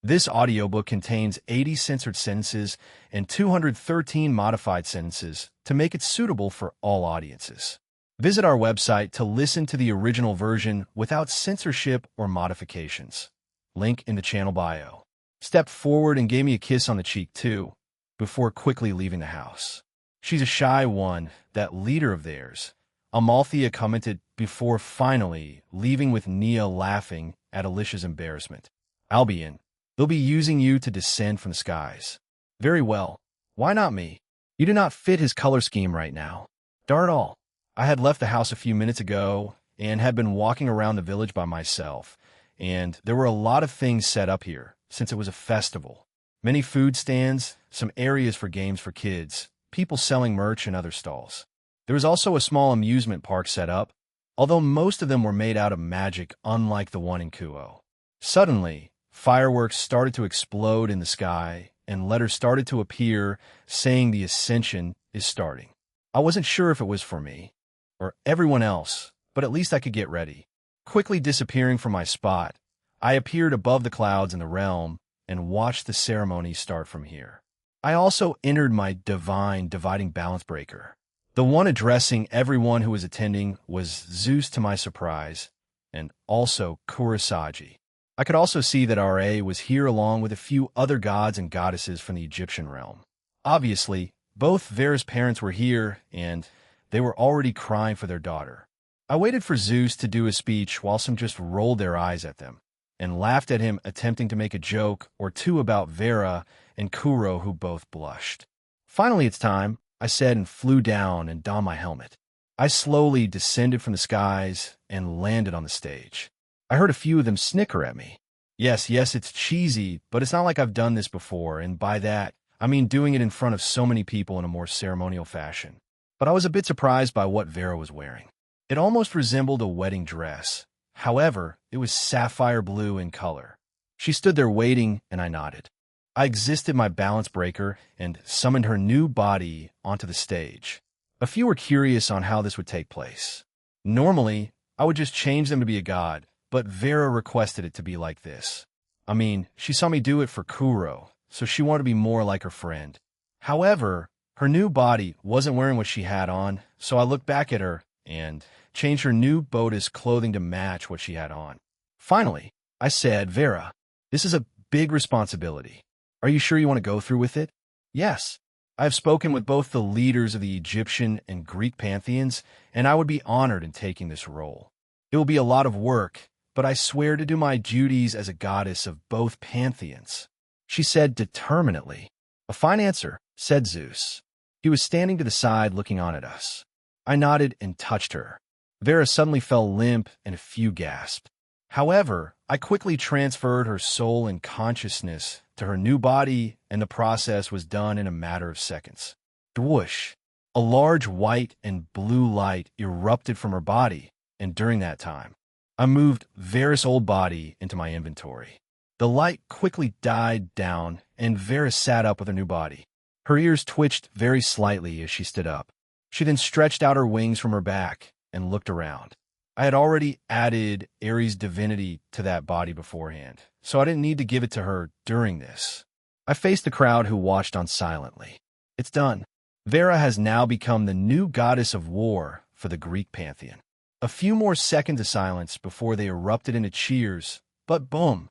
This audiobook contains 80 censored sentences and 213 modified sentences to make it suitable for all audiences. Visit our website to listen to the original version without censorship or modifications. Link in the channel bio. Stepped forward and gave me a kiss on the cheek too, before quickly leaving the house. She's a shy one, that leader of theirs. Amalthea commented before finally leaving with Nia laughing at Alicia's embarrassment. Albion, they'll be using you to descend from the skies. Very well. Why not me? You do not fit his color scheme right now. Darn all. I had left the house a few minutes ago and had been walking around the village by myself, and there were a lot of things set up here, since it was a festival. Many food stands, some areas for games for kids, people selling merch and other stalls. There was also a small amusement park set up, although most of them were made out of magic unlike the one in Kuo. Suddenly, fireworks started to explode in the sky, and letters started to appear saying the ascension is starting. I wasn't sure if it was for me or everyone else, but at least I could get ready. Quickly disappearing from my spot, I appeared above the clouds in the realm and watched the ceremony start from here. I also entered my divine dividing balance breaker. The one addressing everyone who was attending was Zeus to my surprise, and also Kurosagi. I could also see that RA was here along with a few other gods and goddesses from the Egyptian realm. Obviously, both Vera's parents were here, and they were already crying for their daughter. I waited for Zeus to do his speech while some just rolled their eyes at them and laughed at him, attempting to make a joke or two about Vera and Kuro, who both blushed. Finally, it's time, I said, and flew down and donned my helmet. I slowly descended from the skies and landed on the stage. I heard a few of them snicker at me. Yes, it's cheesy, but it's not like I've done this before, and by that, I mean doing it in front of so many people in a more ceremonial fashion. But I was a bit surprised by what Vera was wearing. It almost resembled a wedding dress. However, it was sapphire blue in color. She stood there waiting, and I nodded. I exited my balance breaker and summoned her new body onto the stage. A few were curious on how this would take place. Normally, I would just change them to be a god, but Vera requested it to be like this. I mean, she saw me do it for Kuro, so she wanted to be more like her friend. However, her new body wasn't wearing what she had on, so I looked back at her and changed her new bodice clothing to match what she had on. Finally, I said, Vera, this is a big responsibility. Are you sure you want to go through with it? Yes. I have spoken with both the leaders of the Egyptian and Greek pantheons, and I would be honored in taking this role. It will be a lot of work, but I swear to do my duties as a goddess of both pantheons, she said determinedly. A fine answer, said Zeus. He was standing to the side looking on at us. I nodded and touched her. Vera suddenly fell limp and a few gasped. However, I quickly transferred her soul and consciousness to her new body, and the process was done in a matter of seconds. Whoosh! A large white and blue light erupted from her body, and during that time, I moved Vera's old body into my inventory. The light quickly died down, and Vera sat up with her new body. Her ears twitched very slightly as she stood up. She then stretched out her wings from her back and looked around. I had already added Ares' divinity to that body beforehand, so I didn't need to give it to her during this. I faced the crowd who watched on silently. It's done. Vera has now become the new goddess of war for the Greek pantheon. A few more seconds of silence before they erupted into cheers, but boom!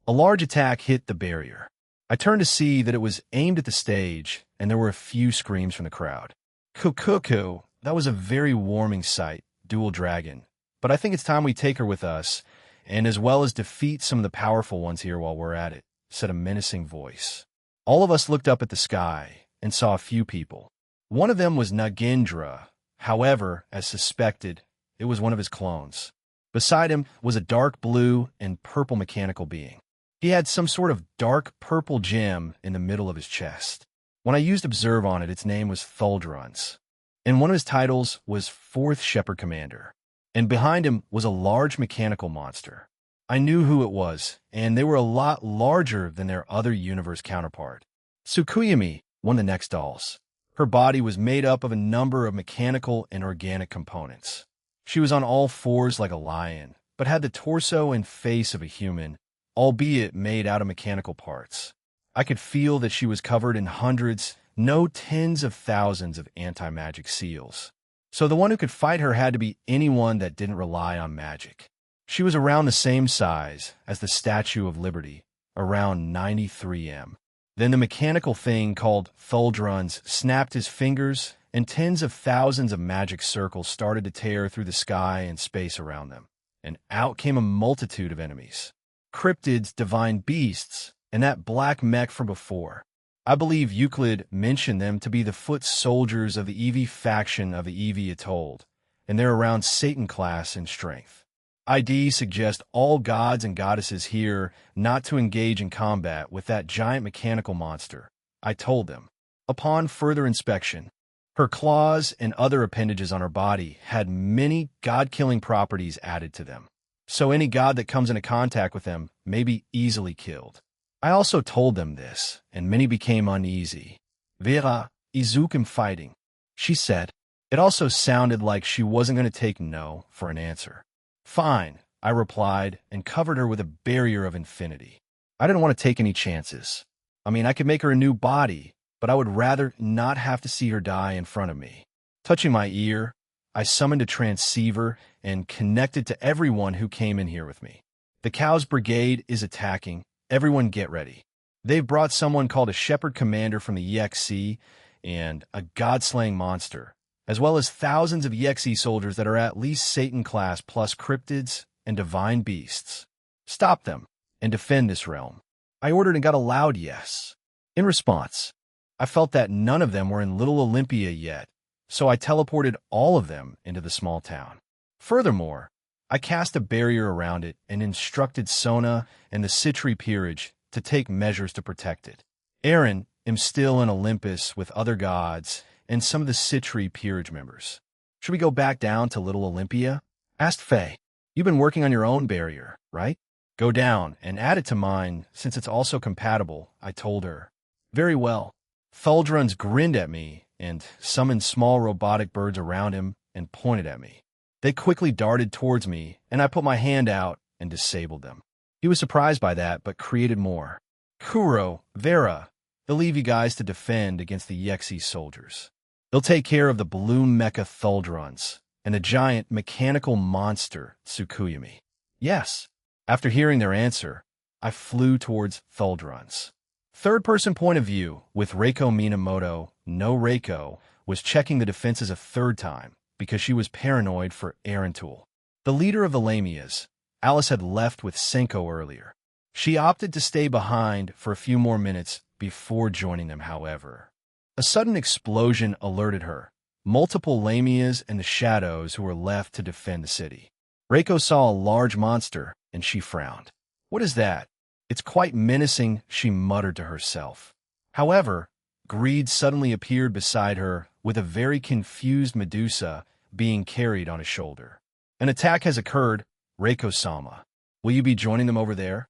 A large attack hit the barrier. I turned to see that it was aimed at the stage, and there were a few screams from the crowd. Cuckoo, that was a very warming sight, Dual Dragon. But I think it's time we take her with us, and as well as defeat some of the powerful ones here while we're at it, said a menacing voice. All of us looked up at the sky and saw a few people. One of them was Nagendra. However, as suspected, it was one of his clones. Beside him was a dark blue and purple mechanical being. He had some sort of dark purple gem in the middle of his chest. When I used Observe on it, its name was Thuldruns, and one of his titles was Fourth Shepherd Commander. And behind him was a large mechanical monster. I knew who it was, and they were a lot larger than their other universe counterpart. Tsukuyami, one of the next dolls. Her body was made up of a number of mechanical and organic components. She was on all fours like a lion, but had the torso and face of a human, albeit made out of mechanical parts. I could feel that she was covered in hundreds, no tens of thousands of anti-magic seals. So the one who could fight her had to be anyone that didn't rely on magic. She was around the same size as the Statue of Liberty, around 93 m. Then the mechanical thing called Thuldruns snapped his fingers, and tens of thousands of magic circles started to tear through the sky and space around them. And out came a multitude of enemies. Cryptids, divine beasts, and that black mech from before. I believe Euclid mentioned them to be the foot soldiers of the EV faction of the EV Atoll, and they're around Satan class in strength. ID suggests all gods and goddesses here not to engage in combat with that giant mechanical monster. I told them. Upon further inspection, her claws and other appendages on her body had many god-killing properties added to them, so any god that comes into contact with them may be easily killed. I also told them this, and many became uneasy. Vera, Izukum fighting, she said. It also sounded like she wasn't going to take no for an answer. Fine, I replied, and covered her with a barrier of infinity. I didn't want to take any chances. I mean, I could make her a new body, but I would rather not have to see her die in front of me. Touching my ear, I summoned a transceiver and connected to everyone who came in here with me. The Cows Brigade is attacking. Everyone get ready. They've brought someone called a Shepherd Commander from the EXC and a god-slaying monster, as well as thousands of EXE soldiers that are at least Satan class plus cryptids and divine beasts. Stop them and defend this realm. I ordered and got a loud yes. In response, I felt that none of them were in Little Olympia yet, so I teleported all of them into the small town. Furthermore, I cast a barrier around it and instructed Sona and the Citri peerage to take measures to protect it. Aaron is still in Olympus with other gods and some of the Citri peerage members. Should we go back down to Little Olympia? Asked Faye. You've been working on your own barrier, right? Go down and add it to mine since it's also compatible, I told her. Very well. Thuldruns grinned at me and summoned small robotic birds around him and pointed at me. They quickly darted towards me, and I put my hand out and disabled them. He was surprised by that, but created more. Kuro, Vera, they'll leave you guys to defend against the EXE soldiers. They'll take care of the balloon mecha Thuldruns and the giant mechanical monster Tsukuyami. Yes. After hearing their answer, I flew towards Thuldruns. Third-person point of view with Reiko Minamoto, no Reiko, was checking the defenses a third time because she was paranoid for Arantul. The leader of the Lamias, Alice had left with Senko earlier. She opted to stay behind for a few more minutes before joining them, however. A sudden explosion alerted her. Multiple Lamias and the shadows who were left to defend the city. Reiko saw a large monster, and she frowned. What is that? It's quite menacing, she muttered to herself. However, Greed suddenly appeared beside her with a very confused Medusa being carried on his shoulder. An attack has occurred, Reiko-sama. Will you be joining them over there?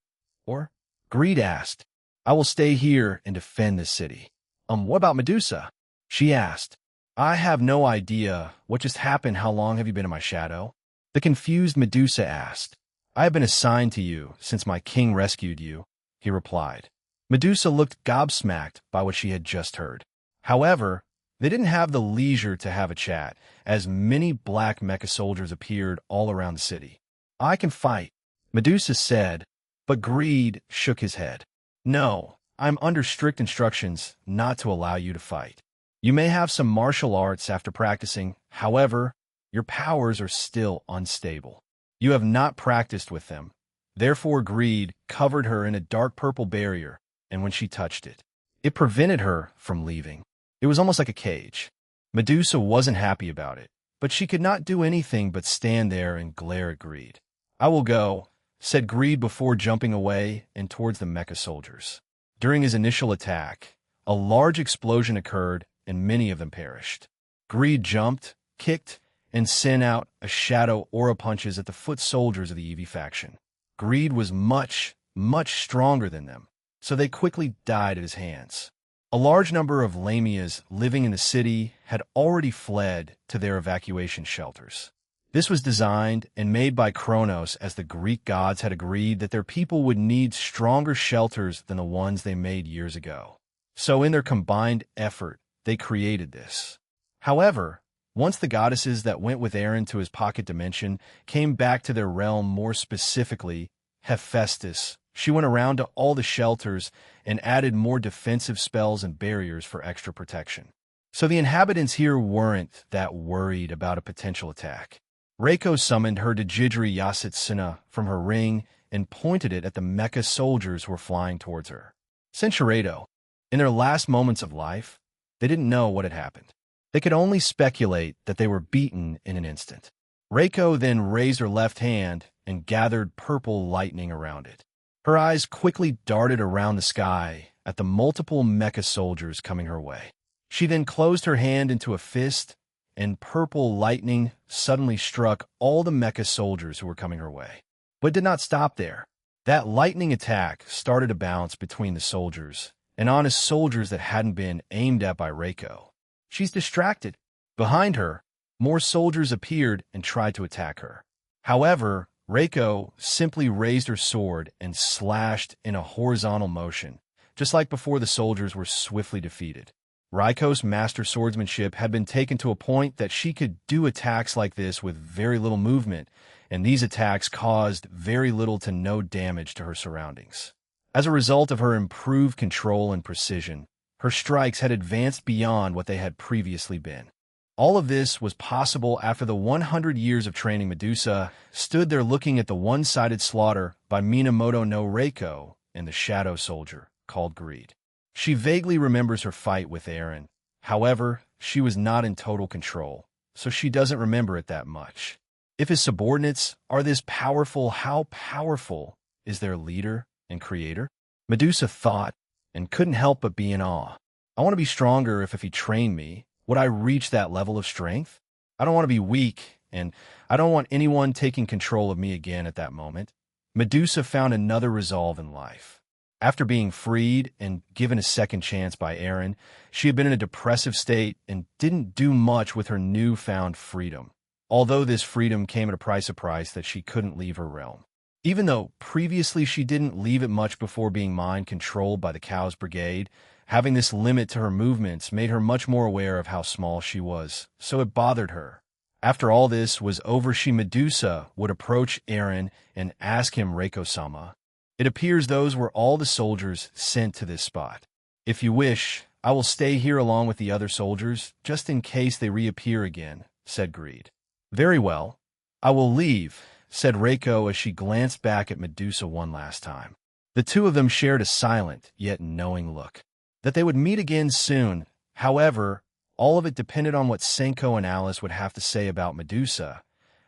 Or? Greed asked. I will stay here and defend this city. What about Medusa? She asked. I have no idea. What just happened? How long have you been in my shadow? The confused Medusa asked. I have been assigned to you since my king rescued you, he replied. Medusa looked gobsmacked by what she had just heard. However, they didn't have the leisure to have a chat, as many black mecha soldiers appeared all around the city. I can fight, Medusa said, but Greed shook his head. No, I'm under strict instructions not to allow you to fight. You may have some martial arts after practicing, however, your powers are still unstable. You have not practiced with them. Therefore, Greed covered her in a dark purple barrier, and when she touched it, it prevented her from leaving. It was almost like a cage. Medusa wasn't happy about it, but she could not do anything but stand there and glare at Greed. I will go, said Greed before jumping away and towards the mecha soldiers. During his initial attack, a large explosion occurred and many of them perished. Greed jumped, kicked, and sent out a shadow aura punches at the foot soldiers of the EV faction. Greed was much, much stronger than them, so they quickly died at his hands. A large number of Lamias living in the city had already fled to their evacuation shelters. This was designed and made by Kronos, as the Greek gods had agreed that their people would need stronger shelters than the ones they made years ago. So in their combined effort, they created this. However, once the goddesses that went with Aaron to his pocket dimension came back to their realm, more specifically, Hephaestus, she went around to all the shelters and added more defensive spells and barriers for extra protection. So the inhabitants here weren't that worried about a potential attack. Reiko summoned her Djidri Yasitsina from her ring and pointed it at the mecha soldiers who were flying towards her. Sensuredo, in their last moments of life, they didn't know what had happened. They could only speculate that they were beaten in an instant. Reiko then raised her left hand and gathered purple lightning around it. Her eyes quickly darted around the sky at the multiple mecha soldiers coming her way. She then closed her hand into a fist, and purple lightning suddenly struck all the mecha soldiers who were coming her way. But it did not stop there. That lightning attack started to bounce between the soldiers and on soldiers that hadn't been aimed at by Reiko. She's distracted. Behind her, more soldiers appeared and tried to attack her. However, Reiko simply raised her sword and slashed in a horizontal motion, just like before the soldiers were swiftly defeated. Reiko's master swordsmanship had been taken to a point that she could do attacks like this with very little movement, and these attacks caused very little to no damage to her surroundings. As a result of her improved control and precision, her strikes had advanced beyond what they had previously been. All of this was possible after the 100 years of training. Medusa stood there looking at the one-sided slaughter by Minamoto no Reiko and the shadow soldier called Greed. She vaguely remembers her fight with Aaron. However, she was not in total control, so she doesn't remember it that much. If his subordinates are this powerful, how powerful is their leader and creator? Medusa thought, and couldn't help but be in awe. I want to be stronger. If he trained me, would I reach that level of strength? I don't want to be weak, and I don't want anyone taking control of me again at that moment. Medusa found another resolve in life. After being freed and given a second chance by Aaron, she had been in a depressive state and didn't do much with her newfound freedom. Although this freedom came at a price that she couldn't leave her realm. Even though previously she didn't leave it much before being mind-controlled by the Chaos Brigade, having this limit to her movements made her much more aware of how small she was, so it bothered her. After all this was over, Medusa would approach Aaron and ask him, Reiko-sama, it appears those were all the soldiers sent to this spot. If you wish, I will stay here along with the other soldiers, just in case they reappear again, said Greed. Very well. I will leave, said Reiko as she glanced back at Medusa one last time. The two of them shared a silent, yet knowing look. That they would meet again soon. However, all of it depended on what Senko and Alice would have to say about Medusa,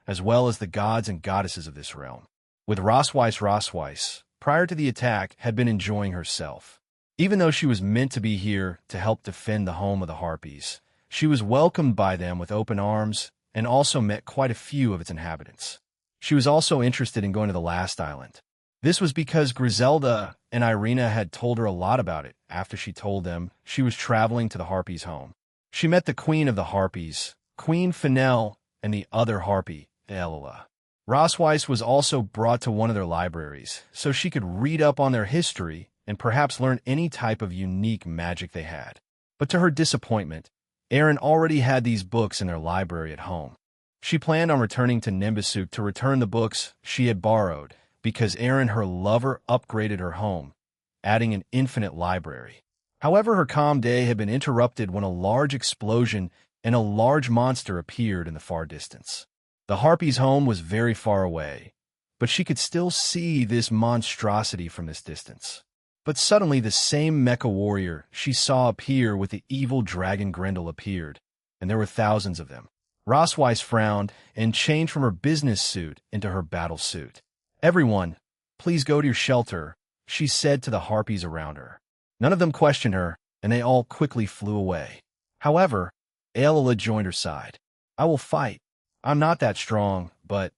as well as the gods and goddesses of this realm. With Rosweiss, prior to the attack, had been enjoying herself. Even though she was meant to be here to help defend the home of the Harpies, she was welcomed by them with open arms and also met quite a few of its inhabitants. She was also interested in going to the last island. This was because Griselda and Irina had told her a lot about it after she told them she was traveling to the Harpies' home. She met the queen of the Harpies, Queen Fennel, and the other Harpy, Eola. Rosweiss was also brought to one of their libraries so she could read up on their history and perhaps learn any type of unique magic they had. But to her disappointment, Aaron already had these books in their library at home. She planned on returning to Nimbusuk to return the books she had borrowed because Aaron, her lover, upgraded her home, adding an infinite library. However, her calm day had been interrupted when a large explosion and a large monster appeared in the far distance. The Harpy's home was very far away, but she could still see this monstrosity from this distance. But suddenly the same mecha warrior she saw appear with the evil dragon Grendel appeared, and there were thousands of them. Rosweiss frowned and changed from her business suit into her battle suit. Everyone, please go to your shelter, she said to the Harpies around her. None of them questioned her, and they all quickly flew away. However, Aelila joined her side. I will fight. I'm not that strong, but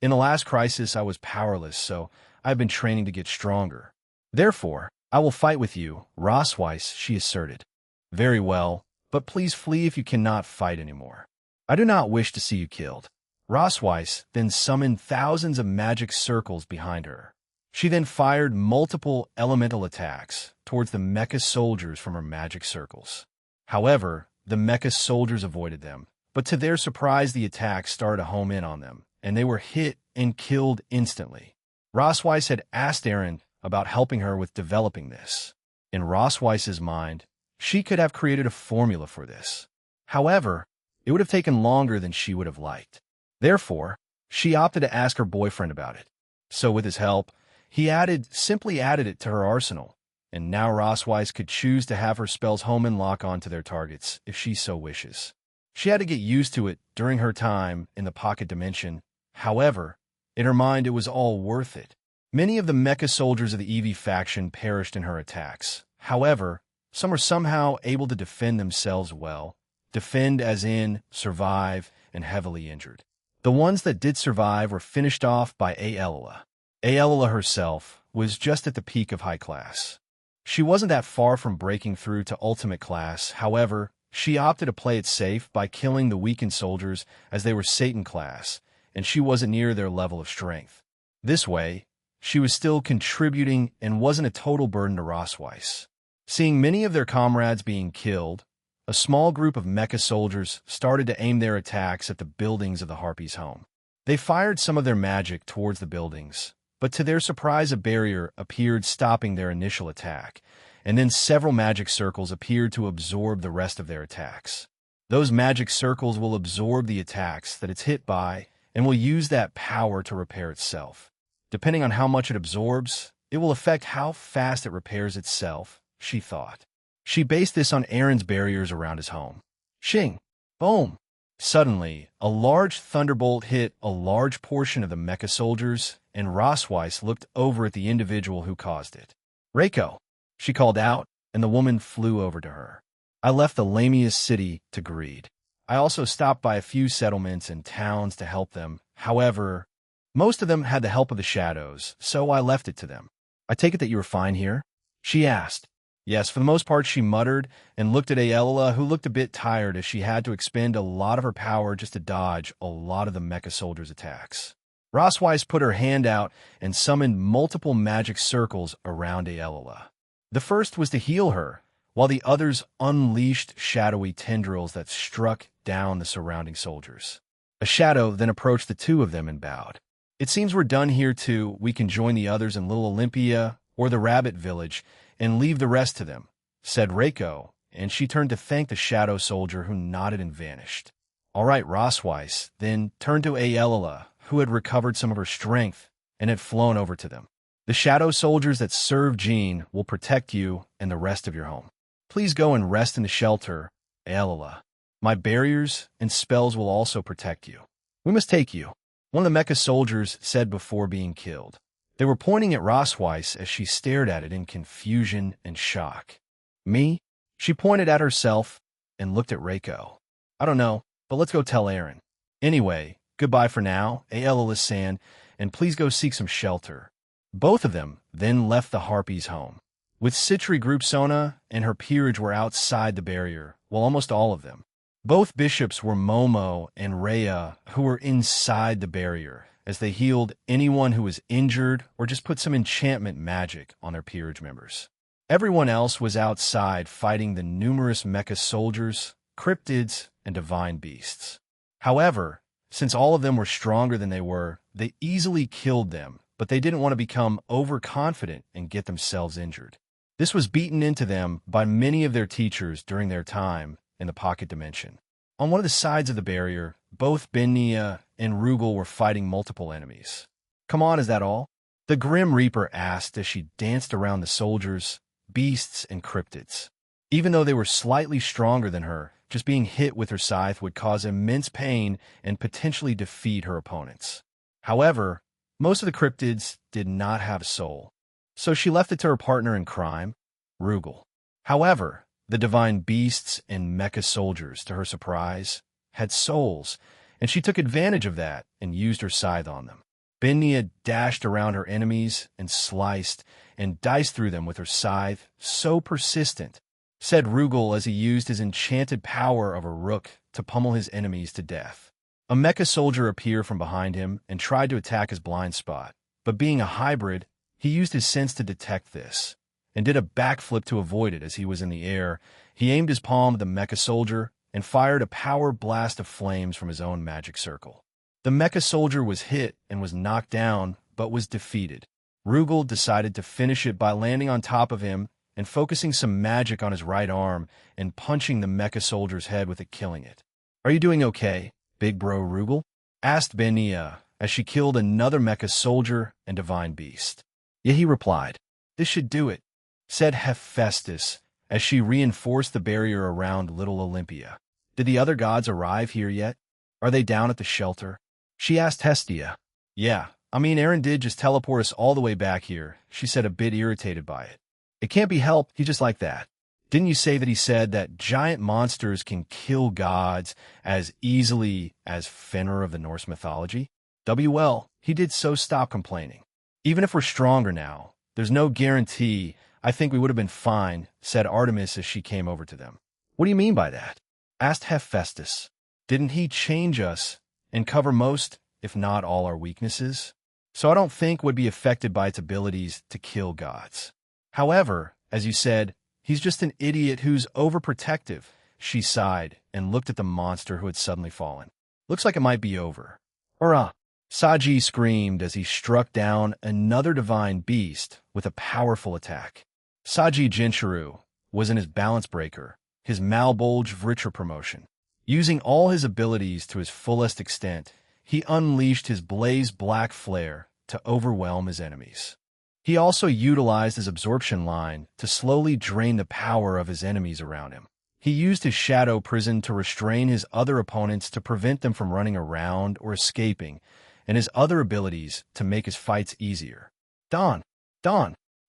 in the last crisis I was powerless, so I've been training to get stronger. Therefore, I will fight with you, Rosweiss, she asserted. Very well, but please flee if you cannot fight anymore. I do not wish to see you killed. Rosweiss then summoned thousands of magic circles behind her. She then fired multiple elemental attacks towards the mecha soldiers from her magic circles. However, the mecha soldiers avoided them, but to their surprise the attacks started to home in on them, and they were hit and killed instantly. Rosweiss had asked Aaron about helping her with developing this. In Rosweiss's mind, she could have created a formula for this. However, it would have taken longer than she would have liked. Therefore, she opted to ask her boyfriend about it. So with his help, he simply added it to her arsenal, and now Rosweiss could choose to have her spells home and lock onto their targets if she so wishes. She had to get used to it during her time in the pocket dimension. However, in her mind it was all worth it. Many of the mecha soldiers of the Eevee faction perished in her attacks. However, some were somehow able to defend themselves well. Defend as in survive and heavily injured. The ones that did survive were finished off by Aelila. Aelila herself was just at the peak of high class. She wasn't that far from breaking through to ultimate class. However, she opted to play it safe by killing the weakened soldiers as they were Satan class, and she wasn't near their level of strength. This way, she was still contributing and wasn't a total burden to Rosweiss. Seeing many of their comrades being killed, a small group of mecha soldiers started to aim their attacks at the buildings of the Harpies' home. They fired some of their magic towards the buildings, but to their surprise a barrier appeared stopping their initial attack, and then several magic circles appeared to absorb the rest of their attacks. Those magic circles will absorb the attacks that it's hit by and will use that power to repair itself. Depending on how much it absorbs, it will affect how fast it repairs itself, she thought. She based this on Aaron's barriers around his home. Shing! Boom! Suddenly, a large thunderbolt hit a large portion of the mecha soldiers, and Rosweiss looked over at the individual who caused it. Reiko! She called out, and the woman flew over to her. I left the lamiest city to greed. I also stopped by a few settlements and towns to help them. However, most of them had the help of the shadows, so I left it to them. I take it that you were fine here? She asked. Yes, for the most part, she muttered and looked at Aelila, who looked a bit tired as she had to expend a lot of her power just to dodge a lot of the mecha soldiers' attacks. Rosweiss put her hand out and summoned multiple magic circles around Aelila. The first was to heal her, while the others unleashed shadowy tendrils that struck down the surrounding soldiers. A shadow then approached the two of them and bowed. It seems we're done here too. We can join the others in Little Olympia or the Rabbit Village and leave the rest to them, said Reiko, and she turned to thank the shadow soldier who nodded and vanished. All right, Rosweiss then turned to Aelila, who had recovered some of her strength and had flown over to them. The shadow soldiers that serve Jean will protect you and the rest of your home. Please go and rest in the shelter, Aelila. My barriers and spells will also protect you. We must take you, one of the mecha soldiers said before being killed. They were pointing at Rosweiss as she stared at it in confusion and shock. Me? She pointed at herself and looked at Reiko. I don't know, but let's go tell Aaron. Anyway, goodbye for now, Aelila San, and please go seek some shelter. Both of them then left the Harpies' home. With Citri Group Sona and her peerage were outside the barrier, while almost all of them. Both bishops were Momo and Rhea, who were inside the barrier, as they healed anyone who was injured or just put some enchantment magic on their peerage members. Everyone else was outside fighting the numerous mecha soldiers, cryptids, and divine beasts. However, since all of them were stronger than they easily killed them, but they didn't want to become overconfident and get themselves injured. This was beaten into them by many of their teachers during their time in the pocket dimension. On one of the sides of the barrier, both Benia and Rugal were fighting multiple enemies. Come on, is that all? The Grim Reaper asked as she danced around the soldiers, beasts, and cryptids. Even though they were slightly stronger than her, just being hit with her scythe would cause immense pain and potentially defeat her opponents. However, most of the cryptids did not have a soul, so she left it to her partner in crime, Rugal. However, the divine beasts and mecha soldiers, to her surprise, had souls, and she took advantage of that and used her scythe on them. Benia dashed around her enemies and sliced and diced through them with her scythe, so persistent, said Rugal as he used his enchanted power of a rook to pummel his enemies to death. A mecha soldier appeared from behind him and tried to attack his blind spot, but being a hybrid, he used his sense to detect this, and did a backflip to avoid it. As he was in the air, he aimed his palm at the mecha soldier and fired a power blast of flames from his own magic circle. The mecha soldier was hit and was knocked down, but was defeated. Rugal decided to finish it by landing on top of him and focusing some magic on his right arm and punching the mecha soldier's head with it, killing it. "Are you doing okay, big bro Rugal?" asked Benia as she killed another mecha soldier and divine beast. "Yeah," he replied. "This should do it," said Hephaestus as she reinforced the barrier around little Olympia. "Did the other gods arrive here yet? Are they down at the shelter?" she asked Hestia. "Yeah, Aaron did just teleport us all the way back here," she said, a bit irritated by it. "It can't be helped, he's just like that. Didn't you say that he said that giant monsters can kill gods as easily as Fenrir of the Norse mythology? Well, he did, so stop complaining. Even if we're stronger now, there's no guarantee. I think we would have been fine," said Artemis as she came over to them. "What do you mean by that?" asked Hephaestus. "Didn't he change us and cover most, if not all, our weaknesses? So I don't think would be affected by its abilities to kill gods. However, as you said, he's just an idiot who's overprotective," she sighed and looked at the monster who had suddenly fallen. "Looks like it might be over." "Hurrah!" Saji screamed as he struck down another divine beast with a powerful attack. Saji Jinchuru was in his balance breaker, his Malbolge Vritra promotion. Using all his abilities to his fullest extent, he unleashed his blaze black flare to overwhelm his enemies. He also utilized his absorption line to slowly drain the power of his enemies around him. He used his shadow prison to restrain his other opponents to prevent them from running around or escaping, and his other abilities to make his fights easier. Dawn,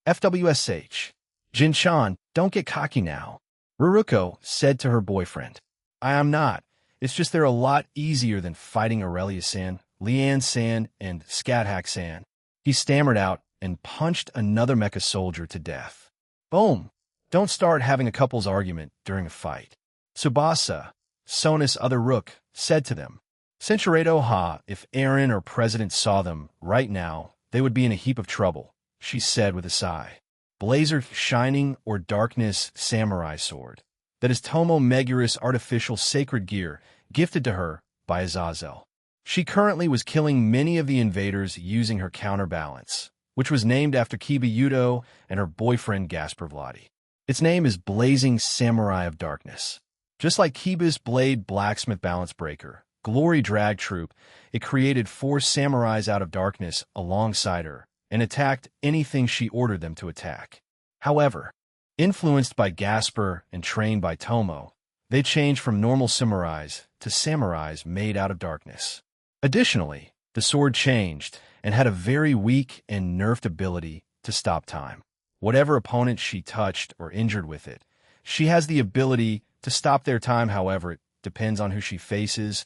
FWSH. Jin-chan, don't get cocky now," Ruruko said to her boyfriend. "I am not. It's just they're a lot easier than fighting Aurelia-san, Leanne-san, and Scathach-san." He stammered out and punched another mecha soldier to death. Boom! Don't start having a couple's argument during a fight. Tsubasa, Sonus' other rook, said to them. "Cinchureto ha, if Aaron or President saw them right now, they would be in a heap of trouble," she said with a sigh. Blazer Shining or Darkness Samurai Sword. That is Tomo Megurus' artificial sacred gear, gifted to her by Azazel. She currently was killing many of the invaders using her counterbalance, which was named after Kiba Yudo and her boyfriend Gasper Vladi. Its name is Blazing Samurai of Darkness. Just like Kiba's Blade Blacksmith Balance Breaker, Glory Drag Troop, it created 4 samurais out of darkness alongside her and attacked anything she ordered them to attack. However, influenced by Gasper and trained by Tomo, they changed from normal samurais to samurais made out of darkness. Additionally, the sword changed and had a very weak and nerfed ability to stop time. Whatever opponent she touched or injured with it, she has the ability to stop their time. However, it depends on who she faces,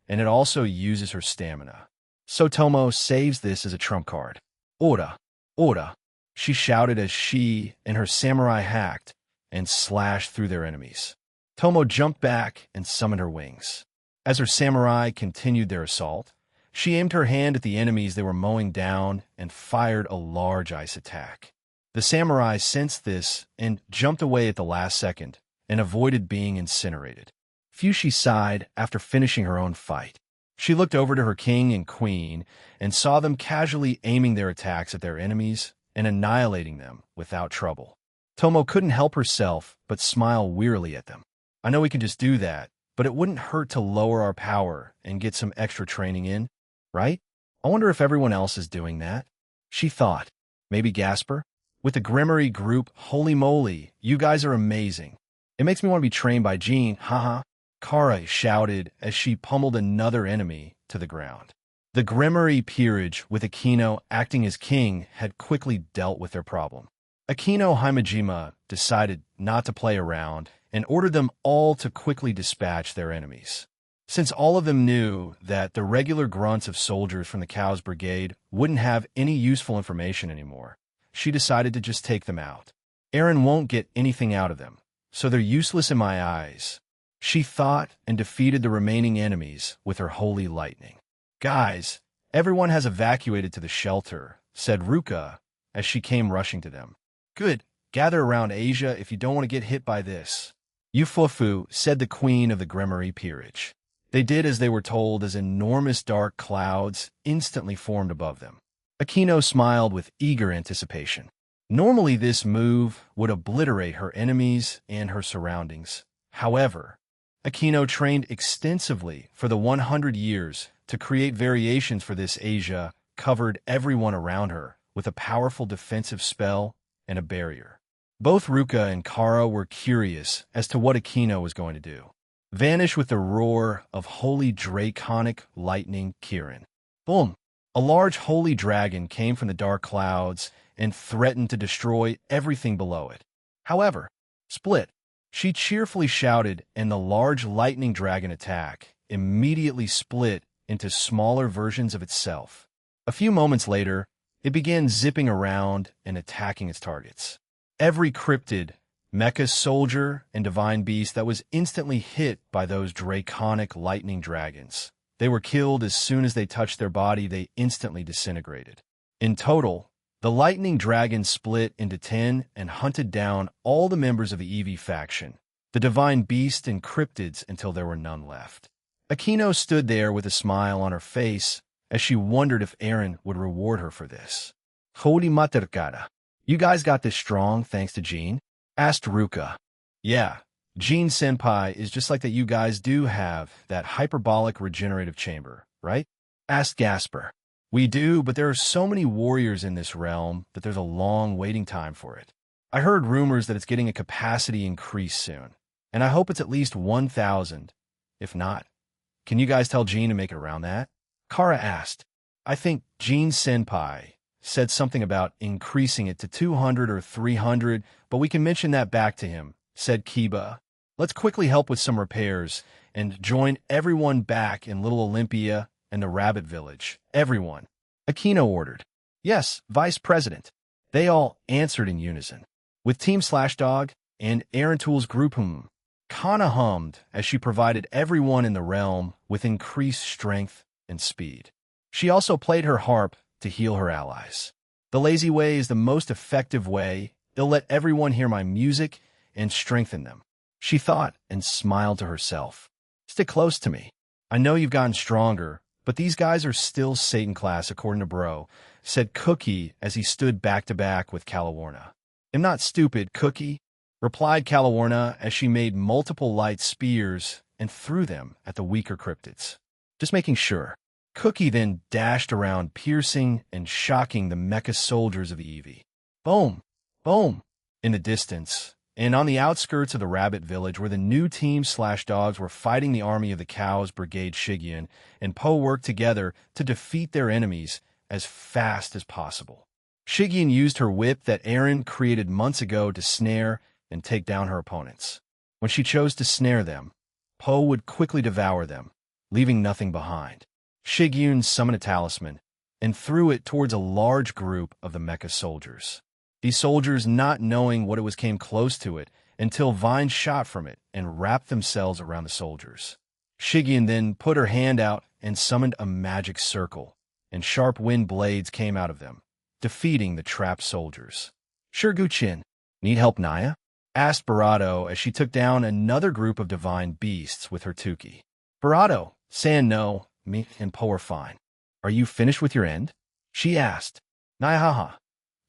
and it also uses her stamina. So Tomo saves this as a trump card. "Ora, ora," she shouted as she and her samurai hacked and slashed through their enemies. Tomo jumped back and summoned her wings. As her samurai continued their assault, she aimed her hand at the enemies they were mowing down and fired a large ice attack. The samurai sensed this and jumped away at the last second and avoided being incinerated. Fushi sighed after finishing her own fight. She looked over to her king and queen and saw them casually aiming their attacks at their enemies and annihilating them without trouble. Tomo couldn't help herself but smile wearily at them. "I know we can just do that, but it wouldn't hurt to lower our power and get some extra training in, right? I wonder if everyone else is doing that," she thought. Maybe Gasper? With the Grimory group, holy moly, you guys are amazing. It makes me want to be trained by Jean, haha. Kara shouted as she pummeled another enemy to the ground. The Grimory peerage, with Akino acting as king, had quickly dealt with their problem. Akino Himejima decided not to play around and ordered them all to quickly dispatch their enemies. Since all of them knew that the regular grunts of soldiers from the Cows Brigade wouldn't have any useful information anymore, she decided to just take them out. Aaron won't get anything out of them, so they're useless in my eyes. She thought and defeated the remaining enemies with her holy lightning. Guys, everyone has evacuated to the shelter, said Ruka as she came rushing to them. Good, gather around Asia if you don't want to get hit by this. Yufufu, said the queen of the Gremory peerage. They did as they were told as enormous dark clouds instantly formed above them. Akino smiled with eager anticipation. Normally this move would obliterate her enemies and her surroundings. However, Akino trained extensively for the 100 years to create variations for this. Asia covered everyone around her with a powerful defensive spell and a barrier. Both Ruka and Kara were curious as to what Akino was going to do. Vanish with the roar of holy draconic lightning Kirin. Boom! A large holy dragon came from the dark clouds and threatened to destroy everything below it. However, Split, she cheerfully shouted, and the large lightning dragon attack immediately split into smaller versions of itself. A few moments later, it began zipping around and attacking its targets. Every cryptid, mecha soldier, and divine beast that was instantly hit by those draconic lightning dragons. They were killed as soon as they touched their body. They instantly disintegrated. In total, the lightning dragon split into 10 and hunted down all the members of the Eevee faction, the divine beast and cryptids, until there were none left. Akino stood there with a smile on her face as she wondered if Eren would reward her for this. Holy Materkara, you guys got this strong thanks to Jean? Asked Ruka. Yeah, Jean Senpai is just like that. You guys do have that hyperbolic regenerative chamber, right? Asked Gasper. We do, but there are so many warriors in this realm that there's a long waiting time for it. I heard rumors that it's getting a capacity increase soon, and I hope it's at least 1,000. If not, can you guys tell Jean to make it around that? Kara asked. I think Jean Senpai said something about increasing it to 200 or 300, but we can mention that back to him, said Kiba. Let's quickly help with some repairs and join everyone back in Little Olympia and the Rabbit Village. Everyone. Akino ordered. Yes, Vice President. They all answered in unison. With Team Slashdog and Aaron Tool's group Kana hummed as she provided everyone in the realm with increased strength and speed. She also played her harp to heal her allies. The lazy way is the most effective way. It'll let everyone hear my music and strengthen them. She thought and smiled to herself. Stick close to me. I know you've gotten stronger, but these guys are still Satan class according to Bro, said Cookie as he stood back to back with Calawarna. I'm not stupid, Cookie, replied Calawarna as she made multiple light spears and threw them at the weaker cryptids. Just making sure. Cookie then dashed around, piercing and shocking the mecha soldiers of Eevee. Boom! Boom! In the distance, and on the outskirts of the Rabbit Village, where the new Team Slashdogs were fighting the army of the Cows Brigade, Shigeon and Po worked together to defeat their enemies as fast as possible. Shigeon used her whip that Eren created months ago to snare and take down her opponents. When she chose to snare them, Po would quickly devour them, leaving nothing behind. Shigeon summoned a talisman and threw it towards a large group of the mecha soldiers. These soldiers, not knowing what it was, came close to it until vines shot from it and wrapped themselves around the soldiers. Shigeon then put her hand out and summoned a magic circle, and sharp wind blades came out of them, defeating the trapped soldiers. Shirguchin, need help, Naya? Asked Barato as she took down another group of divine beasts with her Tuki. Barato, saying no, me and Po are fine. Are you finished with your end? She asked. Naya,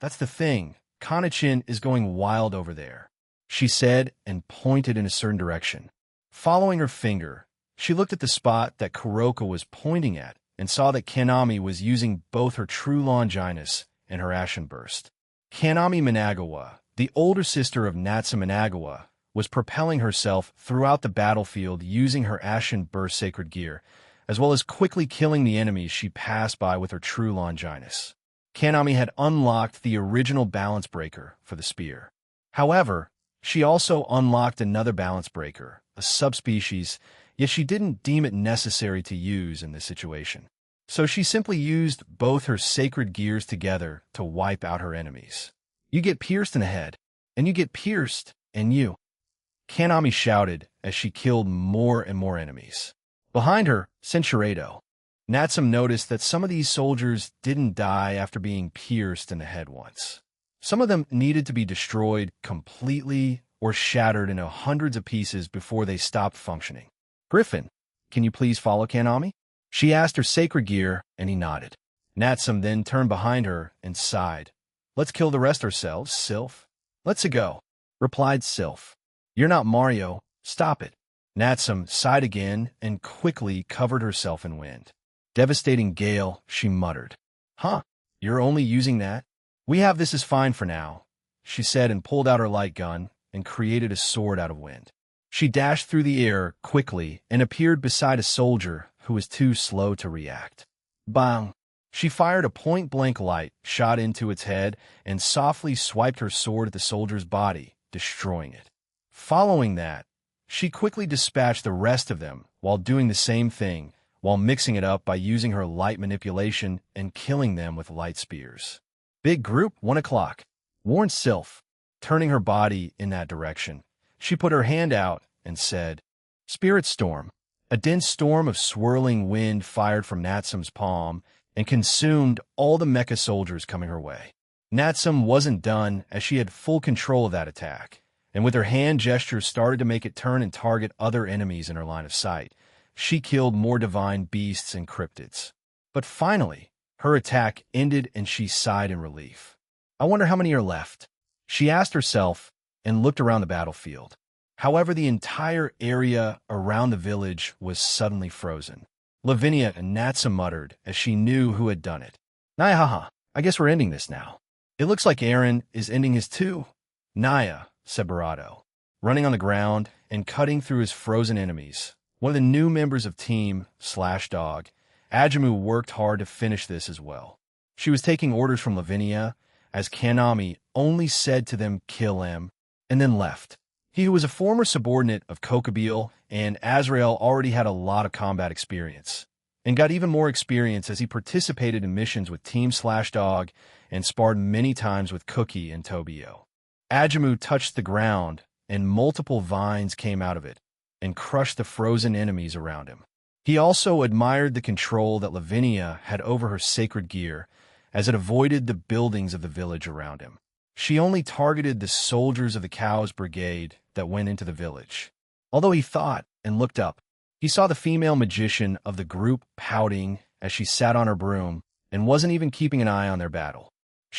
that's the thing. Kanachin is going wild over there, she said and pointed in a certain direction. Following her finger, she looked at the spot that Kuroka was pointing at and saw that Kanami was using both her True Longinus and her Ashen Burst. Kanami Managawa, the older sister of Natsu Managawa, was propelling herself throughout the battlefield using her Ashen Burst sacred gear, as well as quickly killing the enemies she passed by with her True Longinus. Kanami had unlocked the original balance breaker for the spear. However, she also unlocked another balance breaker, a subspecies, yet she didn't deem it necessary to use in this situation. So she simply used both her sacred gears together to wipe out her enemies. You get pierced in the head, and you get pierced, and you. Kanami shouted as she killed more and more enemies. Behind her, Centuriato. Natsum noticed that some of these soldiers didn't die after being pierced in the head once. Some of them needed to be destroyed completely or shattered into hundreds of pieces before they stopped functioning. Griffin, can you please follow Kanami? She asked her sacred gear, and he nodded. Natsum then turned behind her and sighed. Let's kill the rest ourselves, Sylph. Let's go, replied Sylph. You're not Mario. Stop it. Natsum sighed again and quickly covered herself in wind. Devastating gale, she muttered. Huh, you're only using that? We have this is fine for now, she said and pulled out her light gun and created a sword out of wind. She dashed through the air quickly and appeared beside a soldier who was too slow to react. Bang! She fired a point-blank light shot into its head and softly swiped her sword at the soldier's body, destroying it. Following that, she quickly dispatched the rest of them while doing the same thing, while mixing it up by using her light manipulation and killing them with light spears. Big group, 1 o'clock, warned Sylph. Turning her body in that direction, she put her hand out and said, Spirit Storm. A dense storm of swirling wind fired from Natsum's palm and consumed all the mecha soldiers coming her way. Natsum wasn't done as she had full control of that attack, and with her hand gestures started to make it turn and target other enemies in her line of sight. She killed more divine beasts and cryptids. But finally, her attack ended and she sighed in relief. I wonder how many are left. She asked herself and looked around the battlefield. However, the entire area around the village was suddenly frozen. Lavinia and Natsum muttered as she knew who had done it. Naya, haha, I guess we're ending this now. It looks like Aaron is ending his too. Naya, said Barato, running on the ground and cutting through his frozen enemies. One of the new members of Team /Dog, Ajamu worked hard to finish this as well. She was taking orders from Lavinia, as Kanami only said to them, kill him, and then left. He who was a former subordinate of Kokabeel and Azrael already had a lot of combat experience, and got even more experience as he participated in missions with Team /Dog and sparred many times with Cookie and Tobio. Ajamu touched the ground, and multiple vines came out of it, and crushed the frozen enemies around him. He also admired the control that Lavinia had over her sacred gear, as it avoided the buildings of the village around him. She only targeted the soldiers of the Cows Brigade that went into the village. Although he thought and looked up, he saw the female magician of the group pouting as she sat on her broom and wasn't even keeping an eye on their battle.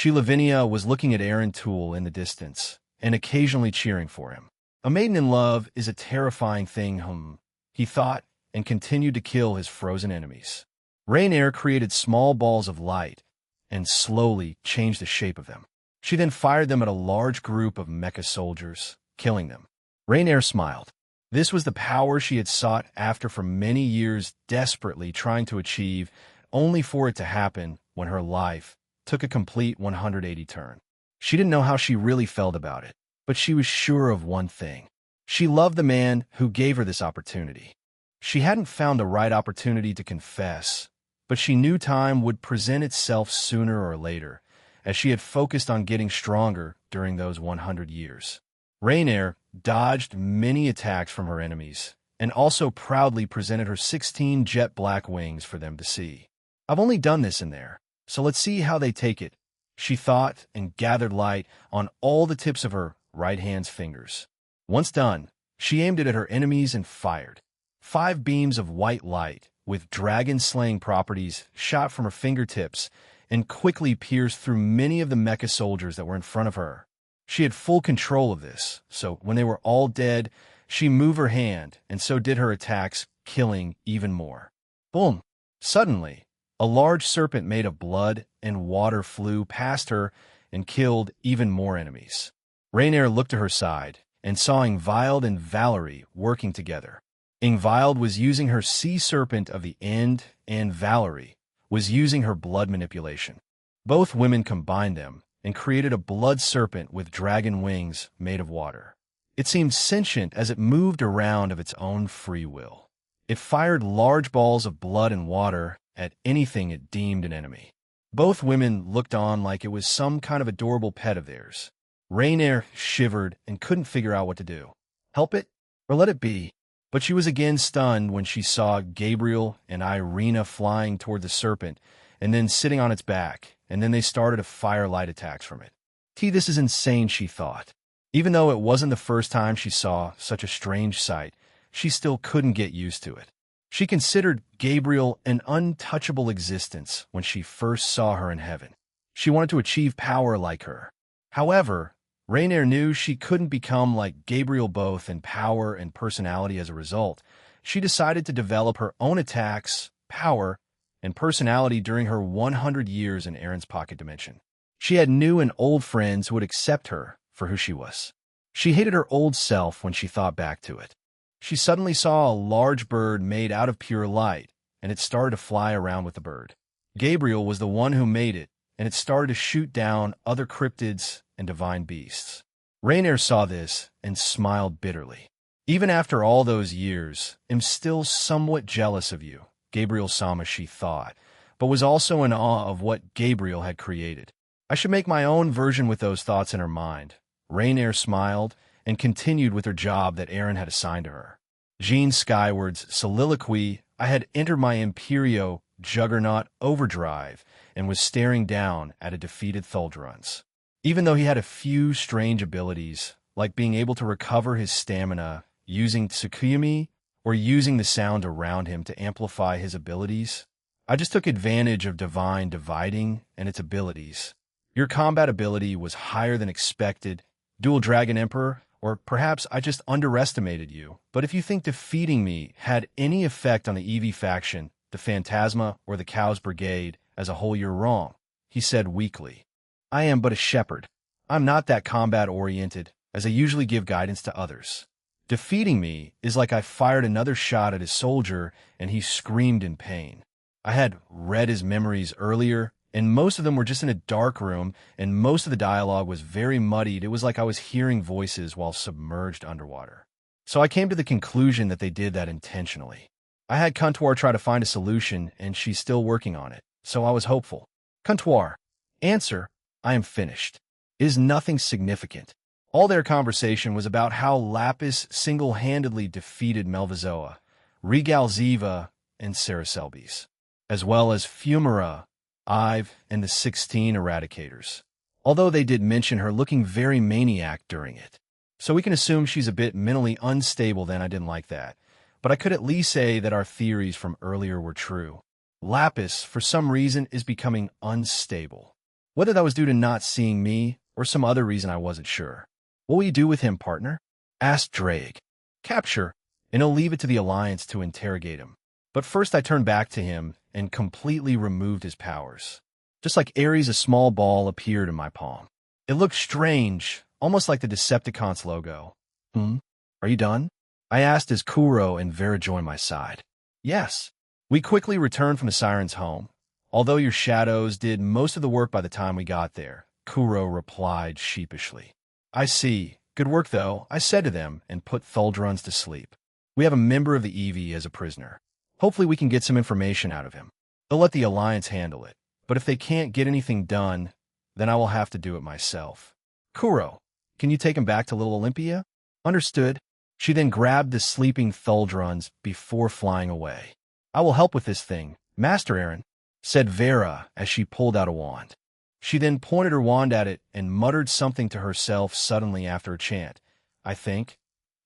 Lavinia was looking at Aaron Toole in the distance and occasionally cheering for him. A maiden in love is a terrifying thing, he thought, and continued to kill his frozen enemies. Rainier created small balls of light and slowly changed the shape of them. She then fired them at a large group of mecha soldiers, killing them. Rainier smiled. This was the power she had sought after for many years, desperately trying to achieve, only for it to happen when her life took a complete 180 turn. She didn't know how she really felt about it, but she was sure of one thing. She loved the man who gave her this opportunity. She hadn't found the right opportunity to confess, but she knew time would present itself sooner or later, as she had focused on getting stronger during those 100 years. Rainier dodged many attacks from her enemies, and also proudly presented her 16 jet black wings for them to see. I've only done this in there, so let's see how they take it, she thought, and gathered light on all the tips of her right hand's fingers. Once done, she aimed it at her enemies and fired. 5 beams of white light with dragon-slaying properties shot from her fingertips and quickly pierced through many of the mecha soldiers that were in front of her. She had full control of this, so when they were all dead, she moved her hand, and so did her attacks, killing even more. Boom! Suddenly, a large serpent made of blood and water flew past her and killed even more enemies. Rainier looked to her side and saw Ingvild and Valerie working together. Ingvild was using her sea serpent of the end, and Valerie was using her blood manipulation. Both women combined them and created a blood serpent with dragon wings made of water. It seemed sentient as it moved around of its own free will. It fired large balls of blood and water at anything it deemed an enemy. Both women looked on like it was some kind of adorable pet of theirs. Rainier shivered and couldn't figure out what to do. Help it? or let it be. But she was again stunned when she saw Gabriel and Irina flying toward the serpent, and then sitting on its back, and then they started to fire light attacks from it. This is insane, she thought. Even though it wasn't the first time she saw such a strange sight, she still couldn't get used to it. She considered Gabriel an untouchable existence when she first saw her in heaven. She wanted to achieve power like her. However, Rainier knew she couldn't become like Gabriel both in power and personality as a result. She decided to develop her own attacks, power, and personality during her 100 years in Aaron's pocket dimension. She had new and old friends who would accept her for who she was. She hated her old self when she thought back to it. She suddenly saw a large bird made out of pure light, and it started to fly around with the bird. Gabriel was the one who made it, and it started to shoot down other cryptids and divine beasts. Rainier saw this and smiled bitterly. Even after all those years, I'm still somewhat jealous of you, Gabriel-sama, she thought, but was also in awe of what Gabriel had created. I should make my own version with those thoughts in her mind. Rainier smiled and continued with her job that Aaron had assigned to her. Jean Skyward's soliloquy, I had entered my Imperio Juggernaut overdrive and was staring down at a defeated Thuldruns. Even though he had a few strange abilities, like being able to recover his stamina using Tsukuyumi or using the sound around him to amplify his abilities, I just took advantage of Divine Dividing and its abilities. Your combat ability was higher than expected, Dual Dragon Emperor, or perhaps I just underestimated you. But if you think defeating me had any effect on the EV faction, the Phantasma, or the Chaos Brigade as a whole, you're wrong, he said weakly. I am but a shepherd. I'm not that combat-oriented, as I usually give guidance to others. Defeating me is like I fired another shot at a soldier and he screamed in pain. I had read his memories earlier, and most of them were just in a dark room, and most of the dialogue was very muddied. It was like I was hearing voices while submerged underwater. So I came to the conclusion that they did that intentionally. I had Kuntuar try to find a solution, and she's still working on it, so I was hopeful. Kuntuar, answer, I am finished. It is nothing significant. All their conversation was about how Lapis single-handedly defeated Melvizoa, Regal Ziva, and Saracelbes, as well as Fumara, Ive, and the 16 Eradicators, although they did mention her looking very maniac during it. So we can assume she's a bit mentally unstable then. I didn't like that. But I could at least say that our theories from earlier were true. Lapis, for some reason, is becoming unstable. Whether that was due to not seeing me or some other reason, I wasn't sure. What will you do with him, partner? Asked Drake. Capture, and I'll leave it to the Alliance to interrogate him. But first I turned back to him and completely removed his powers. Just like Ares, a small ball appeared in my palm. It looked strange, almost like the Decepticons logo. Are you done? I asked as Kuro and Vera joined my side. Yes. We quickly returned from the Siren's home. Although your shadows did most of the work by the time we got there, Kuro replied sheepishly. I see. Good work, though, I said to them and put Thuldruns to sleep. We have a member of the EV as a prisoner. Hopefully we can get some information out of him. They'll let the Alliance handle it, but if they can't get anything done, then I will have to do it myself. Kuro, can you take him back to Little Olympia? Understood. She then grabbed the sleeping Thuldruns before flying away. I will help with this thing, Master Aaron, said Vera as she pulled out a wand. She then pointed her wand at it and muttered something to herself suddenly after a chant. I think.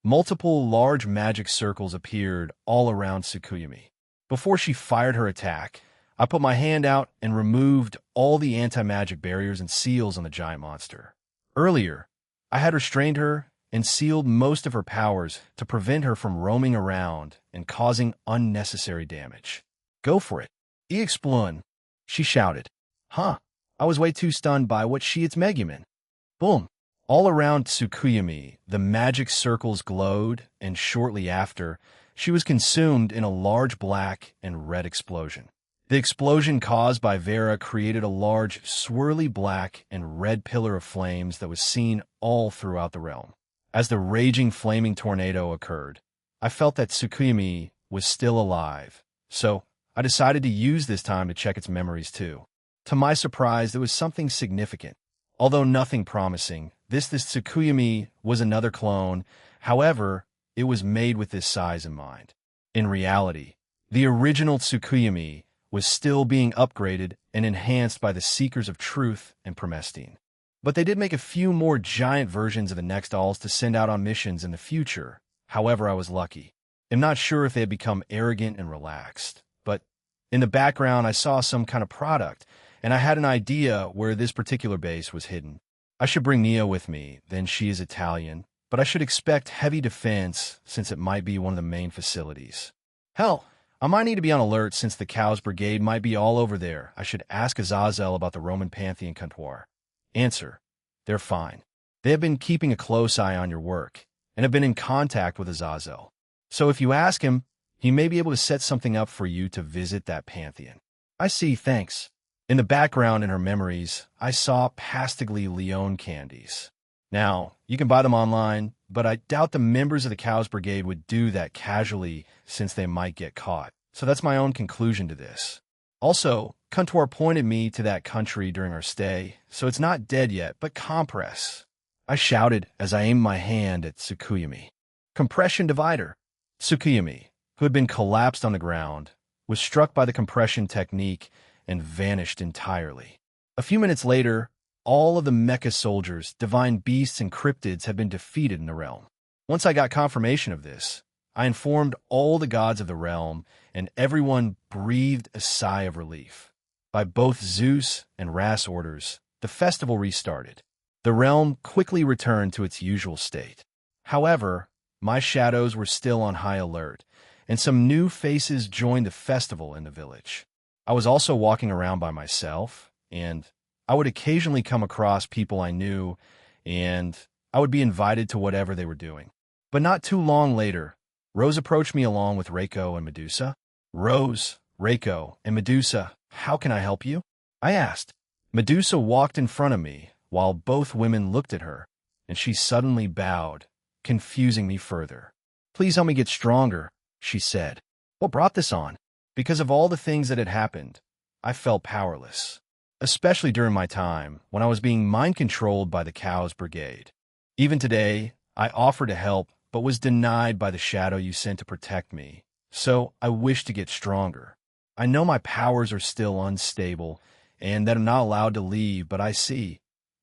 Multiple large magic circles appeared all around Tsukuyumi. Before she fired her attack, I put my hand out and removed all the anti-magic barriers and seals on the giant monster. Earlier, I had restrained her and sealed most of her powers to prevent her from roaming around and causing unnecessary damage. Go for it. Explun, she shouted. Huh, I was way too stunned by what it's Megumin. Boom. All around Tsukuyumi, the magic circles glowed, and shortly after, she was consumed in a large black and red explosion. The explosion caused by Vera created a large, swirly black and red pillar of flames that was seen all throughout the realm. As the raging flaming tornado occurred, I felt that Tsukuyumi was still alive, so I decided to use this time to check its memories too. To my surprise, there was something significant. Although nothing promising, this Tsukuyumi was another clone. However, it was made with this size in mind. In reality, the original Tsukuyomi was still being upgraded and enhanced by the Seekers of Truth and Promestine. But they did make a few more giant versions of the next dolls to send out on missions in the future. However, I was lucky. I'm not sure if they had become arrogant and relaxed, but in the background I saw some kind of product, and I had an idea where this particular base was hidden. I should bring Nia with me, then she is Italian, but I should expect heavy defense since it might be one of the main facilities. Hell, I might need to be on alert since the Cows Brigade might be all over there. I should ask Azazel about the Roman Pantheon comptoir. Answer: they're fine. They have been keeping a close eye on your work, and have been in contact with Azazel. So if you ask him, he may be able to set something up for you to visit that Pantheon. I see, thanks. In the background in her memories, I saw Pastigli Leone candies. Now, you can buy them online, but I doubt the members of the Cows Brigade would do that casually since they might get caught. So that's my own conclusion to this. Also, Kuntor pointed me to that country during our stay, so it's not dead yet, but compress. I shouted as I aimed my hand at Tsukuyomi. Compression divider. Tsukuyomi, who had been collapsed on the ground, was struck by the compression technique and vanished entirely. A few minutes later, all of the mecha soldiers, divine beasts, and cryptids had been defeated in the realm. Once I got confirmation of this, I informed all the gods of the realm, and everyone breathed a sigh of relief. By both Zeus and Ras orders, the festival restarted. The realm quickly returned to its usual state. However, my shadows were still on high alert, and some new faces joined the festival in the village. I was also walking around by myself, and I would occasionally come across people I knew, and I would be invited to whatever they were doing. But not too long later, Rose approached me along with Reiko and Medusa. Rose, Reiko, and Medusa, how can I help you? I asked. Medusa walked in front of me, while both women looked at her, and she suddenly bowed, confusing me further. Please help me get stronger, she said. What brought this on? Because of all the things that had happened, I felt powerless, especially during my time when I was being mind-controlled by the Cows Brigade. Even today, I offered to help, but was denied by the shadow you sent to protect me, so I wish to get stronger. I know my powers are still unstable, and that I'm not allowed to leave, but I see.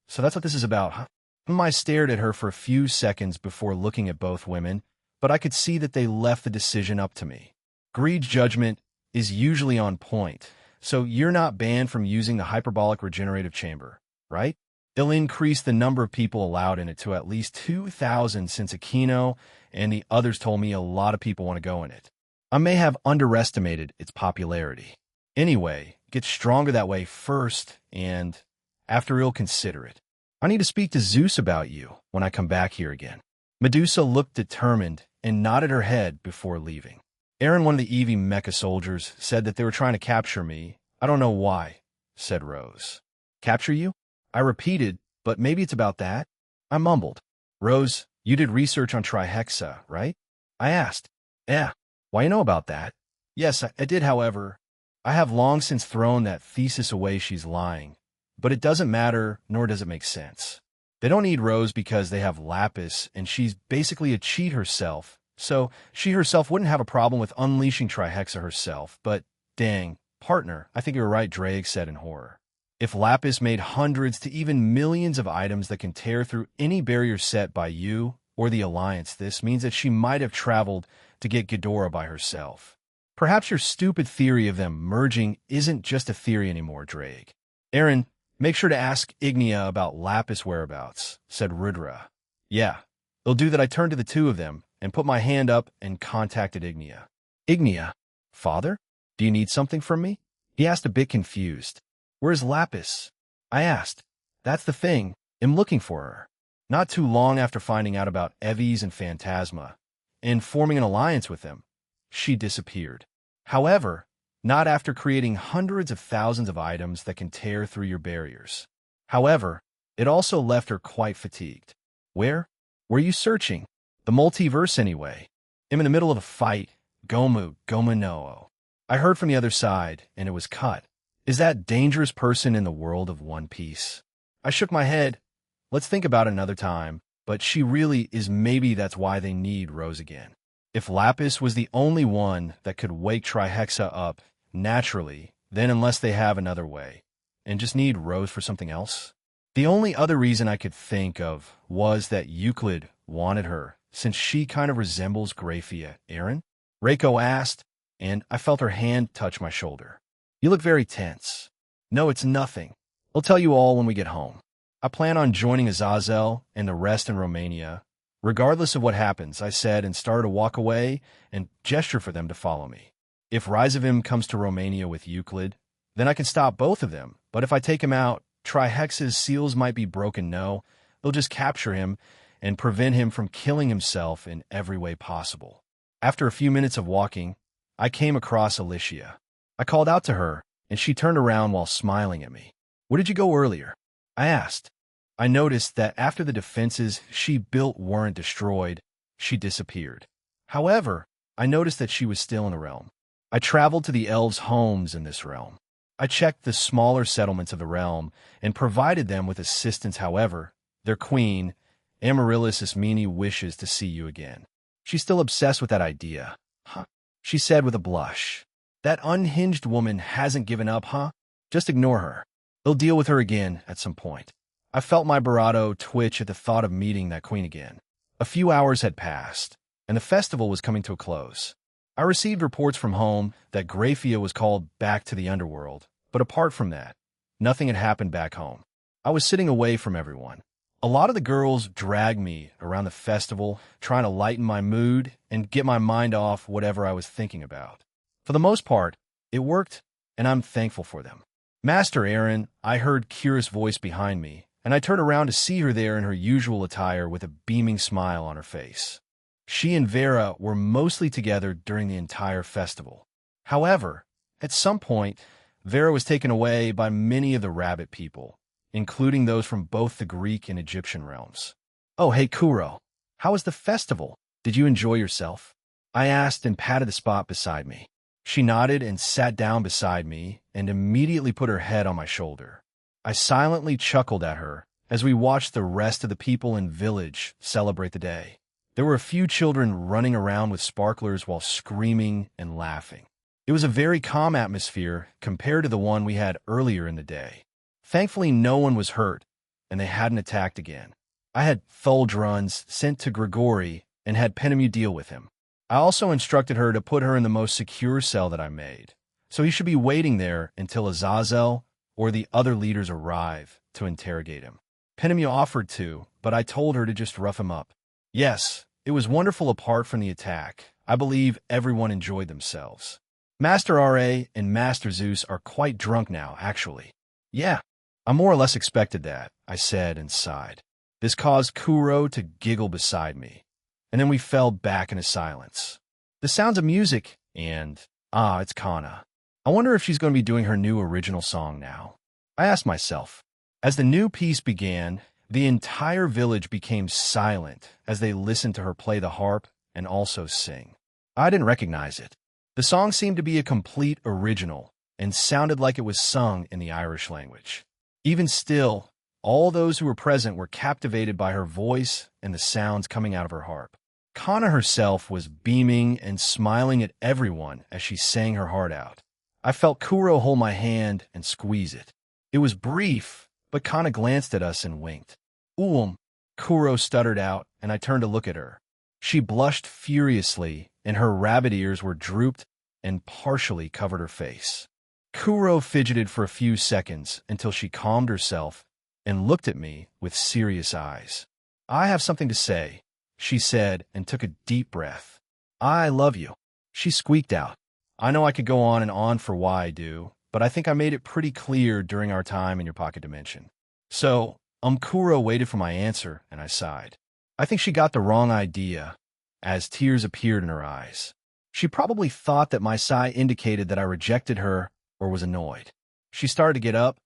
So that's what this is about, huh? I stared at her for a few seconds before looking at both women, but I could see that they left the decision up to me. Greed's judgment is usually on point, so you're not banned from using the hyperbolic regenerative chamber, right? It'll increase the number of people allowed in it to at least 2,000 since Aquino and the others told me a lot of people want to go in it. I may have underestimated its popularity. Anyway, get stronger that way first, and after you'll consider it. I need to speak to Zeus about you when I come back here again. Medusa looked determined and nodded her head before leaving. Aaron, one of the Eevee mecha soldiers, said that they were trying to capture me. I don't know why, said Rose. Capture you? I repeated, but maybe it's about that? I mumbled. Rose, you did research on Trihexa, right? I asked. Yeah. Why you know about that? Yes, I did, however. I have long since thrown that thesis away. She's lying. But it doesn't matter, nor does it make sense. They don't need Rose because they have Lapis, and she's basically a cheat herself, so she herself wouldn't have a problem with unleashing Trihexa herself. But, dang, partner, I think you're right, Drake said in horror. If Lapis made hundreds to even millions of items that can tear through any barrier set by you or the Alliance, this means that she might have traveled to get Ghidorah by herself. Perhaps your stupid theory of them merging isn't just a theory anymore, Drake. Aaron, make sure to ask Ignia about Lapis' whereabouts, said Rudra. Yeah, it'll do that. I turned to the two of them and put my hand up and contacted Ignia. Ignia, father? Do you need something from me? He asked, a bit confused. Where's Lapis? I asked. That's the thing. I'm looking for her. Not too long after finding out about Evis and Phantasma and forming an alliance with them, she disappeared. However, not after creating hundreds of thousands of items that can tear through your barriers. However, it also left her quite fatigued. Where? Were you searching? The multiverse anyway. I'm in the middle of a fight. Gomu no. I heard from the other side, and it was cut. Is that dangerous person in the world of One Piece? I shook my head. Let's think about it another time. but she really is. Maybe that's why they need Rose again. If Lapis was the only one that could wake Trihexa up naturally, then unless they have another way, and just need Rose for something else. The only other reason I could think of was that Euclid wanted her, since she kind of resembles Graphia. Aaron? Reiko asked, and I felt her hand touch my shoulder. You look very tense. No, it's nothing. I'll tell you all when we get home. I plan on joining Azazel and the rest in Romania. Regardless of what happens, I said, and started to walk away and gesture for them to follow me. If Rizavim comes to Romania with Euclid, then I can stop both of them. But if I take him out, Trihex's seals might be broken. No, they'll just capture him and prevent him from killing himself in every way possible. After a few minutes of walking, I came across Alicia. I called out to her, and she turned around while smiling at me. Where did you go earlier? I asked. I noticed that after the defenses she built weren't destroyed, she disappeared. However, I noticed that she was still in the realm. I traveled to the elves' homes in this realm. I checked the smaller settlements of the realm and provided them with assistance. However, their queen, Amaryllis Ismene, wishes to see you again. She's still obsessed with that idea, huh? She said with a blush. That unhinged woman hasn't given up, huh? Just ignore her. They'll deal with her again at some point. I felt my bravado twitch at the thought of meeting that queen again. A few hours had passed, and the festival was coming to a close. I received reports from home that Graphia was called back to the underworld, but apart from that, nothing had happened back home. I was sitting away from everyone. A lot of the girls dragged me around the festival, trying to lighten my mood and get my mind off whatever I was thinking about. For the most part, it worked, and I'm thankful for them. Master Aaron, I heard Kira's voice behind me, and I turned around to see her there in her usual attire with a beaming smile on her face. She and Vera were mostly together during the entire festival. However, at some point, Vera was taken away by many of the rabbit people, including those from both the Greek and Egyptian realms. Oh, hey, Kuro. How was the festival? Did you enjoy yourself? I asked and patted the spot beside me. She nodded and sat down beside me and immediately put her head on my shoulder. I silently chuckled at her as we watched the rest of the people in village celebrate the day. There were a few children running around with sparklers while screaming and laughing. It was a very calm atmosphere compared to the one we had earlier in the day. Thankfully, no one was hurt, and they hadn't attacked again. I had Thuldruns sent to Grigori and had Penemu deal with him. I also instructed her to put her in the most secure cell that I made, so he should be waiting there until Azazel or the other leaders arrive to interrogate him. Penemu offered to, but I told her to just rough him up. Yes, it was wonderful apart from the attack. I believe everyone enjoyed themselves. Master R.A. and Master Zeus are quite drunk now, actually. Yeah, I more or less expected that, I said and sighed. This caused Kuro to giggle beside me, and then we fell back into silence. The sounds of music and, it's Kana. I wonder if she's going to be doing her new original song now. I asked myself. As the new piece began, the entire village became silent as they listened to her play the harp and also sing. I didn't recognize it. The song seemed to be a complete original and sounded like it was sung in the Irish language. Even still, all those who were present were captivated by her voice and the sounds coming out of her harp. Kana herself was beaming and smiling at everyone as she sang her heart out. I felt Kuro hold my hand and squeeze it. It was brief, but Kana glanced at us and winked. Kuro stuttered out, and I turned to look at her. She blushed furiously, and her rabbit ears were drooped and partially covered her face. Kuro fidgeted for a few seconds until she calmed herself and looked at me with serious eyes. I have something to say, she said and took a deep breath. I love you, she squeaked out. I know I could go on and on for why I do, but I think I made it pretty clear during our time in your pocket dimension. So, Kuro waited for my answer, and I sighed. I think she got the wrong idea, as tears appeared in her eyes. She probably thought that my sigh indicated that I rejected her or was annoyed. She started to get up,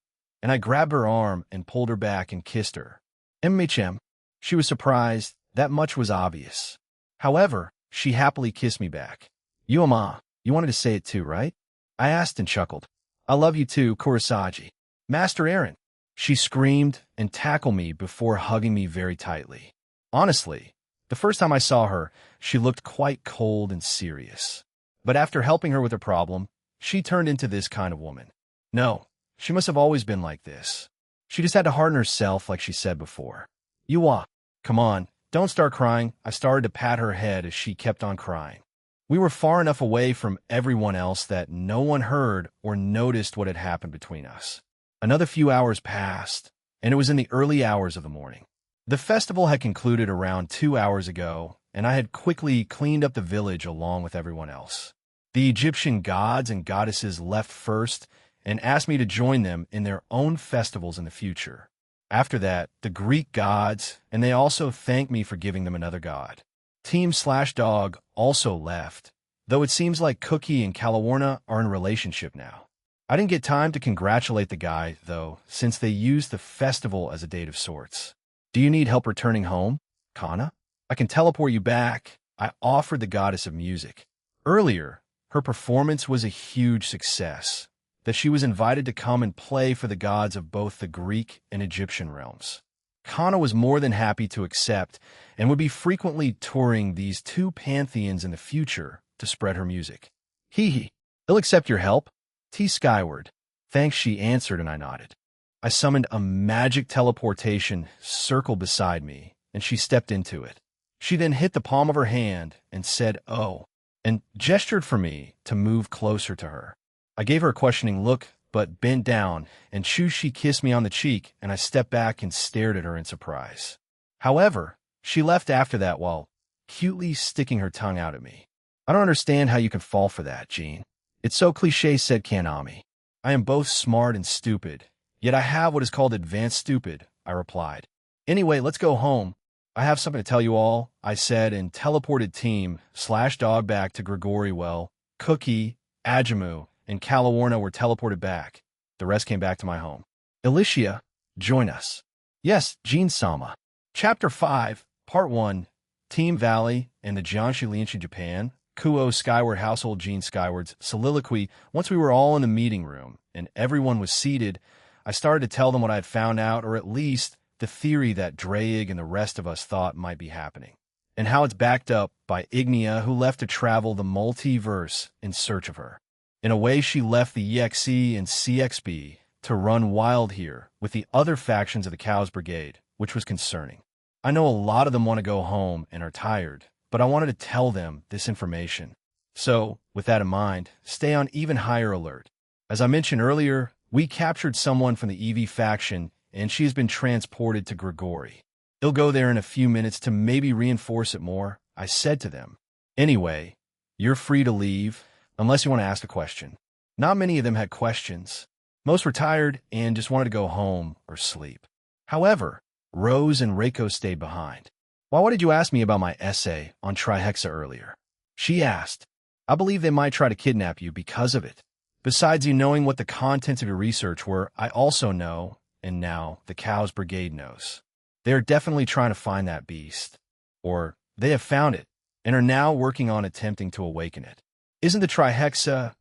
and I grabbed her arm and pulled her back and kissed her. Michem. She was surprised. That much was obvious. However, she happily kissed me back. Yuama, you wanted to say it too, right? I asked and chuckled. I love you too, Kurosagi. Master Aaron. She screamed and tackled me before hugging me very tightly. Honestly, the first time I saw her, she looked quite cold and serious. But after helping her with her problem, she turned into this kind of woman. No, she must have always been like this. She just had to harden herself like she said before. Come on, don't start crying. I started to pat her head as she kept on crying. We were far enough away from everyone else that no one heard or noticed what had happened between us. Another few hours passed, and it was in the early hours of the morning. The festival had concluded around 2 hours ago, and I had quickly cleaned up the village along with everyone else. The Egyptian gods and goddesses left first and asked me to join them in their own festivals in the future. After that, the Greek gods, and they also thanked me for giving them another god. Team/Dog also left, though it seems like Cookie and Calawarna are in a relationship now. I didn't get time to congratulate the guy, though, since they used the festival as a date of sorts. Do you need help returning home, Kana? I can teleport you back, I offered the goddess of music. Earlier, her performance was a huge success, that she was invited to come and play for the gods of both the Greek and Egyptian realms. Kana was more than happy to accept and would be frequently touring these two pantheons in the future to spread her music. Hee, he'll accept your help. T skyward. Thanks, she answered, and I nodded. I summoned a magic teleportation circle beside me, and she stepped into it. She then hit the palm of her hand and said, "Oh," and gestured for me to move closer to her. I gave her a questioning look, but bent down, and she kissed me on the cheek, and I stepped back and stared at her in surprise. However, she left after that while cutely sticking her tongue out at me. I don't understand how you can fall for that, Jean. It's so cliché, said Kanami. I am both smart and stupid, yet I have what is called advanced stupid, I replied. Anyway, let's go home. I have something to tell you all, I said, and teleported Team/Dog back to Grigori. Well, Cookie, Ajamu, and Calawarna were teleported back. The rest came back to my home. Alicia, join us. Yes, Jean-sama. Chapter 5, Part 1, Team Valley and the Jiangxi Lianxi Japan, Kuo Skyward Household Jean Skyward's soliloquy. Once we were all in the meeting room and everyone was seated, I started to tell them what I had found out, or at least the theory that Dreyig and the rest of us thought might be happening, and how it's backed up by Ignia, who left to travel the multiverse in search of her. In a way, she left the EXE and CXB to run wild here with the other factions of the Cows Brigade, which was concerning. I know a lot of them want to go home and are tired, but I wanted to tell them this information. So, with that in mind, stay on even higher alert. As I mentioned earlier, we captured someone from the EV faction, and she has been transported to Grigori. He'll go there in a few minutes to maybe reinforce it more, I said to them. Anyway, you're free to leave, unless you want to ask a question. Not many of them had questions. Most were tired and just wanted to go home or sleep. However, Rose and Reiko stayed behind. Why did you ask me about my essay on Trihexa earlier? She asked. I believe they might try to kidnap you because of it. Besides you knowing what the contents of your research were, I also know, and now the Cows Brigade knows. They are definitely trying to find that beast. Or they have found it, and are now working on attempting to awaken it. Isn't the Trihexa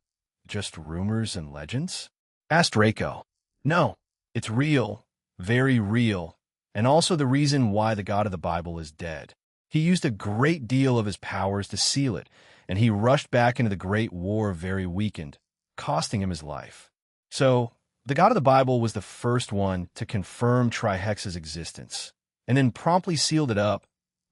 just rumors and legends? Asked Reiko. No, it's real, very real, and also the reason why the God of the Bible is dead. He used a great deal of his powers to seal it, and he rushed back into the Great War very weakened, costing him his life. So, the God of the Bible was the first one to confirm Trihexa's existence, and then promptly sealed it up,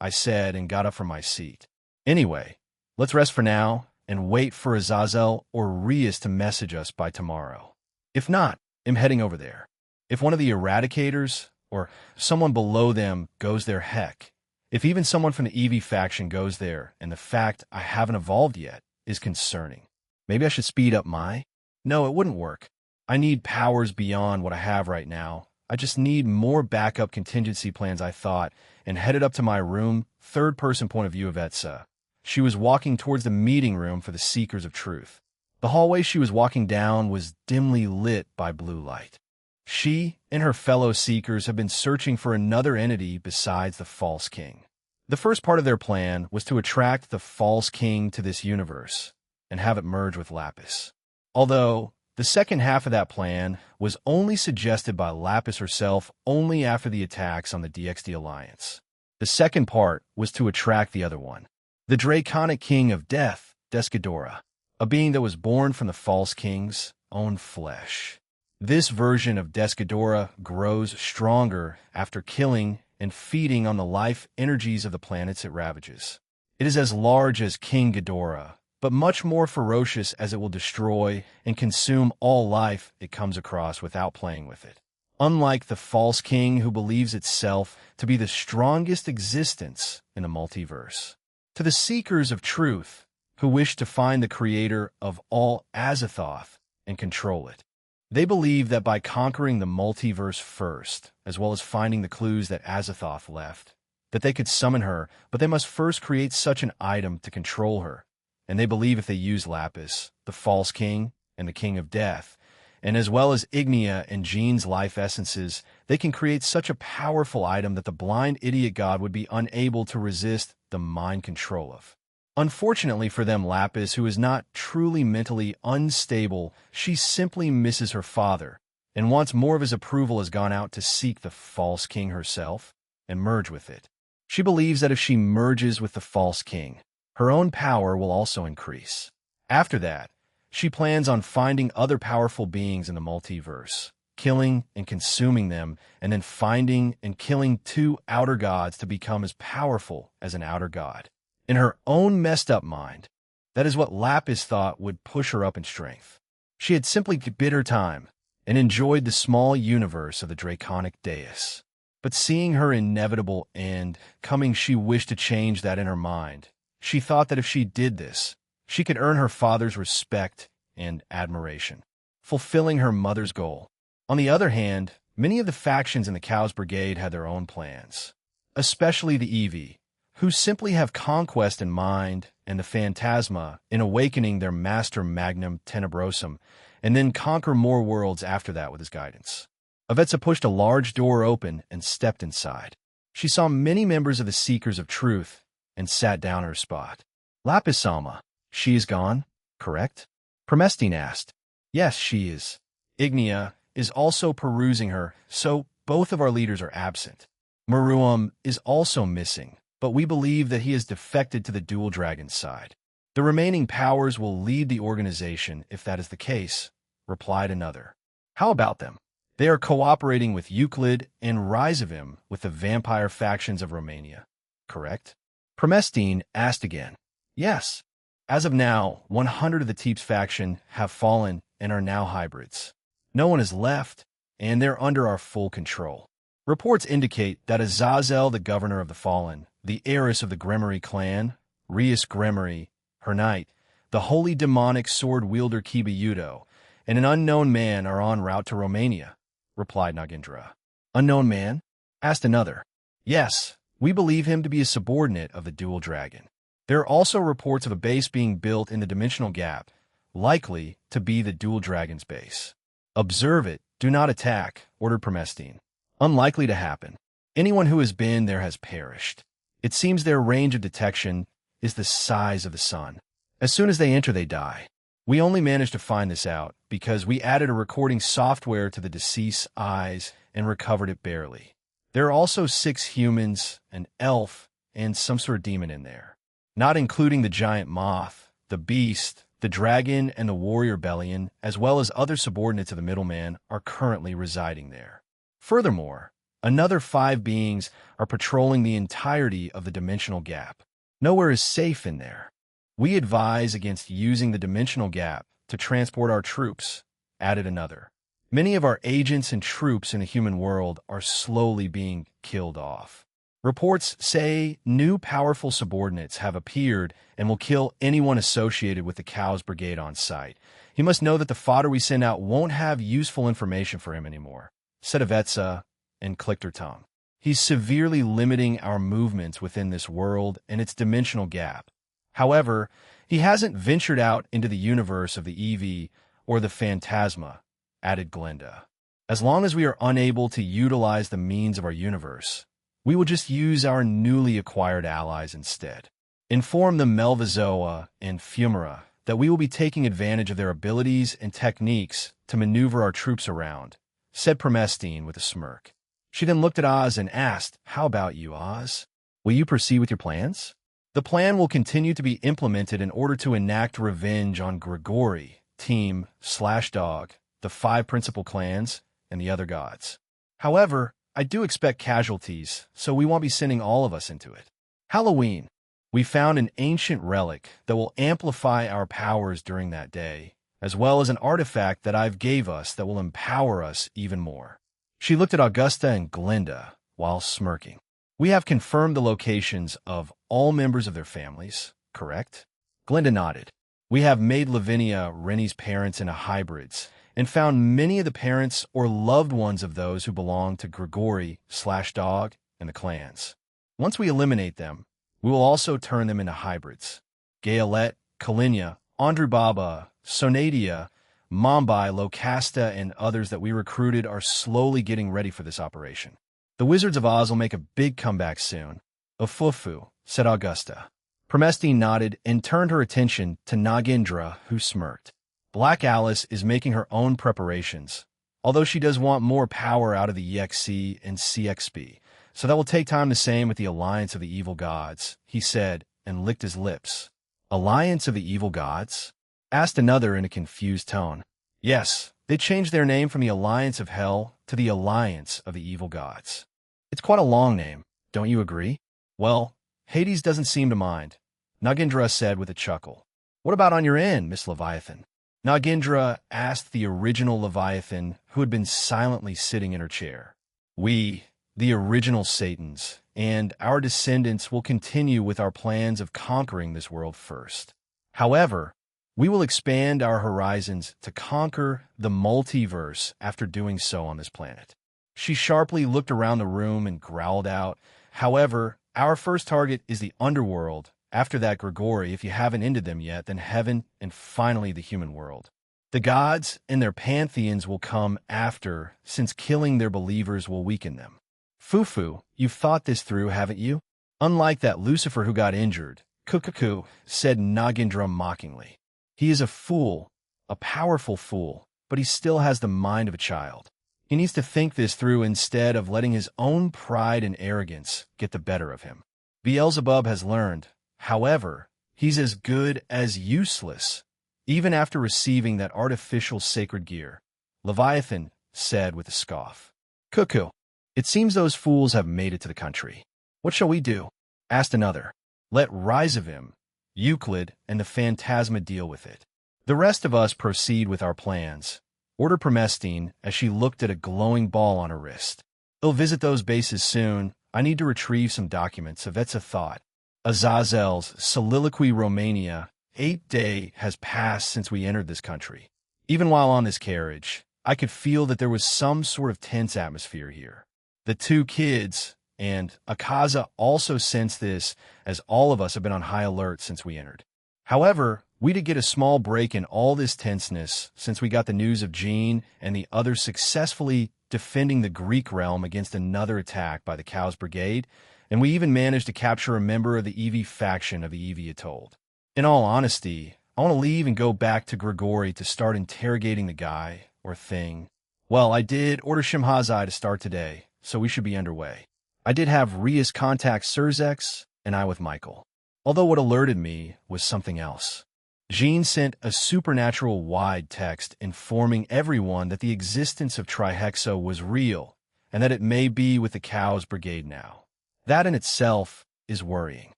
I said, and got up from my seat. Anyway, let's rest for now, and wait for Azazel or Rias to message us by tomorrow. If not, I'm heading over there. If one of the Eradicators, or someone below them, goes there, heck, if even someone from the EV faction goes there, and the fact I haven't evolved yet is concerning. Maybe I should speed up my... No, it wouldn't work. I need powers beyond what I have right now. I just need more backup contingency plans, I thought, and headed up to my room, third-person point of view of Etsa. She was walking towards the meeting room for the Seekers of Truth. The hallway she was walking down was dimly lit by blue light. She and her fellow Seekers have been searching for another entity besides the False King. The first part of their plan was to attract the False King to this universe and have it merge with Lapis. Although, the second half of that plan was only suggested by Lapis herself only after the attacks on the DXD Alliance. The second part was to attract the other one, the draconic king of death, Descadora, a being that was born from the false king's own flesh. This version of Descadora grows stronger after killing and feeding on the life energies of the planets it ravages. It is as large as King Ghidorah, but much more ferocious as it will destroy and consume all life it comes across without playing with it. Unlike the false king who believes itself to be the strongest existence in the multiverse. To the seekers of truth, who wish to find the creator of all Azathoth and control it, they believe that by conquering the multiverse first, as well as finding the clues that Azathoth left, that they could summon her, but they must first create such an item to control her. And they believe if they use Lapis, the false king, and the king of death, and as well as Ignia and Jean's life essences, they can create such a powerful item that the blind idiot god would be unable to resist the mind control of. Unfortunately for them, Lapis, who is not truly mentally unstable, she simply misses her father, and wants more of his approval, has gone out to seek the false king herself and merge with it. She believes that if she merges with the false king, her own power will also increase. After that, she plans on finding other powerful beings in the multiverse, killing and consuming them, and then finding and killing two outer gods to become as powerful as an outer god. In her own messed up mind, that is what Lapis thought would push her up in strength. She had simply bid her time and enjoyed the small universe of the draconic dais. But seeing her inevitable end coming, she wished to change that in her mind. She thought that if she did this, she could earn her father's respect and admiration, fulfilling her mother's goal. On the other hand, many of the factions in the Chaos Brigade had their own plans, especially the Eevee, who simply have conquest in mind, and the Phantasma in awakening their master magnum tenebrosum, and then conquer more worlds after that with his guidance. Avetsa pushed a large door open and stepped inside. She saw many members of the Seekers of Truth and sat down in her spot. Lapis-sama, she is gone, correct? Promestine asked. Yes, she is. Ignia is also perusing her, so both of our leaders are absent. Maruam is also missing, but we believe that he has defected to the Dual Dragon side. The remaining powers will lead the organization if that is the case, replied another. How about them? They are cooperating with Euclid and Rizavim with the vampire factions of Romania, correct? Promestine asked again. Yes. As of now, 100 of the Teeps faction have fallen and are now hybrids. No one is left, and they're under our full control. Reports indicate that Azazel, the governor of the Fallen, the heiress of the Gremory clan, Rias Gremory, her knight, the holy demonic sword-wielder Kiba-Yudo, and an unknown man are en route to Romania, replied Nagendra. Unknown man? Asked another. Yes, we believe him to be a subordinate of the Dual Dragon. There are also reports of a base being built in the Dimensional Gap, likely to be the Dual Dragon's base. Observe it, do not attack, ordered Promestine. Unlikely to happen. Anyone who has been there has perished. It seems their range of detection is the size of the sun. As soon as they enter, they die. We only managed to find this out because we added a recording software to the deceased's eyes and recovered it barely. There are also 6 humans, an elf, and some sort of demon in there, not including the giant moth, the beast, the dragon, and the warrior Bellion, as well as other subordinates of the middleman, are currently residing there. Furthermore, another 5 beings are patrolling the entirety of the Dimensional Gap. Nowhere is safe in there. We advise against using the Dimensional Gap to transport our troops, added another. Many of our agents and troops in the human world are slowly being killed off. Reports say new powerful subordinates have appeared and will kill anyone associated with the Chaos Brigade on sight. He must know that the fodder we send out won't have useful information for him anymore, said Avetsa and clicked her tongue. He's severely limiting our movements within this world and its dimensional gap. However, he hasn't ventured out into the universe of the Eevee or the Phantasma, added Glenda. As long as we are unable to utilize the means of our universe, we will just use our newly acquired allies instead. Inform the Melvazoa and Fumara that we will be taking advantage of their abilities and techniques to maneuver our troops around, said Promestine with a smirk. She then looked at Oz and asked, How about you, Oz? Will you proceed with your plans? The plan will continue to be implemented in order to enact revenge on Grigori, Team/Dog, the 5 principal clans, and the other gods. However, I do expect casualties, so we won't be sending all of us into it. Halloween. We found an ancient relic that will amplify our powers during that day, as well as an artifact that I've gave us that will empower us even more. She looked at Augusta and Glinda while smirking. We have confirmed the locations of all members of their families, correct? Glinda nodded. We have made Lavinia, Rennie's parents, into hybrids, and found many of the parents or loved ones of those who belong to Grigori/Dog and the clans. Once we eliminate them, we will also turn them into hybrids. Gayalette, Kalinia, Andrew Baba, Sonadia, Mombai, Locasta, and others that we recruited are slowly getting ready for this operation. The Wizards of Oz will make a big comeback soon. Ufufu, said Augusta. Promesti nodded and turned her attention to Nagendra, who smirked. Black Alice is making her own preparations, although she does want more power out of the EXC and CXP, so that will take time. The same with the Alliance of the Evil Gods, he said, and licked his lips. Alliance of the Evil Gods? Asked another in a confused tone. Yes, they changed their name from the Alliance of Hell to the Alliance of the Evil Gods. It's quite a long name, don't you agree? Well, Hades doesn't seem to mind, Nagendra said with a chuckle. What about on your end, Miss Leviathan? Nagendra asked the original Leviathan, who had been silently sitting in her chair. We, the original Satans, and our descendants will continue with our plans of conquering this world first. However, we will expand our horizons to conquer the multiverse after doing so on this planet. She sharply looked around the room and growled out, however, our first target is the underworld. After that, Grigori, if you haven't ended them yet, then heaven, and finally the human world. The gods and their pantheons will come after, since killing their believers will weaken them. Fufu, you've thought this through, haven't you? Unlike that Lucifer who got injured, Kukuku, said Nagendra mockingly. He is a fool, a powerful fool, but he still has the mind of a child. He needs to think this through instead of letting his own pride and arrogance get the better of him. Beelzebub has learned. However, he's as good as useless, even after receiving that artificial sacred gear, Leviathan said with a scoff. Cuckoo, it seems those fools have made it to the country. What shall we do? Asked another. Let Rizavim, Euclid, and the Phantasma deal with it. The rest of us proceed with our plans, ordered Promestine as she looked at a glowing ball on her wrist. I'll visit those bases soon. I need to retrieve some documents, if that's a thought. Azazel's Soliloquy Romania, 8 days has passed since we entered this country. Even while on this carriage, I could feel that there was some sort of tense atmosphere here. The 2 kids and Akaza also sensed this, as all of us have been on high alert since we entered. However, we did get a small break in all this tenseness since we got the news of Jean and the others successfully defending the Greek realm against another attack by the Chaos Brigade, and we even managed to capture a member of the Eevee faction of the Eevee Atoll. In all honesty, I want to leave and go back to Grigori to start interrogating the guy, or thing. Well, I did order Shimhazai to start today, so we should be underway. I did have Rias contact Surzex, and I with Michael. Although what alerted me was something else. Jean sent a supernatural-wide text informing everyone that the existence of Trihexo was real, and that it may be with the Chaos Brigade now. That in itself is worrying.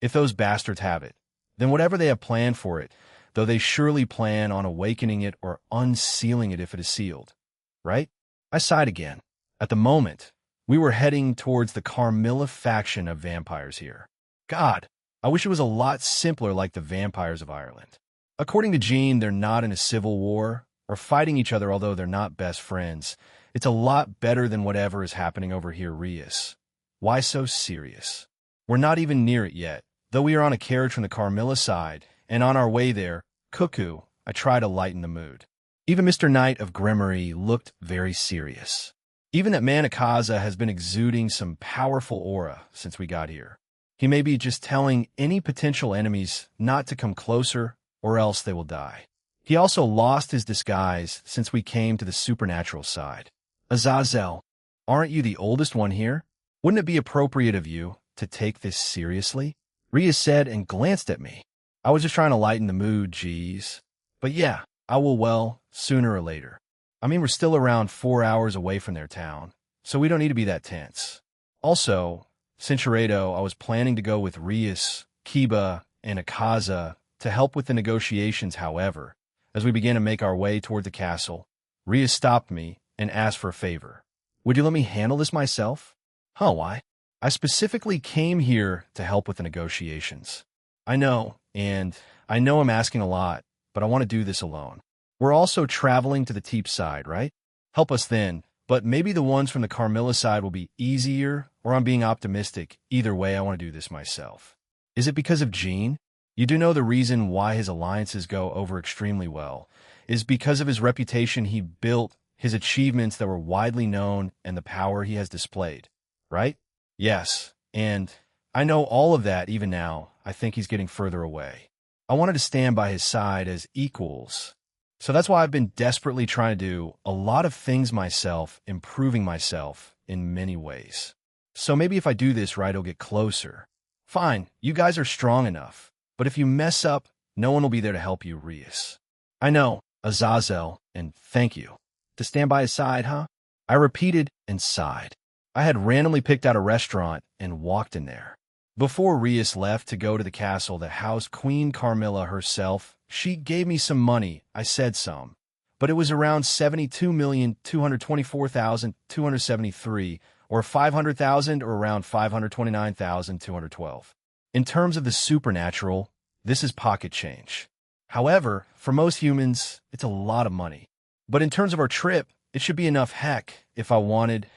If those bastards have it, then whatever they have planned for it, though they surely plan on awakening it or unsealing it if it is sealed. Right? I sighed again. At the moment, we were heading towards the Carmilla faction of vampires here. God, I wish it was a lot simpler like the vampires of Ireland. According to Jean, they're not in a civil war or fighting each other, although they're not best friends. It's a lot better than whatever is happening over here, Rias. Why so serious? We're not even near it yet, though we are on a carriage from the Carmilla side, and on our way there, Cuckoo, I try to lighten the mood. Even Mr. Knight of Grimory looked very serious. Even that man Akaza has been exuding some powerful aura since we got here. He may be just telling any potential enemies not to come closer, or else they will die. He also lost his disguise since we came to the supernatural side. Azazel, aren't you the oldest one here? Wouldn't it be appropriate of you, to take this seriously? Rhea said and glanced at me. I was just trying to lighten the mood, geez. But yeah, I will, well, sooner or later. I mean, we're still around 4 hours away from their town, so we don't need to be that tense. Also, since Laredo, I was planning to go with Rias, Kiba, and Akaza to help with the negotiations. However, as we began to make our way toward the castle, Rias stopped me and asked for a favor. Would you let me handle this myself? Huh, why? I specifically came here to help with the negotiations. I know, and I know I'm asking a lot, but I want to do this alone. We're also traveling to the Teep side, right? Help us then, but maybe the ones from the Carmilla side will be easier, or I'm being optimistic. Either way, I want to do this myself. Is it because of Jean? You do know the reason why his alliances go over extremely well is because of his reputation he built, his achievements that were widely known, and the power he has displayed, right? Yes, and I know all of that even now. I think he's getting further away. I wanted to stand by his side as equals. So that's why I've been desperately trying to do a lot of things myself, improving myself in many ways. So maybe if I do this right, I'll get closer. Fine, you guys are strong enough. But if you mess up, no one will be there to help you, Rias. I know, Azazel, and thank you. To stand by his side, huh? I repeated and sighed. I had randomly picked out a restaurant and walked in there. Before Rias left to go to the castle that housed Queen Carmilla herself, she gave me some money. I said some. But it was around 72,224,273, or 500,000, or around 529,212. In terms of the supernatural, this is pocket change. However, for most humans, it's a lot of money. But in terms of our trip, it should be enough. Heck, if I wanted,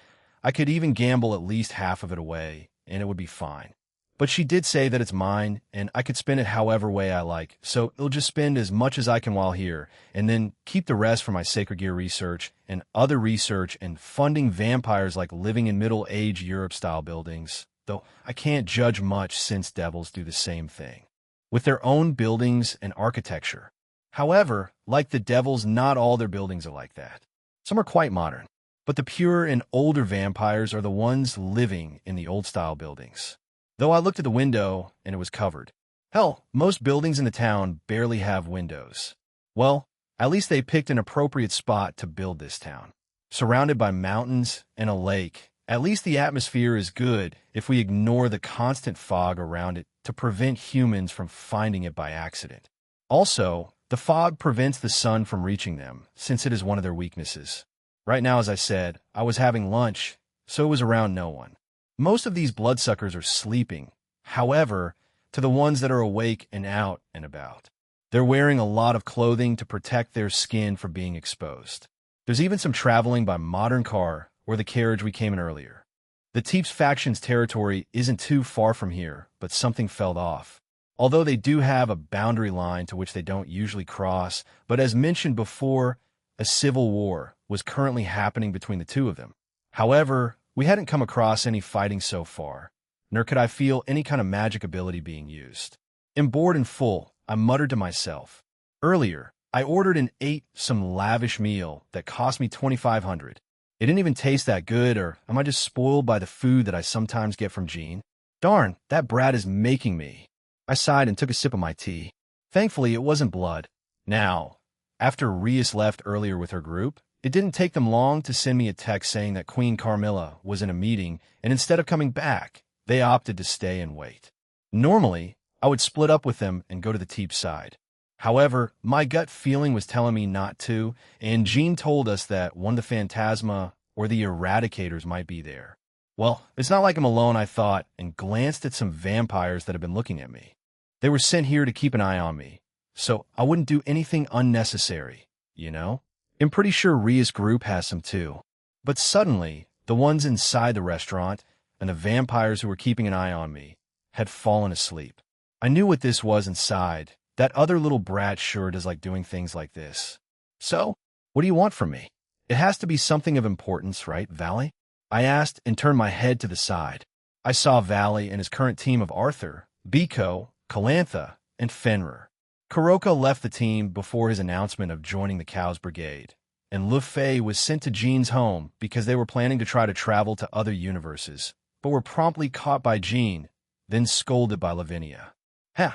I could even gamble at least half of it away, and it would be fine. But she did say that it's mine, and I could spend it however way I like, so I'll just spend as much as I can while here, and then keep the rest for my sacred gear research and other research and funding vampires like living in middle-age Europe-style buildings, though I can't judge much since devils do the same thing, with their own buildings and architecture. However, like the devils, not all their buildings are like that. Some are quite modern, but the pure and older vampires are the ones living in the old-style buildings. Though I looked at the window, and it was covered. Hell, most buildings in the town barely have windows. Well, at least they picked an appropriate spot to build this town. Surrounded by mountains and a lake, at least the atmosphere is good if we ignore the constant fog around it to prevent humans from finding it by accident. Also, the fog prevents the sun from reaching them, since it is one of their weaknesses. Right now, as I said, I was having lunch, so it was around no one. Most of these bloodsuckers are sleeping. However, to the ones that are awake and out and about, they're wearing a lot of clothing to protect their skin from being exposed. There's even some traveling by modern car or the carriage we came in earlier. The Teeps faction's territory isn't too far from here, but something fell off. Although they do have a boundary line to which they don't usually cross, but as mentioned before, a civil war was currently happening between the two of them. However, we hadn't come across any fighting so far, nor could I feel any kind of magic ability being used. Bored and full, I muttered to myself. Earlier, I ordered and ate some lavish meal that cost me 2,500. It didn't even taste that good, or am I just spoiled by the food that I sometimes get from Jean? Darn, that brat is making me. I sighed and took a sip of my tea. Thankfully, it wasn't blood. Now, after Rias left earlier with her group, it didn't take them long to send me a text saying that Queen Carmilla was in a meeting, and instead of coming back, they opted to stay and wait. Normally, I would split up with them and go to the Teep side. However, my gut feeling was telling me not to, and Jean told us that one of the Phantasma or the Eradicators might be there. Well, it's not like I'm alone, I thought, and glanced at some vampires that had been looking at me. They were sent here to keep an eye on me, so I wouldn't do anything unnecessary, you know? I'm pretty sure Ria's group has some too. But suddenly, the ones inside the restaurant and the vampires who were keeping an eye on me had fallen asleep. I knew what this was inside. That other little brat sure does like doing things like this. So, what do you want from me? It has to be something of importance, right, Valley? I asked and turned my head to the side. I saw Valley and his current team of Arthur, Biko, Calantha, and Fenrir. Kuroka left the team before his announcement of joining the Cows Brigade, and Lufei was sent to Jean's home because they were planning to try to travel to other universes, but were promptly caught by Jean, then scolded by Lavinia. Heh.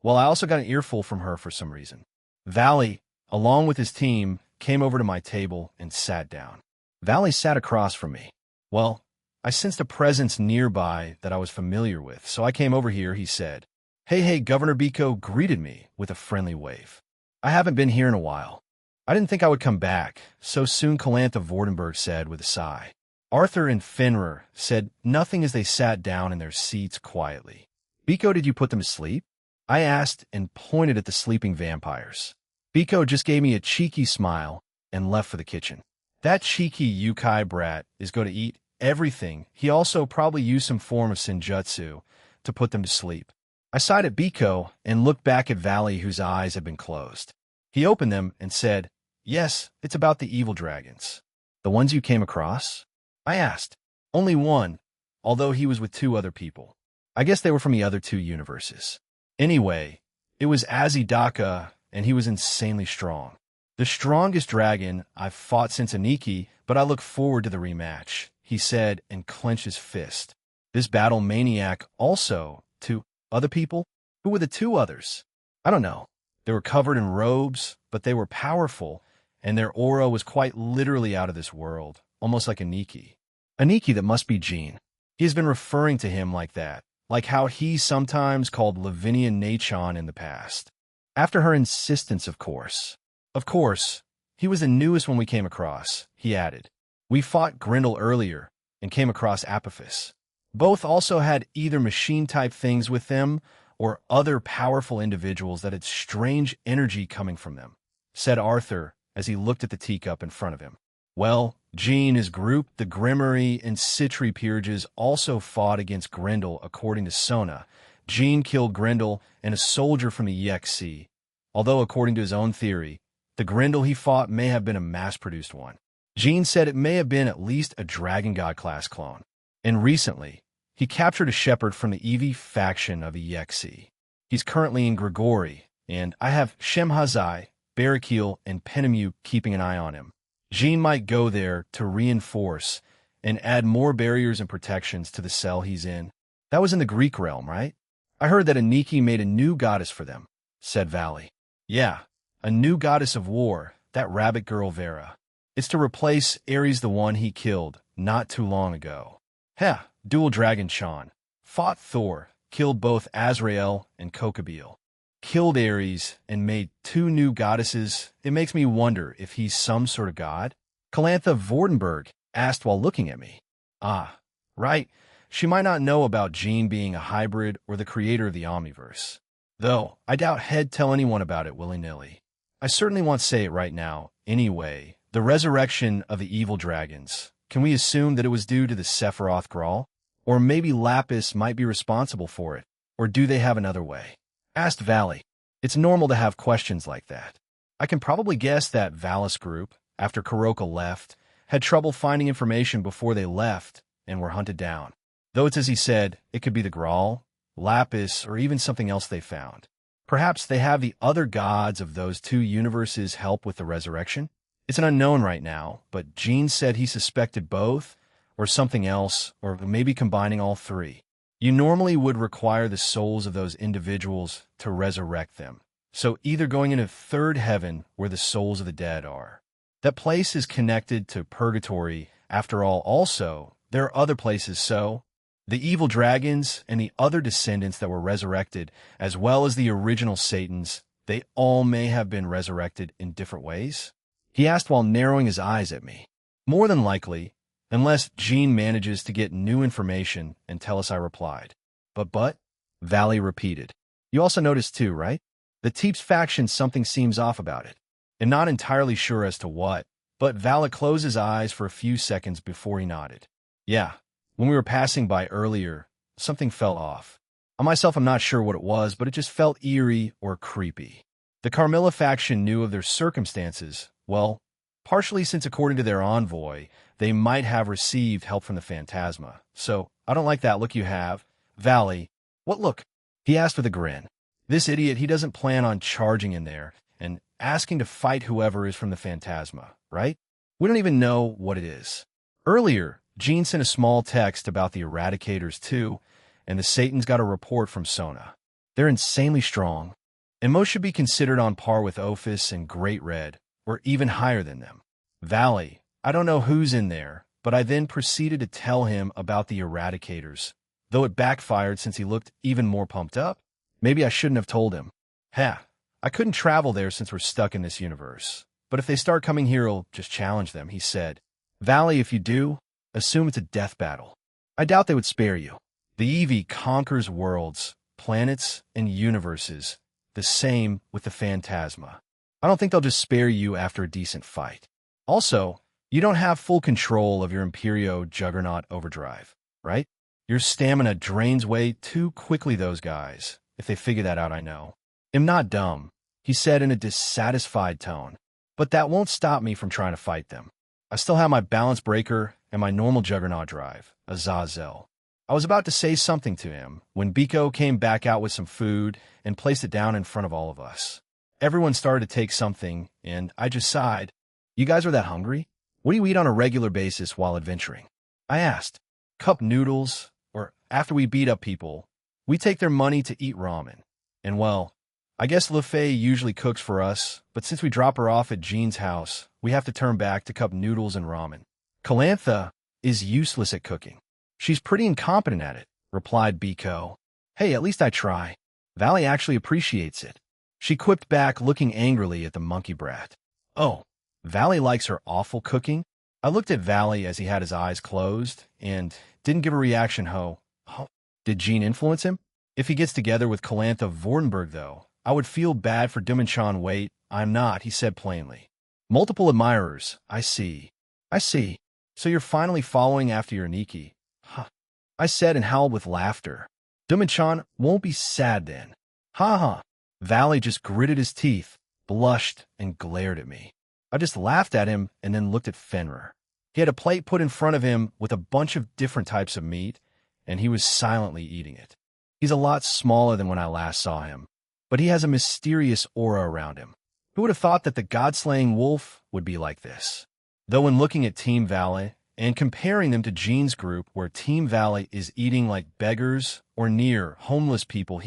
Well, I also got an earful from her for some reason. Valley, along with his team, came over to my table and sat down. Valley sat across from me. Well, I sensed a presence nearby that I was familiar with, so I came over here, he said. Hey, Governor Biko greeted me with a friendly wave. I haven't been here in a while. I didn't think I would come back so soon, Calantha Vordenberg said with a sigh. Arthur and Fenrir said nothing as they sat down in their seats quietly. Biko, did you put them to sleep? I asked and pointed at the sleeping vampires. Biko just gave me a cheeky smile and left for the kitchen. That cheeky Yukai brat is going to eat everything. He also probably used some form of senjutsu to put them to sleep. I sighed at Biko and looked back at Valley, whose eyes had been closed. He opened them and said, Yes, it's about the evil dragons. The ones you came across? I asked. Only one, although he was with 2 other people. I guess they were from the other 2 universes. Anyway, it was Azidaka, and he was insanely strong. The strongest dragon I've fought since Aniki, but I look forward to the rematch, he said and clenched his fist. This battle maniac also, 2 other people? Who were the 2 others? I don't know. They were covered in robes, but they were powerful, and their aura was quite literally out of this world, almost like Aniki. Aniki, that must be Jean. He has been referring to him like that, like how he sometimes called Lavinia Nachon in the past. After her insistence, of course. Of course, he was the newest one we came across, he added. We fought Grendel earlier and came across Apophis. Both also had either machine-type things with them or other powerful individuals that had strange energy coming from them, said Arthur as he looked at the teacup in front of him. Well, Jean, his group, the Grimmery and Citri peerages, also fought against Grendel, according to Sona. Jean killed Grendel and a soldier from the EXC, although according to his own theory, the Grendel he fought may have been a mass-produced one. Jean said it may have been at least a Dragon God class clone. And recently, he captured a shepherd from the EV faction of EXE. He's currently in Grigori, and I have Shemhazai, Barakil, and Penemu keeping an eye on him. Jean might go there to reinforce and add more barriers and protections to the cell he's in. That was in the Greek realm, right? I heard that Aniki made a new goddess for them, said Valley. Yeah, a new goddess of war, that rabbit girl Vera. It's to replace Ares, the one he killed not too long ago. Heh, dual dragon Sean. Fought Thor, killed both Azrael and Kokobil. Killed Ares and made 2 new goddesses. It makes me wonder if he's some sort of god. Calantha Vordenberg asked while looking at me. Ah, right. She might not know about Jean being a hybrid or the creator of the Omniverse. Though, I doubt he'd tell anyone about it willy-nilly. I certainly won't say it right now. Anyway, the resurrection of the evil dragons. Can we assume that it was due to the Sephiroth Grawl? Or maybe Lapis might be responsible for it? Or do they have another way? Asked Valley. It's normal to have questions like that. I can probably guess that Valis group, after Kuroko left, had trouble finding information before they left and were hunted down. Though it's as he said, it could be the Grawl, Lapis, or even something else they found. Perhaps they have the other gods of those 2 universes help with the resurrection? It's an unknown right now, but Jean said he suspected both, or something else, or maybe combining all 3. You normally would require the souls of those individuals to resurrect them. So either going into 3rd heaven where the souls of the dead are. That place is connected to purgatory. After all, also, there are other places, so the evil dragons and the other descendants that were resurrected, as well as the original Satans, they all may have been resurrected in different ways? He asked while narrowing his eyes at me. More than likely, unless Jean manages to get new information and tell us, I replied. But, Valley repeated. You also noticed too, right? The Teeps faction, something seems off about it. And not entirely sure as to what, but Valley closed his eyes for a few seconds before he nodded. Yeah, when we were passing by earlier, something fell off. I myself am not sure what it was, but it just felt eerie or creepy. The Carmilla faction knew of their circumstances, well, partially since according to their envoy, they might have received help from the Phantasma. So, I don't like that look you have. Valley, what look? He asked with a grin. This idiot, he doesn't plan on charging in there and asking to fight whoever is from the Phantasma, right? We don't even know what it is. Earlier, Jean sent a small text about the Eradicators too, and the Satans got a report from Sona. They're insanely strong, and most should be considered on par with Ophis and Great Red, or even higher than them. Valley, I don't know who's in there, but I then proceeded to tell him about the Eradicators, though it backfired since he looked even more pumped up. Maybe I shouldn't have told him. I couldn't travel there since we're stuck in this universe. But if they start coming here, I'll just challenge them, he said. Valley, if you do, assume it's a death battle. I doubt they would spare you. The EV conquers worlds, planets, and universes, the same with the Phantasma. I don't think they'll just spare you after a decent fight. Also, you don't have full control of your Imperio Juggernaut overdrive, right? Your stamina drains way too quickly, those guys. If they figure that out, I know. I'm not dumb, he said in a dissatisfied tone. But that won't stop me from trying to fight them. I still have my balance breaker and my normal Juggernaut drive, Azazel. I was about to say something to him when Biko came back out with some food and placed it down in front of all of us. Everyone started to take something, and I just sighed. You guys are that hungry? What do you eat on a regular basis while adventuring? I asked. Cup noodles, or after we beat up people, we take their money to eat ramen. And well, I guess LaFay usually cooks for us, but since we drop her off at Jean's house, we have to turn back to cup noodles and ramen. Calantha is useless at cooking. She's pretty incompetent at it, replied Biko. Hey, at least I try. Valley actually appreciates it. She quipped back, looking angrily at the monkey brat. Oh, Valley likes her awful cooking? I looked at Valley as he had his eyes closed, and didn't give a reaction. Did Jean influence him? If he gets together with Calantha Vordenberg, though, I would feel bad for Dimenchan. Wait, I'm not, he said plainly. Multiple admirers, I see. So you're finally following after your Niki. I said and howled with laughter. Dimenchan won't be sad then. Valley just gritted his teeth, blushed, and glared at me. I just laughed at him and then looked at Fenrir. He had a plate put in front of him with a bunch of different types of meat, and he was silently eating it. He's a lot smaller than when I last saw him, but he has a mysterious aura around him. Who would have thought that the god-slaying wolf would be like this? Though when looking at Team Valley and comparing them to Jean's group, where Team Valley is eating like beggars or near homeless people,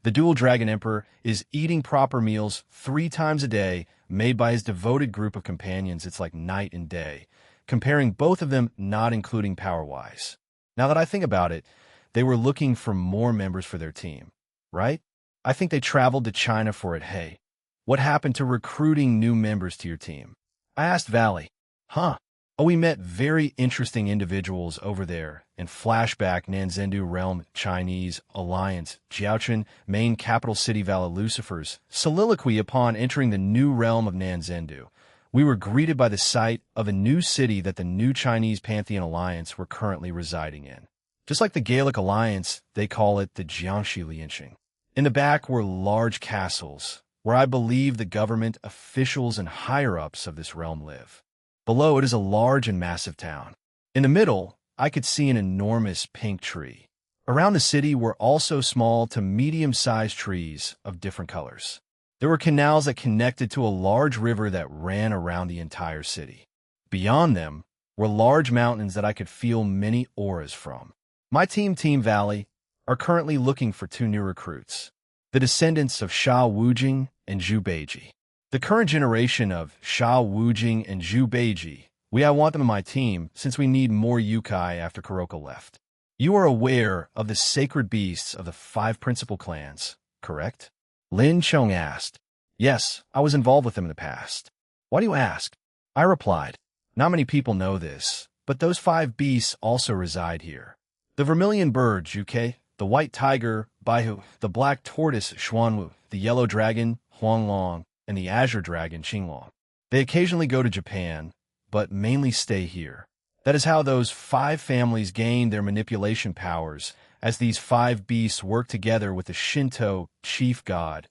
the Dual Dragon Emperor, is eating proper meals 3 times a day made by his devoted group of companions. It's like night and day, comparing both of them, not including power-wise. Now that I think about it, they were looking for more members for their team, right? I think they traveled to China for it. Hey, what happened to recruiting new members to your team? I asked Valley. Oh, we met very interesting individuals over there in flashback Nanzendu realm, Chinese alliance, Jiaochen, main capital city Valley Lucifer's soliloquy upon entering the new realm of Nanzendu. We were greeted by the sight of a new city that the new Chinese Pantheon Alliance were currently residing in. Just like the Gaelic Alliance, they call it the Jiangxi Lianxing. In the back were large castles, where I believe the government officials and higher-ups of this realm live. Below it is a large and massive town. In the middle, I could see an enormous pink tree. Around the city were also small to medium-sized trees of different colors. There were canals that connected to a large river that ran around the entire city. Beyond them were large mountains that I could feel many auras from. My team, Team Valley, are currently looking for 2 new recruits, the descendants of Sha Wujing and Zhu Beiji. The current generation of Sha Wujing and Zhu Beiji, I want them on my team since we need more Yukai after Kuroko left. You are aware of the sacred beasts of the 5 principal clans, correct? Lin Chong asked. Yes, I was involved with them in the past. Why do you ask? I replied. Not many people know this, but those 5 beasts also reside here. The vermilion bird, Juke, the white tiger, Baihu, the black tortoise, Xuanwu, the yellow dragon, Huanglong, and the azure dragon, Qinglong. They occasionally go to Japan, but mainly stay here. That is how those 5 families gain their manipulation powers, as these 5 beasts work together with the Shinto chief god,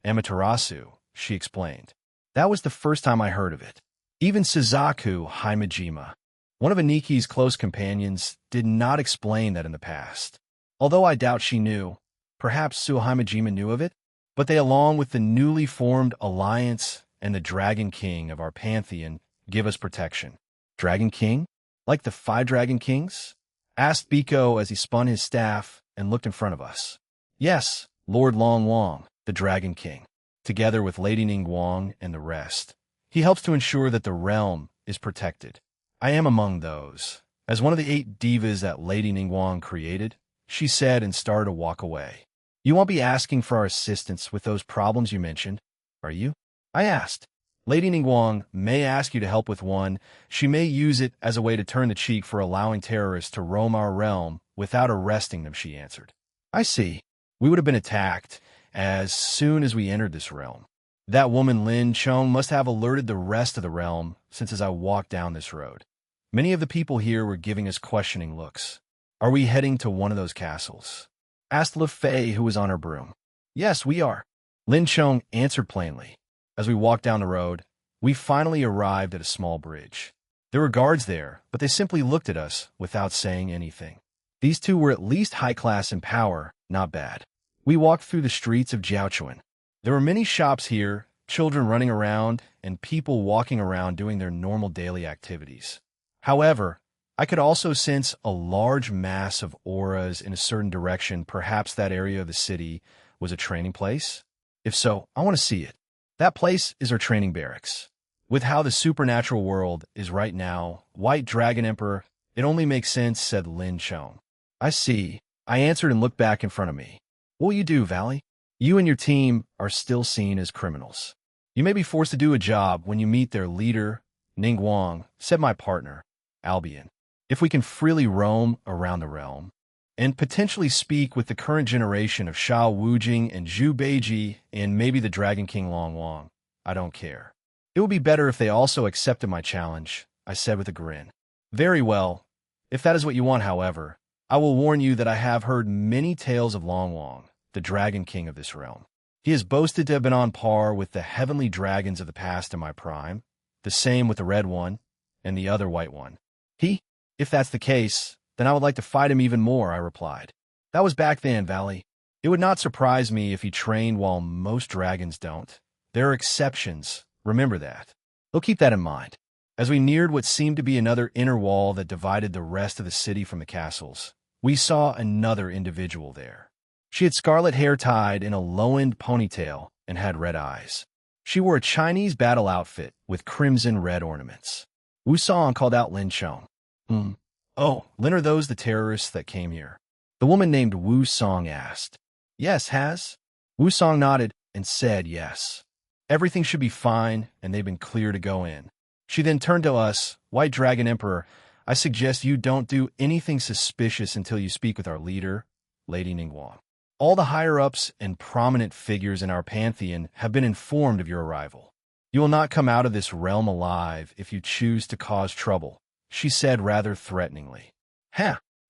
Amaterasu, she explained. That was the first time I heard of it. Even Suzaku Himejima, one of Aniki's close companions, did not explain that in the past. Although I doubt she knew, perhaps Suhimejima knew of it, but they, along with the newly formed alliance and the Dragon King of our pantheon, give us protection. Dragon King? Like the 5 Dragon Kings? Asked Biko as he spun his staff and looked in front of us. Yes, Lord Long Wong, the Dragon King, together with Lady Ningguang and the rest. He helps to ensure that the realm is protected. I am among those. As one of the 8 divas that Lady Ningguang created, she said and started to walk away. You won't be asking for our assistance with those problems you mentioned, are you? I asked. Lady Ningguang may ask you to help with one. She may use it as a way to turn the cheek for allowing terrorists to roam our realm without arresting them, she answered. I see. We would have been attacked as soon as we entered this realm. That woman Lin Chong must have alerted the rest of the realm since as I walked down this road. Many of the people here were giving us questioning looks. Are we heading to one of those castles? Asked Le Fei, who was on her broom. Yes, we are. Lin Chong answered plainly. As we walked down the road, we finally arrived at a small bridge. There were guards there, but they simply looked at us without saying anything. These two were at least high class in power, not bad. We walked through the streets of Jiaochuan. There were many shops here, children running around, and people walking around doing their normal daily activities. However, I could also sense a large mass of auras in a certain direction. Perhaps that area of the city was a training place? If so, I want to see it. That place is our training barracks. With how the supernatural world is right now, White Dragon Emperor, it only makes sense, said Lin Chong. I see. I answered and looked back in front of me. What will you do, Valley? You and your team are still seen as criminals. You may be forced to do a job when you meet their leader, Ningguang, said my partner, Albion. If we can freely roam around the realm, and potentially speak with the current generation of Xiao Wujing and Zhu Beiji and maybe the Dragon King Long Wang, I don't care. It would be better if they also accepted my challenge, I said with a grin. Very well. If that is what you want, however, I will warn you that I have heard many tales of Long Wang, the Dragon King of this realm. He is boasted to have been on par with the heavenly dragons of the past in my prime, the same with the red one and the other white one. If that's the case, then I would like to fight him even more, I replied. That was back then, Valley. It would not surprise me if he trained while most dragons don't. There are exceptions, remember that. We'll keep that in mind. As we neared what seemed to be another inner wall that divided the rest of the city from the castles, we saw another individual there. She had scarlet hair tied in a low-end ponytail and had red eyes. She wore a Chinese battle outfit with crimson red ornaments. Wu Song called out Lin Chong. Oh, Lin, are those the terrorists that came here? The woman named Wu Song asked. Yes, has? Wu Song nodded and said yes. Everything should be fine, and they've been clear to go in. She then turned to us, White Dragon Emperor. I suggest you don't do anything suspicious until you speak with our leader, Lady Ningguang. All the higher-ups and prominent figures in our pantheon have been informed of your arrival. You will not come out of this realm alive if you choose to cause trouble, she said rather threateningly.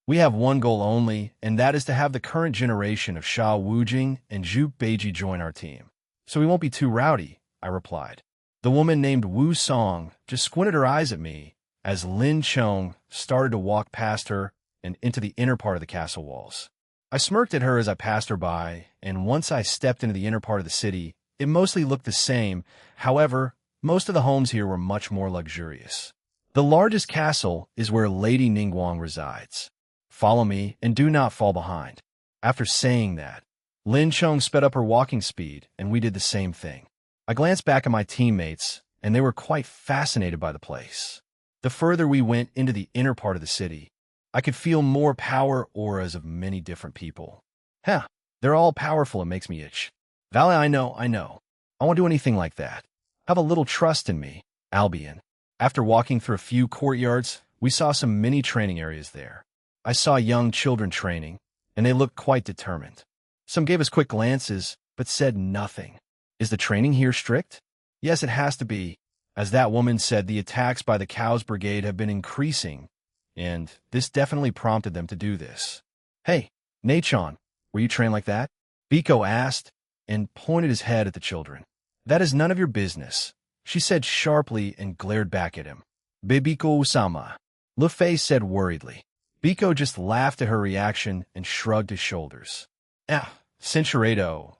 We have one goal only, and that is to have the current generation of Xiao Wujing and Zhu Beiji join our team. So we won't be too rowdy, I replied. The woman named Wu Song just squinted her eyes at me as Lin Chong started to walk past her and into the inner part of the castle walls. I smirked at her as I passed her by, and once I stepped into the inner part of the city, it mostly looked the same. However, most of the homes here were much more luxurious. The largest castle is where Lady Ningguang resides. Follow me and do not fall behind. After saying that, Lin Chong sped up her walking speed, and we did the same thing. I glanced back at my teammates, and they were quite fascinated by the place. The further we went into the inner part of the city, I could feel more power auras of many different people. They're all powerful, it makes me itch. Valley, I know. I won't do anything like that. Have a little trust in me, Albion. After walking through a few courtyards, we saw some mini training areas there. I saw young children training, and they looked quite determined. Some gave us quick glances, but said nothing. Is the training here strict? Yes, it has to be. As that woman said, the attacks by the Cows Brigade have been increasing, and this definitely prompted them to do this. Hey, Nachon, were you trained like that? Biko asked, and pointed his head at the children. That is none of your business, she said sharply and glared back at him. Bibiko-sama, Le Fei said worriedly. Biko just laughed at her reaction and shrugged his shoulders. Censuredo,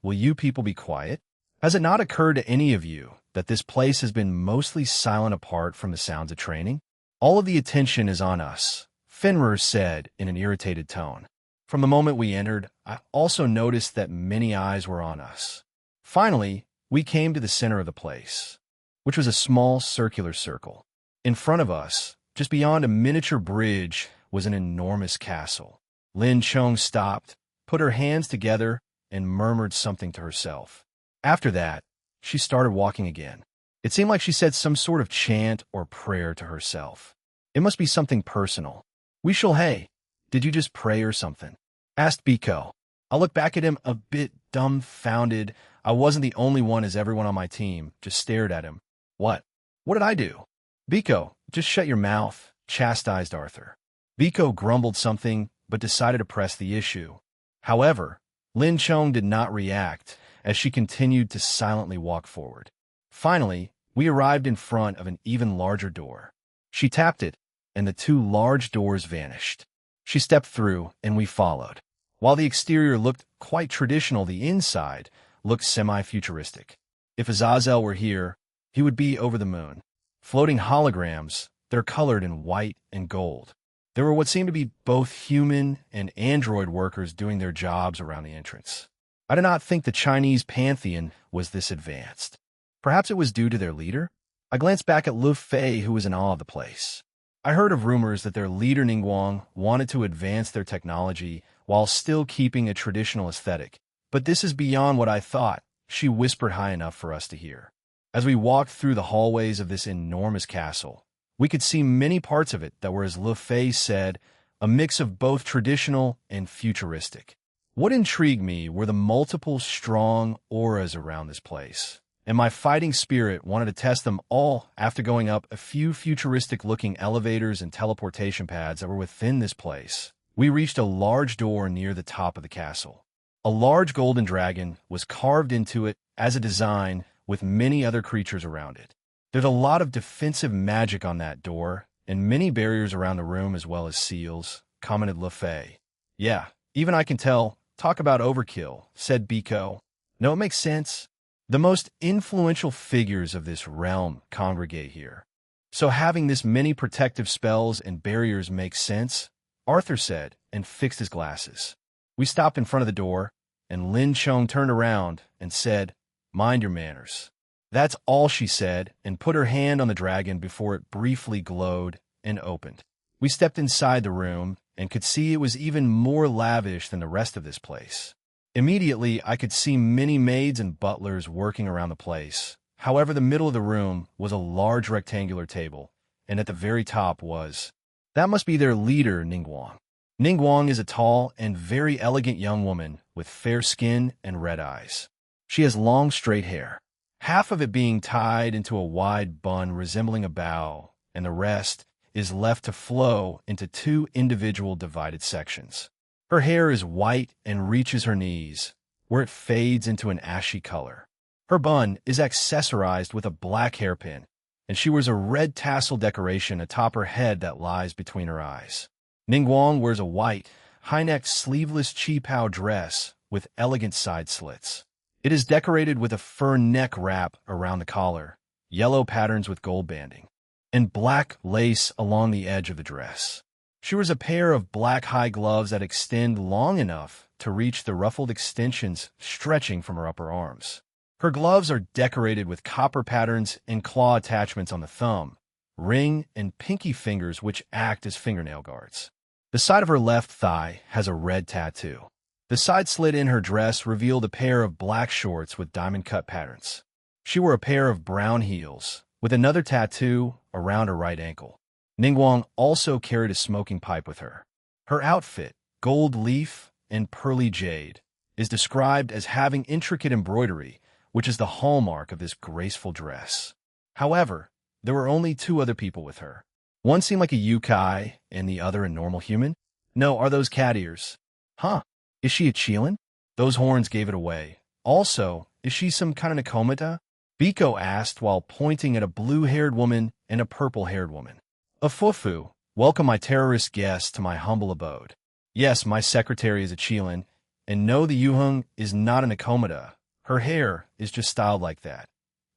will you people be quiet? Has it not occurred to any of you that this place has been mostly silent apart from the sounds of training? All of the attention is on us, Fenrir said in an irritated tone. From the moment we entered, I also noticed that many eyes were on us. Finally, we came to the center of the place, which was a small circular circle. In front of us, just beyond a miniature bridge, was an enormous castle. Lin Chong stopped, put her hands together, and murmured something to herself. After that, she started walking again. It seemed like she said some sort of chant or prayer to herself. It must be something personal. Hey, did you just pray or something? Asked Biko. I looked back at him a bit dumbfounded. I wasn't the only one, as everyone on my team just stared at him. What? What did I do? Biko, just shut your mouth, chastised Arthur. Biko grumbled something, but decided to press the issue. However, Lin Chong did not react, as she continued to silently walk forward. Finally, we arrived in front of an even larger door. She tapped it, and the two large doors vanished. She stepped through, and we followed. While the exterior looked quite traditional, the inside looked semi-futuristic. If Azazel were here, he would be over the moon. Floating holograms, they're colored in white and gold. There were what seemed to be both human and android workers doing their jobs around the entrance. I did not think the Chinese pantheon was this advanced. Perhaps it was due to their leader? I glanced back at Lu Fei, who was in awe of the place. I heard of rumors that their leader Ningguang wanted to advance their technology while still keeping a traditional aesthetic. But this is beyond what I thought, she whispered high enough for us to hear. As we walked through the hallways of this enormous castle, we could see many parts of it that were, as Lu Fei said, a mix of both traditional and futuristic. What intrigued me were the multiple strong auras around this place, and my fighting spirit wanted to test them all. After going up a few futuristic-looking elevators and teleportation pads that were within this place, we reached a large door near the top of the castle. A large golden dragon was carved into it as a design, with many other creatures around it. There's a lot of defensive magic on that door, and many barriers around the room as well as seals, commented Lu Fei. Yeah, even I can tell. Talk about overkill, said Biko. No, it makes sense. The most influential figures of this realm congregate here. So having this many protective spells and barriers makes sense, Arthur said, and fixed his glasses. We stopped in front of the door, and Lin Chong turned around and said, "Mind your manners." That's all she said, and put her hand on the dragon before it briefly glowed and opened. We stepped inside the room and could see it was even more lavish than the rest of this place. Immediately, I could see many maids and butlers working around the place. However, the middle of the room was a large rectangular table, and at the very top was... That must be their leader, Ningguang. Ningguang is a tall and very elegant young woman with fair skin and red eyes. She has long, straight hair, half of it being tied into a wide bun resembling a bow, and the rest is left to flow into two individual divided sections. Her hair is white and reaches her knees, where it fades into an ashy color. Her bun is accessorized with a black hairpin, and she wears a red tassel decoration atop her head that lies between her eyes. Ningguang wears a white, high-necked sleeveless qipao dress with elegant side slits. It is decorated with a fur neck wrap around the collar, yellow patterns with gold banding, and black lace along the edge of the dress. She wears a pair of black high gloves that extend long enough to reach the ruffled extensions stretching from her upper arms. Her gloves are decorated with copper patterns and claw attachments on the thumb, ring, and pinky fingers, which act as fingernail guards. The side of her left thigh has a red tattoo. The side slit in her dress revealed a pair of black shorts with diamond-cut patterns. She wore a pair of brown heels, with another tattoo around her right ankle. Ningguang also carried a smoking pipe with her. Her outfit, gold leaf and pearly jade, is described as having intricate embroidery, which is the hallmark of this graceful dress. However, there were only two other people with her. One seemed like a yokai, and the other a normal human. No, are those cat ears? Huh. Is she a Qilin? Those horns gave it away. Also, is she some kind of Nakomata? Biko asked while pointing at a blue-haired woman and a purple-haired woman. A Fufu, welcome my terrorist guest to my humble abode. Yes, my secretary is a Qilin, and no, the Yuheng is not an Nakomata. Her hair is just styled like that,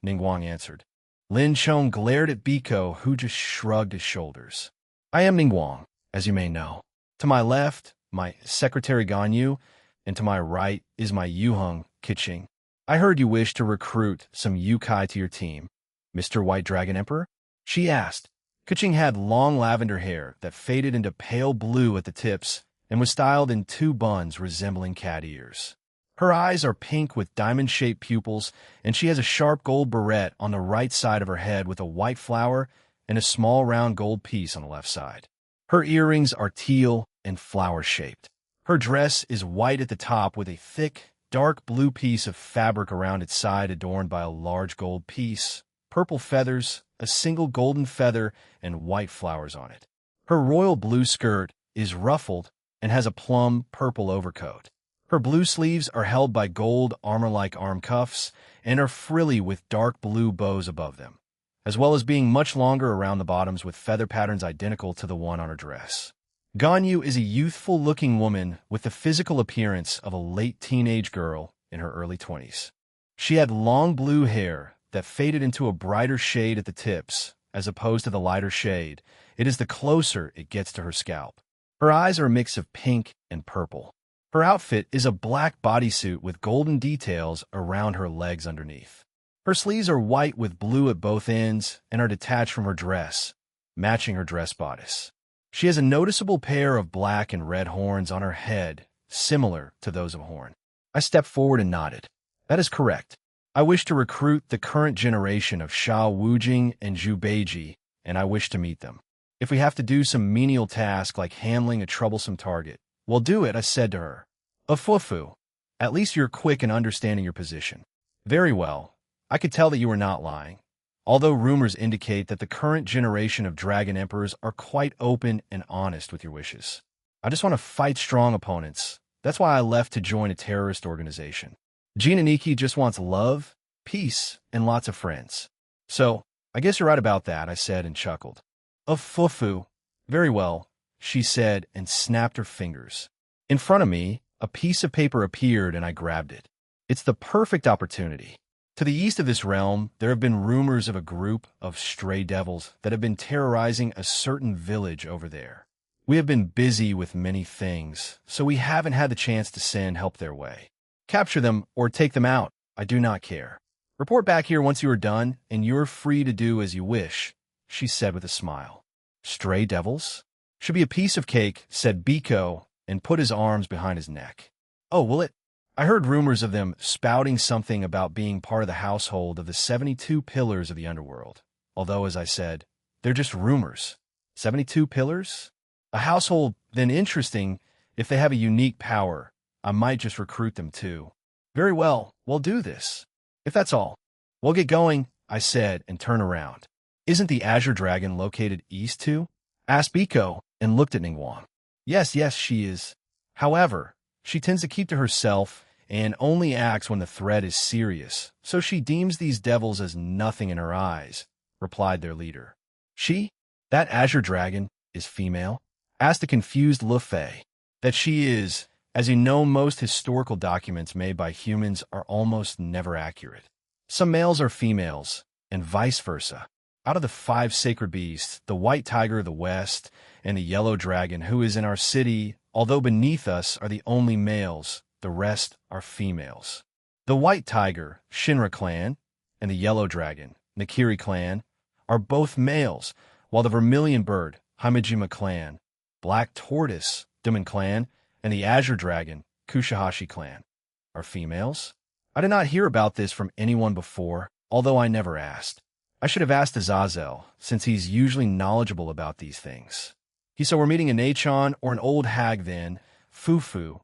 Ningguang answered. Lin Chong glared at Biko, who just shrugged his shoulders. I am Ningguang, as you may know. To my left, my secretary Ganyu, and to my right is my Yuheng, Keqing. I heard you wish to recruit some Yukai to your team, Mr. White Dragon Emperor? She asked. Keqing had long lavender hair that faded into pale blue at the tips and was styled in two buns resembling cat ears. Her eyes are pink with diamond-shaped pupils, and she has a sharp gold barrette on the right side of her head with a white flower and a small round gold piece on the left side. Her earrings are teal and flower-shaped. Her dress is white at the top with a thick, dark blue piece of fabric around its side adorned by a large gold piece, purple feathers, a single golden feather, and white flowers on it. Her royal blue skirt is ruffled and has a plum purple overcoat. Her blue sleeves are held by gold armor-like arm cuffs and are frilly with dark blue bows above them, as well as being much longer around the bottoms with feather patterns identical to the one on her dress. Ganyu is a youthful-looking woman with the physical appearance of a late teenage girl in her early 20s. She had long blue hair that faded into a brighter shade at the tips, as opposed to the lighter shade. It is the closer it gets to her scalp. Her eyes are a mix of pink and purple. Her outfit is a black bodysuit with golden details around her legs underneath. Her sleeves are white with blue at both ends and are detached from her dress, matching her dress bodice. She has a noticeable pair of black and red horns on her head, similar to those of a horn. I stepped forward and nodded. That is correct. I wish to recruit the current generation of Xiao Wujing and Zhu Beiji, and I wish to meet them. If we have to do some menial task like handling a troublesome target, we'll do it, I said to her. A fufu. At least you're quick in understanding your position. Very well. I could tell that you were not lying. Although rumors indicate that the current generation of Dragon Emperors are quite open and honest with your wishes. I just want to fight strong opponents. That's why I left to join a terrorist organization. Jinaniki just wants love, peace, and lots of friends. So, I guess you're right about that, I said and chuckled. A fufu. Very well, she said and snapped her fingers. In front of me, a piece of paper appeared and I grabbed it. It's the perfect opportunity. To the east of this realm, there have been rumors of a group of stray devils that have been terrorizing a certain village over there. We have been busy with many things, so we haven't had the chance to send help their way. Capture them or take them out, I do not care. Report back here once you are done, and you're free to do as you wish, she said with a smile. Stray devils? Should be a piece of cake, said Biko, and put his arms behind his neck. Oh, will it? I heard rumors of them spouting something about being part of the household of the 72 pillars of the underworld. Although, as I said, they're just rumors. 72 pillars? A household, then interesting. If they have a unique power, I might just recruit them too. Very well, we'll do this. If that's all, we'll get going, I said and turned around. Isn't the Azure Dragon located east too? Asked Biko and looked at Ningguang. Yes, she is. However, she tends to keep to herself and only acts when the threat is serious, so she deems these devils as nothing in her eyes, replied their leader. She? That Azure Dragon is female? Asked the confused Lu Fei. That she is. As you know, most historical documents made by humans are almost never accurate. Some males are females, and vice versa. Out of the 5 sacred beasts, the white tiger of the west and the yellow dragon who is in our city, although beneath us are the only males, the rest are females. The white tiger, Shinra clan, and the yellow dragon, Nakiri clan, are both males, while the vermilion bird, Hamijima clan, black tortoise, Demon clan, and the azure dragon, Kushihashi clan, are females. I did not hear about this from anyone before, although I never asked. I should have asked Azazel, since he's usually knowledgeable about these things. So we're meeting a Nachon or an old hag then, Fufu.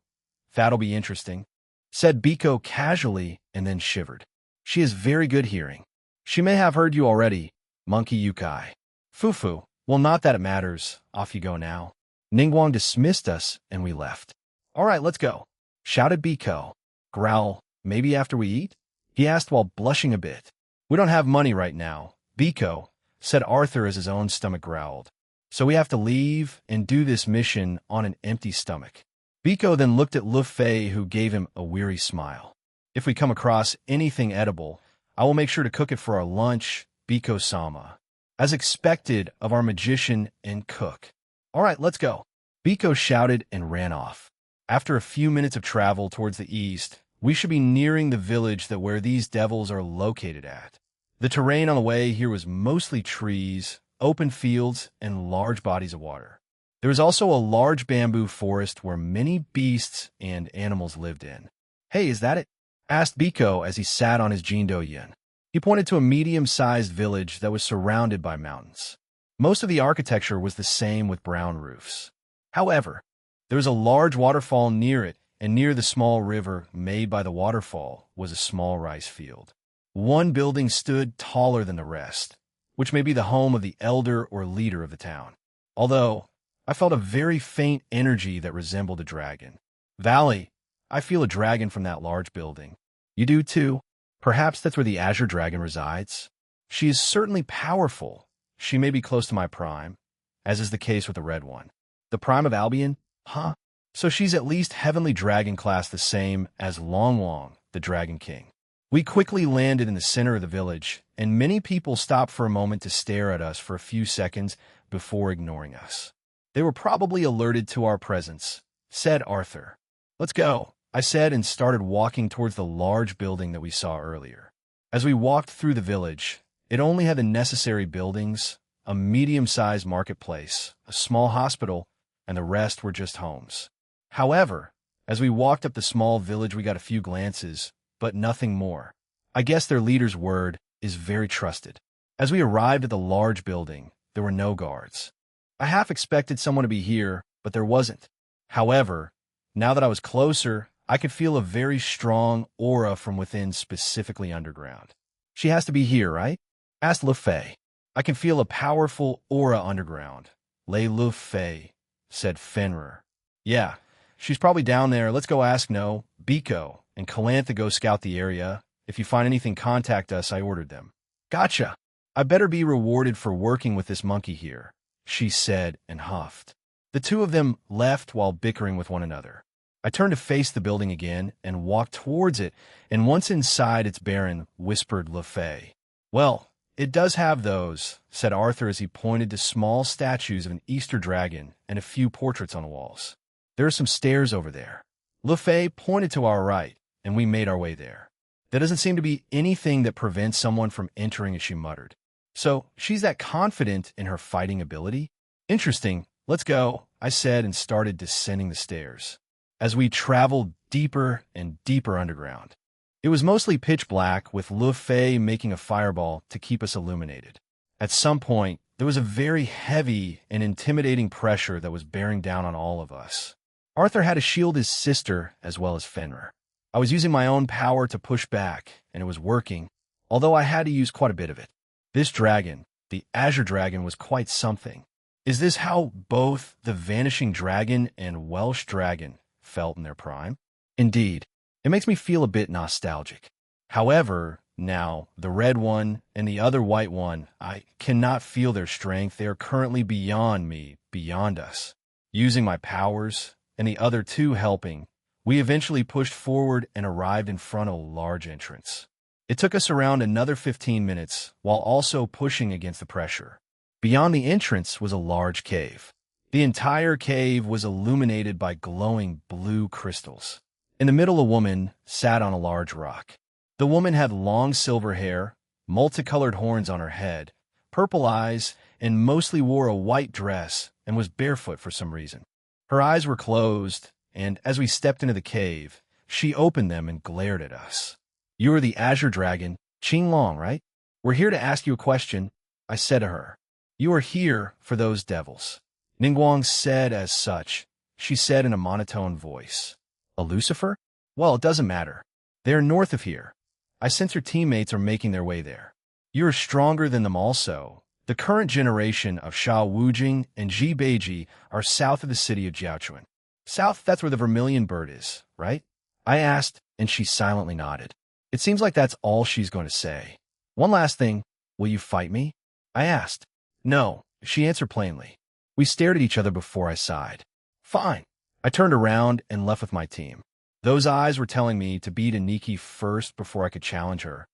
That'll be interesting, said Biko casually and then shivered. She has very good hearing. She may have heard you already, Monkey Yukai. Fufu, well, not that it matters. Off you go now. Ningguang dismissed us and we left. All right, let's go, shouted Biko. Growl, maybe after we eat? He asked while blushing a bit. We don't have money right now, Biko, said Arthur as his own stomach growled. So we have to leave and do this mission on an empty stomach. Biko then looked at Lu Fei, who gave him a weary smile. If we come across anything edible, I will make sure to cook it for our lunch, Biko-sama, as expected of our magician and cook. All right, let's go. Biko shouted and ran off. After a few minutes of travel towards the east, we should be nearing the village that where these devils are located at. The terrain on the way here was mostly trees, open fields, and large bodies of water. There was also a large bamboo forest where many beasts and animals lived in. Hey, is that it? Asked Biko as he sat on his Jindo-yin. He pointed to a medium-sized village that was surrounded by mountains. Most of the architecture was the same with brown roofs. However, there was a large waterfall near it, and near the small river made by the waterfall was a small rice field. One building stood taller than the rest, which may be the home of the elder or leader of the town. Although, I felt a very faint energy that resembled a dragon. Valley, I feel a dragon from that large building. You do too? Perhaps that's where the Azure Dragon resides? She is certainly powerful. She may be close to my prime, as is the case with the red one. The prime of Albion? Huh? So she's at least Heavenly Dragon class, the same as Long Long, the Dragon King. We quickly landed in the center of the village, and many people stopped for a moment to stare at us for a few seconds before ignoring us. They were probably alerted to our presence, said Arthur. Let's go, I said, and started walking towards the large building that we saw earlier. As we walked through the village, it only had the necessary buildings, a medium-sized marketplace, a small hospital, and the rest were just homes. However, as we walked up the small village, we got a few glances, but nothing more. I guess their leader's word is very trusted. As we arrived at the large building, there were no guards. I half expected someone to be here, but there wasn't. However, now that I was closer, I could feel a very strong aura from within, specifically underground. She has to be here, right? Asked Lu Fei. I can feel a powerful aura underground. Lei Lu Fei, said Fenrir. Yeah, she's probably down there. Let's go ask No, Biko, and Calantha go scout the area. If you find anything, contact us, I ordered them. Gotcha. I better be rewarded for working with this monkey here, she said and huffed. The two of them left while bickering with one another. I turned to face the building again and walked towards it, and once inside its baron, whispered Lu Fei. Well, it does have those, said Arthur as he pointed to small statues of an Easter dragon and a few portraits on the walls. There are some stairs over there. Lu Fei pointed to our right, and we made our way there. There doesn't seem to be anything that prevents someone from entering, as she muttered. So, she's that confident in her fighting ability? Interesting. Let's go, I said and started descending the stairs. As we traveled deeper and deeper underground, it was mostly pitch black, with Lu Fei making a fireball to keep us illuminated. At some point, there was a very heavy and intimidating pressure that was bearing down on all of us. Arthur had to shield his sister as well as Fenrir. I was using my own power to push back, and it was working, although I had to use quite a bit of it. This dragon, the Azure Dragon, was quite something. Is this how both the Vanishing Dragon and Welsh Dragon felt in their prime? Indeed, it makes me feel a bit nostalgic. However, now, the red one and the other white one, I cannot feel their strength. They are currently beyond me, beyond us. Using my powers, and the other two helping, we eventually pushed forward and arrived in front of a large entrance. It took us around another 15 minutes, while also pushing against the pressure. Beyond the entrance was a large cave. The entire cave was illuminated by glowing blue crystals. In the middle, a woman sat on a large rock. The woman had long silver hair, multicolored horns on her head, purple eyes, and mostly wore a white dress and was barefoot for some reason. Her eyes were closed, and as we stepped into the cave, she opened them and glared at us. You are the Azure Dragon, Qing Long, right? We're here to ask you a question, I said to her. You are here for those devils. Ningguang said as such. She said in a monotone voice. A Lucifer? Well, it doesn't matter. They are north of here. I sense your teammates are making their way there. You are stronger than them also. The current generation of Sha Wujing and Ji Beiji are south of the city of Jiaochuan. South, that's where the vermilion bird is, right? I asked, and she silently nodded. It seems like that's all she's going to say. One last thing, will you fight me? I asked. No, she answered plainly. We stared at each other before I sighed. Fine. I turned around and left with my team. Those eyes were telling me to beat Aniki first before I could challenge her,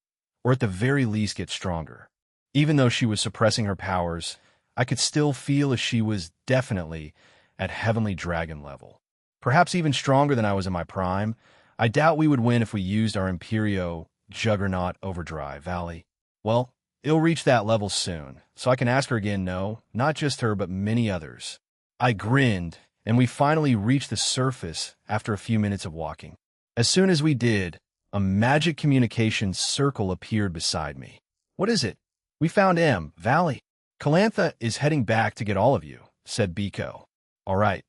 or at the very least get stronger. Even though she was suppressing her powers, I could still feel as she was definitely at heavenly dragon level. Perhaps even stronger than I was in my prime. I doubt we would win if we used our Imperio Juggernaut Overdrive, Valley. Well, it'll reach that level soon, so I can ask her again. No, not just her, but many others. I grinned, and we finally reached the surface after a few minutes of walking. As soon as we did, a magic communications circle appeared beside me. What is it? We found M, Valley. Calantha is heading back to get all of you, said Biko. All right.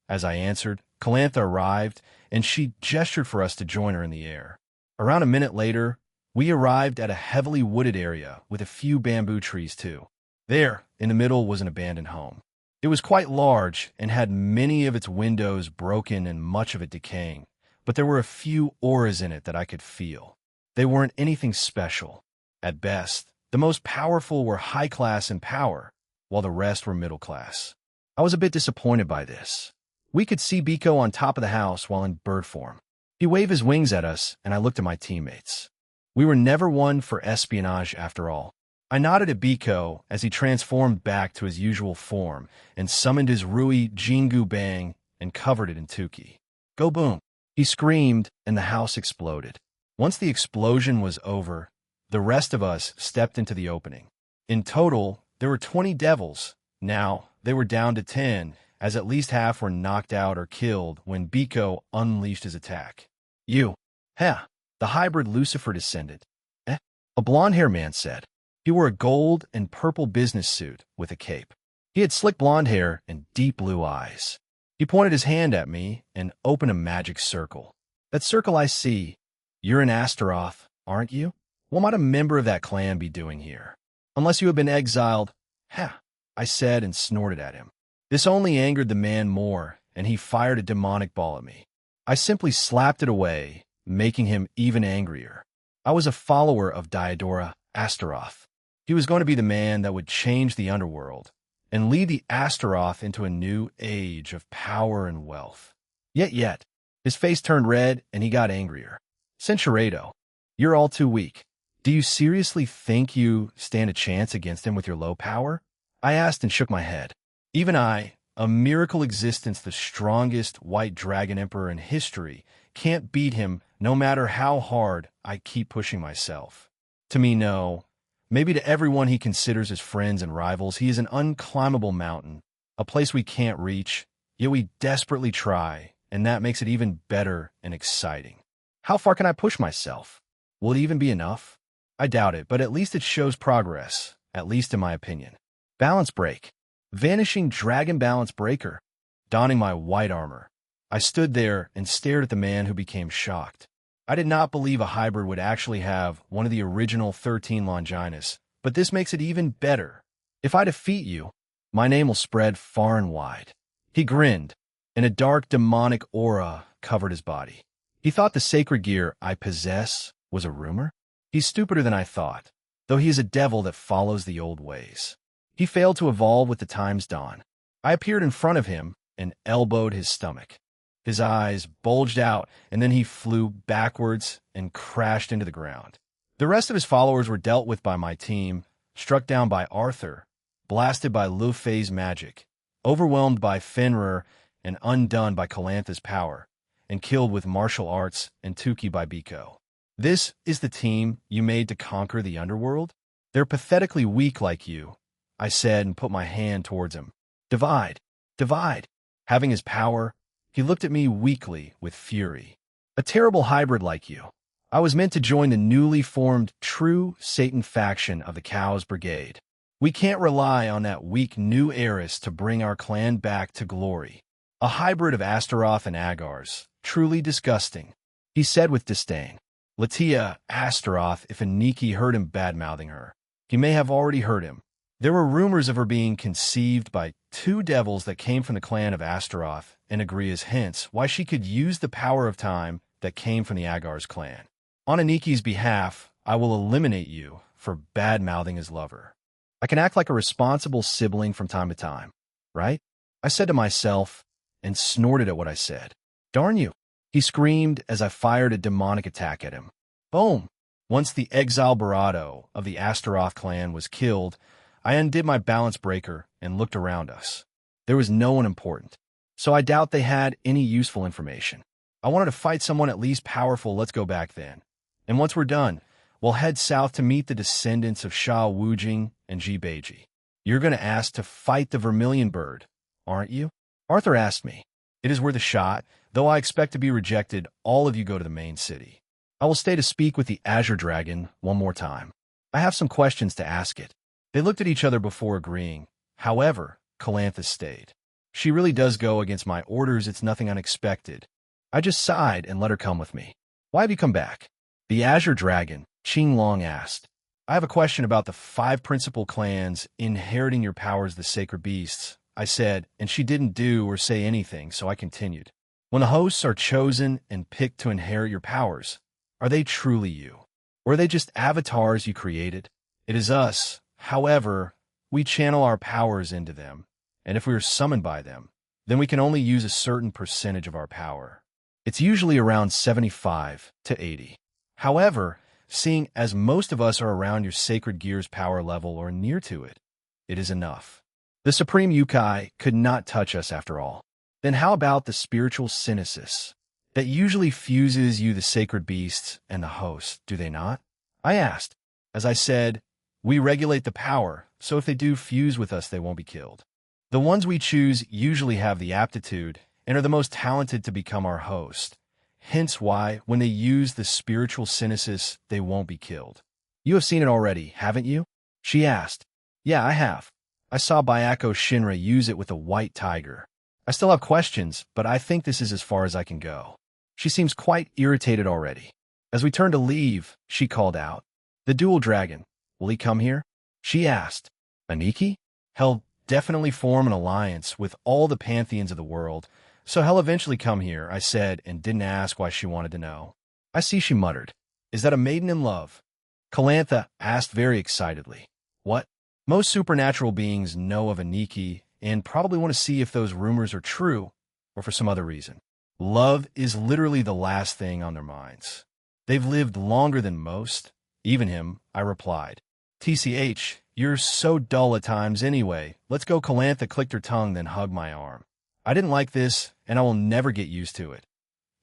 As I answered, Calantha arrived, and she gestured for us to join her in the air. Around a minute later, we arrived at a heavily wooded area with a few bamboo trees too. There, in the middle, was an abandoned home. It was quite large and had many of its windows broken and much of it decaying, but there were a few auras in it that I could feel. They weren't anything special. At best, the most powerful were high class in power, while the rest were middle class. I was a bit disappointed by this. We could see Biko on top of the house while in bird form. He waved his wings at us, and I looked at my teammates. We were never one for espionage after all. I nodded at Biko as he transformed back to his usual form and summoned his Rui Jingu Bang and covered it in Tuki. Go boom! He screamed, and the house exploded. Once the explosion was over, the rest of us stepped into the opening. In total, there were 20 devils. Now, they were down to 10, as at least half were knocked out or killed when Biko unleashed his attack. You. Heh. The hybrid Lucifer descendant. A blonde-haired man said. He wore a gold and purple business suit with a cape. He had slick blonde hair and deep blue eyes. He pointed his hand at me and opened a magic circle. That circle I see. You're an Astaroth, aren't you? What might a member of that clan be doing here? Unless you have been exiled. Ha, I said and snorted at him. This only angered the man more, and he fired a demonic ball at me. I simply slapped it away, making him even angrier. I was a follower of Diodora Astaroth. He was going to be the man that would change the underworld and lead the Astaroth into a new age of power and wealth. Yet, his face turned red and he got angrier. Censurado, you're all too weak. Do you seriously think you stand a chance against him with your low power? I asked and shook my head. Even I, a miracle existence, the strongest white dragon emperor in history, can't beat him no matter how hard I keep pushing myself. To me, no. Maybe to everyone he considers his friends and rivals, he is an unclimbable mountain, a place we can't reach, yet we desperately try, and that makes it even better and exciting. How far can I push myself? Will it even be enough? I doubt it, but at least it shows progress, at least in my opinion. Balance break. Vanishing dragon balance breaker. Donning my white armor, I stood there and stared at the man who became shocked. I did not believe a hybrid would actually have one of the original 13 Longinus, but this makes it even better. If I defeat you, my name will spread far and wide. He grinned, and a dark demonic aura covered his body. He thought the sacred gear I possess was a rumor? He's stupider than I thought, though he is a devil that follows the old ways. He failed to evolve with the time's dawn. I appeared in front of him and elbowed his stomach. His eyes bulged out, and then he flew backwards and crashed into the ground. The rest of his followers were dealt with by my team, struck down by Arthur, blasted by Lu Fei's magic, overwhelmed by Fenrir, and undone by Calantha's power, and killed with martial arts and Tuki by Biko. This is the team you made to conquer the underworld? They're pathetically weak like you, I said and put my hand towards him. Divide, divide. Having his power, he looked at me weakly with fury. A terrible hybrid like you. I was meant to join the newly formed True Satan faction of the Cows Brigade. We can't rely on that weak new heiress to bring our clan back to glory. A hybrid of Astaroth and Agars. Truly disgusting, he said with disdain. Latia Astaroth, if Aniki heard him bad-mouthing her. He may have already heard him. There were rumors of her being conceived by 2 devils that came from the clan of Astaroth and Agrias, hence why she could use the power of time that came from the Agars clan. On Aniki's behalf, I will eliminate you for bad-mouthing his lover. I can act like a responsible sibling from time to time, right? I said to myself and snorted at what I said. Darn you! He screamed as I fired a demonic attack at him. Boom! Once the exile Barado of the Astaroth clan was killed, I undid my balance breaker and looked around us. There was no one important, so I doubt they had any useful information. I wanted to fight someone at least powerful. Let's go back then. And once we're done, we'll head south to meet the descendants of Sha Wujing and Ji Beiji. You're going to ask to fight the Vermilion Bird, aren't you? Arthur asked me. It is worth a shot, though I expect to be rejected. All of you go to the main city. I will stay to speak with the Azure Dragon one more time. I have some questions to ask it. They looked at each other before agreeing. However, Calanthus stayed. She really does go against my orders. It's nothing unexpected. I just sighed and let her come with me. Why have you come back? The Azure Dragon, Qing Long asked. I have a question about the 5 principal clans inheriting your powers, the sacred beasts, I said, and she didn't do or say anything, so I continued. When the hosts are chosen and picked to inherit your powers, are they truly you? Or are they just avatars you created? It is us. However, we channel our powers into them, and if we are summoned by them, then we can only use a certain percentage of our power. It's usually around 75 to 80. However, seeing as most of us are around your sacred gear's power level or near to it, it is enough. The Supreme Yukai could not touch us after all. Then how about the spiritual synthesis that usually fuses you, the sacred beasts, and the host, do they not? I asked. As I said, we regulate the power, so if they do fuse with us, they won't be killed. The ones we choose usually have the aptitude and are the most talented to become our host. Hence why, when they use the spiritual synthesis, they won't be killed. You have seen it already, haven't you? She asked. Yeah, I have. I saw Byako Shinra use it with a white tiger. I still have questions, but I think this is as far as I can go. She seems quite irritated already. As we turned to leave, she called out, The dual dragon, will he come here? She asked. Aniki? He'll definitely form an alliance with all the pantheons of the world, so he'll eventually come here, I said, and didn't ask why she wanted to know. I see, she muttered. Is that a maiden in love? Calantha asked very excitedly. What? Most supernatural beings know of Aniki and probably want to see if those rumors are true or for some other reason. Love is literally the last thing on their minds. They've lived longer than most, even him, I replied. TCH, you're so dull at times anyway. Let's go. Calantha clicked her tongue, then hugged my arm. I didn't like this, and I will never get used to it.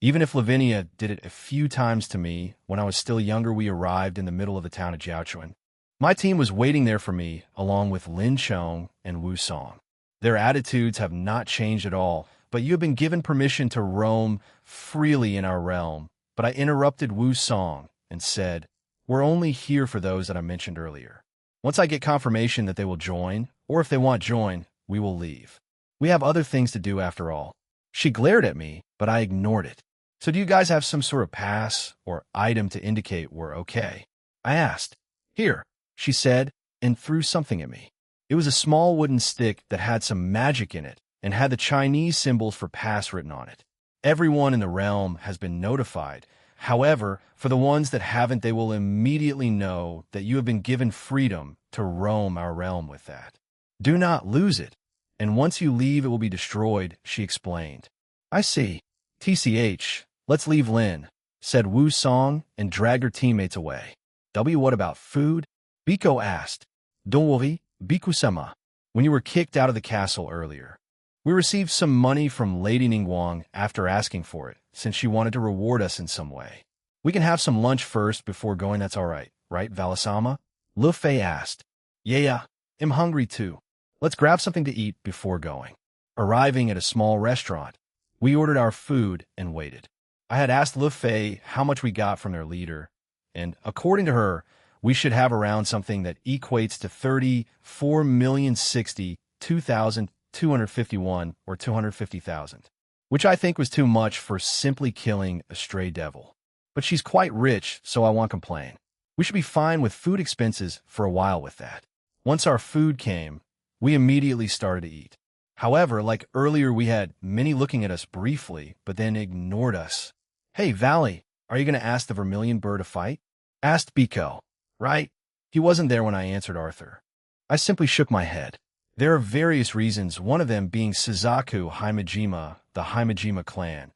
Even if Lavinia did it a few times to me when I was still younger. We arrived in the middle of the town of Jiaochuan. My team was waiting there for me, along with Lin Chong and Wu Song. Their attitudes have not changed at all, but you have been given permission to roam freely in our realm. But I interrupted Wu Song and said, We're only here for those that I mentioned earlier. Once I get confirmation that they will join, or if they won't join, we will leave. We have other things to do after all. She glared at me, but I ignored it. So do you guys have some sort of pass or item to indicate we're okay? I asked. Here, she said, and threw something at me. It was a small wooden stick that had some magic in it and had the Chinese symbols for pass written on it. Everyone in the realm has been notified. However, for the ones that haven't, they will immediately know that you have been given freedom to roam our realm with that. Do not lose it, and once you leave, it will be destroyed, she explained. I see. TCH, let's leave Lin, said Wu Song and dragged her teammates away. What about food? Biko asked. Don't worry, Biku-sama. When you were kicked out of the castle earlier, we received some money from Lady Ningguang after asking for it, since she wanted to reward us in some way. We can have some lunch first before going. That's all right, Valasama? Lu Fei asked. Yeah, I'm hungry too. Let's grab something to eat before going. Arriving at a small restaurant, we ordered our food and waited. I had asked Lu Fei how much we got from their leader, and according to her, we should have around something that equates to 34,062,251 or 250,000, which I think was too much for simply killing a stray devil. But she's quite rich, so I won't complain. We should be fine with food expenses for a while with that. Once our food came, we immediately started to eat. However, like earlier, we had many looking at us briefly, but then ignored us. Hey, Valley, are you going to ask the Vermilion Bird to fight? Asked Biko. Right? He wasn't there when I answered Arthur. I simply shook my head. There are various reasons, one of them being Suzaku Himejima, the Himejima clan,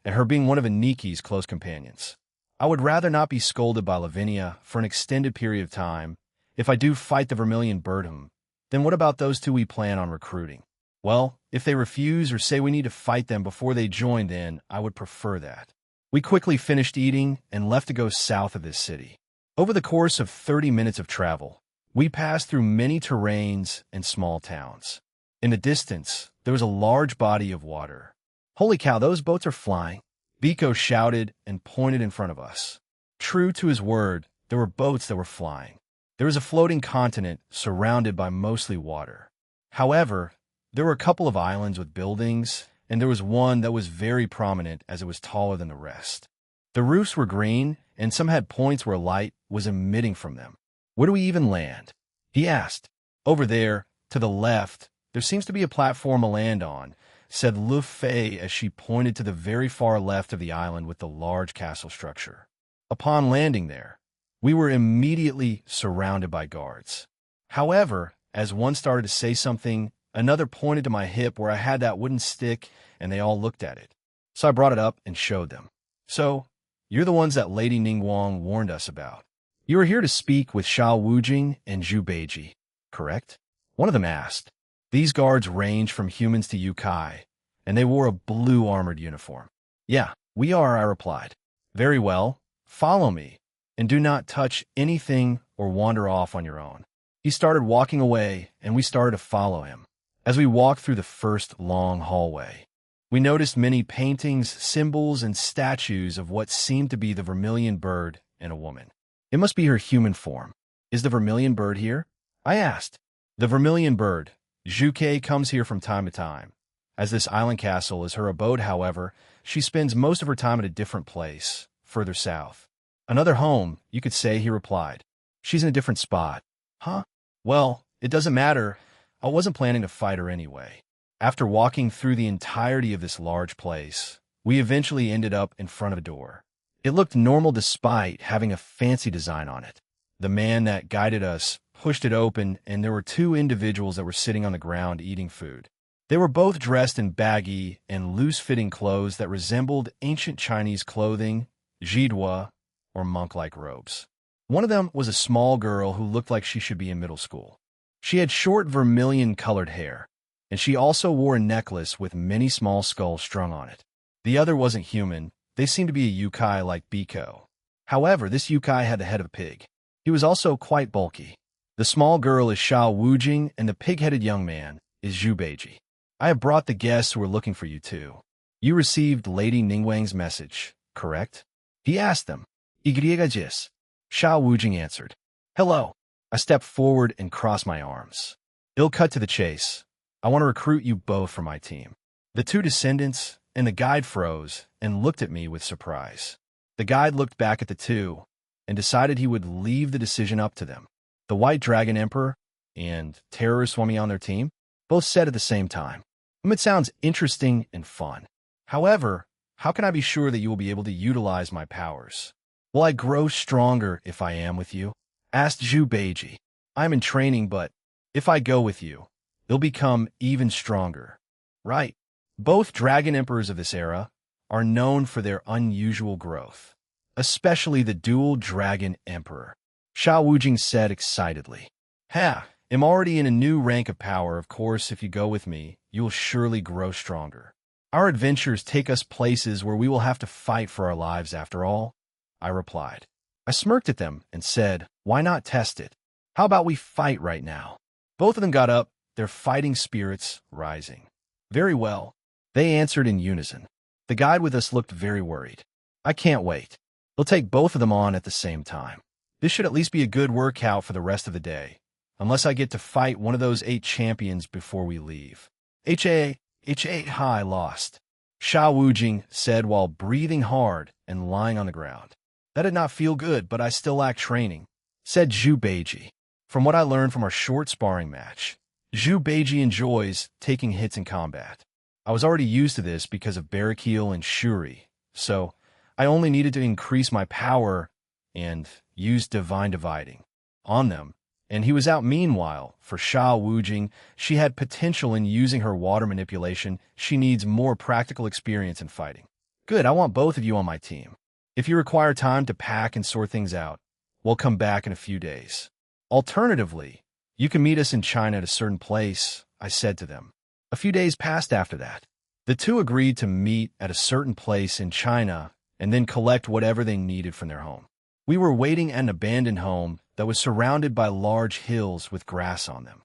and her being one of Aniki's close companions. I would rather not be scolded by Lavinia for an extended period of time. If I do fight the Vermilion Birdham, then what about those two we plan on recruiting? Well, if they refuse or say we need to fight them before they join, then I would prefer that. We quickly finished eating and left to go south of this city. Over the course of 30 minutes of travel, we passed through many terrains and small towns. In the distance, there was a large body of water. Holy cow, those boats are flying! Biko shouted and pointed in front of us. True to his word, there were boats that were flying. There was a floating continent surrounded by mostly water. However, there were a couple of islands with buildings, and there was one that was very prominent as it was taller than the rest. The roofs were green, and some had points where light was emitting from them. Where do we even land? He asked. Over there, to the left, there seems to be a platform to land on, said Lu Fei as she pointed to the very far left of the island with the large castle structure. Upon landing there, we were immediately surrounded by guards. However, as one started to say something, another pointed to my hip where I had that wooden stick, and they all looked at it. So I brought it up and showed them. So, you're the ones that Lady Ningguang warned us about. You are here to speak with Xiao Wujing and Zhu Beiji, correct? One of them asked. These guards range from humans to yokai, and they wore a blue armored uniform. Yeah, we are, I replied. Very well, follow me, and do not touch anything or wander off on your own. He started walking away, and we started to follow him. As we walked through the first long hallway, we noticed many paintings, symbols, and statues of what seemed to be the vermilion bird and a woman. It must be her human form. Is the vermilion bird here? I asked. The vermilion bird, Zhuke, comes here from time to time. As this island castle is her abode, however, she spends most of her time at a different place, further south. Another home, you could say, he replied. She's in a different spot. Huh? Well, it doesn't matter. I wasn't planning to fight her anyway. After walking through the entirety of this large place, we eventually ended up in front of a door. It looked normal despite having a fancy design on it. The man that guided us pushed it open, and there were two individuals that were sitting on the ground eating food. They were both dressed in baggy and loose-fitting clothes that resembled ancient Chinese clothing, jidua, or monk-like robes. One of them was a small girl who looked like she should be in middle school. She had short vermilion-colored hair, and she also wore a necklace with many small skulls strung on it. The other wasn't human. They seemed to be a yokai like Biko. However, this yokai had the head of a pig. He was also quite bulky. The small girl is Xiao Wujing, and the pig-headed young man is Zhu Beiji. I have brought the guests who are looking for you too. You received Lady Ningguang's message, correct? He asked them. Xiao Wujing answered. Hello. I stepped forward and crossed my arms. It'll cut to the chase. I want to recruit you both for my team. The two descendants and the guide froze and looked at me with surprise. The guide looked back at the two and decided he would leave the decision up to them. The White Dragon Emperor and terrorists want me on their team? Both said at the same time. It sounds interesting and fun. However, how can I be sure that you will be able to utilize my powers? Will I grow stronger if I am with you? Asked Zhu Beiji. I'm in training, but if I go with you, they'll become even stronger. Right. Both Dragon Emperors of this era are known for their unusual growth, especially the Dual Dragon Emperor. Xiao Wujing said excitedly. Ha! I'm already in a new rank of power. Of course, if you go with me, you will surely grow stronger. Our adventures take us places where we will have to fight for our lives after all, I replied. I smirked at them and said, why not test it? How about we fight right now? Both of them got up, their fighting spirits rising. Very well, they answered in unison. The guide with us looked very worried. I can't wait. They'll take both of them on at the same time. This should at least be a good workout for the rest of the day, unless I get to fight one of those 8 champions before we leave. I lost, Xiao Wujing said while breathing hard and lying on the ground. That did not feel good, but I still lack training, said Zhu Beiji. From what I learned from our short sparring match, Zhu Beiji enjoys taking hits in combat. I was already used to this because of Barrakiel and Shuri, so I only needed to increase my power and use Divine Dividing on them, and he was out. Meanwhile, for Xiao Wujing, she had potential in using her water manipulation. She needs more practical experience in fighting. Good, I want both of you on my team. If you require time to pack and sort things out, we'll come back in a few days. Alternatively, you can meet us in China at a certain place, I said to them. A few days passed after that. The two agreed to meet at a certain place in China and then collect whatever they needed from their home. We were waiting at an abandoned home that was surrounded by large hills with grass on them.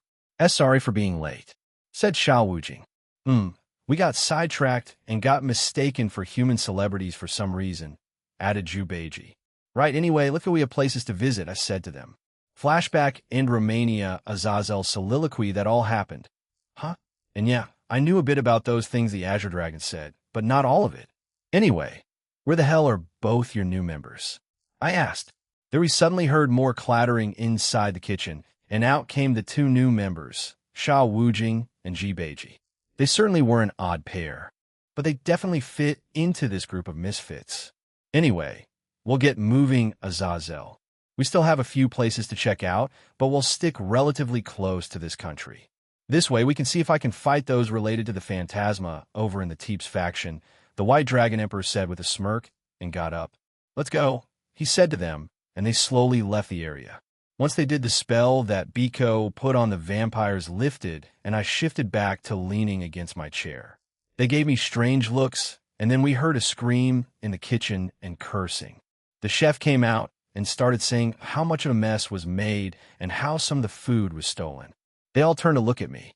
Sorry for being late, said Xiao Wujing. We got sidetracked and got mistaken for human celebrities for some reason, added Zhu Beiji. Right, anyway, look, we have places to visit, I said to them. Flashback in Romania, Azazel soliloquy that all happened. Huh? And yeah, I knew a bit about those things the Azure Dragon said, but not all of it. Anyway, where the hell are both your new members? I asked. There we suddenly heard more clattering inside the kitchen, and out came the two new members, Xiao Wujing and Zhi Beiji. They certainly were an odd pair, but they definitely fit into this group of misfits. Anyway, we'll get moving, Azazel. We still have a few places to check out, but we'll stick relatively close to this country. This way, we can see if I can fight those related to the Phantasma over in the Teeps faction, the White Dragon Emperor said with a smirk, and got up. Let's go, he said to them, and they slowly left the area. Once they did, the spell that Biko put on the vampires lifted, and I shifted back to leaning against my chair. They gave me strange looks, and then we heard a scream in the kitchen and cursing. The chef came out and started saying how much of a mess was made and how some of the food was stolen. They all turned to look at me.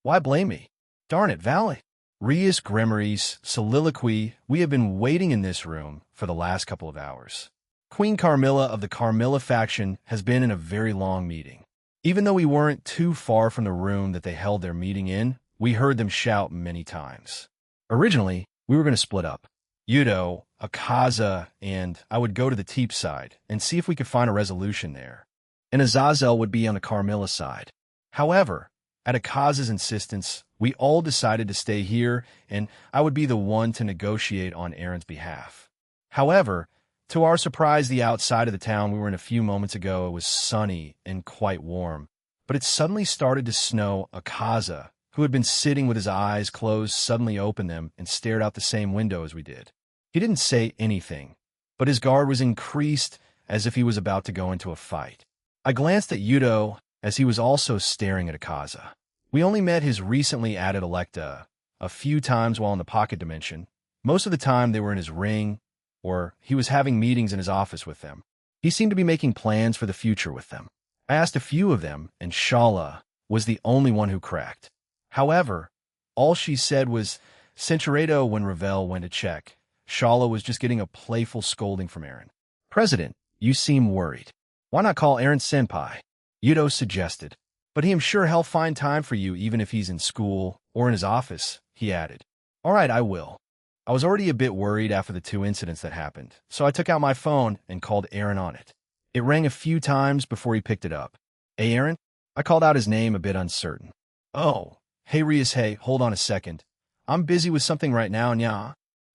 Why blame me? Darn it, Valley. Rias Gremory's soliloquy, we have been waiting in this room for the last couple of hours. Queen Carmilla of the Carmilla faction has been in a very long meeting. Even though we weren't too far from the room that they held their meeting in, we heard them shout many times. Originally, we were going to split up. Yudo, Akaza, and I would go to the Teep side and see if we could find a resolution there. And Azazel would be on the Carmilla side. However, at Akaza's insistence, we all decided to stay here, and I would be the one to negotiate on Aaron's behalf. However, to our surprise, the outside of the town we were in a few moments ago, it was sunny and quite warm. But it suddenly started to snow. Akaza, who had been sitting with his eyes closed, suddenly opened them and stared out the same window as we did. He didn't say anything, but his guard was increased as if he was about to go into a fight. I glanced at Yudo as he was also staring at Akaza. We only met his recently added Electa a few times while in the pocket dimension. Most of the time they were in his ring, or he was having meetings in his office with them. He seemed to be making plans for the future with them. I asked a few of them, and Shala was the only one who cracked. However, all she said was, Centuredo when Ravel went to check. Shala was just getting a playful scolding from Aaron. President, you seem worried. Why not call Aaron Senpai? Yudo suggested. But he am sure he'll find time for you even if he's in school or in his office, he added. All right, I will. I was already a bit worried after the two incidents that happened, so I took out my phone and called Aaron on it. It rang a few times before he picked it up. Hey, Aaron? I called out his name a bit uncertain. Oh, hey, Rias, hey, hold on a second. I'm busy with something right now, nya.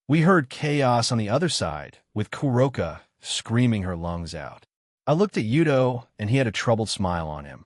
We heard chaos on the other side, with Kuroka screaming her lungs out. I looked at Yudo, and he had a troubled smile on him.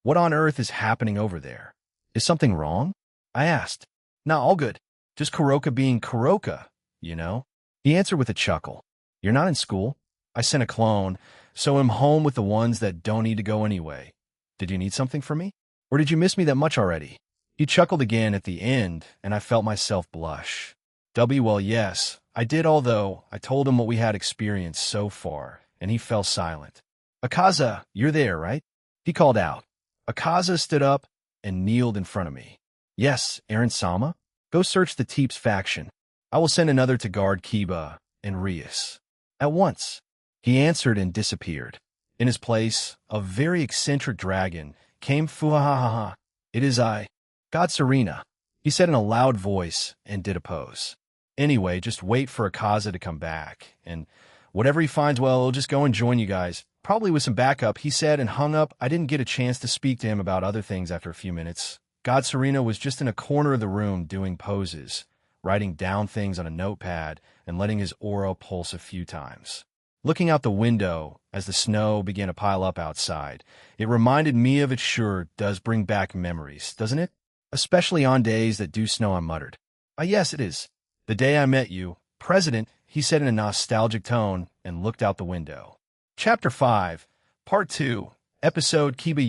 What on earth is happening over there? Is something wrong? I asked. Nah, all good. Just Kuroka being Kuroka, you know? He answered with a chuckle. You're not in school? I sent a clone, so I'm home with the ones that don't need to go anyway. Did you need something from me? Or did you miss me that much already? He chuckled again at the end, and I felt myself blush. Well, yes, I did, although I told him what we had experienced so far, and he fell silent. Akaza, you're there, right? He called out. Akaza stood up and kneeled in front of me. Yes, Aaron Sama? Go search the Teeps faction. I will send another to guard Kiba and Rias. At once. He answered and disappeared. In his place, a very eccentric dragon came. Fuhahaha. It is I. God Serena, he said in a loud voice and did a pose. Anyway, just wait for Akaza to come back, and whatever he finds, well, he'll just go and join you guys. Probably with some backup, he said, and hung up. I didn't get a chance to speak to him about other things after a few minutes. God Serena was just in a corner of the room doing poses, writing down things on a notepad and letting his aura pulse a few times. Looking out the window as the snow began to pile up outside, it reminded me of it. Sure does bring back memories, doesn't it? Especially on days that do snow, I muttered. Ah, yes, it is. The day I met you, President, he said in a nostalgic tone and looked out the window. Chapter 5, Part 2, Episode Kiba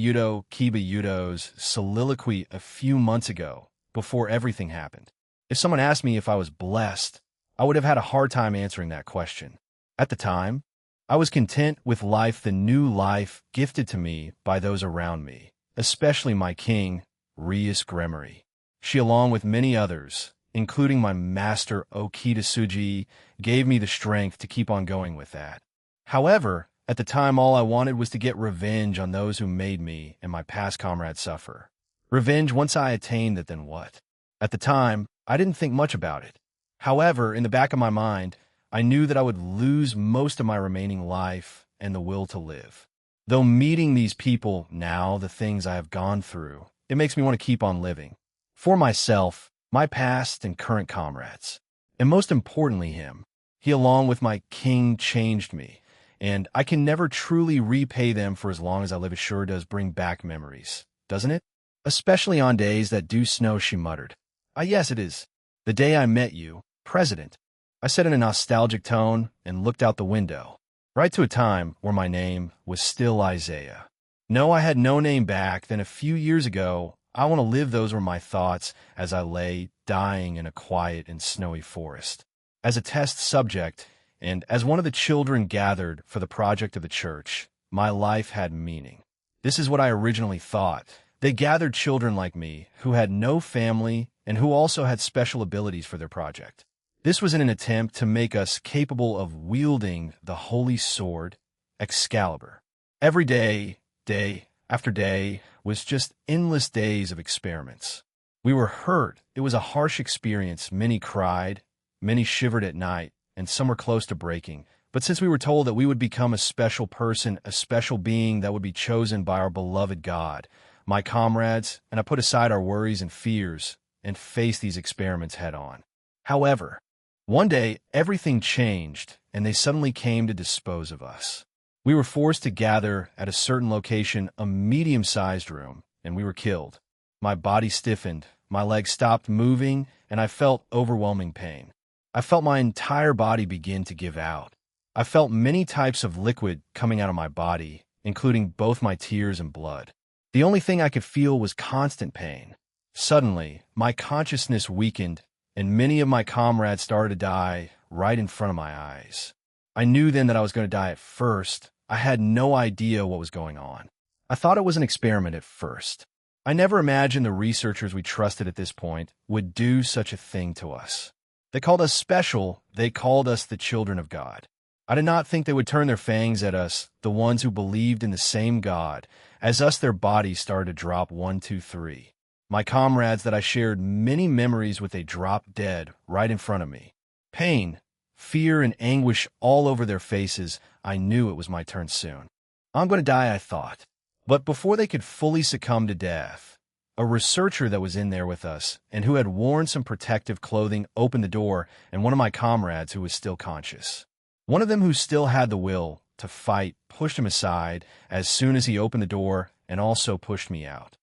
Yudo's soliloquy a few months ago, before everything happened. If someone asked me if I was blessed, I would have had a hard time answering that question. At the time, I was content with life, the new life gifted to me by those around me, especially my king, Rias Gremory. She, along with many others, including my master Okita Suji, gave me the strength to keep on going with that. However, at the time all I wanted was to get revenge on those who made me and my past comrades suffer. Revenge once I attained that, then what? At the time, I didn't think much about it. However, in the back of my mind, I knew that I would lose most of my remaining life and the will to live. Though meeting these people now, the things I have gone through, it makes me want to keep on living. For myself, my past and current comrades, and most importantly him. He, along with my king, changed me, and I can never truly repay them for as long as I live. It sure does bring back memories, doesn't it? Especially on days that do snow, she muttered. Ah, yes, it is. The day I met you, President, I said in a nostalgic tone and looked out the window, right to a time where my name was still Isaiah. No, I had no name back then. A few years ago, I want to live. Those were my thoughts as I lay dying in a quiet and snowy forest. As a test subject, and as one of the children gathered for the project of the church, my life had meaning. This is what I originally thought. They gathered children like me, who had no family and who also had special abilities for their project. This was in an attempt to make us capable of wielding the holy sword, Excalibur. Every day after day, was just endless days of experiments. We were hurt. It was a harsh experience. Many cried, many shivered at night, and some were close to breaking. But since we were told that we would become a special person, a special being that would be chosen by our beloved God, my comrades, and I put aside our worries and fears and faced these experiments head on. However, one day everything changed, and they suddenly came to dispose of us. We were forced to gather at a certain location, a medium-sized room, and we were killed. My body stiffened, my legs stopped moving, and I felt overwhelming pain. I felt my entire body begin to give out. I felt many types of liquid coming out of my body, including both my tears and blood. The only thing I could feel was constant pain. Suddenly, my consciousness weakened, and many of my comrades started to die right in front of my eyes. I knew then that I was going to die at first. I had no idea what was going on. I thought it was an experiment at first. I never imagined the researchers we trusted at this point would do such a thing to us. They called us special. They called us the children of God. I did not think they would turn their fangs at us, the ones who believed in the same God. As us, their bodies started to drop 1, 2, 3. My comrades that I shared many memories with, they dropped dead right in front of me. Pain, fear, and anguish all over their faces. I knew it was my turn soon. I'm going to die, I thought. But before they could fully succumb to death, a researcher that was in there with us and who had worn some protective clothing opened the door, and one of my comrades who was still conscious. One of them who still had the will to fight pushed him aside as soon as he opened the door and also pushed me out.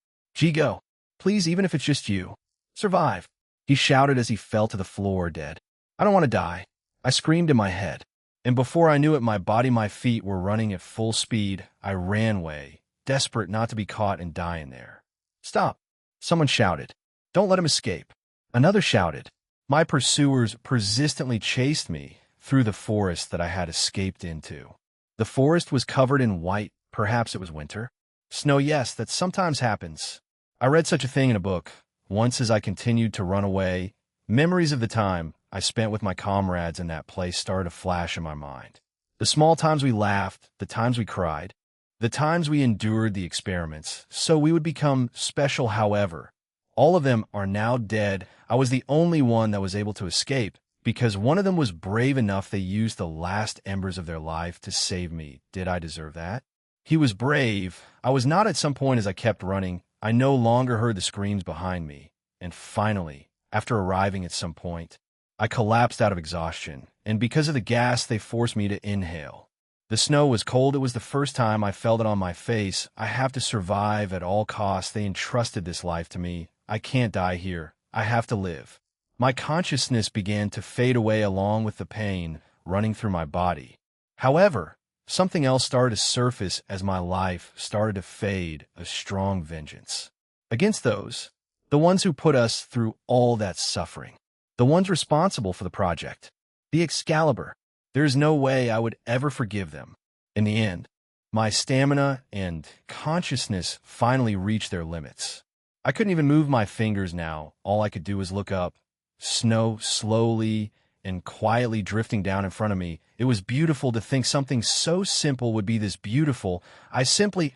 Go. Please, even if it's just you. Survive. He shouted as he fell to the floor dead. I don't want to die. I screamed in my head. And before I knew it, my body, my feet were running at full speed. I ran away, desperate not to be caught and die in there. Stop. Someone shouted. Don't let him escape. Another shouted. My pursuers persistently chased me through the forest that I had escaped into. The forest was covered in white. Perhaps it was winter. Snow, yes, that sometimes happens. I read such a thing in a book. Once as I continued to run away, memories of the time I spent with my comrades in that place started to flash in my mind. The small times we laughed, the times we cried, the times we endured the experiments, so we would become special. However, all of them are now dead. I was the only one that was able to escape, because one of them was brave enough they used the last embers of their life to save me. Did I deserve that? He was brave. I was not. At some point as I kept running, I no longer heard the screams behind me, and finally, after arriving at some point, I collapsed out of exhaustion, and because of the gas they forced me to inhale. The snow was cold. It was the first time I felt it on my face. I have to survive at all costs. They entrusted this life to me. I can't die here. I have to live. My consciousness began to fade away along with the pain. running through my body. However, something else started to surface as my life started to fade, a strong vengeance. Against those, the ones who put us through all that suffering. The ones responsible for the project. The Excalibur. There is no way I would ever forgive them. In the end, my stamina and consciousness finally reached their limits. I couldn't even move my fingers now. All I could do was look up. Snow slowly and quietly drifting down in front of me. It was beautiful to think something so simple would be this beautiful. I simply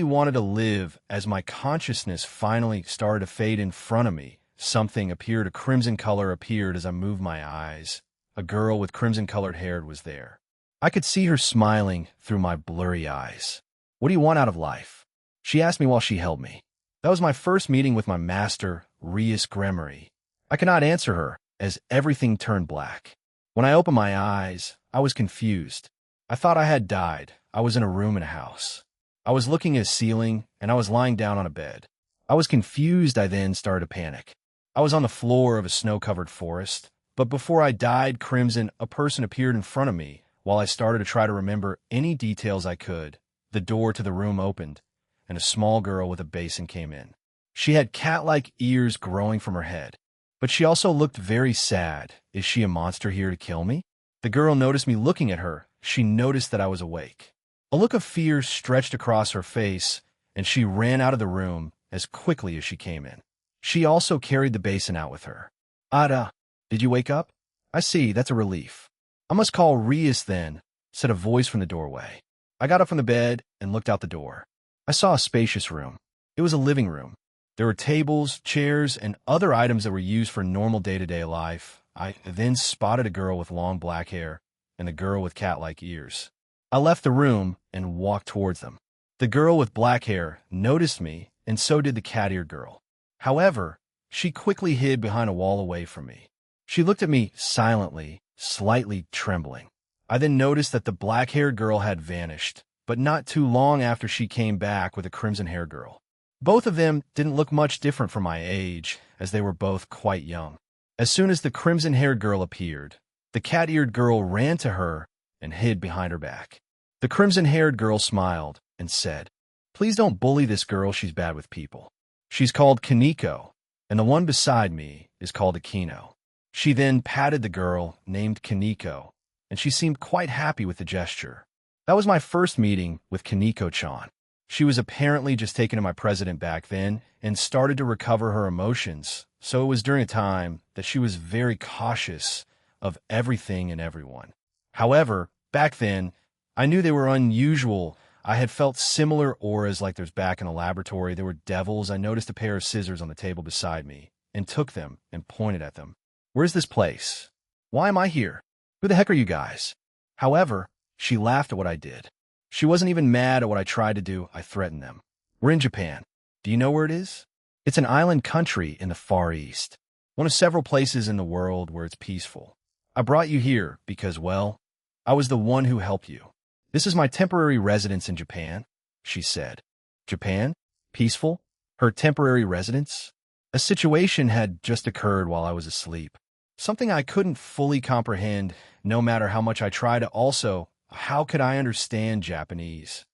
wanted to live. As my consciousness finally started to fade in front of me, something appeared. A crimson color appeared as I moved my eyes. A girl with crimson-colored hair was there. I could see her smiling through my blurry eyes. "What do you want out of life?" she asked me while she held me. That was my first meeting with my master, Rius Gremory. I could not answer her, as everything turned black. When I opened my eyes, I was confused. I thought I had died. I was in a room in a house. I was looking at a ceiling, and I was lying down on a bed. I was confused. I then started to panic. I was on the floor of a snow-covered forest. But before I died crimson, a person appeared in front of me. While I started to try to remember any details I could, the door to the room opened, and a small girl with a basin came in. She had cat-like ears growing from her head, but she also looked very sad. "Is she a monster here to kill me?" The girl noticed me looking at her. She noticed that I was awake. A look of fear stretched across her face, and she ran out of the room as quickly as she came in. She also carried the basin out with her. "Ada, did you wake up? I see, that's a relief. I must call Rius then," said a voice from the doorway. I got up from the bed and looked out the door. I saw a spacious room. It was a living room. There were tables, chairs, and other items that were used for normal day-to-day life. I then spotted a girl with long black hair and the girl with cat-like ears. I left the room and walked towards them. The girl with black hair noticed me, and so did the cat-eared girl. However, she quickly hid behind a wall away from me. She looked at me silently, slightly trembling. I then noticed that the black-haired girl had vanished, but not too long after she came back with a crimson-haired girl. Both of them didn't look much different from my age, as they were both quite young. As soon as the crimson-haired girl appeared, the cat-eared girl ran to her and hid behind her back. The crimson-haired girl smiled and said, "Please don't bully this girl, she's bad with people. She's called Kaneko, and the one beside me is called Akino." She then patted the girl named Kaneko, and she seemed quite happy with the gesture. That was my first meeting with Kaneko-chan. She was apparently just taken to my president back then and started to recover her emotions, so it was during a time that she was very cautious of everything and everyone. However, back then, I knew they were unusual. I had felt similar auras like there's back in the laboratory. There were devils. I noticed a pair of scissors on the table beside me and took them and pointed at them. "Where's this place? Why am I here? Who the heck are you guys?" However, she laughed at what I did. She wasn't even mad at what I tried to do. I threatened them. "We're in Japan. Do you know where it is? It's an island country in the Far East. One of several places in the world where it's peaceful. I brought you here because, well, I was the one who helped you. This is my temporary residence in Japan," she said. Japan? Peaceful? Her temporary residence? A situation had just occurred while I was asleep. Something I couldn't fully comprehend, no matter how much I tried to. Also, how could I understand Japanese?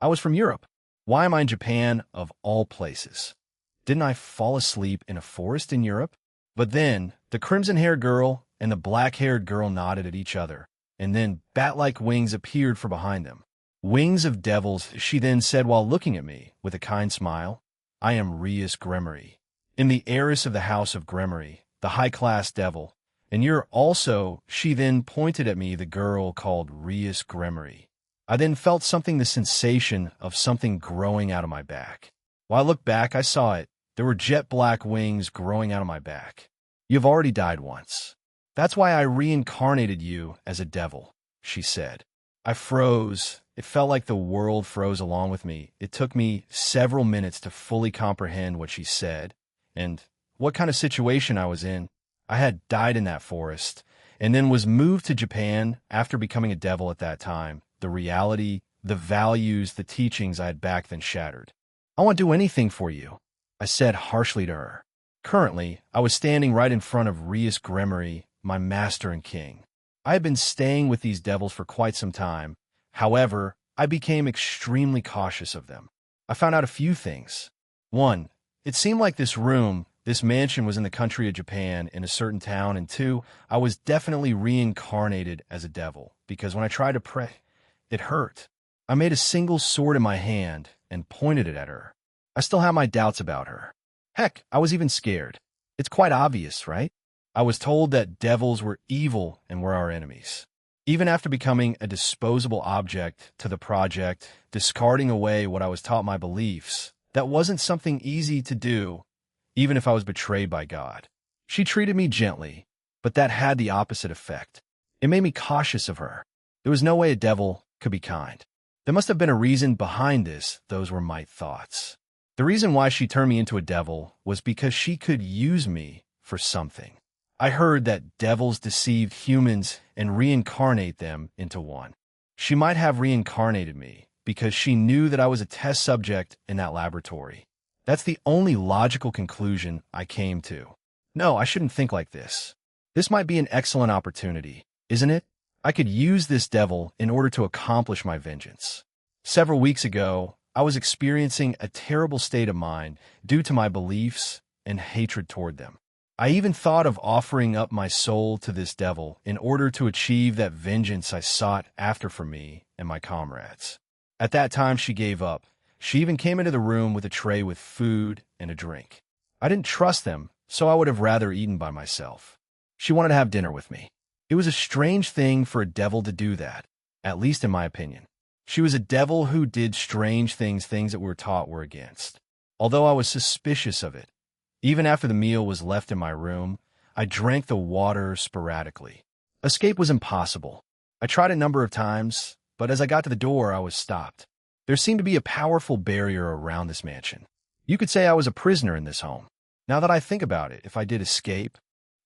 I was from Europe. Why am I in Japan, of all places? Didn't I fall asleep in a forest in Europe? But then, the crimson-haired girl and the black-haired girl nodded at each other, and then bat-like wings appeared from behind them. "Wings of devils," she then said while looking at me with a kind smile. "I am Rius Gremory. I'm the heiress of the House of Gremory, the high-class devil. And you're also," she then pointed at me, "the girl called Rius Gremory." I then felt something, the sensation of something growing out of my back. While I looked back, I saw it. There were jet-black wings growing out of my back. "You've already died once. That's why I reincarnated you as a devil," she said. I froze. It felt like the world froze along with me. It took me several minutes to fully comprehend what she said and what kind of situation I was in. I had died in that forest and then was moved to Japan after becoming a devil at that time. The reality, the values, the teachings I had back then shattered. "I won't do anything for you," I said harshly to her. Currently, I was standing right in front of Rius Gremory, my master and king. I had been staying with these devils for quite some time. However, I became extremely cautious of them. I found out a few things. 1. It seemed like this mansion was in the country of Japan in a certain town, and 2. I was definitely reincarnated as a devil, because when I tried to pray, it hurt. I made a single sword in my hand and pointed it at her. I still have my doubts about her. Heck, I was even scared. It's quite obvious, right? I was told that devils were evil and were our enemies. Even after becoming a disposable object to the project, discarding away what I was taught my beliefs, that wasn't something easy to do, even if I was betrayed by God. She treated me gently, but that had the opposite effect. It made me cautious of her. There was no way a devil could be kind. There must have been a reason behind this. Those were my thoughts. The reason why she turned me into a devil was because she could use me for something. I heard that devils deceive humans and reincarnate them into one. She might have reincarnated me because she knew that I was a test subject in that laboratory. That's the only logical conclusion I came to. No, I shouldn't think like this. This might be an excellent opportunity, isn't it? I could use this devil in order to accomplish my vengeance. Several weeks ago, I was experiencing a terrible state of mind due to my beliefs and hatred toward them. I even thought of offering up my soul to this devil in order to achieve that vengeance I sought after for me and my comrades. At that time, she gave up. She even came into the room with a tray with food and a drink. I didn't trust them, so I would have rather eaten by myself. She wanted to have dinner with me. It was a strange thing for a devil to do that, at least in my opinion. She was a devil who did strange things that we were taught were against. Although I was suspicious of it, even after the meal was left in my room, I drank the water sporadically. Escape was impossible. I tried a number of times, but as I got to the door, I was stopped. There seemed to be a powerful barrier around this mansion. You could say I was a prisoner in this home. Now that I think about it, if I did escape,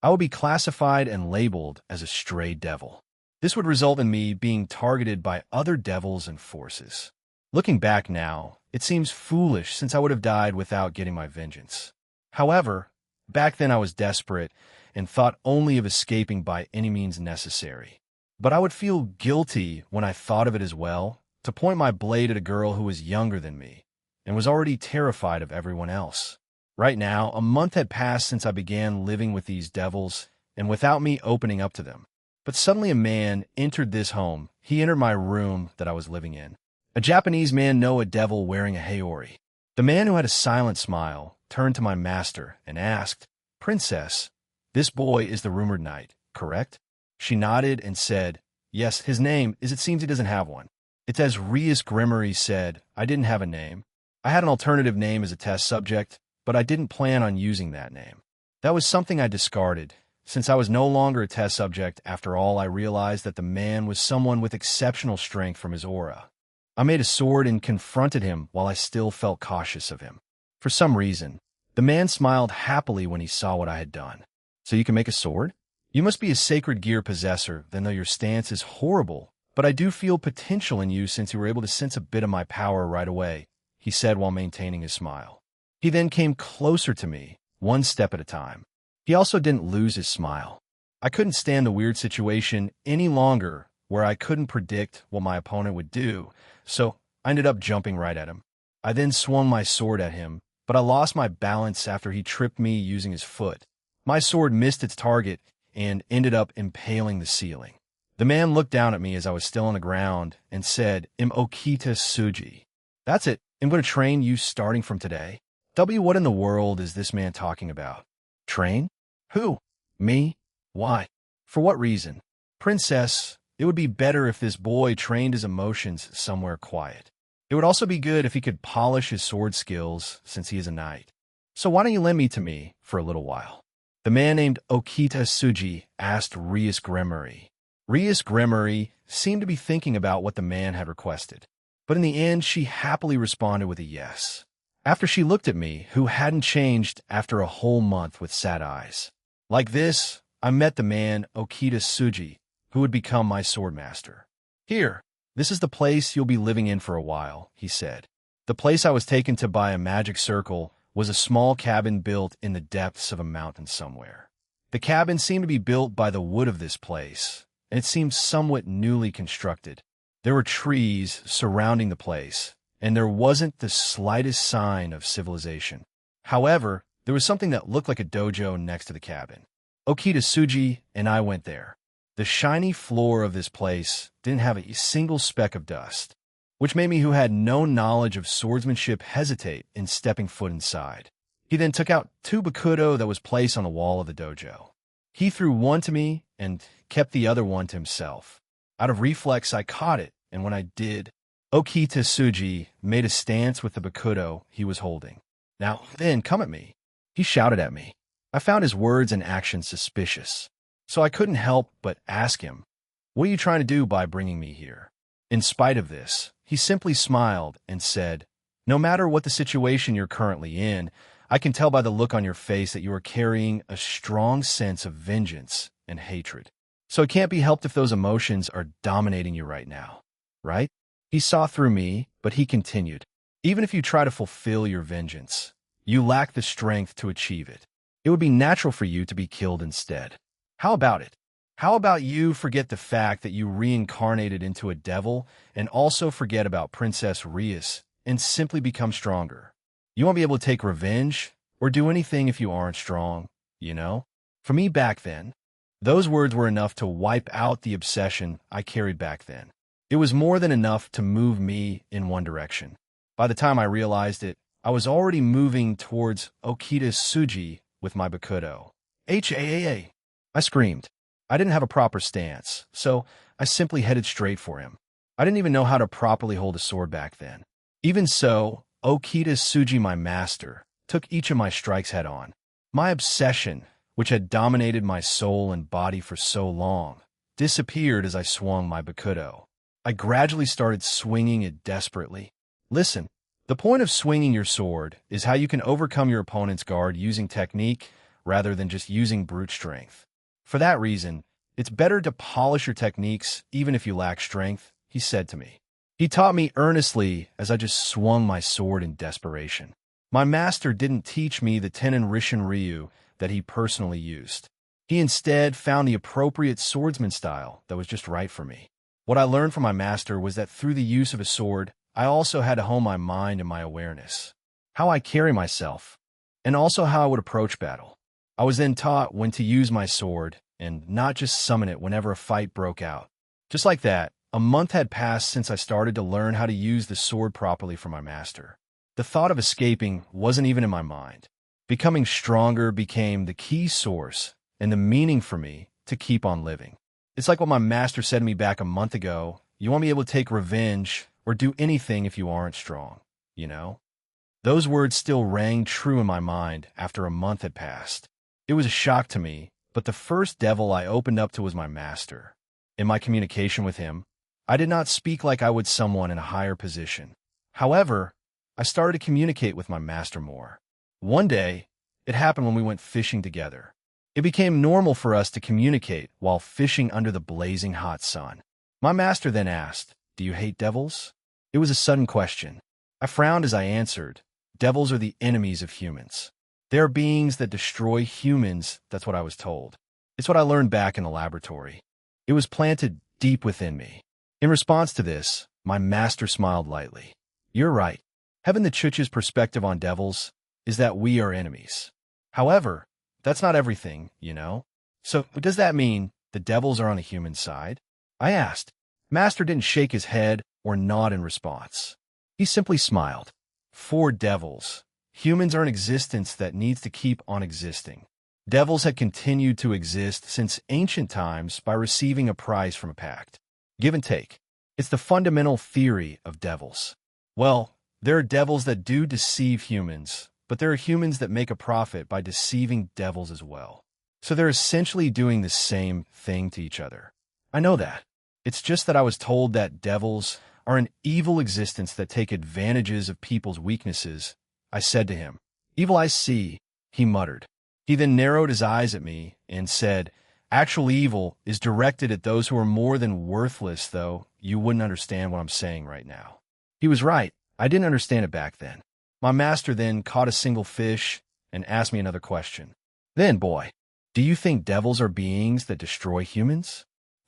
I would be classified and labeled as a stray devil. This would result in me being targeted by other devils and forces. Looking back now, it seems foolish since I would have died without getting my vengeance. However, back then I was desperate and thought only of escaping by any means necessary. But I would feel guilty when I thought of it as well, to point my blade at a girl who was younger than me and was already terrified of everyone else. Right now, a month had passed since I began living with these devils and without me opening up to them. But suddenly a man entered this home. He entered my room that I was living in. A Japanese man, a devil wearing a haori. The man, who had a silent smile, turned to my master and asked, "Princess, this boy is the rumored knight, correct?" She nodded and said, "Yes, his name is, it seems he doesn't have one." It's as Rias Grimmery said, I didn't have a name. I had an alternative name as a test subject, but I didn't plan on using that name. That was something I discarded. Since I was no longer a test subject, after all, I realized that the man was someone with exceptional strength from his aura. I made a sword and confronted him while I still felt cautious of him. For some reason, the man smiled happily when he saw what I had done. "So you can make a sword? You must be a sacred gear possessor, then though your stance is horrible, but I do feel potential in you since you were able to sense a bit of my power right away," he said while maintaining his smile. He then came closer to me, one step at a time. He also didn't lose his smile. I couldn't stand the weird situation any longer where I couldn't predict what my opponent would do, so I ended up jumping right at him. I then swung my sword at him, but I lost my balance after he tripped me using his foot. My sword missed its target and ended up impaling the ceiling. The man looked down at me as I was still on the ground and said, "Im Okita Suji." "That's it. I'm going to train you starting from today." What in the world is this man talking about? Train? Who? Me? Why? For what reason? "Princess, it would be better if this boy trained his emotions somewhere quiet. It would also be good if he could polish his sword skills since he is a knight. So why don't you lend me to me for a little while?" The man named Okita Suji asked Rias Grimmery. Rias Grimmery seemed to be thinking about what the man had requested, but in the end she happily responded with a yes. After she looked at me, who hadn't changed after a whole month, with sad eyes. Like this, I met the man Okita Suji, who would become my swordmaster. "Here, this is the place you'll be living in for a while," he said. The place I was taken to by a magic circle was a small cabin built in the depths of a mountain somewhere. The cabin seemed to be built by the wood of this place, and it seemed somewhat newly constructed. There were trees surrounding the place, and there wasn't the slightest sign of civilization. However, there was something that looked like a dojo next to the cabin. Okita Tsuji and I went there. The shiny floor of this place didn't have a single speck of dust, which made me, who had no knowledge of swordsmanship, hesitate in stepping foot inside. He then took out 2 bakudo that was placed on the wall of the dojo. He threw one to me and kept the other one to himself. Out of reflex, I caught it, and when I did, Okita Tsuji made a stance with the bakudo he was holding. "Now, then, come at me," he shouted at me. I found his words and actions suspicious, so I couldn't help but ask him, "What are you trying to do by bringing me here?" In spite of this, he simply smiled and said, "No matter what the situation you're currently in, I can tell by the look on your face that you are carrying a strong sense of vengeance and hatred. So it can't be helped if those emotions are dominating you right now, right?" He saw through me, but he continued, "Even if you try to fulfill your vengeance, you lack the strength to achieve it. It would be natural for you to be killed instead. How about it? How about you forget the fact that you reincarnated into a devil and also forget about Princess Rias and simply become stronger? You won't be able to take revenge or do anything if you aren't strong, you know?" For me back then, those words were enough to wipe out the obsession I carried back then. It was more than enough to move me in one direction. By the time I realized it, I was already moving towards Okita Tsuji with my bakudo. "HAAA!" I screamed. I didn't have a proper stance, so I simply headed straight for him. I didn't even know how to properly hold a sword back then. Even so, Okita Tsuji, my master, took each of my strikes head on. My obsession, which had dominated my soul and body for so long, disappeared as I swung my bakudo. I gradually started swinging it desperately. Listen, the point of swinging your sword is how you can overcome your opponent's guard using technique rather than just using brute strength. For that reason, it's better to polish your techniques even if you lack strength, he said to me. He taught me earnestly as I just swung my sword in desperation. My master didn't teach me the Tenin Rishin Ryu that he personally used. He instead found the appropriate swordsman style that was just right for me. What I learned from my master was that through the use of a sword, I also had to hone my mind and my awareness, how I carry myself, and also how I would approach battle. I was then taught when to use my sword and not just summon it whenever a fight broke out. Just like that, a month had passed since I started to learn how to use the sword properly from my master. The thought of escaping wasn't even in my mind. Becoming stronger became the key source and the meaning for me to keep on living. It's like what my master said to me back a month ago: you won't be able to take revenge or do anything if you aren't strong, you know? Those words still rang true in my mind after a month had passed. It was a shock to me, but the first devil I opened up to was my master. In my communication with him, I did not speak like I would someone in a higher position. However, I started to communicate with my master more. One day, it happened when we went fishing together. It became normal for us to communicate while fishing under the blazing hot sun. My master then asked, "Do you hate devils?" It was a sudden question. I frowned as I answered, "Devils are the enemies of humans. They are beings that destroy humans," that's what I was told. It's what I learned back in the laboratory. It was planted deep within me. In response to this, my master smiled lightly. "You're right. Heaven the Chuch's perspective on devils is that we are enemies. However, that's not everything, you know? So does that mean the devils are on the human side?" I asked. Master didn't shake his head or nod in response. He simply smiled. "For devils, humans are an existence that needs to keep on existing. Devils had continued to exist since ancient times by receiving a prize from a pact. Give and take. It's the fundamental theory of devils. Well, there are devils that do deceive humans, but there are humans that make a profit by deceiving devils as well. So they're essentially doing the same thing to each other. I know that. It's just that I was told that devils are an evil existence that take advantages of people's weaknesses." I said to him. "Evil I see," he muttered. He then narrowed his eyes at me and said, "Actual evil is directed at those who are more than worthless, though you wouldn't understand what I'm saying right now." He was right. I didn't understand it back then. My master then caught a single fish and asked me another question. "Then, boy, do you think devils are beings that destroy humans?"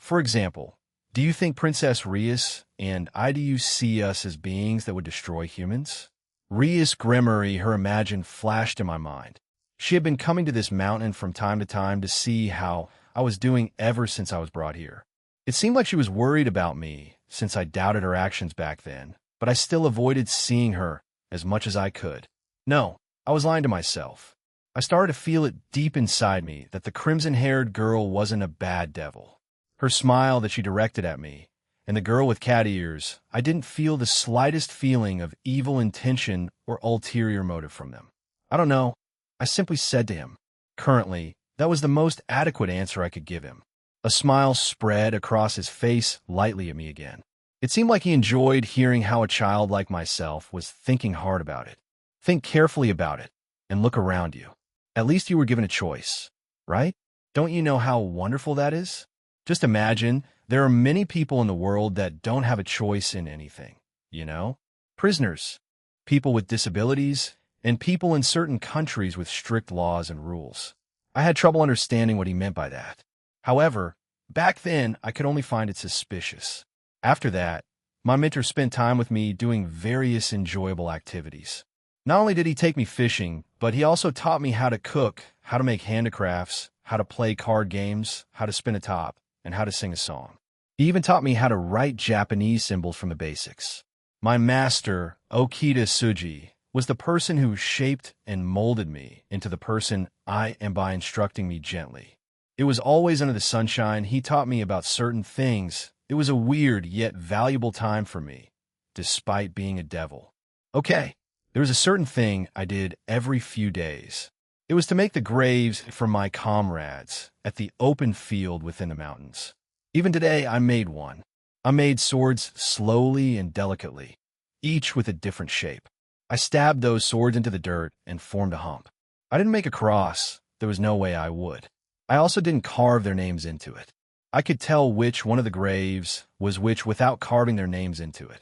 For example, do you think Princess Rias and I do you see us as beings that would destroy humans? Rias Gremory, her imagine flashed in my mind. She had been coming to this mountain from time to time to see how I was doing ever since I was brought here. It seemed like she was worried about me since I doubted her actions back then, but I still avoided seeing her as much as I could. No, I was lying to myself. I started to feel it deep inside me that the crimson-haired girl wasn't a bad devil. Her smile that she directed at me, and the girl with cat ears, I didn't feel the slightest feeling of evil intention or ulterior motive from them. I don't know. I simply said to him. Currently, that was the most adequate answer I could give him. A smile spread across his face lightly at me again. It seemed like he enjoyed hearing how a child like myself was thinking hard about it. Think carefully about it, and look around you. At least you were given a choice, right? Don't you know how wonderful that is? Just imagine there are many people in the world that don't have a choice in anything, you know? Prisoners, people with disabilities, and people in certain countries with strict laws and rules. I had trouble understanding what he meant by that. However, back then, I could only find it suspicious. After that, my mentor spent time with me doing various enjoyable activities. Not only did he take me fishing, but he also taught me how to cook, how to make handicrafts, how to play card games, how to spin a top, and how to sing a song. He even taught me how to write Japanese symbols from the basics. My master, Okita Tsuji, was the person who shaped and molded me into the person I am by instructing me gently. It was always under the sunshine. He taught me about certain things. It was a weird yet valuable time for me, despite being a devil. Okay, there was a certain thing I did every few days. It was to make the graves for my comrades at the open field within the mountains. Even today, I made one. I made swords slowly and delicately, each with a different shape. I stabbed those swords into the dirt and formed a hump. I didn't make a cross. There was no way I would. I also didn't carve their names into it. I could tell which one of the graves was which without carving their names into it.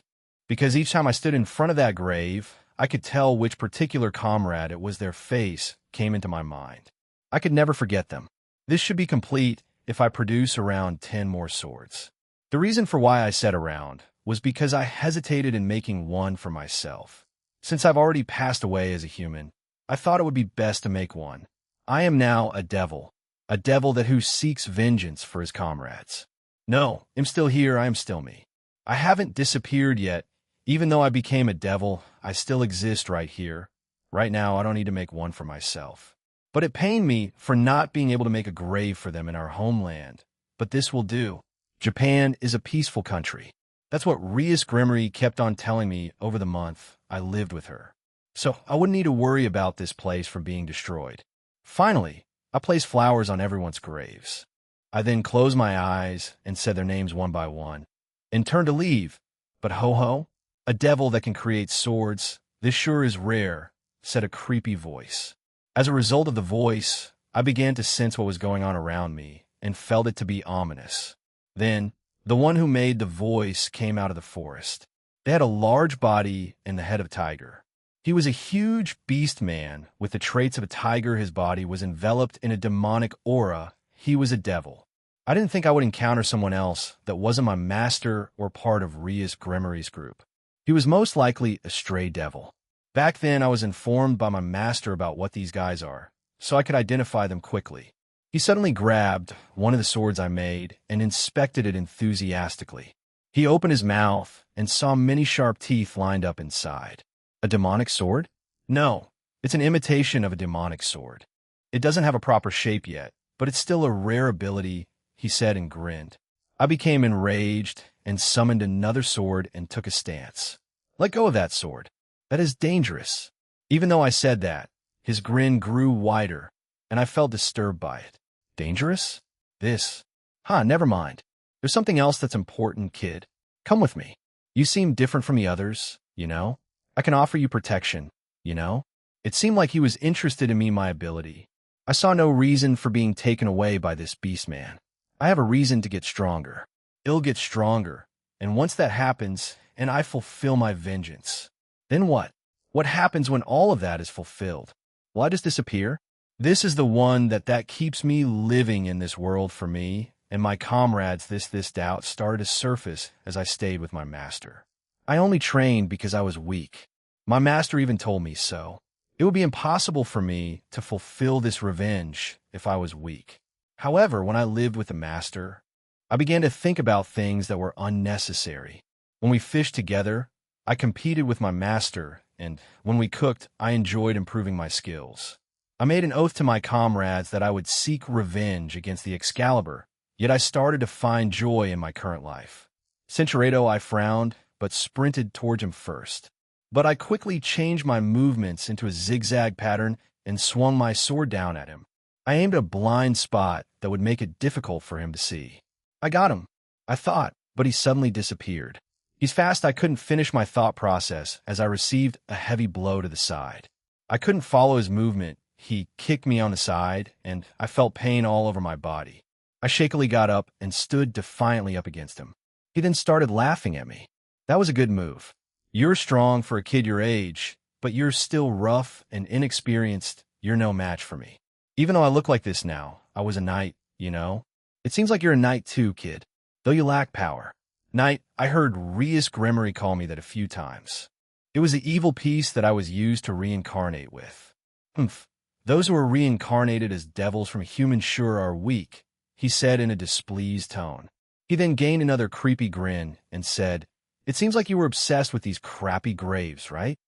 Because each time I stood in front of that grave, I could tell which particular comrade it was their face came into my mind. I could never forget them. This should be complete if I produce around 10 more swords. The reason for why I said around was because I hesitated in making one for myself. Since I've already passed away as a human, I thought it would be best to make one. I am now a devil that who seeks vengeance for his comrades. No, I'm still here, I am still me. I haven't disappeared yet. Even though I became a devil, I still exist right here. Right now, I don't need to make one for myself. But it pained me for not being able to make a grave for them in our homeland. But this will do. Japan is a peaceful country. That's what Rias Gremory kept on telling me over the month I lived with her. So I wouldn't need to worry about this place from being destroyed. Finally, I placed flowers on everyone's graves. I then closed my eyes and said their names one by one, and turned to leave. But ho-ho, a devil that can create swords, this sure is rare, said a creepy voice. As a result of the voice, I began to sense what was going on around me and felt it to be ominous. Then, the one who made the voice came out of the forest. They had a large body and the head of a tiger. He was a huge beast man with the traits of a tiger. His body was enveloped in a demonic aura. He was a devil. I didn't think I would encounter someone else that wasn't my master or part of Rias Gremory's group. He was most likely a stray devil. Back then, I was informed by my master about what these guys are, so I could identify them quickly. He suddenly grabbed one of the swords I made and inspected it enthusiastically. He opened his mouth and saw many sharp teeth lined up inside. A demonic sword? No, it's an imitation of a demonic sword. It doesn't have a proper shape yet, but it's still a rare ability, he said and grinned. I became enraged and summoned another sword and took a stance. Let go of that sword. That is dangerous. Even though I said that, his grin grew wider, and I felt disturbed by it. Dangerous? Never mind. There's something else that's important, kid. Come with me. You seem different from the others, you know? I can offer you protection, you know? It seemed like he was interested in me, my ability. I saw no reason for being taken away by this beast man. I have a reason to get stronger. It'll get stronger, and once that happens, and I fulfill my vengeance, then what? What happens when all of that is fulfilled? Will I just disappear? This is the one that keeps me living in this world for me, and my comrades' this doubt started to surface as I stayed with my master. I only trained because I was weak. My master even told me so. It would be impossible for me to fulfill this revenge if I was weak. However, when I lived with the master, I began to think about things that were unnecessary. When we fished together, I competed with my master, and when we cooked, I enjoyed improving my skills. I made an oath to my comrades that I would seek revenge against the Excalibur, yet I started to find joy in my current life. Cinceredo, I frowned, but sprinted towards him first. But I quickly changed my movements into a zigzag pattern and swung my sword down at him. I aimed a blind spot that would make it difficult for him to see. I got him, I thought, but he suddenly disappeared. He's fast. I couldn't finish my thought process as I received a heavy blow to the side. I couldn't follow his movement. He kicked me on the side, and I felt pain all over my body. I shakily got up and stood defiantly up against him. He then started laughing at me. That was a good move. You're strong for a kid your age, but you're still rough and inexperienced. You're no match for me. Even though I look like this now, I was a knight, you know? It seems like you're a knight too, kid, though you lack power. Knight, I heard Reus Gremory call me that a few times. It was the evil piece that I was used to reincarnate with. Humph. Those who are reincarnated as devils from human sure are weak, he said in a displeased tone. He then gained another creepy grin and said, It seems like you were obsessed with these crappy graves, right?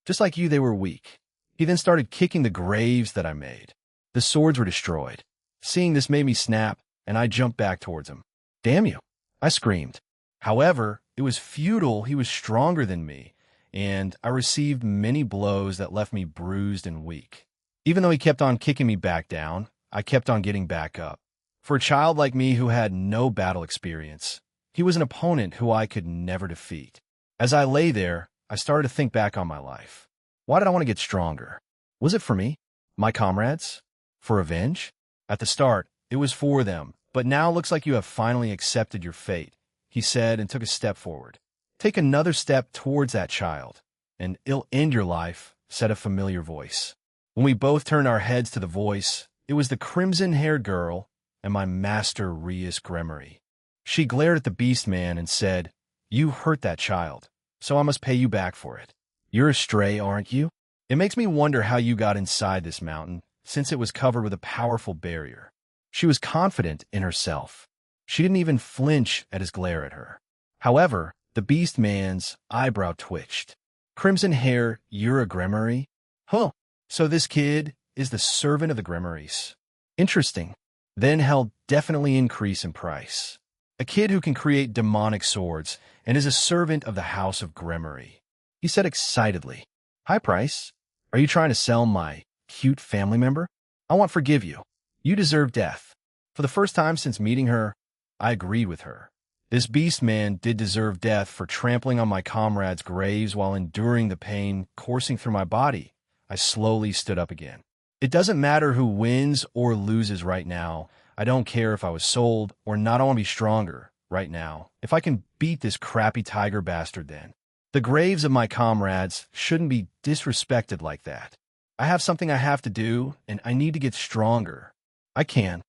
Just like you, they were weak. He then started kicking the graves that I made. The swords were destroyed. Seeing this made me snap, and I jumped back towards him. Damn you, I screamed. However, it was futile. He was stronger than me, and I received many blows that left me bruised and weak. Even though he kept on kicking me back down, I kept on getting back up. For a child like me who had no battle experience, he was an opponent who I could never defeat. As I lay there, I started to think back on my life. Why did I want to get stronger? Was it for me? My comrades? For revenge? At the start, it was for them, but now it looks like you have finally accepted your fate, he said and took a step forward. Take another step towards that child, and it'll end your life, said a familiar voice. When we both turned our heads to the voice, it was the crimson-haired girl and my master Reus Gremory. She glared at the beast man and said, You hurt that child, so I must pay you back for it. You're a stray, aren't you? It makes me wonder how you got inside this mountain, since it was covered with a powerful barrier. She was confident in herself. She didn't even flinch at his glare at her. However, the beast man's eyebrow twitched. Crimson hair, you're a Gremory? Huh. So this kid is the servant of the Gremorys. Interesting. Then he'll definitely increase in price. A kid who can create demonic swords and is a servant of the House of Gremory. He said excitedly, High price? Are you trying to sell my cute family member? I won't forgive you. You deserve death. For the first time since meeting her, I agreed with her. This beast man did deserve death for trampling on my comrades' graves while enduring the pain coursing through my body. I slowly stood up again. It doesn't matter who wins or loses right now. I don't care if I was sold or not. I want to be stronger right now. If I can beat this crappy tiger bastard then. The graves of my comrades shouldn't be disrespected like that. I have something I have to do, and I need to get stronger. I can.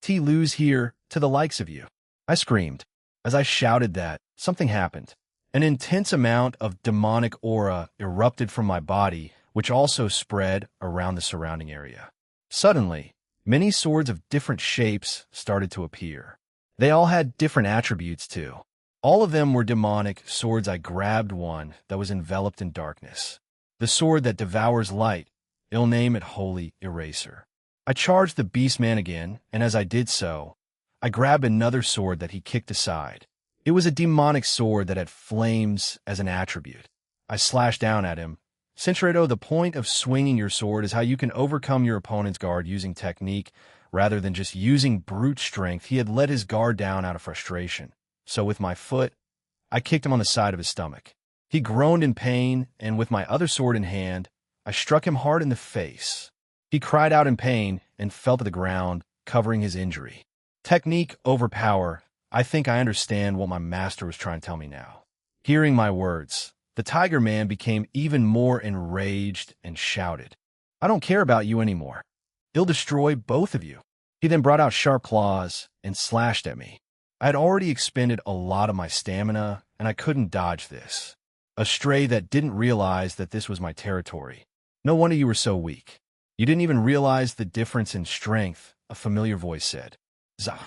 Lose here to the likes of you. I screamed. As I shouted that, something happened. An intense amount of demonic aura erupted from my body, which also spread around the surrounding area. Suddenly, many swords of different shapes started to appear. They all had different attributes too. All of them were demonic swords. I grabbed one that was enveloped in darkness. The sword that devours light. I'll name it Holy Eraser. I charged the beast man again, and as I did so, I grabbed another sword that he kicked aside. It was a demonic sword that had flames as an attribute. I slashed down at him. Cinceredo, the point of swinging your sword is how you can overcome your opponent's guard using technique rather than just using brute strength. He had let his guard down out of frustration. So with my foot, I kicked him on the side of his stomach. He groaned in pain, and with my other sword in hand, I struck him hard in the face. He cried out in pain and fell to the ground, covering his injury. Technique over power. I think I understand what my master was trying to tell me now. Hearing my words, the tiger man became even more enraged and shouted, I don't care about you anymore. I'll destroy both of you. He then brought out sharp claws and slashed at me. I had already expended a lot of my stamina, and I couldn't dodge this. A stray that didn't realize that this was my territory. No wonder you were so weak. You didn't even realize the difference in strength, a familiar voice said.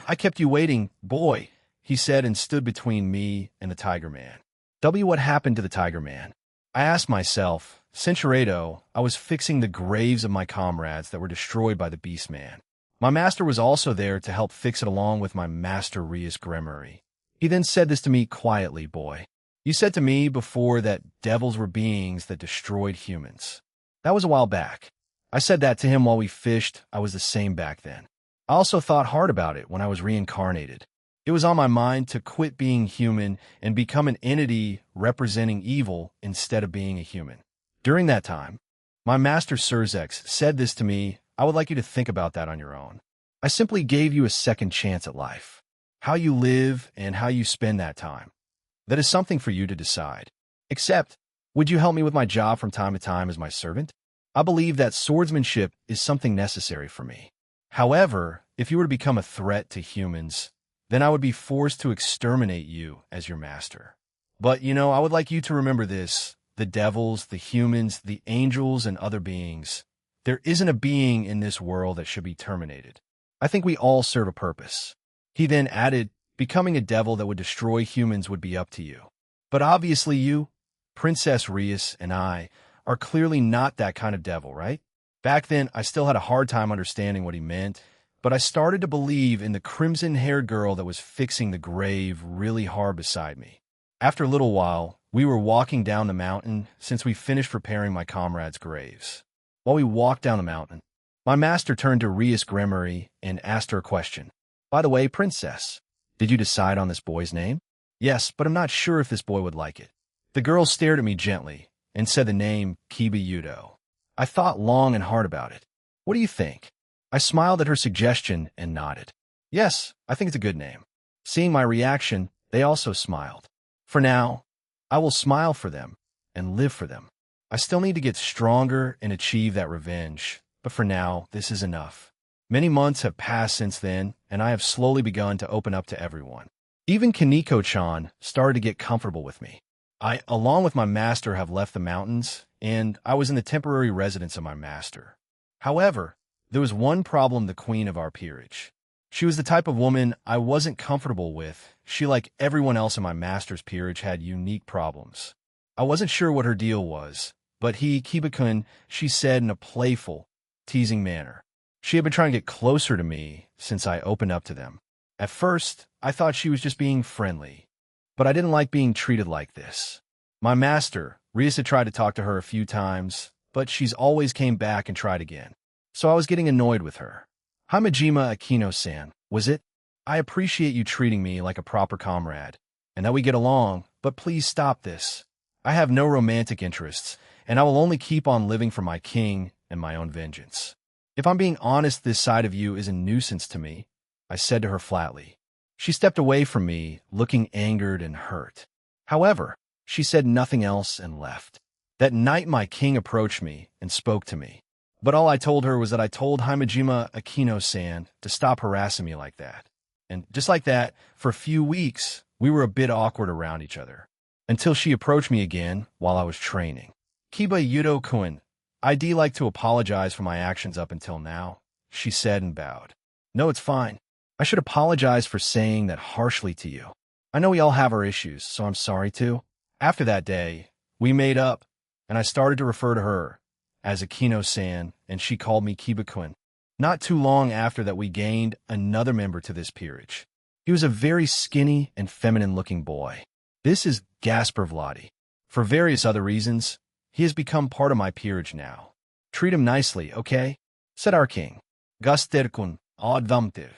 I kept you waiting, boy, he said and stood between me and the Tiger Man. What happened to the Tiger Man? I asked myself. Centuredo, I was fixing the graves of my comrades that were destroyed by the Beast Man. My master was also there to help fix it along with my master Rias Gremory. He then said this to me quietly, boy. You said to me before that devils were beings that destroyed humans. That was a while back. I said that to him while we fished. I was the same back then. I also thought hard about it when I was reincarnated. It was on my mind to quit being human and become an entity representing evil instead of being a human. During that time, my master Surzex said this to me. I would like you to think about that on your own. I simply gave you a second chance at life. How you live and how you spend that time. That is something for you to decide. Except, would you help me with my job from time to time as my servant? I believe that swordsmanship is something necessary for me. However, if you were to become a threat to humans, then I would be forced to exterminate you as your master. But, I would like you to remember this. The devils, the humans, the angels, and other beings. There isn't a being in this world that should be terminated. I think we all serve a purpose. He then added, becoming a devil that would destroy humans would be up to you. But obviously you, Princess Rias, and I are clearly not that kind of devil, right? Back then, I still had a hard time understanding what he meant, but I started to believe in the crimson-haired girl that was fixing the grave really hard beside me. After a little while, we were walking down the mountain since we finished preparing my comrades' graves. While we walked down the mountain, my master turned to Rias Gremory and asked her a question. By the way, Princess, did you decide on this boy's name? Yes, but I'm not sure if this boy would like it. The girl stared at me gently and said the name Kiba. I thought long and hard about it. What do you think? I smiled at her suggestion and nodded. Yes, I think it's a good name. Seeing my reaction, they also smiled. For now, I will smile for them and live for them. I still need to get stronger and achieve that revenge, but for now, this is enough. Many months have passed since then, and I have slowly begun to open up to everyone. Even Kaneko-chan started to get comfortable with me. I, along with my master, have left the mountains, and I was in the temporary residence of my master. However, there was one problem: the queen of our peerage. She was the type of woman I wasn't comfortable with. She, like everyone else in my master's peerage, had unique problems. I wasn't sure what her deal was, but Kiba-kun, she said in a playful, teasing manner. She had been trying to get closer to me since I opened up to them. At first, I thought she was just being friendly, but I didn't like being treated like this. My master, Rias, had tried to talk to her a few times, but she's always came back and tried again. So I was getting annoyed with her. Hamajima Akino-san, was it? I appreciate you treating me like a proper comrade, and that we get along, but please stop this. I have no romantic interests, and I will only keep on living for my king and my own vengeance. If I'm being honest, this side of you is a nuisance to me, I said to her flatly. She stepped away from me, looking angered and hurt. However, she said nothing else and left. That night my king approached me and spoke to me. But all I told her was that I told Hamajima Akino-san to stop harassing me like that. And just like that, for a few weeks, we were a bit awkward around each other. Until she approached me again while I was training. Kiba-kun, I'd like to apologize for my actions up until now, she said and bowed. No, it's fine. I should apologize for saying that harshly to you. I know we all have our issues, so I'm sorry too. After that day, we made up, and I started to refer to her as Akino-san, and she called me Kiba-kun. Not too long after that, we gained another member to this peerage. He was a very skinny and feminine-looking boy. This is Gasper Vladi. For various other reasons, he has become part of my peerage now. Treat him nicely, okay? Said our king. Gasterkun, Advamtiv.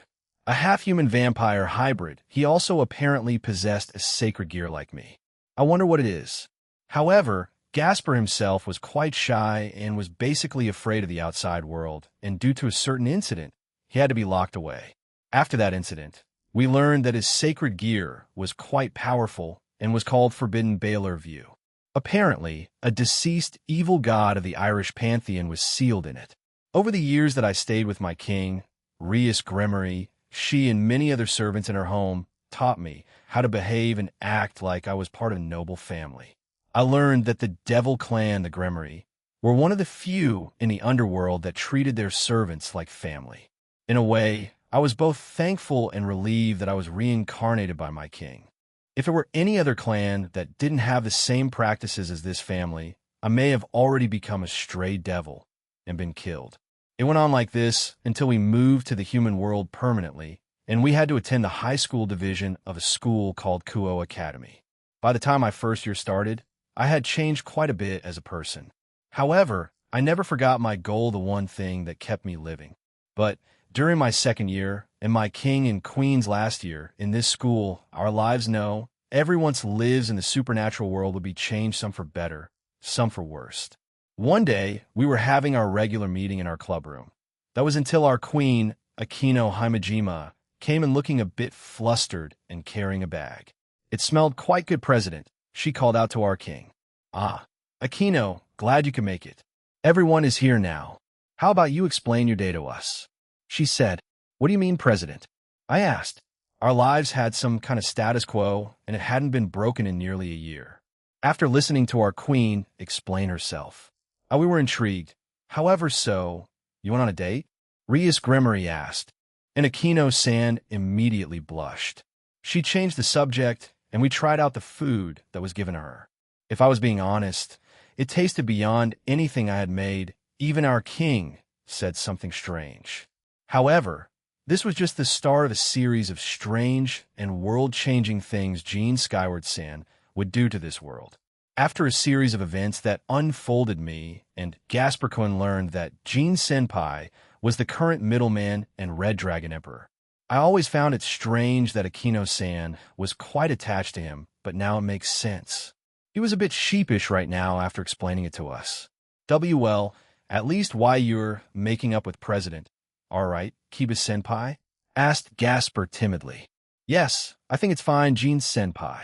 A half-human vampire hybrid, he also apparently possessed a sacred gear like me. I wonder what it is. However, Gasper himself was quite shy and was basically afraid of the outside world, and due to a certain incident, he had to be locked away. After that incident, we learned that his sacred gear was quite powerful and was called Forbidden Baler View. Apparently, a deceased evil god of the Irish pantheon was sealed in it. Over the years that I stayed with my king, Rias Gremory, she and many other servants in her home taught me how to behave and act like I was part of a noble family. I learned that the Devil Clan, the Gremory, were one of the few in the underworld that treated their servants like family. In a way, I was both thankful and relieved that I was reincarnated by my king. If it were any other clan that didn't have the same practices as this family, I may have already become a stray devil and been killed. It went on like this until we moved to the human world permanently, and we had to attend the high school division of a school called Kuo Academy. By the time my first year started, I had changed quite a bit as a person. However, I never forgot my goal, the one thing that kept me living. But during my second year and my king and queen's last year in this school, our lives know everyone lives in the supernatural world would be changed, some for better, some for worse. One day, we were having our regular meeting in our club room. That was until our queen, Akino Himejima, came in looking a bit flustered and carrying a bag. It smelled quite good, President, she called out to our king. Ah, Akino, glad you could make it. Everyone is here now. How about you explain your day to us? She said. What do you mean, President? I asked. Our lives had some kind of status quo, and it hadn't been broken in nearly a year. After listening to our queen explain herself, we were intrigued. However, so, you went on a date? Rias Gremory asked, and Akino-san immediately blushed. She changed the subject, and we tried out the food that was given to her. If I was being honest, it tasted beyond anything I had made. Even our king said something strange. However, this was just the start of a series of strange and world-changing things Gene Skyward-san would do to this world. After a series of events that unfolded, me and Gasper-kun learned that Gene Senpai was the current middleman and Red Dragon Emperor. I always found it strange that Akino-san was quite attached to him, but now it makes sense. He was a bit sheepish right now after explaining it to us. Well, at least why you're making up with President. All right, Kiba-senpai? Asked Gasper timidly. Yes, I think it's fine, Gene-senpai.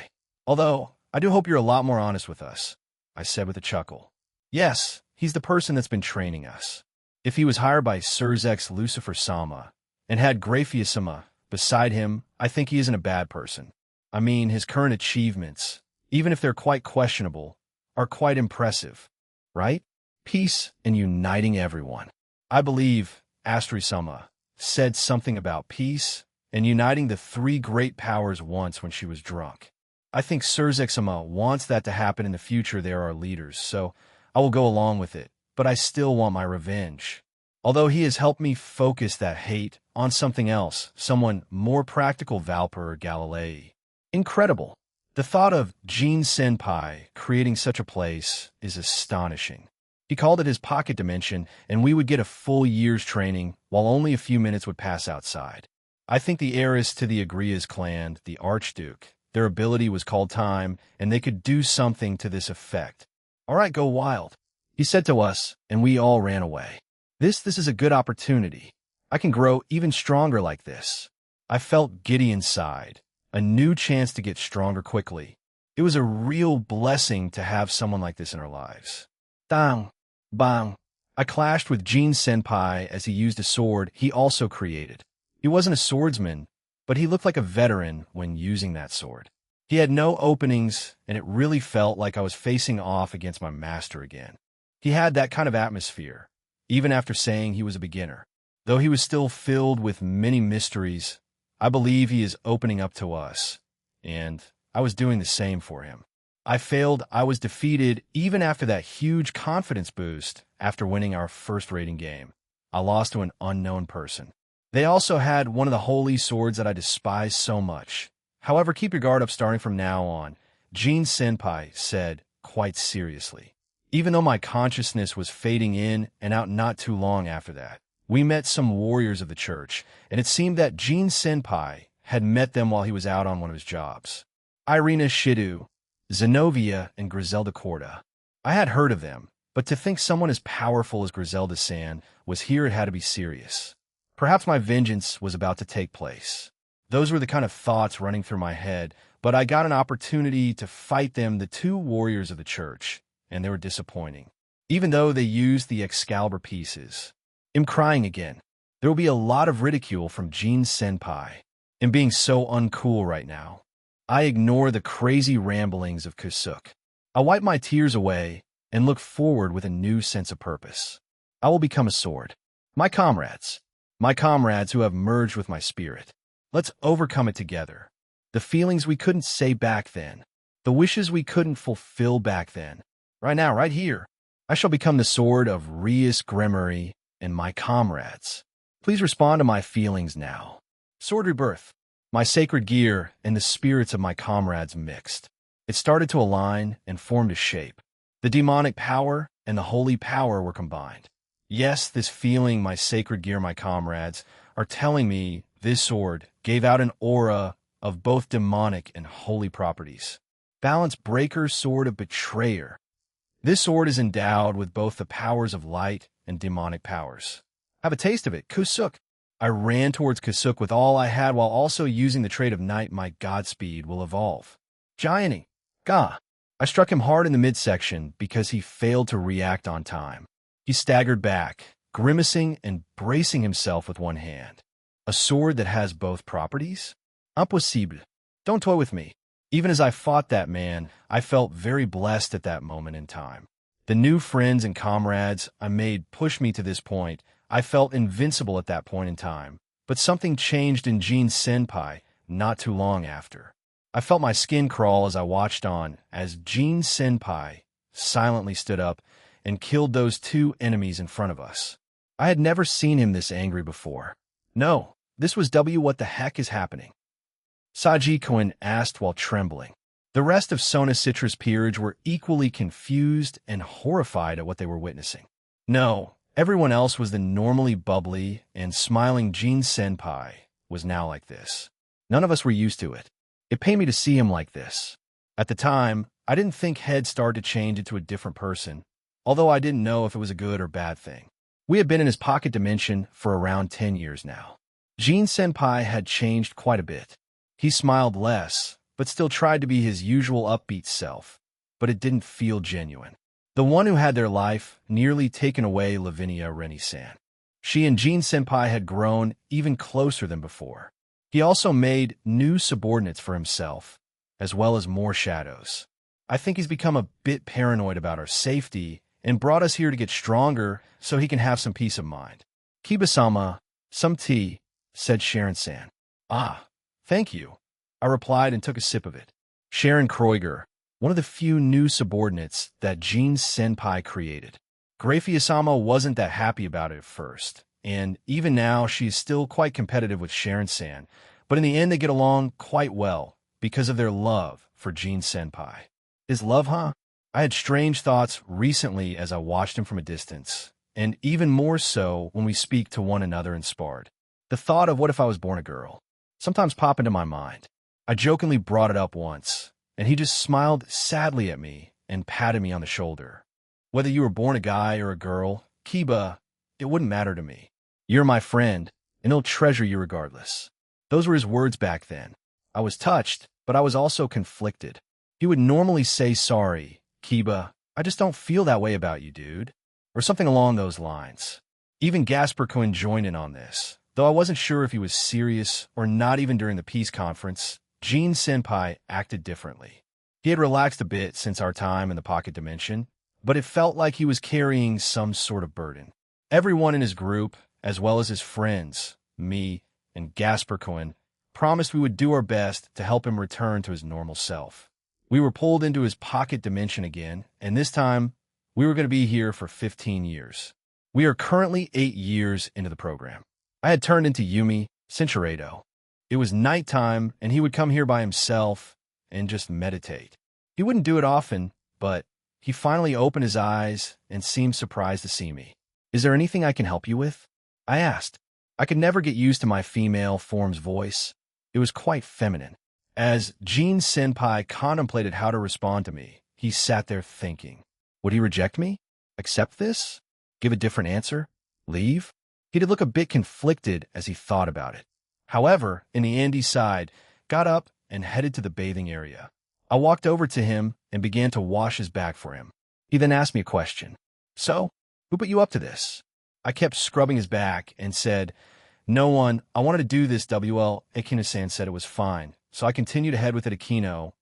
Although, I do hope you're a lot more honest with us, I said with a chuckle. Yes, he's the person that's been training us. If he was hired by Surzex Lucifer-sama and had Graphius-sama beside him, I think he isn't a bad person. I mean, his current achievements, even if they're quite questionable, are quite impressive, right? Peace and uniting everyone. I believe Astri-sama said something about peace and uniting the three great powers once when she was drunk. I think Surzex-sama wants that to happen in the future. There are leaders, so I will go along with it, but I still want my revenge. Although he has helped me focus that hate on something else, someone more practical, Valper or Galilei. Incredible. The thought of Gene Senpai creating such a place is astonishing. He called it his pocket dimension, and we would get a full year's training, while only a few minutes would pass outside. I think the heiress to the Agrias clan, the Archduke, their ability was called time, and they could do something to this effect. All right, go wild, he said to us, and we all ran away. This is a good opportunity. I can grow even stronger like this. I felt giddy inside, a new chance to get stronger quickly. It was a real blessing to have someone like this in our lives. Dang, bang. I clashed with Gene Senpai as he used a sword he also created. He wasn't a swordsman, but he looked like a veteran when using that sword. He had no openings, and it really felt like I was facing off against my master again. He had that kind of atmosphere, even after saying he was a beginner. Though he was still filled with many mysteries, I believe he is opening up to us, and I was doing the same for him. I failed, I was defeated even after that huge confidence boost after winning our first rating game. I lost to an unknown person. They also had one of the holy swords that I despise so much. However, keep your guard up starting from now on, Gene Senpai said quite seriously. Even though my consciousness was fading in and out not too long after that, we met some warriors of the church, and it seemed that Gene Senpai had met them while he was out on one of his jobs. Irina Shidu, Zenobia, and Griselda Corda. I had heard of them, but to think someone as powerful as Griselda-san was here, it had to be serious. Perhaps my vengeance was about to take place. Those were the kind of thoughts running through my head, but I got an opportunity to fight them, the two warriors of the church, and they were disappointing. Even though they used the Excalibur pieces. I'm crying again. There will be a lot of ridicule from Jin Senpai in being so uncool right now. I ignore the crazy ramblings of Kusuk. I wipe my tears away and look forward with a new sense of purpose. I will become a sword. My comrades who have merged with my spirit. Let's overcome it together. The feelings we couldn't say back then, the wishes we couldn't fulfill back then. Right now, right here, I shall become the sword of Rias Gremory and my comrades. Please respond to my feelings now. Sword rebirth. My sacred gear and the spirits of my comrades mixed. It started to align and formed a shape. The demonic power and the holy power were combined. Yes, this feeling, my sacred gear, my comrades, are telling me this sword gave out an aura of both demonic and holy properties. Balance breaker, sword of betrayer. This sword is endowed with both the powers of light and demonic powers. Have a taste of it, Kusuk. I ran towards Kusuk with all I had while also using the trait of night. My Godspeed will evolve. Gianting. Gah. I struck him hard in the midsection because he failed to react on time. He staggered back, grimacing and bracing himself with one hand. A sword that has both properties? Impossible. Don't toy with me. Even as I fought that man, I felt very blessed at that moment in time. The new friends and comrades I made pushed me to this point. I felt invincible at that point in time, but something changed in Jin Senpai not too long after. I felt my skin crawl as I watched on as Jin Senpai silently stood up and killed those two enemies in front of us. I had never seen him this angry before. No, this was what the heck is happening? Saji Koen asked while trembling. The rest of Sona Citra's peerage were equally confused and horrified at what they were witnessing. No, everyone else was the normally bubbly and smiling Jin Senpai was now like this. None of us were used to it. It pained me to see him like this. At the time, I didn't think head started to change into a different person, although I didn't know if it was a good or bad thing. We had been in his pocket dimension for around 10 years now. Jin Senpai had changed quite a bit. He smiled less, but still tried to be his usual upbeat self, but it didn't feel genuine. The one who had their life nearly taken away, Lavinia Reni-san. She and Jin Senpai had grown even closer than before. He also made new subordinates for himself, as well as more shadows. I think he's become a bit paranoid about our safety and brought us here to get stronger so he can have some peace of mind. Kiba-sama, some tea, said Sharon-san. Ah, thank you. I replied and took a sip of it. Sharon Kreuger, one of the few new subordinates that Jin Senpai created. Grafia-sama wasn't that happy about it at first, and even now she's still quite competitive with Sharon-san, but in the end they get along quite well because of their love for Jin Senpai. Is love, huh? I had strange thoughts recently as I watched him from a distance, and even more so when we speak to one another and sparred. The thought of what if I was born a girl sometimes pop into my mind. I jokingly brought it up once, and he just smiled sadly at me and patted me on the shoulder. Whether you were born a guy or a girl, Kiba, it wouldn't matter to me. You're my friend, and he'll treasure you regardless. Those were his words back then. I was touched, but I was also conflicted. He would normally say, sorry, Kiba, I just don't feel that way about you, dude. Or something along those lines. Even Gasper Cohen joined in on this, though I wasn't sure if he was serious or not. Even during the peace conference, Jin Senpai acted differently. He had relaxed a bit since our time in the pocket dimension, but it felt like he was carrying some sort of burden. Everyone in his group, as well as his friends, me, and Gasper Cohen, promised we would do our best to help him return to his normal self. We were pulled into his pocket dimension again, and this time, we were going to be here for 15 years. We are currently 8 years into the program. I had turned into Yumi Cinchuredo. It was nighttime, and he would come here by himself and just meditate. He wouldn't do it often, but he finally opened his eyes and seemed surprised to see me. Is there anything I can help you with? I asked. I could never get used to my female form's voice. It was quite feminine. As Jin Senpai contemplated how to respond to me, he sat there thinking. Would he reject me? Accept this? Give a different answer? Leave? He did look a bit conflicted as he thought about it. However, in the end he sighed, got up, and headed to the bathing area. I walked over to him and began to wash his back for him. He then asked me a question. So, who put you up to this? I kept scrubbing his back and said, "No one, I wanted to do this, WL." Akino-san said it was fine, so I continued ahead with it. Akino,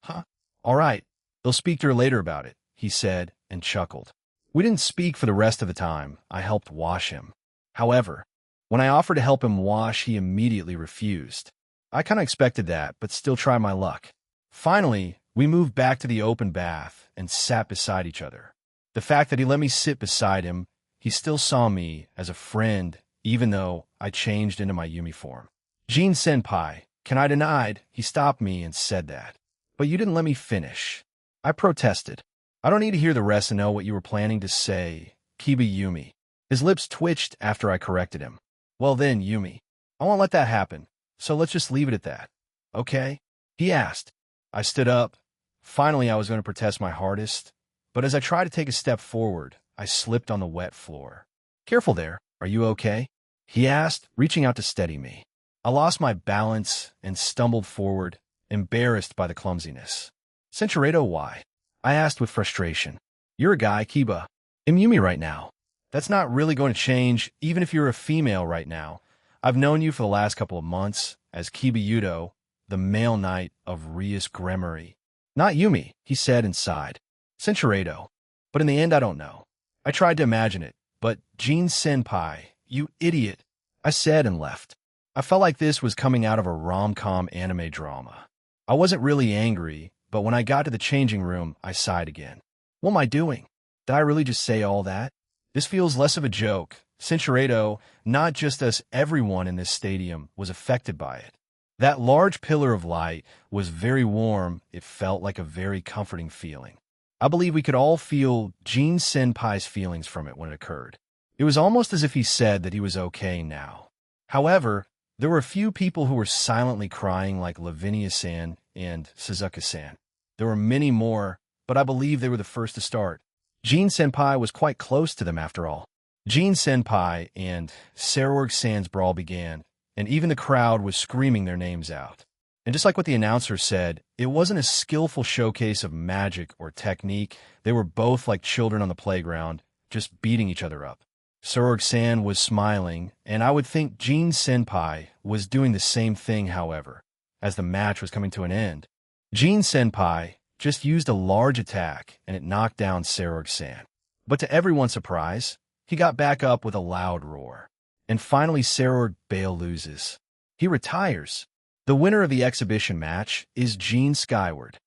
huh? All right, they'll speak to her later about it, he said and chuckled. We didn't speak for the rest of the time. I helped wash him. However, when I offered to help him wash, he immediately refused. I kind of expected that, but still tried my luck. Finally, we moved back to the open bath and sat beside each other. The fact that he let me sit beside him, he still saw me as a friend, even though I changed into my Yumi form. "Jin-senpai, can I denied?" He stopped me and said that. "But you didn't let me finish." I protested. "I don't need to hear the rest and know what you were planning to say, Kiba Yumi." His lips twitched after I corrected him. "Well then, Yumi, I won't let that happen, so let's just leave it at that. Okay?" he asked. I stood up. Finally, I was going to protest my hardest, but as I tried to take a step forward, I slipped on the wet floor. "Careful there, are you okay?" he asked, reaching out to steady me. I lost my balance and stumbled forward, embarrassed by the clumsiness. "Senchurado, why?" I asked with frustration. "You're a guy, Kiba. I'm Yumi right now. That's not really going to change, even if you're a female right now. I've known you for the last couple of months as Kiba Yudo, the male knight of Rias Gremory." "Not Yumi," he said and sighed. "Senchurado. But in the end, I don't know. I tried to imagine it, but Jin-senpai, you idiot," I said and left. I felt like this was coming out of a rom-com anime drama. I wasn't really angry, but when I got to the changing room, I sighed again. What am I doing? Did I really just say all that? This feels less of a joke. Senchurado, not just us, everyone in this stadium was affected by it. That large pillar of light was very warm. It felt like a very comforting feeling. I believe we could all feel Jin-senpai's feelings from it when it occurred. It was almost as if he said that he was okay now. However, there were a few people who were silently crying, like Lavinia-san and Suzuka-san. There were many more, but I believe they were the first to start. Jin-senpai was quite close to them after all. Jin-senpai and Sarorg-san's brawl began, and even the crowd was screaming their names out. And just like what the announcer said, it wasn't a skillful showcase of magic or technique. They were both like children on the playground, just beating each other up. Sarorg-san was smiling, and I would think Jin-senpai was doing the same thing, however, as the match was coming to an end. Jin-senpai just used a large attack, and it knocked down Sarorg-san. But to everyone's surprise, he got back up with a loud roar. And finally, Sarorg Bale loses. He retires. The winner of the exhibition match is Gene Skyward,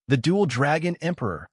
the Dual Dragon Emperor.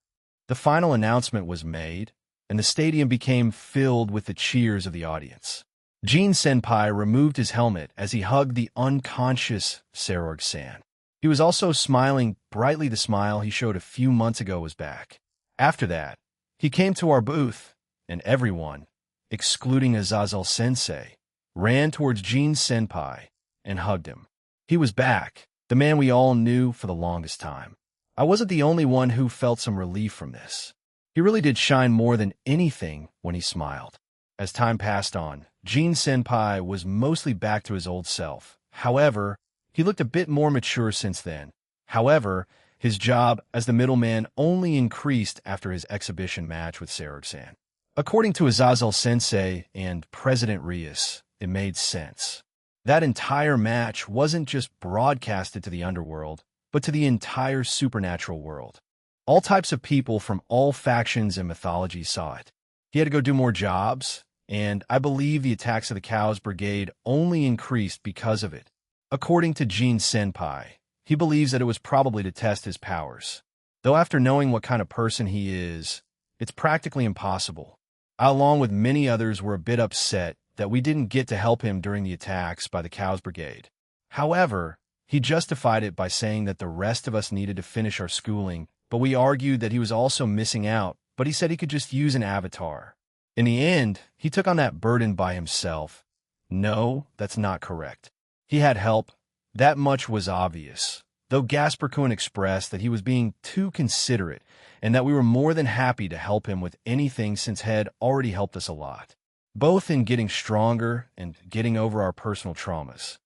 The final announcement was made, and the stadium became filled with the cheers of the audience. Jin-senpai removed his helmet as he hugged the unconscious Sarorg-san. He was also smiling brightly. The smile he showed a few months ago was back. After that, he came to our booth, and everyone, excluding Azazel-sensei, ran towards Jin-senpai and hugged him. He was back, the man we all knew for the longest time. I wasn't the only one who felt some relief from this. He really did shine more than anything when he smiled. As time passed on, Jin-senpai was mostly back to his old self. However, he looked a bit more mature since then. However, his job as the middleman only increased after his exhibition match with Sarorg-san. According to Azazel-sensei and President Rias, it made sense. That entire match wasn't just broadcasted to the underworld, but to the entire supernatural world. All types of people from all factions and mythologies saw it. He had to go do more jobs, and I believe the attacks of the Cows Brigade only increased because of it. According to Jin-senpai, he believes that it was probably to test his powers. Though after knowing what kind of person he is, it's practically impossible. I, along with many others, were a bit upset that we didn't get to help him during the attacks by the Cows Brigade. However, he justified it by saying that the rest of us needed to finish our schooling, but we argued that he was also missing out, but he said he could just use an avatar. In the end, he took on that burden by himself. No, that's not correct. He had help. That much was obvious, though Gasper-kun expressed that he was being too considerate and that we were more than happy to help him with anything since Head already helped us a lot, both in getting stronger and getting over our personal traumas.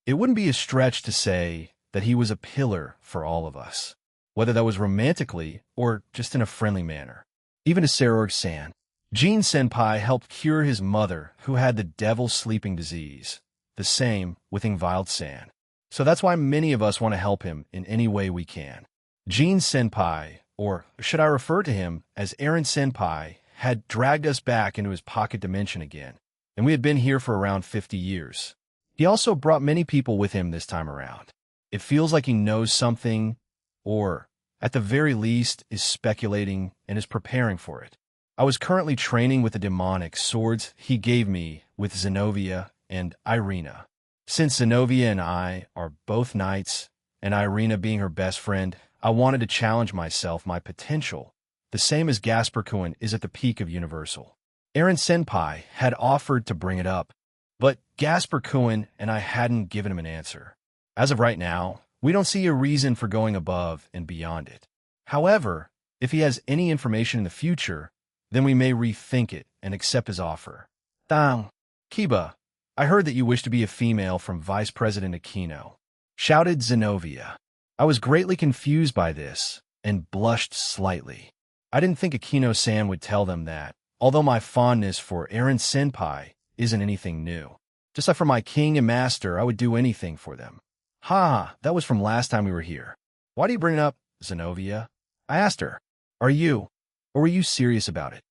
It wouldn't be a stretch to say that he was a pillar for all of us, whether that was romantically or just in a friendly manner. Even to Sarorg-san, Gene Senpai helped cure his mother, who had the devil's sleeping disease. The same with Ingvild-san. So that's why many of us want to help him in any way we can. Gene Senpai, or should I refer to him as Eren Senpai, had dragged us back into his pocket dimension again, and we had been here for around 50 years. He also brought many people with him this time around. It feels like he knows something, or, at the very least, is speculating and is preparing for it. I was currently training with the demonic swords he gave me with Zenobia and Irina. Since Zenobia and I are both knights, and Irina being her best friend, I wanted to challenge myself, my potential, the same as Gasper Cohen is at the peak of Universal. Eren Senpai had offered to bring it up, but Gasper Cohen and I hadn't given him an answer. As of right now, we don't see a reason for going above and beyond it. However, if he has any information in the future, then we may rethink it and accept his offer. Dang. Kiba, I heard that you wish to be a female from Vice President Aquino, shouted Zenobia. I was greatly confused by this and blushed slightly. I didn't think Aquino-san would tell them that, although my fondness for Eren Senpai isn't anything new. Just like for my king and master, I would do anything for them. Ha, that was from last time we were here. Why do you bring it up, Zenobia? I asked her. Are you, or were you serious about it?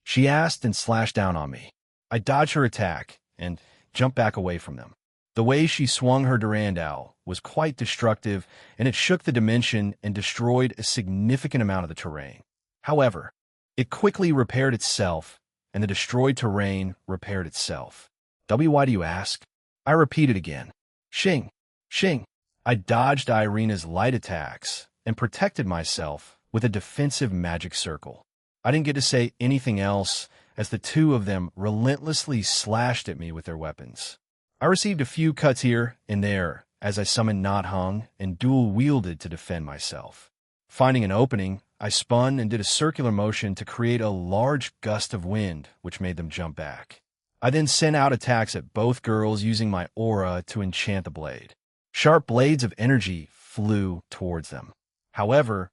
She asked and slashed down on me. I dodged her attack and jumped back away from them. The way she swung her Durandal was quite destructive, and it shook the dimension and destroyed a significant amount of the terrain. However, it quickly repaired itself, and the destroyed terrain repaired itself. Why do you ask? I repeated again. Shing, shing. I dodged Irina's light attacks and protected myself with a defensive magic circle. I didn't get to say anything else as the two of them relentlessly slashed at me with their weapons. I received a few cuts here and there as I summoned Not Hung and dual-wielded to defend myself. Finding an opening, I spun and did a circular motion to create a large gust of wind, which made them jump back. I then sent out attacks at both girls using my aura to enchant the blade. Sharp blades of energy flew towards them. However,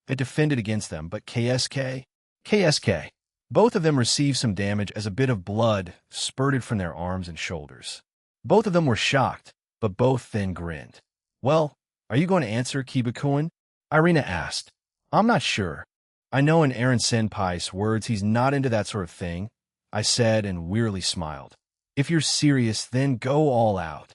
it defended against them, but KSK, both of them received some damage as a bit of blood spurted from their arms and shoulders. Both of them were shocked, but both then grinned. Well, are you going to answer, Kiba-kun? Irina asked. I'm not sure. I know in Eren Senpai's words he's not into that sort of thing, I said and wearily smiled. If you're serious, then go all out.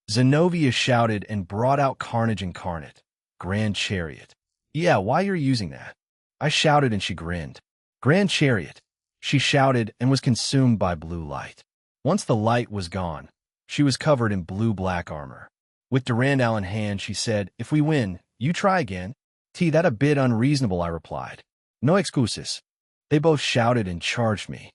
Zenobia shouted and brought out Carnage Incarnate, Grand Chariot. Yeah, why you're using that? I shouted and she grinned. Grand Chariot. She shouted and was consumed by blue light. Once the light was gone, she was covered in blue-black armor. With Durandal in hand, she said, if we win, you try again. That a bit unreasonable, I replied. No excuses. They both shouted and charged me.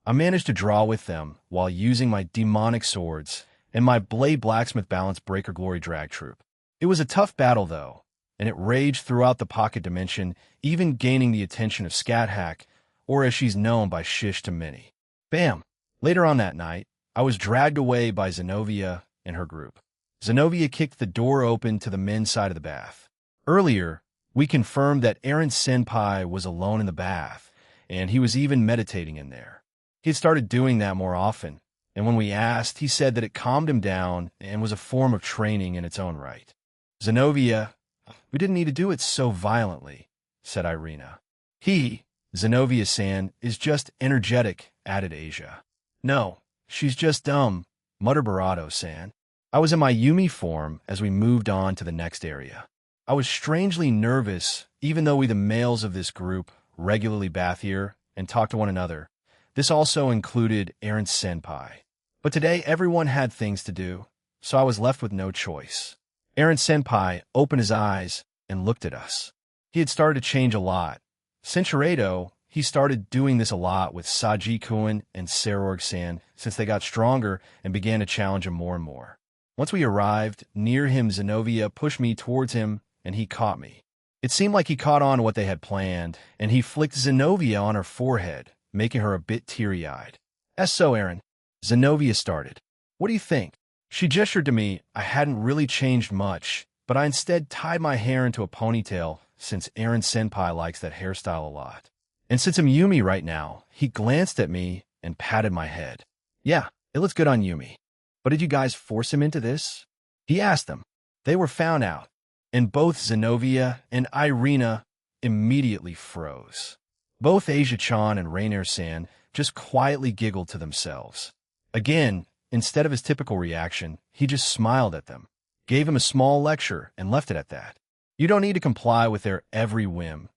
I managed to draw with them while using my demonic swords and my Blade Blacksmith Balance Breaker Glory Drag Troop. It was a tough battle, though, and it raged throughout the pocket dimension, even gaining the attention of Scat Hack, or as she's known by Shish to many. Bam! Later on that night, I was dragged away by Zenobia and her group. Zenobia kicked the door open to the men's side of the bath. Earlier, we confirmed that Eren Senpai was alone in the bath, and he was even meditating in there. He had started doing that more often, and when we asked, he said that it calmed him down and was a form of training in its own right. Zenobia, we didn't need to do it so violently, said Irina. Zenobia-san, is just energetic, added Asia. No, she's just dumb, muttered Barato-san. I was in my Yumi form as we moved on to the next area. I was strangely nervous, even though we the males of this group regularly bath here and talk to one another. This also included Eren Senpai. But today everyone had things to do, so I was left with no choice. Eren Senpai opened his eyes and looked at us. He had started to change a lot. Since Shiredo, he started doing this a lot with Saji-kun and Sarorg-san since they got stronger and began to challenge him more and more. Once we arrived near him, Zenobia pushed me towards him and he caught me. It seemed like he caught on to what they had planned, and he flicked Zenobia on her forehead, making her a bit teary-eyed. So, Eren. Zenobia started. What do you think? She gestured to me. I hadn't really changed much, but I instead tied my hair into a ponytail since Eren Senpai likes that hairstyle a lot. And since I'm Yumi right now, he glanced at me and patted my head. Yeah, it looks good on Yumi. But did you guys force him into this? He asked them. They were found out, and both Zenobia and Irina immediately froze. Both Asia-chan and Rainier-san just quietly giggled to themselves. Again, instead of his typical reaction, he just smiled at them, gave him a small lecture, and left it at that. You don't need to comply with their every whim,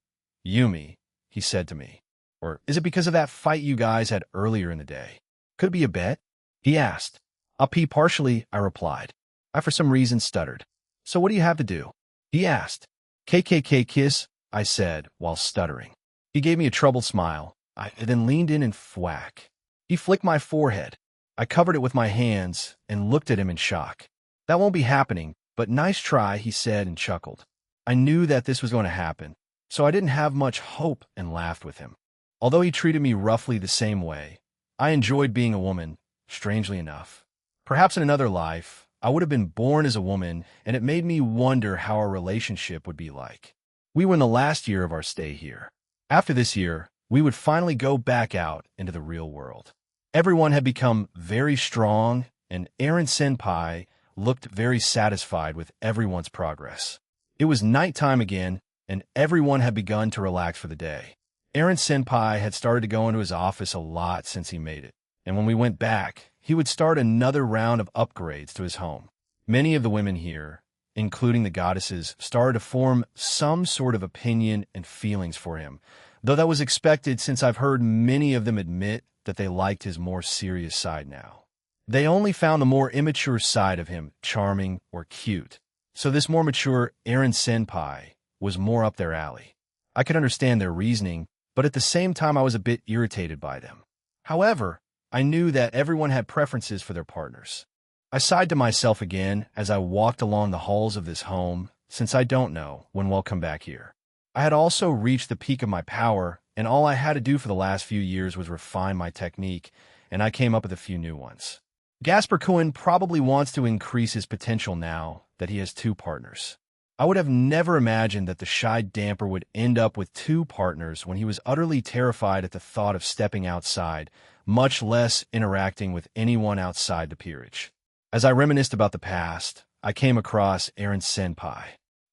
Yumi, he said to me. Or is it because of that fight you guys had earlier in the day? Could it be a bet? He asked. I'll pee partially, I replied. I for some reason stuttered. So what do you have to do? He asked. KKK-kiss, I said, while stuttering. He gave me a troubled smile. I then leaned in and thwack. He flicked my forehead. I covered it with my hands and looked at him in shock. That won't be happening, but nice try, he said and chuckled. I knew that this was going to happen, so I didn't have much hope and laughed with him. Although he treated me roughly the same way, I enjoyed being a woman, strangely enough. Perhaps in another life, I would have been born as a woman, and it made me wonder how our relationship would be like. We were in the last year of our stay here. After this year, we would finally go back out into the real world. Everyone had become very strong, and Eren Senpai looked very satisfied with everyone's progress. It was nighttime again, and everyone had begun to relax for the day. Eren Senpai had started to go into his office a lot since he made it, and when we went back, he would start another round of upgrades to his home. Many of the women here, including the goddesses, started to form some sort of opinion and feelings for him, though that was expected since I've heard many of them admit that they liked his more serious side now. They only found the more immature side of him charming or cute, so this more mature Eren Senpai was more up their alley. I could understand their reasoning, but at the same time I was a bit irritated by them. However, I knew that everyone had preferences for their partners. I sighed to myself again as I walked along the halls of this home, since I don't know when we'll come back here. I had also reached the peak of my power, and all I had to do for the last few years was refine my technique, and I came up with a few new ones. Gasper Cohen probably wants to increase his potential now that he has two partners. I would have never imagined that the shy damper would end up with two partners when he was utterly terrified at the thought of stepping outside, much less interacting with anyone outside the peerage. As I reminisced about the past, I came across Eren Senpai.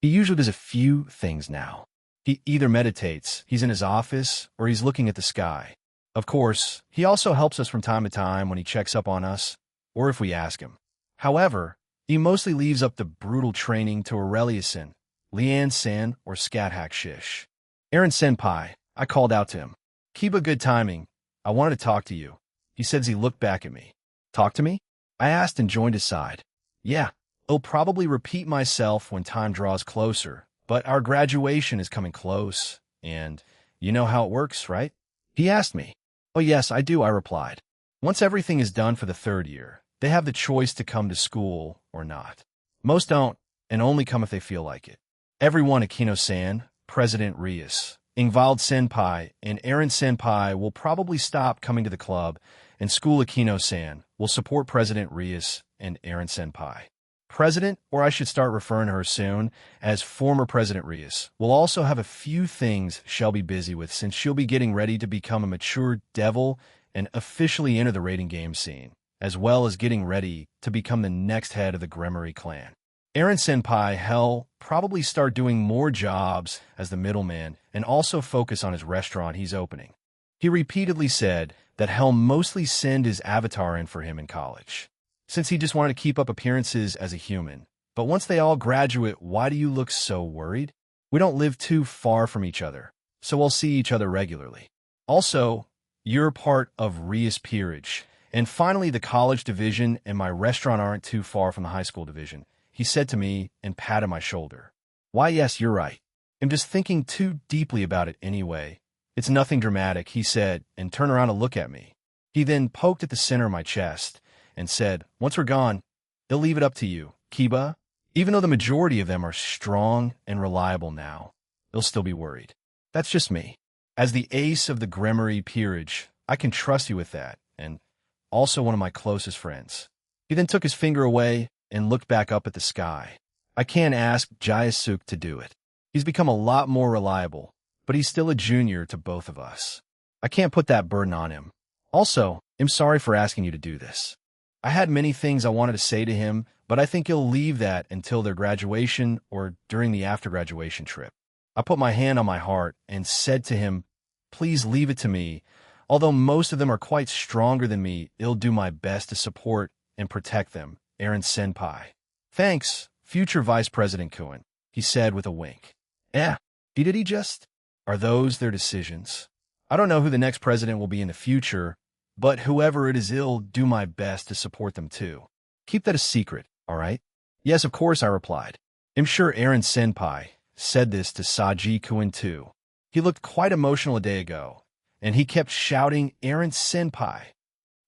He usually does a few things now. He either meditates, he's in his office, or he's looking at the sky. Of course, he also helps us from time to time when he checks up on us, or if we ask him. However, he mostly leaves up the brutal training to Aurelius-san, Lian-san, or Scat-Hack Shish. Eren Senpai, I called out to him. Kiba, good timing. I wanted to talk to you. He said as he looked back at me. Talk to me? I asked and joined his side. Yeah, I'll probably repeat myself when time draws closer, but our graduation is coming close, and you know how it works, right? He asked me. Oh yes, I do, I replied. Once everything is done for the third year, they have the choice to come to school or not. Most don't, and only come if they feel like it. Everyone at Kino-san, President Rias, Ingvald Senpai, and Eren Senpai will probably stop coming to the club, and School Akino-san will support President Rias and Eren Senpai. President, or I should start referring to her soon as former President Rias, will also have a few things she'll be busy with since she'll be getting ready to become a mature devil and officially enter the raiding game scene, as well as getting ready to become the next head of the Gremory clan. Eren Senpai, hell, probably start doing more jobs as the middleman and also focus on his restaurant he's opening. He repeatedly said that he'll mostly send his avatar in for him in college, since he just wanted to keep up appearances as a human. But once they all graduate, why do you look so worried? We don't live too far from each other, so we'll see each other regularly. Also, you're part of Rias Peerage. And finally, the college division and my restaurant aren't too far from the high school division, he said to me and patted my shoulder. Why, yes, you're right. I'm just thinking too deeply about it anyway. It's nothing dramatic, he said, and turned around to look at me. He then poked at the center of my chest and said, once we're gone, they'll leave it up to you, Kiba. Even though the majority of them are strong and reliable now, they'll still be worried. That's just me. As the ace of the Gremory Peerage, I can trust you with that, and also one of my closest friends. He then took his finger away and looked back up at the sky. I can't ask Jayasuk to do it. He's become a lot more reliable, but he's still a junior to both of us. I can't put that burden on him. Also, I'm sorry for asking you to do this. I had many things I wanted to say to him, but I think he'll leave that until their graduation or during the after-graduation trip. I put my hand on my heart and said to him, please leave it to me. Although most of them are quite stronger than me, I'll do my best to support and protect them, Aaron Senpai. Thanks, future Vice President Kuhn, he said with a wink. Did he just? Are those their decisions? I don't know who the next president will be in the future, but whoever it is, I'll do my best to support them too. Keep that a secret, all right? Yes, of course, I replied. I'm sure Aaron Senpai said this to Saji Kuhn too. He looked quite emotional a day ago, and he kept shouting, Aaron Senpai.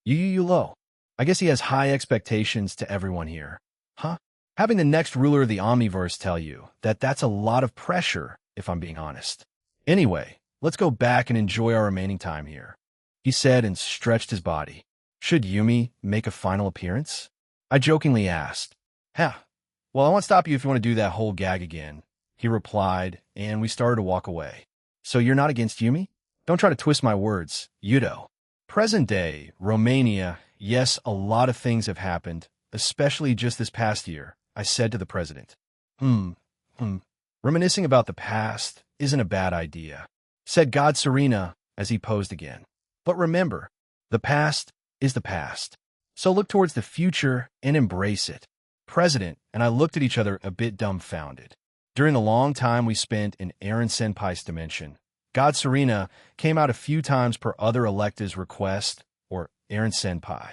Lo. I guess he has high expectations to everyone here. Huh? Having the next ruler of the Omniverse tell you that's a lot of pressure, if I'm being honest. Anyway, let's go back and enjoy our remaining time here, he said and stretched his body. Should Yumi make a final appearance? I jokingly asked. Well, I won't stop you if you want to do that whole gag again, he replied, and we started to walk away. So you're not against Yumi? Don't try to twist my words, Yudo. Present day, Romania, yes, a lot of things have happened, especially just this past year, I said to the president. Reminiscing about the past isn't a bad idea, said God Serena as he posed again. But remember, the past is the past. So look towards the future and embrace it. President and I looked at each other a bit dumbfounded. During the long time we spent in Aaron Senpai's dimension, God Serena came out a few times per other elected's request, or Aaron Senpai.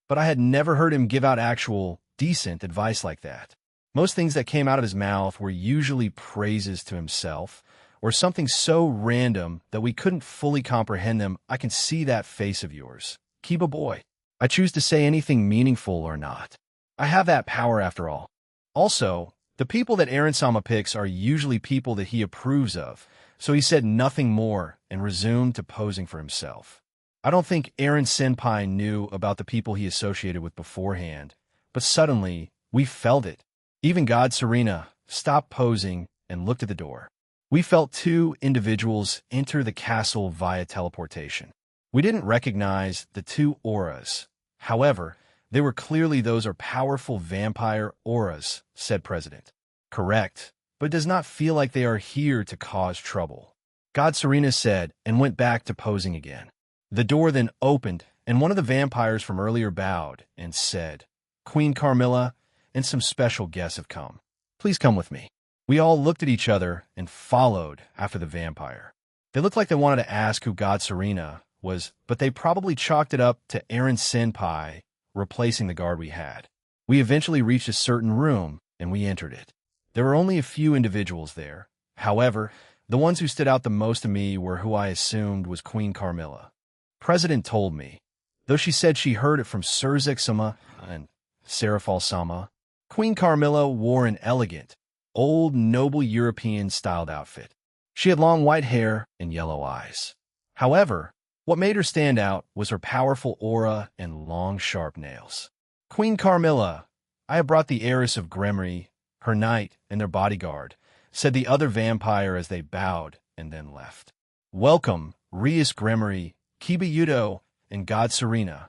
But I had never heard him give out actual, decent advice like that. Most things that came out of his mouth were usually praises to himself, or something so random that we couldn't fully comprehend them. I can see that face of yours. Keep a boy. I choose to say anything meaningful or not. I have that power after all. Also, the people that Aaron-sama picks are usually people that he approves of, so he said nothing more and resumed to posing for himself. I don't think Aaron Senpai knew about the people he associated with beforehand, but suddenly, we felt it. Even God Serena stopped posing and looked at the door. We felt two individuals enter the castle via teleportation. We didn't recognize the two auras. However, they were clearly those are powerful vampire auras, said President. Correct, but does not feel like they are here to cause trouble, God Serena said and went back to posing again. The door then opened, and one of the vampires from earlier bowed and said, Queen Carmilla and some special guests have come. Please come with me. We all looked at each other and followed after the vampire. They looked like they wanted to ask who God Serena was, but they probably chalked it up to Aaron Senpai replacing the guard we had. We eventually reached a certain room, and we entered it. There were only a few individuals there. However, the ones who stood out the most to me were who I assumed was Queen Carmilla. President told me, though she said she heard it from Surzek-sama and Serafal-sama, Queen Carmilla wore an elegant, old, noble European-styled outfit. She had long white hair and yellow eyes. However, what made her stand out was her powerful aura and long, sharp nails. Queen Carmilla, I have brought the heiress of Gremory, her knight, and their bodyguard, said the other vampire as they bowed and then left. Welcome, Rias Gremory, Kiba Yudo, and God Serena.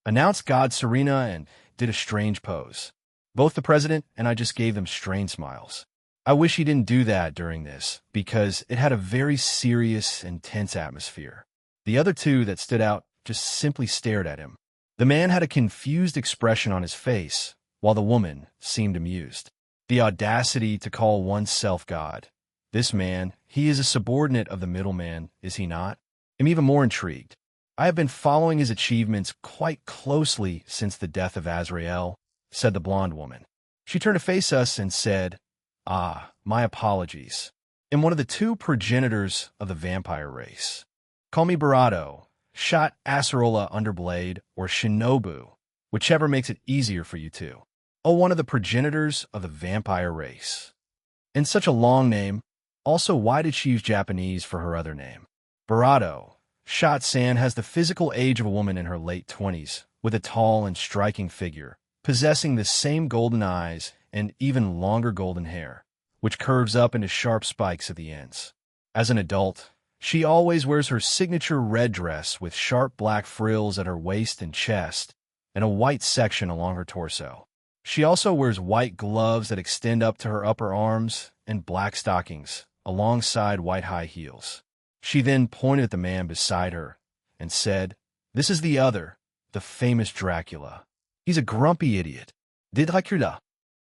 Announced God Serena and did a strange pose. Both the president and I just gave them strange smiles. I wish he didn't do that during this, because it had a very serious and tense atmosphere. The other two that stood out just simply stared at him. The man had a confused expression on his face, while the woman seemed amused. The audacity to call oneself God. This man, he is a subordinate of the middleman, is he not? I'm even more intrigued. I have been following his achievements quite closely since the death of Azrael, said the blonde woman. She turned to face us and said, my apologies. I'm one of the two progenitors of the vampire race. Call me Barato, Shot Acerola Underblade, or Shinobu, whichever makes it easier for you two. One of the progenitors of the vampire race. In such a long name, also why did she use Japanese for her other name? Barato, Shot-san has the physical age of a woman in her late 20s, with a tall and striking figure, possessing the same golden eyes and even longer golden hair, which curves up into sharp spikes at the ends. As an adult, she always wears her signature red dress with sharp black frills at her waist and chest, and a white section along her torso. She also wears white gloves that extend up to her upper arms and black stockings, alongside white high heels. She then pointed at the man beside her and said, "This is the famous Dracula. He's a grumpy idiot." Did Dracula?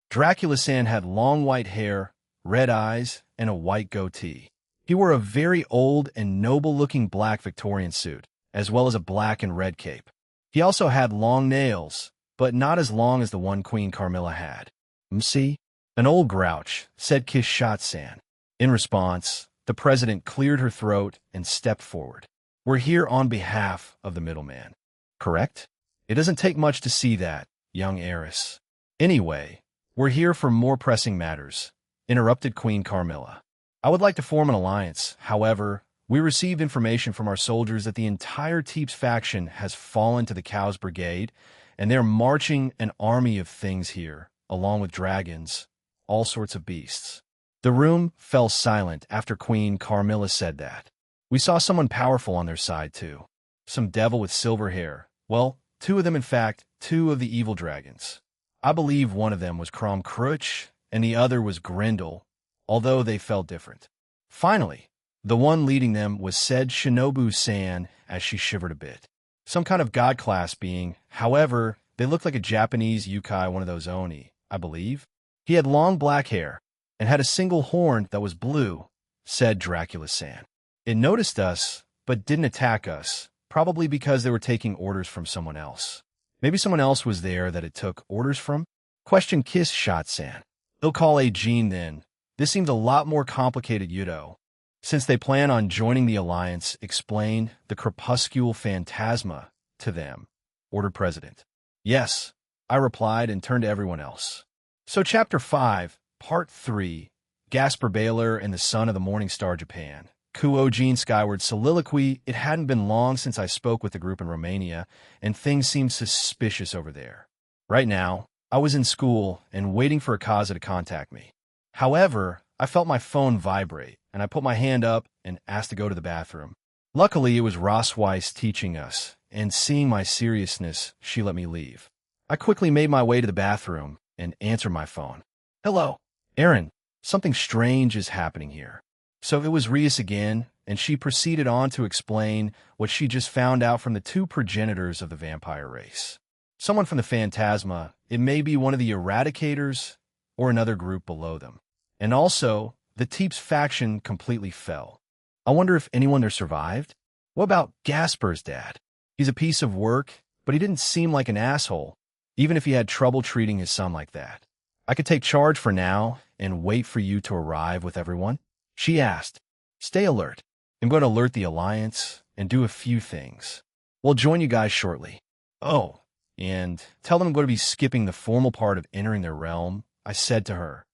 Dracula-san had long white hair, red eyes, and a white goatee. He wore a very old and noble-looking black Victorian suit, as well as a black and red cape. He also had long nails, but not as long as the one Queen Carmilla had. "See? An old grouch," said Kishat-san. In response, the president cleared her throat and stepped forward. "We're here on behalf of the middleman. Correct? It doesn't take much to see that, young heiress. Anyway, we're here for more pressing matters," interrupted Queen Carmilla. "I would like to form an alliance. However, we received information from our soldiers that the entire Teeps faction has fallen to the Cows Brigade, and they're marching an army of things here, along with dragons, all sorts of beasts." The room fell silent after Queen Carmilla said that. "We saw someone powerful on their side, too. Some devil with silver hair. Well, two of them, in fact, two of the evil dragons. I believe one of them was Crom Crutch, and the other was Grendel, although they felt different. Finally, the one leading them was said Shinobu-san as she shivered a bit. Some kind of god-class being. However, they looked like a Japanese yokai, one of those Oni, I believe. He had long black hair and had a single horn that was blue," said Dracula-san. "It noticed us, but didn't attack us, probably because they were taking orders from someone else. Maybe someone else was there that it took orders from?" Questioned Kishat-san. "They'll call a Jean then. This seems a lot more complicated, Yudo. Since they plan on joining the alliance, explain the crepuscular phantasma to them," ordered President. "Yes," I replied and turned to everyone else. So Chapter 5, Part 3, Gasper Baylor and the Son of the Morning Star Japan. Kuo-jin Skyward Soliloquy. It hadn't been long since I spoke with the group in Romania, and things seemed suspicious over there. Right now, I was in school and waiting for Akaza to contact me. However, I felt my phone vibrate, and I put my hand up and asked to go to the bathroom. Luckily, it was Ross Weiss teaching us, and seeing my seriousness, she let me leave. I quickly made my way to the bathroom and answered my phone. "Hello, Aaron. Something strange is happening here." So it was Rias again, and she proceeded on to explain what she just found out from the two progenitors of the vampire race. Someone from the Phantasma, it may be one of the Eradicators or another group below them. And also, the Teeps faction completely fell. I wonder if anyone there survived? What about Gasper's dad? He's a piece of work, but he didn't seem like an asshole, even if he had trouble treating his son like that. "I could take charge for now and wait for you to arrive with everyone?" she asked. "Stay alert. I'm going to alert the Alliance and do a few things. We'll join you guys shortly." "Oh, and tell them I'm going to be skipping the formal part of entering their realm," I said to her.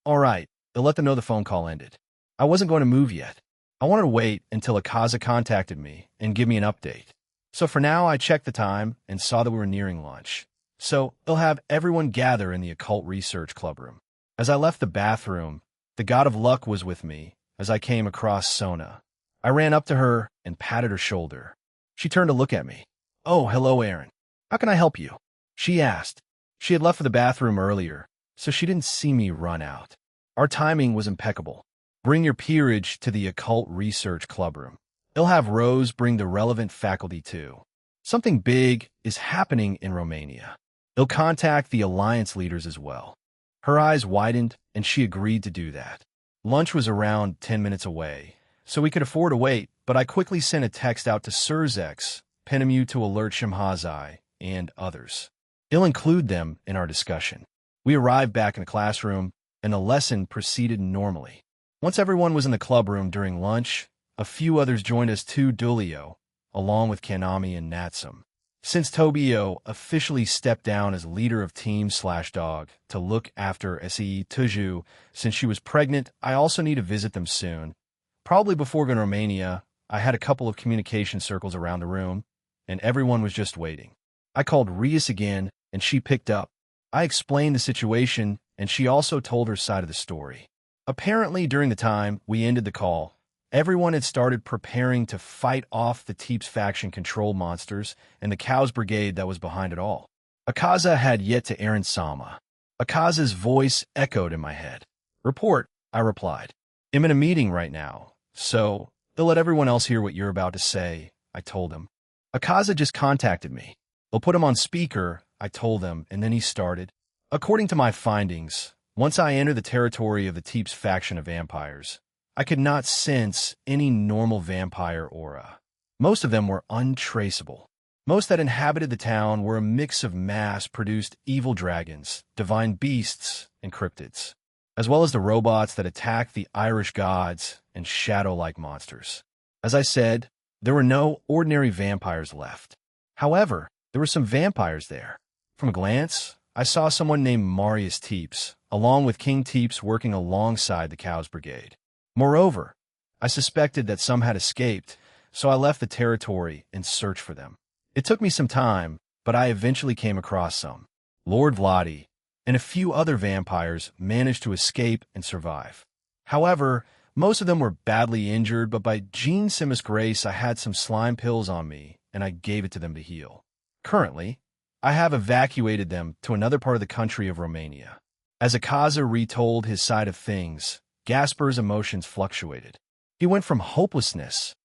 All right, they'll let them know the phone call ended. I wasn't going to move yet. I wanted to wait until Akaza contacted me and give me an update. So for now, I checked the time and saw that we were nearing lunch. So they'll have everyone gather in the Occult Research Club room. As I left the bathroom, the God of Luck was with me as I came across Sona. I ran up to her and patted her shoulder. She turned to look at me. "Oh, hello, Aaron. How can I help you?" she asked. She had left for the bathroom earlier, so she didn't see me run out. Our timing was impeccable. Bring your peerage to the Occult Research Club room. They'll have Rose bring the relevant faculty too. Something big is happening in Romania. They'll contact the Alliance leaders as well. Her eyes widened, and she agreed to do that. Lunch was around 10 minutes away, so we could afford to wait, but I quickly sent a text out to Surzex, Penemu to alert Shimhazai, and others. He'll include them in our discussion. We arrived back in the classroom, and the lesson proceeded normally. Once everyone was in the club room during lunch, a few others joined us too, Dulio, along with Kanami and Natsum. Since Tobio officially stepped down as leader of Team/Dog to look after Se Tuju since she was pregnant, I also need to visit them soon. Probably before going to Romania, I had a couple of communication circles around the room, and everyone was just waiting. I called Rias again, and she picked up. I explained the situation, and she also told her side of the story. Apparently, during the time we ended the call, Everyone had started preparing to fight off the Teep's faction-controlled monsters and the Cows Brigade that was behind it all. Akaza had yet to Aaron Sama. Akaza's voice echoed in my head. "Report," I replied. "I'm in a meeting right now, so they'll let everyone else hear what you're about to say," I told him. "Akaza just contacted me. They'll put him on speaker," I told him, and then he started. "According to my findings, once I entered the territory of the Teep's faction of vampires, I could not sense any normal vampire aura. Most of them were untraceable. Most that inhabited the town were a mix of mass-produced evil dragons, divine beasts, and cryptids, as well as the robots that attacked the Irish gods and shadow-like monsters. As I said, there were no ordinary vampires left. However, there were some vampires there. From a glance, I saw someone named Marius Teeps, along with King Teeps working alongside the Cows Brigade. Moreover, I suspected that some had escaped, so I left the territory and searched for them. It took me some time, but I eventually came across some. Lord Vladi and a few other vampires managed to escape and survive. However, most of them were badly injured, but by Jean Simus' grace, I had some slime pills on me, and I gave it to them to heal. Currently, I have evacuated them to another part of the country of Romania. As Akaza retold his side of things, Gasper's emotions fluctuated. He went from hopelessness,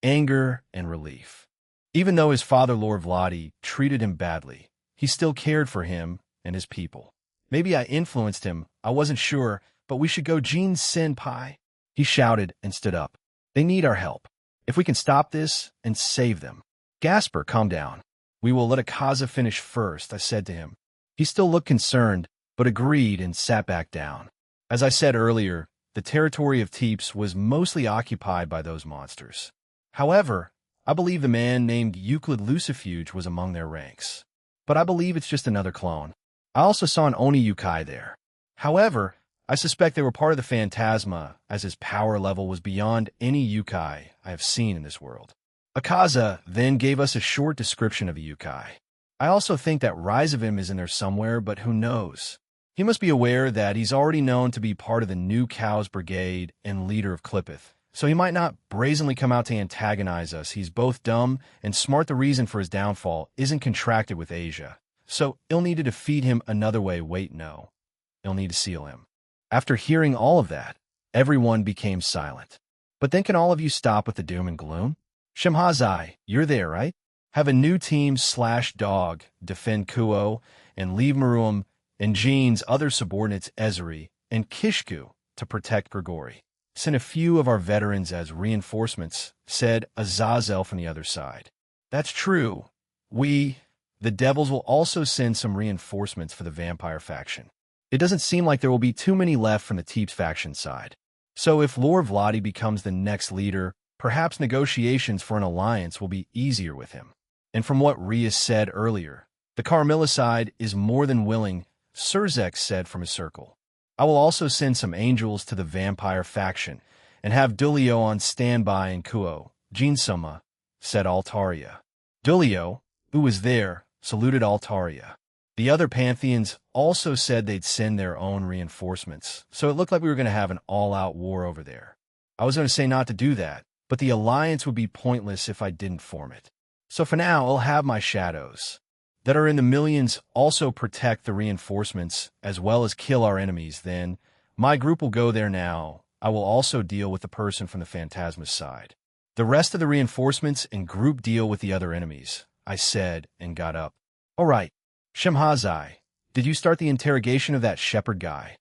anger, and relief. Even though his father, Lord Vladi, treated him badly, he still cared for him and his people. Maybe I influenced him, I wasn't sure, but we should go, Jean Senpai. He shouted and stood up. They need our help. If we can stop this and save them. Gasper, calm down. We will let Akaza finish first, I said to him. He still looked concerned, but agreed and sat back down. As I said earlier, the territory of Teeps was mostly occupied by those monsters. However, I believe the man named Euclid Lucifuge was among their ranks. But I believe it's just another clone. I also saw an Oni Yukai there. However, I suspect they were part of the Phantasma, as his power level was beyond any Yukai I have seen in this world. Akaza then gave us a short description of a Yukai. I also think that Rise of him is in there somewhere, but who knows? He must be aware that he's already known to be part of the new Cows Brigade and leader of Clippeth, so he might not brazenly come out to antagonize us. He's both dumb and smart. The reason for his downfall isn't contracted with Asia, so he'll need to defeat him another way. Wait, no. He'll need to seal him. After hearing all of that, everyone became silent. But then can all of you stop with the doom and gloom? Shemhazai, you're there, right? Have a new team /dog defend Kuo and leave Maruam and Jean's other subordinates Ezri and Kishku to protect Grigori. Send a few of our veterans as reinforcements, said Azazel from the other side. That's true. The devils will also send some reinforcements for the vampire faction. It doesn't seem like there will be too many left from the Teeps faction side. So if Lord Vladi becomes the next leader, perhaps negotiations for an alliance will be easier with him. And from what Rias said earlier, the Carmilla side is more than willing, Surzek said from his circle. I will also send some angels to the vampire faction and have Dulio on standby in Kuo. Jinsuma, said Altaria. Dulio, who was there, saluted Altaria. The other Pantheons also said they'd send their own reinforcements, so it looked like we were going to have an all-out war over there. I was going to say not to do that, but the alliance would be pointless if I didn't form it. So for now, I'll have my shadows that are in the millions also protect the reinforcements as well as kill our enemies. Then my group will go there now. I will also deal with the person from the Phantasma's side. The rest of the reinforcements and group deal with the other enemies, I said and got up. All right, Shemhazai, did you start the interrogation of that shepherd guy?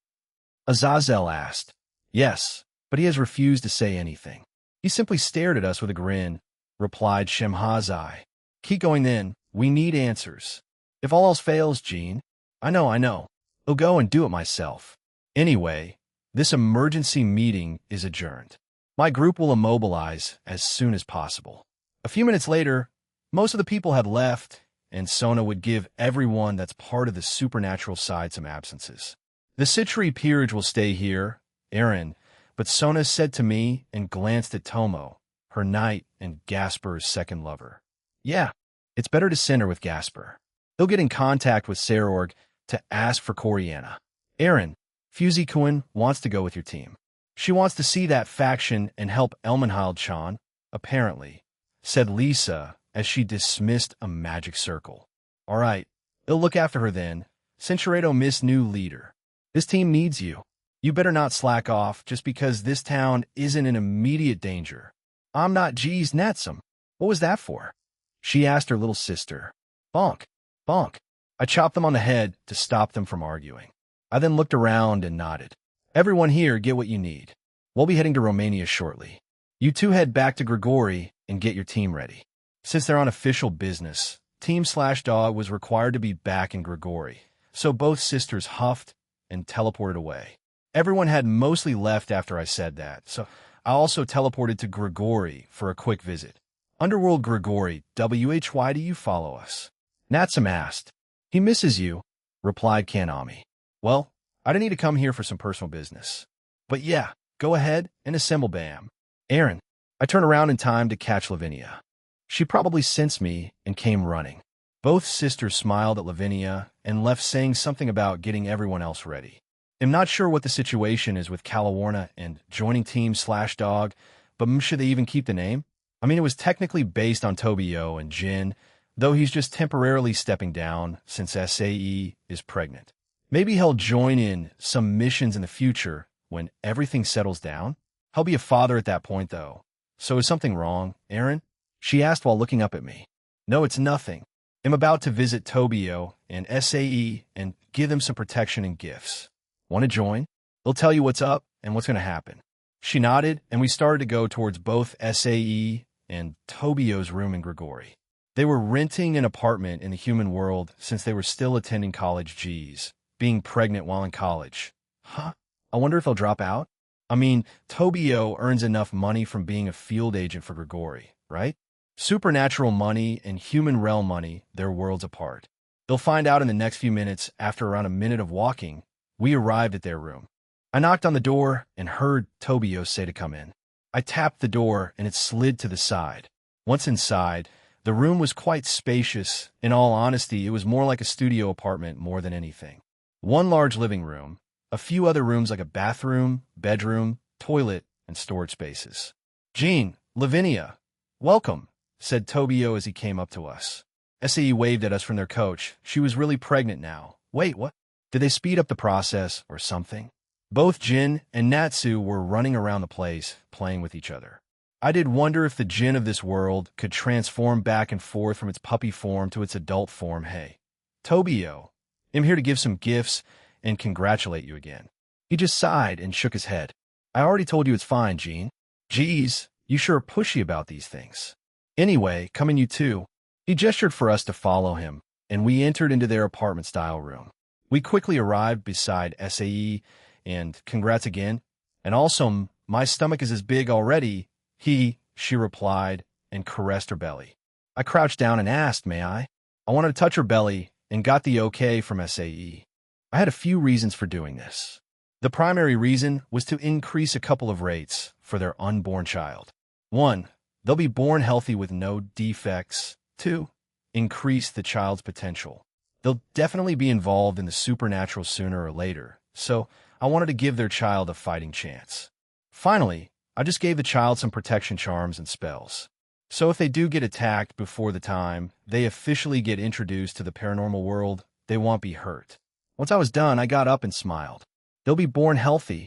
Azazel asked. Yes, but he has refused to say anything. He simply stared at us with a grin, replied Shemhazai. Keep going then. We need answers. If all else fails, Jean. I know. I'll go and do it myself. Anyway, this emergency meeting is adjourned. My group will immobilize as soon as possible. A few minutes later, most of the people had left, and Sona would give everyone that's part of the supernatural side some absences. The Citri peerage will stay here, Aaron, but Sona said to me and glanced at Tomo, her knight and Gasper's second lover. Yeah. It's better to send her with Gasper. He'll get in contact with Sarorg to ask for Coriana. Aaron, Fusey Kuin wants to go with your team. She wants to see that faction and help Elmenhild-chan, apparently, said Lisa as she dismissed a magic circle. All right, they'll look after her then. Cinchureto Miss new leader. This team needs you. You better not slack off just because this town isn't in immediate danger. I'm not G's Natsum. What was that for? She asked her little sister. Bonk. Bonk. I chopped them on the head to stop them from arguing. I then looked around and nodded. Everyone here get what you need. We'll be heading to Romania shortly. You two head back to Grigori and get your team ready. Since they're on official business, Team/Dog was required to be back in Grigori, so both sisters huffed and teleported away. Everyone had mostly left after I said that, so I also teleported to Grigori for a quick visit. Underworld Grigori, why do you follow us? Natsum asked. He misses you, replied Kanami. Well, I didn't need to come here for some personal business. But yeah, go ahead and assemble Bam. Aaron, I turned around in time to catch Lavinia. She probably sensed me and came running. Both sisters smiled at Lavinia and left saying something about getting everyone else ready. I'm not sure what the situation is with Calawarna and joining Team/Dog, but should they even keep the name? I mean, it was technically based on Tobio and Jin, though he's just temporarily stepping down since SAE is pregnant. Maybe he'll join in some missions in the future when everything settles down. He'll be a father at that point, though. So is something wrong, Aaron? She asked while looking up at me. No, it's nothing. I'm about to visit Tobio and SAE and give them some protection and gifts. Want to join? They'll tell you what's up and what's going to happen. She nodded, and we started to go towards both SAE and Tobio's room in Grigori. They were renting an apartment in the human world since they were still attending college G's, being pregnant while in college. Huh? I wonder if they'll drop out? I mean, Tobio earns enough money from being a field agent for Grigori, right? Supernatural money and human realm money, they're worlds apart. They'll find out in the next few minutes. After around a minute of walking, we arrived at their room. I knocked on the door and heard Tobio say to come in. I tapped the door and it slid to the side. Once inside, the room was quite spacious. In all honesty, it was more like a studio apartment more than anything. One large living room, a few other rooms like a bathroom, bedroom, toilet, and storage spaces. Jean, Lavinia, welcome, said Tobio as he came up to us. SAE waved at us from their coach. She was really pregnant now. Wait, what? Did they speed up the process or something? Both Jin and Natsu were running around the place, playing with each other. I did wonder if the Jin of this world could transform back and forth from its puppy form to its adult form. Hey, Tobio, I'm here to give some gifts and congratulate you again. He just sighed and shook his head. I already told you it's fine, Jean. Geez, you sure are pushy about these things. Anyway, come in you too. He gestured for us to follow him, and we entered into their apartment-style room. We quickly arrived beside SAE, and congrats again. And also, my stomach is as big already. She replied, and caressed her belly. I crouched down and asked, may I? I wanted to touch her belly, and got the okay from SAE. I had a few reasons for doing this. The primary reason was to increase a couple of rates for their unborn child. 1, they'll be born healthy with no defects. 2, increase the child's potential. They'll definitely be involved in the supernatural sooner or later, so I wanted to give their child a fighting chance. Finally, I just gave the child some protection charms and spells. So if they do get attacked before the time they officially get introduced to the paranormal world, they won't be hurt. Once I was done, I got up and smiled. They'll be born healthy.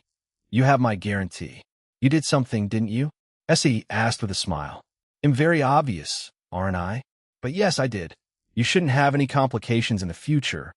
You have my guarantee. You did something, didn't you? Essie asked with a smile. I'm very obvious, aren't I? But yes, I did. You shouldn't have any complications in the future.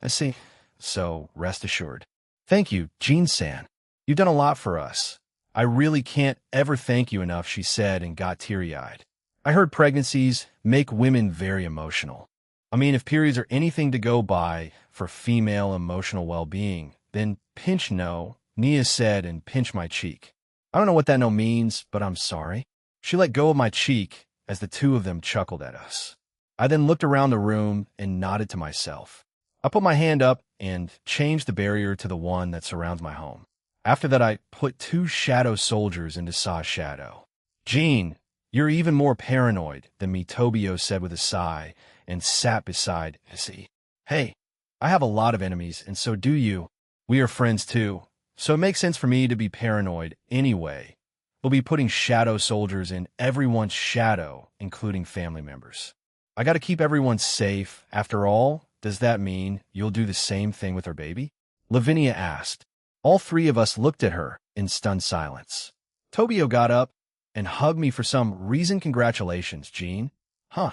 I see. So, rest assured. Thank you, Jean-san. You've done a lot for us. I really can't ever thank you enough, she said and got teary-eyed. I heard pregnancies make women very emotional. I mean, if periods are anything to go by for female emotional well-being, then pinch no, Nia said and pinched my cheek. I don't know what that no means, but I'm sorry. She let go of my cheek as the two of them chuckled at us. I then looked around the room and nodded to myself. I put my hand up and changed the barrier to the one that surrounds my home. After that, I put 2 shadow soldiers into Saw's shadow. Jean, you're even more paranoid than me, Tobio said with a sigh and sat beside Essie. Hey, I have a lot of enemies, and so do you. We are friends too. So it makes sense for me to be paranoid anyway. We'll be putting shadow soldiers in everyone's shadow, including family members. I gotta keep everyone safe. After all, does that mean you'll do the same thing with our baby? Lavinia asked. All three of us looked at her in stunned silence. Tobio got up and hugged me for some reason. Congratulations, Jean. Huh.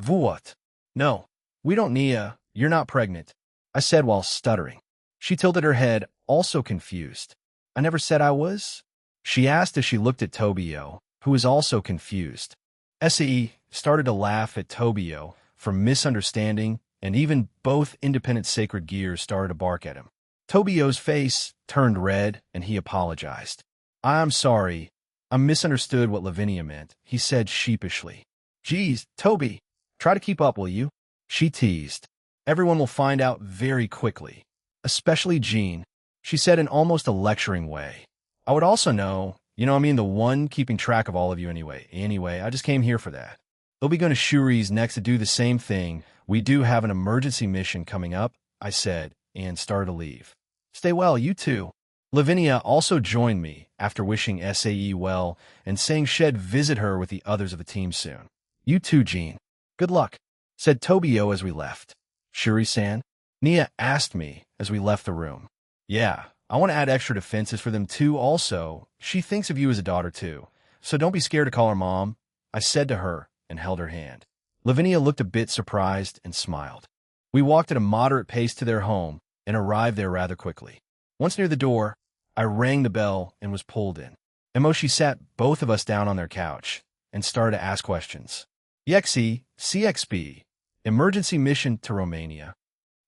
What? No, we don't, Nia. You're not pregnant, I said while stuttering. She tilted her head, also confused. I never said I was? She asked as she looked at Tobio, who was also confused. SE started to laugh at Tobio for misunderstanding, and even both independent sacred gears started to bark at him. Tobio's face turned red, and he apologized. I'm sorry. I misunderstood what Lavinia meant, he said sheepishly. Geez, Toby, try to keep up, will you? She teased. Everyone will find out very quickly, especially Jean, she said in almost a lecturing way. I would also know, the one keeping track of all of you anyway. Anyway, I just came here for that. They'll be going to Shuri's next to do the same thing. We do have an emergency mission coming up, I said, and started to leave. Stay well, you too. Lavinia also joined me after wishing SAE well and saying she'd visit her with the others of the team soon. You too, Jean. Good luck, said Tobio as we left. Shuri-san? Nia asked me as we left the room. Yeah, I want to add extra defenses for them too also. She thinks of you as a daughter too, so don't be scared to call her mom, I said to her and held her hand. Lavinia looked a bit surprised and smiled. We walked at a moderate pace to their home and arrived there rather quickly. Once near the door, I rang the bell and was pulled in. Emoshi sat both of us down on their couch and started to ask questions. Yexi, CXB, emergency mission to Romania.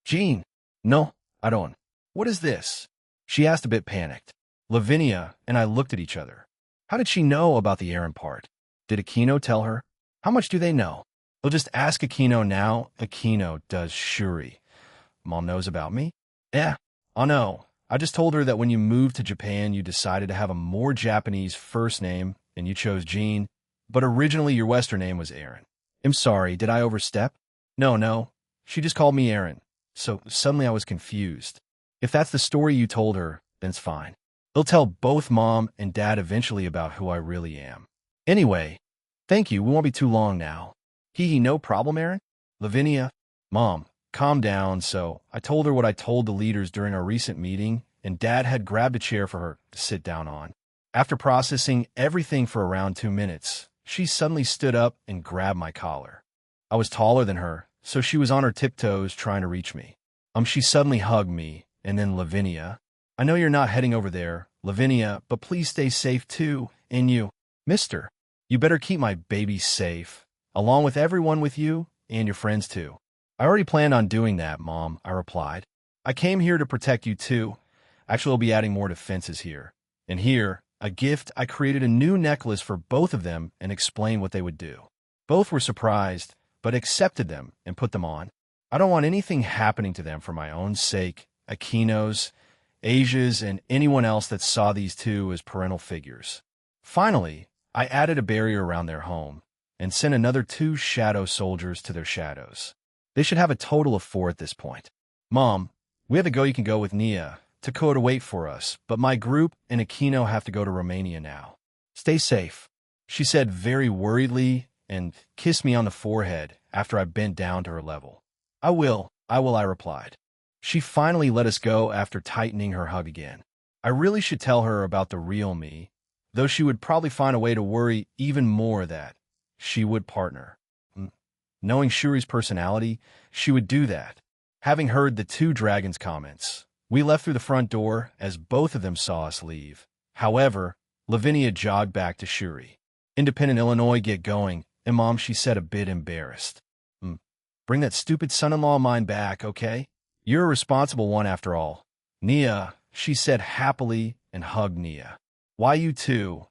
Jean, no, I don't. What is this? She asked a bit panicked. Lavinia and I looked at each other. How did she know about the errand part? Did Aquino tell her? How much do they know? We'll just ask Aquino now. Aquino does Shuri. Mom knows about me? Yeah, I know. I just told her that when you moved to Japan, you decided to have a more Japanese first name, and you chose Jean, but originally your Western name was Aaron. I'm sorry, did I overstep? No. She just called me Aaron. So suddenly I was confused. If that's the story you told her, then it's fine. They'll tell both Mom and Dad eventually about who I really am. Anyway, thank you. We won't be too long now. No problem, Aaron? Lavinia, Mom, calm down. So I told her what I told the leaders during our recent meeting, and Dad had grabbed a chair for her to sit down on. After processing everything for around 2 minutes, she suddenly stood up and grabbed my collar. I was taller than her, so she was on her tiptoes trying to reach me. She suddenly hugged me, and then Lavinia. I know you're not heading over there, Lavinia, but please stay safe too, and you, Mister. You better keep my baby safe, along with everyone with you, and your friends too. I already planned on doing that, Mom, I replied. I came here to protect you too. Actually, I'll be adding more defenses here. And here, a gift, I created a new necklace for both of them and explained what they would do. Both were surprised, but accepted them and put them on. I don't want anything happening to them for my own sake, Aquino's, Asia's, and anyone else that saw these two as parental figures. Finally, I added a barrier around their home and sent another 2 shadow soldiers to their shadows. They should have a total of 4 at this point. Mom, we have to go. You can go with Nia to to wait for us, but my group and Aquino have to go to Romania now. Stay safe, she said very worriedly and kissed me on the forehead after I bent down to her level. I will, I replied. She finally let us go after tightening her hug again. I really should tell her about the real me, though she would probably find a way to worry even more that she would partner. Knowing Shuri's personality, she would do that. Having heard the 2 dragons' comments, we left through the front door as both of them saw us leave. However, Lavinia jogged back to Shuri. Independent Illinois, get going, and Mom, she said, a bit embarrassed. Bring that stupid son-in-law of mine back, okay? You're a responsible one after all. Nia, she said happily and hugged Nia. Why you too?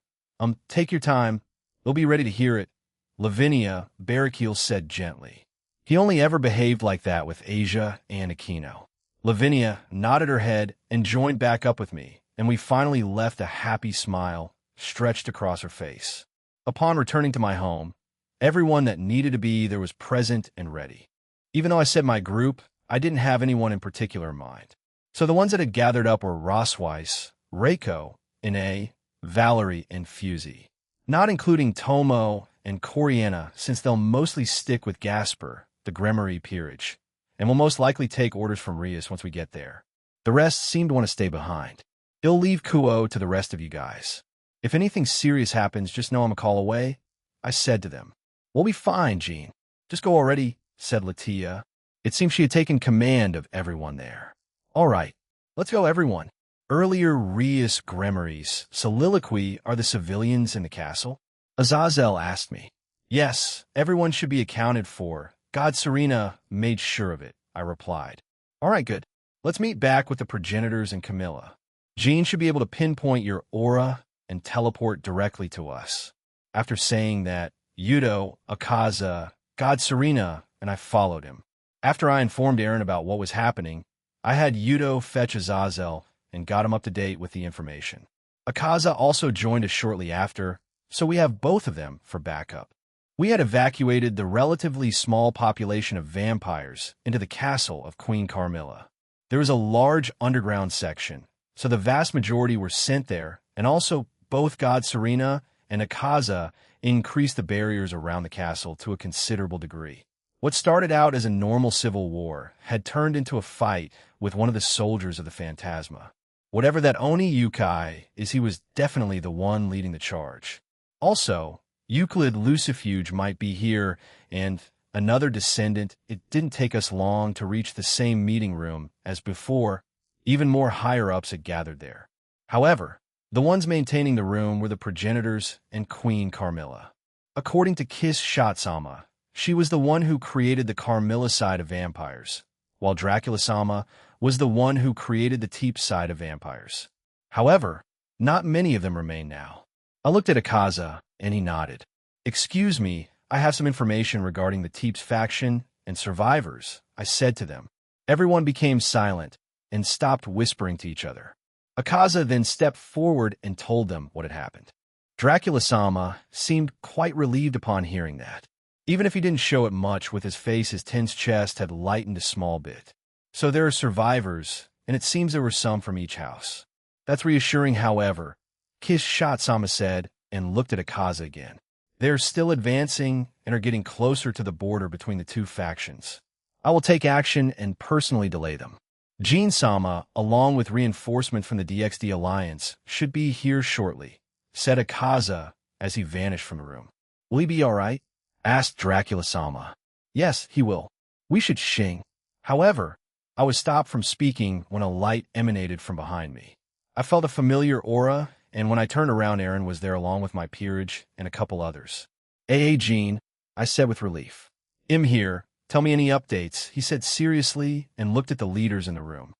Take your time. They'll be ready to hear it. Lavinia, Barrichello said gently. He only ever behaved like that with Asia and Aquino. Lavinia nodded her head and joined back up with me, and we finally left a happy smile stretched across her face. Upon returning to my home, everyone that needed to be there was present and ready. Even though I said my group, I didn't have anyone in particular in mind. So the ones that had gathered up were Rosweiss, Reiko, Ine, Valerie, and Fusey, not including Tomo and Coriana, since they'll mostly stick with Gasper, the Gremory peerage, and will most likely take orders from Rias once we get there. The rest seem to want to stay behind. He'll leave Kuo to the rest of you guys. If anything serious happens, just know I'm a call away, I said to them. We'll be fine, Jean. Just go already, said Latia. It seemed she had taken command of everyone there. All right, let's go, everyone. Earlier Rias Gremory's soliloquy are the civilians in the castle? Azazel asked me. Yes, everyone should be accounted for. God Serena made sure of it, I replied. All right, good. Let's meet back with the progenitors and Camilla. Jean should be able to pinpoint your aura and teleport directly to us. After saying that, Yudo, Akaza, God Serena, and I followed him. After I informed Aaron about what was happening, I had Yudo fetch Azazel and got him up to date with the information. Akaza also joined us shortly after, so we have both of them for backup. We had evacuated the relatively small population of vampires into the castle of Queen Carmilla. There was a large underground section, so the vast majority were sent there, and also both God Serena and Akaza increased the barriers around the castle to a considerable degree. What started out as a normal civil war had turned into a fight with one of the soldiers of the Phantasma. Whatever that Oni Yukai is, he was definitely the one leading the charge. Also, Euclid Lucifuge might be here, and another descendant. It didn't take us long to reach the same meeting room as before. Even more higher-ups had gathered there. However, the ones maintaining the room were the progenitors and Queen Carmilla. According to Kiss Shot-sama, she was the one who created the Carmilla side of vampires, while Dracula-sama was the one who created the Teep side of vampires. However, not many of them remain now. I looked at Akaza, and he nodded. Excuse me, I have some information regarding the Teeps faction and survivors, I said to them. Everyone became silent and stopped whispering to each other. Akaza then stepped forward and told them what had happened. Dracula-sama seemed quite relieved upon hearing that. Even if he didn't show it much with his face, his tense chest had lightened a small bit. So there are survivors, and it seems there were some from each house. That's reassuring, however, Kiss Shot-sama said, and looked at Akaza again. They're still advancing and are getting closer to the border between the two factions. I will take action and personally delay them. Jean-sama, along with reinforcement from the DXD Alliance, should be here shortly, said Akaza as he vanished from the room. Will he be all right? Asked Dracula-sama. Yes, he will. We should shing. However, I was stopped from speaking when a light emanated from behind me. I felt a familiar aura, and when I turned around, Aaron was there along with my peerage and a couple others. Hey, Jean, I said with relief. I'm here. Tell me any updates, he said seriously and looked at the leaders in the room.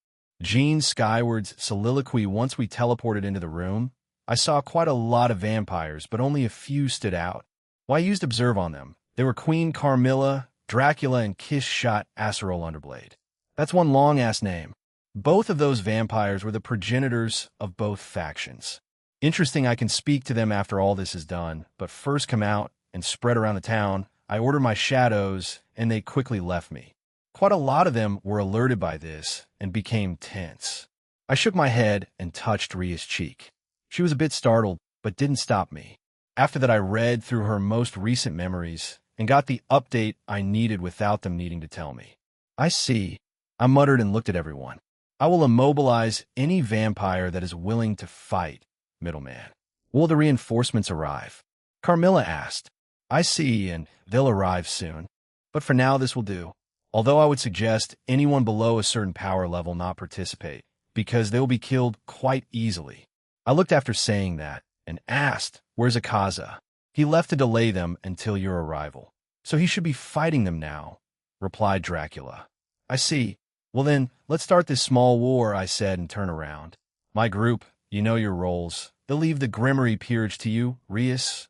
Jean Skyward's soliloquy. Once we teleported into the room, I saw quite a lot of vampires, but only a few stood out. Well, I used Observe on them. They were Queen Carmilla, Dracula, and Kiss Shot Acerol Underblade. That's one long-ass name. Both of those vampires were the progenitors of both factions. Interesting, I can speak to them after all this is done, but first come out and spread around the town. I ordered my shadows, and they quickly left me. Quite a lot of them were alerted by this and became tense. I shook my head and touched Ria's cheek. She was a bit startled, but didn't stop me. After that, I read through her most recent memories and got the update I needed without them needing to tell me. I see, I muttered and looked at everyone. I will immobilize any vampire that is willing to fight, middleman. Will the reinforcements arrive? Carmilla asked. I see, and they'll arrive soon. But for now, this will do. Although I would suggest anyone below a certain power level not participate, because they will be killed quite easily. I looked after saying that, and asked, where's Akaza? He left to delay them until your arrival. So he should be fighting them now, replied Dracula. I see. Well then, let's start this small war, I said, and turn around. My group, you know your roles. They'll leave the Gremory peerage to you, Rias.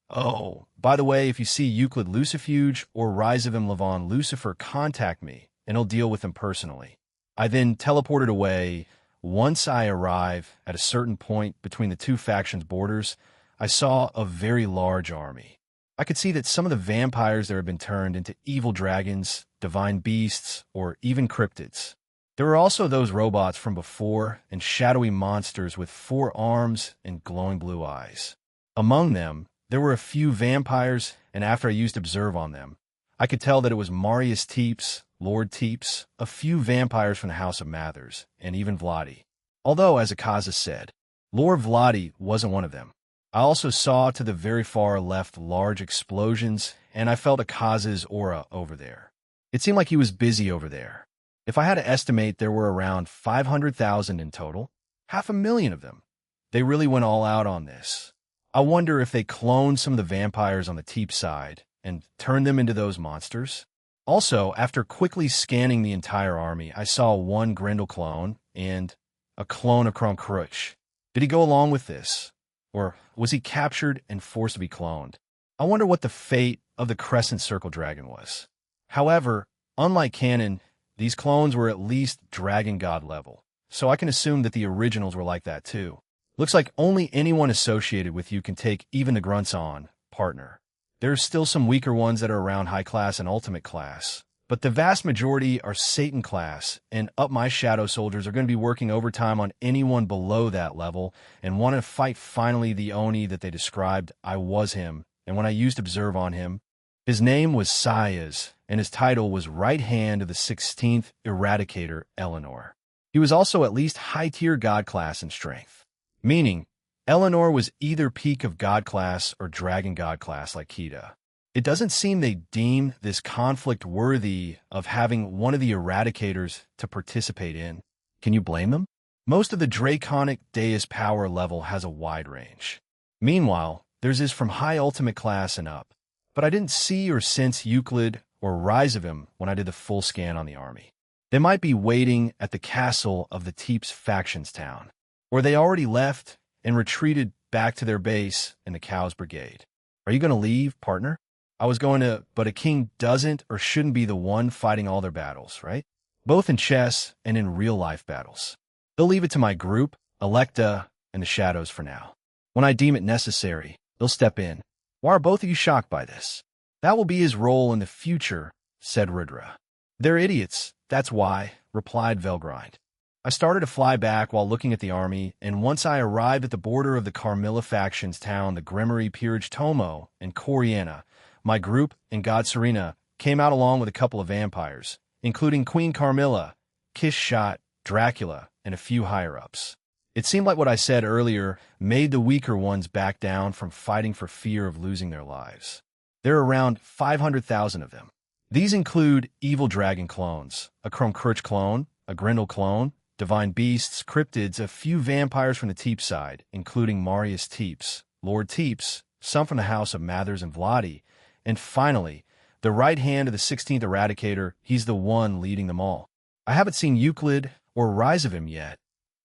Oh, by the way, if you see Euclid Lucifuge or Rise of him Levon Lucifer, contact me, and I'll deal with them personally. I then teleported away. Once I arrive at a certain point between the two factions' borders, I saw a very large army. I could see that some of the vampires there had been turned into evil dragons, divine beasts, or even cryptids. There were also those robots from before and shadowy monsters with 4 arms and glowing blue eyes. Among them, there were a few vampires, and after I used Observe on them, I could tell that it was Marius Teeps, Lord Teeps, a few vampires from the House of Mathers, and even Vladi. Although, as Akaza said, Lord Vladi wasn't one of them. I also saw to the very far left large explosions, and I felt Akaza's aura over there. It seemed like he was busy over there. If I had to estimate, there were around 500,000 in total, 500,000 of them. They really went all out on this. I wonder if they cloned some of the vampires on the Teep side and turned them into those monsters. Also, after quickly scanning the entire army, I saw one Grendel clone and a clone of Kronkruch. Did he go along with this? Or was he captured and forced to be cloned? I wonder what the fate of the Crescent Circle Dragon was. However, unlike canon, these clones were at least Dragon God level, so I can assume that the originals were like that too. Looks like only anyone associated with you can take even the grunts on, partner. There's still some weaker ones that are around high class and ultimate class, but the vast majority are Satan class, and up my shadow soldiers are going to be working overtime on anyone below that level and want to fight finally the Oni that they described. I was him, and when I used Observe on him, his name was Sayas, and his title was Right Hand of the 16th Eradicator, Eleanor. He was also at least high-tier God class in strength, meaning Eleanor was either peak of God class or Dragon God class like Kita. It doesn't seem they deem this conflict worthy of having one of the Eradicators to participate in. Can you blame them? Most of the Draconic Deus power level has a wide range. Meanwhile, theirs is from high ultimate class and up. But I didn't see or sense Euclid or Rise of him when I did the full scan on the army. They might be waiting at the castle of the Teeps factions town, or they already left and retreated back to their base in the Cows Brigade. Are you going to leave, partner? I was going to, but a king doesn't or shouldn't be the one fighting all their battles, right? Both in chess and in real-life battles. They'll leave it to my group, Electa, and the Shadows for now. When I deem it necessary, they'll step in. Why are both of you shocked by this? That will be his role in the future, said Rudra. They're idiots, that's why, replied Velgrind. I started to fly back while looking at the army, and once I arrived at the border of the Carmilla faction's town, the Grimory Peerage Tomo and Coriana, my group and God Serena came out along with a couple of vampires, including Queen Carmilla, Kishshot, Dracula, and a few higher-ups. It seemed like what I said earlier made the weaker ones back down from fighting for fear of losing their lives. There are around 500,000 of them. These include evil dragon clones, a Kronkruch clone, a Grendel clone, divine beasts, cryptids, a few vampires from the Teep side, including Marius Teeps, Lord Teeps, some from the House of Mathers and Vladi, and finally, the right hand of the 16th Eradicator. He's the one leading them all. I haven't seen Euclid or Rise of him yet.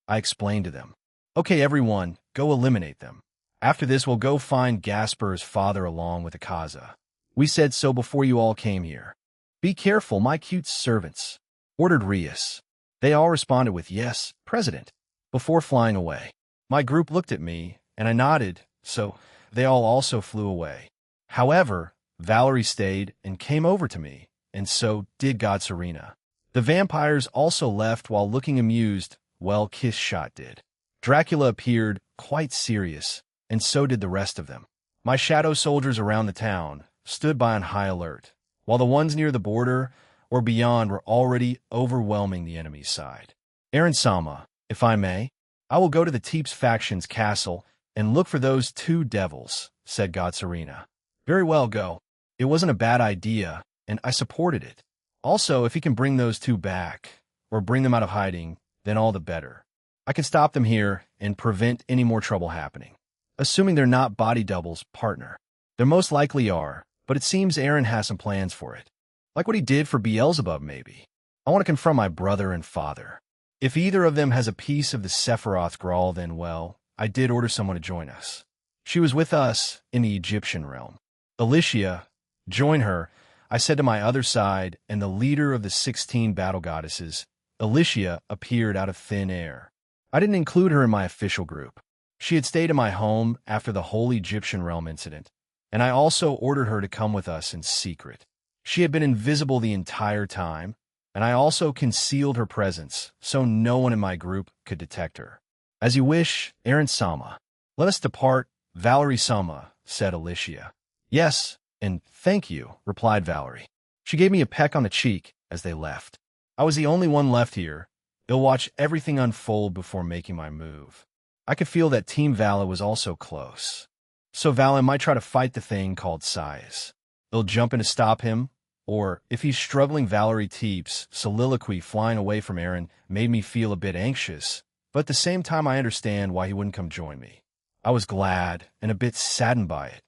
I explained to them. Okay, everyone, go eliminate them. After this, we'll go find Gasper's father along with Akaza. We said so before you all came here. Be careful, my cute servants, ordered Rias. They all responded with, yes, President, before flying away. My group looked at me, and I nodded, so they all also flew away. However, Valerie stayed and came over to me, and so did God Serena. The vampires also left while looking amused. Well, Kishshot did. Dracula appeared quite serious, and so did the rest of them. My shadow soldiers around the town stood by on high alert, while the ones near the border or beyond were already overwhelming the enemy's side. Aaron Sama, if I may, I will go to the Teeps faction's castle and look for those 2 devils, said God Serena. Very well, go. It wasn't a bad idea, and I supported it. Also, if he can bring those 2 back, or bring them out of hiding, then all the better. I can stop them here and prevent any more trouble happening. Assuming they're not body doubles, partner. They most likely are, but it seems Aaron has some plans for it. Like what he did for Beelzebub, maybe. I want to confront my brother and father. If either of them has a piece of the Sephiroth Grawl, then well, I did order someone to join us. She was with us in the Egyptian realm. Alicia, join her, I said to my other side, and the leader of the 16 battle goddesses, Alicia, appeared out of thin air. I didn't include her in my official group. She had stayed in my home after the whole Egyptian realm incident, and I also ordered her to come with us in secret. She had been invisible the entire time, and I also concealed her presence so no one in my group could detect her. As you wish, Aaron-sama. Let us depart, Valerie-sama, said Alicia. Yes, and thank you, replied Valerie. She gave me a peck on the cheek as they left. I was the only one left here. I'll watch everything unfold before making my move. I could feel that Team Vala was also close. So Vala might try to fight the thing called size. They'll jump in to stop him, or if he's struggling, Valerie Teep's soliloquy flying away from Aaron made me feel a bit anxious, but at the same time I understand why he wouldn't come join me. I was glad and a bit saddened by it,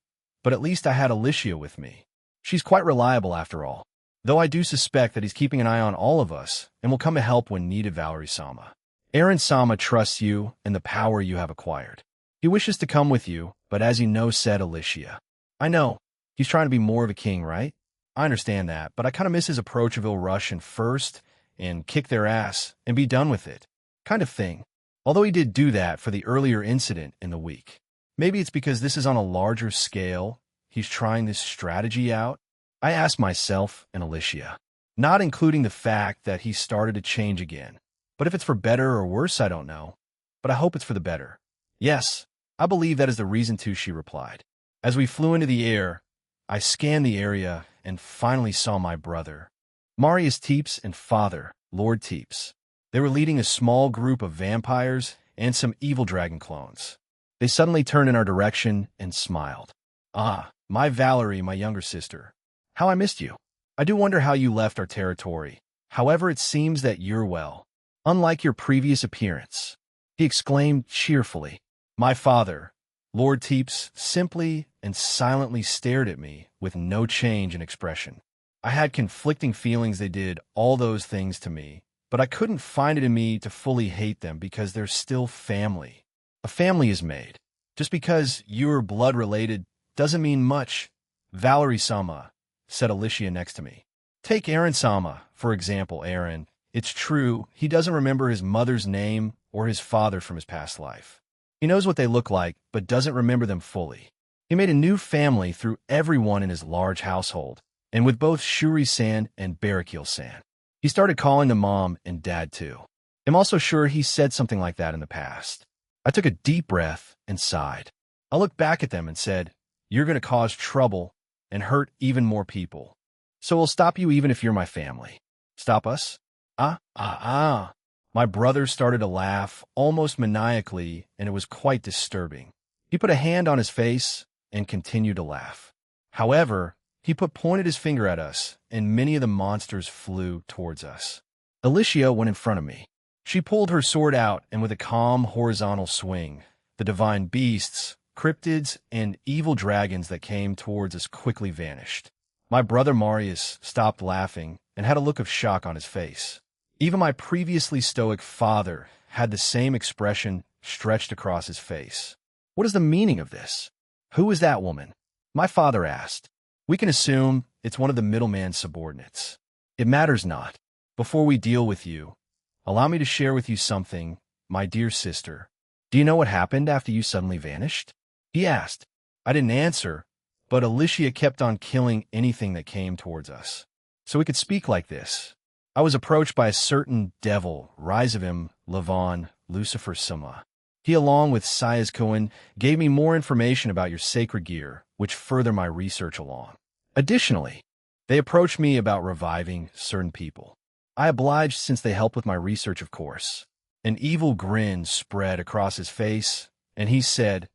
but at least I had Alicia with me. She's quite reliable after all, though I do suspect that he's keeping an eye on all of us and will come to help when needed, Valerie-sama. Aaron-sama trusts you and the power you have acquired. He wishes to come with you, but as you know, said Alicia. I know. He's trying to be more of a king, right? I understand that, but I kind of miss his approach of he'll rush in first and kick their ass and be done with it, kind of thing. Although he did do that for the earlier incident in the week. Maybe it's because this is on a larger scale. He's trying this strategy out. I asked myself and Alicia, not including the fact that he started to change again. But if it's for better or worse, I don't know. But I hope it's for the better. Yes, I believe that is the reason too, she replied. As we flew into the air, I scanned the area and finally saw my brother, Marius Teeps, and father, Lord Teeps. They were leading a small group of vampires and some evil dragon clones. They suddenly turned in our direction and smiled. Ah, my Valerie, my younger sister. How I missed you. I do wonder how you left our territory. However, it seems that you're well. Unlike your previous appearance, he exclaimed cheerfully. My father, Lord Teeps, simply and silently stared at me with no change in expression. I had conflicting feelings. They did all those things to me, but I couldn't find it in me to fully hate them because they're still family. A family is made. Just because you're blood-related doesn't mean much. Valerie-sama, said Alicia next to me. Take Aaron-sama, for example, Aaron. It's true, he doesn't remember his mother's name or his father from his past life. He knows what they look like, but doesn't remember them fully. He made a new family through everyone in his large household, and with both Shuri-san and Barakil-san. He started calling them mom and dad too. I'm also sure he said something like that in the past. I took a deep breath and sighed. I looked back at them and said, you're going to cause trouble and hurt even more people. So we'll stop you even if you're my family. Stop us? My brother started to laugh, almost maniacally, and it was quite disturbing. He put a hand on his face and continued to laugh. However, he pointed his finger at us, and many of the monsters flew towards us. Alicia went in front of me. She pulled her sword out, and with a calm, horizontal swing, the divine beasts, cryptids, and evil dragons that came towards us quickly vanished. My brother Marius stopped laughing and had a look of shock on his face. Even my previously stoic father had the same expression stretched across his face. What is the meaning of this? Who is that woman? My father asked. We can assume it's one of the middleman's subordinates. It matters not. Before we deal with you, allow me to share with you something, my dear sister. Do you know what happened after you suddenly vanished? He asked. I didn't answer, but Alicia kept on killing anything that came towards us. So we could speak like this. I was approached by a certain devil, Rizavim, Levon, Lucifer-sama. He, along with Sayaz-Cohen, gave me more information about your sacred gear, which further my research along. Additionally, they approached me about reviving certain people. I obliged since they helped with my research, of course. An evil grin spread across his face, and he said,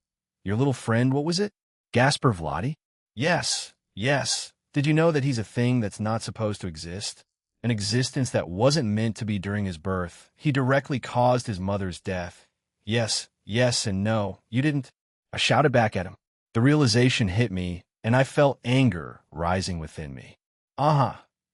Your little friend, what was it? Gasper Vladi? Yes. Did you know that he's a thing that's not supposed to exist? An existence that wasn't meant to be during his birth. He directly caused his mother's death. Yes, and no, you didn't. I shouted back at him. The realization hit me, and I felt anger rising within me.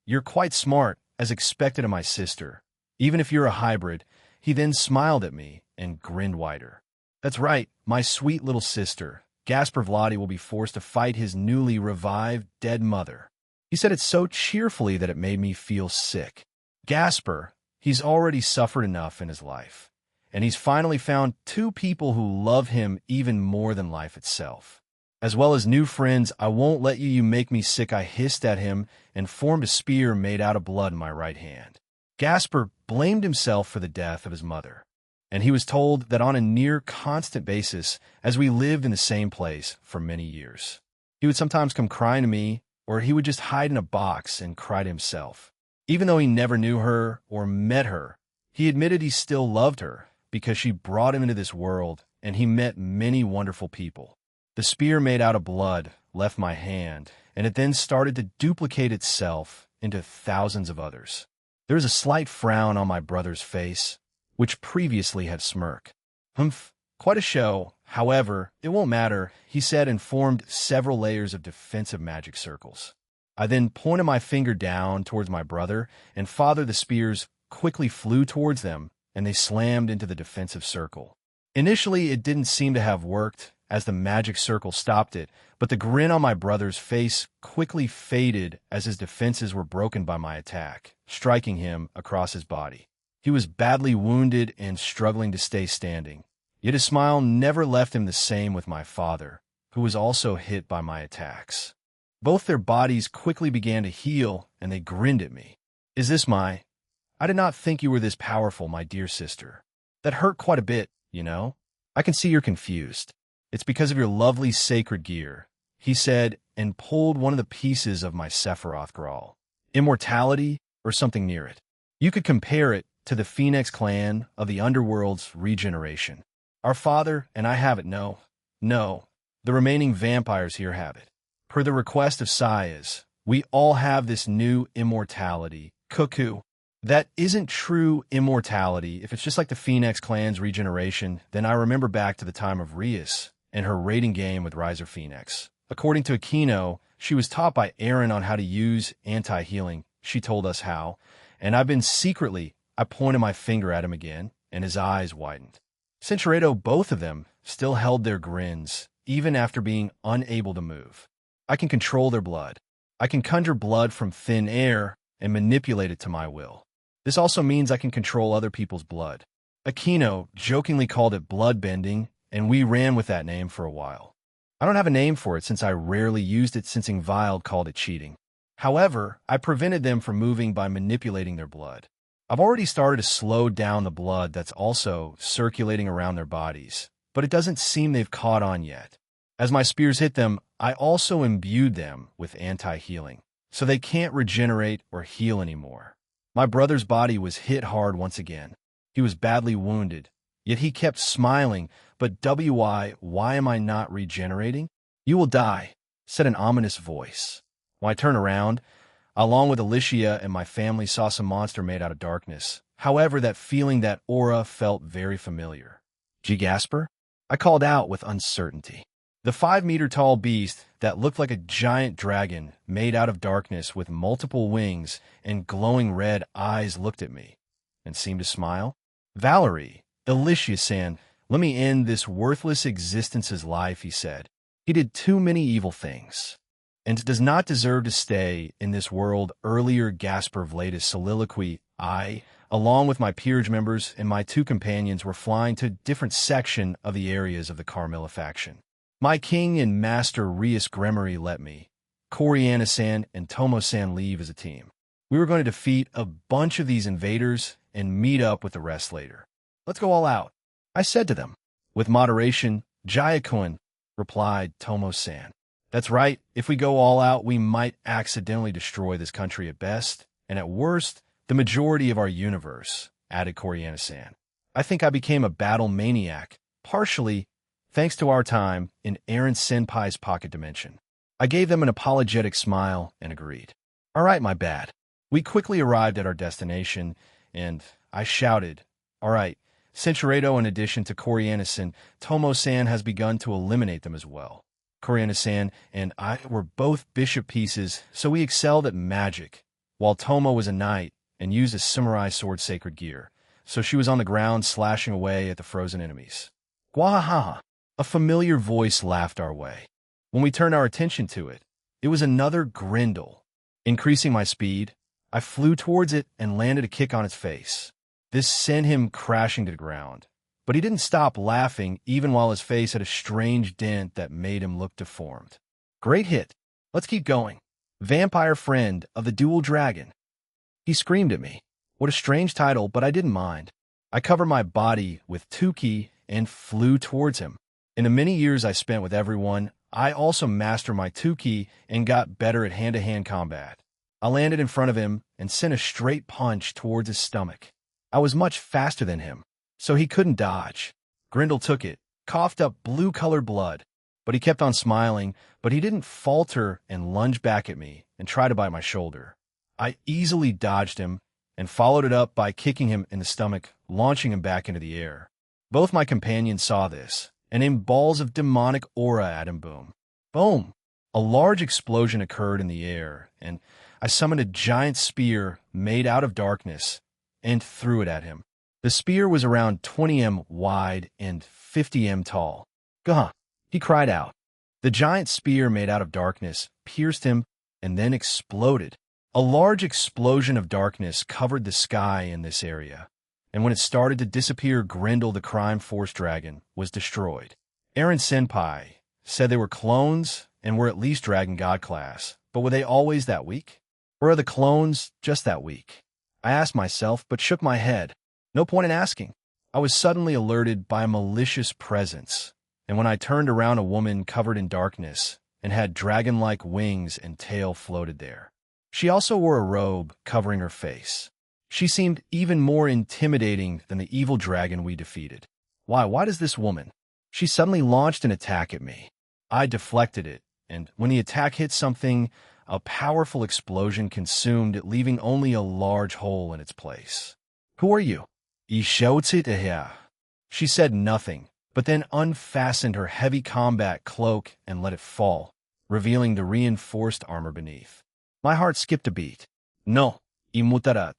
You're quite smart, as expected of my sister. Even if you're a hybrid. He then smiled at me and grinned wider. That's right, my sweet little sister. Gasper Vladi will be forced to fight his newly revived dead mother. He said it so cheerfully that it made me feel sick. Gasper, he's already suffered enough in his life. And he's finally found two people who love him even more than life itself. As well as new friends. I won't let you make me sick, I hissed at him and formed a spear made out of blood in my right hand. Gasper blamed himself for the death of his mother, and he was told that on a near constant basis as we lived in the same place for many years. He would sometimes come crying to me, or he would just hide in a box and cry to himself. Even though he never knew her or met her, he admitted he still loved her because she brought him into this world, and he met many wonderful people. The spear made out of blood left my hand, and it then started to duplicate itself into thousands of others. There was a slight frown on my brother's face, which previously had smirk. Humph, quite a show. However, it won't matter, he said, and formed several layers of defensive magic circles. I then pointed my finger down towards my brother, and Father the spears quickly flew towards them, and they slammed into the defensive circle. Initially, it didn't seem to have worked, as the magic circle stopped it, but the grin on my brother's face quickly faded as his defenses were broken by my attack, striking him across his body. He was badly wounded and struggling to stay standing. Yet his smile never left him the same with my father, who was also hit by my attacks. Both their bodies quickly began to heal, and they grinned at me. "Is this my... I did not think you were this powerful, my dear sister. That hurt quite a bit, you know? I can see you're confused. It's because of your lovely sacred gear," he said, and pulled one of the pieces of my Sephiroth Grawl. "Immortality, or something near it. You could compare it to the Phoenix clan of the Underworld's regeneration. Our father and I have it, no, the remaining vampires here have it. Per the request of Sayas, we all have this new immortality. Cuckoo. That isn't true immortality. If it's just like the Phoenix clan's regeneration, then I remember back to the time of Rias and her raiding game with Riser Phoenix. According to Aquino, she was taught by Aaron on how to use anti-healing. She told us how, and I've been secretly, I pointed my finger at him again, and his eyes widened. Cinchereto, both of them, still held their grins, even after being unable to move. I can control their blood. I can conjure blood from thin air and manipulate it to my will. This also means I can control other people's blood. Aquino jokingly called it blood bending, and we ran with that name for a while. I don't have a name for it since I rarely used it, since Ingvild called it cheating. However, I prevented them from moving by manipulating their blood. I've already started to slow down the blood that's also circulating around their bodies, but it doesn't seem they've caught on yet. As my spears hit them, I also imbued them with anti-healing, so they can't regenerate or heal anymore. My brother's body was hit hard once again. He was badly wounded, yet he kept smiling. "But why am I not regenerating?" "You will die," said an ominous voice. When I turned around, along with Alicia and my family, saw some monster made out of darkness. However, that feeling, that aura, felt very familiar. "G. Gasper?" I called out with uncertainty. The 5-meter-tall beast that looked like a giant dragon made out of darkness with multiple wings and glowing red eyes looked at me and seemed to smile. "Valerie, Alicia-san, let me end this worthless existence's life," he said. "He did too many evil things and does not deserve to stay in this world." Earlier, Gasper Vladis' soliloquy. I, along with my peerage members and my 2 companions, were flying to a different section of the areas of the Carmilla faction. My king and master Rias Gremory let me, Coriana-san, and Tomo-san leave as a team. We were going to defeat a bunch of these invaders and meet up with the rest later. "Let's go all out," I said to them. "With moderation, Jayakun," replied Tomo-san. "That's right. If we go all out, we might accidentally destroy this country at best, and at worst, the majority of our universe," added Coriana-san. I think I became a battle maniac, partially thanks to our time in Aaron Senpai's pocket dimension. I gave them an apologetic smile and agreed. "All right, my bad." We quickly arrived at our destination, and I shouted, "All right, Cinchereto, in addition to Coriana-san, Tomo-san has begun to eliminate them as well. Coriana-san and I were both bishop pieces, so we excelled at magic, while Tomo was a knight and used a samurai sword sacred gear, so she was on the ground slashing away at the frozen enemies." "Gwahaha!" A familiar voice laughed our way. When we turned our attention to it, it was another Grendel. Increasing my speed, I flew towards it and landed a kick on its face. This sent him crashing to the ground, but he didn't stop laughing even while his face had a strange dent that made him look deformed. "Great hit. Let's keep going. Vampire friend of the dual dragon." He screamed at me. What a strange title, but I didn't mind. I covered my body with 10k and flew towards him. In the many years I spent with everyone, I also mastered my 10k and got better at hand-to-hand combat. I landed in front of him and sent a straight punch towards his stomach. I was much faster than him, so he couldn't dodge. Grindel took it, coughed up blue-colored blood, but he kept on smiling, but he didn't falter and lunge back at me and try to bite my shoulder. I easily dodged him and followed it up by kicking him in the stomach, launching him back into the air. Both my companions saw this and aimed balls of demonic aura at him. Boom. Boom! A large explosion occurred in the air, and I summoned a giant spear made out of darkness and threw it at him. The spear was around 20 m wide and 50 m tall. Gah! He cried out. The giant spear made out of darkness pierced him and then exploded. A large explosion of darkness covered the sky in this area, and when it started to disappear, Grindel the Crime Force Dragon was destroyed. Eren Senpai said they were clones and were at least Dragon God class, but were they always that weak? Or are the clones just that weak? I asked myself, but shook my head. No point in asking. I was suddenly alerted by a malicious presence, and when I turned around, a woman covered in darkness and had dragon-like wings and tail floated there. She also wore a robe covering her face. She seemed even more intimidating than the evil dragon we defeated. Why does this woman? She suddenly launched an attack at me. I deflected it, and when the attack hit something, a powerful explosion consumed it, leaving only a large hole in its place. Who are you? She said nothing, but then unfastened her heavy combat cloak and let it fall, revealing the reinforced armor beneath. My heart skipped a beat. No, imutarat.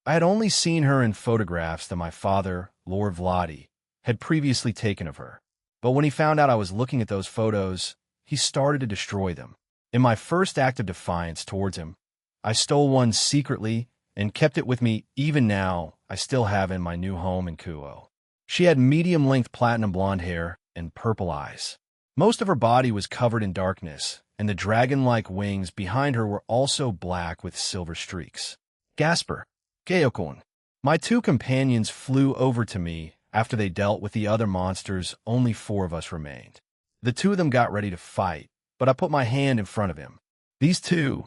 I had only seen her in photographs that my father, Lord Vladi, had previously taken of her. But when he found out I was looking at those photos, he started to destroy them. In my first act of defiance towards him, I stole one secretly and kept it with me. Even now, I still have it in my new home in Kuo. She had medium-length platinum blonde hair and purple eyes. Most of her body was covered in darkness, and the dragon-like wings behind her were also black with silver streaks. Gasper, Geokun. My two companions flew over to me after they dealt with the other monsters. Only 4 of us remained. The 2 of them got ready to fight, but I put my hand in front of him. These 2,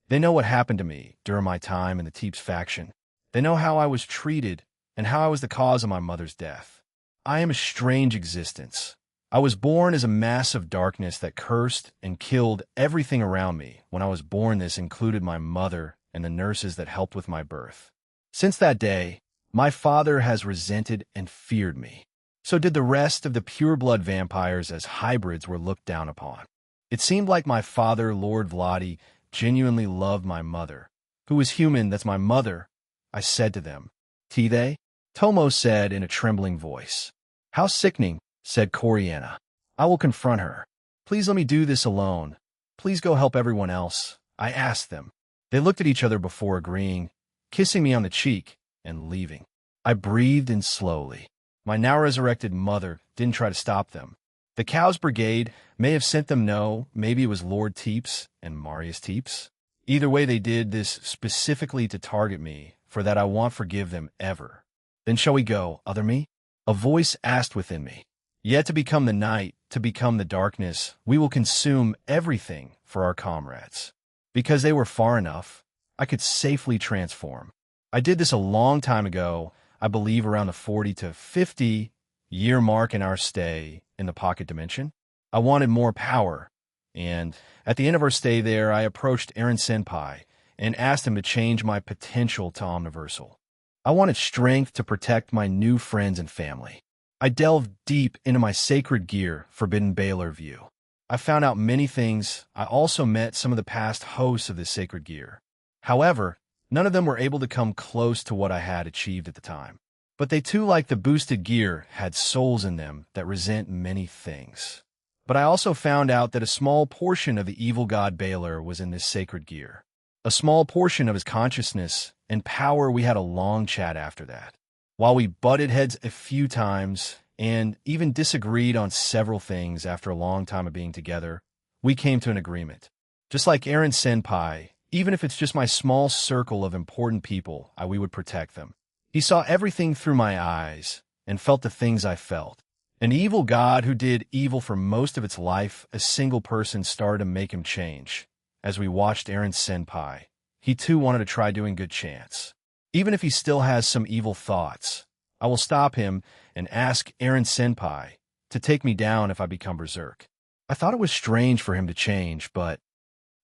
they know what happened to me during my time in the Teeps faction. They know how I was treated and how I was the cause of my mother's death. I am a strange existence. I was born as a mass of darkness that cursed and killed everything around me. When I was born, this included my mother and the nurses that helped with my birth. Since that day, my father has resented and feared me. So did the rest of the pure-blood vampires, as hybrids were looked down upon. It seemed like my father, Lord Vladi, genuinely loved my mother. Who is human? That's my mother, I said to them. They? Tomo said in a trembling voice. How sickening, said Coriana. I will confront her. Please let me do this alone. Please go help everyone else, I asked them. They looked at each other before agreeing, kissing me on the cheek and leaving. I breathed in slowly. My now resurrected mother didn't try to stop them. The Cows Brigade may have sent them. No, maybe it was Lord Teeps and Marius Teeps. Either way, they did this specifically to target me. For that I won't forgive them ever. Then shall we go, other me? A voice asked within me. Yet to become the night, to become the darkness, we will consume everything for our comrades. Because they were far enough, I could safely transform. I did this a long time ago, I believe around the 40 to 50 year mark in our stay in the pocket dimension. I wanted more power, and at the end of our stay there, I approached Eren Senpai and asked him to change my potential to omniversal. I wanted strength to protect my new friends and family. I delved deep into my sacred gear, Forbidden Baylor view. I found out many things. I also met some of the past hosts of this sacred gear. However, none of them were able to come close to what I had achieved at the time. But they too, like the boosted gear, had souls in them that resent many things. But I also found out that a small portion of the evil god Baylor was in this sacred gear. A small portion of his consciousness and power. We had a long chat after that. While we butted heads a few times and even disagreed on several things after a long time of being together, we came to an agreement. Just like Eren Senpai, Even if it's just my small circle of important people, we would protect them. He saw everything through my eyes and felt the things I felt. An evil God who did evil for most of its life, a single person started to make him change. As we watched Eren Senpai, he too wanted to try doing good chance. Even if he still has some evil thoughts, I will stop him and ask Eren Senpai to take me down if I become berserk. I thought it was strange for him to change, but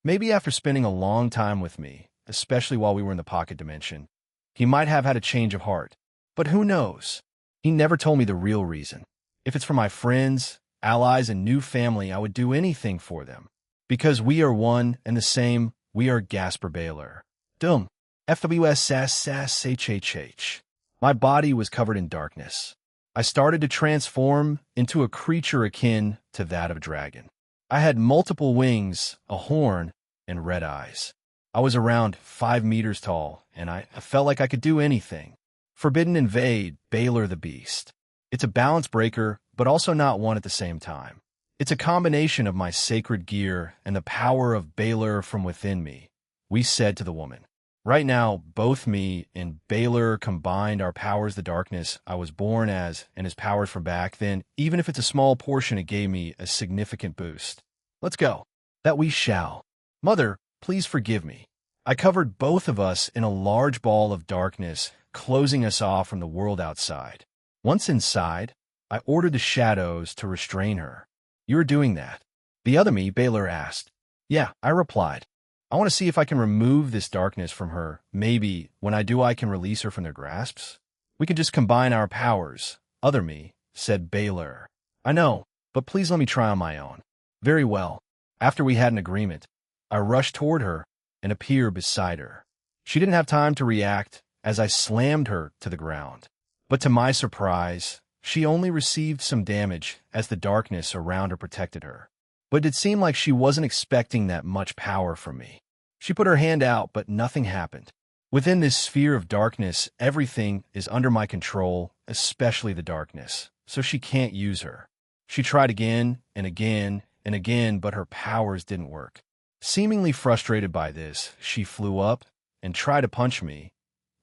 maybe after spending a long time with me, especially while we were in the pocket dimension, he might have had a change of heart. But who knows? He never told me the real reason. If it's for my friends, allies, and new family, I would do anything for them. Because we are one and the same, we are Gasper Baylor. Dum. FWSSSHHH. My body was covered in darkness. I started to transform into a creature akin to that of a dragon. I had multiple wings, a horn, and red eyes. I was around 5 meters tall, and I felt like I could do anything. Forbidden invade, Baylor the Beast. It's a balance breaker, but also not one at the same time. It's a combination of my sacred gear and the power of Baylor from within me, we said to the woman. Right now, both me and Baylor combined our powers, the darkness I was born as, and his powers from back then. Even if it's a small portion, it gave me a significant boost. Let's go. That we shall. Mother, please forgive me. I covered both of us in a large ball of darkness, closing us off from the world outside. Once inside, I ordered the shadows to restrain her. You're doing that. The other me, Baylor asked. Yeah, I replied. I want to see if I can remove this darkness from her. Maybe, when I do, I can release her from their grasps. We can just combine our powers. Other me, said Baylor. I know, but please let me try on my own. Very well. After we had an agreement, I rushed toward her and appeared beside her. She didn't have time to react as I slammed her to the ground. But to my surprise, she only received some damage as the darkness around her protected her. But it seemed like she wasn't expecting that much power from me. She put her hand out, but nothing happened. Within this sphere of darkness, everything is under my control, especially the darkness, so she can't use her. She tried again and again and again, but her powers didn't work. Seemingly frustrated by this, she flew up and tried to punch me,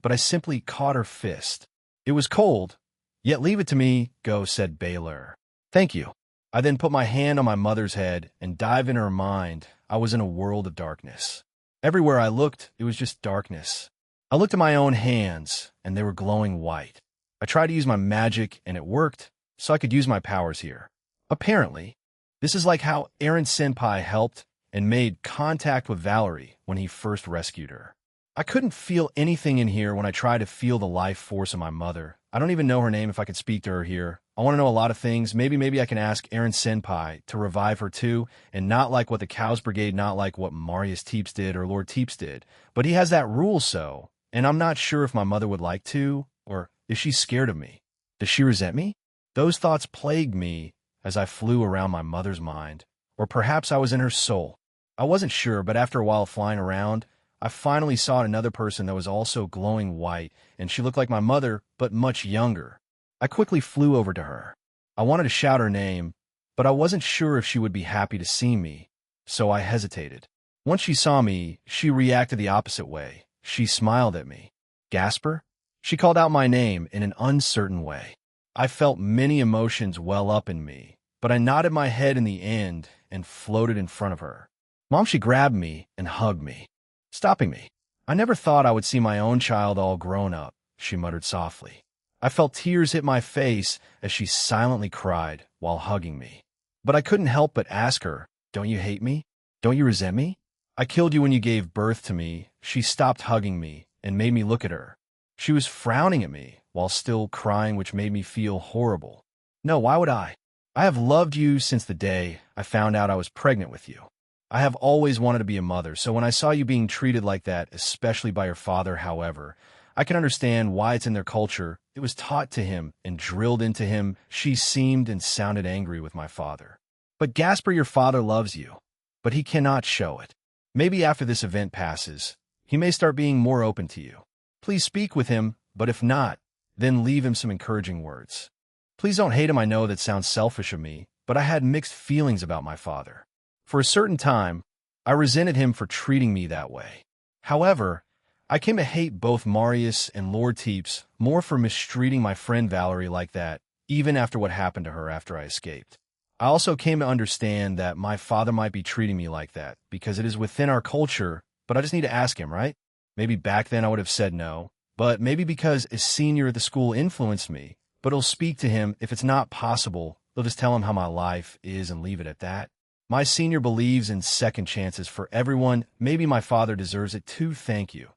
but I simply caught her fist. It was cold, yet leave it to me, go, said Baylor. Thank you. I then put my hand on my mother's head and dived in her mind. I was in a world of darkness. Everywhere I looked, it was just darkness. I looked at my own hands, and they were glowing white. I tried to use my magic, and it worked, so I could use my powers here. Apparently, this is like how Eren Senpai helped and made contact with Valerie when he first rescued her. I couldn't feel anything in here when I tried to feel the life force of my mother. I don't even know her name if I could speak to her here. I want to know a lot of things. Maybe I can ask Eren Senpai to revive her too, and not like what the Cows Brigade, not like what Marius Teeps did or Lord Teeps did. But he has that rule so, and I'm not sure if my mother would like to, or if she's scared of me. Does she resent me? Those thoughts plagued me as I flew around my mother's mind, or perhaps I was in her soul. I wasn't sure, but after a while flying around, I finally saw another person that was also glowing white, and she looked like my mother, but much younger. I quickly flew over to her. I wanted to shout her name, but I wasn't sure if she would be happy to see me, so I hesitated. Once she saw me, she reacted the opposite way. She smiled at me. Gasper? She called out my name in an uncertain way. I felt many emotions well up in me, but I nodded my head in the end and floated in front of her. Mom, she grabbed me and hugged me, stopping me. I never thought I would see my own child all grown up, she muttered softly. I felt tears hit my face as she silently cried while hugging me. But I couldn't help but ask her, don't you hate me? Don't you resent me? I killed you when you gave birth to me. She stopped hugging me and made me look at her. She was frowning at me while still crying, which made me feel horrible. No, why would I? I have loved you since the day I found out I was pregnant with you. I have always wanted to be a mother, so when I saw you being treated like that, especially by your father, however, I can understand why it's in their culture. It was taught to him and drilled into him. She seemed and sounded angry with my father. But Gasper, your father loves you, but he cannot show it. Maybe after this event passes, he may start being more open to you. Please speak with him, but if not, then leave him some encouraging words. Please don't hate him. I know that sounds selfish of me, but I had mixed feelings about my father. For a certain time, I resented him for treating me that way. However, I came to hate both Marius and Lord Teeps more for mistreating my friend Valerie like that, even after what happened to her after I escaped. I also came to understand that my father might be treating me like that because it is within our culture, but I just need to ask him, right? Maybe back then I would have said no, but maybe because a senior at the school influenced me, but I'll speak to him. If it's not possible, they'll just tell him how my life is and leave it at that. My senior believes in second chances for everyone. Maybe my father deserves it too. Thank you.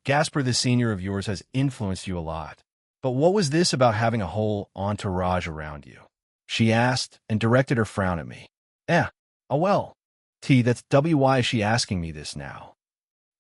Gasper, the senior of yours, has influenced you a lot. But what was this about having a whole entourage around you? She asked and directed her frown at me. Oh well. That's why is she asking me this now?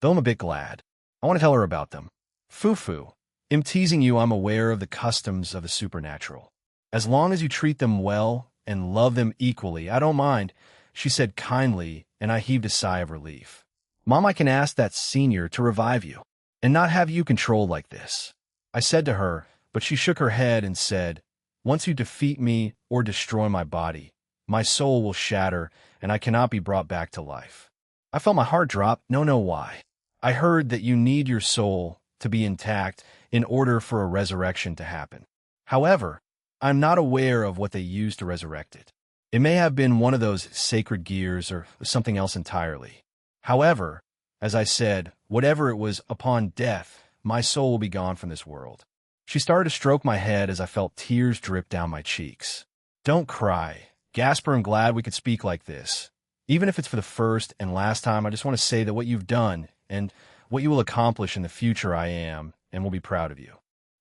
Though I'm a bit glad. I want to tell her about them. Foo-foo. I'm teasing you. I'm aware of the customs of the supernatural. As long as you treat them well and love them equally, I don't mind, she said kindly, and I heaved a sigh of relief. Mom, I can ask that senior to revive you and not have you controlled like this, I said to her, but she shook her head and said, once you defeat me or destroy my body, my soul will shatter and I cannot be brought back to life. I felt my heart drop. No, why? I heard that you need your soul to be intact in order for a resurrection to happen. However, I'm not aware of what they used to resurrect it. It may have been one of those sacred gears or something else entirely. However, as I said, whatever it was, upon death, my soul will be gone from this world. She started to stroke my head as I felt tears drip down my cheeks. Don't cry. Gasper, I'm glad we could speak like this. Even if it's for the first and last time, I just want to say that what you've done and what you will accomplish in the future, I am and will be proud of you.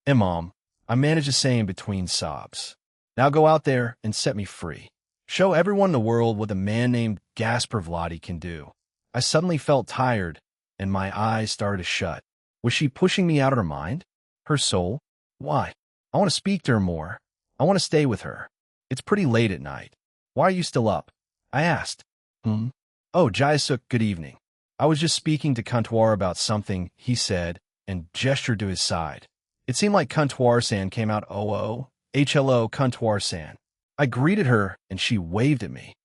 And Mom, I managed to say in between sobs, now go out there and set me free. Show everyone in the world what a man named Gasper Vladi can do. I suddenly felt tired, and my eyes started to shut. Was she pushing me out of her mind? Her soul? Why? I want to speak to her more. I want to stay with her. It's pretty late at night. Why are you still up? I asked. Oh, Jaisuk, good evening. I was just speaking to Kantuar about something, he said, and gestured to his side. It seemed like Kantuar-san came out. Hello, Kantuar-san. I greeted her, and she waved at me.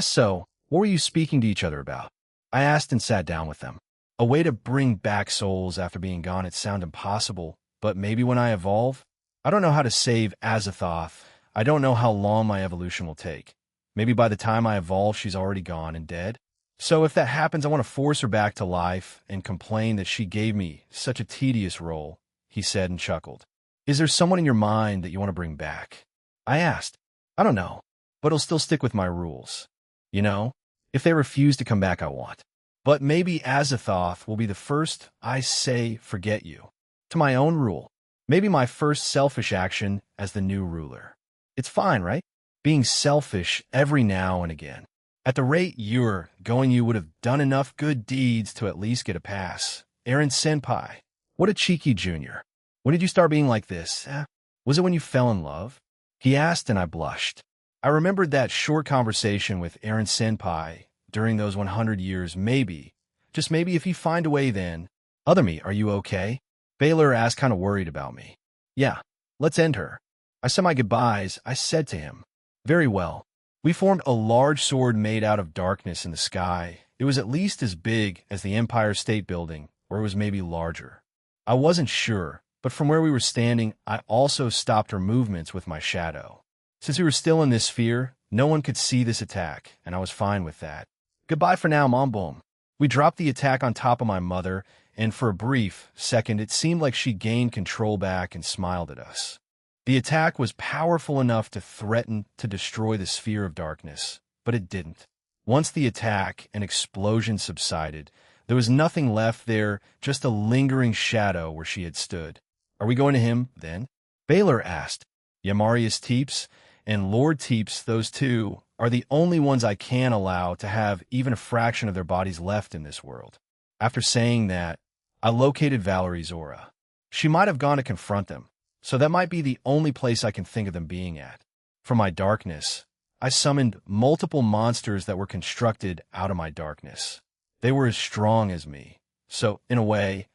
So, what were you speaking to each other about? I asked and sat down with them. A way to bring back souls after being gone. It sounded impossible, but maybe when I evolve? I don't know how to save Azathoth. I don't know how long my evolution will take. Maybe by the time I evolve, she's already gone and dead. So if that happens, I want to force her back to life and complain that she gave me such a tedious role, he said and chuckled. Is there someone in your mind that you want to bring back? I asked. I don't know, but I'll still stick with my rules. You know, if they refuse to come back, I won't. But maybe Azathoth will be the first I say forget you. To my own rule. Maybe my first selfish action as the new ruler. It's fine, right? Being selfish every now and again. At the rate you're going, you would have done enough good deeds to at least get a pass. Aaron Senpai. What a cheeky junior. When did you start being like this? Was it when you fell in love? He asked, and I blushed. I remembered that short conversation with Aaron Senpai during those 100 years. Maybe, just maybe, if you find a way then. Other me, are you okay? Baylor asked, kind of worried about me. Yeah, let's end her. I said my goodbyes. I said to him, very well. We formed a large sword made out of darkness in the sky. It was at least as big as the Empire State Building, or it was maybe larger. I wasn't sure, but from where we were standing, I also stopped her movements with my shadow. Since we were still in this sphere, no one could see this attack, and I was fine with that. Goodbye for now, Mom. Boom. We dropped the attack on top of my mother, and for a brief second, it seemed like she gained control back and smiled at us. The attack was powerful enough to threaten to destroy the sphere of darkness, but it didn't. Once the attack and explosion subsided, there was nothing left there, just a lingering shadow where she had stood. Are we going to him, then? Baylor asked. Marius Teeps and Lord Teeps, those two, are the only ones I can allow to have even a fraction of their bodies left in this world. After saying that, I located Valerie's aura. She might have gone to confront them, so that might be the only place I can think of them being at. From my darkness, I summoned multiple monsters that were constructed out of my darkness. They were as strong as me. So, in a way,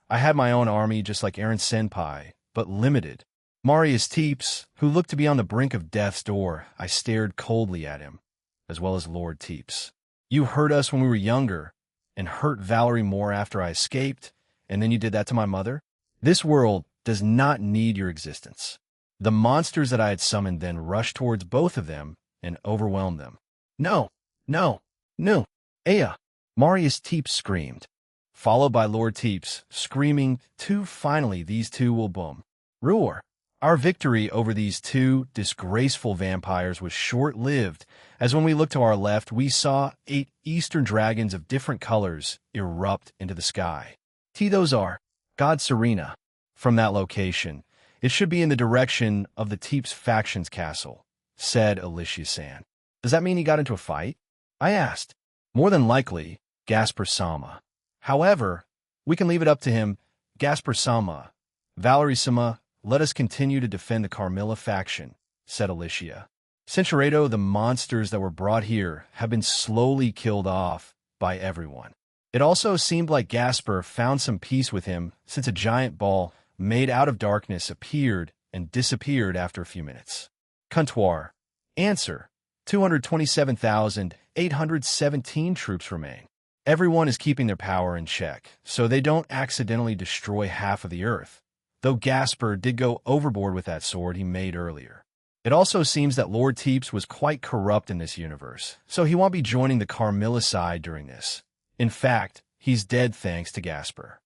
I had my own army just like Aaron Senpai, but limited. Marius Teeps, who looked to be on the brink of death's door, I stared coldly at him, as well as Lord Teeps. You hurt us when we were younger, and hurt Valerie more after I escaped, and then you did that to my mother? This world does not need your existence." The monsters that I had summoned then rushed towards both of them and overwhelmed them. "No, no, no, Aya!" Marius Teeps screamed, followed by Lord Teeps, screaming, "Two, finally, these two will boom." Roar! Our victory over these two disgraceful vampires was short-lived, as when we looked to our left, we saw 8 eastern dragons of different colors erupt into the sky. Those are God Serena. From that location, it should be in the direction of the Teeps faction's castle, said Alicia-san. "Does that mean he got into a fight?" I asked. "More than likely, Gasper-sama. However, we can leave it up to him. Gasper-sama, Valerie-sama, let us continue to defend the Carmilla faction," said Alicia. "Cinceredo, the monsters that were brought here have been slowly killed off by everyone." It also seemed like Gasper found some peace with him, since a giant ball made out of darkness appeared and disappeared after a few minutes. Comptoir. Answer. 227,817 troops remain. Everyone is keeping their power in check, so they don't accidentally destroy half of the earth, though Gasper did go overboard with that sword he made earlier. It also seems that Lord Teeps was quite corrupt in this universe, so he won't be joining the Carmilla side during this. In fact, he's dead thanks to Gasper.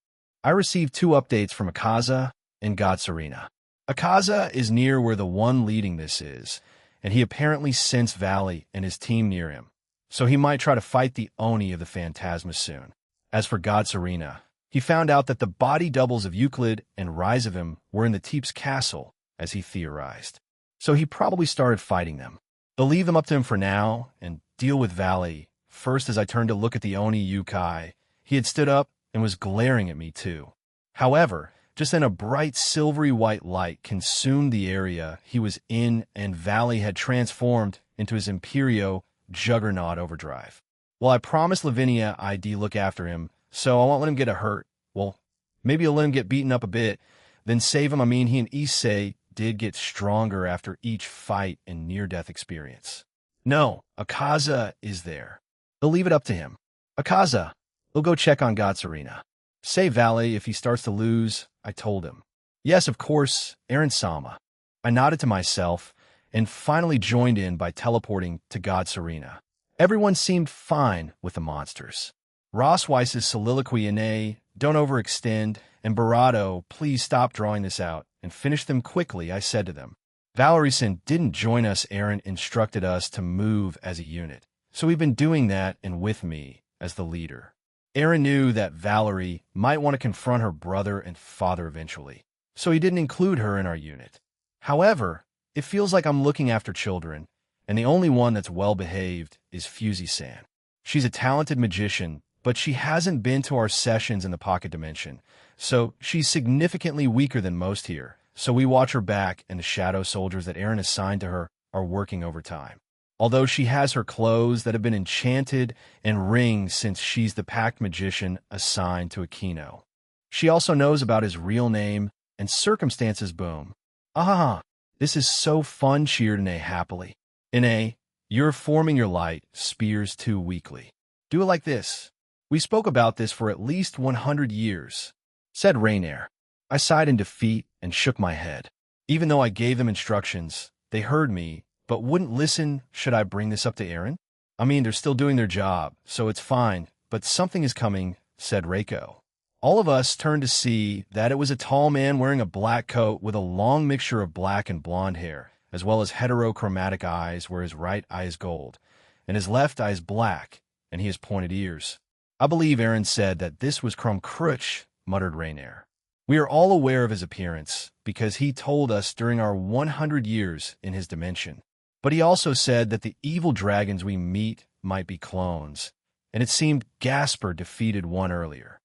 I received 2 updates from Akaza and God Serena. Akaza is near where the one leading this is, and he apparently sensed Valley and his team near him, so he might try to fight the Oni of the Phantasma soon. As for God Serena, he found out that the body doubles of Euclid and Rizavim were in the Teeps castle, as he theorized. So he probably started fighting them. I'll leave them up to him for now and deal with Valley. First, as I turned to look at the Oni Yukai, he had stood up and was glaring at me too. However, just then a bright silvery white light consumed the area he was in, and Valley had transformed into his Imperio Juggernaut overdrive. Well, I promised Lavinia I'd look after him, so I won't let him get a hurt. Well, maybe I'll let him get beaten up a bit, then save him. I mean, he and Issei did get stronger after each fight and near-death experience. No, Akaza is there. They'll leave it up to him. Akaza, he'll go check on God Serena. Save Valley if he starts to lose, I told him. Yes, of course, Aaron Sama. I nodded to myself and finally joined in by teleporting to God Serena. Everyone seemed fine with the monsters. Ross Weiss's soliloquy in A, "Don't overextend," and Barado, "Please stop drawing this out and finish them quickly," I said to them. Valerieson didn't join us. Aaron instructed us to move as a unit, so we've been doing that and with me as the leader. Aaron knew that Valerie might want to confront her brother and father eventually, so he didn't include her in our unit. However, it feels like I'm looking after children, and the only one that's well-behaved is Fusey-san. She's a talented magician, but she hasn't been to our sessions in the pocket dimension, so she's significantly weaker than most here, so we watch her back, and the shadow soldiers that Aaron assigned to her are working overtime. Although she has her clothes that have been enchanted and rings since she's the pact magician assigned to Aquino. She also knows about his real name and circumstances. Boom. Ah, this is so fun, cheered Ine happily. Ine, you're forming your light spears too weakly. Do it like this. We spoke about this for at least 100 years, said Rainier. I sighed in defeat and shook my head. Even though I gave them instructions, they heard me, but wouldn't listen. Should I bring this up to Aaron? I mean, they're still doing their job, so it's fine, but something is coming, said Reiko. All of us turned to see that it was a tall man wearing a black coat with a long mixture of black and blonde hair, as well as heterochromatic eyes, where his right eye is gold, and his left eye is black, and he has pointed ears. I believe Aaron said that this was Crumb-Crutch, muttered Rainier. We are all aware of his appearance, because he told us during our 100 years in his dimension. But he also said that the evil dragons we meet might be clones, and it seemed Gasper defeated one earlier.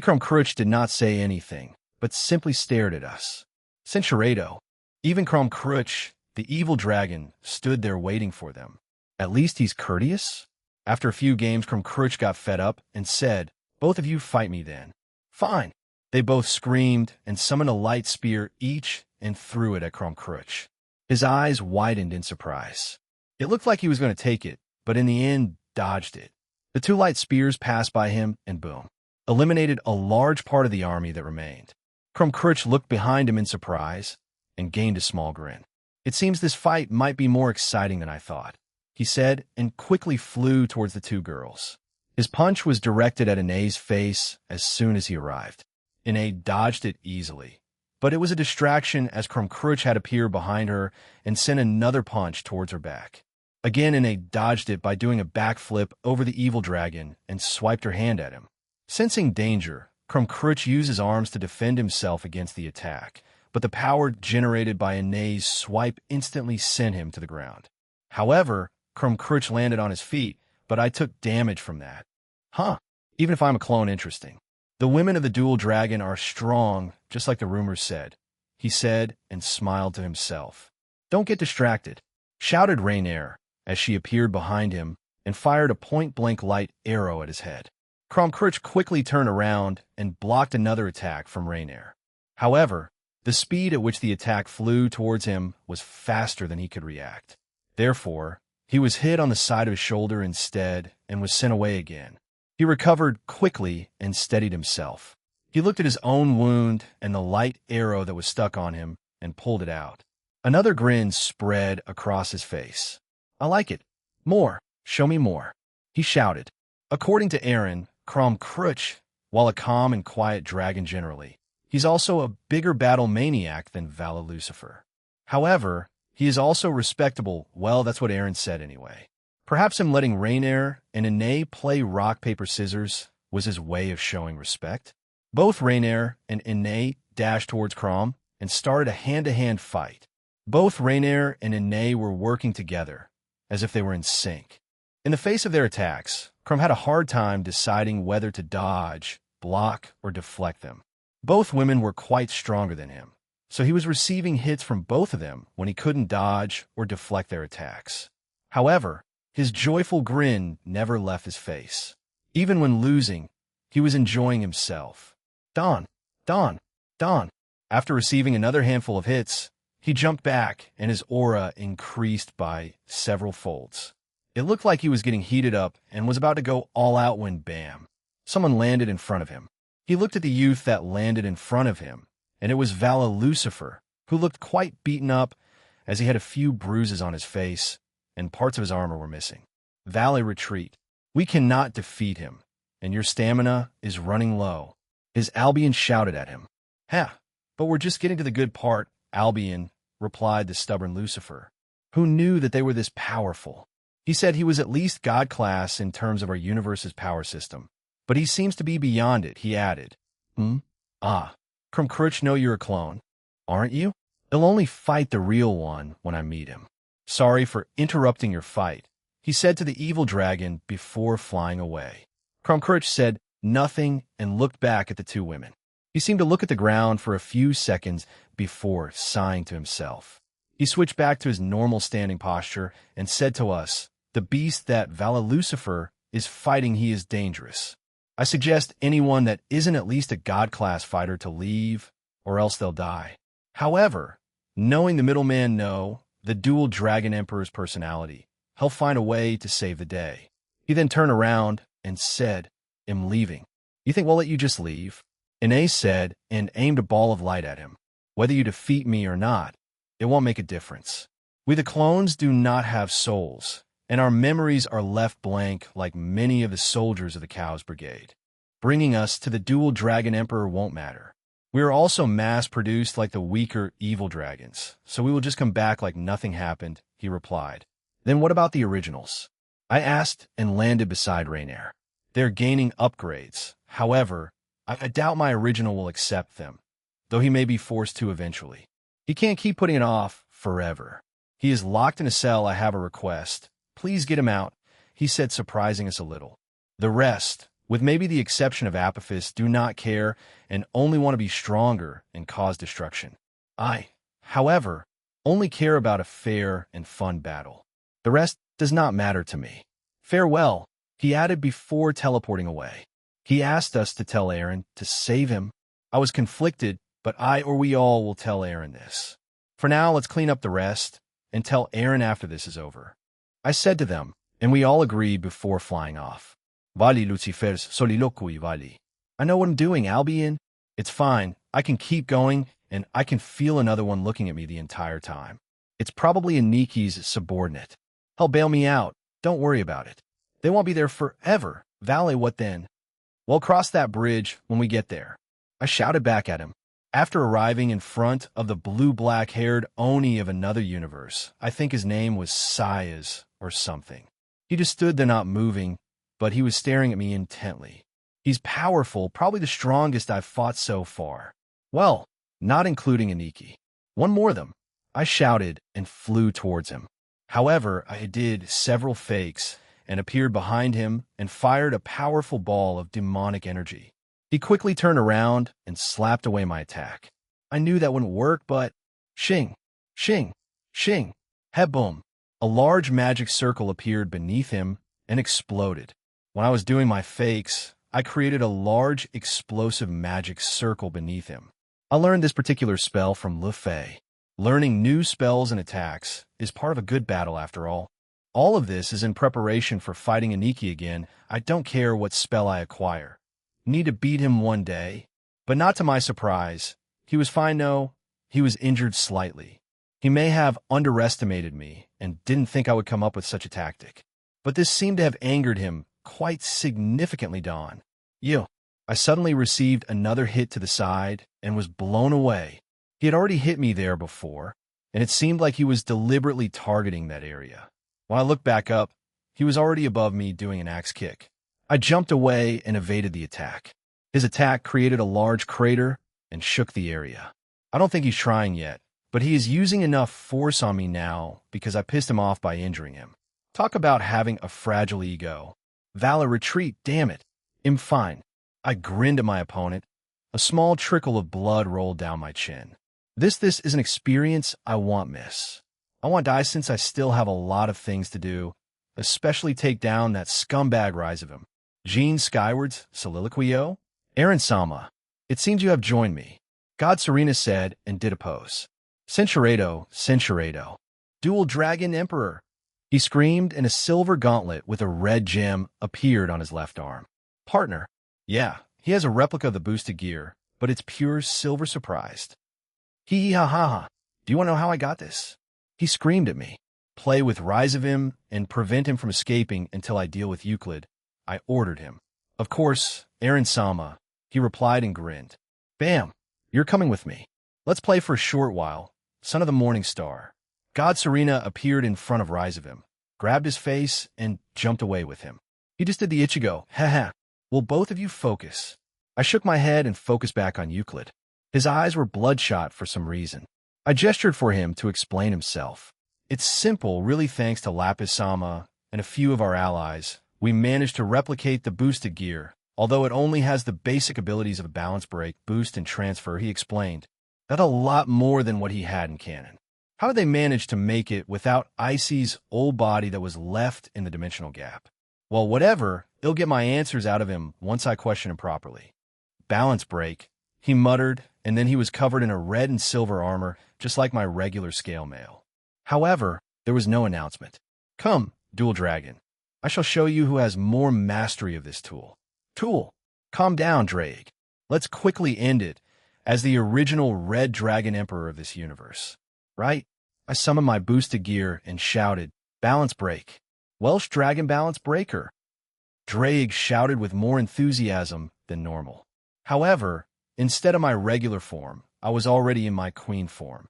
Crumb-Crutch did not say anything, but simply stared at us. Cinceredo, even Crumb-Crutch, the evil dragon, stood there waiting for them. At least he's courteous? After a few games, Crumb-Crutch got fed up and said, "Both of you fight me then." Fine. They both screamed and summoned a light spear each and threw it at Crumb-Crutch. His eyes widened in surprise. It looked like he was going to take it, but in the end, dodged it. The two light spears passed by him and boom, eliminated a large part of the army that remained. Krumkrutch looked behind him in surprise and gained a small grin. It seems this fight might be more exciting than I thought, he said, and quickly flew towards the two girls. His punch was directed at Anae's face as soon as he arrived. Anae dodged it easily, but it was a distraction as Krumkrutch had appeared behind her and sent another punch towards her back. Again, Anae dodged it by doing a backflip over the evil dragon and swiped her hand at him. Sensing danger, Krumkrutch used his arms to defend himself against the attack, but the power generated by Anae's swipe instantly sent him to the ground. However, Krumkrutch landed on his feet, but I took damage from that. Even if I'm a clone, interesting. The women of the dual dragon are strong, just like the rumors said, he said and smiled to himself. Don't get distracted, shouted Rainier as she appeared behind him and fired a point-blank light arrow at his head. Krumkrutch quickly turned around and blocked another attack from Rainier. However, the speed at which the attack flew towards him was faster than he could react. Therefore, he was hit on the side of his shoulder instead and was sent away again. He recovered quickly and steadied himself. He looked at his own wound and the light arrow that was stuck on him and pulled it out. Another grin spread across his face. I like it. More. Show me more, he shouted. According to Aaron, Krumkrutch, while a calm and quiet dragon generally, he's also a bigger battle maniac than Vala Lucifer. However, he is also respectable. Well, that's what Aaron said anyway. Perhaps him letting Rainier and Anae play rock, paper, scissors was his way of showing respect. Both Rainier and Anae dashed towards Krom and started a hand-to-hand fight. Both Rainier and Anae were working together, as if they were in sync. In the face of their attacks, Krom had a hard time deciding whether to dodge, block, or deflect them. Both women were quite stronger than him, so he was receiving hits from both of them when he couldn't dodge or deflect their attacks. However, his joyful grin never left his face. Even when losing, he was enjoying himself. Don. After receiving another handful of hits, he jumped back and his aura increased by several folds. It looked like he was getting heated up and was about to go all out when bam, someone landed in front of him. He looked at the youth that landed in front of him, and it was Vala Lucifer, who looked quite beaten up as he had a few bruises on his face and parts of his armor were missing. Vala, retreat. We cannot defeat him, and your stamina is running low. His Albion shouted at him. But we're just getting to the good part, Albion, replied the stubborn Lucifer, who knew that they were this powerful. He said he was at least God class in terms of our universe's power system, but he seems to be beyond it, he added. Krumkrutch, know you're a clone, aren't you? He'll only fight the real one when I meet him. Sorry for interrupting your fight, he said to the evil dragon before flying away. Krumkrutch said nothing and looked back at the two women. He seemed to look at the ground for a few seconds before sighing to himself. He switched back to his normal standing posture and said to us, the beast that Vala Lucifer is fighting, he is dangerous. I suggest anyone that isn't at least a God-class fighter to leave, or else they'll die. However, knowing the middleman the dual dragon emperor's personality, he'll find a way to save the day. He then turned around and said, I'm leaving. You think we'll let you just leave? Anae said and aimed a ball of light at him. Whether you defeat me or not, it won't make a difference. We the clones do not have souls, and our memories are left blank like many of the soldiers of the Cows Brigade. Bringing us to the dual dragon emperor won't matter. We are also mass-produced like the weaker evil dragons, so we will just come back like nothing happened, he replied. Then what about the originals? I asked and landed beside Rainier. They're gaining upgrades. However, I doubt my original will accept them, though he may be forced to eventually. He can't keep putting it off forever. He is locked in a cell. I have a request. Please get him out, he said, surprising us a little. The rest, with maybe the exception of Apophis, do not care and only want to be stronger and cause destruction. I, however, only care about a fair and fun battle. The rest does not matter to me. Farewell, he added before teleporting away. He asked us to tell Aaron to save him. I was conflicted, but I or we all will tell Aaron this. For now, let's clean up the rest and tell Aaron after this is over. I said to them, and we all agreed before flying off. Vali Lucifer's soliloquy vali. I know what I'm doing, Albion. It's fine. I can keep going, and I can feel another one looking at me the entire time. It's probably Aniki's subordinate. He'll bail me out. Don't worry about it. They won't be there forever. Vale, what then? We'll cross that bridge when we get there. I shouted back at him. After arriving in front of the blue-black-haired Oni of another universe, I think his name was Sayas or something. He just stood there not moving, but he was staring at me intently. He's powerful, probably the strongest I've fought so far. Well, not including Aniki. One more of them. I shouted and flew towards him. However, I did several fakes and appeared behind him and fired a powerful ball of demonic energy. He quickly turned around and slapped away my attack. I knew that wouldn't work, but shing, shing, shing, he-boom. A large magic circle appeared beneath him and exploded. When I was doing my fakes, I created a large explosive magic circle beneath him. I learned this particular spell from Le Fay. Learning new spells and attacks is part of a good battle after all. All of this is in preparation for fighting Aniki again. I don't care what spell I acquire. Need to beat him one day. But not to my surprise. He was fine, no. He was injured slightly. He may have underestimated me and didn't think I would come up with such a tactic. But this seemed to have angered him quite significantly, Dawn. I suddenly received another hit to the side and was blown away. He had already hit me there before, and it seemed like he was deliberately targeting that area. When I looked back up, he was already above me doing an axe kick. I jumped away and evaded the attack. His attack created a large crater and shook the area. I don't think he's trying yet, but he is using enough force on me now because I pissed him off by injuring him. Talk about having a fragile ego. Valor, retreat, damn it. I'm fine. I grinned at my opponent. A small trickle of blood rolled down my chin. This is an experience I want, miss. I want to die since I still have a lot of things to do, especially take down that scumbag rise of him. Jean Skyward's soliloquio? Aaron Sama, it seems you have joined me. God Serena said and did a pose. Censuredo. Dual Dragon Emperor. He screamed, and a silver gauntlet with a red gem appeared on his left arm. Partner. Yeah, he has a replica of the boosted gear, but it's pure silver surprised. Hee ha ha ha. Do you want to know how I got this? He screamed at me. Play with rise of him and prevent him from escaping until I deal with Euclid. I ordered him. Of course, Aaron Sama. He replied and grinned. Bam, you're coming with me. Let's play for a short while. Son of the Morning Star. God Serena appeared in front of rise of him, grabbed his face, and jumped away with him. He just did the Ichigo. Haha. Will both of you focus? I shook my head and focused back on Euclid. His eyes were bloodshot for some reason. I gestured for him to explain himself. It's simple, really thanks to Lapis-sama and a few of our allies. We managed to replicate the boosted gear, although it only has the basic abilities of a balance break, boost, and transfer, he explained. That's a lot more than what he had in canon. How did they manage to make it without Icy's old body that was left in the dimensional gap? Well, whatever, it'll get my answers out of him once I question him properly. Balance break, he muttered, and then he was covered in a red and silver armor, just like my regular scale mail. However, there was no announcement. Come, Dual Dragon. I shall show you who has more mastery of this tool. Tool, calm down, Drake. Let's quickly end it as the original Red Dragon Emperor of this universe. Right? I summoned my boosted gear and shouted, Balance break. Welsh Dragon Balance Breaker. Drake shouted with more enthusiasm than normal. However, instead of my regular form, I was already in my queen form.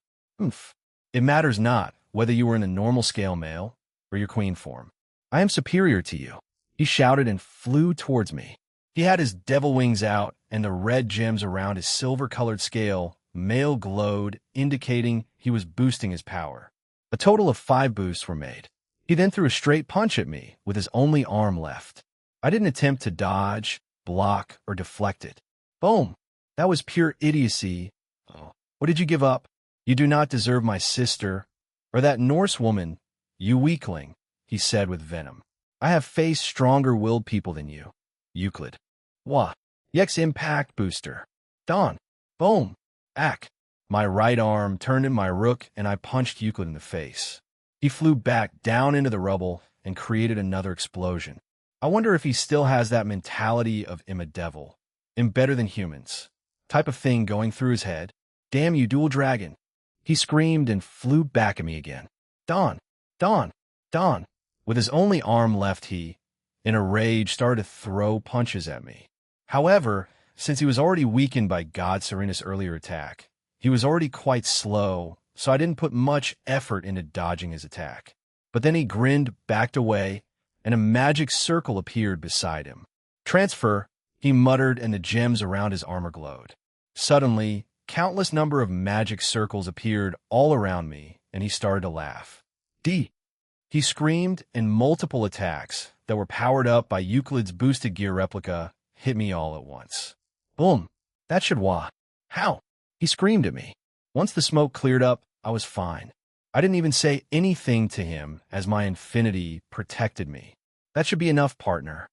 It matters not whether you were in a normal scale male or your queen form. I am superior to you. He shouted and flew towards me. He had his devil wings out, and the red gems around his silver-colored scale male glowed, indicating he was boosting his power. A total of 5 boosts were made. He then threw a straight punch at me with his only arm left. I didn't attempt to dodge, block, or deflect it. Boom! That was pure idiocy. Oh, what did you give up? You do not deserve my sister, or that Norse woman, you weakling, he said with venom. I have faced stronger-willed people than you. Euclid. Wah. Yex impact booster. Dawn. Boom. Ack. My right arm turned in my rook, and I punched Euclid in the face. He flew back down into the rubble and created another explosion. I wonder if he still has that mentality of "I'm a devil, I'm better than humans" type of thing going through his head. "Damn you, dual dragon!" He screamed and flew back at me again. "Don! Don! Don!" With his only arm left, he, in a rage, started to throw punches at me. However, since he was already weakened by God Serena's earlier attack, he was already quite slow, so I didn't put much effort into dodging his attack. But then he grinned, backed away, and a magic circle appeared beside him. "Transfer," he muttered, and the gems around his armor glowed. Suddenly, countless number of magic circles appeared all around me, and he started to laugh. "D!" He screamed, and multiple attacks that were powered up by Euclid's boosted gear replica hit me all at once. Boom! That should wah. How? He screamed at me. Once the smoke cleared up, I was fine. I didn't even say anything to him as my infinity protected me. That should be enough, partner.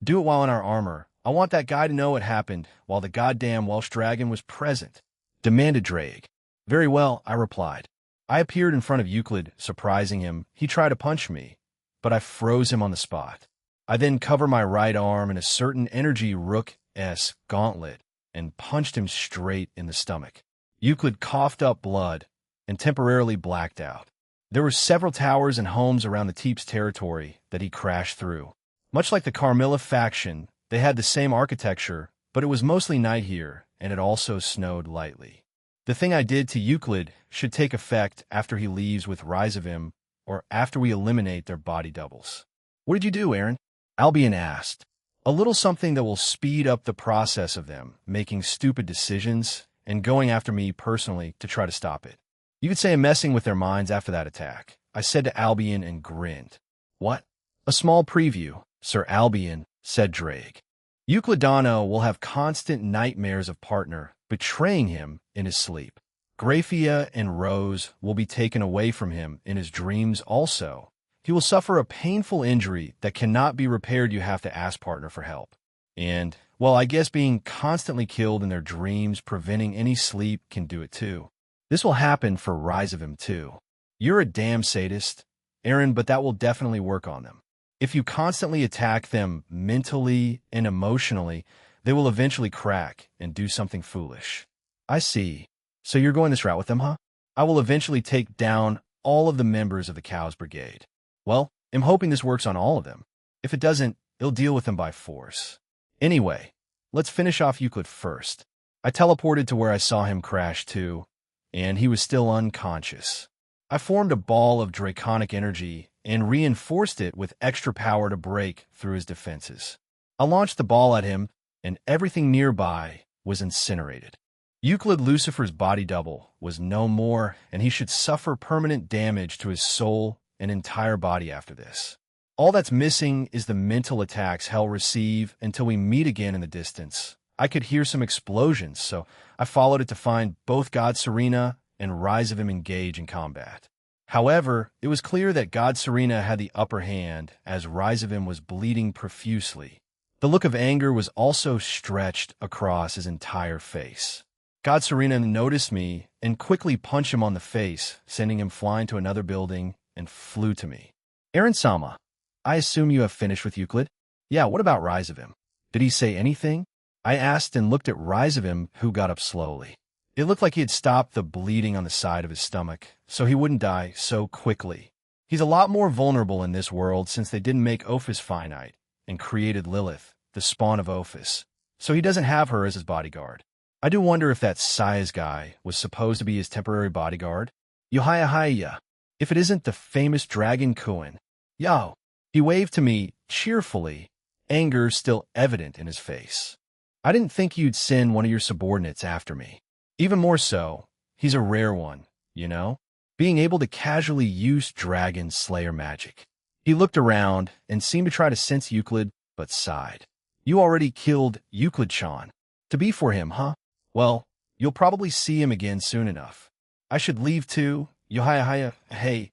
Do it while in our armor. I want that guy to know it happened while the goddamn Welsh dragon was present, demanded Drake. Very well, I replied. I appeared in front of Euclid, surprising him. He tried to punch me, but I froze him on the spot. I then covered my right arm in a certain energy rook-esque gauntlet and punched him straight in the stomach. Euclid coughed up blood and temporarily blacked out. There were several towers and homes around the Teep's territory that he crashed through. Much like the Carmilla faction, they had the same architecture, but it was mostly night here, and it also snowed lightly. The thing I did to Euclid should take effect after he leaves with Rise of Him, or after we eliminate their body doubles. What did you do, Aaron? Albion asked. A little something that will speed up the process of them making stupid decisions and going after me personally to try to stop it. You could say I'm messing with their minds after that attack, I said to Albion and grinned. What? A small preview, Sir Albion, said Drake. Euclidano will have constant nightmares of partner betraying him in his sleep. Graphia and Rose will be taken away from him in his dreams also. He will suffer a painful injury that cannot be repaired. You have to ask partner for help. And, well, I guess being constantly killed in their dreams, preventing any sleep, can do it too. This will happen for Rise of Him too. You're a damn sadist, Aaron, but that will definitely work on them. If you constantly attack them mentally and emotionally, they will eventually crack and do something foolish. I see. So you're going this route with them, huh? I will eventually take down all of the members of the Cows Brigade. Well, I'm hoping this works on all of them. If it doesn't, it'll deal with them by force. Anyway, let's finish off Euclid first. I teleported to where I saw him crash too, and he was still unconscious. I formed a ball of draconic energy and reinforced it with extra power to break through his defenses. I launched the ball at him, and everything nearby was incinerated. Euclid Lucifer's body double was no more, and he should suffer permanent damage to his soul and entire body after this. All that's missing is the mental attacks he'll receive until we meet again in the distance. I could hear some explosions, so I followed it to find both God Serena and Rise of Him engage in combat. However, it was clear that God Serena had the upper hand as Rise of Him was bleeding profusely. The look of anger was also stretched across his entire face. God Serena noticed me and quickly punched him on the face, sending him flying to another building and flew to me. Aaron Sama, I assume you have finished with Euclid? Yeah, what about Rise of Him? Did he say anything? I asked and looked at Rise of Him, who got up slowly. It looked like he had stopped the bleeding on the side of his stomach, so he wouldn't die so quickly. He's a lot more vulnerable in this world since they didn't make Ophis finite and created Lilith, the spawn of Ophis, so he doesn't have her as his bodyguard. I do wonder if that Sias guy was supposed to be his temporary bodyguard. Yohaya, if it isn't the famous Dragon Kuin. Yo! He waved to me cheerfully, anger still evident in his face. I didn't think you'd send one of your subordinates after me. Even more so, he's a rare one, you know? Being able to casually use Dragon Slayer magic. He looked around and seemed to try to sense Euclid, but sighed. You already killed Euclid-chan. To be for him, huh? Well, you'll probably see him again soon enough. I should leave too. Yohaya, hey,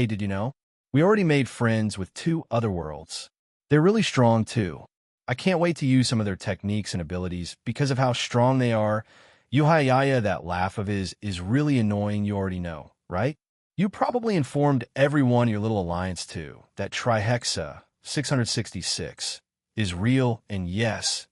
did you know? We already made friends with 2 other worlds. They're really strong too. I can't wait to use some of their techniques and abilities because of how strong they are. Yohaya, that laugh of his is really annoying, you already know, right? You probably informed everyone in your little alliance too, that Trihexa, 10k-15kThis is real, and yes,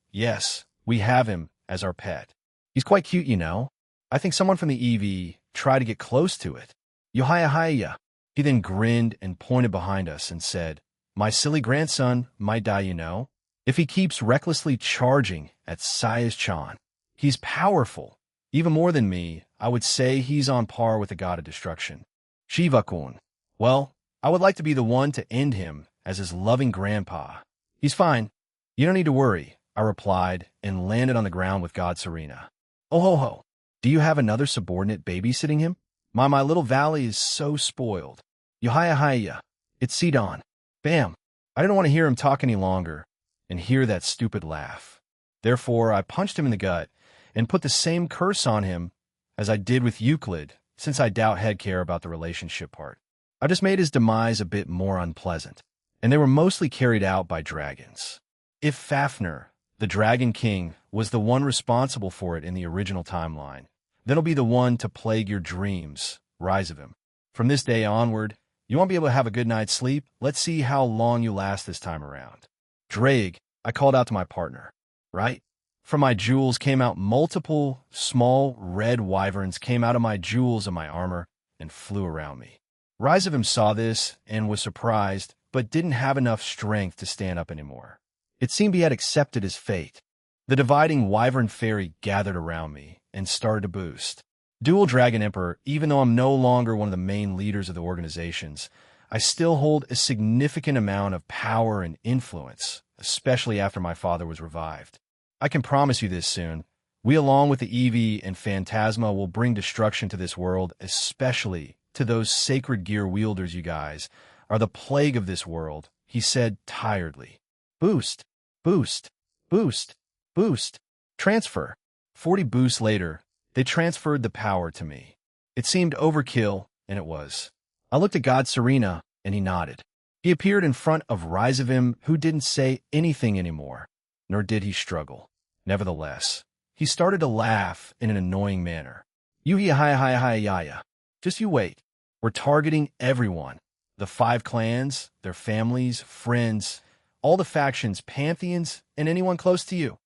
we have him as our pet. He's quite cute, you know. I think someone from the EV tried to get close to it. Yohaya. He then grinned and pointed behind us and said, "My silly grandson might die, you know, if he keeps recklessly charging at Sayas-chan. He's powerful. Even more than me, I would say he's on par with the god of destruction. Shiva-kun. Well, I would like to be the one to end him as his loving grandpa. He's fine. You don't need to worry," I replied and landed on the ground with God Serena. "Oh ho ho. Do you have another subordinate babysitting him? My little Valley is so spoiled." Yohaya. It's Sidon. Bam. I didn't want to hear him talk any longer and hear that stupid laugh. Therefore, I punched him in the gut and put the same curse on him as I did with Euclid, since I doubt he'd care about the relationship part. I just made his demise a bit more unpleasant, and they were mostly carried out by dragons. If Fafnir, the Dragon King, was the one responsible for it in the original timeline, then he'll be the one to plague your dreams, Rise of him. From this day onward, you won't be able to have a good night's sleep. Let's see how long you last this time around. Drag, I called out to my partner. Right? From my jewels came out multiple small red wyverns came out of my jewels and my armor and flew around me. Rise of him saw this and was surprised, but didn't have enough strength to stand up anymore. It seemed he had accepted his fate. The dividing wyvern fairy gathered around me and started to boost. Dual Dragon Emperor, even though I'm no longer one of the main leaders of the organizations, I still hold a significant amount of power and influence, especially after my father was revived. I can promise you this soon. We, along with the EV and Phantasma, will bring destruction to this world, especially to those sacred gear wielders. You guys are the plague of this world, he said tiredly. Boost, boost, boost, boost, transfer. 40 boosts later, they transferred the power to me. It seemed overkill, and it was. I looked at God Serena, and he nodded. He appeared in front of Rise of him, who didn't say anything anymore, nor did he struggle. Nevertheless, he started to laugh in an annoying manner. Yuhi-hi-hi-hi-ya-ya. Just you wait. We're targeting everyone. The 5 clans, their families, friends, all the factions, pantheons, and anyone close to you.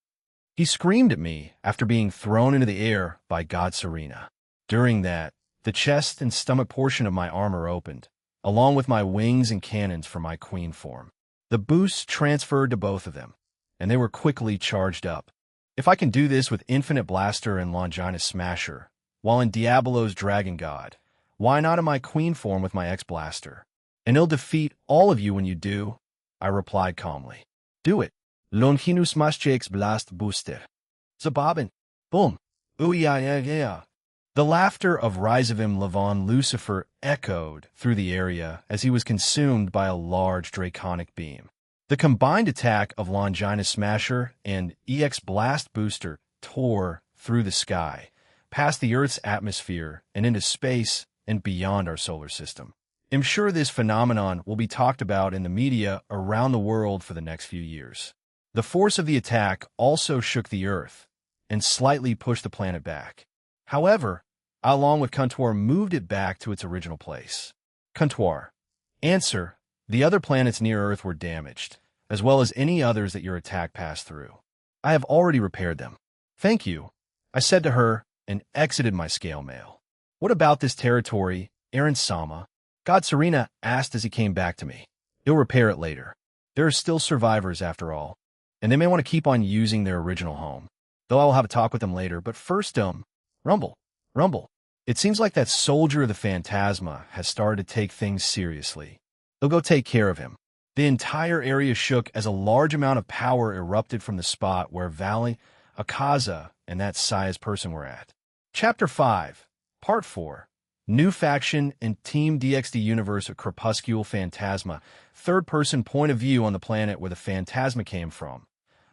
He screamed at me after being thrown into the air by God Serena. During that, the chest and stomach portion of my armor opened, along with my wings and cannons for my queen form. The boosts transferred to both of them, and they were quickly charged up. If I can do this with Infinite Blaster and Longinus Smasher, while in Diablo's Dragon God, why not in my queen form with my X-Blaster? And it'll defeat all of you when you do, I replied calmly. Do it. Longinus Smasher Blast Booster. Zabobin. Boom. Ooh yeah. The laughter of Rise of him Levon Lucifer echoed through the area as he was consumed by a large draconic beam. The combined attack of Longinus Smasher and EX Blast Booster tore through the sky, past the Earth's atmosphere and into space and beyond our solar system. I'm sure this phenomenon will be talked about in the media around the world for the next few years. The force of the attack also shook the Earth and slightly pushed the planet back. However, I, along with Kuntuar, moved it back to its original place. Kuntuar. Answer. The other planets near Earth were damaged, as well as any others that your attack passed through. I have already repaired them. Thank you, I said to her and exited my scale mail. What about this territory, Aaron Sama? God Serena asked as he came back to me. He'll repair it later. There are still survivors after all, and they may want to keep on using their original home. Though I will have a talk with them later, but first, Rumble. It seems like that soldier of the Phantasma has started to take things seriously. They'll go take care of him. The entire area shook as a large amount of power erupted from the spot where Valley, Akaza, and that Saya's person were at. Chapter 5, Part 4. New Faction and Team DxD Universe of Crepuscule Phantasma. Third-person point of view on the planet where the Phantasma came from.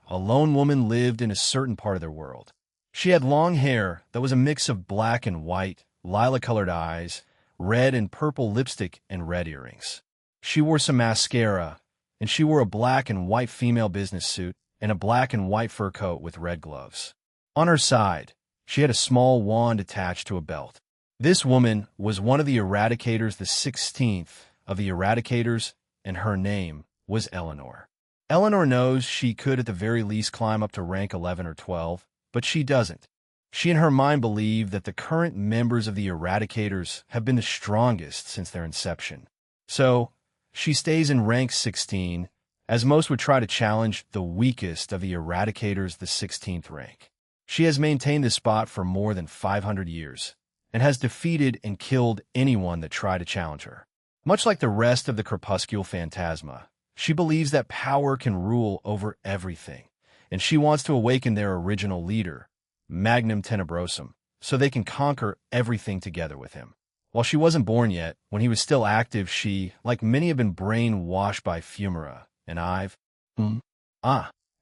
A lone woman lived in a certain part of their world. She had long hair that was a mix of black and white, lilac-colored eyes, red and purple lipstick, and red earrings. She wore some mascara, and she wore a black and white female business suit and a black and white fur coat with red gloves. On her side, she had a small wand attached to a belt. This woman was one of the Eradicators, the 16th of the Eradicators, and her name was Eleanor. Eleanor knows she could at the very least climb up to rank 11 or 12, but she doesn't. She in her mind believed that the current members of the Eradicators have been the strongest since their inception. So, she stays in rank 16, as most would try to challenge the weakest of the Eradicators, the 16th rank. She has maintained this spot for more than 500 years, and has defeated and killed anyone that tried to challenge her. Much like the rest of the Crepuscule Phantasma, she believes that power can rule over everything, and she wants to awaken their original leader, Magnum Tenebrosum, so they can conquer everything together with him. While she wasn't born yet, when he was still active, she, like many, have been brainwashed by Fumara, and I've...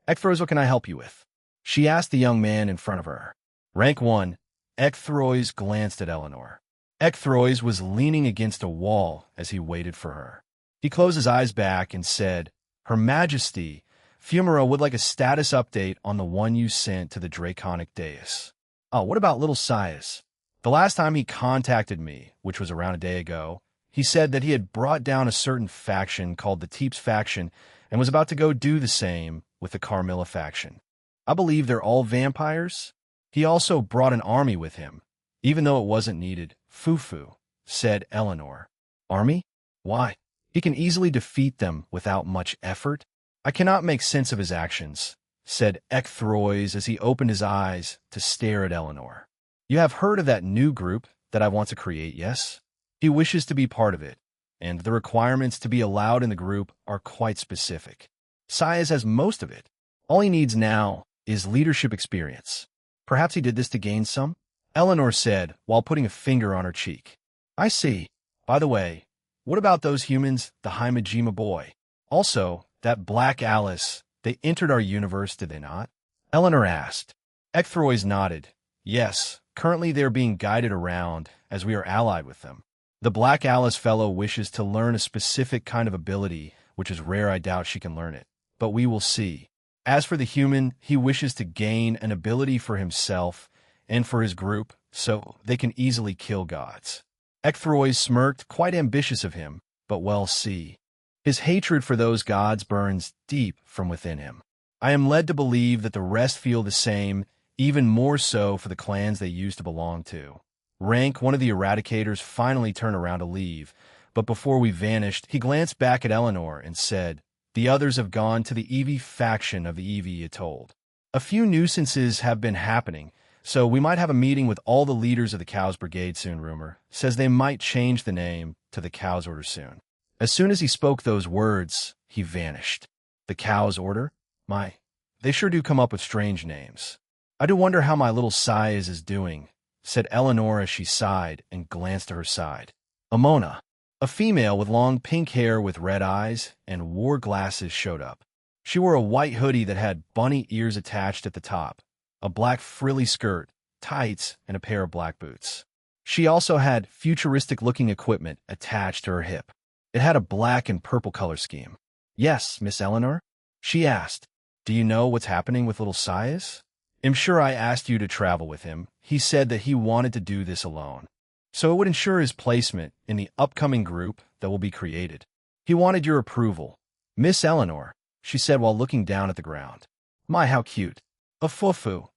Ecthrois, what can I help you with? She asked the young man in front of her. Rank 1, Ecthrois glanced at Eleanor. Ecthrois was leaning against a wall as he waited for her. He closed his eyes back and said, Her Majesty, Fumara would like a status update on the one you sent to the Draconic Dais. Oh, what about little Sias? The last time he contacted me, which was around a day ago, he said that he had brought down a certain faction called the Teeps faction and was about to go do the same with the Carmilla faction. I believe they're all vampires. He also brought an army with him, even though it wasn't needed. Fufu, said Eleanor. Army? Why? He can easily defeat them without much effort. I cannot make sense of his actions, said Ecthrois as he opened his eyes to stare at Eleanor. You have heard of that new group that I want to create, yes? He wishes to be part of it, and the requirements to be allowed in the group are quite specific. Sias has most of it. All he needs now is leadership experience. Perhaps he did this to gain some? Eleanor said, while putting a finger on her cheek. I see. By the way, what about those humans, the Himajima boy? Also, that Black Alice, they entered our universe, did they not? Eleanor asked. Ecthrois nodded. Yes, currently they are being guided around as we are allied with them. The Black Alice fellow wishes to learn a specific kind of ability, which is rare. I doubt she can learn it, but we will see. As for the human, he wishes to gain an ability for himself and for his group, so they can easily kill gods. Ecthrois smirked, quite ambitious of him, but well see. His hatred for those gods burns deep from within him. I am led to believe that the rest feel the same, even more so for the clans they used to belong to. Rank, one of the Eradicators, finally turned around to leave, but before we vanished, he glanced back at Eleanor and said, The others have gone to the Eevee faction of the Eevee Atoll. A few nuisances have been happening, so we might have a meeting with all the leaders of the Cows Brigade soon. Rumor says they might change the name to the Cows Order soon. As soon as he spoke those words, he vanished. The Cows Order? They sure do come up with strange names. I do wonder how my little Sias is doing, said Eleanor as she sighed and glanced to her side. Amona, a female with long pink hair with red eyes and wore glasses, showed up. She wore a white hoodie that had bunny ears attached at the top, a black frilly skirt, tights, and a pair of black boots. She also had futuristic-looking equipment attached to her hip. It had a black and purple color scheme. Yes, Miss Eleanor? She asked. Do you know what's happening with little Sias? I'm sure I asked you to travel with him. He said that he wanted to do this alone, so it would ensure his placement in the upcoming group that will be created. He wanted your approval. Miss Eleanor, she said while looking down at the ground. My, how cute. A fufu.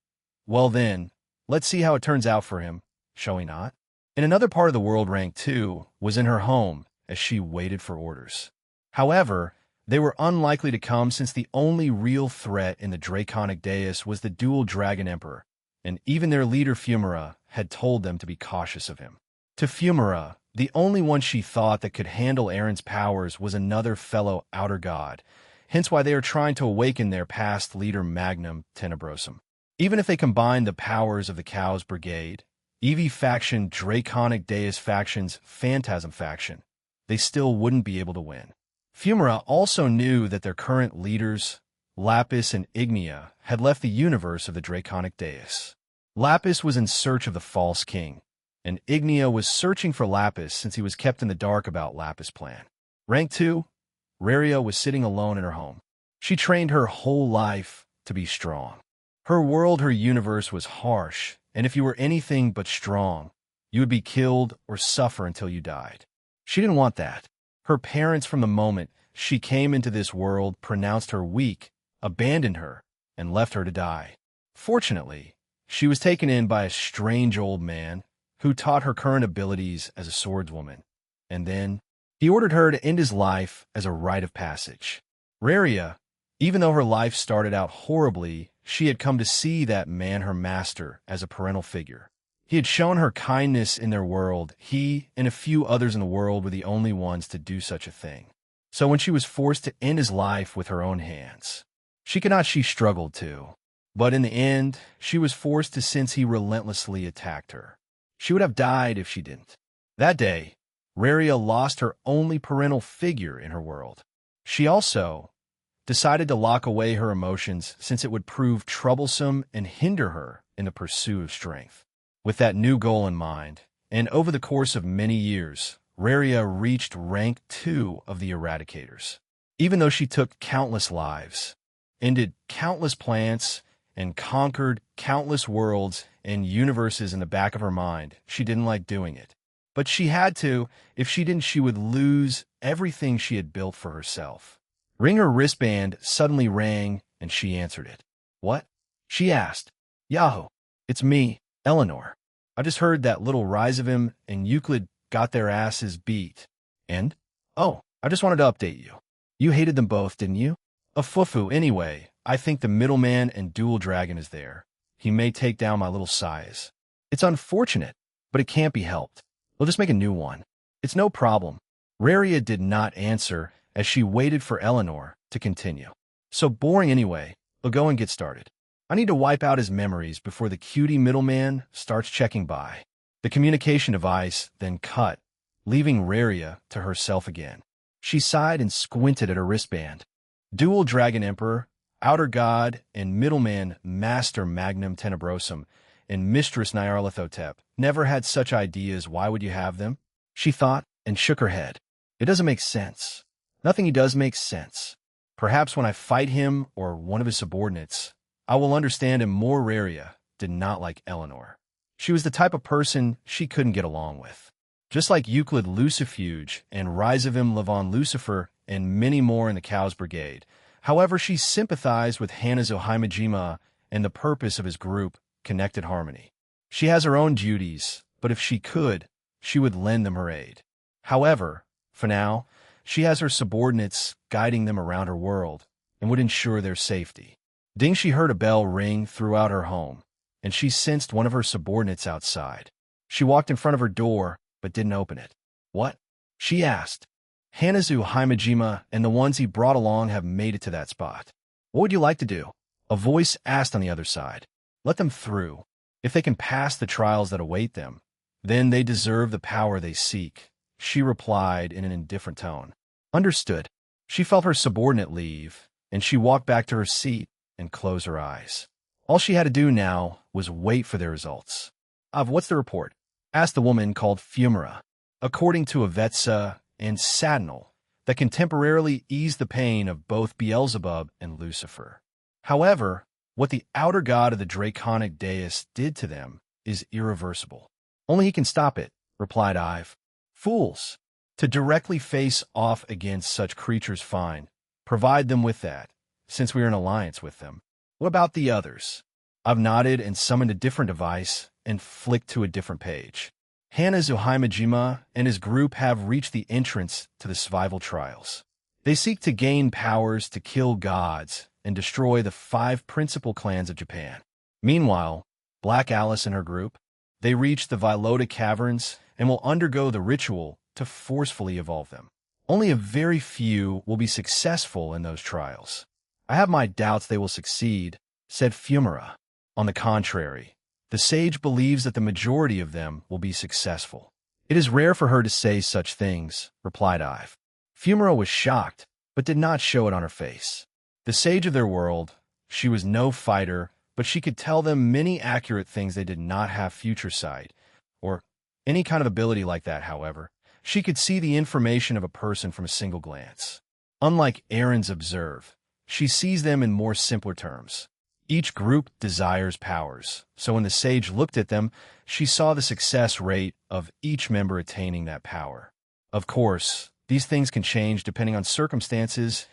Well then, let's see how it turns out for him, shall we not? In another part of the world, Rank 2 was in her home as she waited for orders. However, they were unlikely to come since the only real threat in the Draconic Dais was the dual Dragon Emperor, and even their leader Fumara had told them to be cautious of him. To Fumara, the only one she thought that could handle Aaron's powers was another fellow outer god, hence why they are trying to awaken their past leader Magnum Tenebrosum. Even if they combined the powers of the Cows Brigade, Eevee faction, Draconic Dais factions, Phantasm faction, they still wouldn't be able to win. Fumara also knew that their current leaders, Lapis and Ignia, had left the universe of the Draconic Dais. Lapis was in search of the False King, and Ignia was searching for Lapis since he was kept in the dark about Lapis' plan. Rank 2, Raria was sitting alone in her home. She trained her whole life to be strong. Her world, her universe was harsh, and if you were anything but strong, you would be killed or suffer until you died. She didn't want that. Her parents from the moment she came into this world, pronounced her weak, abandoned her, and left her to die. Fortunately, she was taken in by a strange old man who taught her current abilities as a swordswoman, and then he ordered her to end his life as a rite of passage. Raria, even though her life started out horribly, she had come to see that man, her master, as a parental figure. He had shown her kindness in their world. He and a few others in the world were the only ones to do such a thing. So when she was forced to end his life with her own hands, she struggled too. But in the end, she was forced to since he relentlessly attacked her. She would have died if she didn't. That day, Raria lost her only parental figure in her world. She also decided to lock away her emotions since it would prove troublesome and hinder her in the pursuit of strength. With that new goal in mind, and over the course of many years, Raria reached rank 2 of the Eradicators. Even though she took countless lives, ended countless plants, and conquered countless worlds and universes in the back of her mind, she didn't like doing it. But she had to. If she didn't, she would lose everything she had built for herself. Her wristband suddenly rang, and she answered it. "What?" she asked. "Yahoo! It's me, Eleanor. I just heard that little Rizavim and Euclid got their asses beat. And? Oh, I just wanted to update you. You hated them both, didn't you? A fufu, anyway. I think the middleman and dual dragon is there. He may take down my little size. It's unfortunate, but it can't be helped. We'll just make a new one. It's no problem." Raria did not answer as she waited for Eleanor to continue. "So boring anyway. We'll go and get started. I need to wipe out his memories before the cutie middleman starts checking by." The communication device then cut, leaving Raria to herself again. She sighed and squinted at her wristband. Dual Dragon Emperor, Outer God, and Middleman Master Magnum Tenebrosum, and Mistress Nyarlathotep never had such ideas. Why would you have them? She thought and shook her head. It doesn't make sense. Nothing he does makes sense. Perhaps when I fight him or one of his subordinates, I will understand him more. Raria did not like Eleanor. She was the type of person she couldn't get along with. Just like Euclid Lucifuge and Rizavim Levon Lucifer and many more in the Cows Brigade. However, she sympathized with Hanazo Himajima and the purpose of his group, Connected Harmony. She has her own duties, but if she could, she would lend them her aid. However, for now, she has her subordinates guiding them around her world and would ensure their safety. Ding, she heard a bell ring throughout her home, and she sensed one of her subordinates outside. She walked in front of her door, but didn't open it. "What?" she asked. "Hanazu Himajima and the ones he brought along have made it to that spot. What would you like to do?" A voice asked on the other side. "Let them through. If they can pass the trials that await them, then they deserve the power they seek," she replied in an indifferent tone. "Understood." She felt her subordinate leave, and she walked back to her seat and closed her eyes. All she had to do now was wait for their results. "What's the report?" asked the woman called Fumara. "According to Avetsa and Sadnal, that can temporarily ease the pain of both Beelzebub and Lucifer. However, what the outer god of the Draconic Deus did to them is irreversible. Only he can stop it," replied Ive. "Fools! To directly face off against such creatures, fine. Provide them with that, since we are in alliance with them. What about the others?" I've nodded and summoned a different device and flicked to a different page. Hanazu Himajima and his group have reached the entrance to the survival trials. They seek to gain powers to kill gods and destroy the 5 principal clans of Japan. Meanwhile, Black Alice and her group, they reach the Vilota Caverns and will undergo the ritual to forcefully evolve them. Only a very few will be successful in those trials. "I have my doubts they will succeed," said Fumara. "On the contrary, the sage believes that the majority of them will be successful." "It is rare for her to say such things," replied Ive. Fumara was shocked, but did not show it on her face. The sage of their world, she was no fighter, but she could tell them many accurate things. They did not have future sight, or any kind of ability like that. However, she could see the information of a person from a single glance. Unlike Aaron's observe, she sees them in more simpler terms. Each group desires powers, so when the sage looked at them, she saw the success rate of each member attaining that power. Of course, These things can change depending on circumstances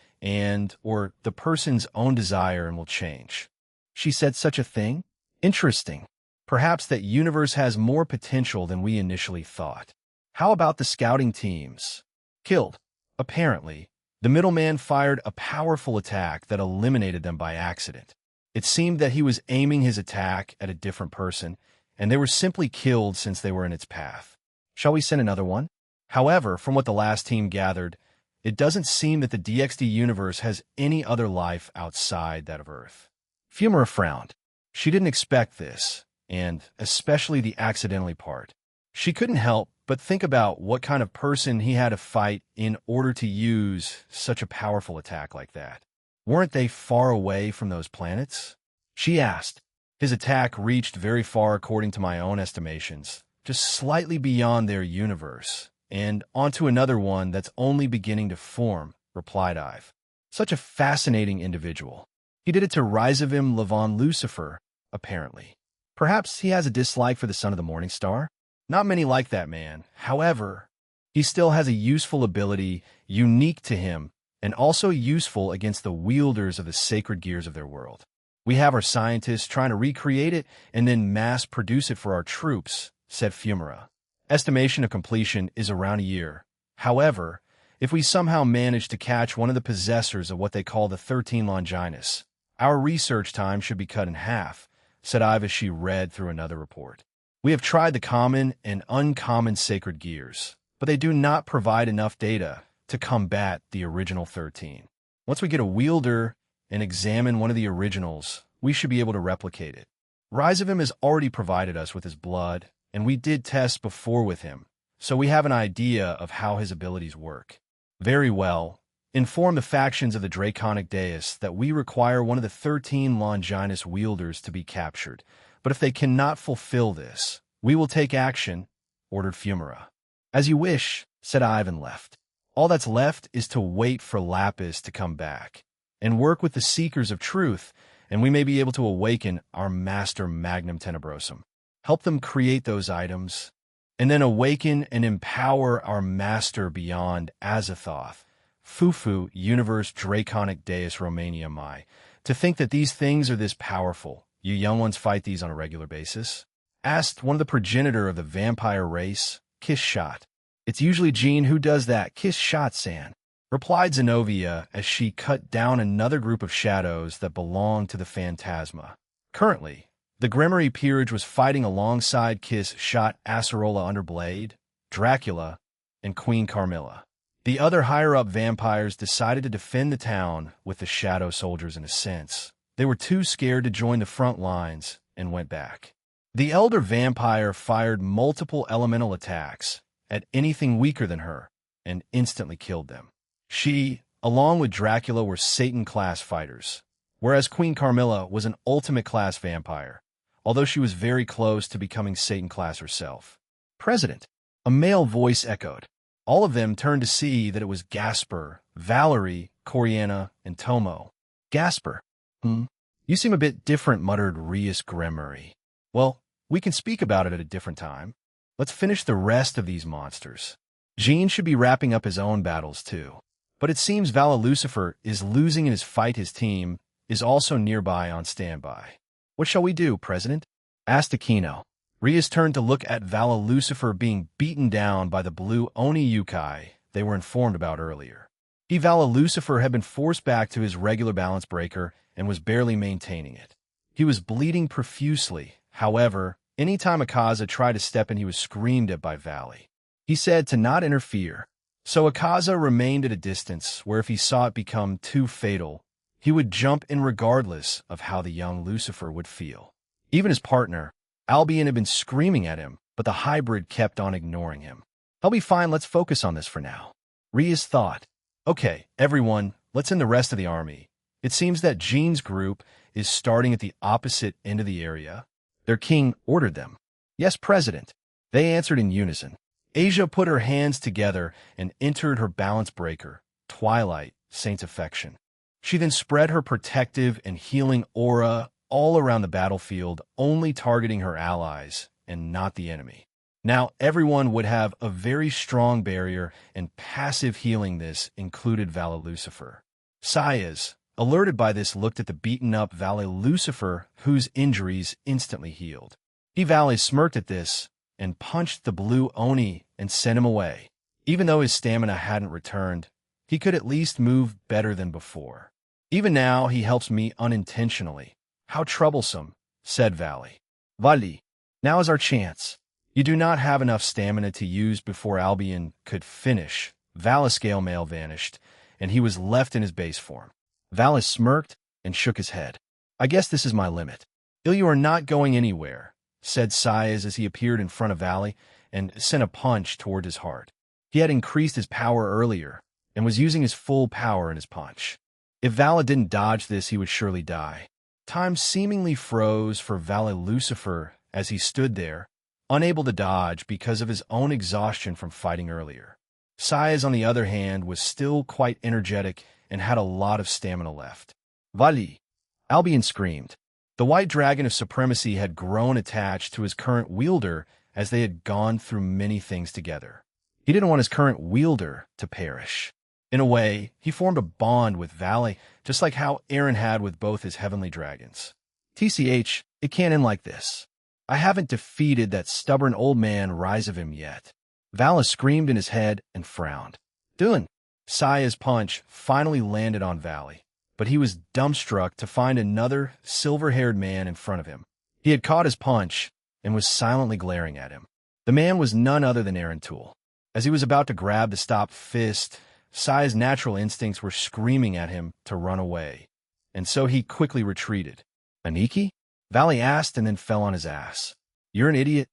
or the person's own desire and will change. She said such a thing? Interesting. Perhaps that universe has more potential than we initially thought. How about the scouting teams? Killed. Apparently, the middleman fired a powerful attack that eliminated them by accident. It seemed that he was aiming his attack at a different person, and they were simply killed since they were in its path. Shall we send another one? However, from what the last team gathered, it doesn't seem that the DXD universe has any other life outside that of Earth. Fumara frowned. She didn't expect this, and especially the accidentally part. She couldn't help but think about what kind of person he had to fight in order to use such a powerful attack like that. Weren't they far away from those planets? She asked. His attack reached very far according to my own estimations, just slightly beyond their universe, and onto another one that's only beginning to form, replied Ive. Such a fascinating individual. He did it to Rizavim Levon Lucifer, apparently. Perhaps he has a dislike for the son of the morning star? Not many like that man. However, he still has a useful ability unique to him and also useful against the wielders of the sacred gears of their world. We have our scientists trying to recreate it and then mass-produce it for our troops, said Fumara. Estimation of completion is around a year. However, if we somehow manage to catch one of the possessors of what they call the 13 Longinus, our research time should be cut in half, said Ive as she read through another report. We have tried the common and uncommon sacred gears, but they do not provide enough data to combat the original 13. Once we get a wielder and examine one of the originals, we should be able to replicate it. Rizavim has already provided us with his blood, and we did tests before with him, so we have an idea of how his abilities work. Very well. Inform the factions of the Draconic Dais that we require one of the 13 Longinus wielders to be captured, but if they cannot fulfill this, we will take action, ordered Fumara. As you wish, said Ive and left. All that's left is to wait for Lapis to come back, and work with the Seekers of Truth, and we may be able to awaken our Master Magnum Tenebrosum. Help them create those items, and then awaken and empower our Master beyond Azathoth, Fufu, Universe Draconic Deus Romania Mai. To think that these things are this powerful, you young ones fight these on a regular basis? Asked one of the progenitor of the vampire race, Kiss Shot. It's usually Jean who does that, Kiss Shot, San, replied Zenobia as she cut down another group of shadows that belonged to the Phantasma. Currently, the Grimory Peerage was fighting alongside Kiss Shot, Acerola Underblade, Dracula, and Queen Carmilla. The other higher-up vampires decided to defend the town with the Shadow Soldiers in a sense. They were too scared to join the front lines and went back. The Elder Vampire fired multiple elemental attacks at anything weaker than her and instantly killed them. She, along with Dracula, were Satan-class fighters, whereas Queen Carmilla was an ultimate-class vampire, although she was very close to becoming Satan-class herself. President, a male voice echoed. All of them turned to see that it was Gasper, Valerie, Coriana, and Tomo. Gasper. You seem a bit different, muttered Rias Grimory. Well, we can speak about it at a different time. Let's finish the rest of these monsters. Jean should be wrapping up his own battles too. But it seems Vala Lucifer is losing in his fight. His team is also nearby on standby. What shall we do, President? Asked Aquino. Rias turned to look at Vala Lucifer being beaten down by the blue Oni Yukai they were informed about earlier. Vala Lucifer had been forced back to his regular balance breaker and was barely maintaining it. He was bleeding profusely. However, anytime Akaza tried to step in, he was screamed at by Valley. He said to not interfere. So Akaza remained at a distance where if he saw it become too fatal, he would jump in regardless of how the young Lucifer would feel. Even his partner, Albion, had been screaming at him, but the hybrid kept on ignoring him. I'll be fine, let's focus on this for now. Rias thought. Okay, everyone, let's end the rest of the army. It seems that Jean's group is starting at the opposite end of the area. Their king ordered them. Yes, President. They answered in unison. Asia put her hands together and entered her balance breaker, Twilight, Saint's Affection. She then spread her protective and healing aura all around the battlefield, only targeting her allies and not the enemy. Now, everyone would have a very strong barrier, and passive healing this included Valet Lucifer. Saez, alerted by this, looked at the beaten-up Valet Lucifer, whose injuries instantly healed. He Valet smirked at this and punched the blue Oni and sent him away. Even though his stamina hadn't returned, he could at least move better than before. Even now, he helps me unintentionally. How troublesome, said Valet. Vali, now is our chance. You do not have enough stamina to use before Albion could finish. Valet's scale mail vanished, and he was left in his base form. Valet smirked and shook his head. I guess this is my limit. You are not going anywhere, said Saez as he appeared in front of Valet and sent a punch toward his heart. He had increased his power earlier and was using his full power in his punch. If Valet didn't dodge this, he would surely die. Time seemingly froze for Valet Lucifer as he stood there, unable to dodge because of his own exhaustion from fighting earlier. Saez, on the other hand, was still quite energetic and had a lot of stamina left. Vali! Albion screamed. The white dragon of supremacy had grown attached to his current wielder as they had gone through many things together. He didn't want his current wielder to perish. In a way, he formed a bond with Valet, just like how Eren had with both his heavenly dragons. TCH, it can't end like this. I haven't defeated that stubborn old man rise of him yet. Valet screamed in his head and frowned. Doing. Saez's punch finally landed on Valet, but he was dumbstruck to find another silver-haired man in front of him. He had caught his punch and was silently glaring at him. The man was none other than Eren Tool. As he was about to grab the stop fist, Saez's natural instincts were screaming at him to run away, and so he quickly retreated. Aniki? Valet asked and then fell on his ass. You're an idiot.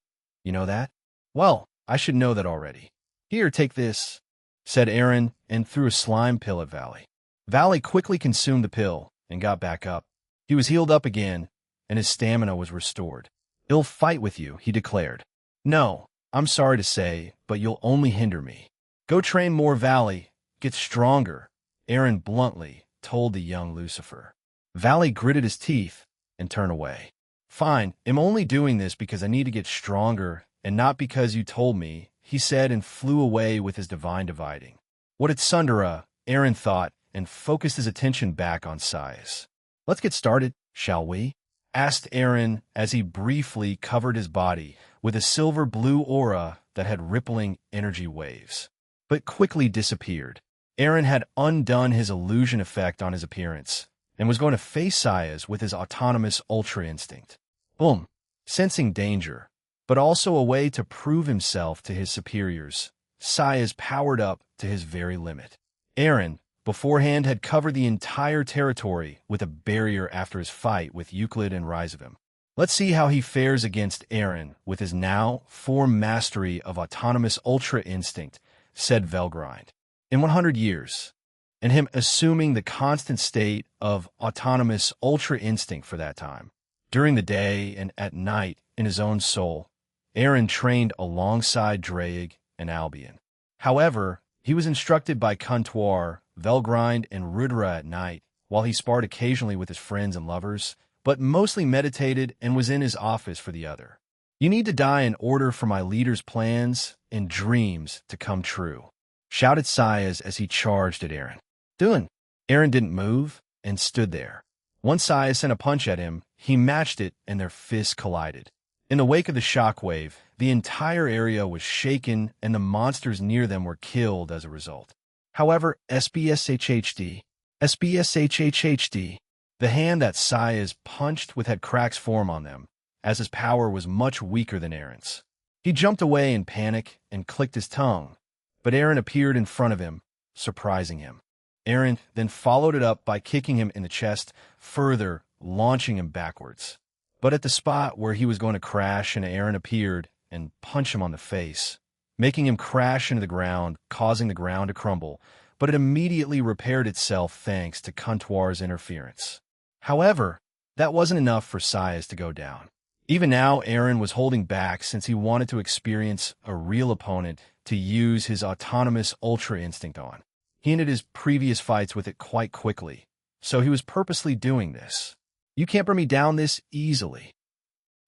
You know that? Well, I should know that already. Here, take this, said Eren, and threw a slime pill at Valet. Valet quickly consumed the pill and got back up. He was healed up again, and his stamina was restored. I'll fight with you, he declared. No, I'm sorry to say, but you'll only hinder me. Go train more, Valet. Get stronger, Eren bluntly told the young Lucifer. Valet gritted his teeth and turned away. Fine, I'm only doing this because I need to get stronger and not because you told me, he said, and flew away with his divine dividing. What at Sundara, Eren thought, and focused his attention back on Saez. Let's get started, shall we? Asked Eren as he briefly covered his body with a silver-blue aura that had rippling energy waves, but quickly disappeared. Eren had undone his illusion effect on his appearance and was going to face Saez with his autonomous ultra instinct. Boom! Sensing danger, but also a way to prove himself to his superiors, Saez powered up to his very limit. Eren, beforehand, had covered the entire territory with a barrier after his fight with Euclid and Rizavim. Let's see how he fares against Eren with his now form mastery of autonomous ultra instinct, said Velgrind. In 100 years, and him assuming the constant state of autonomous ultra instinct for that time. During the day and at night in his own soul, Eren trained alongside Draig and Albion. However, he was instructed by Kuntuar, Velgrind, and Rudra at night, while he sparred occasionally with his friends and lovers, but mostly meditated and was in his office for the other. You need to die in order for my leader's plans and dreams to come true, shouted Saez as he charged at Eren. Doing. Eren didn't move and stood there. Once Saez sent a punch at him, he matched it and their fists collided. In the wake of the shockwave, the entire area was shaken and the monsters near them were killed as a result. However, SBSHHD, the hand that Saez punched with had cracks form on them, as his power was much weaker than Eren's. He jumped away in panic and clicked his tongue, but Eren appeared in front of him, surprising him. Eren then followed it up by kicking him in the chest, further launching him backwards. But at the spot where he was going to crash, Eren appeared and punched him on the face, making him crash into the ground, causing the ground to crumble, but it immediately repaired itself thanks to Kuntuar's interference. However, that wasn't enough for Saez to go down. Even now, Eren was holding back since he wanted to experience a real opponent to use his autonomous ultra instinct on. He ended his previous fights with it quite quickly, so he was purposely doing this. You can't bring me down this easily,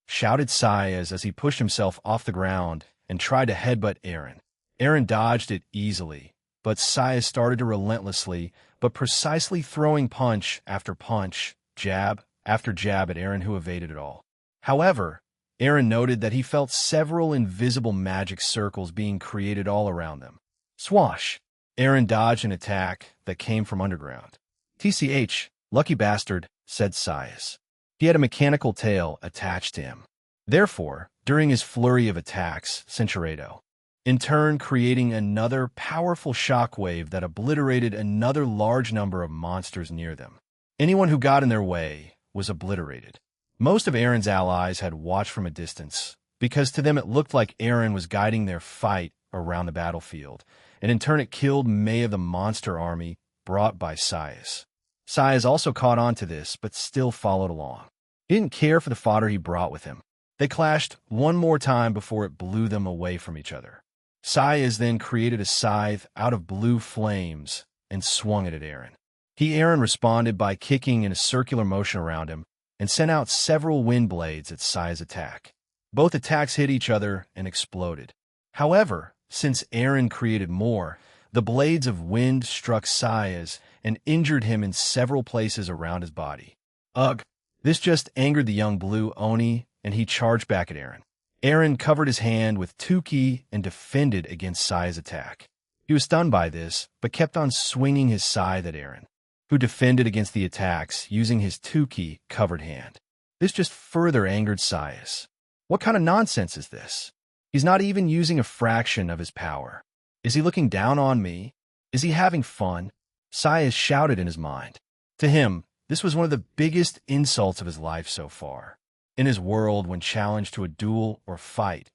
shouted Saez as he pushed himself off the ground and tried to headbutt Aaron. Aaron dodged it easily, but Saya started to relentlessly, but precisely throwing punch after punch, jab after jab at Aaron, who evaded it all. However, Aaron noted that he felt several invisible magic circles being created all around them. Swash! Aaron dodged an attack that came from underground. TCH, lucky bastard, said Sias. He had a mechanical tail attached to him. Therefore, during his flurry of attacks, Cinchuredo, in turn creating another powerful shockwave that obliterated another large number of monsters near them. Anyone who got in their way was obliterated. Most of Aaron's allies had watched from a distance, because to them it looked like Aaron was guiding their fight around the battlefield, and in turn it killed many of the monster army brought by Sias. Sias also caught on to this, but still followed along. He didn't care for the fodder he brought with him. They clashed one more time before it blew them away from each other. Sias then created a scythe out of blue flames and swung it at Aaron. Aaron responded by kicking in a circular motion around him and sent out several wind blades at Sias' attack. Both attacks hit each other and exploded. However, since Aaron created more, the blades of wind struck Sias and injured him in several places around his body. Ugh! This just angered the young blue Oni, and he charged back at Aaron. Aaron covered his hand with 10k and defended against Sias' attack. He was stunned by this, but kept on swinging his scythe at Aaron, who defended against the attacks using his 10k covered hand. This just further angered Sias. What kind of nonsense is this? He's not even using a fraction of his power. Is he looking down on me? Is he having fun? Sias shouted in his mind. To him, this was one of the biggest insults of his life so far. In his world, when challenged to a duel or fight,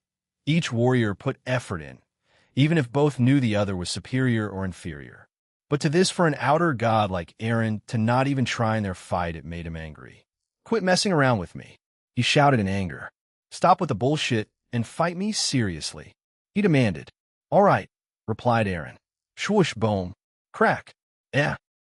each warrior put effort in, even if both knew the other was superior or inferior. But to this, for an outer god like Aaron to not even try in their fight, it made him angry. Quit messing around with me, he shouted in anger. Stop with the bullshit and fight me seriously, he demanded. All right, replied Aaron. Swoosh, boom, crack.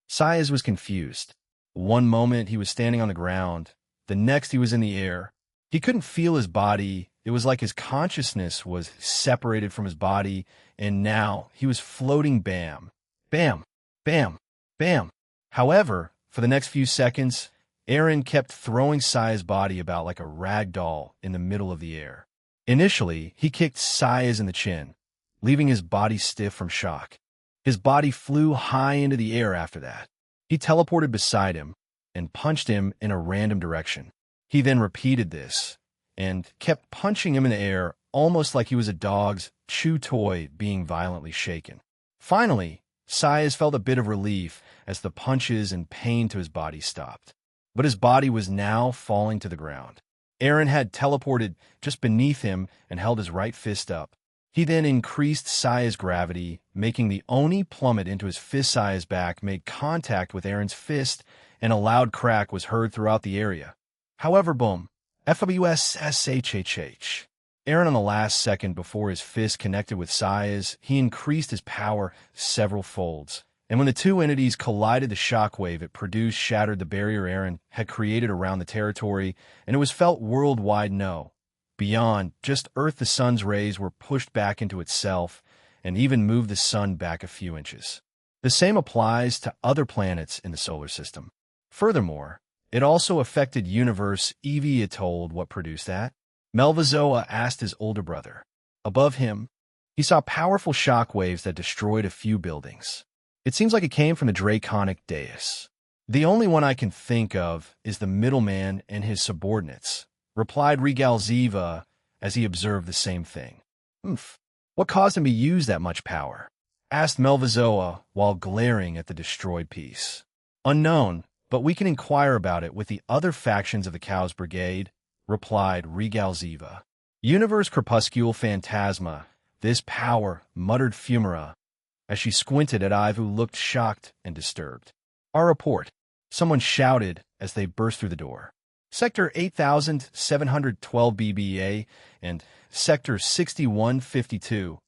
Sias was confused. One moment he was standing on the ground, the next he was in the air. He couldn't feel his body. It was like his consciousness was separated from his body, and now he was floating bam, bam, bam, bam. However, for the next few seconds, Aaron kept throwing Sias' body about like a rag doll in the middle of the air. Initially, he kicked Sias in the chin, leaving his body stiff from shock. His body flew high into the air after that. He teleported beside him and punched him in a random direction. He then repeated this and kept punching him in the air almost like he was a dog's chew toy being violently shaken. Finally, Sias felt a bit of relief as the punches and pain to his body stopped. But his body was now falling to the ground. Aaron had teleported just beneath him and held his right fist up. He then increased Sias' gravity, making the Oni plummet into his fist. Sias' back made contact with Aaron's fist, and a loud crack was heard throughout the area. However, boom, FWSSHHH. Aaron, on the last second before his fist connected with Sias, he increased his power several folds. And when the two entities collided, the shockwave it produced shattered the barrier Aaron had created around the territory, and it was felt worldwide. No. Beyond just Earth, the sun's rays were pushed back into itself and even moved the sun back a few inches. The same applies to other planets in the solar system. Furthermore, it also affected universe. Evie told what produced that. Melvazoa asked his older brother. Above him, he saw powerful shockwaves that destroyed a few buildings. It seems like it came from the Draconic dais. The only one I can think of is the middleman and his subordinates, replied Regalziva as he observed the same thing. What caused him to use that much power? Asked Melvazoa while glaring at the destroyed piece. Unknown, but we can inquire about it with the other factions of the Chaos Brigade, replied Regalziva. Universe Crepuscule Phantasma, this power, muttered Fumara, as she squinted at Ive, who looked shocked and disturbed. Our report, someone shouted as they burst through the door. Sector 8712 BBA and Sector 6152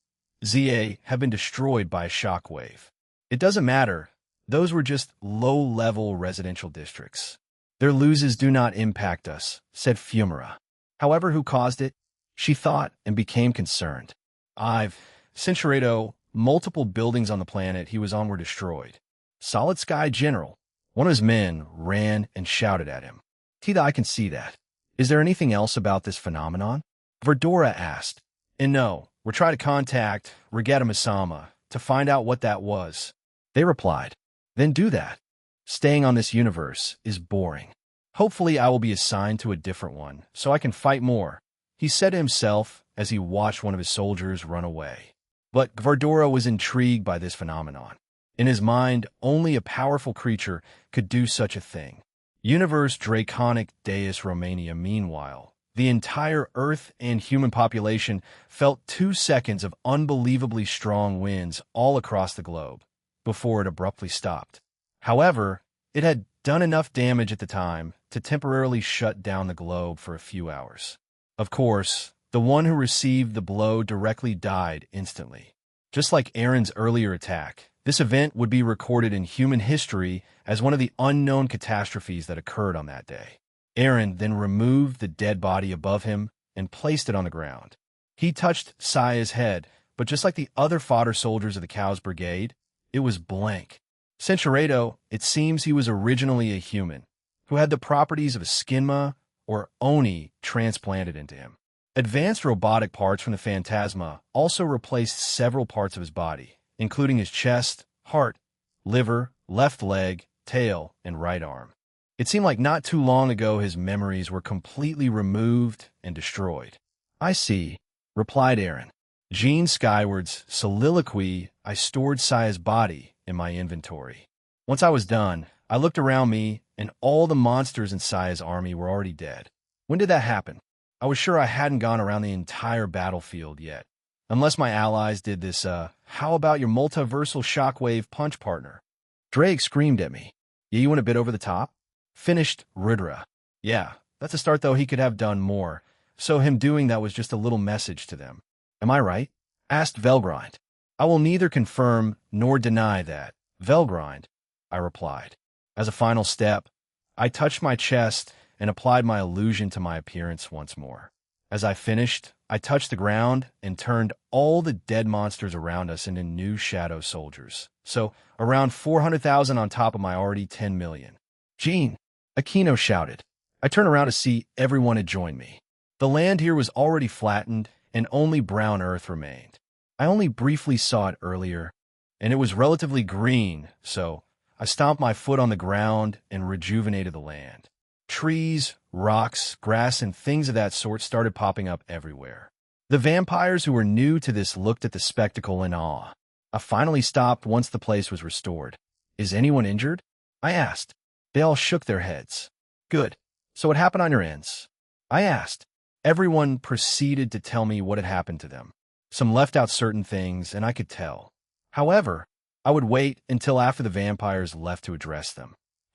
ZA have been destroyed by a shockwave. It doesn't matter. Those were just low-level residential districts. Their losses do not impact us, said Fumara. However, who caused it? She thought and became concerned. I've Cinceredo, multiple buildings on the planet he was on were destroyed. Solid Sky General. One of his men ran and shouted at him. Tida, I can see that. Is there anything else about this phenomenon? Verdora asked. And no, we're trying to contact Regata Misama to find out what that was. They replied. Then do that. Staying on this universe is boring. Hopefully I will be assigned to a different one, so I can fight more, he said to himself as he watched one of his soldiers run away. But Verdora was intrigued by this phenomenon. In his mind, only a powerful creature could do such a thing. Universe Draconic Deus Romania. Meanwhile, the entire Earth and human population felt 2 seconds of unbelievably strong winds all across the globe before it abruptly stopped. However, it had done enough damage at the time to temporarily shut down the globe for a few hours. Of course, the one who received the blow directly died instantly. Just like Aaron's earlier attack, this event would be recorded in human history as one of the unknown catastrophes that occurred on that day. Aaron then removed the dead body above him and placed it on the ground. He touched Saya's head, but just like the other fodder soldiers of the Cows Brigade, it was blank. Cinceredo, it seems he was originally a human, who had the properties of a skinma or oni transplanted into him. Advanced robotic parts from the Phantasma also replaced several parts of his body, including his chest, heart, liver, left leg, tail, and right arm. It seemed like not too long ago his memories were completely removed and destroyed. I see, replied Aaron. Gene Skyward's soliloquy, I stored Saya's body in my inventory. Once I was done, I looked around me, and all the monsters in Saya's army were already dead. When did that happen? I was sure I hadn't gone around the entire battlefield yet. Unless my allies did this, how about your multiversal shockwave punch partner? Drake screamed at me. Yeah, you went a bit over the top? Finished Rudra. Yeah, that's a start though. He could have done more, so him doing that was just a little message to them. Am I right? Asked Velgrind. I will neither confirm nor deny that, Velgrind, I replied. As a final step, I touched my chest and applied my illusion to my appearance once more. As I finished, I touched the ground and turned all the dead monsters around us into new shadow soldiers. So, around 400,000 on top of my already 10 million. Gene, Aquino shouted. I turned around to see everyone had joined me. The land here was already flattened and only brown earth remained. I only briefly saw it earlier, and it was relatively green, so I stomped my foot on the ground and rejuvenated the land. Trees, rocks, grass, and things of that sort started popping up everywhere. The vampires who were new to this looked at the spectacle in awe. I finally stopped once the place was restored. Is anyone injured? I asked. They all shook their heads. Good. So what happened on your ends? I asked. Everyone proceeded to tell me what had happened to them. Some left out certain things, and I could tell. However, I would wait until after the vampires left to address them.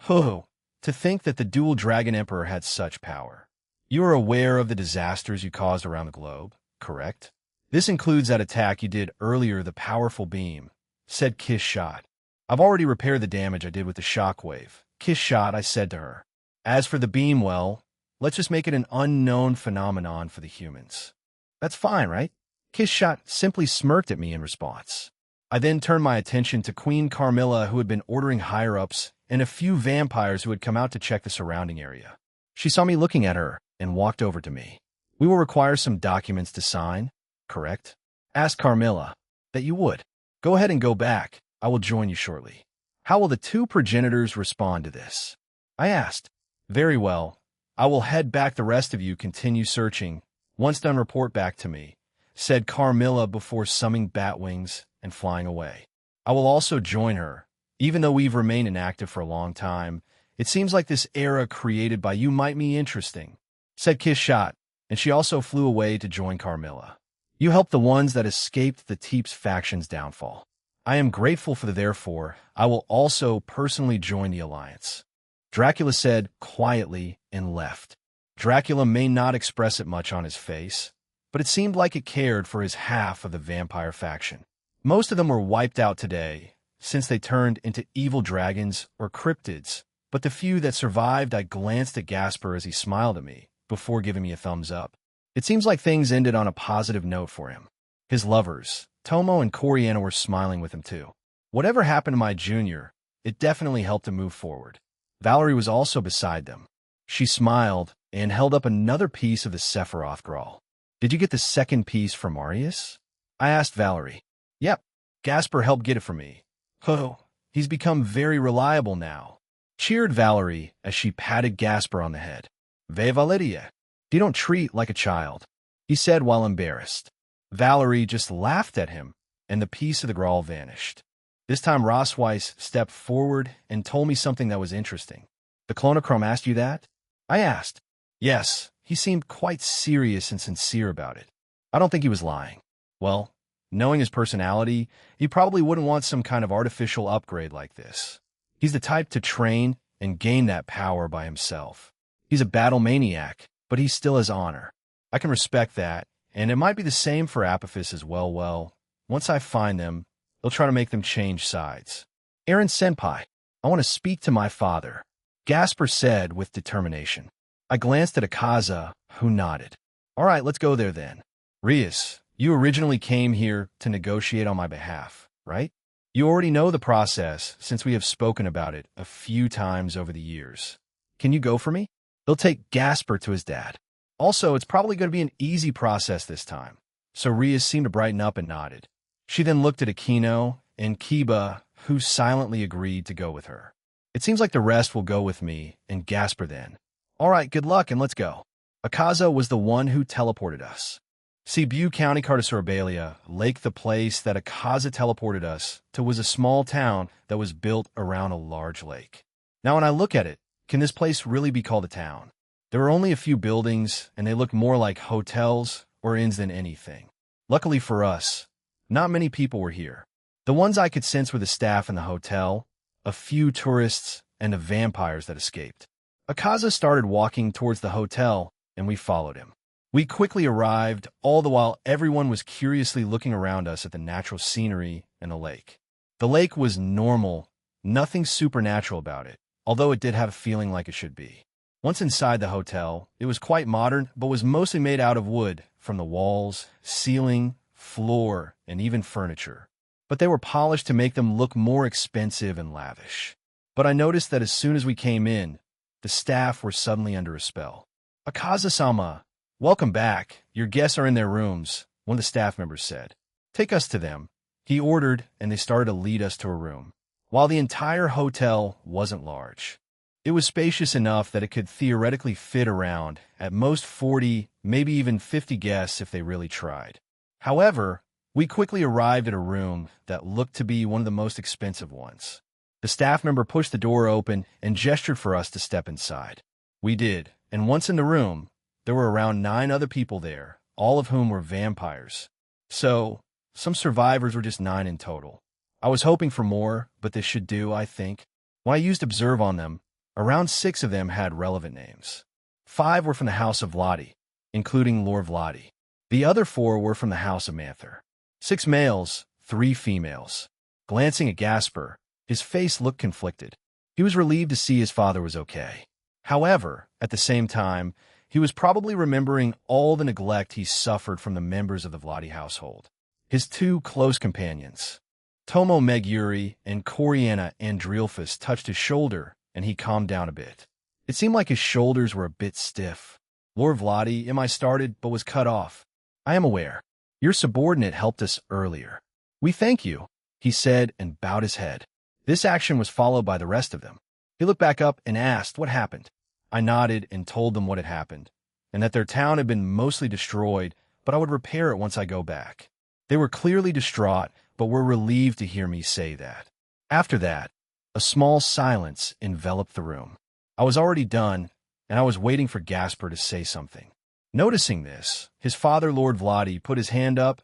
Oh, to think that the dual Dragon Emperor had such power. You are aware of the disasters you caused around the globe, correct? This includes that attack you did earlier, the powerful beam, said Kiss Shot. I've already repaired the damage I did with the shockwave. Kiss Shot, I said to her. As for the beam, well, let's just make it an unknown phenomenon for the humans. That's fine, right? Kiss Shot simply smirked at me in response. I then turned my attention to Queen Carmilla, who had been ordering higher-ups, and a few vampires who had come out to check the surrounding area. She saw me looking at her and walked over to me. We will require some documents to sign, correct? Asked Carmilla. That you would. Go ahead and go back. I will join you shortly. How will the two progenitors respond to this? I asked. Very well. I will head back. The rest of you continue searching. Once done, report back to me, said Carmilla before summoning bat wings and flying away. I will also join her. Even though we've remained inactive for a long time, it seems like this era created by you might be interesting, said Kiss Shot, and she also flew away to join Carmilla. You helped the ones that escaped the Teeps faction's downfall. I am grateful for the therefore, I will also personally join the alliance. Dracula said quietly and left. Dracula may not express it much on his face, but it seemed like it cared for his half of the vampire faction. Most of them were wiped out today, since they turned into evil dragons or cryptids, but the few that survived, I glanced at Gasper as he smiled at me before giving me a thumbs up. It seems like things ended on a positive note for him. His lovers, Tomo and Coriana, were smiling with him too. Whatever happened to my junior, it definitely helped him move forward. Valerie was also beside them. She smiled and held up another piece of the Sephiroth Grawl. "Did you get the second piece from Marius?" I asked Valerie. "Yep. Gasper helped get it for me. Oh, he's become very reliable now," cheered Valerie as she patted Gasper on the head. "Ve Validia, you don't treat like a child," he said while embarrassed. Valerie just laughed at him, and the piece of the Grawl vanished. This time Rossweiss stepped forward and told me something that was interesting. "The Clonochrome asked you that?" I asked. "Yes, he seemed quite serious and sincere about it. I don't think he was lying. Well, knowing his personality, he probably wouldn't want some kind of artificial upgrade like this. He's the type to train and gain that power by himself. He's a battle maniac, but he still has honor. I can respect that, and it might be the same for Apophis as well. Well, once I find them, they'll try to make them change sides." "Eren Senpai, I want to speak to my father," Gasper said with determination. I glanced at Akaza, who nodded. "All right, let's go there then. Rias, you originally came here to negotiate on my behalf, right? You already know the process since we have spoken about it a few times over the years. Can you go for me?" They'll take Gasper to his dad. Also, it's probably going to be an easy process this time. So Rias seemed to brighten up and nodded. She then looked at Aquino and Kiba, who silently agreed to go with her. "It seems like the rest will go with me and Gasper then. All right, good luck and let's go." Akaza was the one who teleported us. Cebu County, Cardasorbalia, Lake, the place that Akaza teleported us to, was a small town that was built around a large lake. Now when I look at it, can this place really be called a town? There were only a few buildings, and they looked more like hotels or inns than anything. Luckily for us, not many people were here. The ones I could sense were the staff in the hotel, a few tourists, and the vampires that escaped. Akaza started walking towards the hotel, and we followed him. We quickly arrived, all the while everyone was curiously looking around us at the natural scenery and the lake. The lake was normal, nothing supernatural about it, although it did have a feeling like it should be. Once inside the hotel, it was quite modern, but was mostly made out of wood, from the walls, ceiling, floor, and even furniture. But they were polished to make them look more expensive and lavish. But I noticed that as soon as we came in, the staff were suddenly under a spell. "Akaza-sama, welcome back. Your guests are in their rooms," one of the staff members said. "Take us to them," he ordered, and they started to lead us to a room. While the entire hotel wasn't large, it was spacious enough that it could theoretically fit around, at most 40, maybe even 50 guests if they really tried. However, we quickly arrived at a room that looked to be one of the most expensive ones. The staff member pushed the door open and gestured for us to step inside. We did, and once in the room, there were around 9 other people there, all of whom were vampires. So, some survivors were just 9 in total. I was hoping for more, but this should do, I think. When I used Observe on them, around 6 of them had relevant names. 5 were from the House of Vladi, including Lord Vladi. The other 4 were from the House of Manther. 6 males, 3 females. Glancing at Gasper, his face looked conflicted. He was relieved to see his father was okay. However, at the same time, he was probably remembering all the neglect he suffered from the members of the Vladi household. His 2 close companions, Tomo Meguri and Coriana Andrilphus, touched his shoulder, and he calmed down a bit. It seemed like his shoulders were a bit stiff. "Lord Vladi, I started, but was cut off. I am aware. Your subordinate helped us earlier. We thank you," he said and bowed his head. This action was followed by the rest of them. He looked back up and asked what happened. I nodded and told them what had happened, and that their town had been mostly destroyed, but I would repair it once I go back. They were clearly distraught, but were relieved to hear me say that. After that, a small silence enveloped the room. I was already done, and I was waiting for Gasper to say something. Noticing this, his father, Lord Vladi, put his hand up,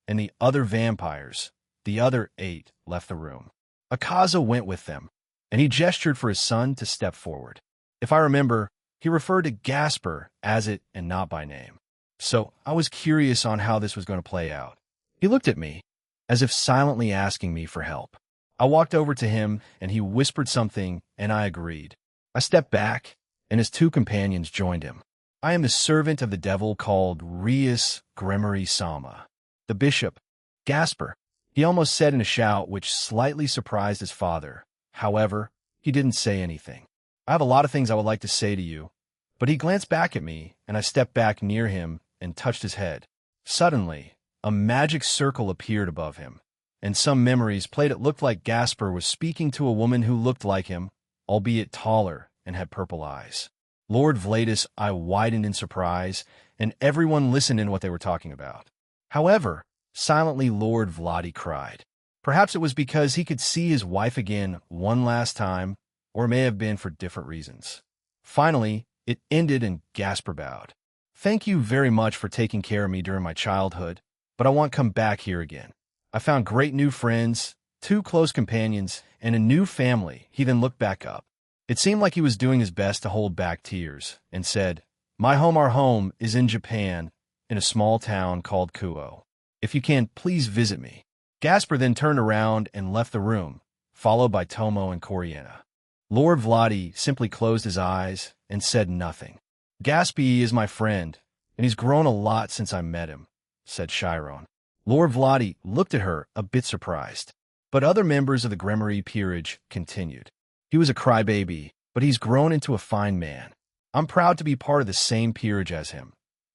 and the other vampires, the other 8, left the room. Akaza went with them, and he gestured for his son to step forward. If I remember, he referred to Gasper as it and not by name. So I was curious on how this was going to play out. He looked at me, as if silently asking me for help. I walked over to him, and he whispered something, and I agreed. I stepped back, and his 2 companions joined him. "I am the servant of the devil called Rias Gremory Sama. The bishop, Gasper, he almost said in a shout which slightly surprised his father. However, he didn't say anything. I have a lot of things I would like to say to you. But he glanced back at me, and I stepped back near him and touched his head. Suddenly, a magic circle appeared above him, and some memories played. It looked like Gasper was speaking to a woman who looked like him, albeit taller and had purple eyes. Lord Vladis' eye widened in surprise, and everyone listened in what they were talking about. However, silently Lord Vladi cried. Perhaps it was because he could see his wife again one last time, or it may have been for different reasons. Finally, it ended and Gasper bowed. Thank you very much for taking care of me during my childhood, but I won't come back here again. I found great new friends, 2 close companions, and a new family. He then looked back up. It seemed like he was doing his best to hold back tears, and said, our home is in Japan, in a small town called Kuo. If you can, please visit me. Gasper then turned around and left the room, followed by Tomo and Coriana. Lord Vladi simply closed his eyes and said nothing. Gaspy is my friend, and he's grown a lot since I met him, said Chiron. Lord Vladi looked at her a bit surprised. But other members of the Gremory peerage continued. He was a crybaby, but he's grown into a fine man. I'm proud to be part of the same peerage as him,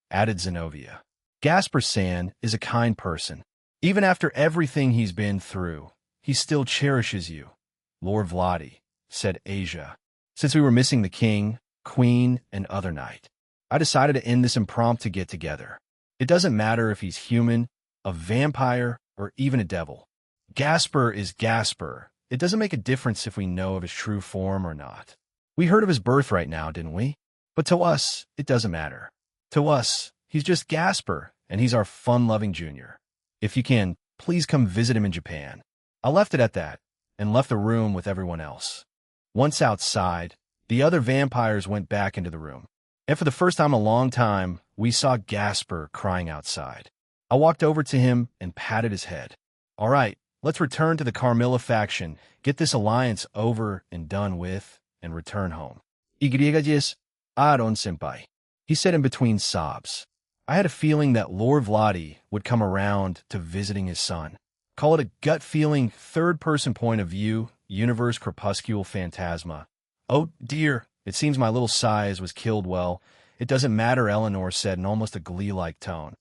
added Zenobia. Gasper-san is a kind person. Even after everything he's been through, he still cherishes you, Lord Vladi, said Asia. Since we were missing the king, queen, and other knight, I decided to end this impromptu get-together. It doesn't matter if he's human, a vampire, or even a devil. Gasper is Gasper. It doesn't make a difference if we know of his true form or not. We heard of his birth right now, didn't we? But to us, it doesn't matter. To us, he's just Gasper, and he's our fun-loving junior. If you can, please come visit him in Japan. I left it at that, and left the room with everyone else. Once outside, the other vampires went back into the room. And for the first time in a long time, we saw Gasper crying outside. I walked over to him and patted his head. All right, let's return to the Carmilla faction, get this alliance over and done with, and return home. Igrigages, Aron senpai, he said in between sobs. I had a feeling that Lord Vladi would come around to visiting his son. Call it a gut-feeling, third-person point of view, universe crepuscule phantasma. Oh, dear, it seems my little size was killed well. It doesn't matter, Eleanor said in almost a glee-like tone.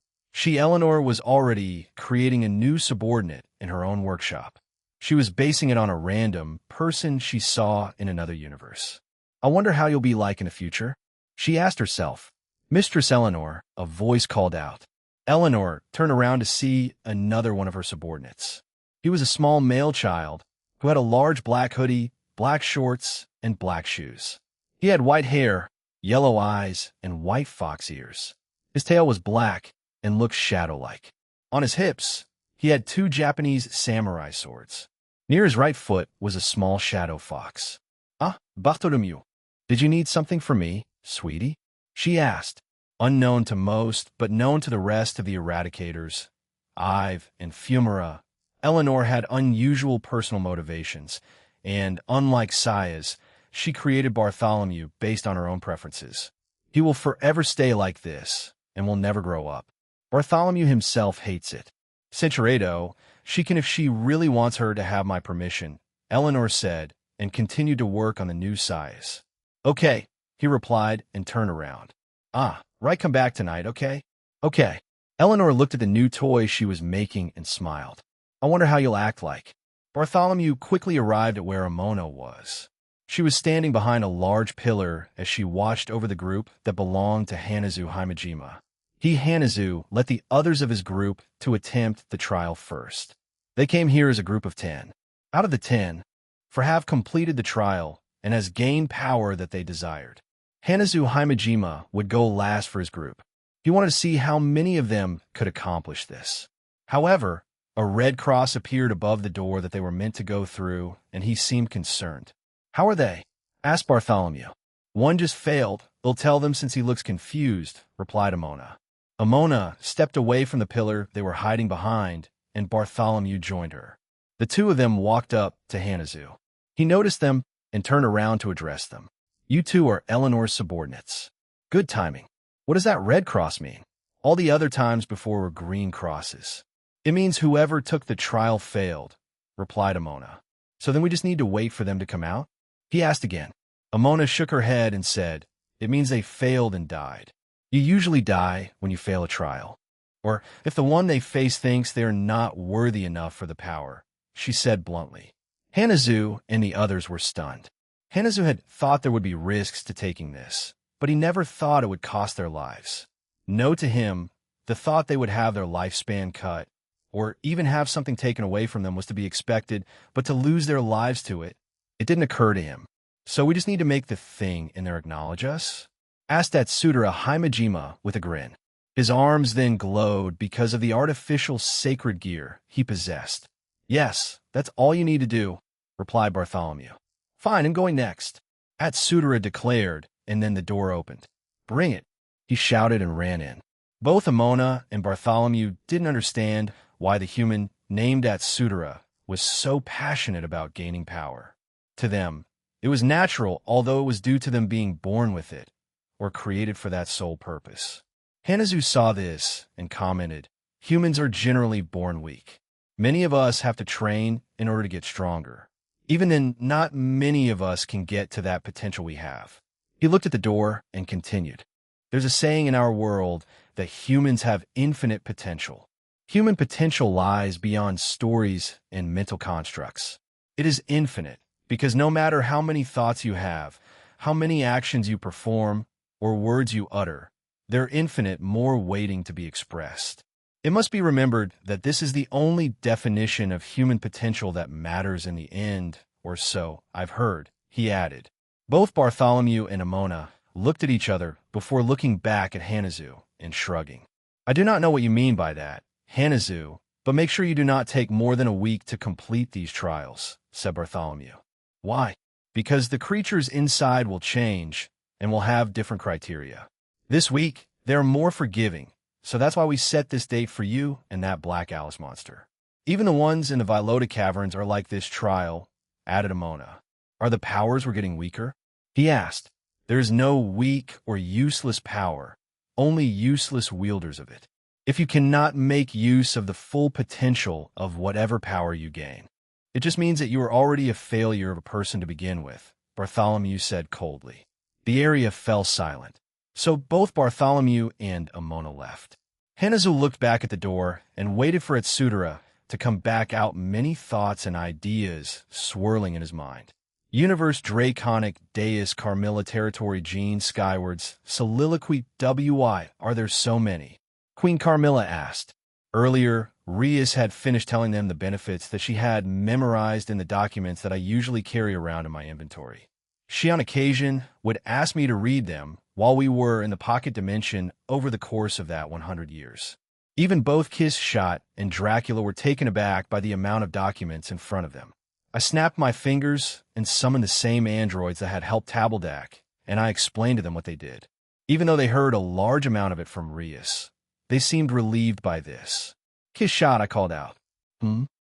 Eleanor, was already creating a new subordinate in her own workshop. She was basing it on a random person she saw in another universe. I wonder how you'll be like in the future? She asked herself. Mistress Eleanor, a voice called out. Eleanor turned around to see another one of her subordinates. He was a small male child who had a large black hoodie, black shorts, and black shoes. He had white hair, yellow eyes, and white fox ears. His tail was black and looked shadow-like. On his hips, he had 2 Japanese samurai swords. Near his right foot was a small shadow fox. Ah, Bartholomew, did you need something from me, sweetie? She asked, unknown to most but known to the rest of the Eradicators. Ive and Fumara. Eleanor had unusual personal motivations, and, unlike Saya's, she created Bartholomew based on her own preferences. He will forever stay like this, and will never grow up. Bartholomew himself hates it. Centuredo, she can if she really wants her to have my permission, Eleanor said, and continued to work on the new size. Okay, he replied and turned around. Ah, right, come back tonight, okay? Okay. Eleanor looked at the new toy she was making and smiled. I wonder how you'll act like. Bartholomew quickly arrived at where Amona was. She was standing behind a large pillar as she watched over the group that belonged to Hanazu Himejima. Hanazu let the others of his group to attempt the trial first. They came here as a group of 10. Out of the 10, 4 have completed the trial and has gained power that they desired. Hanazu Himejima would go last for his group. He wanted to see how many of them could accomplish this. However, a red cross appeared above the door that they were meant to go through, and he seemed concerned. How are they? Asked Bartholomew. One just failed. They'll tell them since he looks confused, replied Amona. Amona stepped away from the pillar they were hiding behind, and Bartholomew joined her. The 2 of them walked up to Hanazu. He noticed them and turned around to address them. You 2 are Eleanor's subordinates. Good timing. What does that red cross mean? All the other times before were green crosses. It means whoever took the trial failed, replied Amona. So then we just need to wait for them to come out? He asked again. Amona shook her head and said, it means they failed and died. You usually die when you fail a trial. Or if the one they face thinks they're not worthy enough for the power, she said bluntly. Hanazu and the others were stunned. Hanazu had thought there would be risks to taking this, but he never thought it would cost their lives. No, to him, the thought they would have their lifespan cut, or even have something taken away from them was to be expected, but to lose their lives to it, it didn't occur to him. So we just need to make the thing and there acknowledge us? Asked Atsudara Himejima with a grin. His arms then glowed because of the artificial sacred gear he possessed. Yes, that's all you need to do, replied Bartholomew. Fine, I'm going next, Atsudara declared, and then the door opened. Bring it, he shouted and ran in. Both Amona and Bartholomew didn't understand why the human named Atsudara was so passionate about gaining power. To them, it was natural, although it was due to them being born with it, or created for that sole purpose. Hanazu saw this and commented, humans are generally born weak. Many of us have to train in order to get stronger. Even then, not many of us can get to that potential we have. He looked at the door and continued. There's a saying in our world that humans have infinite potential. Human potential lies beyond stories and mental constructs. It is infinite because no matter how many thoughts you have, how many actions you perform, or words you utter, they're infinite, more waiting to be expressed. It must be remembered that this is the only definition of human potential that matters in the end, or so I've heard, he added. Both Bartholomew and Amona looked at each other before looking back at Hanazu and shrugging. I do not know what you mean by that, Hanazu, but make sure you do not take more than a week to complete these trials, said Bartholomew. Why? Because the creatures inside will change and will have different criteria. This week, they're more forgiving, so that's why we set this date for you and that Black Alice monster. Even the ones in the Vilota caverns are like this trial, added Amona. Are the powers we're getting weaker? He asked. There is no weak or useless power, only useless wielders of it. If you cannot make use of the full potential of whatever power you gain, it just means that you are already a failure of a person to begin with, Bartholomew said coldly. The area fell silent, so both Bartholomew and Amona left. Hanazu looked back at the door and waited for Atsudara to come back out, many thoughts and ideas swirling in his mind. Universe Draconic Deus Carmilla Territory Gene Skywards Soliloquy WI Are there so many? Queen Carmilla asked. Earlier, Rias had finished telling them the benefits that she had memorized in the documents that I usually carry around in my inventory. She on occasion would ask me to read them while we were in the pocket dimension over the course of that 100 years. Even both Kiss Shot and Dracula were taken aback by the amount of documents in front of them. I snapped my fingers and summoned the same androids that had helped Tabeldak, and I explained to them what they did. Even though they heard a large amount of it from Rias, they seemed relieved by this. Kiss Shot, I called out.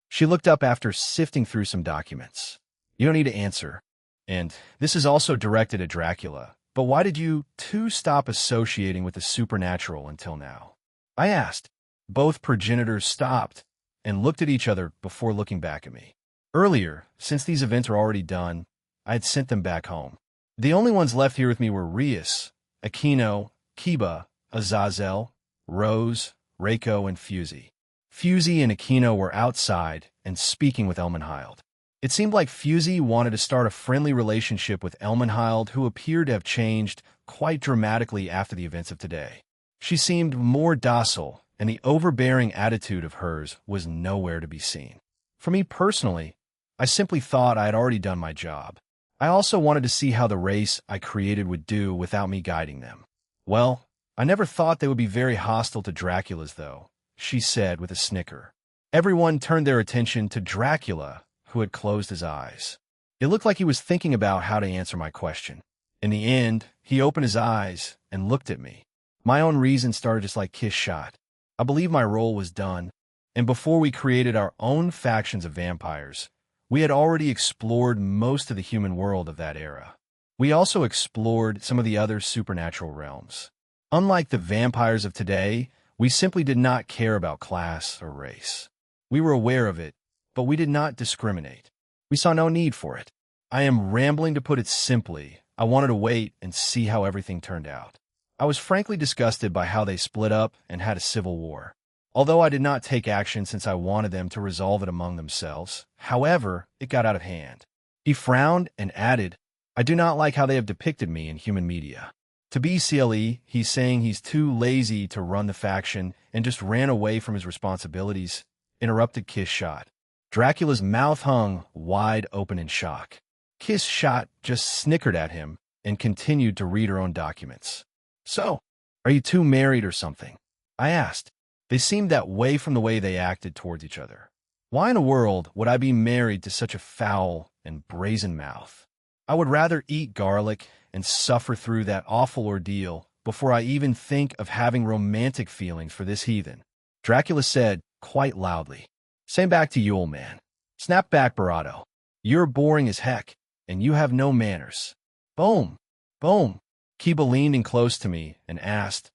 She looked up after sifting through some documents. You don't need to answer. And this is also directed at Dracula. But why did you two stop associating with the supernatural until now? I asked. Both progenitors stopped and looked at each other before looking back at me. Earlier, since these events were already done, I had sent them back home. The only ones left here with me were Rias, Aquino, Kiba, Azazel, Rose, Reiko, and Fusey. Fusey and Aquino were outside and speaking with Elmenhild. It seemed like Fusey wanted to start a friendly relationship with Elmenhild, who appeared to have changed quite dramatically after the events of today. She seemed more docile, and the overbearing attitude of hers was nowhere to be seen. For me personally, I simply thought I had already done my job. I also wanted to see how the race I created would do without me guiding them. Well, I never thought they would be very hostile to Dracula's, though, she said with a snicker. Everyone turned their attention to Dracula, who had closed his eyes. It looked like he was thinking about how to answer my question. In the end, he opened his eyes and looked at me. My own reason started just like Kiss Shot. I believe my role was done, and before we created our own factions of vampires, we had already explored most of the human world of that era. We also explored some of the other supernatural realms. Unlike the vampires of today, We simply did not care about class or race. We were aware of it, but we did not discriminate. We saw no need for it. I am rambling to put it simply. I wanted to wait and see how everything turned out. I was frankly disgusted by how they split up and had a civil war. Although I did not take action since I wanted them to resolve it among themselves, however, it got out of hand. He frowned and added, I do not like how they have depicted me in human media. To be CLE, he's saying he's too lazy to run the faction and just ran away from his responsibilities, interrupted Kiss Shot. Dracula's mouth hung wide open in shock. Kiss Shot just snickered at him and continued to read her own documents. So, are you two married or something? I asked. They seemed that way from the way they acted towards each other. Why in the world would I be married to such a foul and brazen mouth? I would rather eat garlic and suffer through that awful ordeal before I even think of having romantic feelings for this heathen. Dracula said, quite loudly. Same back to you, old man. Snap back, Barato. You're boring as heck, and you have no manners. Boom. Boom. Kiba leaned in close to me and asked,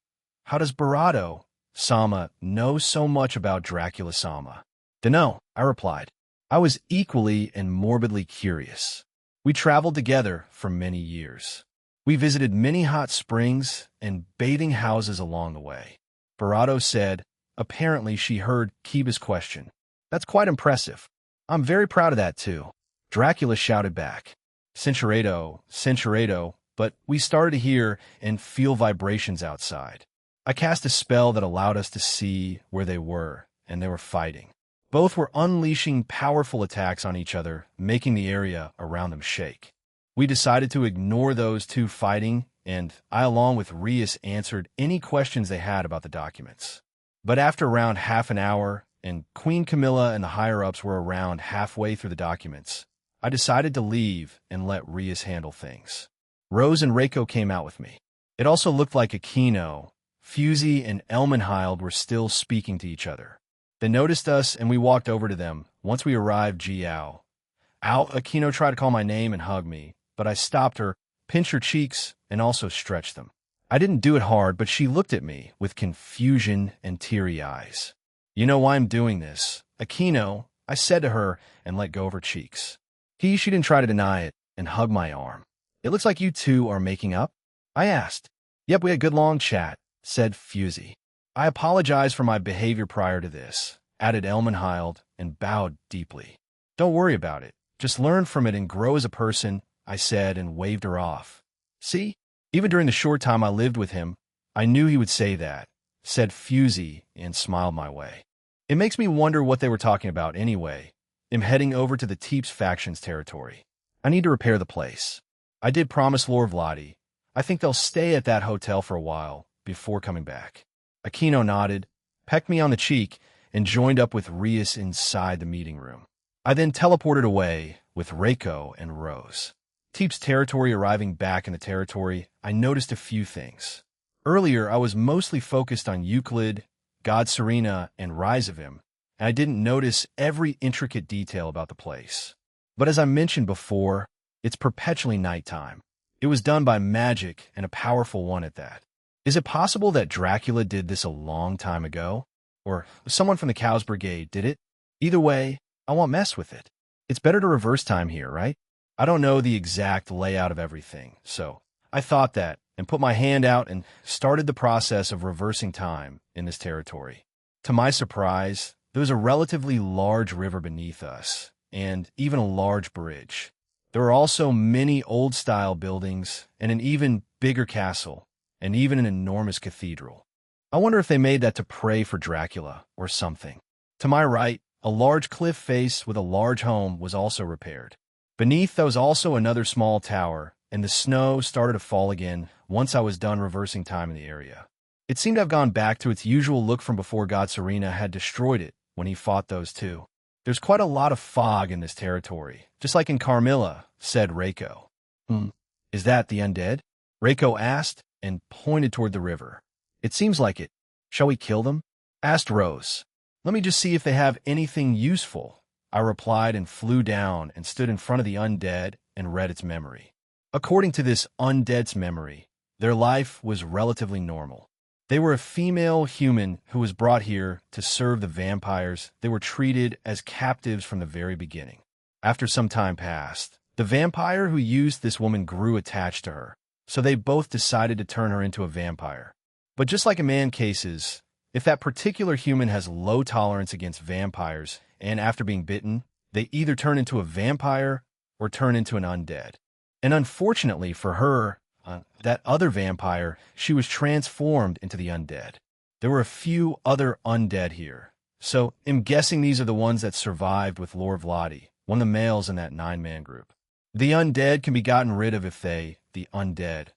how does Barato Sama know so much about Dracula Sama? Dunno, I replied. I was equally and morbidly curious. We traveled together for many years. We visited many hot springs and bathing houses along the way. Barato said, apparently she heard Kiba's question. That's quite impressive. I'm very proud of that too. Dracula shouted back. Cinceredo, but we started to hear and feel vibrations outside. I cast a spell that allowed us to see where they were, and they were fighting. Both were unleashing powerful attacks on each other, making the area around them shake. We decided to ignore those two fighting, and I, along with Rias, answered any questions they had about the documents. But after around half an hour, and Queen Camilla and the higher-ups were around halfway through the documents, I decided to leave and let Rias handle things. Rose and Reiko came out with me. It also looked like Aquino, Fusey, and Elmenhild were still speaking to each other. They noticed us, and we walked over to them. Once we arrived, Jiao. Aquino tried to call my name and hug me, but I stopped her, pinched her cheeks, and also stretched them. I didn't do it hard, but she looked at me with confusion and teary eyes. You know why I'm doing this, Aquino, I said to her and let go of her cheeks. She didn't try to deny it and hug my arm. It looks like you two are making up? I asked. Yep, we had a good long chat, said Fusey. I apologize for my behavior prior to this, added Elmenhild, and bowed deeply. Don't worry about it. Just learn from it and grow as a person, I said and waved her off. See? Even during the short time I lived with him, I knew he would say that, said Fusey and smiled my way. It makes me wonder what they were talking about anyway. I'm heading over to the Teeps faction's territory. I need to repair the place. I did promise Lord Vladi. I think they'll stay at that hotel for a while before coming back. Aquino nodded, pecked me on the cheek, and joined up with Rias inside the meeting room. I then teleported away with Reiko and Rose. Teep's territory arriving back in the territory, I noticed a few things. Earlier, I was mostly focused on Euclid, God Serena, and Rizavim, and I didn't notice every intricate detail about the place. But as I mentioned before, it's perpetually nighttime. It was done by magic, and a powerful one at that. Is it possible that Dracula did this a long time ago? Or someone from the Cows Brigade did it? Either way, I won't mess with it. It's better to reverse time here, right? I don't know the exact layout of everything, so I thought that and put my hand out and started the process of reversing time in this territory. To my surprise, there was a relatively large river beneath us, and even a large bridge. There were also many old-style buildings and an even bigger castle, and even an enormous cathedral. I wonder if they made that to pray for Dracula or something. To my right, a large cliff face with a large home was also repaired. Beneath, there was also another small tower, and the snow started to fall again once I was done reversing time in the area. It seemed to have gone back to its usual look from before God Serena had destroyed it when he fought those two. There's quite a lot of fog in this territory, just like in Carmilla, said Reiko. Is that the undead? Reiko asked and pointed toward the river. It seems like it. Shall we kill them? Asked Rose. Let me just see if they have anything useful, I replied and flew down and stood in front of the undead and read its memory. According to this undead's memory, their life was relatively normal. They were a female human who was brought here to serve the vampires. They were treated as captives from the very beginning. After some time passed, the vampire who used this woman grew attached to her, so they both decided to turn her into a vampire. But just like in man cases, if that particular human has low tolerance against vampires, and after being bitten, they either turn into a vampire or turn into an undead. And unfortunately for her, that other vampire, she was transformed into the undead. There were a few other undead here, so I'm guessing these are the ones that survived with Lord Vladi, one of the males in that 9-man group. The undead can be gotten rid of if they, the undead,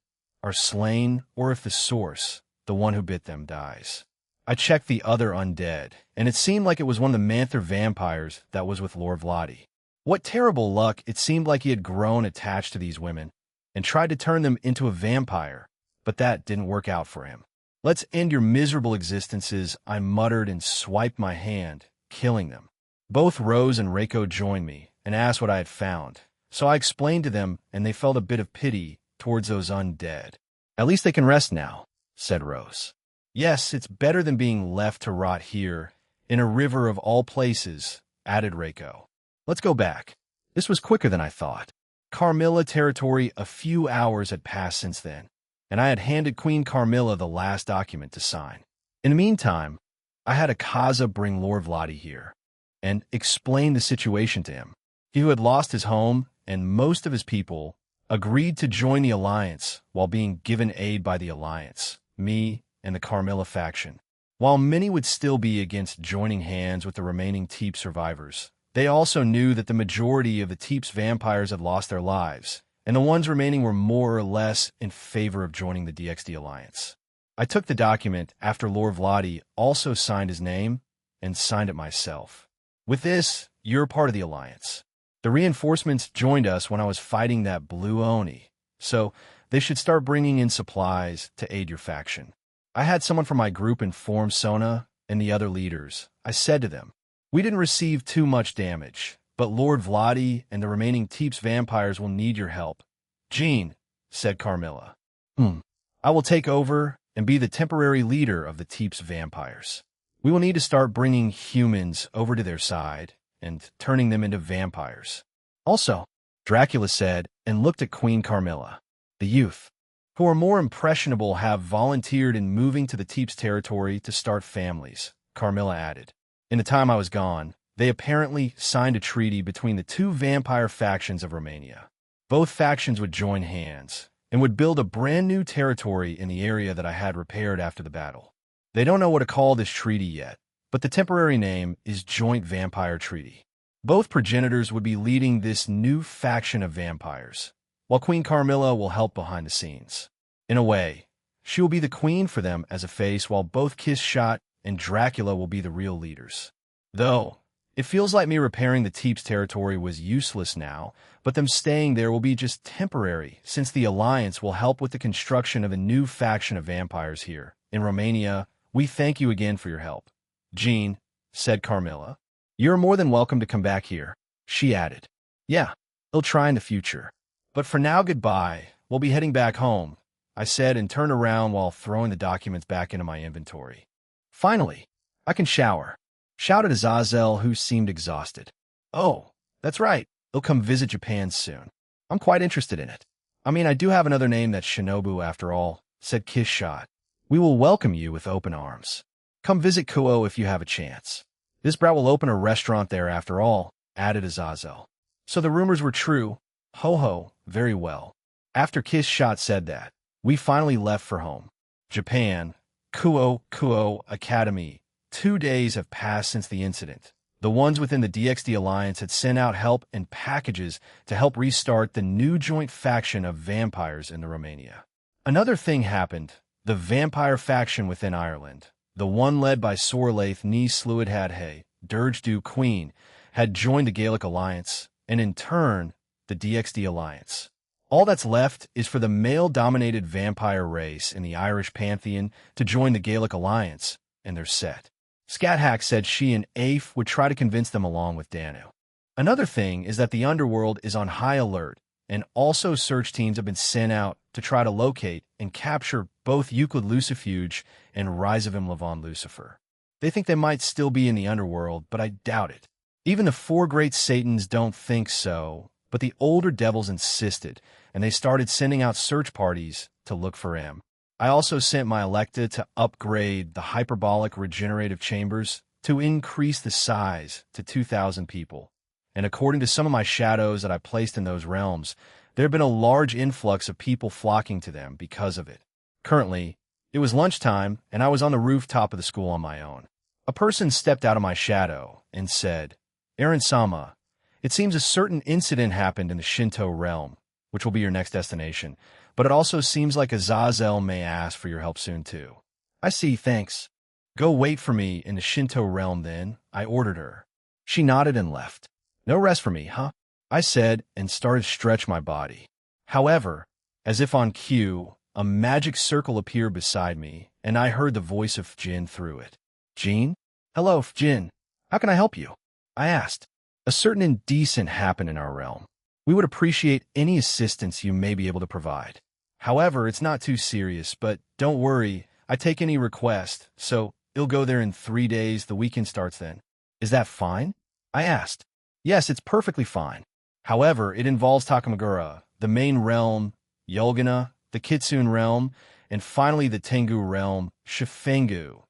are slain or if the source, the one who bit them, dies. I checked the other undead, and it seemed like it was one of the Manther vampires that was with Lord Vladi. What terrible luck, it seemed like he had grown attached to these women and tried to turn them into a vampire, but that didn't work out for him. "Let's end your miserable existences," I muttered and swiped my hand, killing them. Both Rose and Reiko joined me and asked what I had found, so I explained to them, and they felt a bit of pity towards those undead. "At least they can rest now," said Rose. "Yes, it's better than being left to rot here, in a river of all places," added Reiko. "Let's go back." This was quicker than I thought. Carmilla territory, a few hours had passed since then, and I had handed Queen Carmilla the last document to sign. In the meantime, I had Akaza bring Lord Vladi here and explain the situation to him. He who had lost his home and most of his people agreed to join the Alliance while being given aid by the Alliance, me, and the Carmilla faction. While many would still be against joining hands with the remaining Teep survivors, they also knew that the majority of the Teep's vampires had lost their lives, and the ones remaining were more or less in favor of joining the DXD Alliance. I took the document after Lord Vladi also signed his name and signed it myself. "With this, you're part of the Alliance. The reinforcements joined us when I was fighting that blue Oni, so they should start bringing in supplies to aid your faction." I had someone from my group inform Sona and the other leaders. I said to them, "We didn't receive too much damage, but Lord Vladi and the remaining Teep's vampires will need your help." "Jean," said Carmilla, "I will take over and be the temporary leader of the Teep's vampires. We will need to start bringing humans over to their side and turning them into vampires." "Also," Dracula said and looked at Queen Carmilla, "the youth, who are more impressionable, have volunteered in moving to the Teep's territory to start families," Carmilla added. "In the time I was gone, they apparently signed a treaty between the two vampire factions of Romania. Both factions would join hands and would build a brand new territory in the area that I had repaired after the battle. They don't know what to call this treaty yet, but the temporary name is Joint Vampire Treaty. Both progenitors would be leading this new faction of vampires, while Queen Carmilla will help behind the scenes. In a way, she will be the queen for them as a face, while both Kiss-Shot and Dracula will be the real leaders. Though, it feels like me repairing the Teep's territory was useless now, but them staying there will be just temporary, since the Alliance will help with the construction of a new faction of vampires here. In Romania, we thank you again for your help." "Jean," said Carmilla, "you're more than welcome to come back here," she added. "Yeah, I'll try in the future. But for now, goodbye. We'll be heading back home," I said and turned around while throwing the documents back into my inventory. "Finally, I can shower," shouted Azazel, who seemed exhausted. "Oh, that's right. They'll come visit Japan soon. I'm quite interested in it. I mean, I do have another name that's Shinobu after all," said Kiss-Shot. "We will welcome you with open arms. Come visit Kuo if you have a chance. This brat will open a restaurant there after all," added Azazel. So the rumors were true. Ho ho, very well. After Kiss-Shot said that, we finally left for home. Japan, Kuo Academy. 2 days have passed since the incident. The ones within the DXD Alliance had sent out help and packages to help restart the new joint faction of vampires in the Romania. Another thing happened. The vampire faction within Ireland, the one led by Sorlaith Ni Sluid Hadhe, Dirge Du Queen, had joined the Gaelic Alliance, and in turn, the DXD Alliance. All that's left is for the male-dominated vampire race in the Irish pantheon to join the Gaelic Alliance, and they're set. Scathack said she and Afe would try to convince them along with Danu. Another thing is that the underworld is on high alert, and also search teams have been sent out to try to locate and capture both Euclid Lucifuge and Rise of Levon Lucifer. They think they might still be in the underworld, but I doubt it. Even the four great Satans don't think so, but the older devils insisted, and they started sending out search parties to look for him. I also sent my Electa to upgrade the hyperbolic regenerative chambers to increase the size to 2,000 people. And according to some of my shadows that I placed in those realms, there had been a large influx of people flocking to them because of it. Currently, it was lunchtime, and I was on the rooftop of the school on my own. A person stepped out of my shadow and said, "Aaron-sama, it seems a certain incident happened in the Shinto realm, which will be your next destination, but it also seems like Azazel may ask for your help soon too." "I see, thanks. Go wait for me in the Shinto realm then," I ordered her. She nodded and left. "No rest for me, huh?" I said and started to stretch my body. However, as if on cue, a magic circle appeared beside me, and I heard the voice of Jin through it. "Jean? Hello, Jin. How can I help you?" I asked. "A certain indecent happened in our realm. We would appreciate any assistance you may be able to provide. However, it's not too serious, but don't worry, I take any request, so you'll go there in 3 days, the weekend starts then." "Is that fine?" I asked. "Yes, it's perfectly fine. However, it involves Takamagura, the main realm, Yulgana, the Kitsune realm, and finally the Tengu realm, Shifengu.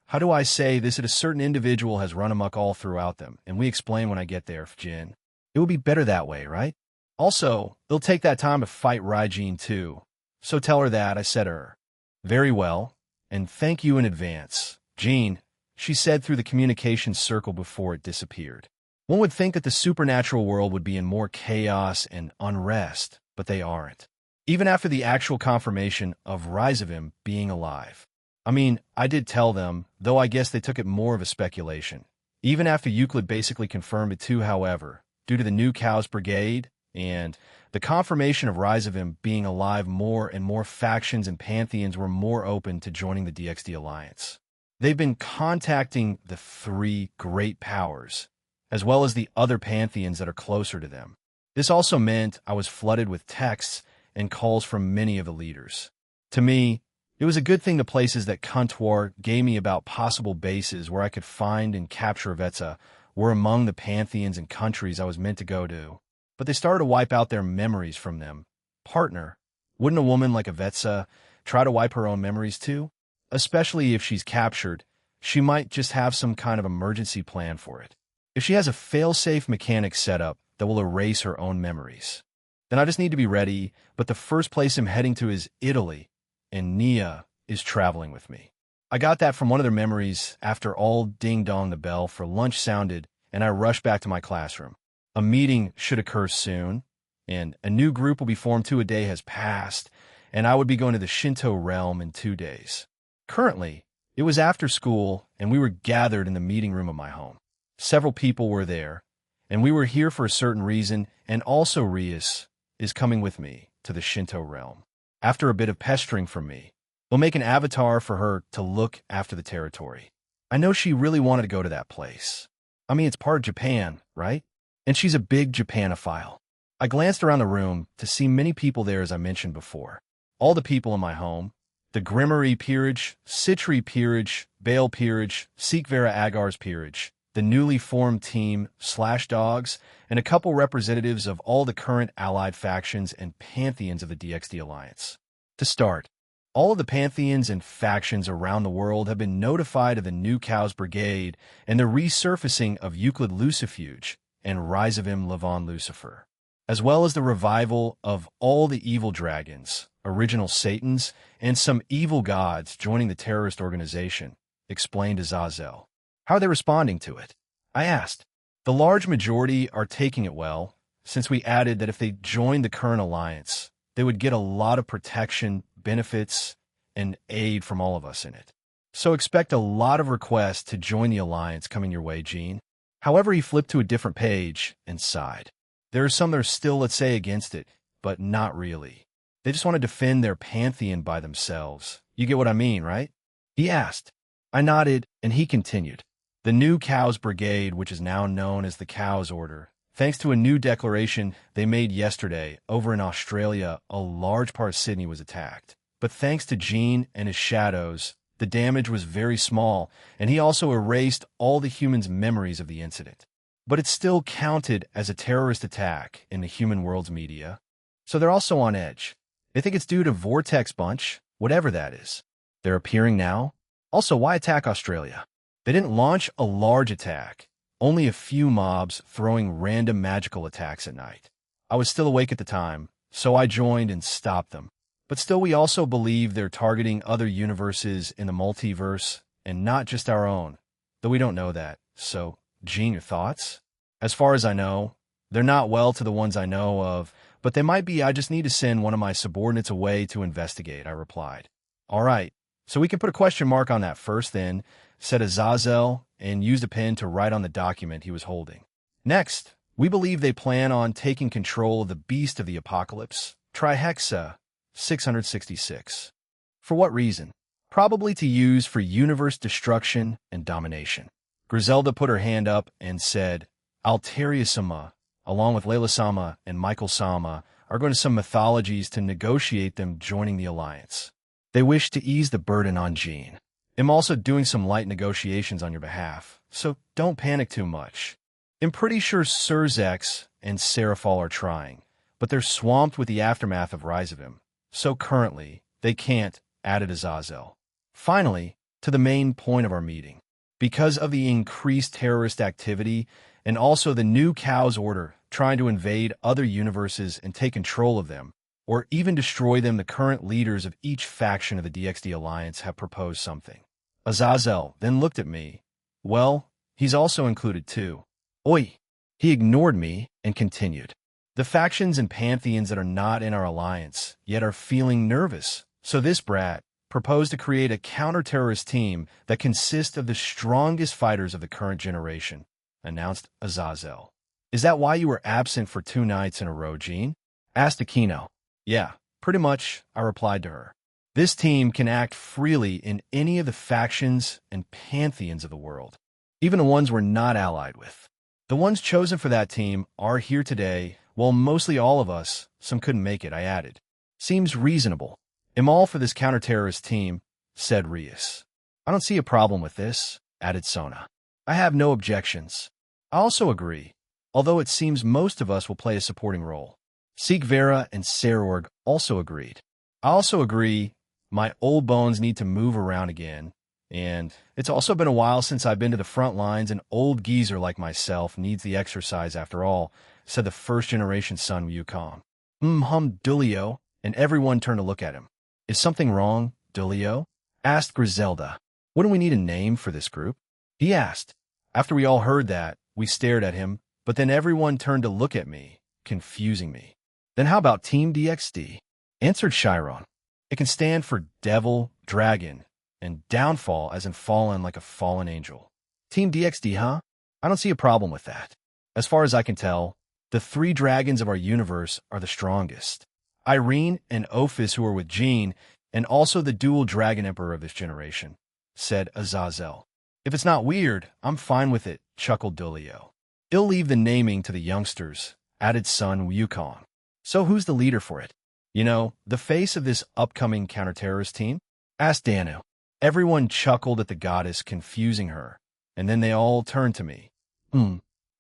How do I say this? That a certain individual has run amok all throughout them, and we explain when I get there, Jin. It would be better that way, right? Also, they'll take that time to fight Raijin too. So tell her that," I said to her. "Very well, and thank you in advance, Jean," she said through the communication circle before it disappeared. One would think that the supernatural world would be in more chaos and unrest, but they aren't. Even after the actual confirmation of Rise of him being alive. I mean, I did tell them, though I guess they took it more of a speculation. Even after Euclid basically confirmed it too, however, due to the new Cows Brigade and the confirmation of Rise of him being alive, more and more factions and pantheons were more open to joining the DXD Alliance. They've been contacting the three great powers, as well as the other pantheons that are closer to them. This also meant I was flooded with texts and calls from many of the leaders. To me, it was a good thing the places that Kuntwar gave me about possible bases where I could find and capture Vetsa were among the pantheons and countries I was meant to go to. But they started to wipe out their memories from them. Partner, wouldn't a woman like Vetsa try to wipe her own memories too? Especially if she's captured, she might just have some kind of emergency plan for it. If she has a fail-safe mechanic set up that will erase her own memories, then I just need to be ready, but the first place I'm heading to is Italy, and Nia is traveling with me. I got that from one of their memories after all ding-dong the bell for lunch sounded, and I rushed back to my classroom. A meeting should occur soon, and a new group will be formed too. A day has passed, and I would be going to the Shinto realm in 2 days. Currently, it was after school, and we were gathered in the meeting room of my home. Several people were there, and we were here for a certain reason, and also Rias is coming with me to the Shinto realm. After a bit of pestering from me, we'll make an avatar for her to look after the territory. I know she really wanted to go to that place. I mean, it's part of Japan, right? And she's a big Japanophile. I glanced around the room to see many people there, as I mentioned before. All the people in my home, the Grimmery Peerage, Citri Peerage, Bale Peerage, Sikvera Agar's Peerage, the newly formed team, Slash Dogs, and a couple representatives of all the current allied factions and pantheons of the DXD Alliance. To start, all of the pantheons and factions around the world have been notified of the new Cows Brigade and the resurfacing of Euclid Lucifuge and Rise of Levon Lucifer, as well as the revival of all the evil dragons, original Satans, and some evil gods joining the terrorist organization, explained Azazel. How are they responding to it? I asked. The large majority are taking it well, since we added that if they joined the current alliance, they would get a lot of protection, benefits, and aid from all of us in it. So expect a lot of requests to join the alliance coming your way, Gene. However, he flipped to a different page and sighed. There are some that are still, let's say, against it, but not really. They just want to defend their pantheon by themselves. You get what I mean, right? He asked. I nodded, and he continued. The new Cows Brigade, which is now known as the Cows Order, thanks to a new declaration they made yesterday over in Australia, a large part of Sydney was attacked. but thanks to Jean and his shadows, the damage was very small, and he also erased all the humans' memories of the incident. But it still counted as a terrorist attack in the human world's media. So they're also on edge. They think it's due to Vortex Bunch, whatever that is. They're appearing now. Also, why attack Australia? They didn't launch a large attack, only a few mobs throwing random magical attacks at night. I was still awake at the time, so I joined and stopped them. But still, we also believe they're targeting other universes in the multiverse and not just our own, though we don't know that. So, Jean, your thoughts? As far as I know, they're not well to the ones I know of, but they might be. I just need to send one of my subordinates away to investigate, I replied. All right, so we can put a question mark on that first then, said Azazel, and used a pen to write on the document he was holding. Next, we believe they plan on taking control of the Beast of the Apocalypse, Trihexa 666. For what reason? Probably to use for universe destruction and domination. Griselda put her hand up and said, Altaria-sama, along with Layla-sama and Michael-sama, are going to some mythologies to negotiate them joining the alliance. They wish to ease the burden on Jean. I'm also doing some light negotiations on your behalf, so don't panic too much. I'm pretty sure Surzex and Seraphal are trying, but they're swamped with the aftermath of Rise of Him. So currently, they can't, added Azazel. Finally, to the main point of our meeting. Because of the increased terrorist activity and also the new Chaos Order trying to invade other universes and take control of them, or even destroy them, the current leaders of each faction of the DXD Alliance have proposed something. Azazel then looked at me. Well, he's also included too. Oi! He ignored me and continued. The factions and pantheons that are not in our alliance, yet are feeling nervous. So this brat proposed to create a counter-terrorist team that consists of the strongest fighters of the current generation, announced Azazel. Is that why you were absent for 2 nights in a row, Jean? Asked Aquino. Yeah, pretty much, I replied to her. This team can act freely in any of the factions and pantheons of the world, even the ones we're not allied with. The ones chosen for that team are here today, while mostly all of us, some couldn't make it, I added. Seems reasonable. I'm all for this counter-terrorist team, said Rias. I don't see a problem with this, added Sona. I have no objections. I also agree, although it seems most of us will play a supporting role. Sigvera and Sarorg also agreed. I also agree my old bones need to move around again, and it's also been a while since I've been to the front lines. An old geezer like myself needs the exercise after all, said the first-generation son Yukon. Dulio, and everyone turned to look at him. Is something wrong, Dulio? Asked Griselda. Wouldn't we need a name for this group? He asked. After we all heard that, we stared at him, but then everyone turned to look at me, confusing me. Then how about Team DXD? Answered Chiron. It can stand for Devil, Dragon, and Downfall as in fallen like a fallen angel. Team DXD, huh? I don't see a problem with that. As far as I can tell, the 3 dragons of our universe are the strongest. Irene and Ophis, who are with Jean, and also the dual dragon emperor of this generation, said Azazel. If it's not weird, I'm fine with it, chuckled Dulio. He'll leave the naming to the youngsters, added son Yukon. So who's the leader for it? You know, the face of this upcoming counter-terrorist team? Asked Danu. Everyone chuckled at the goddess, confusing her, and then they all turned to me.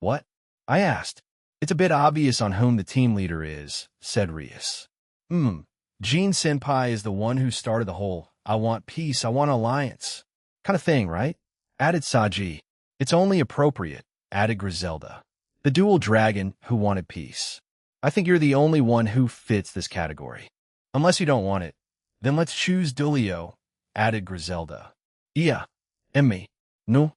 What? I asked. It's a bit obvious on whom the team leader is, said Rias. Jean-senpai is the one who started the whole, I want peace, I want alliance kind of thing, right? Added Saji. It's only appropriate, added Griselda. The dual dragon who wanted peace. I think you're the only one who fits this category. Unless you don't want it, then let's choose Dulio, added Griselda. Ia, Emmy. No.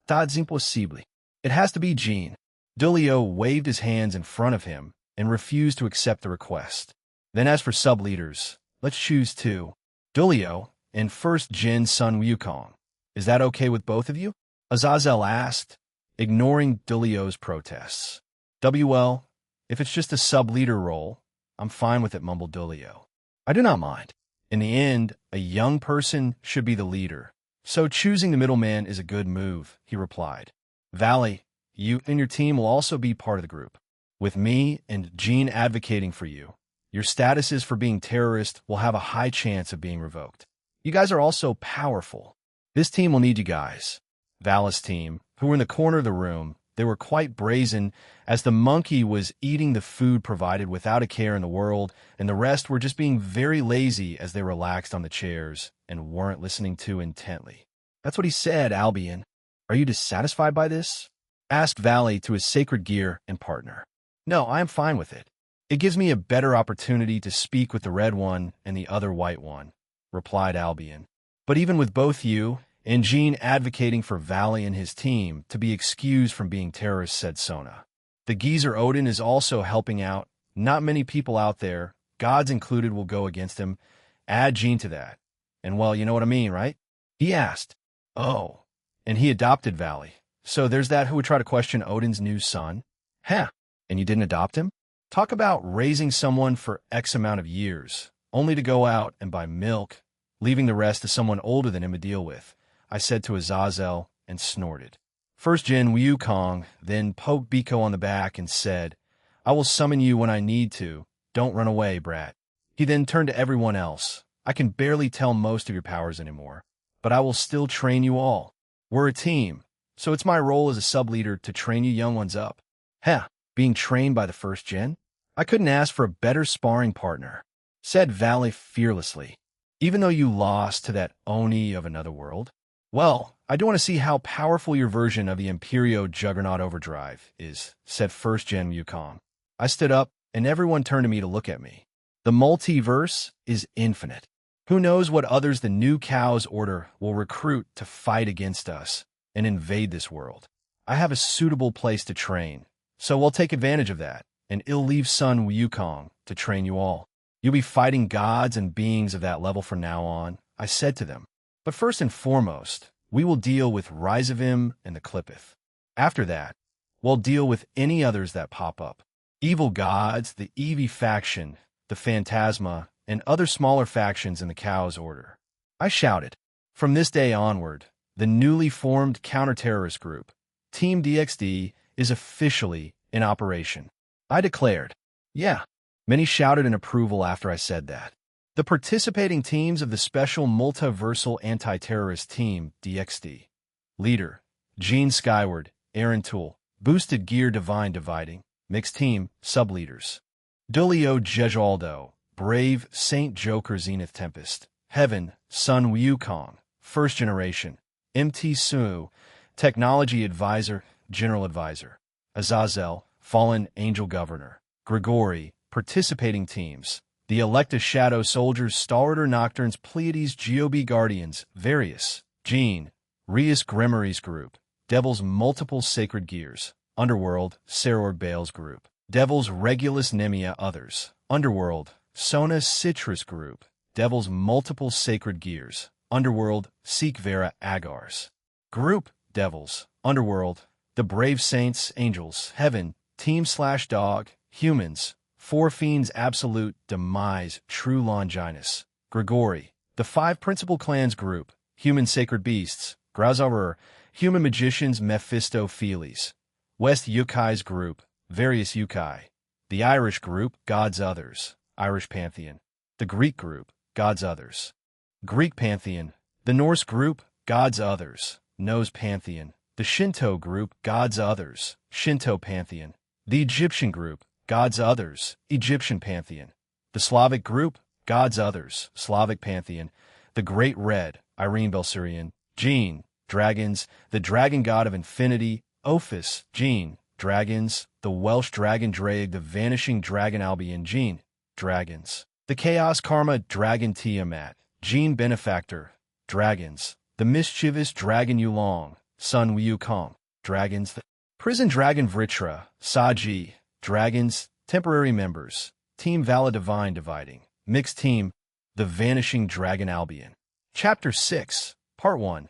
That's impossible. It has to be Jean. Dulio waved his hands in front of him and refused to accept the request. Then as for sub-leaders, let's choose 2. Dulio and first Jin's son Yukon. Is that okay with both of you? Azazel asked, ignoring Dulio's protests. WL, if it's just a sub-leader role, I'm fine with it, mumbled Dulio. I do not mind. In the end, a young person should be the leader, so choosing the middleman is a good move, he replied. Valley, you and your team will also be part of the group, with me and Jean advocating for you. Your statuses for being terrorist will have a high chance of being revoked. You guys are also powerful. This team will need you guys. Valis' team, who were in the corner of the room, they were quite brazen, as the monkey was eating the food provided without a care in the world, and the rest were just being very lazy as they relaxed on the chairs and weren't listening too intently. That's what he said, Albion. Are you dissatisfied by this? Asked Valley to his sacred gear and partner. No, I am fine with it. It gives me a better opportunity to speak with the red one and the other white one, replied Albion. But even with both you and Jean advocating for Valley and his team to be excused from being terrorists, said Sona. The geezer Odin is also helping out. Not many people out there, gods included, will go against him. Add Jean to that. And well, you know what I mean, right? He asked. Oh, and he adopted Valley. So there's that who would try to question Odin's new son. Huh, and you didn't adopt him? Talk about raising someone for X amount of years, only to go out and buy milk, leaving the rest to someone older than him to deal with, I said to Azazel and snorted. First Jin Wukong then poked Biko on the back and said, I will summon you when I need to. Don't run away, brat. He then turned to everyone else. I can barely tell most of your powers anymore, but I will still train you all. We're a team, so it's my role as a sub-leader to train you young ones up. Heh, being trained by the first gen? I couldn't ask for a better sparring partner, said Valley fearlessly. Even though you lost to that Oni of another world? Well, I do want to see how powerful your version of the Imperio Juggernaut Overdrive is, said First Gen Wukong. I stood up, and everyone turned to me to look at me. The multiverse is infinite. Who knows what others the new Chaos Order will recruit to fight against us and invade this world. I have a suitable place to train, so we'll take advantage of that, and I'll leave son Wukong to train you all. You'll be fighting gods and beings of that level from now on, I said to them. But first and foremost, we will deal with Rizavim and the Clippeth. After that, we'll deal with any others that pop up. Evil gods, the Eevee faction, the Phantasma, and other smaller factions in the Chaos Order. I shouted. From this day onward, the newly formed counter-terrorist group, Team DXD, is officially in operation. I declared. Yeah. Many shouted in approval after I said that. The participating teams of the Special Multiversal Anti-Terrorist Team, DXD. Leader, Gene Skyward, Aaron Toole. Boosted Gear Divine Dividing. Mixed Team, Sub-Leaders. Dulio Jejaldo, Brave Saint Joker Zenith Tempest. Heaven, Sun Wukong, First Generation. MT Su, Technology Advisor, General Advisor. Azazel, Fallen Angel Governor. Grigori, Participating Teams. The Electa Shadow Soldiers, Stalwarder Nocturnes, Pleiades, GOB Guardians, Various, Jean, Rias Grimoires Group, Devil's Multiple Sacred Gears, Underworld, Saror Bales Group, Devil's Regulus Nemia Others, Underworld, Sona Citrus Group, Devil's Multiple Sacred Gears, Underworld, Seek Vera Agars. Group, Devils, Underworld, The Brave Saints, Angels, Heaven, Team/Dog, Humans, Four Fiends Absolute, Demise, True Longinus, Grigori, the Five Principal Clans Group, Human Sacred Beasts, Grauzauer, Human Magicians Mephistopheles, West Yukai's Group, Various Yukai, the Irish Group, Gods Others, Irish Pantheon, the Greek Group, Gods Others, Greek Pantheon, the Norse Group, Gods Others, Nose Pantheon, the Shinto Group, Gods Others, Shinto Pantheon, the Egyptian Group, Gods Others, Egyptian Pantheon, the Slavic Group, Gods Others, Slavic Pantheon, the Great Red, Irene Belsurian, Jean, Dragons, the Dragon God of Infinity, Ophis, Jean, Dragons, the Welsh Dragon Drake, the Vanishing Dragon Albion, Jean, Dragons, the Chaos Karma Dragon Tiamat, Jean Benefactor, Dragons, the Mischievous Dragon Yulong, Sun Wukong, Dragons, the Prison Dragon Vritra, Saji, Dragons, Temporary Members, Team Vala Divine Dividing, Mixed Team, The Vanishing Dragon Albion. Chapter 6, Part 1,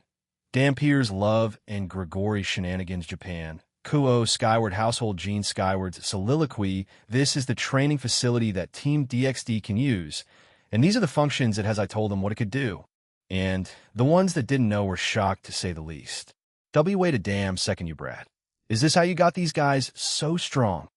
Dampier's Love and Grigori Shenanigans Japan, Kuo Skyward Household Gene Skyward's Soliloquy. This is the training facility that Team DXD can use, and these are the functions it has. I told them what it could do, and the ones that didn't know were shocked to say the least. Wait a damn second, you brat. Is this how you got these guys so strong?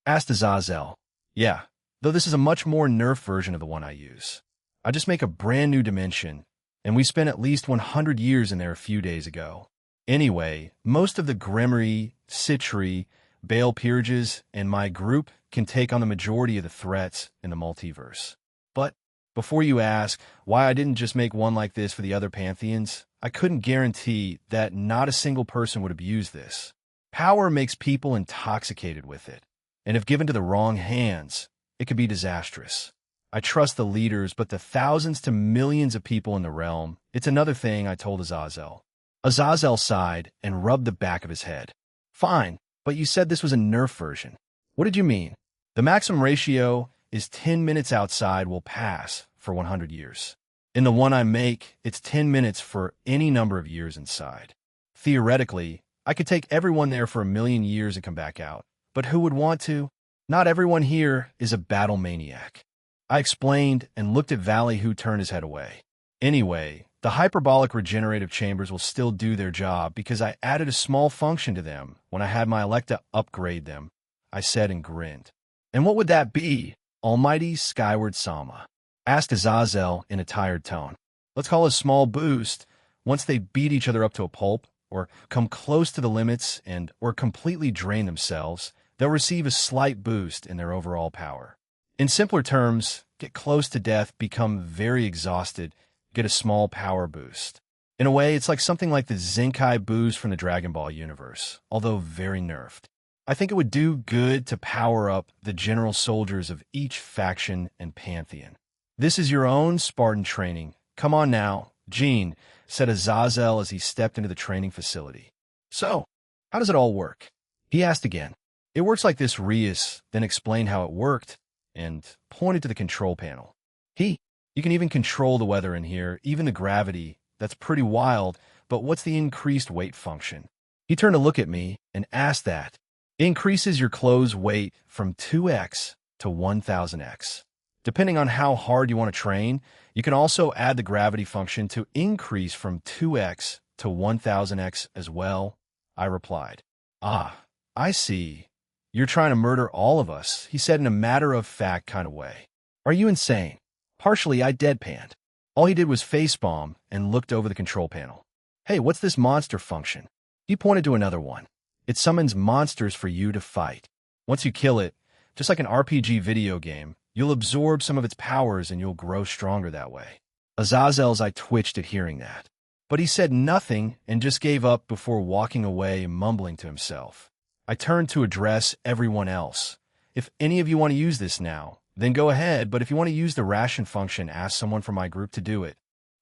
Asked Azazel. Yeah, though this is a much more nerfed version of the one I use. I just make a brand new dimension, and we spent at least 100 years in there a few days ago. Anyway, most of the Grimory, Citri, Bale Peerages, and my group can take on the majority of the threats in the multiverse. But before you ask why I didn't just make one like this for the other Pantheons, I couldn't guarantee that not a single person would abuse this. Power makes people intoxicated with it, and if given to the wrong hands, it could be disastrous. I trust the leaders, but the thousands to millions of people in the realm, it's another thing, I told Azazel. Azazel sighed and rubbed the back of his head. Fine, but you said this was a nerf version. What did you mean? The maximum ratio is 10 minutes outside will pass for 100 years. In the one I make, it's 10 minutes for any number of years inside. Theoretically, I could take everyone there for 1,000,000 years and come back out. But who would want to? Not everyone here is a battle maniac. I explained and looked at Valley, who turned his head away. Anyway, the hyperbolic regenerative chambers will still do their job because I added a small function to them when I had my Electa upgrade them, I said and grinned. And what would that be, almighty Skyward Sama? Asked Azazel in a tired tone. Let's call it a small boost once they beat each other up to a pulp, or come close to the limits or completely drain themselves, they'll receive a slight boost in their overall power. In simpler terms, get close to death, become very exhausted, get a small power boost. In a way, it's like something like the Zenkai boost from the Dragon Ball universe, although very nerfed. I think it would do good to power up the general soldiers of each faction and pantheon. This is your own Spartan training. Come on now, Gene, said Azazel as he stepped into the training facility. So, how does it all work? He asked again. It works like this, Rias then explained how it worked and pointed to the control panel. You can even control the weather in here, even the gravity. That's pretty wild, but what's the increased weight function? He turned to look at me and asked that. It increases your clothes weight from 2x to 1000x. Depending on how hard you want to train, you can also add the gravity function to increase from 2x to 1000x as well, I replied. Ah, I see. You're trying to murder all of us, he said in a matter-of-fact kind of way. Are you insane? Partially, I deadpanned. All he did was facepalm and looked over the control panel. Hey, what's this monster function? He pointed to another one. It summons monsters for you to fight. Once you kill it, just like an RPG video game, you'll absorb some of its powers and you'll grow stronger that way. Azazel's eye twitched at hearing that. But he said nothing and just gave up before walking away, mumbling to himself. I turned to address everyone else. If any of you want to use this now, then go ahead, but if you want to use the ration function, ask someone from my group to do it.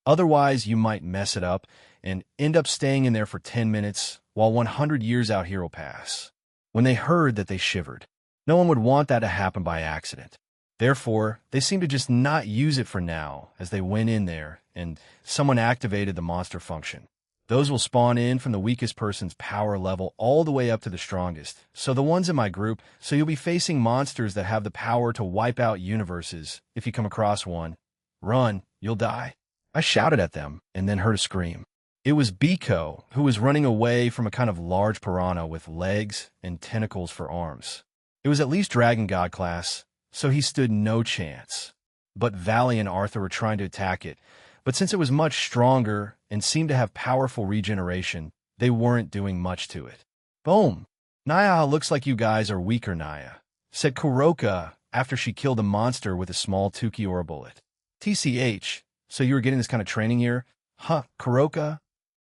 Otherwise, you might mess it up and end up staying in there for 10 minutes while 100 years out here will pass. When they heard that, they shivered. No one would want that to happen by accident. Therefore, they seemed to just not use it for now as they went in there and someone activated the monster function. Those will spawn in from the weakest person's power level all the way up to the strongest. So the ones in my group, so you'll be facing monsters that have the power to wipe out universes. If you come across one, run, you'll die. I shouted at them and then heard a scream. It was Biko, who was running away from a kind of large piranha with legs and tentacles for arms. It was at least Dragon God class, so he stood no chance. But Valley and Arthur were trying to attack it, but since it was much stronger and seemed to have powerful regeneration, they weren't doing much to it. Boom! Naya, looks like you guys are weaker, Naya, said Kuroka after she killed a monster with a small Tukiora bullet. TCH, so you were getting this kind of training here? Huh, Kuroka?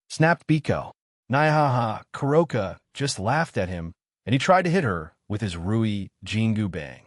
Snapped Biko. Naya, Kuroka just laughed at him, and he tried to hit her with his Rui Jingu Bang.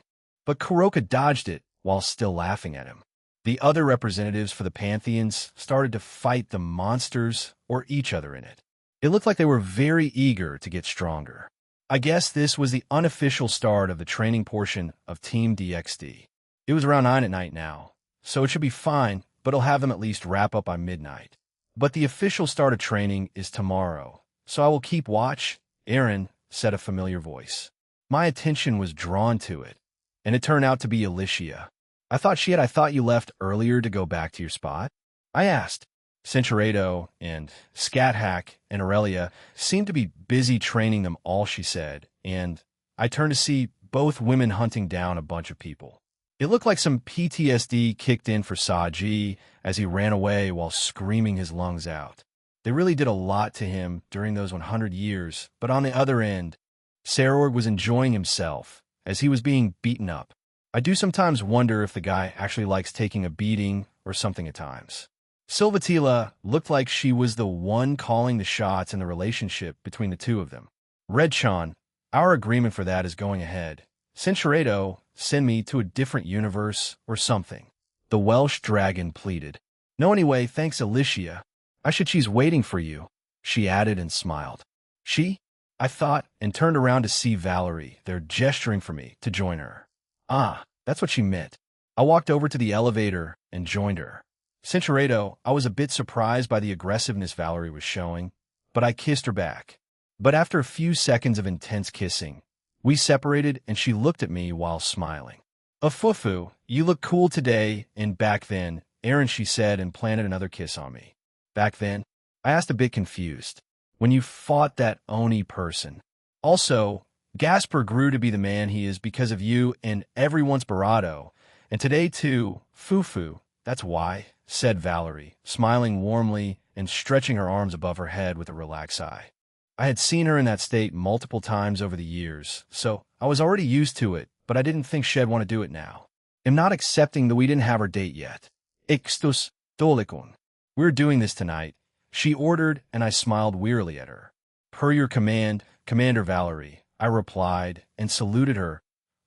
But Kuroka dodged it while still laughing at him. The other representatives for the Pantheons started to fight the monsters or each other in it. It looked like they were very eager to get stronger. I guess this was the unofficial start of the training portion of Team DXD. It was around 9 at night now, so it should be fine, but I'll have them at least wrap up by midnight. But the official start of training is tomorrow, so I will keep watch, Aaron, said a familiar voice. My attention was drawn to it, and it turned out to be Alicia. I thought you left earlier to go back to your spot? I asked. Centurado and Scathack and Aurelia seemed to be busy training them all, she said, and I turned to see both women hunting down a bunch of people. It looked like some PTSD kicked in for Saji as he ran away while screaming his lungs out. They really did a lot to him during those 100 years, but on the other end, Sarorg was enjoying himself as he was being beaten up. I do sometimes wonder if the guy actually likes taking a beating or something at times. Silvatila looked like she was the one calling the shots in the relationship between the two of them. Redchan, our agreement for that is going ahead. Cinchuredo, send me to a different universe or something. The Welsh dragon pleaded. No, anyway, thanks, Alicia. She's waiting for you, she added and smiled. She? I thought, and turned around to see Valerie, there gesturing for me to join her. Ah, that's what she meant. I walked over to the elevator and joined her. Cinchuredo, I was a bit surprised by the aggressiveness Valerie was showing, but I kissed her back. But after a few seconds of intense kissing, we separated and she looked at me while smiling. Afufu, you look cool today, and back then, Aaron, she said, and planted another kiss on me. Back then? I asked, a bit confused. When you fought that Oni person. Also, Gasper grew to be the man he is because of you and everyone's barato. And today too, Fufu, that's why, said Valerie, smiling warmly and stretching her arms above her head with a relaxed sigh. I had seen her in that state multiple times over the years, so I was already used to it, but I didn't think she'd want to do it now. I'm not accepting that we didn't have our date yet. Ixtus dolikon. We're doing this tonight, she ordered, and I smiled wearily at her. Per your command, Commander Valerie, I replied and saluted her,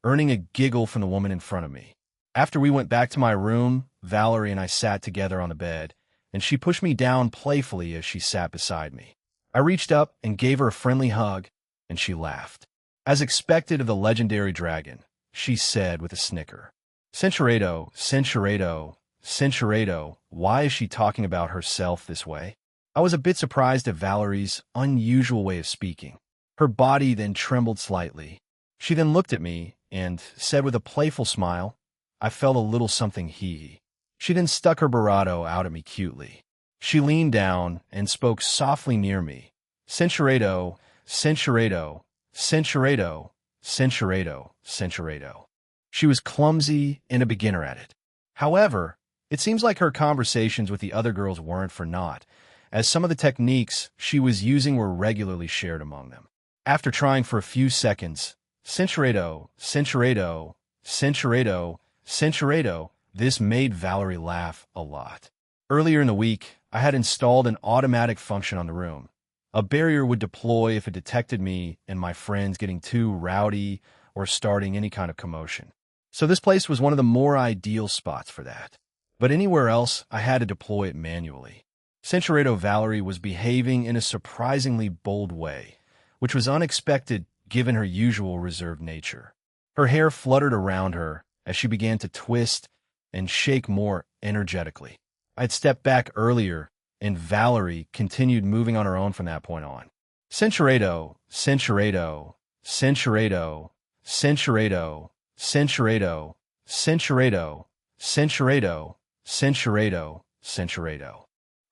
earning a giggle from the woman in front of me. After we went back to my room, Valerie and I sat together on the bed, and she pushed me down playfully as she sat beside me. I reached up and gave her a friendly hug, and she laughed. As expected of the legendary dragon, she said with a snicker. Cinchuredo, why is she talking about herself this way? I was a bit surprised at Valerie's unusual way of speaking. Her body then trembled slightly. She then looked at me and said with a playful smile, I felt a little something hee. She then stuck her barato out at me cutely. She leaned down and spoke softly near me. Cinchuredo. She was clumsy and a beginner at it. However, it seems like her conversations with the other girls weren't for naught, as some of the techniques she was using were regularly shared among them. After trying for a few seconds, Cinchuredo, this made Valerie laugh a lot. Earlier in the week, I had installed an automatic function on the room. A barrier would deploy if it detected me and my friends getting too rowdy or starting any kind of commotion. So this place was one of the more ideal spots for that. But anywhere else, I had to deploy it manually. Cinchuredo Valerie was behaving in a surprisingly bold way, which was unexpected given her usual reserved nature. Her hair fluttered around her as she began to twist and shake more energetically. I'd stepped back earlier, and Valerie continued moving on her own from that point on. Cinchuredo.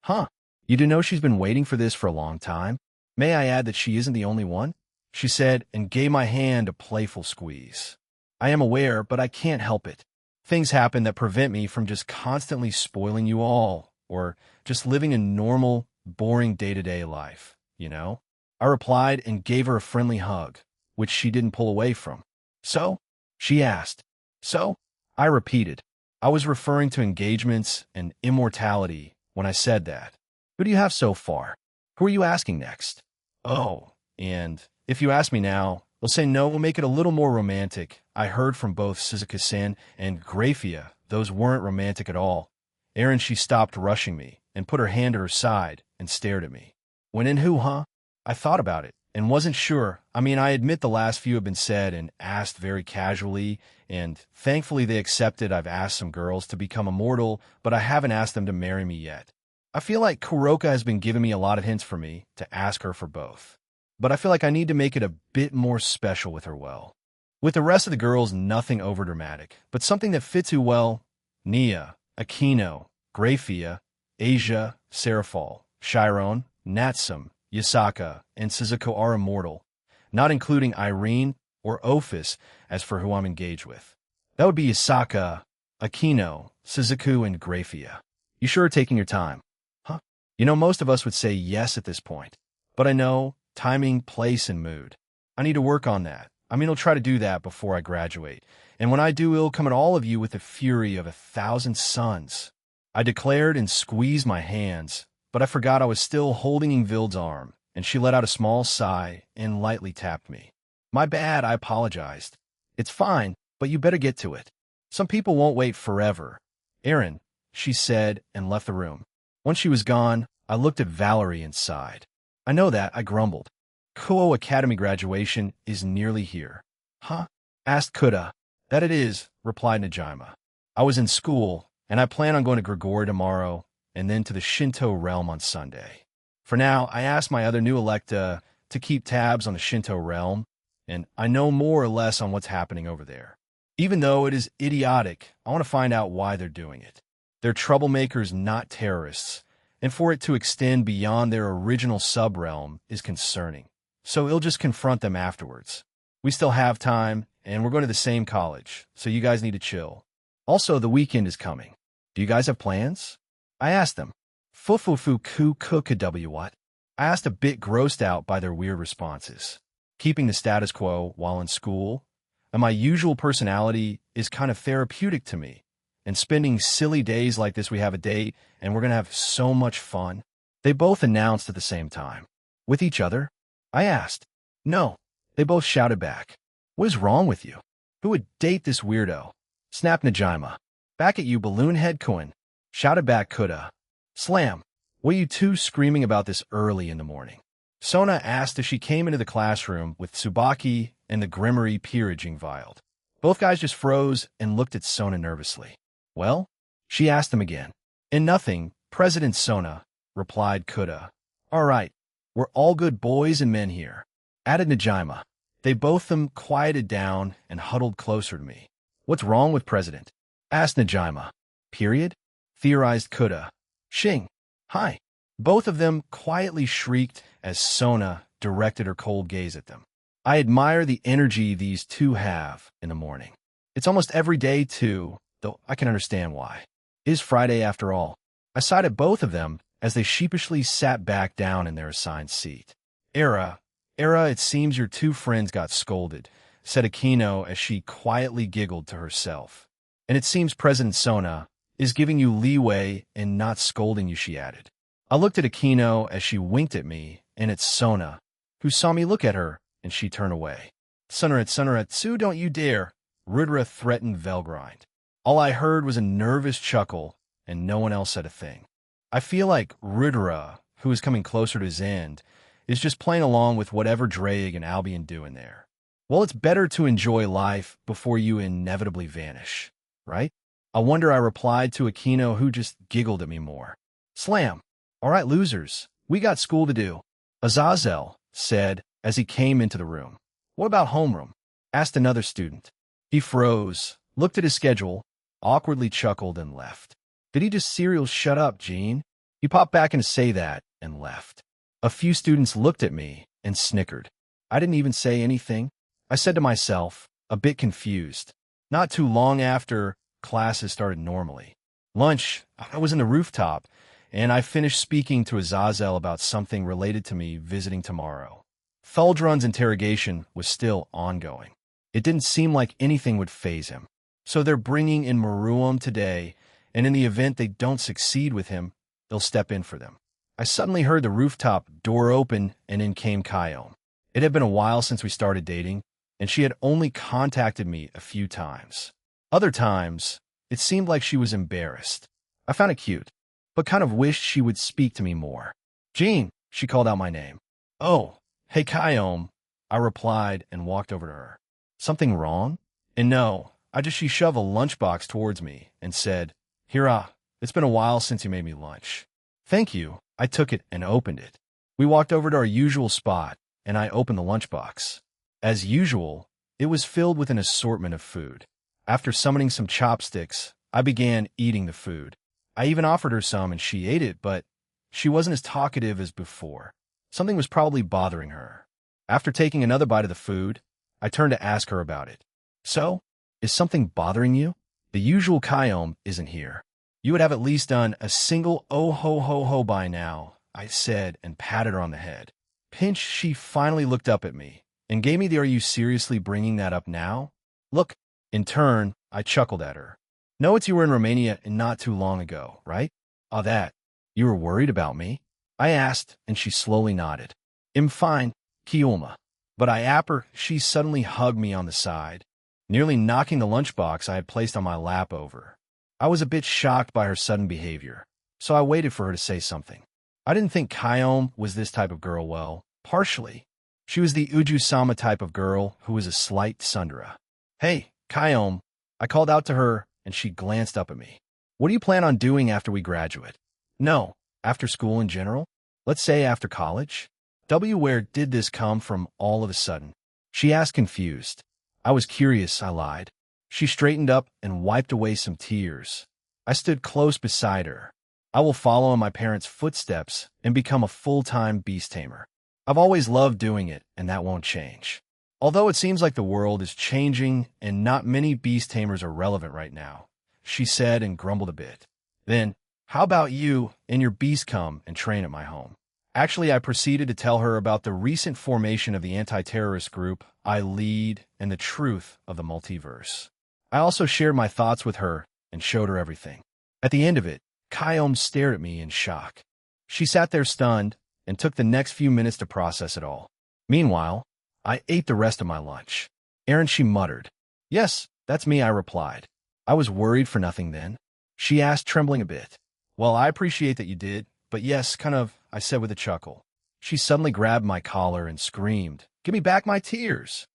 Huh, you do know she's been waiting for this for a long time? May I add that she isn't the only one? She said, and gave my hand a playful squeeze. I am aware, but I can't help it. Things happen that prevent me from just constantly spoiling you all, or just living a normal, boring day-to-day life, you know? I replied and gave her a friendly hug, which she didn't pull away from. So? She asked. So? I repeated. I was referring to engagements and immortality when I said that. Who do you have so far? Who are you asking next? Oh, and if you ask me now, they'll say no, we'll make it a little more romantic. I heard from both Suzuka-san and Grafia. Those weren't romantic at all. Aaron, she stopped rushing me and put her hand to her side and stared at me. When in who, huh? I thought about it and wasn't sure. I admit the last few have been said and asked very casually, and thankfully they accepted I've asked some girls to become immortal, but I haven't asked them to marry me yet. I feel like Kuroka has been giving me a lot of hints for me to ask her for both. But I feel like I need to make it a bit more special with her well. With the rest of the girls, nothing overdramatic, but something that fits who well. Nia, Aquino, Grafia, Asia, Serafal, Chiron, Natsum, Yasaka, and Suzuko are immortal, not including Irene or Ophis as for who I'm engaged with. That would be Yasaka, Akino, Suzuku, and Grafia. You sure are taking your time? Huh? You know, most of us would say yes at this point. But I know timing, place, and mood. I need to work on that. I mean, I'll try to do that before I graduate. And when I do, it'll come at all of you with the fury of 1,000 suns. I declared and squeezed my hands, but I forgot I was still holding Ingvild's arm, and she let out a small sigh and lightly tapped me. My bad, I apologized. It's fine, but you better get to it. Some people won't wait forever. Aaron, she said, and left the room. Once she was gone, I looked at Valerie and sighed. I know that, I grumbled. Kuo Academy graduation is nearly here. Huh? Asked Kuda. That it is, replied Najima. I was in school, and I plan on going to Grigori tomorrow, and then to the Shinto realm on Sunday. For now, I asked my other new electa to keep tabs on the Shinto realm, and I know more or less on what's happening over there. Even though it is idiotic, I want to find out why they're doing it. They're troublemakers, not terrorists, and for it to extend beyond their original sub-realm is concerning. So I'll just confront them afterwards. We still have time, and we're going to the same college, so you guys need to chill. Also, the weekend is coming. Do you guys have plans? I asked them. Fufufu ku kukaw what? I asked, a bit grossed out by their weird responses. Keeping the status quo while in school, and my usual personality is kind of therapeutic to me. And spending silly days like this, we have a date, and we're going to have so much fun. They both announced at the same time. With each other? I asked. No. They both shouted back. What is wrong with you? Who would date this weirdo? Snapped Najima. Back at you, balloon head Cohen. Shouted back Kuda. Slam. What are you two screaming about this early in the morning? Sona asked as she came into the classroom with Tsubaki and the Grimory peeraging Wild. Both guys just froze and looked at Sona nervously. Well? She asked them again. And nothing, President Sona, replied Kuda. All right, we're all good boys and men here, added Najima. They both them quieted down and huddled closer to me. What's wrong with President? Asked Najima. Period? Theorized Kuda. Shing. Hi. Both of them quietly shrieked as Sona directed her cold gaze at them. I admire the energy these two have in the morning. It's almost every day, too, though I can understand why. It is Friday after all. I sighed at both of them as they sheepishly sat back down in their assigned seat. Era, it seems your two friends got scolded, said Akino as she quietly giggled to herself. And it seems President Sona is giving you leeway and not scolding you, she added. I looked at Akino as she winked at me, and at Sona, who saw me look at her, and she turned away. Sunrat, Sue, don't you dare, Rudra threatened Velgrind. All I heard was a nervous chuckle, and no one else said a thing. I feel like Rudra, who is coming closer to his end, is just playing along with whatever Drake and Albion do in there. Well, it's better to enjoy life before you inevitably vanish, right? I wonder, I replied to Akino, who just giggled at me more. Slam. All right, losers, we got school to do, Azazel said as he came into the room. What about homeroom? Asked another student. He froze, looked at his schedule, awkwardly chuckled, and left. Did he just serial shut up, Gene? He popped back in to say that and left. A few students looked at me and snickered. I didn't even say anything. I said to myself, a bit confused. Not too long after classes started normally. Lunch, I was in the rooftop, and I finished speaking to Azazel about something related to me visiting tomorrow. Thuldron's interrogation was still ongoing. It didn't seem like anything would faze him. So they're bringing in Maruam today, and in the event they don't succeed with him, they'll step in for them. I suddenly heard the rooftop door open, and in came Kayon. It had been a while since we started dating, and she had only contacted me a few times. Other times, it seemed like she was embarrassed. I found it cute, but kind of wished she would speak to me more. Jean, she called out my name. Oh, hey Kayon, I replied and walked over to her. Something wrong? And no, she shoved a lunchbox towards me and said, Hira, it's been a while since you made me lunch. Thank you. I took it and opened it. We walked over to our usual spot, and I opened the lunchbox. As usual, it was filled with an assortment of food. After summoning some chopsticks, I began eating the food. I even offered her some, and she ate it, but she wasn't as talkative as before. Something was probably bothering her. After taking another bite of the food, I turned to ask her about it. So, Is something bothering you? The usual Kyom isn't here. You would have at least done a single oh ho ho ho by now, I said and patted her on the head. Pinch, she finally looked up at me and gave me the "Are you seriously bringing that up now?" Look. In turn, I chuckled at her. "No, it's you were in Romania and not too long ago, right?" "Ah, that. You were worried about me?" I asked, and she slowly nodded. "I'm fine, Kioma." But I app her, she suddenly hugged me on the side, nearly knocking the lunchbox I had placed on my lap over. I was a bit shocked by her sudden behavior, so I waited for her to say something. I didn't think Kyom was this type of girl. Well, partially. She was the Uju-sama type of girl who was a slight tsundere. "Hey, Kyom," I called out to her, and she glanced up at me. "What do you plan on doing after we graduate?" "No, after school in general? Let's say after college?" Where did this come from all of a sudden? She asked, confused. I was curious, I lied. She straightened up and wiped away some tears. I stood close beside her. "I will follow in my parents' footsteps and become a full-time beast tamer. I've always loved doing it, and that won't change. Although it seems like the world is changing and not many beast tamers are relevant right now," she said and grumbled a bit. "Then, how about you and your beast come and train at my home?" Actually, I proceeded to tell her about the recent formation of the anti-terrorist group I lead and the truth of the multiverse. I also shared my thoughts with her and showed her everything. At the end of it, Kyom stared at me in shock. She sat there stunned and took the next few minutes to process it all. Meanwhile, I ate the rest of my lunch. "Aaron," she muttered. "Yes, that's me," I replied. "I was worried for nothing then?" She asked, trembling a bit. "Well, I appreciate that you did, but yes, kind of," I said with a chuckle. She suddenly grabbed my collar and screamed, "Give me back my tears!"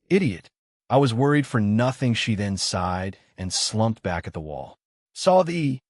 "Idiot." I was worried for nothing, she then sighed and slumped back at the wall. Saw thee.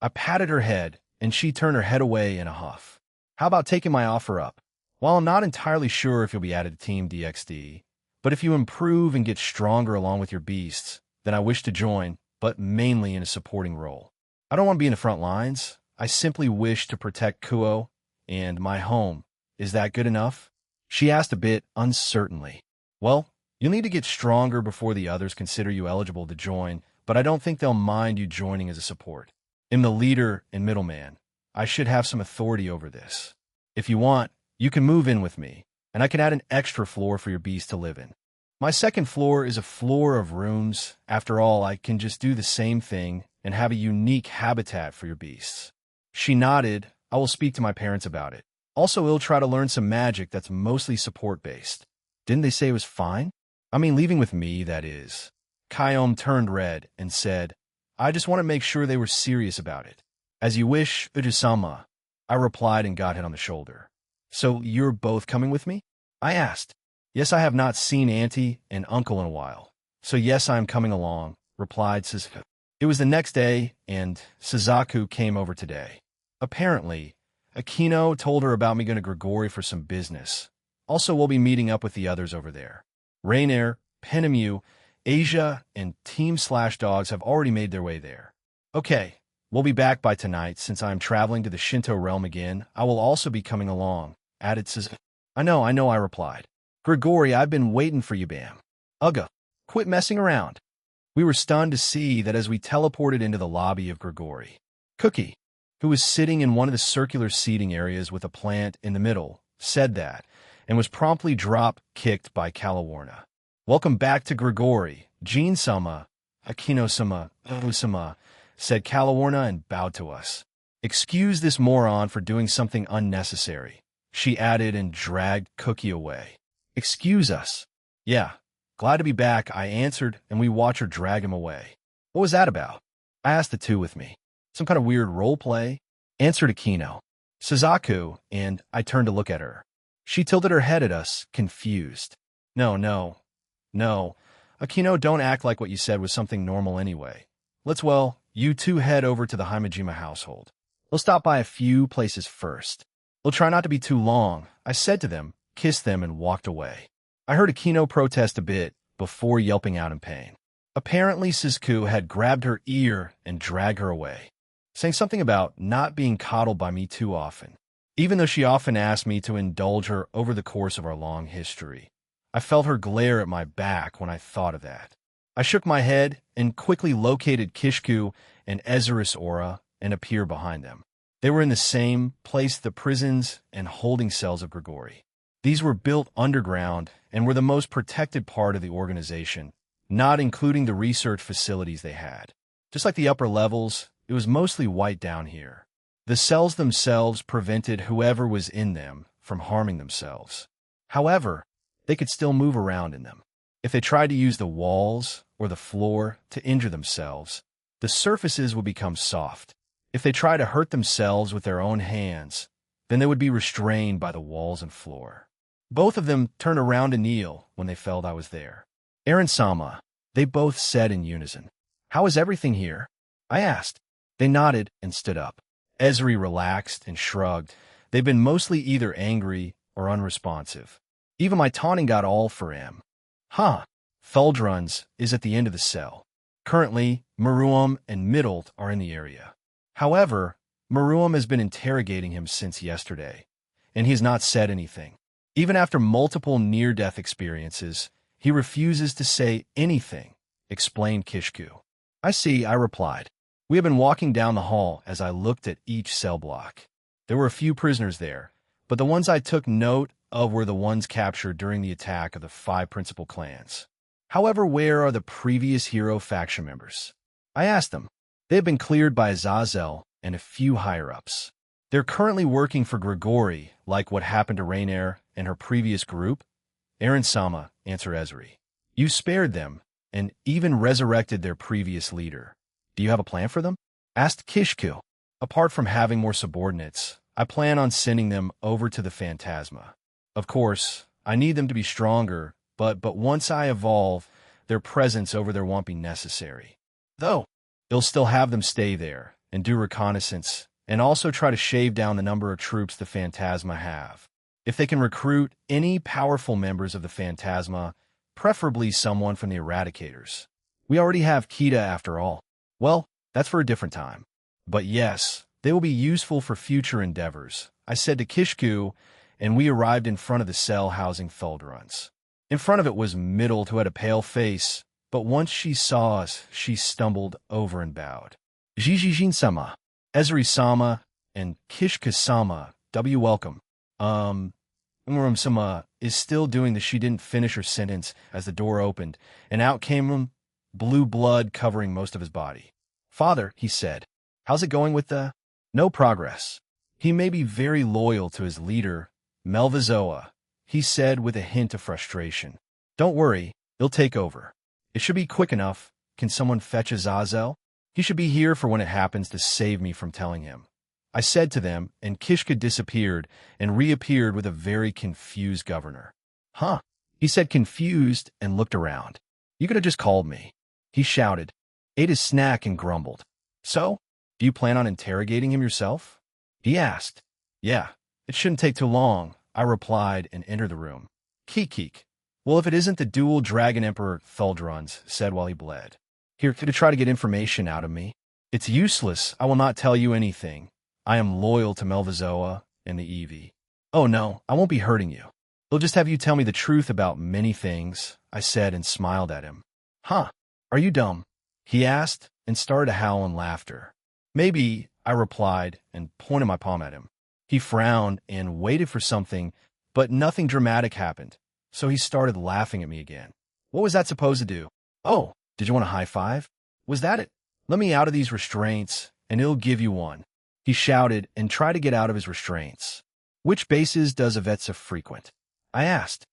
I patted her head, and she turned her head away in a huff. "How about taking my offer up? While I'm not entirely sure if you'll be added to Team DXD, but if you improve and get stronger along with your beasts, then I wish to join, but mainly in a supporting role. I don't want to be in the front lines. I simply wish to protect Kuo and my home. Is that good enough?" She asked a bit uncertainly. "Well, you'll need to get stronger before the others consider you eligible to join, but I don't think they'll mind you joining as a support. I'm the leader and middleman. I should have some authority over this. If you want, you can move in with me, and I can add an extra floor for your beast to live in. My second floor is a floor of rooms. After all, I can just do the same thing and have a unique habitat for your beasts." She nodded. "I will speak to my parents about it. Also, we'll try to learn some magic that's mostly support-based." "Didn't they say it was fine?" "I mean, leaving with me, that is." Kyom turned red and said, "I just want to make sure they were serious about it." "As you wish, Uju-sama," I replied and got hit on the shoulder. "So you're both coming with me?" I asked. "Yes, I have not seen Auntie and Uncle in a while. So yes, I am coming along," replied Suzaku. It was the next day, and Suzaku came over today. Apparently, Akino told her about me going to Grigori for some business. Also, we'll be meeting up with the others over there. Rainier, Penemu, Asia, and Team/Dogs have already made their way there. "Okay, we'll be back by tonight. Since I am traveling to the Shinto realm again, I will also be coming along," added Suzaku. I know, I replied. "Grigori, I've been waiting for you, Bam." "Ugga, quit messing around." We were stunned to see that as we teleported into the lobby of Grigori, Cookie, who was sitting in one of the circular seating areas with a plant in the middle, said that, and was promptly drop-kicked by Calawarna. "Welcome back to Grigori, Jean-sama, Akino-sama, Obu-sama," said Calawarna and bowed to us. "Excuse this moron for doing something unnecessary," she added and dragged Cookie away. "Excuse us." "Yeah. Glad to be back," I answered, and we watched her drag him away. "What was that about?" I asked the two with me. "Some kind of weird role play?" answered Akino. Suzaku, and I turned to look at her. She tilted her head at us, confused. No. Akino, don't act like what you said was something normal anyway. You two head over to the Himejima household. We'll stop by a few places first. We'll try not to be too long," I said to them, kissed them, and walked away. I heard Akino protest a bit before yelping out in pain. Apparently, Suzaku had grabbed her ear and dragged her away, saying something about not being coddled by me too often, even though she often asked me to indulge her over the course of our long history. I felt her glare at my back when I thought of that. I shook my head and quickly located Kishku and Ezeris Aura and appeared behind them. They were in the same place the prisons and holding cells of Grigori. These were built underground and were the most protected part of the organization, not including the research facilities they had. Just like the upper levels, it was mostly white down here. The cells themselves prevented whoever was in them from harming themselves. However, they could still move around in them. If they tried to use the walls or the floor to injure themselves, the surfaces would become soft. If they tried to hurt themselves with their own hands, then they would be restrained by the walls and floor. Both of them turned around to kneel when they felt I was there. Aaron-sama, they both said in unison. How is everything here? I asked. They nodded and stood up. Ezri relaxed and shrugged. They've been mostly either angry or unresponsive. Even my taunting got all for him. Thuldruns is at the end of the cell. Currently, Maruam and Middle are in the area. However, Maruam has been interrogating him since yesterday, and he has not said anything. Even after multiple near-death experiences, he refuses to say anything, explained Kishku. I see, I replied. We have been walking down the hall as I looked at each cell block. There were a few prisoners there, but the ones I took note of were the ones captured during the attack of the 5 principal clans. However, where are the previous hero faction members? I asked them. They have been cleared by Azazel and a few higher-ups. They're currently working for Grigori, like what happened to Rainier and her previous group. Aaron-sama, answered Ezri. You spared them and even resurrected their previous leader. Do you have a plan for them? Asked Kishku. Apart from having more subordinates, I plan on sending them over to the Phantasma. Of course, I need them to be stronger, but once I evolve, their presence over there won't be necessary. Though, they'll still have them stay there and do reconnaissance, and also try to shave down the number of troops the Phantasma have. If they can recruit any powerful members of the Phantasma, preferably someone from the Eradicators. We already have Kita after all. Well, that's for a different time. But yes, they will be useful for future endeavors, I said to Kishku, and we arrived in front of the cell housing Thuldruns. In front of it was Middle, who had a pale face, but once she saw us, she stumbled over and bowed. Jijijin-sama, Ezri-sama, and Kishka-sama, welcome. Sama is still doing the she didn't finish her sentence as the door opened, and out came blue blood covering most of his body. Father, he said, how's it going with the... No progress. He may be very loyal to his leader, Melvizoa, he said with a hint of frustration. Don't worry, he'll take over. It should be quick enough. Can someone fetch Azazel? He should be here for when it happens to save me from telling him. I said to them, and Kishka disappeared and reappeared with a very confused governor. He said confused and looked around. You could have just called me. He shouted, ate his snack and grumbled. So, do you plan on interrogating him yourself? He asked. Yeah, it shouldn't take too long, I replied and entered the room. Keek. Well, if it isn't the dual Dragon Emperor Thuldruns, said while he bled. Here, to try to get information out of me. It's useless, I will not tell you anything. I am loyal to Melvizoa and the Eevee. Oh no, I won't be hurting you. They'll just have you tell me the truth about many things, I said and smiled at him. Are you dumb? He asked and started to howl in laughter. Maybe, I replied and pointed my palm at him. He frowned and waited for something, but nothing dramatic happened, so he started laughing at me again. What was that supposed to do? Oh, did you want a high five? Was that it? Let me out of these restraints, and it'll give you one. He shouted and tried to get out of his restraints. Which bases does Avetsa frequent? I asked.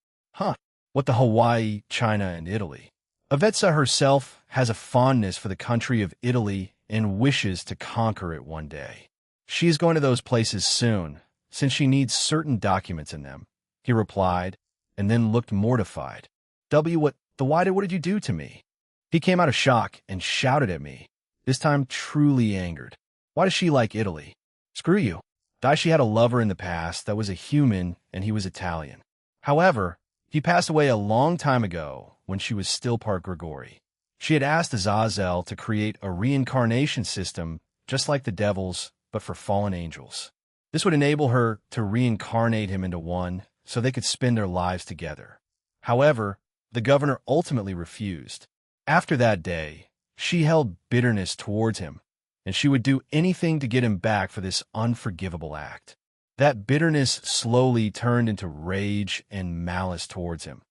What the Hawaii, China, and Italy? Avetsa herself has a fondness for the country of Italy and wishes to conquer it one day. She is going to those places soon, since she needs certain documents in them, he replied, and then looked mortified. What did you do to me? He came out of shock and shouted at me, this time truly angered. Why does she like Italy? Screw you. Daishi had a lover in the past that was a human and he was Italian. However, he passed away a long time ago when she was still part Grigori. She had asked Azazel to create a reincarnation system just like the devils, but for fallen angels. This would enable her to reincarnate him into one so they could spend their lives together. However, the governor ultimately refused. After that day, she held bitterness towards him, and she would do anything to get him back for this unforgivable act. That bitterness slowly turned into rage and malice towards him.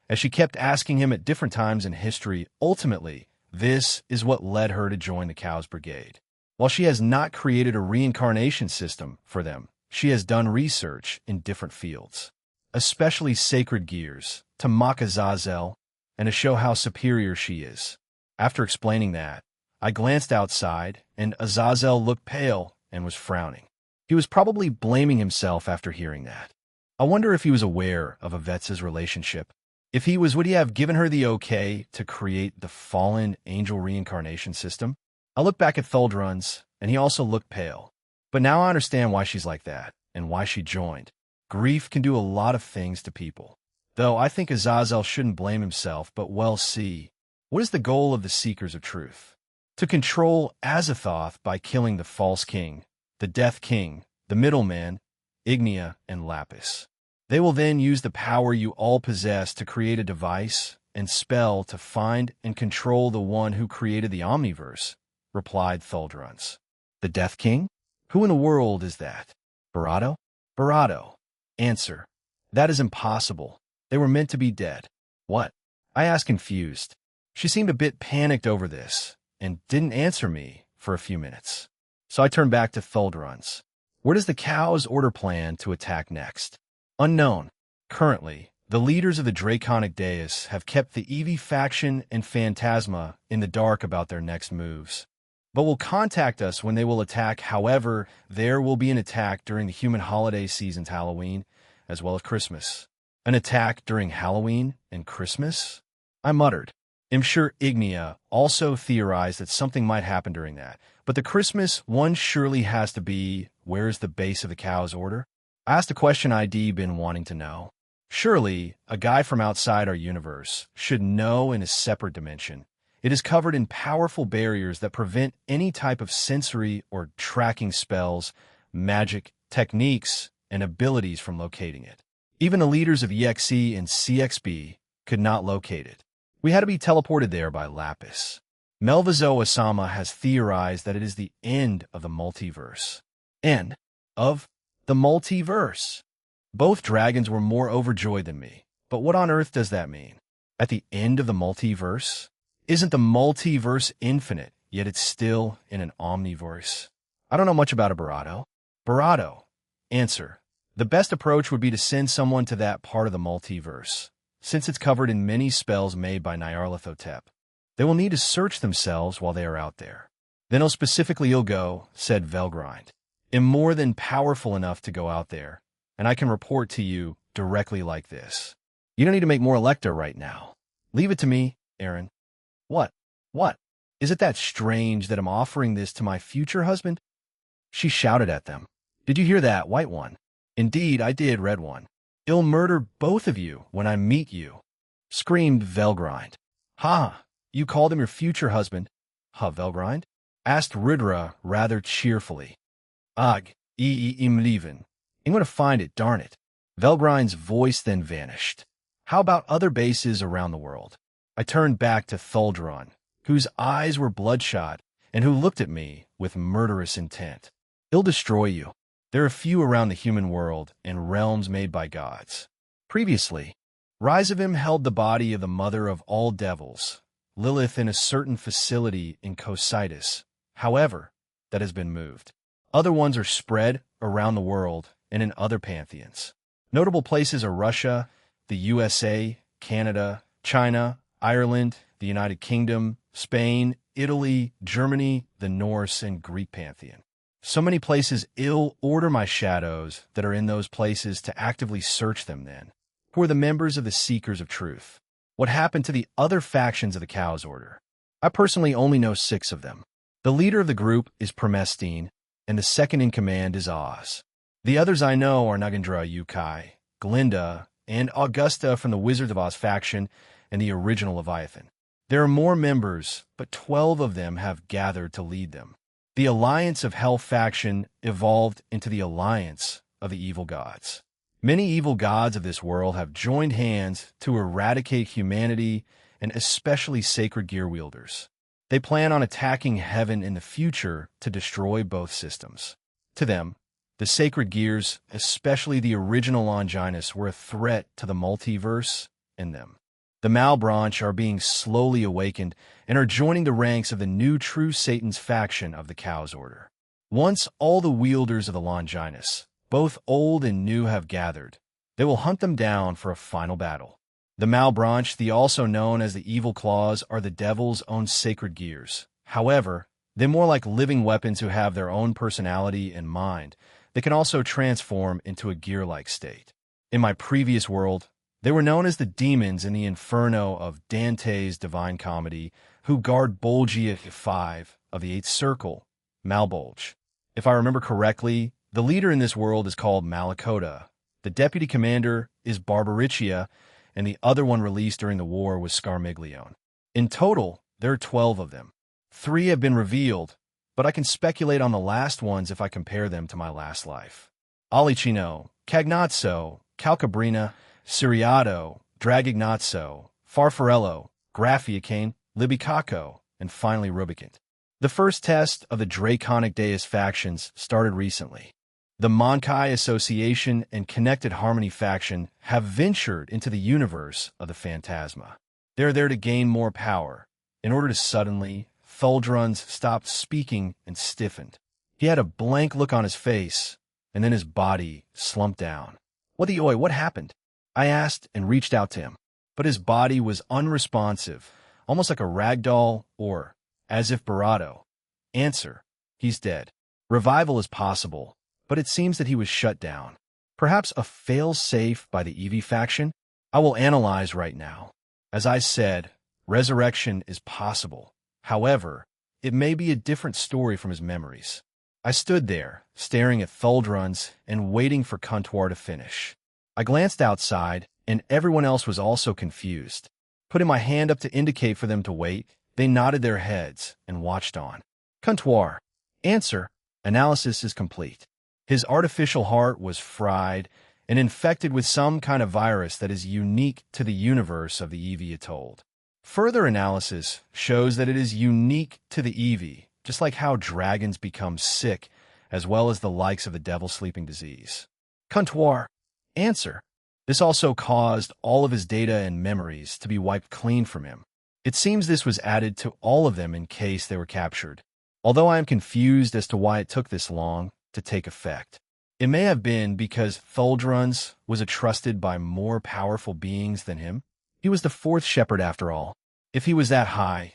As she kept asking him at different times in history, ultimately, this is what led her to join the Cows Brigade. While she has not created a reincarnation system for them, she has done research in different fields, especially sacred gears, to mock Azazel and to show how superior she is. After explaining that, I glanced outside, and Azazel looked pale and was frowning. He was probably blaming himself after hearing that. I wonder if he was aware of Yvette's relationship. If he was, would he have given her the okay to create the fallen angel reincarnation system? I looked back at Thuldrun's, and he also looked pale. But now I understand why she's like that, and why she joined. Grief can do a lot of things to people. Though I think Azazel shouldn't blame himself, but well see, what is the goal of the Seekers of Truth? To control Azathoth by killing the False King, the Death King, the Middleman, Ignia, and Lapis. They will then use the power you all possess to create a device and spell to find and control the one who created the Omniverse, replied Thuldrun's. The Death King? Who in the world is that? Barado? Barado. Answer. That is impossible. They were meant to be dead. What? I asked, confused. She seemed a bit panicked over this, and didn't answer me for a few minutes. So I turned back to Thuldrun's. Where does the Cows order plan to attack next? Unknown. Currently, the leaders of the Draconic Deus have kept the Eevee faction and Phantasma in the dark about their next moves, but will contact us when they will attack. However, there will be an attack during the human holiday season's Halloween, as well as Christmas. An attack during Halloween and Christmas? I muttered. I'm sure Ignia also theorized that something might happen during that, but the Christmas one surely has to be, where's the base of the Cows order? I asked a question I'd been wanting to know. Surely, a guy from outside our universe should know in a separate dimension. It is covered in powerful barriers that prevent any type of sensory or tracking spells, magic, techniques, and abilities from locating it. Even the leaders of EXE and CXB could not locate it. We had to be teleported there by Lapis. Melvizo Osama has theorized that it is the end of the multiverse. End of the multiverse. Both dragons were more overjoyed than me. But what on earth does that mean? At the end of the multiverse? Isn't the multiverse infinite, yet it's still in an omniverse? I don't know much about a Barado. Barado. Answer. The best approach would be to send someone to that part of the multiverse, since it's covered in many spells made by Nyarlathotep. They will need to search themselves while they are out there. Then he'll specifically go, said Velgrind. I'm more than powerful enough to go out there, and I can report to you directly like this. You don't need to make more Electa right now. Leave it to me, Aaron. What? What? Is it that strange that I'm offering this to my future husband? She shouted at them. Did you hear that, White One? Indeed, I did, Red One. I'll murder both of you when I meet you, screamed Velgrind. Ha! You called him your future husband? Huh, Velgrind? Asked Rudra rather cheerfully. Ugh, I'm leaving. I'm going to find it, darn it. Velgrind's voice then vanished. How about other bases around the world? I turned back to Thuldrun, whose eyes were bloodshot and who looked at me with murderous intent. He'll destroy you. There are few around the human world and realms made by gods. Previously, Rizavim held the body of the mother of all devils, Lilith, in a certain facility in Cocytus. However, that has been moved. Other ones are spread around the world and in other pantheons. Notable places are Russia, the USA, Canada, China, Ireland, the United Kingdom, Spain, Italy, Germany, the Norse, and Greek pantheon. So many places. I'll order my shadows that are in those places to actively search them then. Who are the members of the Seekers of Truth? What happened to the other factions of the Cows Order? I personally only know 6 of them. The leader of the group is Promestine, and the second in command is Oz. The others I know are Nagandra Yukai, Glinda, and Augusta from the Wizards of Oz faction and the original Leviathan. There are more members, but 12 of them have gathered to lead them. The Alliance of Hell faction evolved into the Alliance of the Evil Gods. Many evil gods of this world have joined hands to eradicate humanity and especially sacred gear wielders. They plan on attacking heaven in the future to destroy both systems. To them, the sacred gears, especially the original Longinus, were a threat to the multiverse in them. The Malebranche are being slowly awakened and are joining the ranks of the new true Satan's faction of the Chaos Order. Once all the wielders of the Longinus, both old and new, have gathered, they will hunt them down for a final battle. The Malebranche, the also known as the Evil Claws, are the devil's own sacred gears. However, they're more like living weapons who have their own personality and mind. They can also transform into a gear-like state. In my previous world, they were known as the demons in the Inferno of Dante's Divine Comedy, who guard Bolgia 5 of the Eighth Circle, Malbolge. If I remember correctly, the leader in this world is called Malakota. The deputy commander is Barbaricia, and the other one released during the war was Scarmiglione. In total, there are 12 of them. 3 have been revealed, but I can speculate on the last ones if I compare them to my last life. Alicino, Cagnazzo, Calcabrina, Siriato, Dragignazzo, Farfarello, Graffiacane, Libicaco, and finally Rubicant. The first test of the Draconic Deus factions started recently. The Monkai Association and Connected Harmony faction have ventured into the universe of the Phantasma. They're there to gain more power. In order to suddenly, Thuldrun's stopped speaking and stiffened. He had a blank look on his face, and then his body slumped down. What happened? I asked and reached out to him, but his body was unresponsive, almost like a rag doll or, as if Barato. Answer: he's dead. Revival is possible, but it seems that he was shut down. Perhaps a fail-safe by the Eevee faction? I will analyze right now. As I said, resurrection is possible. However, it may be a different story from his memories. I stood there, staring at Thuldrun's and waiting for Kuntuar to finish. I glanced outside, and everyone else was also confused. Putting my hand up to indicate for them to wait, they nodded their heads and watched on. Kuntuar. Answer. Analysis is complete. His artificial heart was fried and infected with some kind of virus that is unique to the universe of the Eevee Atoll. Further analysis shows that it is unique to the Eevee, just like how dragons become sick, as well as the likes of the devil sleeping disease. Kuntuar. Answer. This also caused all of his data and memories to be wiped clean from him. It seems this was added to all of them in case they were captured. Although I am confused as to why it took this long to take effect. It may have been because Thuldrun's was trusted by more powerful beings than him. He was the 4th shepherd after all. If he was that high,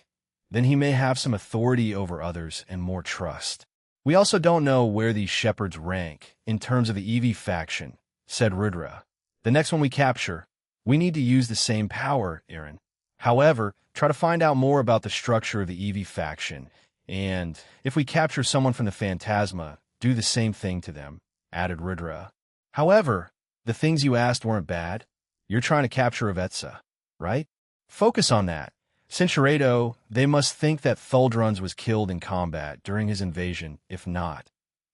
then he may have some authority over others and more trust. We also don't know where these shepherds rank in terms of the Eevee faction, said Rudra. The next one we capture, we need to use the same power, Aaron. However, try to find out more about the structure of the Eevee faction, and if we capture someone from the Phantasma, do the same thing to them, added Rudra. However, the things you asked weren't bad. You're trying to capture Avetsa, right? Focus on that. Cinchuredo, they must think that Thuldrun's was killed in combat during his invasion. If not,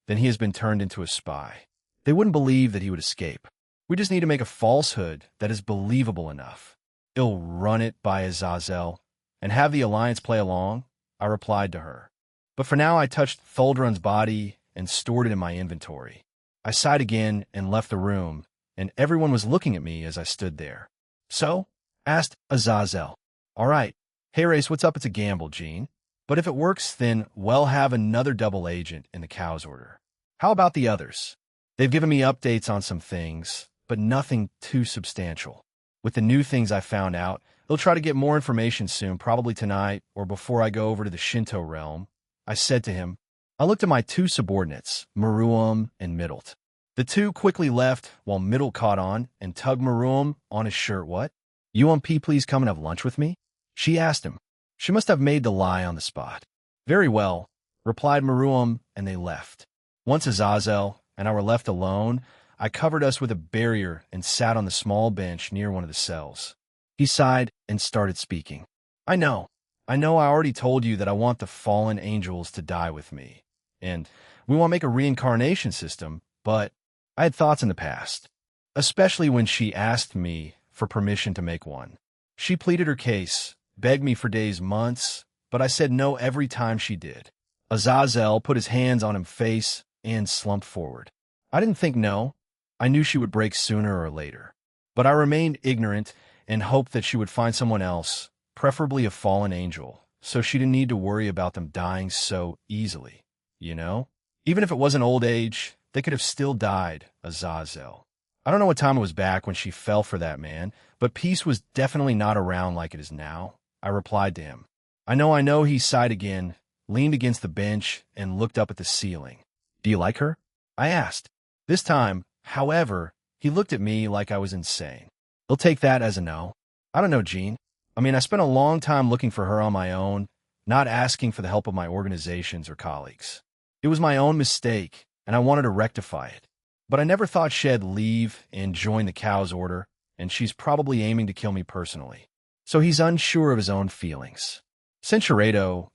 then he has been turned into a spy. They wouldn't believe that he would escape. We just need to make a falsehood that is believable enough. I'll run it by Azazel and have the Alliance play along, I replied to her. But for now I touched Thuldrun's body and stored it in my inventory. I sighed again and left the room, and everyone was looking at me as I stood there. So? Asked Azazel. All right. Hey, Race, what's up? It's a gamble, Gene. But if it works, then we'll have another double agent in the Chaos Order. How about the others? They've given me updates on some things, but nothing too substantial. With the new things I found out, they'll try to get more information soon, probably tonight or before I go over to the Shinto realm. I said to him. I looked at my 2 subordinates, Maruam and Middlet. The 2 quickly left while Middlet caught on and tugged Maruam on his shirt. What? UMP, please come and have lunch with me? She asked him. She must have made the lie on the spot. Very well, replied Maruam, and they left. Once Azazel and I were left alone, I covered us with a barrier and sat on the small bench near one of the cells. He sighed and started speaking. I know I already told you that I want the fallen angels to die with me. And we want to make a reincarnation system, but I had thoughts in the past, especially when she asked me for permission to make one. She pleaded her case, begged me for days, months, but I said no every time she did. Azazel put his hands on his face and slumped forward. I didn't think no. I knew she would break sooner or later. But I remained ignorant and hoped that she would find someone else, preferably a fallen angel, so she didn't need to worry about them dying so easily, you know? Even if it wasn't old age, they could have still died, Azazel. I don't know what time it was back when she fell for that man, but peace was definitely not around like it is now. I replied to him. I know, he sighed again, leaned against the bench, and looked up at the ceiling. Do you like her? I asked. This time, however, he looked at me like I was insane. He'll take that as a no. I don't know, Gene. I spent a long time looking for her on my own, not asking for the help of my organizations or colleagues. It was my own mistake, and I wanted to rectify it. But I never thought she'd leave and join the cow's order, and she's probably aiming to kill me personally. So he's unsure of his own feelings. Cinchuredo.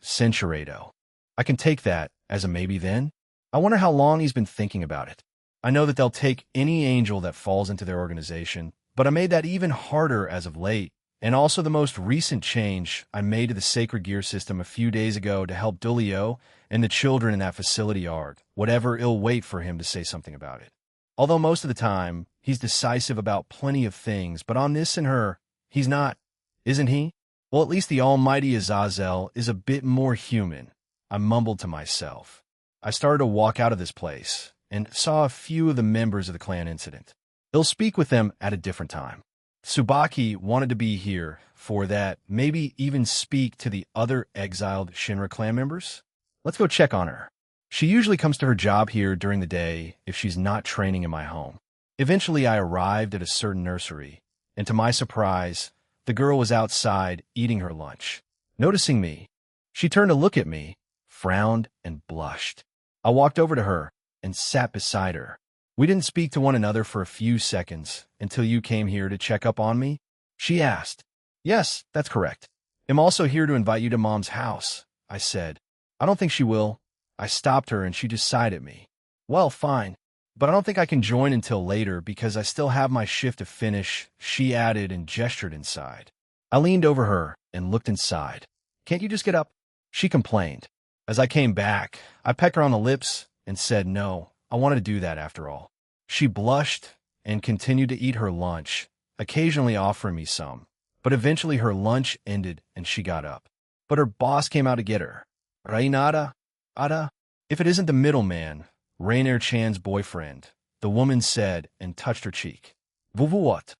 I can take that as a maybe then. I wonder how long he's been thinking about it. I know that they'll take any angel that falls into their organization, but I made that even harder as of late, and also the most recent change I made to the sacred gear system a few days ago to help Dulio and the children in that facility yard, whatever it'll wait for him to say something about it. Although most of the time, he's decisive about plenty of things, but on this and her, he's not, isn't he? Well, at least the almighty Azazel is a bit more human, I mumbled to myself. I started to walk out of this place, and saw a few of the members of the clan incident. He'll speak with them at a different time. Tsubaki wanted to be here for that, maybe even speak to the other exiled Shinra clan members. Let's go check on her. She usually comes to her job here during the day if she's not training in my home. Eventually, I arrived at a certain nursery, and to my surprise, the girl was outside eating her lunch. Noticing me, she turned to look at me, frowned, and blushed. I walked over to her and sat beside her. We didn't speak to one another for a few seconds until you came here to check up on me. She asked. Yes, that's correct. I'm also here to invite you to Mom's house, I said. I don't think she will. I stopped her and she just sighed at me. Well, fine, but I don't think I can join until later because I still have my shift to finish, she added and gestured inside. I leaned over her and looked inside. Can't you just get up? She complained. As I came back, I pecked her on the lips and said no, I wanted to do that after all. She blushed and continued to eat her lunch, occasionally offering me some. But eventually her lunch ended and she got up. But her boss came out to get her. Rainada? Ada? If it isn't the middleman, Rainier Chan's boyfriend, the woman said and touched her cheek. Vuvu what?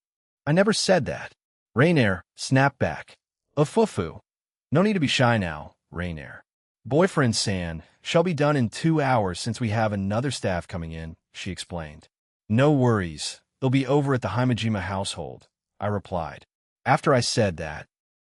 I never said that. Rainier snapped back. Ufufu. No need to be shy now, Rainier. Boyfriend San shall be done in 2 hours since we have another staff coming in, she explained. No worries. They'll be over at the Himejima household, I replied. After I said that,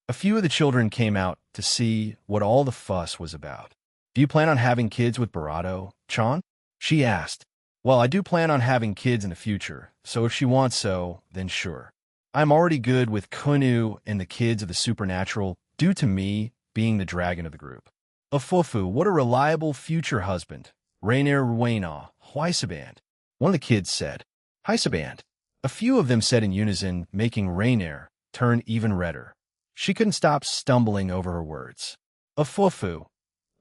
a few of the children came out to see what all the fuss was about. Do you plan on having kids with Barato-chan? She asked. Well, I do plan on having kids in the future, so if she wants so, then sure. I'm already good with Kunu and the kids of the supernatural due to me being the dragon of the group. Ufufu, what a reliable future husband. Rainier Ruena, Huisaband. One of the kids said. Huisaband. A few of them said in unison, making Rainier turn even redder. She couldn't stop stumbling over her words. Ufufu.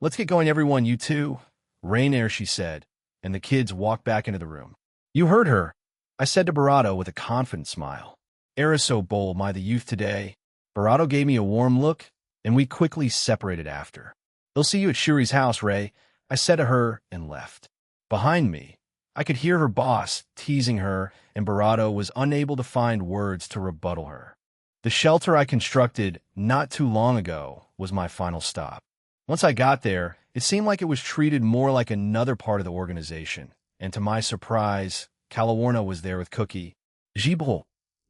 Let's get going, everyone, you two. Rainier, she said, and the kids walked back into the room. You heard her, I said to Barato with a confident smile. Era so bold, my the youth today. Barato gave me a warm look, and we quickly separated after. They'll see you at Shuri's house, Ray, I said to her and left. Behind me, I could hear her boss teasing her, and Barato was unable to find words to rebuttal her. The shelter I constructed not too long ago was my final stop. Once I got there, it seemed like it was treated more like another part of the organization, and to my surprise, Calawarna was there with Cookie. Jibo,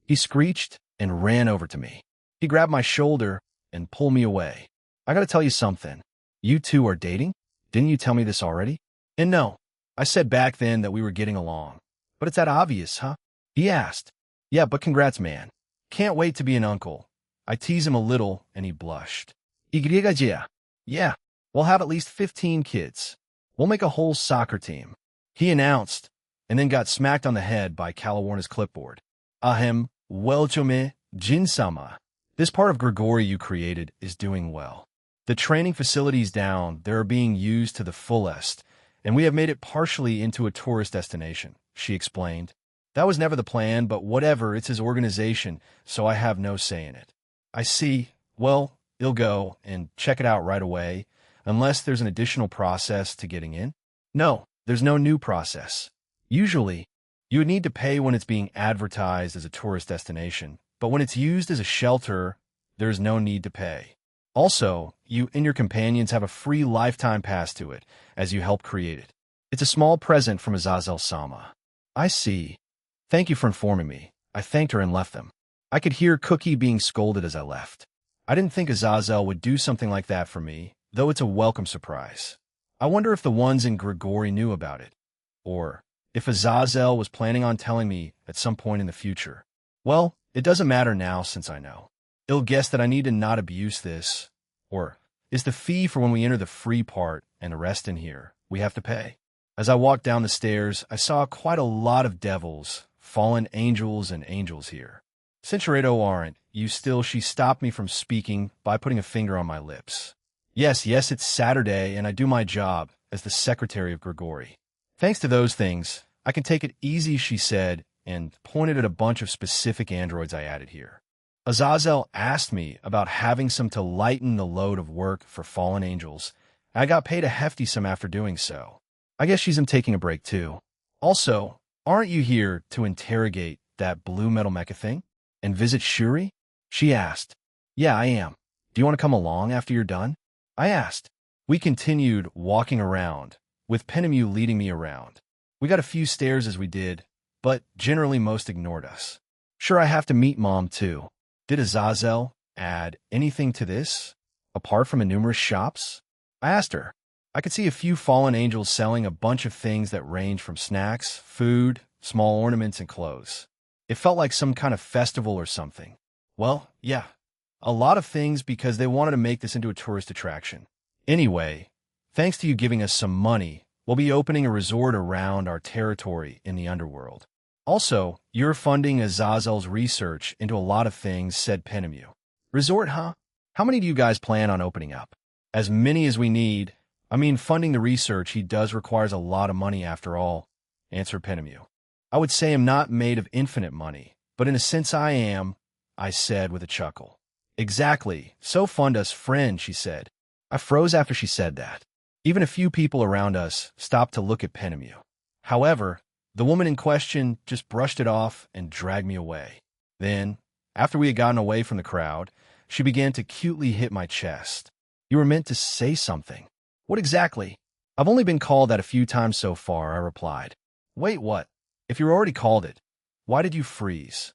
he screeched and ran over to me. He grabbed my shoulder and pulled me away. I gotta tell you something. You two are dating? Didn't you tell me this already? And no, I said back then that we were getting along. But it's that obvious, huh? He asked. Yeah, but congrats, man. Can't wait to be an uncle. I teased him a little, and he blushed. Igrigagia. Yeah, we'll have at least 15 kids. We'll make a whole soccer team. He announced, and then got smacked on the head by Calawarna's clipboard. Ahem, welchome, Jin-sama. This part of Grigori you created is doing well. The training facilities down there are being used to the fullest, and we have made it partially into a tourist destination, she explained. That was never the plan, but whatever, it's his organization, so I have no say in it. I see. Well, he'll go and check it out right away, unless there's an additional process to getting in. No, there's no new process. Usually, you would need to pay when it's being advertised as a tourist destination, but when it's used as a shelter, there's no need to pay. Also, you and your companions have a free lifetime pass to it, as you helped create it. It's a small present from Azazel-sama. I see. Thank you for informing me. I thanked her and left them. I could hear Cookie being scolded as I left. I didn't think Azazel would do something like that for me, though it's a welcome surprise. I wonder if the ones in Grigori knew about it, or if Azazel was planning on telling me at some point in the future. Well, it doesn't matter now since I know. He'll guess that I need to not abuse this, or is the fee for when we enter the free part and the rest in here we have to pay. As I walked down the stairs, I saw quite a lot of devils, fallen angels, and angels here. Cinchureto aren't, you still, she stopped me from speaking by putting a finger on my lips. Yes, it's Saturday, and I do my job as the secretary of Grigori. Thanks to those things, I can take it easy, she said, and pointed at a bunch of specific androids I added here. Azazel asked me about having some to lighten the load of work for fallen angels. I got paid a hefty sum after doing so. I guess she's taking a break too. Also, aren't you here to interrogate that blue metal mecha thing? And visit Shuri? She asked. Yeah, I am. Do you want to come along after you're done? I asked. We continued walking around, with Penemu leading me around. We got a few stares as we did, but generally most ignored us. Sure, I have to meet Mom too. Did Azazel add anything to this, apart from numerous shops? I asked her. I could see a few fallen angels selling a bunch of things that range from snacks, food, small ornaments, and clothes. It felt like some kind of festival or something. Well, yeah, a lot of things because they wanted to make this into a tourist attraction. Anyway, thanks to you giving us some money, we'll be opening a resort around our territory in the underworld. Also, you're funding Azazel's research into a lot of things, said Penemu. Resort, huh? How many do you guys plan on opening up? As many as we need. I mean, funding the research he does requires a lot of money after all, answered Penemu. I would say I'm not made of infinite money, but in a sense I am, I said with a chuckle. Exactly. So fund us, friend, she said. I froze after she said that. Even a few people around us stopped to look at Penemu. However, the woman in question just brushed it off and dragged me away. Then, after we had gotten away from the crowd, she began to cutely hit my chest. You were meant to say something. What exactly? I've only been called that a few times so far, I replied. Wait, what? If you already called it, why did you freeze?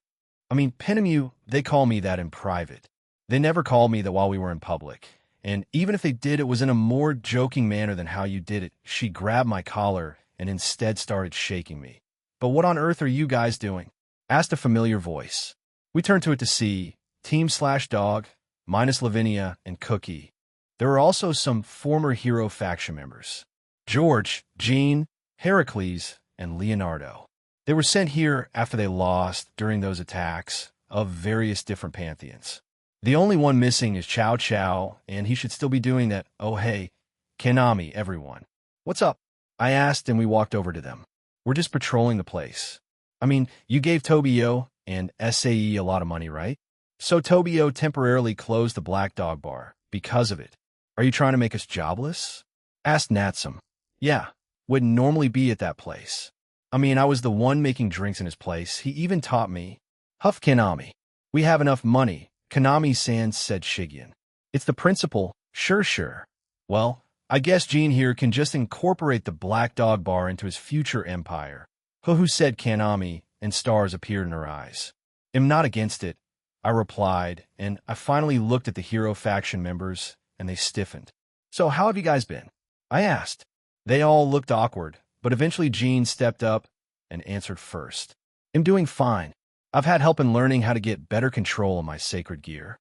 I mean, Penemu, they call me that in private. They never called me that while we were in public. And even if they did, it was in a more joking manner than how you did it. She grabbed my collar and instead started shaking me. But what on earth are you guys doing? Asked a familiar voice. We turned to it to see Team/Dog, minus Lavinia and Cookie. There were also some former hero faction members. George, Jean, Heracles, and Leonardo. They were sent here after they lost during those attacks of various different pantheons. The only one missing is Chow Chow, and he should still be doing that. Oh hey, Konami, everyone. What's up? I asked, and we walked over to them. We're just patrolling the place. I mean, you gave Tobio and SAE a lot of money, right? So Tobio temporarily closed the Black Dog Bar because of it. Are you trying to make us jobless? Asked Natsum. Yeah, wouldn't normally be at that place. I mean, I was the one making drinks in his place. He even taught me. Huff Konami. We have enough money, Konami-san, said Shigeon. It's the principle. Sure. Well, I guess Gene here can just incorporate the Black Dog Bar into his future empire. Who said Konami, and stars appeared in her eyes. Am not against it, I replied, and I finally looked at the hero faction members, and they stiffened. So how have you guys been? I asked. They all looked awkward, but eventually Gene stepped up and answered first. I'm doing fine. I've had help in learning how to get better control of my sacred gear,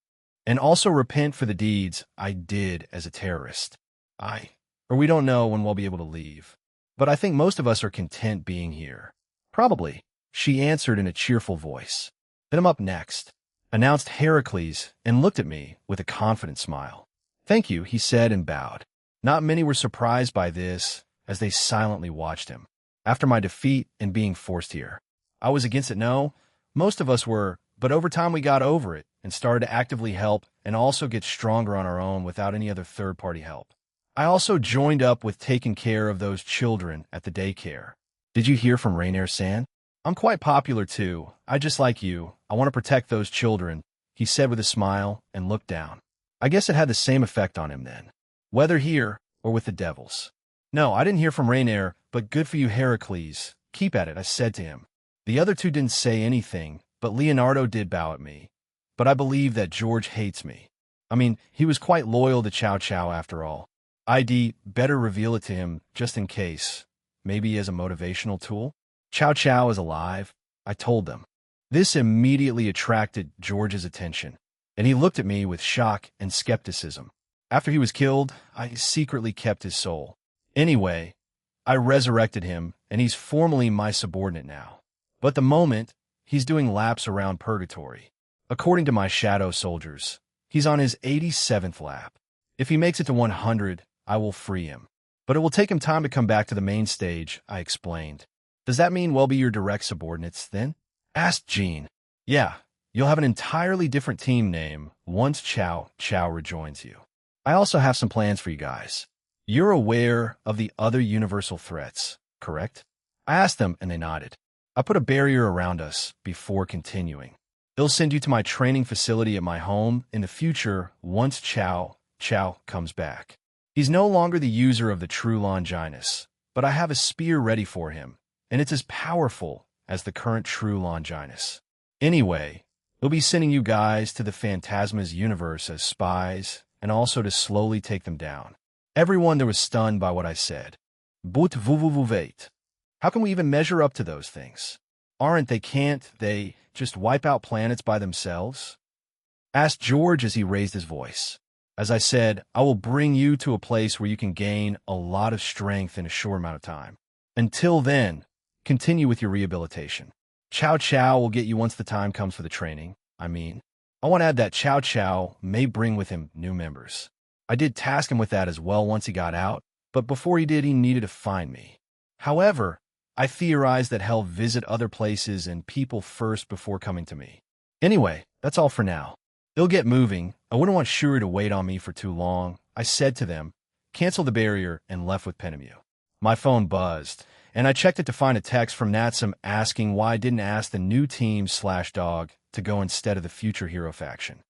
and also repent for the deeds I did as a terrorist. We don't know when we'll be able to leave, but I think most of us are content being here. Probably, she answered in a cheerful voice. Then I'm up next. announced Heracles and looked at me with a confident smile. Thank you, he said and bowed. Not many were surprised by this, as they silently watched him. After my defeat and being forced here, I was against it, no? Most of us were, but over time we got over it and started to actively help and also get stronger on our own without any other third-party help. I also joined up with taking care of those children at the daycare. Did you hear from Rainier-san? I'm quite popular too. I just like you. I want to protect those children, he said with a smile and looked down. I guess it had the same effect on him then, whether here or with the devils. No, I didn't hear from Rainier, but good for you, Heracles. Keep at it, I said to him. The other two didn't say anything, but Leonardo did bow at me. But I believe that George hates me. I mean, he was quite loyal to Chow Chow after all. Better reveal it to him just in case. Maybe as a motivational tool? Chow Chow is alive, I told them. This immediately attracted George's attention, and he looked at me with shock and skepticism. After he was killed, I secretly kept his soul. Anyway, I resurrected him, and he's formally my subordinate now. But the moment, he's doing laps around purgatory. According to my shadow soldiers, he's on his 87th lap. If he makes it to 100, I will free him. But it will take him time to come back to the main stage, I explained. Does that mean we'll be your direct subordinates, then? Asked Jean. Yeah, you'll have an entirely different team name once Chow Chow rejoins you. I also have some plans for you guys. You're aware of the other universal threats, correct? I asked them, and they nodded. I put a barrier around us before continuing. It'll send you to my training facility at my home in the future once Chow Chow comes back. He's no longer the user of the true Longinus, but I have a spear ready for him, and it's as powerful as the current true Longinus. Anyway, we'll be sending you guys to the Phantasma's universe as spies, and also to slowly take them down. Everyone there was stunned by what I said. But vous. How can we even measure up to those things? Aren't they can't they just wipe out planets by themselves? Asked George as he raised his voice. As I said, I will bring you to a place where you can gain a lot of strength in a short amount of time. Until then, continue with your rehabilitation. Chow Chow will get you once the time comes for the training. I want to add that Chow Chow may bring with him new members. I did task him with that as well once he got out, but before he did, he needed to find me. However, I theorized that he'll visit other places and people first before coming to me. Anyway, that's all for now. They'll get moving. I wouldn't want Shuri to wait on me for too long. I said to them, cancel the barrier, and left with Penemu. My phone buzzed, and I checked it to find a text from Natsum asking why I didn't ask the new team/dog to go instead of the future hero faction.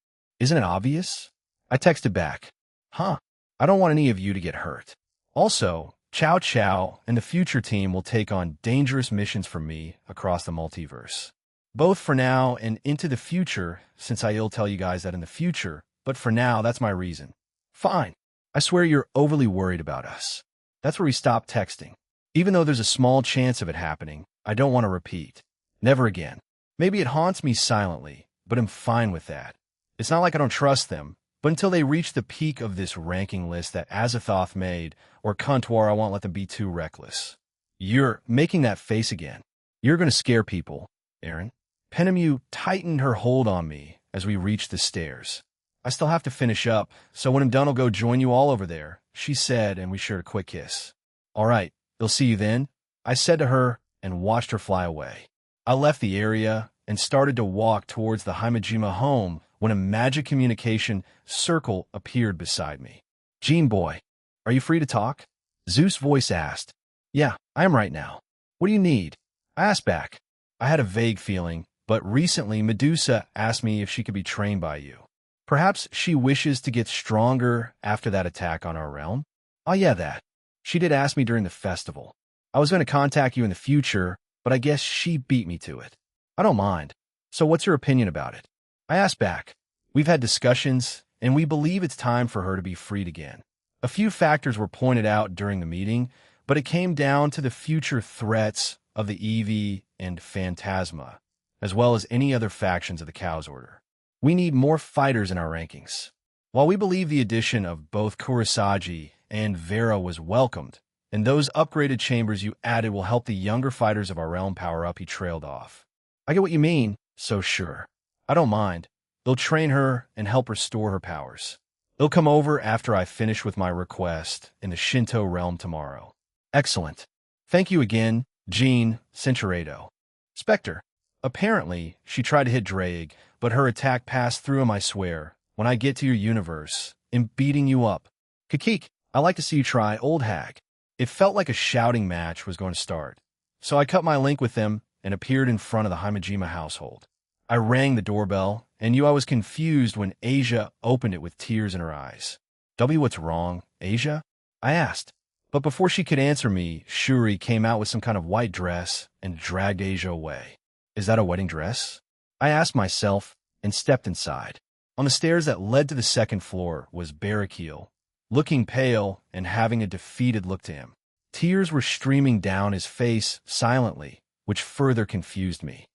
Isn't it obvious? I texted back, I don't want any of you to get hurt. Also, Chow Chow and the future team will take on dangerous missions for me across the multiverse. Both for now and into the future, since I'll tell you guys that in the future, but for now, that's my reason. Fine. I swear you're overly worried about us. That's where we stopped texting. Even though there's a small chance of it happening, I don't want to repeat. Never again. Maybe it haunts me silently, but I'm fine with that. It's not like I don't trust them, but until they reach the peak of this ranking list that Azathoth made, or Contour, I won't let them be too reckless. You're making that face again. You're going to scare people, Aaron. Penemu tightened her hold on me as we reached the stairs. I still have to finish up, so when I'm done I'll go join you all over there, she said, and we shared a quick kiss. All right, they'll see you then, I said to her and watched her fly away. I left the area and started to walk towards the Himejima home when a magic communication circle appeared beside me. Gene boy, are you free to talk? Zeus' voice asked. Yeah, I am right now. What do you need? I asked back. I had a vague feeling, but recently Medusa asked me if she could be trained by you. Perhaps she wishes to get stronger after that attack on our realm? Oh yeah, that. She did ask me during the festival. I was going to contact you in the future, but I guess she beat me to it. I don't mind. So what's your opinion about it? I asked back. We've had discussions, and we believe it's time for her to be freed again. A few factors were pointed out during the meeting, but it came down to the future threats of the Eevee and Phantasma, as well as any other factions of the Chaos Order. We need more fighters in our rankings. While we believe the addition of both Kurosagi and Vera was welcomed, and those upgraded chambers you added will help the younger fighters of our realm power up, he trailed off. I get what you mean, so sure. I don't mind. They'll train her and help restore her powers. They'll come over after I finish with my request in the Shinto realm tomorrow. Excellent. Thank you again, Jean Cinchuredo. Spectre. Apparently, she tried to hit Drake, but her attack passed through him, I swear. When I get to your universe, I'm beating you up. Kakik, I like to see you try, old hag. It felt like a shouting match was going to start. So I cut my link with them and appeared in front of the Himejima household. I rang the doorbell and knew I was confused when Asia opened it with tears in her eyes. What's wrong, Asia? I asked. But before she could answer me, Shuri came out with some kind of white dress and dragged Asia away. Is that a wedding dress? I asked myself and stepped inside. On the stairs that led to the second floor was Barrakiel, looking pale and having a defeated look to him. Tears were streaming down his face silently, which further confused me.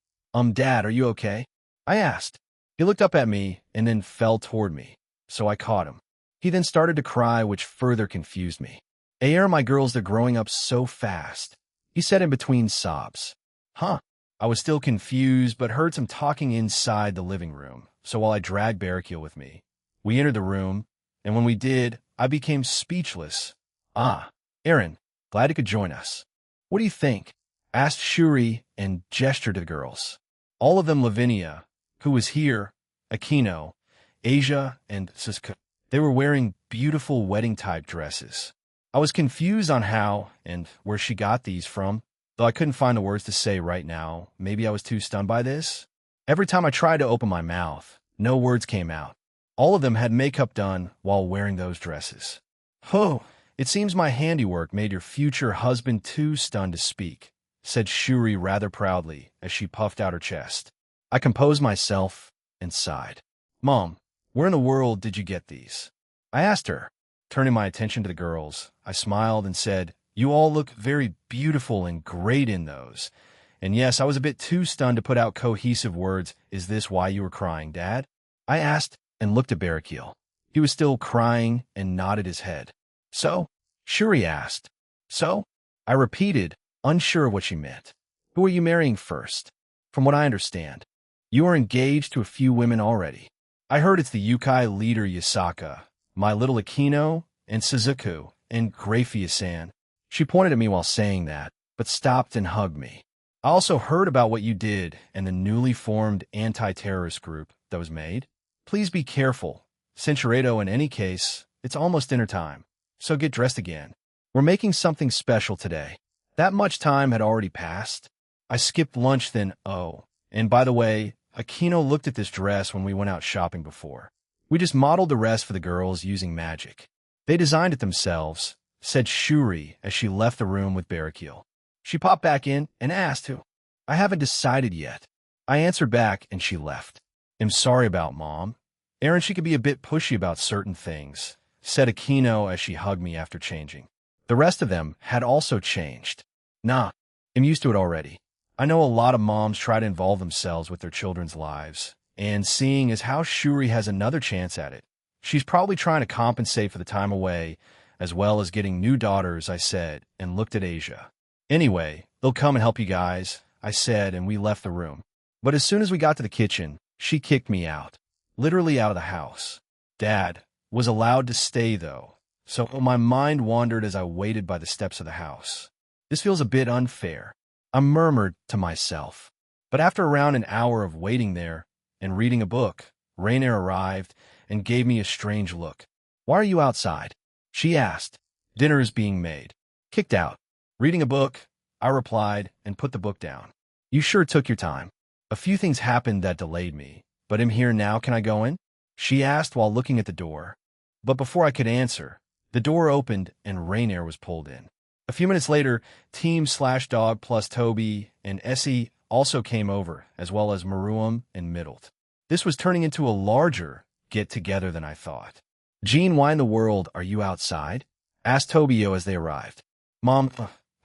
Dad, are you okay? I asked. He looked up at me and then fell toward me, so I caught him. He then started to cry, which further confused me. My girls, they're growing up so fast, he said in between sobs. Huh? I was still confused, but heard some talking inside the living room, so while I dragged Barrakiel with me, we entered the room, and when we did, I became speechless. Aaron, glad you could join us. What do you think? Asked Shuri and gestured to the girls. All of them Lavinia, who was here, Akino, Asia, and Suzuka. They were wearing beautiful wedding-type dresses. I was confused on how and where she got these from, though I couldn't find the words to say right now. Maybe I was too stunned by this. Every time I tried to open my mouth, no words came out. All of them had makeup done while wearing those dresses. Oh, it seems my handiwork made your future husband too stunned to speak, said Shuri rather proudly as she puffed out her chest. I composed myself and sighed. Mom, where in the world did you get these? I asked her. Turning my attention to the girls, I smiled and said, You all look very beautiful and great in those. And yes, I was a bit too stunned to put out cohesive words. Is this why you were crying, Dad? I asked and looked at Barrakiel. He was still crying and nodded his head. So? Shuri asked. So? I repeated, unsure of what she meant. Who are you marrying first? From what I understand, you are engaged to a few women already. I heard it's the Yukai leader Yasaka, my little Akino, and Suzuku, and Grafia-san. She pointed at me while saying that, but stopped and hugged me. I also heard about what you did and the newly formed anti-terrorist group that was made. Please be careful. Cinchuredo, in any case, it's almost dinner time, so get dressed again. We're making something special today. That much time had already passed. I skipped lunch then, and by the way, Akino looked at this dress when we went out shopping before. We just modeled the rest for the girls using magic. They designed it themselves, said Shuri as she left the room with Barrakiel. She popped back in and asked who. I haven't decided yet. I answered back and she left. I'm sorry about Mom. Aaron, she could be a bit pushy about certain things, said Akino as she hugged me after changing. The rest of them had also changed. Nah, I'm used to it already. I know a lot of moms try to involve themselves with their children's lives, and seeing as how Shuri has another chance at it, she's probably trying to compensate for the time away, as well as getting new daughters, I said, and looked at Asia. Anyway, they'll come and help you guys, I said, and we left the room. But as soon as we got to the kitchen, she kicked me out, literally out of the house. Dad was allowed to stay, though, so my mind wandered as I waited by the steps of the house. This feels a bit unfair, I murmured to myself. But after around an hour of waiting there and reading a book, Rainier arrived and gave me a strange look. Why are you outside? She asked. Dinner is being made. Kicked out. Reading a book, I replied and put the book down. You sure took your time. A few things happened that delayed me, but I'm here now. Can I go in? She asked while looking at the door. But before I could answer, the door opened and Rainier was pulled in. A few minutes later, Team/Dog plus Toby and Essie also came over, as well as Maruam and Middlet. This was turning into a larger get-together than I thought. Jean, why in the world are you outside? Asked Tobio as they arrived. Mom,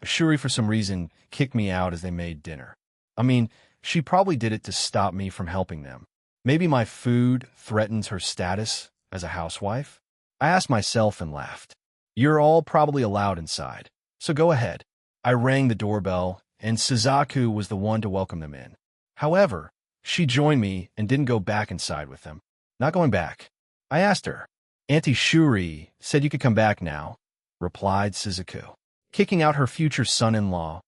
Shuri for some reason kicked me out as they made dinner. I mean, she probably did it to stop me from helping them. Maybe my food threatens her status as a housewife? I asked myself and laughed. You're all probably allowed inside, so go ahead. I rang the doorbell, and Suzaku was the one to welcome them in. However, She joined me and didn't go back inside with them. Not going back. I asked her. Auntie Shuri said you could come back now, replied Suzaku, kicking out her future son-in-law.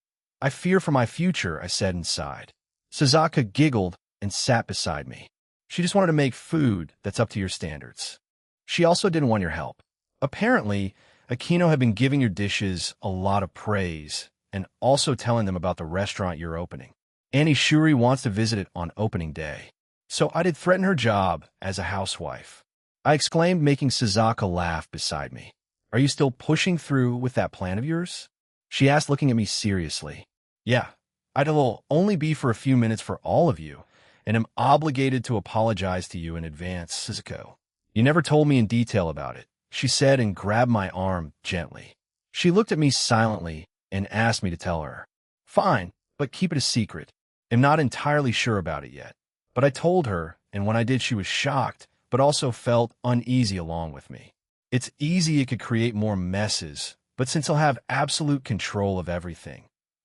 I fear for my future, I said inside. Suzaku giggled and sat beside me. She just wanted to make food that's up to your standards. She also didn't want your help. Apparently, Aquino had been giving your dishes a lot of praise and also telling them about the restaurant you're opening. Auntie Shuri wants to visit it on opening day. So I did threaten her job as a housewife. I exclaimed, making Suzaku laugh beside me. Are you still pushing through with that plan of yours? She asked, looking at me seriously. Yeah, I'll only be for a few minutes for all of you, and am obligated to apologize to you in advance, Suzaku. You never told me in detail about it, she said and grabbed my arm gently. She looked at me silently and asked me to tell her. Fine, but keep it a secret. I'm not entirely sure about it yet. But I told her, and when I did she was shocked, but also felt uneasy along with me. It's easy it could create more messes, but since I'll have absolute control of everything,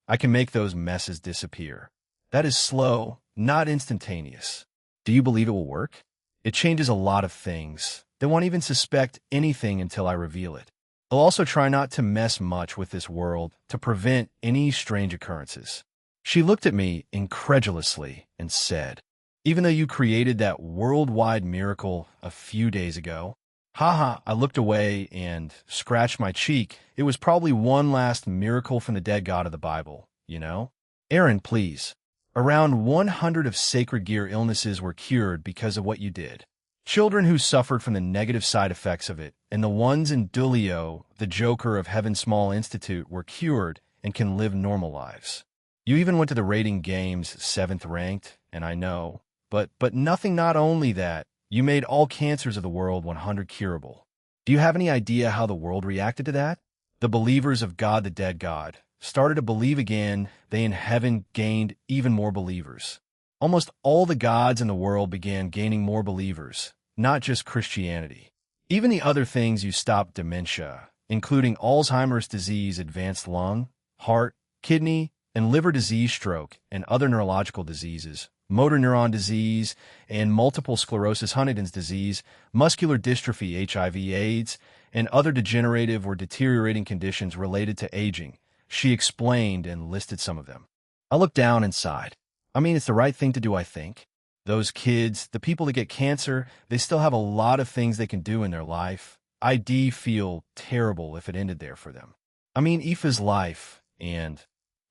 I can make those messes disappear. That is slow, not instantaneous. Do you believe it will work? It changes a lot of things. They won't even suspect anything until I reveal it. I'll also try not to mess much with this world to prevent any strange occurrences. She looked at me incredulously and said, even though you created that worldwide miracle a few days ago, haha, I looked away and scratched my cheek. It was probably one last miracle from the dead God of the Bible, you know? Aaron, please. Around 100 of Sacred Gear illnesses were cured because of what you did. Children who suffered from the negative side effects of it, and the ones in Dulio, the Joker of Heaven Small Institute, were cured and can live normal lives. You even went to the rating games 7th ranked, and I know. But nothing, not only that, you made all cancers of the world 100 curable. Do you have any idea how the world reacted to that? The believers of God, the dead God, started to believe again. They in heaven gained even more believers. Almost all the gods in the world began gaining more believers, not just Christianity. Even the other things you stopped dementia, including Alzheimer's disease, advanced lung, heart, kidney, and liver disease, stroke, and other neurological diseases, motor neuron disease, and multiple sclerosis, Huntington's disease, muscular dystrophy, HIV/AIDS, and other degenerative or deteriorating conditions related to aging. She explained and listed some of them. I looked down and sighed. I mean, it's the right thing to do, I think. Those kids, the people that get cancer, they still have a lot of things they can do in their life. I'd feel terrible if it ended there for them. I mean, Aoife's life, and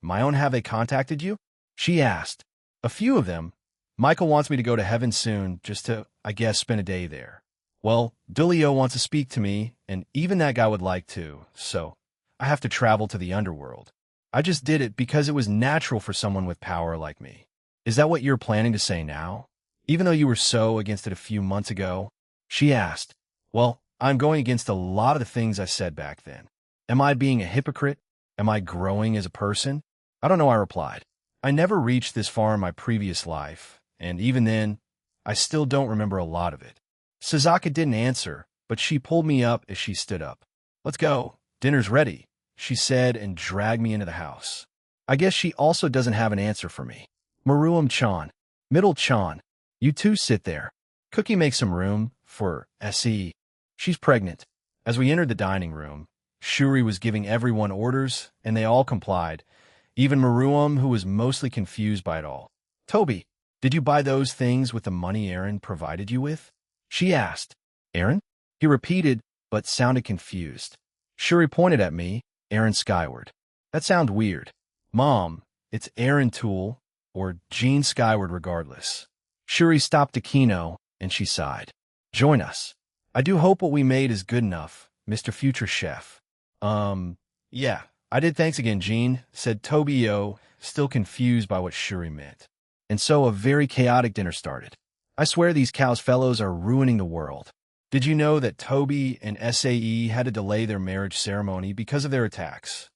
my own, have they contacted you? She asked. A few of them. Michael wants me to go to heaven soon, just to, I guess, spend a day there. Well, Dulio wants to speak to me, and even that guy would like to, so I have to travel to the underworld. I just did it because it was natural for someone with power like me. Is that what you're planning to say now? Even though you were so against it a few months ago? She asked. Well, I'm going against a lot of the things I said back then. Am I being a hypocrite? Am I growing as a person? I don't know, I replied. I never reached this far in my previous life, and even then, I still don't remember a lot of it. Suzaku didn't answer, but she pulled me up as she stood up. Let's go. Dinner's ready, she said and dragged me into the house. I guess she also doesn't have an answer for me. Maruam-chan, Middle-chan, you two sit there. Cookie, make some room for S.E. She's pregnant. As we entered the dining room, Shuri was giving everyone orders, and they all complied. Even Maruam, who was mostly confused by it all. Toby, did you buy those things with the money Aaron provided you with? She asked. Aaron? He repeated, but sounded confused. Shuri pointed at me, Aaron skyward. That sounds weird. Mom, it's Aaron Tool, or Gene skyward regardless. Shuri stopped Aquino, and she sighed. Join us. I do hope what we made is good enough, Mr. Future Chef. Yeah. I did, thanks again, Gene, said Tobio, still confused by what Shuri meant. And so a very chaotic dinner started. I swear these cows fellows are ruining the world. Did you know that Toby and SAE had to delay their marriage ceremony because of their attacks?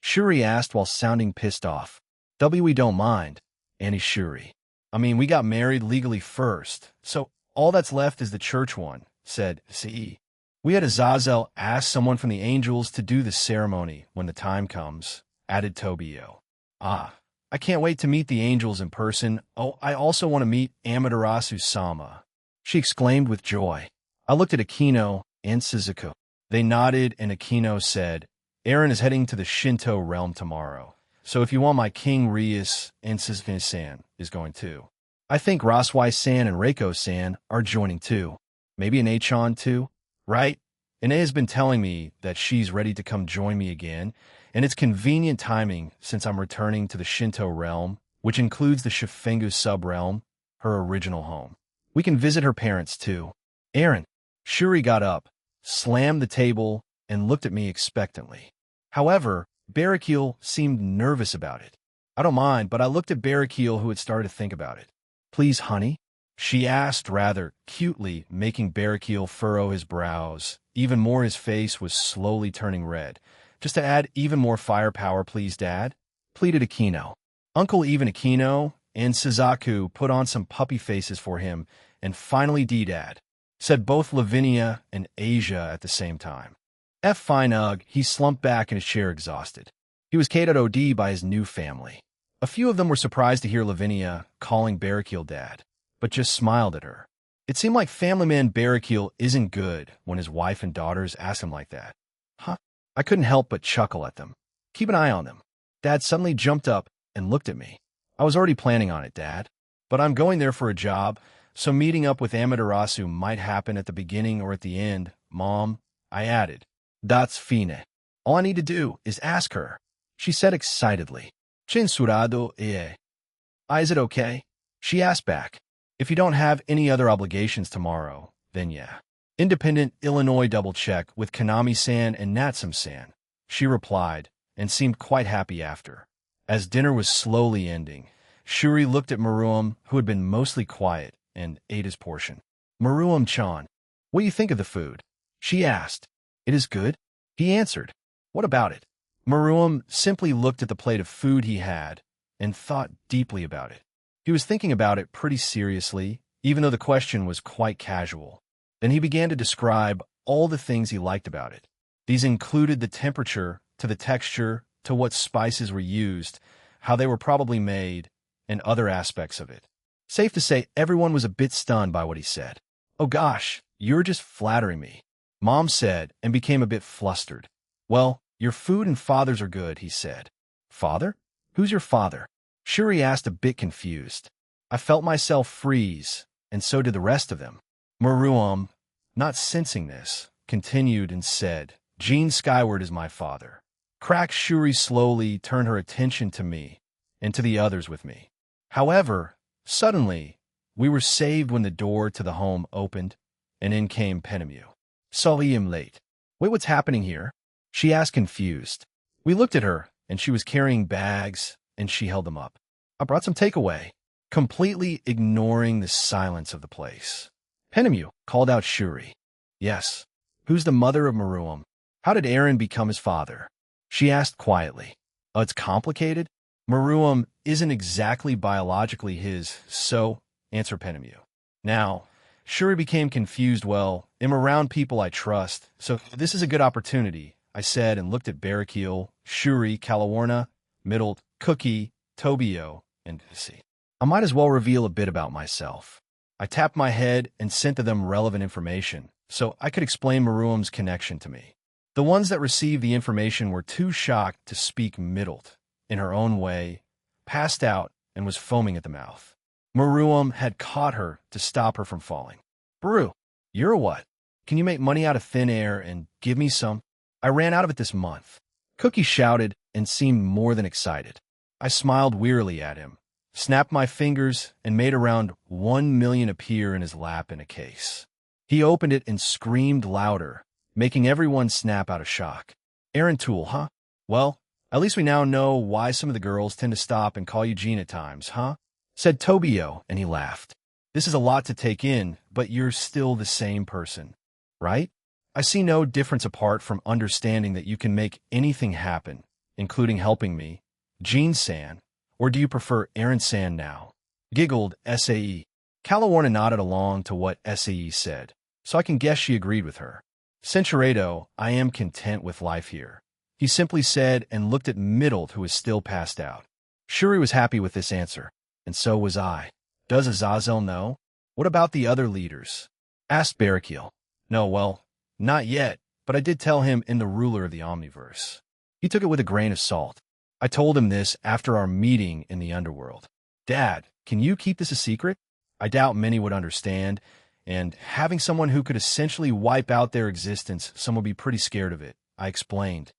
Shuri asked while sounding pissed off. We don't mind, Annie Shuri. I mean, we got married legally first, so all that's left is the church one, said SAE. We had Azazel ask someone from the angels to do the ceremony when the time comes, added Tobio. Ah, I can't wait to meet the angels in person. Oh, I also want to meet Amaterasu-sama, she exclaimed with joy. I looked at Akino and Suzuku. They nodded, and Akino said, Aaron is heading to the Shinto realm tomorrow. So if you want my King Rias, and Suzuki-san is going too. I think Raswai-san and Reiko-san are joining too. Maybe an Achan too, right? Ine has been telling me that she's ready to come join me again, and it's convenient timing since I'm returning to the Shinto realm, which includes the Shifengu sub-realm, her original home. We can visit her parents too. Aaron. Shuri got up, slammed the table, and looked at me expectantly. However, Barrakiel seemed nervous about it. I don't mind, but I looked at Barrakiel, who had started to think about it. Please, honey? She asked rather cutely, making Barrakiel furrow his brows. Even more, his face was slowly turning red. Just to add even more firepower, please, Dad? Pleaded Akino. Uncle even Akino and Suzaku put on some puppy faces for him, and finally D-Dad, said both Lavinia and Asia at the same time. F fine ugh, he slumped back in his chair exhausted. He was KO'd by his new family. A few of them were surprised to hear Lavinia calling Barrakiel Dad, but just smiled at her. It seemed like family man Barrakiel isn't good when his wife and daughters ask him like that. Huh? I couldn't help but chuckle at them. Keep an eye on them. Dad suddenly jumped up and looked at me. I was already planning on it, Dad. But I'm going there for a job, so meeting up with Amaterasu might happen at the beginning or at the end, Mom, I added. That's fine. All I need to do is ask her, she said excitedly. Censurado is it okay? She asked back. If you don't have any other obligations tomorrow, then yeah. Independent Illinois double-check with Kanami-san and Natsum-san, she replied, and seemed quite happy after. As dinner was slowly ending, Shuri looked at Maruam, who had been mostly quiet, and ate his portion. Maruam-chan, what do you think of the food? She asked. It is good, he answered. What about it? Maruam simply looked at the plate of food he had and thought deeply about it. He was thinking about it pretty seriously, even though the question was quite casual. Then he began to describe all the things he liked about it. These included the temperature, to the texture, to what spices were used, how they were probably made, and other aspects of it. Safe to say, everyone was a bit stunned by what he said. Oh gosh, you're just flattering me, Mom said, and became a bit flustered. Well, your food and father's are good, he said. Father? Who's your father? Shuri asked, a bit confused. I felt myself freeze, and so did the rest of them. Maruam, not sensing this, continued and said, Gene Skyward is my father. Crack. Shuri slowly turned her attention to me and to the others with me. However, suddenly, we were saved when the door to the home opened, and in came Penemu. Sorry I'm late. Wait, what's happening here? She asked, confused. We looked at her, and she was carrying bags, and she held them up. I brought some takeaway, completely ignoring the silence of the place. Penemu, called out Shuri. Yes. Who's the mother of Maruam? How did Aaron become his father? She asked quietly. Oh, it's complicated? Maruam isn't exactly biologically his, so, answered Penemu. Now, Shuri became confused. Well, I'm around people I trust, so this is a good opportunity, I said, and looked at Barrakiel, Shuri, Calawarna, Middle, Cookie, Tobio, and see. I might as well reveal a bit about myself. I tapped my head and sent to them relevant information, so I could explain Maruam's connection to me. The ones that received the information were too shocked to speak. Middled, in her own way, passed out and was foaming at the mouth. Maruam had caught her to stop her from falling. Baru, you're a what? Can you make money out of thin air and give me some? I ran out of it this month. Cookie shouted and seemed more than excited. I smiled wearily at him, snapped my fingers, and made around 1 million appear in his lap in a case. He opened it and screamed louder, making everyone snap out of shock. Aaron Tool, huh? Well, at least we now know why some of the girls tend to stop and call you Gene at times, huh? Said Tobio, and he laughed. This is a lot to take in, but you're still the same person, right? I see no difference apart from understanding that you can make anything happen, including helping me, Gene-san, or do you prefer Aaron-san now? Giggled Sae. Calawarna nodded along to what Sae said, so I can guess she agreed with her. Centuredo, I am content with life here, he simply said, and looked at Middle, who was still passed out. Shuri was happy with this answer, and so was I. Does Azazel know? What about the other leaders? Asked Barakiel. No, well, not yet, but I did tell him in the ruler of the Omniverse. He took it with a grain of salt. I told him this after our meeting in the underworld. Dad, can you keep this a secret? I doubt many would understand, and having someone who could essentially wipe out their existence, some would be pretty scared of it. I explained.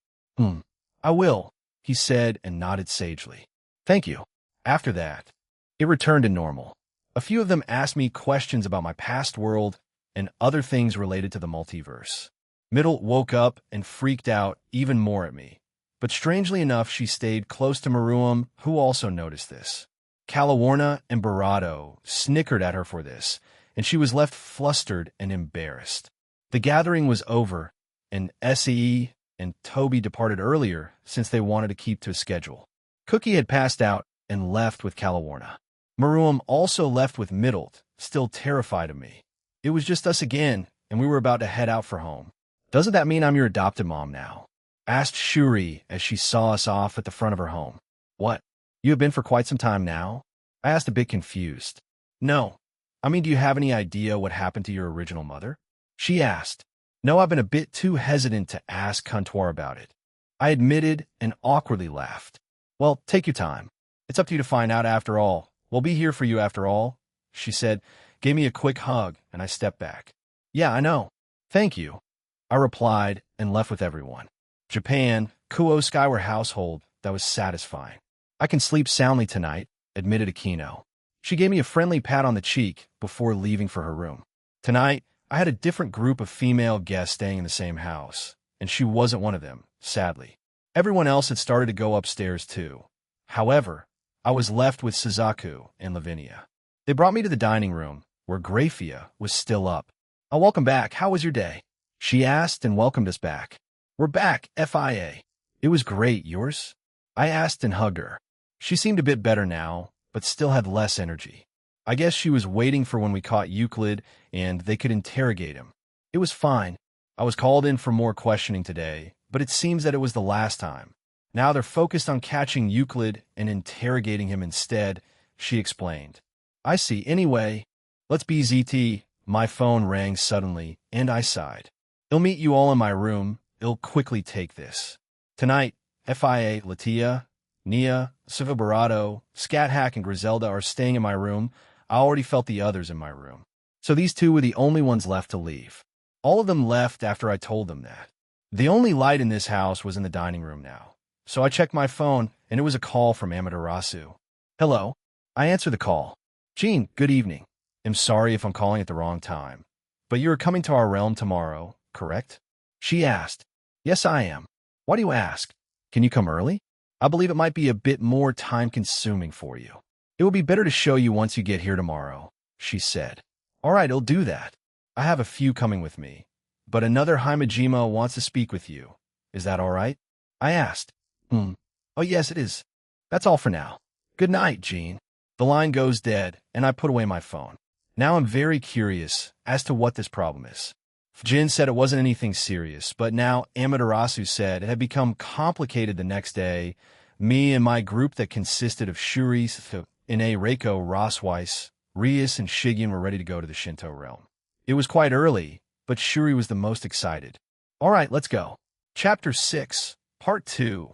I will, he said and nodded sagely. Thank you. After that, it returned to normal. A few of them asked me questions about my past world and other things related to the multiverse. Middle woke up and freaked out even more at me. But strangely enough, she stayed close to Maruam, who also noticed this. Calawarna and Barato snickered at her for this, and she was left flustered and embarrassed. The gathering was over, and SE and Toby departed earlier since they wanted to keep to a schedule. Cookie had passed out and left with Calawarna. Maruam also left with Middled, still terrified of me. It was just us again, and we were about to head out for home. Doesn't that mean I'm your adopted mom now? Asked Shuri as she saw us off at the front of her home. What? You have been for quite some time now? I asked, a bit confused. No. I mean, do you have any idea what happened to your original mother? She asked. No, I've been a bit too hesitant to ask Kantor about it. I admitted and awkwardly laughed. Well, take your time. It's up to you to find out after all. We'll be here for you after all, she said, gave me a quick hug, and I stepped back. Yeah, I know. Thank you, I replied and left with everyone. Japan, Kuo Skyward household, that was satisfying. I can sleep soundly tonight, admitted Akino. She gave me a friendly pat on the cheek before leaving for her room. Tonight, I had a different group of female guests staying in the same house, and she wasn't one of them, sadly. Everyone else had started to go upstairs too. However, I was left with Suzaku and Lavinia. They brought me to the dining room, where Grafia was still up. Welcome back. How was your day? She asked and welcomed us back. We're back, FIA. It was great. Yours? I asked and hugged her. She seemed a bit better now, but still had less energy. I guess she was waiting for when we caught Euclid and they could interrogate him. It was fine. I was called in for more questioning today, but it seems that it was the last time. Now they're focused on catching Euclid and interrogating him instead, she explained. I see. Anyway, let's be ZT. My phone rang suddenly, and I sighed. I'll meet you all in my room. I'll quickly take this. Tonight, FIA, Latia, Nia, Siva Barato, Scat Hack, and Griselda are staying in my room. I already felt the others in my room. So these two were the only ones left to leave. All of them left after I told them that. The only light in this house was in the dining room now. So I checked my phone, and it was a call from Amaterasu. Hello. I answered the call. Jean, good evening. I'm sorry if I'm calling at the wrong time. But you are coming to our realm tomorrow, correct? She asked. Yes, I am. Why do you ask? Can you come early? I believe it might be a bit more time-consuming for you. It will be better to show you once you get here tomorrow, she said. All right, I'll do that. I have a few coming with me, but another Himejima wants to speak with you. Is that all right? I asked. Oh, yes, it is. That's all for now. Good night, Jean. The line goes dead, and I put away my phone. Now I'm very curious as to what this problem is. Jin said it wasn't anything serious, but now Amaterasu said it had become complicated the next day. Me and my group that consisted of Shuri, Ine, Reiko, Rossweiss, Rias, and Shigen were ready to go to the Shinto realm. It was quite early, but Shuri was the most excited. All right, let's go. Chapter 6, Part 2.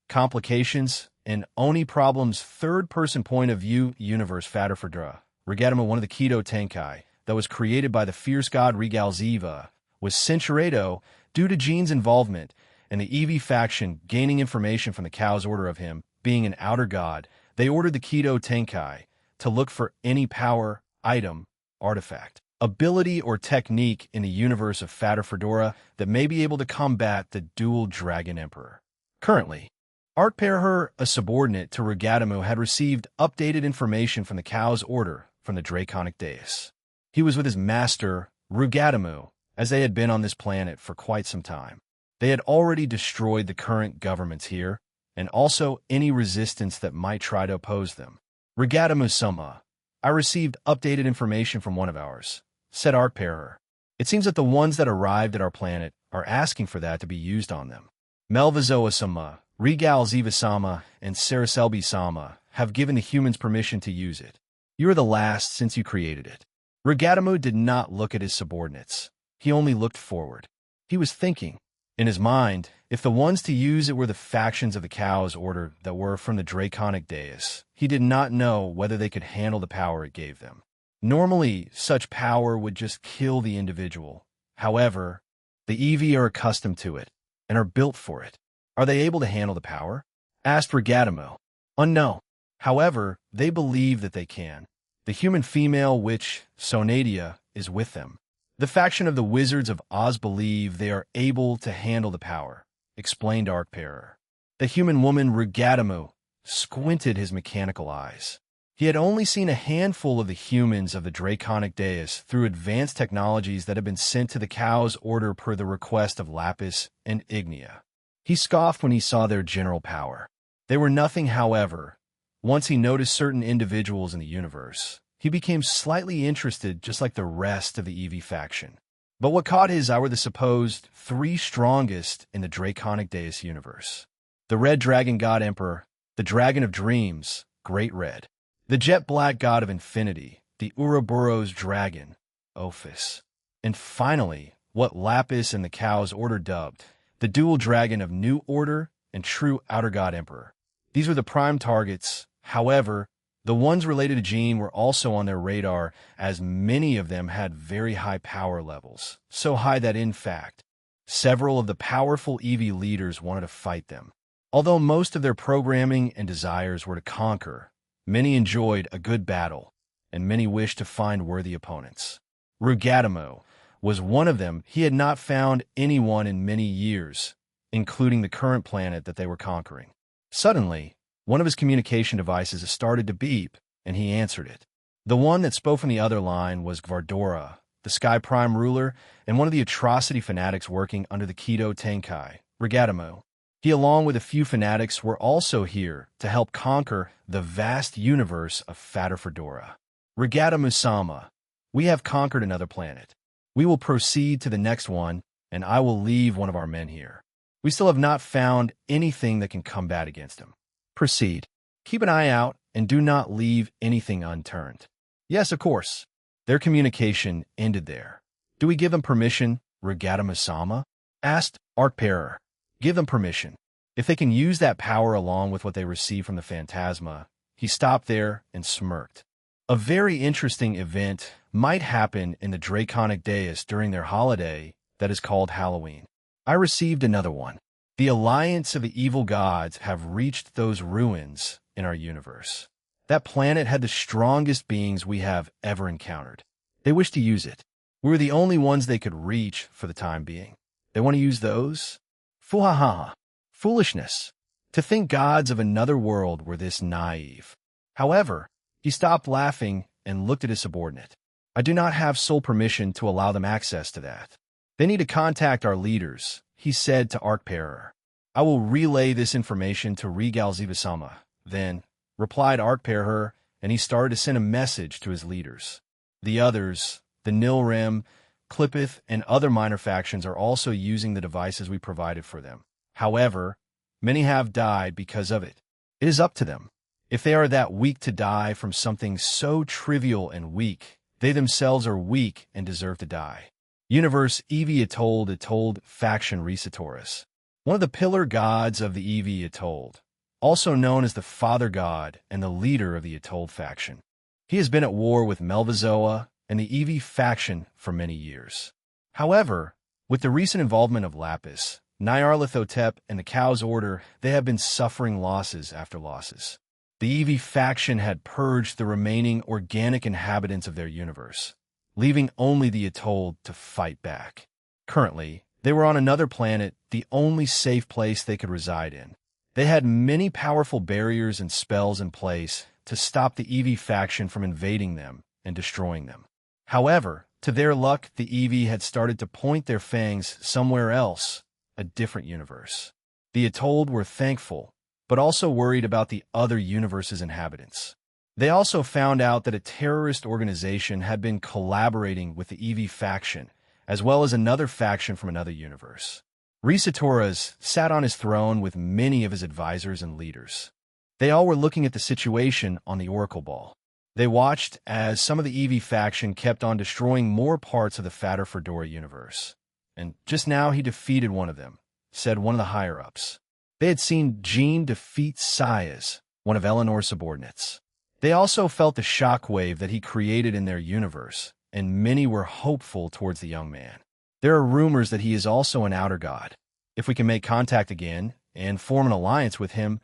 Complications and Oni Problems Third-Person Point of View Universe Faderfordra. Regatama, one of the Keto Tenkai, that was created by the fierce god Regal Ziva, was censuredo due to Jean's involvement, and the Eevee faction gaining information from the Cow's order of him being an outer god. They ordered the Keto Tenkai to look for any power, item, artifact, ability, or technique in the universe of Faderfordra that may be able to combat the dual Dragon Emperor. Currently, Artperher, a subordinate to Rugatamu, had received updated information from the Cow's order from the Draconic Dais. He was with his master, Rugatamu, as they had been on this planet for quite some time. They had already destroyed the current governments here, and also any resistance that might try to oppose them. Rugatamu-sama, I received updated information from one of ours, said Artperher. It seems that the ones that arrived at our planet are asking for that to be used on them. Melvizoa-sama, Regal Ziva-sama and Saraselbi-sama have given the humans permission to use it. You are the last since you created it. Rugatamu did not look at his subordinates. He only looked forward. He was thinking. In his mind, if the ones to use it were the factions of the Cow's Order that were from the Draconic Dais, he did not know whether they could handle the power it gave them. Normally, such power would just kill the individual. However, the Eevee are accustomed to it and are built for it. Are they able to handle the power? Asked Rugatamu. No. However, they believe that they can. The human female witch, Sonadia, is with them. The faction of the Wizards of Oz believe they are able to handle the power, explained Arcbearer. The human woman Rugatamu squinted his mechanical eyes. He had only seen a handful of the humans of the Draconic Dais through advanced technologies that had been sent to the Cow's Order per the request of Lapis and Ignia. He scoffed when he saw their general power. They were nothing, however. Once he noticed certain individuals in the universe, he became slightly interested just like the rest of the Eevee faction. But what caught his eye were the supposed 3 strongest in the Draconic Dais universe. The Red Dragon God Emperor, the Dragon of Dreams, Great Red, the Jet Black God of Infinity, the Ouroboros Dragon, Ophis, and finally, what Lapis and the Cow's Order dubbed, the Dual Dragon of New Order and True Outer God Emperor. These were the prime targets. However, the ones related to Jean were also on their radar, as many of them had very high power levels, so high that, in fact, several of the powerful Eevee leaders wanted to fight them. Although most of their programming and desires were to conquer, many enjoyed a good battle, and many wished to find worthy opponents. Rugatamu was one of them. He had not found anyone in many years, including the current planet that they were conquering. Suddenly, one of his communication devices started to beep, and he answered it. The one that spoke from the other line was Gvardora, the Sky Prime ruler and one of the atrocity fanatics working under the Keto Tenkai, Rugatamu. He, along with a few fanatics, were also here to help conquer the vast universe of Fatter Fedora. Rugatamu-sama, we have conquered another planet. We will proceed to the next one, and I will leave one of our men here. We still have not found anything that can combat against him. Proceed. Keep an eye out and do not leave anything unturned. Yes, of course. Their communication ended there. Do we give them permission, Rugatamu-sama? Asked Arcbearer. Give them permission. If they can use that power along with what they receive from the Phantasma. He stopped there and smirked. A very interesting event might happen in the Draconic Dais during their holiday that is called Halloween. I received another one. The Alliance of the Evil Gods have reached those ruins in our universe. That planet had the strongest beings we have ever encountered. They wish to use it. We were the only ones they could reach for the time being. They want to use those? Fuhaha. Foolishness. To think gods of another world were this naive. However, he stopped laughing and looked at his subordinate. I do not have sole permission to allow them access to that. They need to contact our leaders, he said to Arcbearer. I will relay this information to Regal Ziva-sama. Then, replied Arcbearer, and he started to send a message to his leaders. The others, the Nilrim, Clippeth, and other minor factions are also using the devices we provided for them. However, many have died because of it. It is up to them. If they are that weak to die from something so trivial and weak, they themselves are weak and deserve to die. Universe Eevee Atoll Faction Resatoris. One of the pillar gods of the Eevee Atoll, also known as the Father God and the leader of the Atoll faction. He has been at war with Melvazoa and the Eevee faction for many years. However, with the recent involvement of Lapis, Nyarlathotep, and the Cow's Order, they have been suffering losses after losses. The Eevee faction had purged the remaining organic inhabitants of their universe, leaving only the Atoll to fight back. Currently, they were on another planet, the only safe place they could reside in. They had many powerful barriers and spells in place to stop the Eevee faction from invading them and destroying them. However, to their luck, the Eevee had started to point their fangs somewhere else, a different universe. The Atoll were thankful, but also worried about the other universe's inhabitants. They also found out that a terrorist organization had been collaborating with the Eevee faction, as well as another faction from another universe. Risa Torres sat on his throne with many of his advisors and leaders. They all were looking at the situation on the Oracle Ball. They watched as some of the Eevee faction kept on destroying more parts of the Fatter Fedora universe. And just now he defeated one of them, said one of the higher-ups. They had seen Jean defeat Sayas, one of Eleanor's subordinates. They also felt the shockwave that he created in their universe, and many were hopeful towards the young man. There are rumors that he is also an outer god. If we can make contact again and form an alliance with him,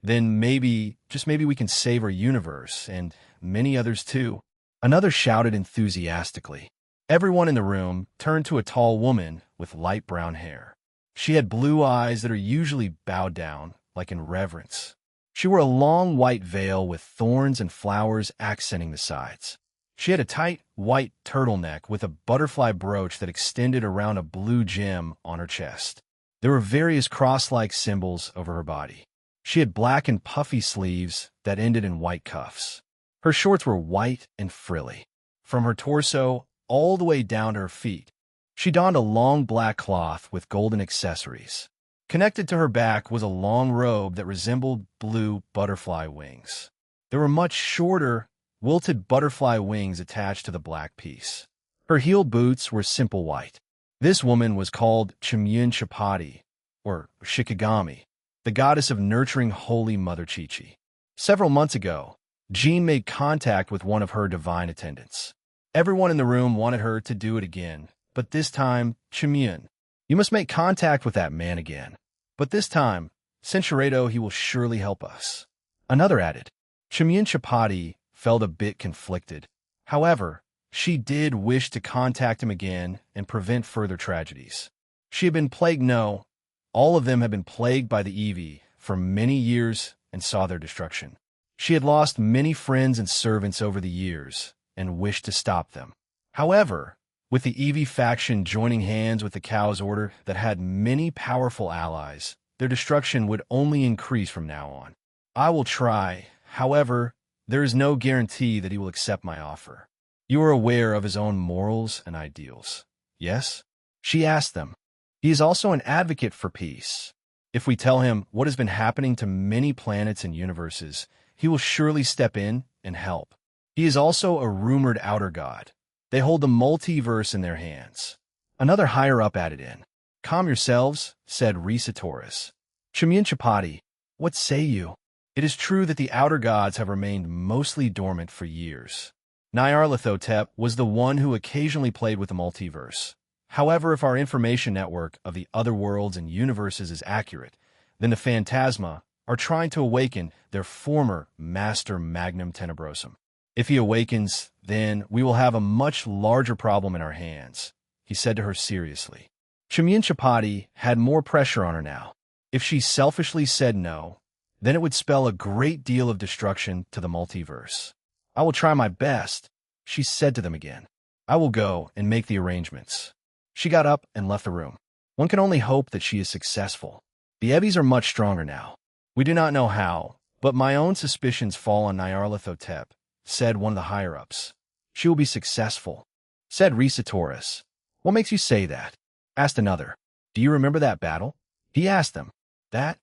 then maybe, just maybe we can save our universe, and many others too. Another shouted enthusiastically. Everyone in the room turned to a tall woman with light brown hair. She had blue eyes that are usually bowed down, like in reverence. She wore a long white veil with thorns and flowers accenting the sides. She had a tight, white turtleneck with a butterfly brooch that extended around a blue gem on her chest. There were various cross-like symbols over her body. She had black and puffy sleeves that ended in white cuffs. Her shorts were white and frilly. From her torso all the way down to her feet, she donned a long black cloth with golden accessories. Connected to her back was a long robe that resembled blue butterfly wings. There were much shorter, wilted butterfly wings attached to the black piece. Her heel boots were simple white. This woman was called Chimyun Chapati, or Shikigami, the goddess of nurturing Holy Mother Chi-Chi. Several months ago, Jean made contact with one of her divine attendants. Everyone in the room wanted her to do it again, but this time, Chimyun, you must make contact with that man again. But this time, Censuredo, he will surely help us. Another added. Chimyun Chapati felt a bit conflicted. However, she did wish to contact him again and prevent further tragedies. She had been plagued, no, all of them had been plagued by the Eevee for many years and saw their destruction. She had lost many friends and servants over the years and wished to stop them. However, with the Eevee faction joining hands with the Chaos Order that had many powerful allies, their destruction would only increase from now on. I will try, however, there is no guarantee that he will accept my offer. You are aware of his own morals and ideals, yes? She asked them. He is also an advocate for peace. If we tell him what has been happening to many planets and universes, he will surely step in and help. He is also a rumored outer god. They hold the multiverse in their hands. Another higher-up added in. Calm yourselves, said Risa Torres. Chimyun Chapati, what say you? It is true that the outer gods have remained mostly dormant for years. Nyarlathotep was the one who occasionally played with the multiverse. However, if our information network of the other worlds and universes is accurate, then the Phantasma are trying to awaken their former Master Magnum Tenebrosum. If he awakens, then we will have a much larger problem in our hands, he said to her seriously. Chimyun Chapati had more pressure on her now. If she selfishly said no, then it would spell a great deal of destruction to the multiverse. I will try my best, she said to them again. I will go and make the arrangements. She got up and left the room. One can only hope that she is successful. The Eevees are much stronger now. We do not know how, but my own suspicions fall on Nyarlathotep, said one of the higher-ups. She will be successful, said Risa Torres. What makes you say that? Asked another. Do you remember that battle? He asked them. That?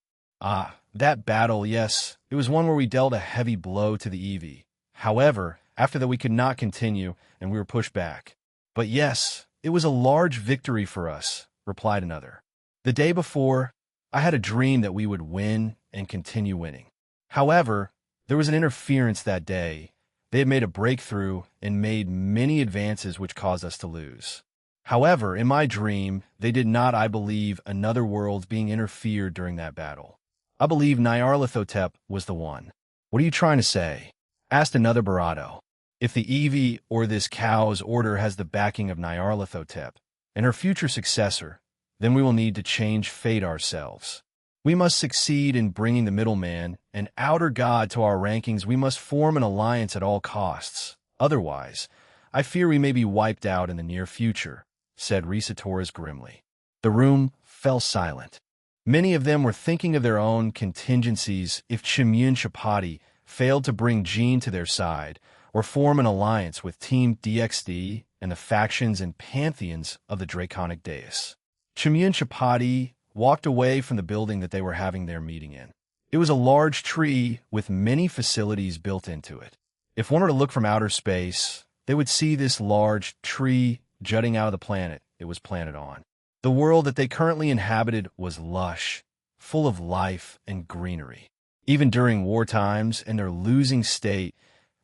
That battle, yes. It was one where we dealt a heavy blow to the Eevee. However, after that we could not continue, and we were pushed back. But yes, it was a large victory for us, replied another. The day before, I had a dream that we would win and continue winning. However, there was an interference that day. They had made a breakthrough and made many advances which caused us to lose. However, in my dream, they did not, I believe, another world being interfered during that battle. I believe Nyarlathotep was the one. What are you trying to say? Asked another Barado. If the Eevee or this Chaos Order has the backing of Nyarlathotep and her future successor, then we will need to change fate ourselves. We must succeed in bringing the middleman, an outer god, to our rankings. We must form an alliance at all costs. Otherwise, I fear we may be wiped out in the near future, said Risa Torres grimly. The room fell silent. Many of them were thinking of their own contingencies if Chimyun Chapati failed to bring Jean to their side or form an alliance with Team DXD and the factions and pantheons of the Draconic Dais. Chimyun Chapati walked away from the building that they were having their meeting in. It was a large tree with many facilities built into it. If one were to look from outer space, they would see this large tree jutting out of the planet it was planted on. The world that they currently inhabited was lush, full of life and greenery. Even during war times and their losing state,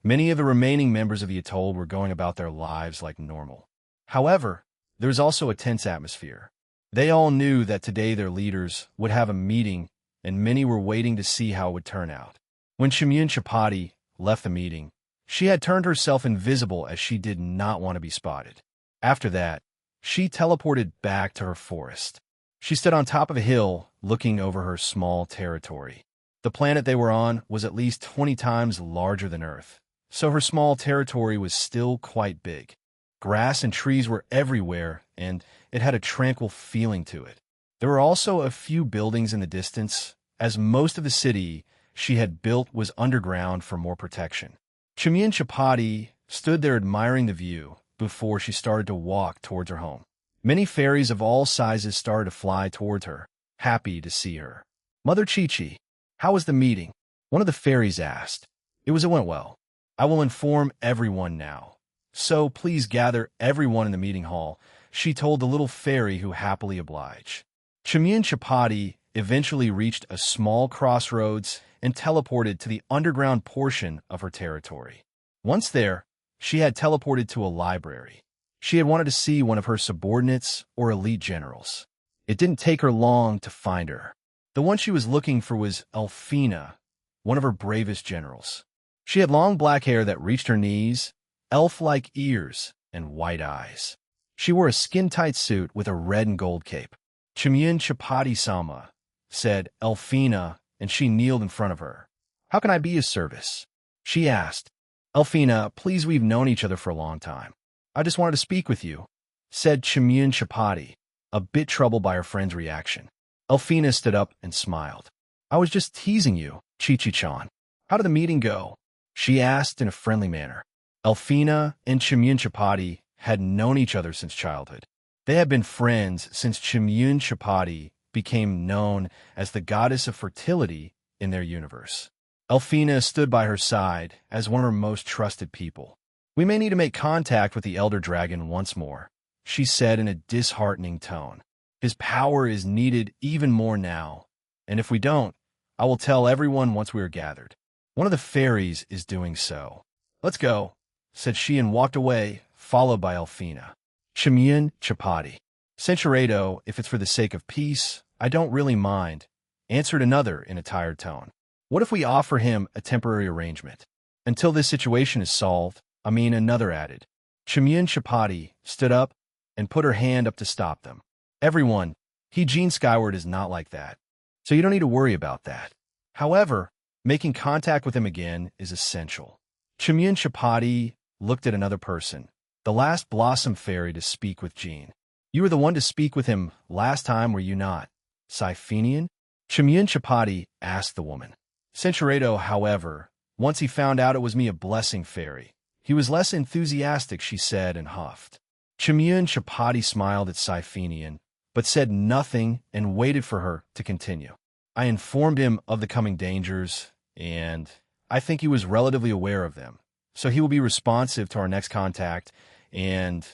many of the remaining members of the atoll were going about their lives like normal. However, there was also a tense atmosphere. They all knew that today their leaders would have a meeting, and many were waiting to see how it would turn out. When Chimyun Chapati left the meeting, she had turned herself invisible as she did not want to be spotted. After that, she teleported back to her forest. She stood on top of a hill, looking over her small territory. The planet they were on was at least 20 times larger than Earth, so her small territory was still quite big. Grass and trees were everywhere, and it had a tranquil feeling to it. There were also a few buildings in the distance, as most of the city she had built was underground for more protection. Chimyun Chapati stood there admiring the view before she started to walk towards her home. Many fairies of all sizes started to fly towards her, happy to see her. "Mother Chi-Chi, how was the meeting?" one of the fairies asked. It went well. I will inform everyone now. So please gather everyone in the meeting hall," she told the little fairy, who happily obliged. Chimyun Chapati eventually reached a small crossroads and teleported to the underground portion of her territory. Once there, she had teleported to a library. She had wanted to see one of her subordinates or elite generals. It didn't take her long to find her. The one she was looking for was Elfina, one of her bravest generals. She had long black hair that reached her knees, elf-like ears, and white eyes. She wore a skin-tight suit with a red and gold cape. "Chimyun Chapati-sama," said Elfina, and she kneeled in front of her. "How can I be of service?" she asked. "Elfina, please, we've known each other for a long time. I just wanted to speak with you," said Chimyun Chapati, a bit troubled by her friend's reaction. Elfina stood up and smiled. "I was just teasing you, Chi-Chi-chan. How did the meeting go?" she asked in a friendly manner. Elfina and Chimyun Chapati had known each other since childhood. They had been friends since Chimyun Chapati became known as the goddess of fertility in their universe. Elfina stood by her side as one of her most trusted people. "We may need to make contact with the Elder Dragon once more," she said in a disheartening tone. "His power is needed even more now, and if we don't, I will tell everyone once we are gathered. One of the fairies is doing so." "Let's go," said she, and walked away, followed by Elfina. Chimyun Chapati. "Censuredo, if it's for the sake of peace, I don't really mind," answered another in a tired tone. "What if we offer him a temporary arrangement? Until this situation is solved," another added. Chimyun Chapati stood up and put her hand up to stop them. "Everyone, Gene Skyward is not like that, so you don't need to worry about that. However, making contact with him again is essential." Chimyun Chapati looked at another person, the last Blossom Fairy to speak with Gene. "You were the one to speak with him last time, were you not, Siphenian?" Chimyun Chapati asked the woman. Censuredo, however, once he found out it was me, a Blessing Fairy, he was less enthusiastic, she said and huffed. Chimyun Chapati smiled at Siphenian, but said nothing and waited for her to continue. "I informed him of the coming dangers, and I think he was relatively aware of them, so he will be responsive to our next contact, and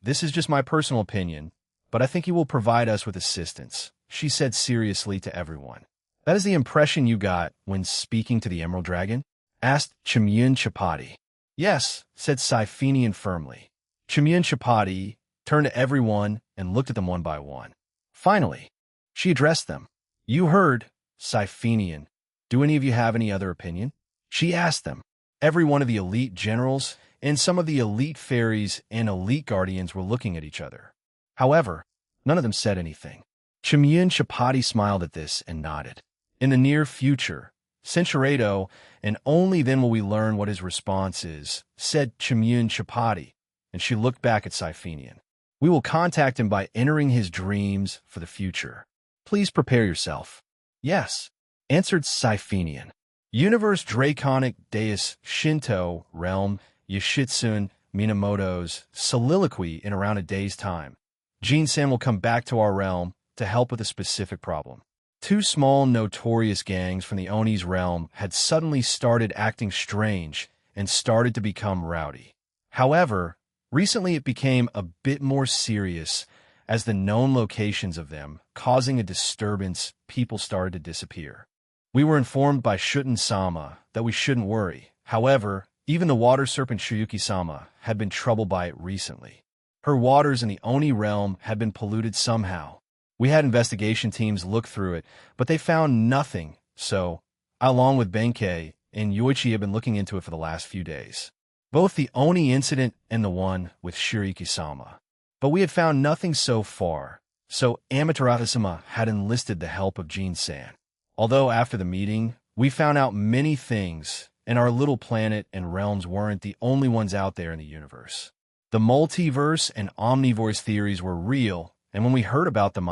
this is just my personal opinion, but I think he will provide us with assistance," she said seriously to everyone. "That is the impression you got when speaking to the Emerald Dragon?" asked Chimyun Chapati. "Yes," said Siphenian firmly. Chimyun Chapati turned to everyone and looked at them one by one. Finally, she addressed them. "You heard, Siphenian. Do any of you have any other opinion?" she asked them. Every one of the elite generals and some of the elite fairies and elite guardians were looking at each other. However, none of them said anything. Chimyun Chapati smiled at this and nodded. "In the near future, Censuredo, and only then will we learn what his response is," said Chimyun Chapati, and she looked back at Siphenian. "We will contact him by entering his dreams for the future. Please prepare yourself." "Yes," answered Siphenian. Universe Draconic Deus Shinto Realm Yoshitsune Minamoto's soliloquy in around a day's time. Gene-san will come back to our realm to help with a specific problem. Two small, notorious gangs from the Oni's realm had suddenly started acting strange and started to become rowdy. However, recently it became a bit more serious as the known locations of them, causing a disturbance, people started to disappear. We were informed by Shuten-sama that we shouldn't worry. However, even the water serpent Shirayuki-sama had been troubled by it recently. Her waters in the Oni realm had been polluted somehow. We had investigation teams look through it, but they found nothing, so I, along with Benkei and Yoichi, have been looking into it for the last few days. Both the Oni incident and the one with Shirayuki-sama. But we had found nothing so far, so Amaterasu-sama had enlisted the help of Jin-san. Although after the meeting, we found out many things, and our little planet and realms weren't the only ones out there in the universe. The multiverse and omniverse theories were real, and when we heard about them,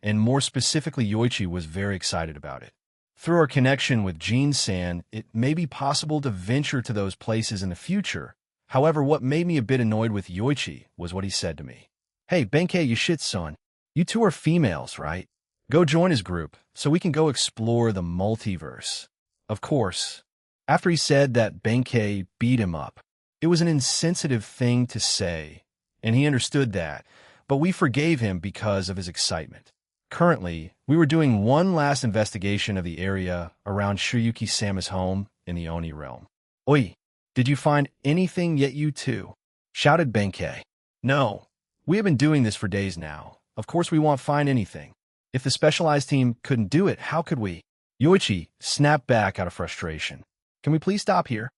and more specifically Yoichi, was very excited about it. Through our connection with Jin-san, it may be possible to venture to those places in the future. However, what made me a bit annoyed with Yoichi was what he said to me. "Hey, Benkei, you shit son. You two are females, right? Go join his group, so we can go explore the multiverse." Of course, after he said that, Benkei beat him up. It was an insensitive thing to say, and he understood that, but we forgave him because of his excitement. Currently, we were doing one last investigation of the area around Shirayuki-sama's home in the Oni realm. "Oi, did you find anything yet, you two?" shouted Benkei. "No, we have been doing this for days now. Of course we won't find anything. If the specialized team couldn't do it, how could we?" Yoichi snapped back out of frustration. "Can we please stop here?"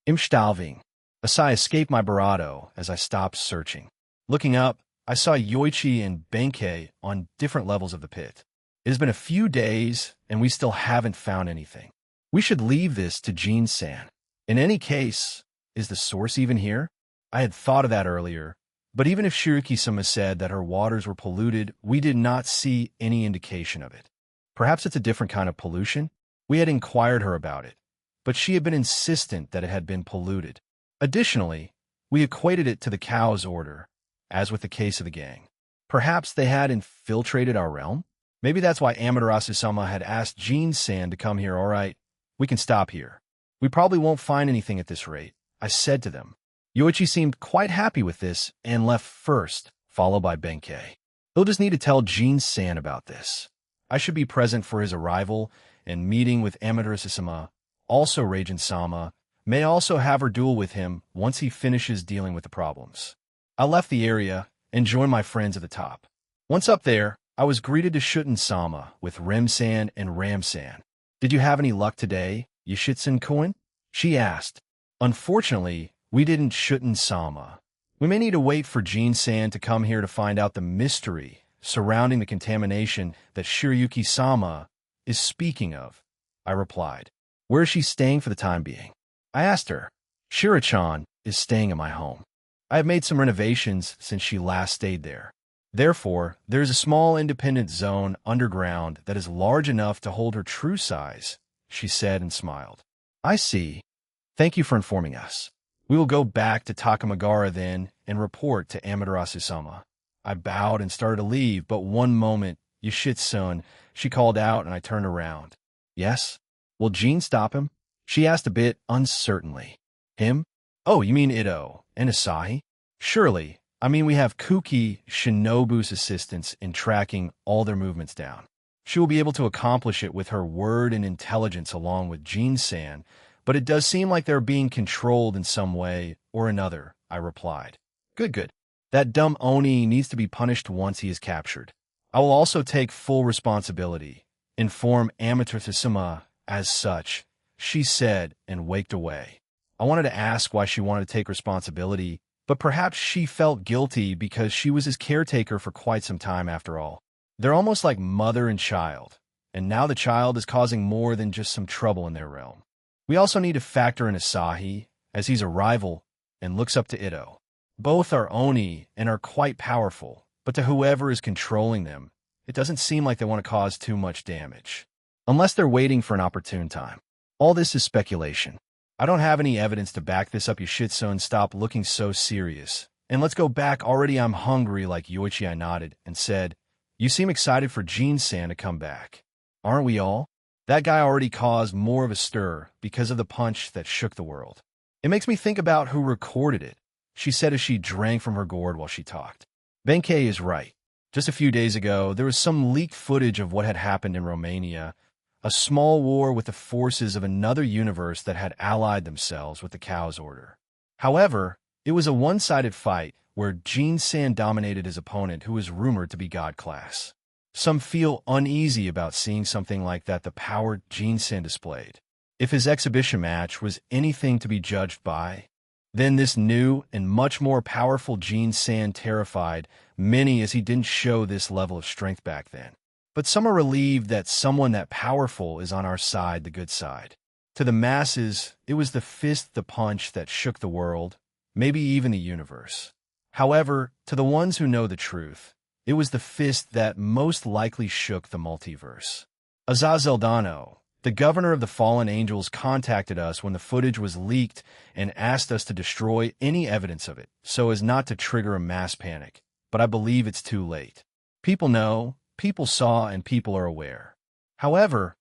"Im Stalving." A sigh escaped my bravado as I stopped searching. Looking up, I saw Yoichi and Benkei on different levels of the pit. It has been a few days, and we still haven't found anything. We should leave this to Jin-san. In any case, is the source even here? I had thought of that earlier, but even if Shirayuki-sama said that her waters were polluted, we did not see any indication of it. Perhaps it's a different kind of pollution? We had inquired her about it, but she had been insistent that it had been polluted. Additionally, we equated it to the cow's order, as with the case of the gang. Perhaps they had infiltrated our realm? Maybe that's why Amaterasu-sama had asked Jin-san to come here. "All right, we can stop here. We probably won't find anything at this rate," I said to them. Yoichi seemed quite happy with this and left first, followed by Benkei. He'll just need to tell Jin-san about this. I should be present for his arrival and meeting with Amaterasu-sama. Also, Reijin-sama may also have her duel with him once he finishes dealing with the problems. I left the area and joined my friends at the top. Once up there, I was greeted to Shuten-sama with Rem-san and Ram-san. "Did you have any luck today, Yashitsun-kun?" she asked. "Unfortunately, we didn't, Shuten-sama. We may need to wait for Jin-san to come here to find out the mystery surrounding the contamination that Shirayuki-sama is speaking of," I replied. "Where is she staying for the time being?" I asked her. "Shira-chan is staying at my home. I have made some renovations since she last stayed there. Therefore, there is a small independent zone underground that is large enough to hold her true size," she said and smiled. "I see. Thank you for informing us. We will go back to Takamagara then and report to Amaterasu-sama." I bowed and started to leave, but one moment, "Yashitsun," she called out, and I turned around. "Yes? Will Jean stop him?" she asked a bit uncertainly. "Him? Oh, you mean Ito and Asahi? Surely. I mean, we have Kuki Shinobu's assistance in tracking all their movements down. She will be able to accomplish it with her word and intelligence along with Jin-san, but it does seem like they're being controlled in some way or another," I replied. Good. That dumb Oni needs to be punished once he is captured. I will also take full responsibility. Inform Amaterasu-sama as such," she said and waked away. I wanted to ask why she wanted to take responsibility, but perhaps she felt guilty because she was his caretaker for quite some time after all. They're almost like mother and child, and now the child is causing more than just some trouble in their realm. We also need to factor in Asahi, as he's a rival and looks up to Ito. Both are Oni and are quite powerful, but to whoever is controlling them, it doesn't seem like they want to cause too much damage. Unless they're waiting for an opportune time. All this is speculation. I don't have any evidence to back this up. Yashitsun, stop looking so serious. And let's go back already. I'm hungry, like Yoichi. I nodded and said, You seem excited for Jin-san to come back. Aren't we all? That guy already caused more of a stir because of the punch that shook the world. It makes me think about who recorded it, she said as she drank from her gourd while she talked. Benkei is right. Just a few days ago, there was some leaked footage of what had happened in Romania, a small war with the forces of another universe that had allied themselves with the Cow's Order. However, it was a one-sided fight where Jin-san dominated his opponent, who was rumored to be God-class. Some feel uneasy about seeing something like that the power Jin-san displayed. If his exhibition match was anything to be judged by, then this new and much more powerful Jin-san terrified many, as he didn't show this level of strength back then. But some are relieved that someone that powerful is on our side, the good side. To the masses, it was the fist, the punch that shook the world, maybe even the universe. However, to the ones who know the truth, it was the fist that most likely shook the multiverse. Azazel Dano, the governor of the fallen angels, contacted us when the footage was leaked and asked us to destroy any evidence of it, so as not to trigger a mass panic. But I believe it's too late. People know, people saw, and people are aware. However,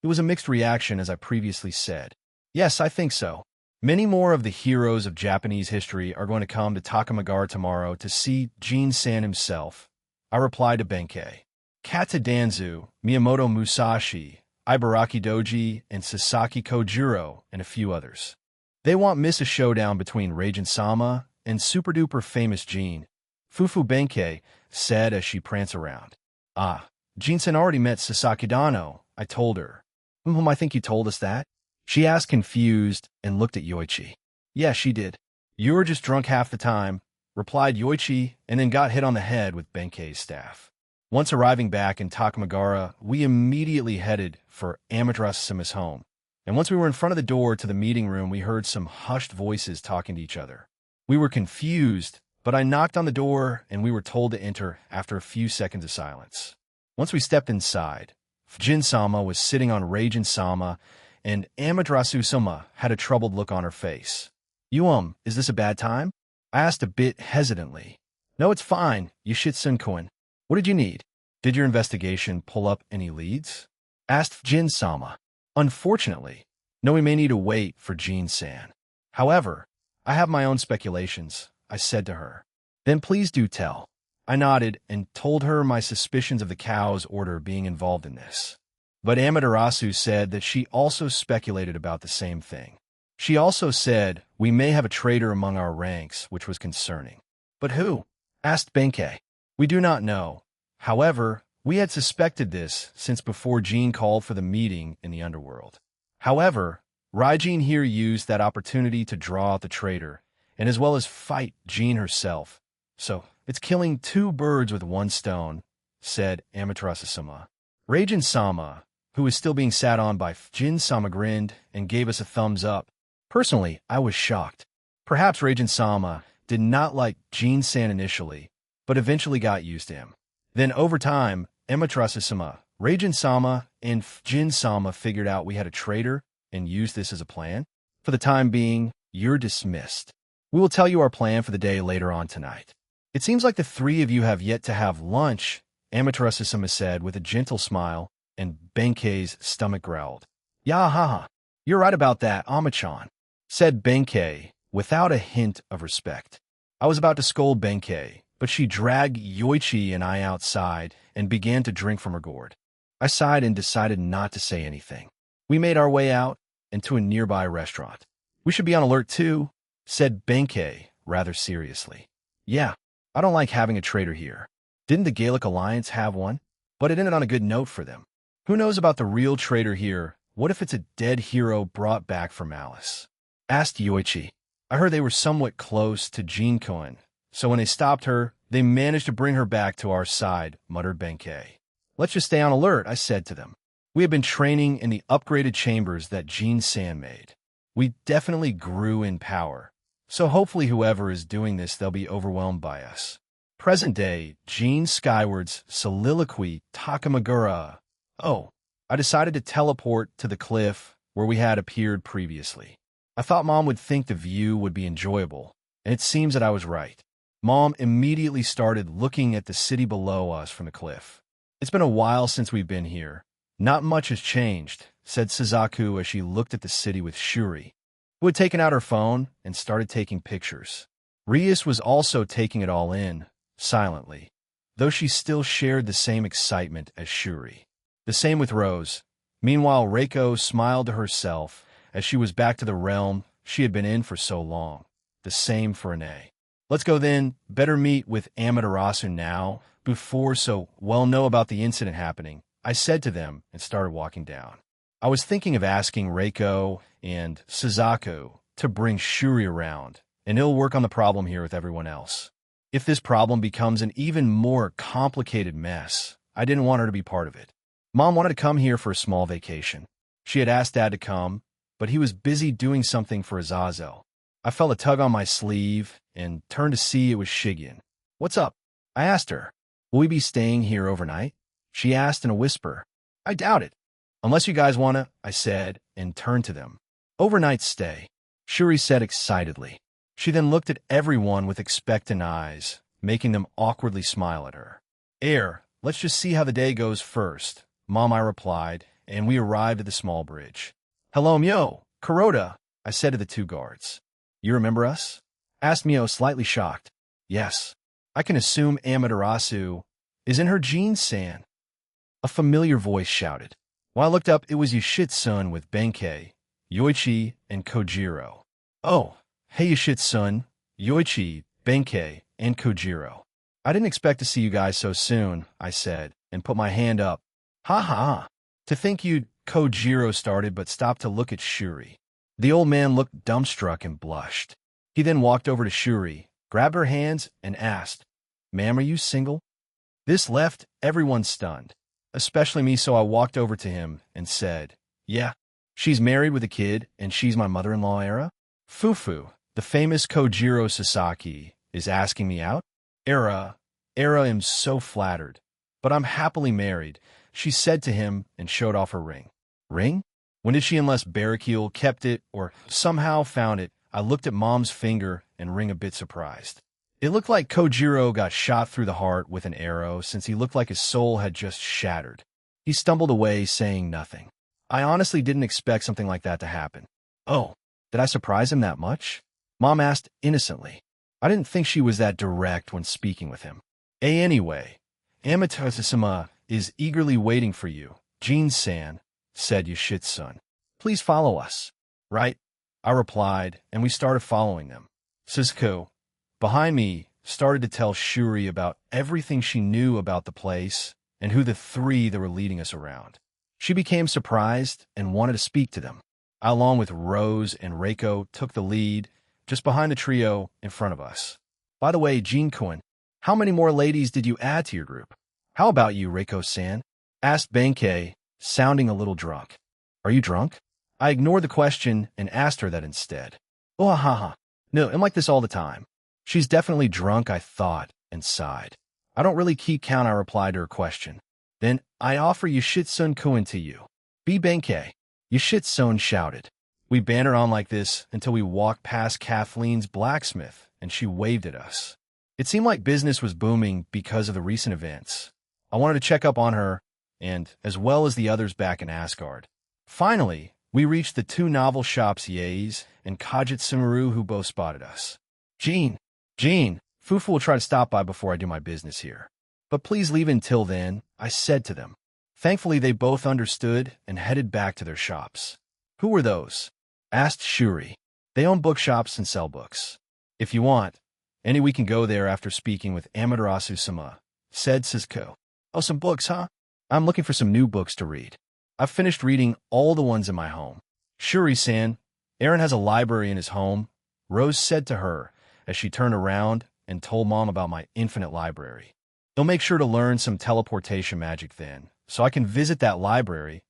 it was a mixed reaction, as I previously said. Yes, I think so. Many more of the heroes of Japanese history are going to come to Takamagara tomorrow to see Jin-san himself. I replied to Benkei. Kata Danzu, Miyamoto Musashi, Ibaraki Doji, and Sasaki Kojiro, and a few others. They won't miss a showdown between Raijin-sama and super-duper famous Jin. Fufu Benkei said as she pranced around. Ah, Jin-san already met Sasaki Dano, I told her. I think you told us that? She asked, confused, and looked at Yoichi. Yeah, she did. You were just drunk half the time, replied Yoichi, and then got hit on the head with Benkei's staff. Once arriving back in Takamagara, we immediately headed for Amaterasu-sama's home. And once we were in front of the door to the meeting room, we heard some hushed voices talking to each other. We were confused, but I knocked on the door and we were told to enter after a few seconds of silence. Once we stepped inside, Jin-sama was sitting on Raijin-sama, and Amaterasu-sama had a troubled look on her face. Is this a bad time? I asked a bit hesitantly. No, it's fine, Yoshitsun-kun. What did you need? Did your investigation pull up any leads? Asked Jin-sama. Unfortunately, no, we may need to wait for Jin-san. However, I have my own speculations, I said to her. Then please do tell. I nodded and told her my suspicions of the Cow's Order being involved in this. But Amaterasu said that she also speculated about the same thing. She also said we may have a traitor among our ranks, which was concerning. But who? Asked Benkei. We do not know. However, we had suspected this since before Jin called for the meeting in the underworld. However, Raijin here used that opportunity to draw out the traitor, and as well as fight Jin herself. So, it's killing two birds with one stone, said Amaterasu-sama. Raijin-sama, who was still being sat on by Jin-sama, grinned and gave us a thumbs up. Personally, I was shocked. Perhaps Raijin-sama did not like Jin-san initially, but eventually got used to him. Then over time, Amaterasu-sama, Raijin-sama, and Jin-sama figured out we had a traitor and used this as a plan. For the time being, you're dismissed. We will tell you our plan for the day later on tonight. It seems like the three of you have yet to have lunch, Amaterasu-sama said with a gentle smile, and Benkei's stomach growled. Yeah, haha. You're right about that, Ama-chan, said Benkei without a hint of respect. I was about to scold Benkei, but she dragged Yoichi and I outside and began to drink from her gourd. I sighed and decided not to say anything. We made our way out and to a nearby restaurant. We should be on alert too, said Benkei rather seriously. Yeah, I don't like having a traitor here. Didn't the Gaelic Alliance have one? But it ended on a good note for them. Who knows about the real traitor here? What if it's a dead hero brought back for malice? Asked Yoichi. I heard they were somewhat close to Jin-kun, so when they stopped her, they managed to bring her back to our side, muttered Benkei. Let's just stay on alert, I said to them. We have been training in the upgraded chambers that Jin-san made. We definitely grew in power, so hopefully whoever is doing this, they'll be overwhelmed by us. Present day, Jin Skyward's soliloquy, Takamagara. Oh, I decided to teleport to the cliff where we had appeared previously. I thought Mom would think the view would be enjoyable, and it seems that I was right. Mom immediately started looking at the city below us from the cliff. It's been a while since we've been here. Not much has changed, said Suzaku as she looked at the city with Shuri, who had taken out her phone and started taking pictures. Rias was also taking it all in, silently, though she still shared the same excitement as Shuri. The same with Rose. Meanwhile, Reiko smiled to herself as she was back to the realm she had been in for so long. The same for Ine. Let's go then. Better meet with Amaterasu now, before so well know about the incident happening, I said to them and started walking down. I was thinking of asking Reiko and Suzaku to bring Shuri around, and he'll work on the problem here with everyone else. If this problem becomes an even more complicated mess, I didn't want her to be part of it. Mom wanted to come here for a small vacation. She had asked Dad to come, but he was busy doing something for Azazel. I felt a tug on my sleeve and turned to see it was Shigen. What's up? I asked her. Will we be staying here overnight? She asked in a whisper. I doubt it. Unless you guys wanna, I said, and turned to them. Overnight stay, Shuri said excitedly. She then looked at everyone with expectant eyes, making them awkwardly smile at her. Let's just see how the day goes first, Mom, I replied, and we arrived at the small bridge. Hello, Mio, Kuroda, I said to the two guards. You remember us? Asked Mio, slightly shocked. Yes. I can assume Amaterasu is in her Jean-san. A familiar voice shouted. When I looked up, it was Yoshitsun with Benkei, Yoichi, and Kojiro. Oh, hey Yoshitsun, Yoichi, Benkei, and Kojiro. I didn't expect to see you guys so soon, I said, and put my hand up. Ha ha. To think you'd, Kojiro started but stopped to look at Shuri. The old man looked dumbstruck and blushed. He then walked over to Shuri, grabbed her hands, and asked, Ma'am, are you single? This left everyone stunned, especially me, so I walked over to him and said, Yeah, she's married with a kid, and she's my mother-in-law, Era. Fufu, the famous Kojiro Sasaki, is asking me out? Era am so flattered, but I'm happily married, she said to him and showed off her ring. Ring? When did she, unless Barricule kept it or somehow found it? I looked at Mom's finger and ring a bit surprised. It looked like Kojiro got shot through the heart with an arrow since he looked like his soul had just shattered. He stumbled away, saying nothing. I honestly didn't expect something like that to happen. Oh, did I surprise him that much? Mom asked innocently. I didn't think she was that direct when speaking with him. Anyway, Amaterasu-sama is eagerly waiting for you, Jean-san, said Yoshitsun. Please follow us. Right, I replied, and we started following them. Suzuko, behind me, started to tell Shuri about everything she knew about the place and who the three that were leading us around. She became surprised and wanted to speak to them. I, along with Rose and Reiko, took the lead, just behind the trio in front of us. By the way, Jean-kun, how many more ladies did you add to your group? How about you, Reiko-san? Asked Benkei, sounding a little drunk. Are you drunk? I ignored the question and asked her that instead. Oh, ha ha. No, I'm like this all the time. She's definitely drunk, I thought, and sighed. I don't really keep count, I replied to her question. Then I offer Yoshitsun-kun to you. Be Benkei. Yoshitsun shouted. We bantered on like this until we walked past Kathleen's blacksmith, and she waved at us. It seemed like business was booming because of the recent events. I wanted to check up on her, and as well as the others back in Asgard. Finally, we reached the two novel shops, Yaes and Kajitsumaru, who both spotted us. Jean, Fufu will try to stop by before I do my business here. But please leave until then, I said to them. Thankfully, they both understood and headed back to their shops. Who were those? Asked Shuri. They own bookshops and sell books. If you want, we can go there after speaking with Amaterasu-sama, said Suzuko. Oh, some books, huh? I'm looking for some new books to read. I've finished reading all the ones in my home. Shuri-san, Aaron has a library in his home, Rose said to her as she turned around and told Mom about my infinite library. He'll make sure to learn some teleportation magic then, so I can visit that library.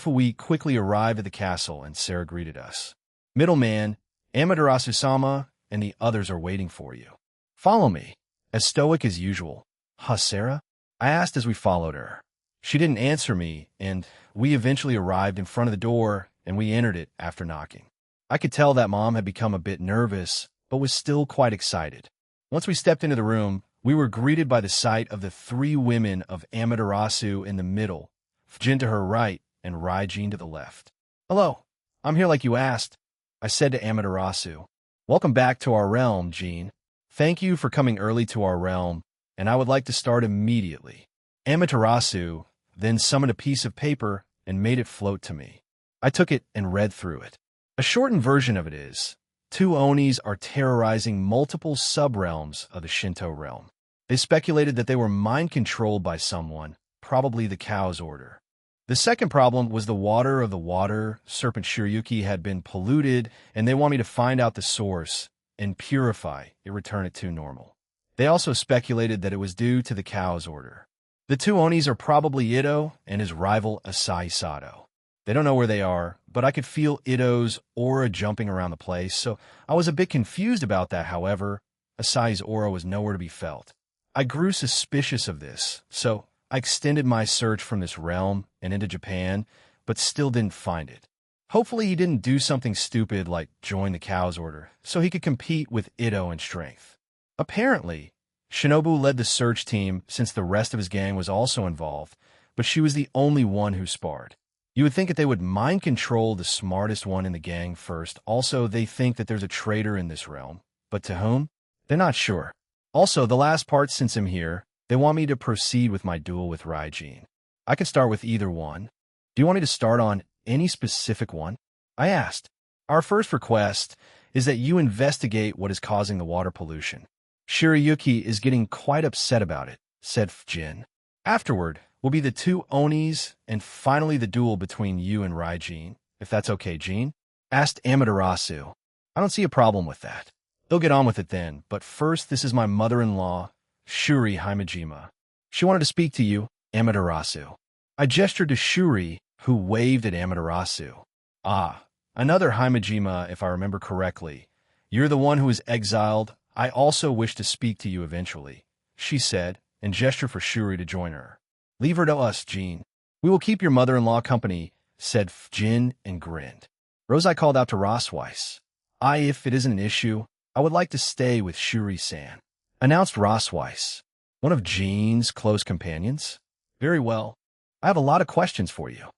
We quickly arrived at the castle and Sarah greeted us. Middleman, Amaterasu-sama, and the others are waiting for you. Follow me. As stoic as usual. Huh, Sarah? I asked as we followed her. She didn't answer me, and we eventually arrived in front of the door, and we entered it after knocking. I could tell that Mom had become a bit nervous, but was still quite excited. Once we stepped into the room, we were greeted by the sight of the three women of Amaterasu in the middle, Jin to her right, and Raijin to the left. "Hello, I'm here like you asked," I said to Amaterasu. "Welcome back to our realm, Jin. Thank you for coming early to our realm, and I would like to start immediately." Amaterasu then summoned a piece of paper and made it float to me. I took it and read through it. A shortened version of it is, two Onis are terrorizing multiple sub-realms of the Shinto realm. They speculated that they were mind-controlled by someone, probably the Cow's Order. The second problem was the water of the water serpent Shiryuki had been polluted, and they want me to find out the source and purify it, return it to normal. They also speculated that it was due to the Cow's Order. The two Onis are probably Ito and his rival Asahi Sato. They don't know where they are, but I could feel Ito's aura jumping around the place, so I was a bit confused about that. However, Asahi's aura was nowhere to be felt. I grew suspicious of this, so I extended my search from this realm and into Japan, but still didn't find it. Hopefully he didn't do something stupid like join the Cow's Order, so he could compete with Ito in strength. Apparently, Shinobu led the search team since the rest of his gang was also involved, but she was the only one who sparred. You would think that they would mind control the smartest one in the gang first. Also, they think that there's a traitor in this realm. But to whom? They're not sure. Also, the last part, since I'm here, they want me to proceed with my duel with Raijin. I can start with either one. Do you want me to start on any specific one? I asked. Our first request is that you investigate what is causing the water pollution. Shiryuki is getting quite upset about it, said Jin. Afterward, will be the two Onis, and finally the duel between you and Raijin, if that's okay, Jin? Asked Amaterasu. I don't see a problem with that. They'll get on with it then, but first this is my mother-in-law, Shuri Himejima. She wanted to speak to you, Amaterasu. I gestured to Shuri, who waved at Amaterasu. Ah, another Himejima, if I remember correctly. You're the one who was exiled. I also wish to speak to you eventually, she said, and gestured for Shuri to join her. Leave her to us, Jin. We will keep your mother-in-law company, said Jin and grinned. Rosei called out to Rosweiss. If it isn't an issue, I would like to stay with Shuri-san, announced Rosweiss, one of Jin's close companions. Very well. I have a lot of questions for you,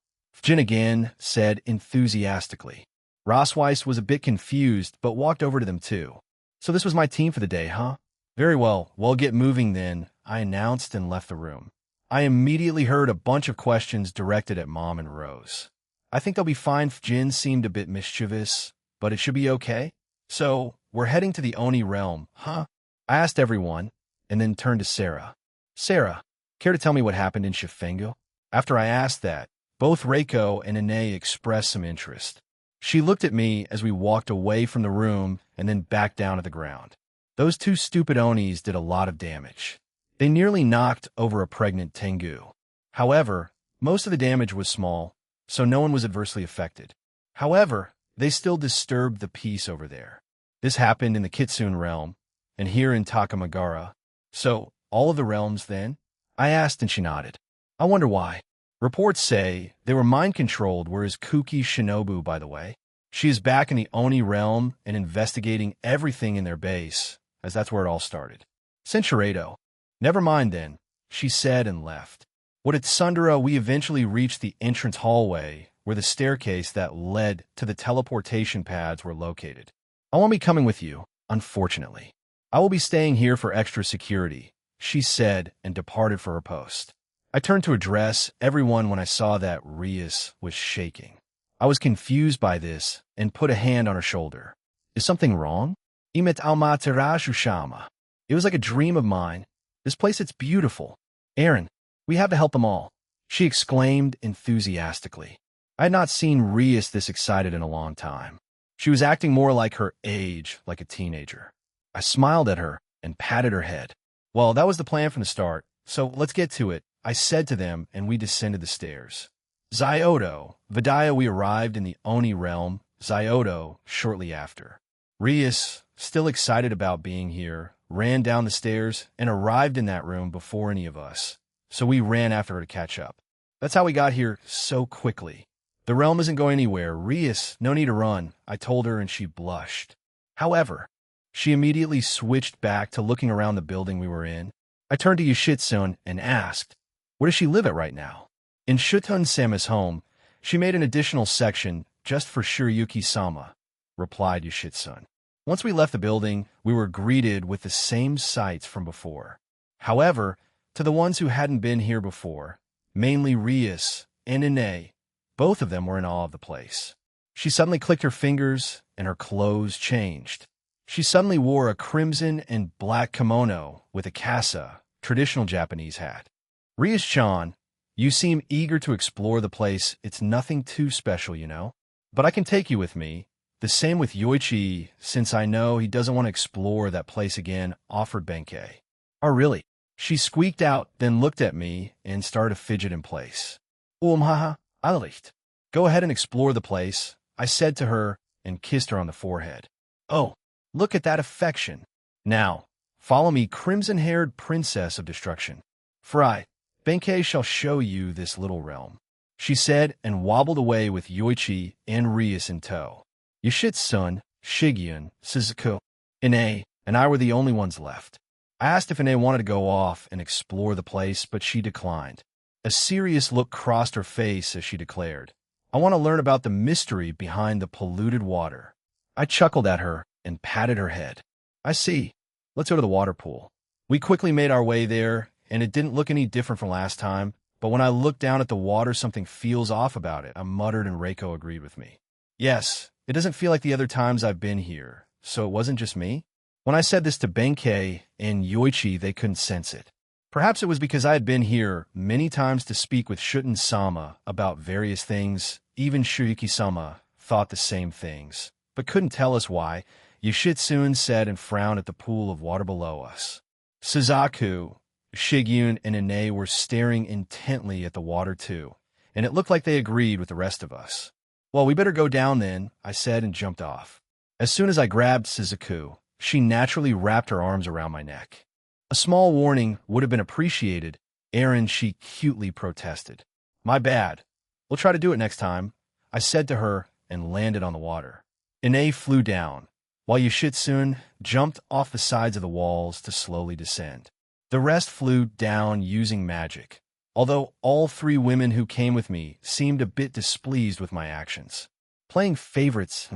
Jin again said enthusiastically. Rosweiss was a bit confused, but walked over to them too. So this was my team for the day, huh? Very well, we'll get moving then, I announced and left the room. I immediately heard a bunch of questions directed at Mom and Rose. I think they'll be fine. Jin seemed a bit mischievous, but it should be okay. So, we're heading to the Oni realm, huh? I asked everyone, and then turned to Sarah. Sarah, care to tell me what happened in Shifengo? After I asked that, both Reiko and Ine expressed some interest. She looked at me as we walked away from the room and then back down to the ground. Those two stupid Onis did a lot of damage. They nearly knocked over a pregnant Tengu. However, most of the damage was small, so no one was adversely affected. However, they still disturbed the peace over there. This happened in the Kitsune realm, and here in Takamagara. So, all of the realms then? I asked and she nodded. I wonder why. Reports say they were mind-controlled, whereas Kuki Shinobu, by the way. She is back in the Oni realm and investigating everything in their base, as that's where it all started. Senshiredo. Never mind then, she said and left. What at Sundara, we eventually reached the entrance hallway where the staircase that led to the teleportation pads were located. I won't be coming with you, unfortunately. I will be staying here for extra security, she said and departed for her post. I turned to address everyone when I saw that Rias was shaking. I was confused by this and put a hand on her shoulder. Is something wrong? Imet Almaterasu Shama. It was like a dream of mine. This place, it's beautiful. Aaron, we have to help them all, she exclaimed enthusiastically. I had not seen Rias this excited in a long time. She was acting more like her age, like a teenager. I smiled at her and patted her head. Well, that was the plan from the start, so let's get to it, I said to them, and we descended the stairs. Zyodo, Vidya, we arrived in the Oni realm, Zyodo, shortly after. Rias, still excited about being here, ran down the stairs and arrived in that room before any of us, so we ran after her to catch up. That's how we got here so quickly. The realm isn't going anywhere. Rias, no need to run, I told her, and she blushed. However, She immediately switched back to looking around the building we were in. I turned to Yoshitsun and asked, where does she live at right now? In Shutun-sama's home, she made an additional section just for Shirayuki-sama, replied Yoshitsun. Once we left the building, we were greeted with the same sights from before. However, to the ones who hadn't been here before, mainly Rias and Ine, both of them were in awe of the place. She suddenly clicked her fingers, and her clothes changed. She suddenly wore a crimson and black kimono with a kasa, traditional Japanese hat. Rias-chan, you seem eager to explore the place. It's nothing too special, you know. But I can take you with me. The same with Yoichi, since I know he doesn't want to explore that place again, offered Benkei. Oh, really? She squeaked out, then looked at me and started to fidget in place. Haha, Allicht. Go ahead and explore the place, I said to her and kissed her on the forehead. Oh, look at that affection. Now, follow me, crimson-haired princess of destruction. For I, Benkei, shall show you this little realm, she said and wobbled away with Yoichi and Rias in tow. Yoshitsun, Shigyun, Suzuku, Ine, and I were the only ones left. I asked if Ine wanted to go off and explore the place, but she declined. A serious look crossed her face as she declared, I want to learn about the mystery behind the polluted water. I chuckled at her and patted her head. I see. Let's go to the water pool. We quickly made our way there, and it didn't look any different from last time, but when I looked down at the water, something feels off about it, I muttered, and Reiko agreed with me. Yes, it doesn't feel like the other times I've been here, so it wasn't just me? When I said this to Benkei and Yoichi, they couldn't sense it. Perhaps it was because I had been here many times to speak with Shuten-sama about various things. Even Shirayuki-sama thought the same things, but couldn't tell us why. Yoshitsun said and frowned at the pool of water below us. Suzaku, Shigyun, and Ine were staring intently at the water too, and it looked like they agreed with the rest of us. Well, we better go down then, I said and jumped off. As soon as I grabbed Suzaku, she naturally wrapped her arms around my neck. A small warning would have been appreciated, Aaron, she cutely protested. My bad. We'll try to do it next time, I said to her and landed on the water. Ine flew down, while Yoshitsun jumped off the sides of the walls to slowly descend. The rest flew down using magic, although all three women who came with me seemed a bit displeased with my actions. Playing favorites,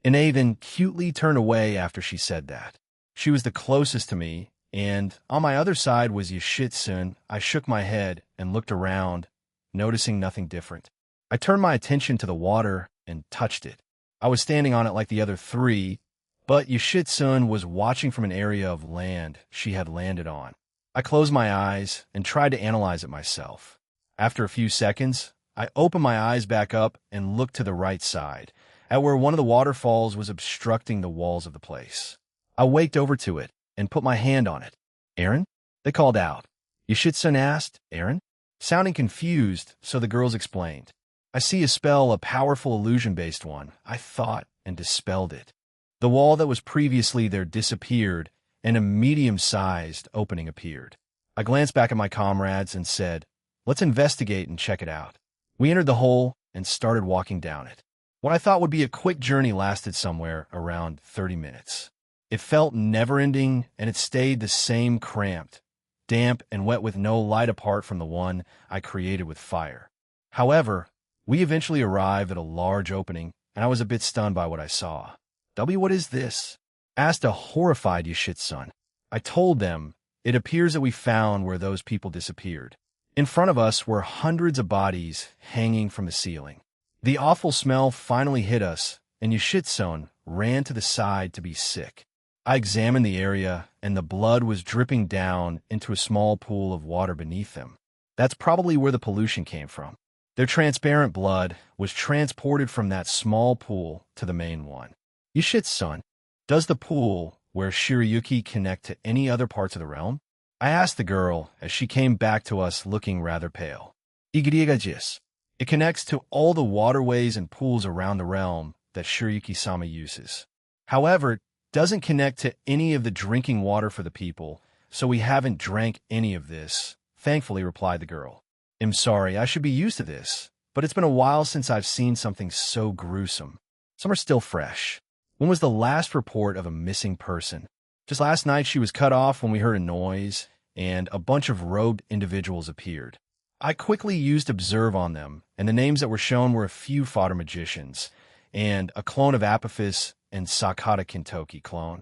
Ine then cutely turned away after she said that. She was the closest to me, and on my other side was Yoshitsun. I shook my head and looked around, noticing nothing different. I turned my attention to the water and touched it. I was standing on it like the other three, but Yoshitsun was watching from an area of land she had landed on. I closed my eyes and tried to analyze it myself. After a few seconds, I opened my eyes back up and looked to the right side, at where one of the waterfalls was obstructing the walls of the place. I waked over to it and put my hand on it. Aaron? They called out. Yoshitsun asked, Aaron? Sounding confused, so the girls explained. I see a spell, a powerful illusion-based one, I thought, and dispelled it. The wall that was previously there disappeared, and a medium-sized opening appeared. I glanced back at my comrades and said, let's investigate and check it out. We entered the hole and started walking down it. What I thought would be a quick journey lasted somewhere around 30 minutes. It felt never-ending, and it stayed the same, cramped, damp, and wet with no light apart from the one I created with fire. However, we eventually arrived at a large opening, and I was a bit stunned by what I saw. What is this? Asked a horrified Yoshitsun. I told them, it appears that we found where those people disappeared. In front of us were hundreds of bodies hanging from the ceiling. The awful smell finally hit us, and Yoshitsun ran to the side to be sick. I examined the area, and the blood was dripping down into a small pool of water beneath them. That's probably where the pollution came from. Their transparent blood was transported from that small pool to the main one. Yoshitsun, does the pool where Shirayuki connect to any other parts of the realm? I asked the girl as she came back to us looking rather pale. Igirigajis. It connects to all the waterways and pools around the realm that Shirayuki-sama uses. However, it doesn't connect to any of the drinking water for the people, so we haven't drank any of this, thankfully, replied the girl. I'm sorry, I should be used to this, but it's been a while since I've seen something so gruesome. Some are still fresh. When was the last report of a missing person? Just last night she was cut off when we heard a noise, and a bunch of robed individuals appeared. I quickly used Observe on them, and the names that were shown were a few fodder magicians, and a clone of Apophis and Sakata Kintoki clone.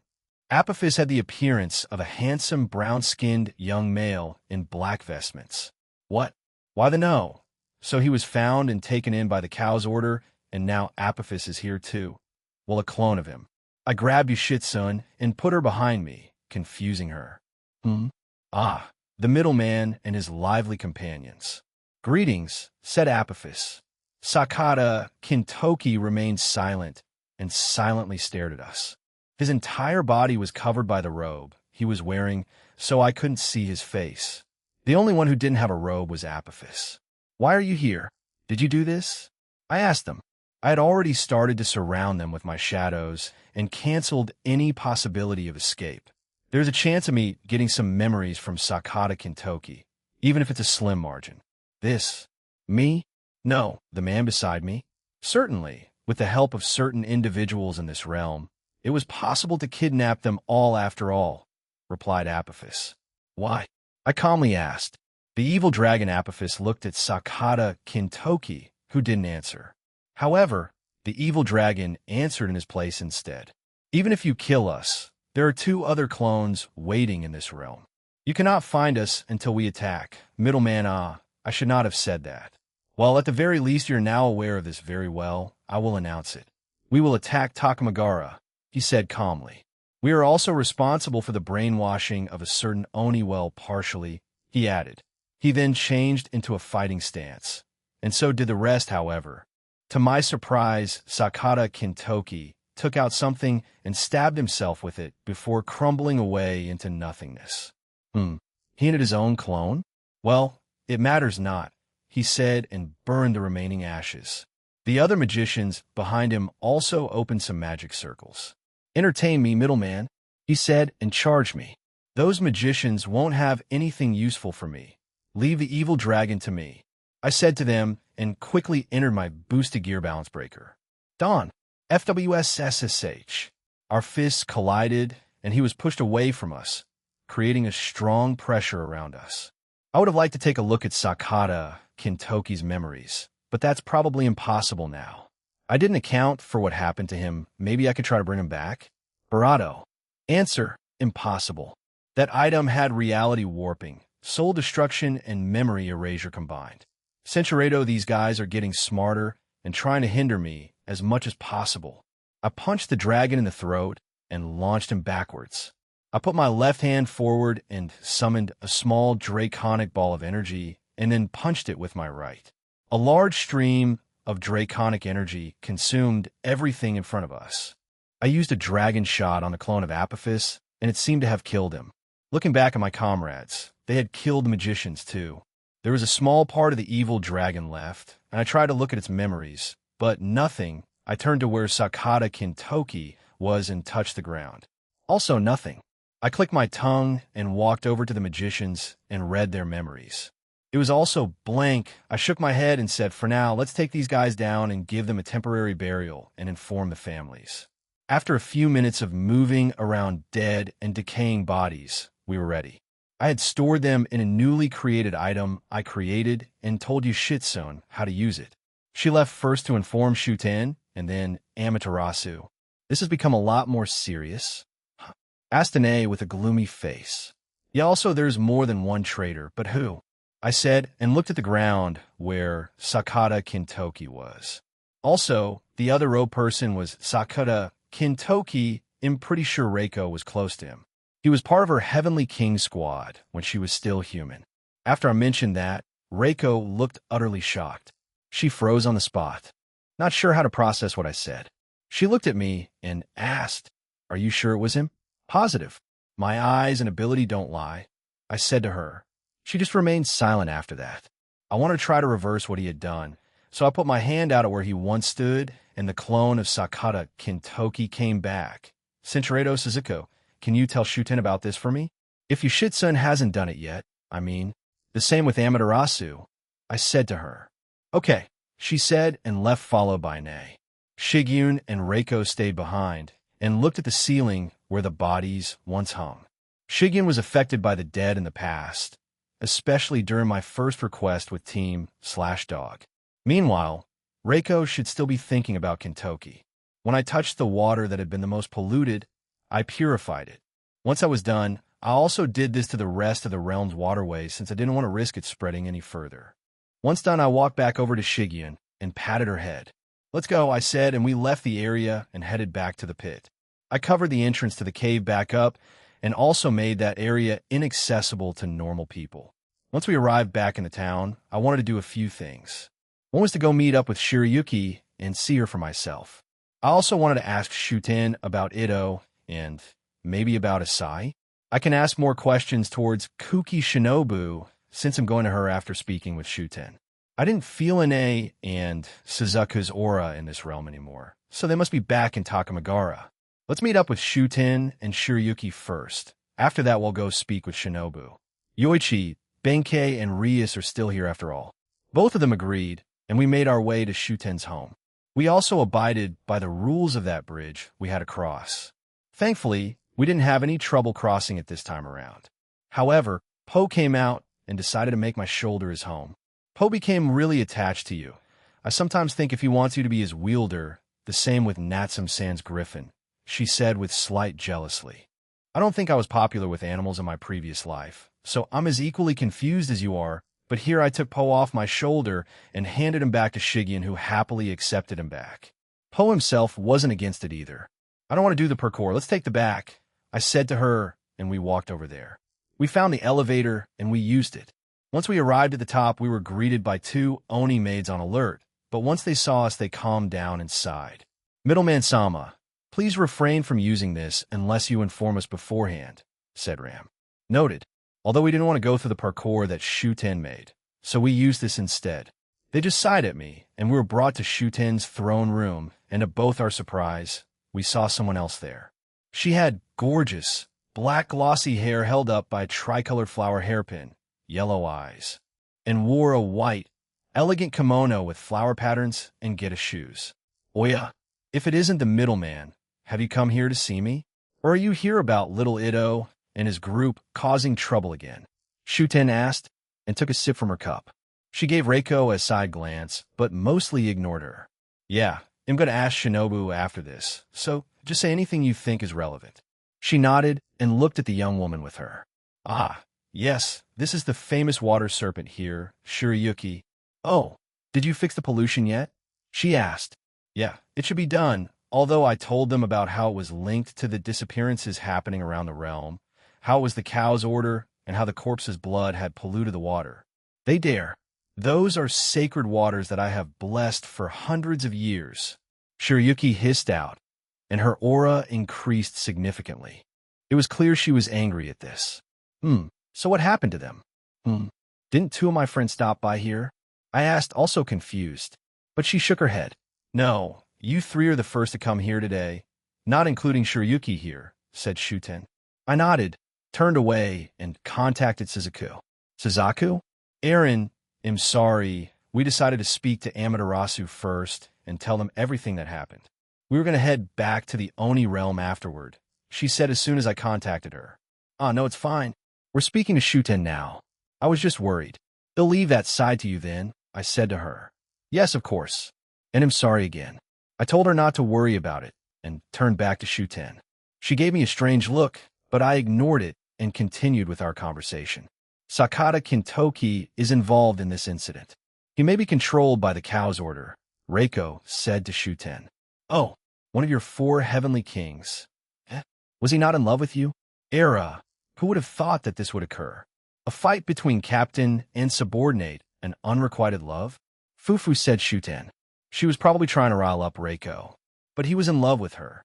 Apophis had the appearance of a handsome brown-skinned young male in black vestments. What? Why the no? So he was found and taken in by the cow's order, and now Apophis is here too. Well, a clone of him. I grabbed Yushitsun and put her behind me, confusing her. Ah, the middleman and his lively companions. Greetings, said Apophis. Sakata Kintoki remained silent and silently stared at us. His entire body was covered by the robe he was wearing, so I couldn't see his face. The only one who didn't have a robe was Apophis. Why are you here? Did you do this? I asked them. I had already started to surround them with my shadows and canceled any possibility of escape. There's a chance of me getting some memories from Sakata Kintoki, even if it's a slim margin. This? Me? No, the man beside me. Certainly, with the help of certain individuals in this realm, it was possible to kidnap them all after all, replied Apophis. Why? I calmly asked. The evil dragon Apophis looked at Sakata Kintoki, who didn't answer. However, the evil dragon answered in his place instead. Even if you kill us, there are 2 other clones waiting in this realm. You cannot find us until we attack. Middleman, I should not have said that. Well, at the very least, you're now aware of this very well. I will announce it. We will attack Takamagara, he said calmly. We are also responsible for the brainwashing of a certain Oni partially, he added. He then changed into a fighting stance. And so did the rest, however. To my surprise, Sakata Kintoki took out something and stabbed himself with it before crumbling away into nothingness. He had his own clone? Well, it matters not, he said and burned the remaining ashes. The other magicians behind him also opened some magic circles. Entertain me, middleman, he said, and charged me. Those magicians won't have anything useful for me. Leave the evil dragon to me, I said to them, and quickly entered my boosted gear balance breaker. Dawn, FWSSSH. Our fists collided, and he was pushed away from us, creating a strong pressure around us. I would have liked to take a look at Sakata Kintoki's memories, but that's probably impossible now. I didn't account for what happened to him. Maybe I could try to bring him back? Barato. Answer, impossible. That item had reality warping, soul destruction, and memory erasure combined. Centuredo, these guys are getting smarter and trying to hinder me as much as possible. I punched the dragon in the throat and launched him backwards. I put my left hand forward and summoned a small draconic ball of energy and then punched it with my right. A large stream of draconic energy consumed everything in front of us. I used a dragon shot on the clone of Apophis, and it seemed to have killed him. Looking back at my comrades, they had killed the magicians too. There was a small part of the evil dragon left, and I tried to look at its memories, but nothing. I turned to where Sakata Kintoki was and touched the ground. Also nothing. I clicked my tongue and walked over to the magicians and read their memories. It was also blank. I shook my head and said, for now, let's take these guys down and give them a temporary burial and inform the families. After a few minutes of moving around dead and decaying bodies, we were ready. I had stored them in a newly created item I created and told Yushitsun how to use it. She left first to inform Shuten and then Amaterasu. This has become a lot more serious, asked Ane with a gloomy face. Yeah, also there's more than one traitor, but who? I said and looked at the ground where Sakata Kintoki was. Also, the other row person was Sakata Kintoki. I'm pretty sure Reiko was close to him. He was part of her Heavenly King squad when she was still human. After I mentioned that, Reiko looked utterly shocked. She froze on the spot, not sure how to process what I said. She looked at me and asked, "Are you sure it was him?" "Positive. My eyes and ability don't lie," I said to her. She just remained silent after that. I wanted to try to reverse what he had done, so I put my hand out at where he once stood, and the clone of Sakata Kintoki came back. Centuredo Suzuko, can you tell Shuten about this for me? If Yushitsun hasn't done it yet, I mean. The same with Amaterasu, I said to her. Okay, she said and left, followed by Nae. Shigyun and Reiko stayed behind, and looked at the ceiling where the bodies once hung. Shigyon was affected by the dead in the past, especially during my first request with Team/Dog. Meanwhile, Reiko should still be thinking about Kintoki. When I touched the water that had been the most polluted, I purified it. Once I was done, I also did this to the rest of the realm's waterways since I didn't want to risk it spreading any further. Once done, I walked back over to Shigyon and patted her head. "Let's go," I said, and we left the area and headed back to the pit. I covered the entrance to the cave back up and also made that area inaccessible to normal people. Once we arrived back in the town, I wanted to do a few things. One was to go meet up with Shirayuki and see her for myself. I also wanted to ask Shuten about Ito and maybe about Asai. I can ask more questions towards Kuki Shinobu since I'm going to her after speaking with Shuten. I didn't feel Ine and Suzuka's aura in this realm anymore, so they must be back in Takamagara. Let's meet up with Shuten and Shirayuki first. After that, we'll go speak with Shinobu. Yoichi, Benkei, and Rias are still here after all. Both of them agreed, and we made our way to Shuten's home. We also abided by the rules of that bridge we had to cross. Thankfully, we didn't have any trouble crossing it this time around. However, Po came out and decided to make my shoulder his home. Po became really attached to you. I sometimes think if he wants you to be his wielder, the same with Natsum-san's griffin, she said with slight jealousy. I don't think I was popular with animals in my previous life, so I'm as equally confused as you are, but here I took Po off my shoulder and handed him back to Shigyon, who happily accepted him back. Po himself wasn't against it either. "I don't want to do the parkour, let's take the back," I said to her, and we walked over there. We found the elevator, and we used it. Once we arrived at the top, we were greeted by two Oni maids on alert, but once they saw us, they calmed down and sighed. "Middleman-sama, please refrain from using this unless you inform us beforehand," said Ram. Noted. Although we didn't want to go through the parkour that Shuten made, so we used this instead. They just sighed at me, and we were brought to Shuten's throne room, and to both our surprise, we saw someone else there. She had gorgeous, black glossy hair held up by a tricolored flower hairpin, yellow eyes, and wore a white, elegant kimono with flower patterns and Geta shoes. "Oya, if it isn't the middleman, have you come here to see me? Or are you here about little Ito and his group causing trouble again?" Shuten asked, and took a sip from her cup. She gave Reiko a side glance, but mostly ignored her. "Yeah, I'm going to ask Shinobu after this, so just say anything you think is relevant." She nodded and looked at the young woman with her. "Ah, yes, this is the famous water serpent here, Shirayuki." "Oh, did you fix the pollution yet?" she asked. "Yeah, it should be done, although I told them about how it was linked to the disappearances happening around the realm, how it was the cow's order, and how the corpse's blood had polluted the water. They dare. Those are sacred waters that I have blessed for hundreds of years." Shirayuki hissed out, and her aura increased significantly. It was clear she was angry at this. So what happened to them? Didn't two of my friends stop by here?" I asked, also confused. But she shook her head. "No, you three are the first to come here today, not including Shirayuki here," said Shuten. I nodded, turned away, and contacted Suzaku. "Suzaku? Aaron, I'm sorry. We decided to speak to Amaterasu first and tell them everything that happened. We were going to head back to the Oni realm afterward," she said as soon as I contacted her. No, it's fine. We're speaking to Shuten now. I was just worried." "They'll leave that side to you then," I said to her. "Yes, of course. And I'm sorry again." I told her not to worry about it and turned back to Shuten. She gave me a strange look, but I ignored it and continued with our conversation. "Sakata Kintoki is involved in this incident. He may be controlled by the cow's order," Reiko said to Shuten. "Oh, one of your 4 heavenly kings. Was he not in love with you?" "Era, who would have thought that this would occur? A fight between captain and subordinate, and unrequited love?" Fufu said Shuten. She was probably trying to rile up Reiko, but he was in love with her.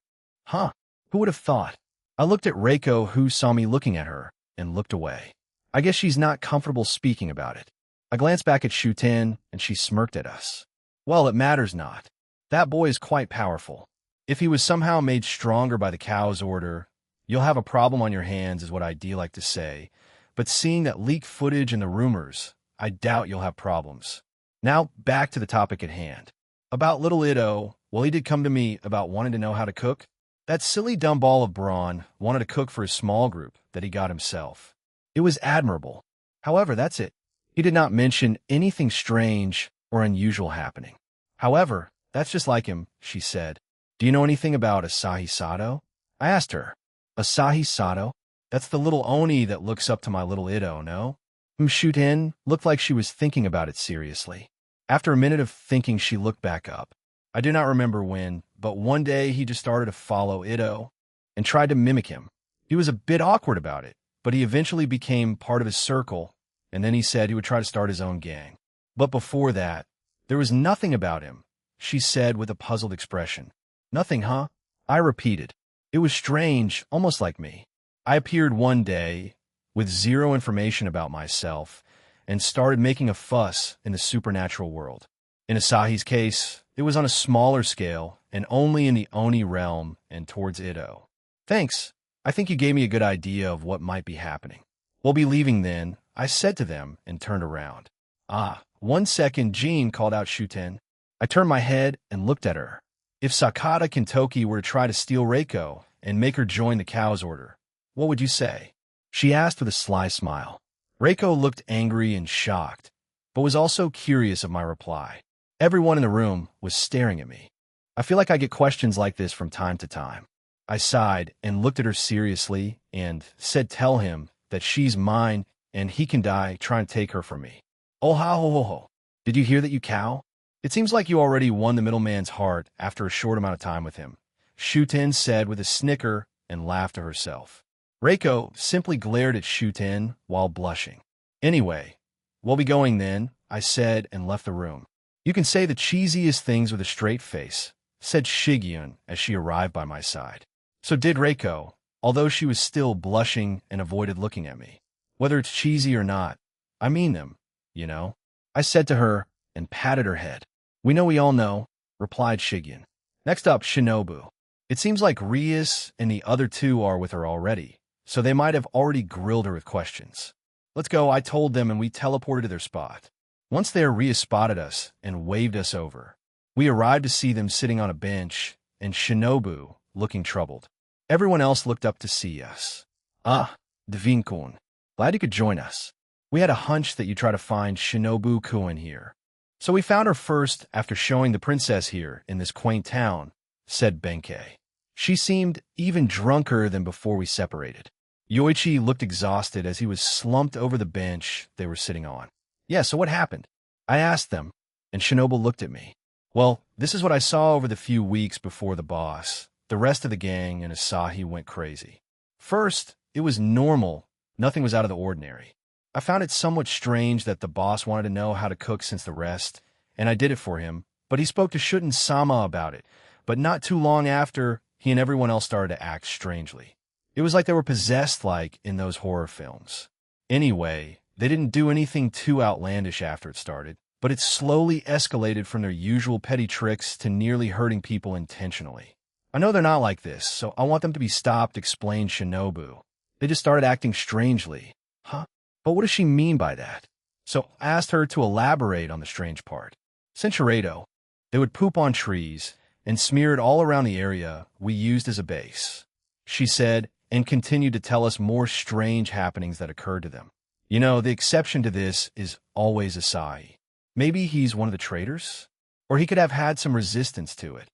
Huh, who would have thought? I looked at Reiko, who saw me looking at her, and looked away. I guess she's not comfortable speaking about it. I glanced back at Shuten, and she smirked at us. "Well, it matters not. That boy is quite powerful. If he was somehow made stronger by the cow's order, you'll have a problem on your hands is what I'd like to say, but seeing that leaked footage and the rumors, I doubt you'll have problems. Now, back to the topic at hand. About little Ito, well, he did come to me about wanting to know how to cook. That silly dumb ball of brawn wanted to cook for a small group that he got himself. It was admirable. However, that's it. He did not mention anything strange or unusual happening. However, that's just like him, she said. Do you know anything about Asahi Sato? I asked her. Asahi Sato? That's the little Oni that looks up to my little Ito, no? Shuten looked like she was thinking about it seriously. After a minute of thinking, she looked back up. I do not remember when, but one day he just started to follow Ito and tried to mimic him. He was a bit awkward about it, but he eventually became part of his circle, and then he said he would try to start his own gang. But before that, there was nothing about him, she said with a puzzled expression. Nothing, huh? I repeated. It was strange, almost like me. I appeared one day with zero information about myself and started making a fuss in the supernatural world. In Asahi's case, it was on a smaller scale and only in the Oni realm and towards Ito. Thanks. I think you gave me a good idea of what might be happening. We'll be leaving then, I said to them and turned around. Ah, 1 second, Jean called out Shuten. I turned my head and looked at her. If Sakata Kintoki were to try to steal Reiko and make her join the cow's order, what would you say? She asked with a sly smile. Reiko looked angry and shocked, but was also curious of my reply. Everyone in the room was staring at me. I feel like I get questions like this from time to time. I sighed and looked at her seriously and said tell him that she's mine and he can die trying to take her from me. Oh ha ho ho ho. Did you hear that, you cow? It seems like you already won the middleman's heart after a short amount of time with him, Shuten said with a snicker and laughed to herself. Reiko simply glared at Shuten while blushing. Anyway, we'll be going then, I said and left the room. You can say the cheesiest things with a straight face, said Shigyun as she arrived by my side. So did Reiko, although she was still blushing and avoided looking at me. Whether it's cheesy or not, I mean them, you know, I said to her and patted her head. We all know, replied Shigyun. Next up, Shinobu. It seems like Rias and the other two are with her already, so they might have already grilled her with questions. Let's go, I told them, and we teleported to their spot. Once there, Rias spotted us and waved us over. We arrived to see them sitting on a bench, and Shinobu looking troubled. Everyone else looked up to see us. Ah, Devin-kun. Glad you could join us. We had a hunch that you'd try to find Shinobu-kun here. So we found her first after showing the princess here in this quaint town, said Benkei. She seemed even drunker than before we separated. Yoichi looked exhausted as he was slumped over the bench they were sitting on. Yeah, so what happened? I asked them, and Shinobu looked at me. Well, this is what I saw over the few weeks before the boss. The rest of the gang and Asahi went crazy. First, it was normal. Nothing was out of the ordinary. I found it somewhat strange that the boss wanted to know how to cook since the rest, and I did it for him, but he spoke to Shuten-sama about it. But not too long after, he and everyone else started to act strangely. It was like they were possessed like in those horror films. Anyway, they didn't do anything too outlandish after it started, but it slowly escalated from their usual petty tricks to nearly hurting people intentionally. I know they're not like this, so I want them to be stopped, explained Shinobu. They just started acting strangely. Huh? But what does she mean by that? So I asked her to elaborate on the strange part. Cinchuredo. They would poop on trees and smear it all around the area we used as a base, she said, and continued to tell us more strange happenings that occurred to them. You know, the exception to this is always Asahi. Maybe he's one of the traitors? Or he could have had some resistance to it,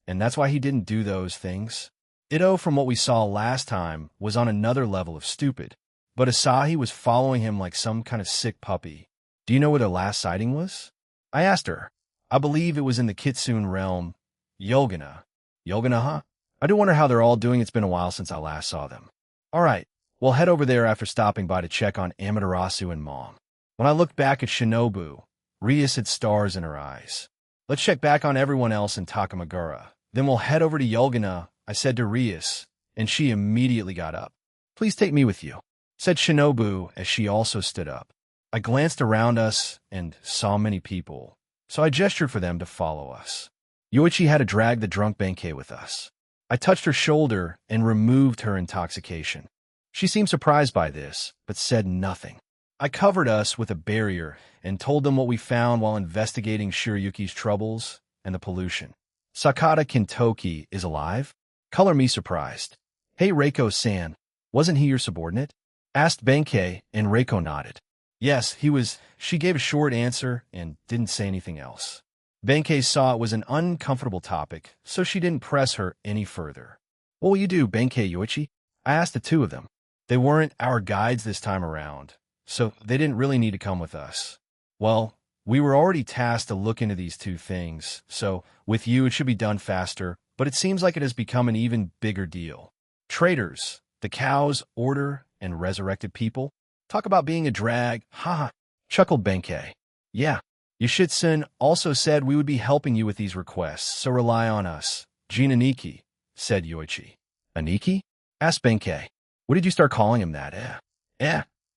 and that's why he didn't do those things. Ito, from what we saw last time, was on another level of stupid, but Asahi was following him like some kind of sick puppy. Do you know where their last sighting was? I asked her. I believe it was in the Kitsune realm. Yogana. Yogana, huh? I do wonder how they're all doing. It's been a while since I last saw them. All right, we'll head over there after stopping by to check on Amaterasu and Mom. When I looked back at Shinobu, Rias had stars in her eyes. Let's check back on everyone else in Takamagura. Then we'll head over to Yogana, I said to Rias, and she immediately got up. Please take me with you, said Shinobu as she also stood up. I glanced around us and saw many people, so I gestured for them to follow us. Yoichi had to drag the drunk Benkei with us. I touched her shoulder and removed her intoxication. She seemed surprised by this, but said nothing. I covered us with a barrier and told them what we found while investigating Shiryuki's troubles and the pollution. Sakata Kintoki is alive? Color me surprised. Hey Reiko-san, wasn't he your subordinate? Asked Benkei, and Reiko nodded. Yes, he was. She gave a short answer and didn't say anything else. Benkei saw it was an uncomfortable topic, so she didn't press her any further. What will you do, Benkei Yoichi? I asked the two of them. They weren't our guides this time around, so they didn't really need to come with us. Well, we were already tasked to look into these two things, so with you it should be done faster, but it seems like it has become an even bigger deal. Traitors, the cows, order, and resurrected people? Talk about being a drag, haha, chuckled Benkei. Yeah, Yoshitsun also said we would be helping you with these requests, so rely on us. Jinaniki, said Yoichi. Aniki? Asked Benkei. What did you start calling him that,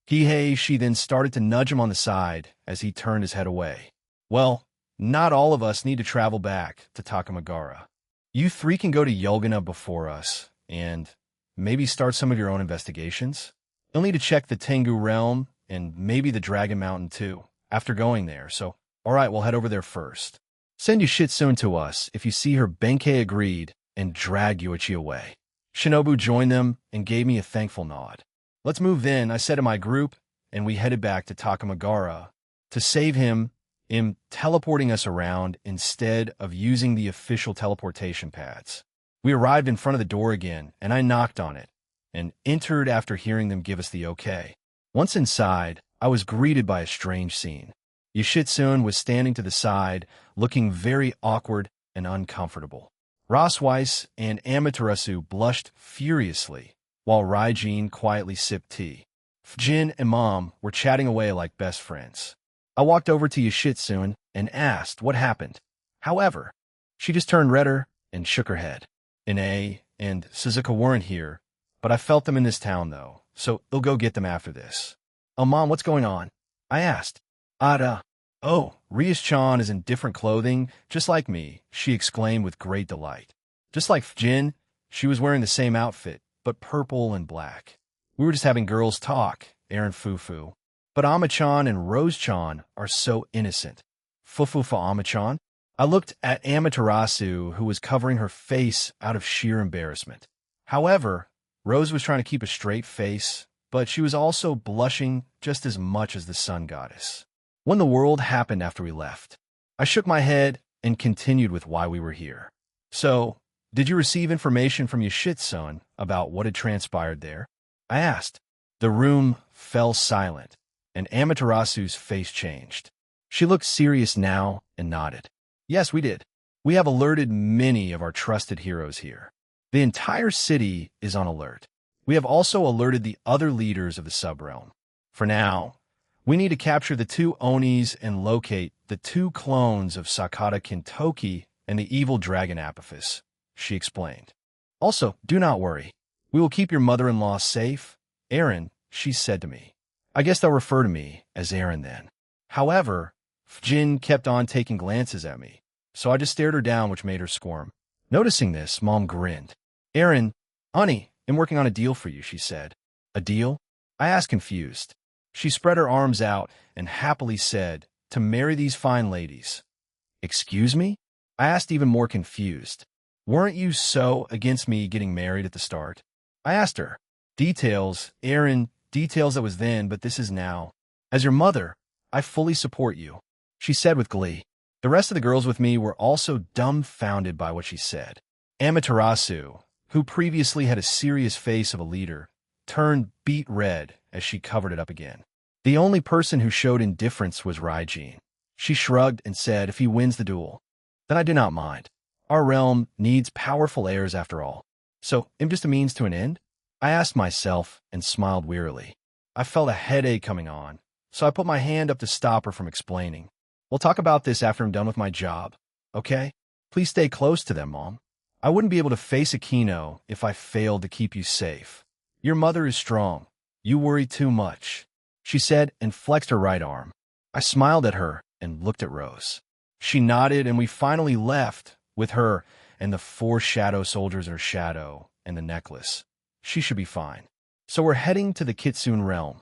Kihei, she then started to nudge him on the side as he turned his head away. Well, not all of us need to travel back to Takamagara. You three can go to Yolgana before us, and maybe start some of your own investigations. You'll need to check the Tengu realm, and maybe the Dragon Mountain too, after going there, so alright, we'll head over there first. Send Yoshitsune to us if you see her. Benkei agreed and dragged Yoichi away. Shinobu joined them and gave me a thankful nod. Let's move then, I said to my group, and we headed back to Takamagara to save him in teleporting us around instead of using the official teleportation pads. We arrived in front of the door again, and I knocked on it and entered after hearing them give us the okay. Once inside, I was greeted by a strange scene. Yoshitsune was standing to the side, looking very awkward and uncomfortable. Rosweiss and Amaterasu blushed furiously, while Raijin quietly sipped tea. Fjin and Mom were chatting away like best friends. I walked over to Yoshitsune and asked what happened. However, she just turned redder and shook her head. Ine and Suzuka weren't here, but I felt them in this town though, so I'll go get them after this. Oh, Mom, what's going on? I asked. Oh, Rias-chan is in different clothing, just like me, she exclaimed with great delight. Just like Fjin, she was wearing the same outfit, but purple and black. We were just having girls talk, Aaron Fufu. But Ama-chan and Rose-chan are so innocent. Fufu for Ama-chan? I looked at Amaterasu, who was covering her face out of sheer embarrassment. However, Rose was trying to keep a straight face, but she was also blushing just as much as the sun goddess. When the world happened after we left, I shook my head and continued with why we were here. So, did you receive information from Yoshitsune about what had transpired there? I asked. The room fell silent, and Amaterasu's face changed. She looked serious now and nodded. Yes, we did. We have alerted many of our trusted heroes here. The entire city is on alert. We have also alerted the other leaders of the subrealm. For now, we need to capture the two Onis and locate the two clones of Sakata Kintoki and the evil dragon Apophis, she explained. Also, do not worry. We will keep your mother-in-law safe. Aaron, she said to me. I guess they'll refer to me as Aaron then. However, Fjin kept on taking glances at me, so I just stared her down, which made her squirm. Noticing this, Mom grinned. Aaron, honey, I'm working on a deal for you, she said. A deal? I asked, confused. She spread her arms out and happily said, to marry these fine ladies. Excuse me? I asked, even more confused. Weren't you so against me getting married at the start? I asked her. Details, Aaron, details that was then, but this is now. As your mother, I fully support you, she said with glee. The rest of the girls with me were also dumbfounded by what she said. Amaterasu, who previously had a serious face of a leader, turned beet red as she covered it up again. The only person who showed indifference was Raijin. She shrugged and said if he wins the duel, then I do not mind. Our realm needs powerful heirs after all. So, am just a means to an end? I asked myself and smiled wearily. I felt a headache coming on, so I put my hand up to stop her from explaining. We'll talk about this after I'm done with my job, okay? Please stay close to them, Mom. I wouldn't be able to face Aquino if I failed to keep you safe. Your mother is strong. You worry too much, she said and flexed her right arm. I smiled at her and looked at Rose. She nodded and we finally left with her and the 4 shadow soldiers in her shadow and the necklace. She should be fine. So we're heading to the Kitsune realm,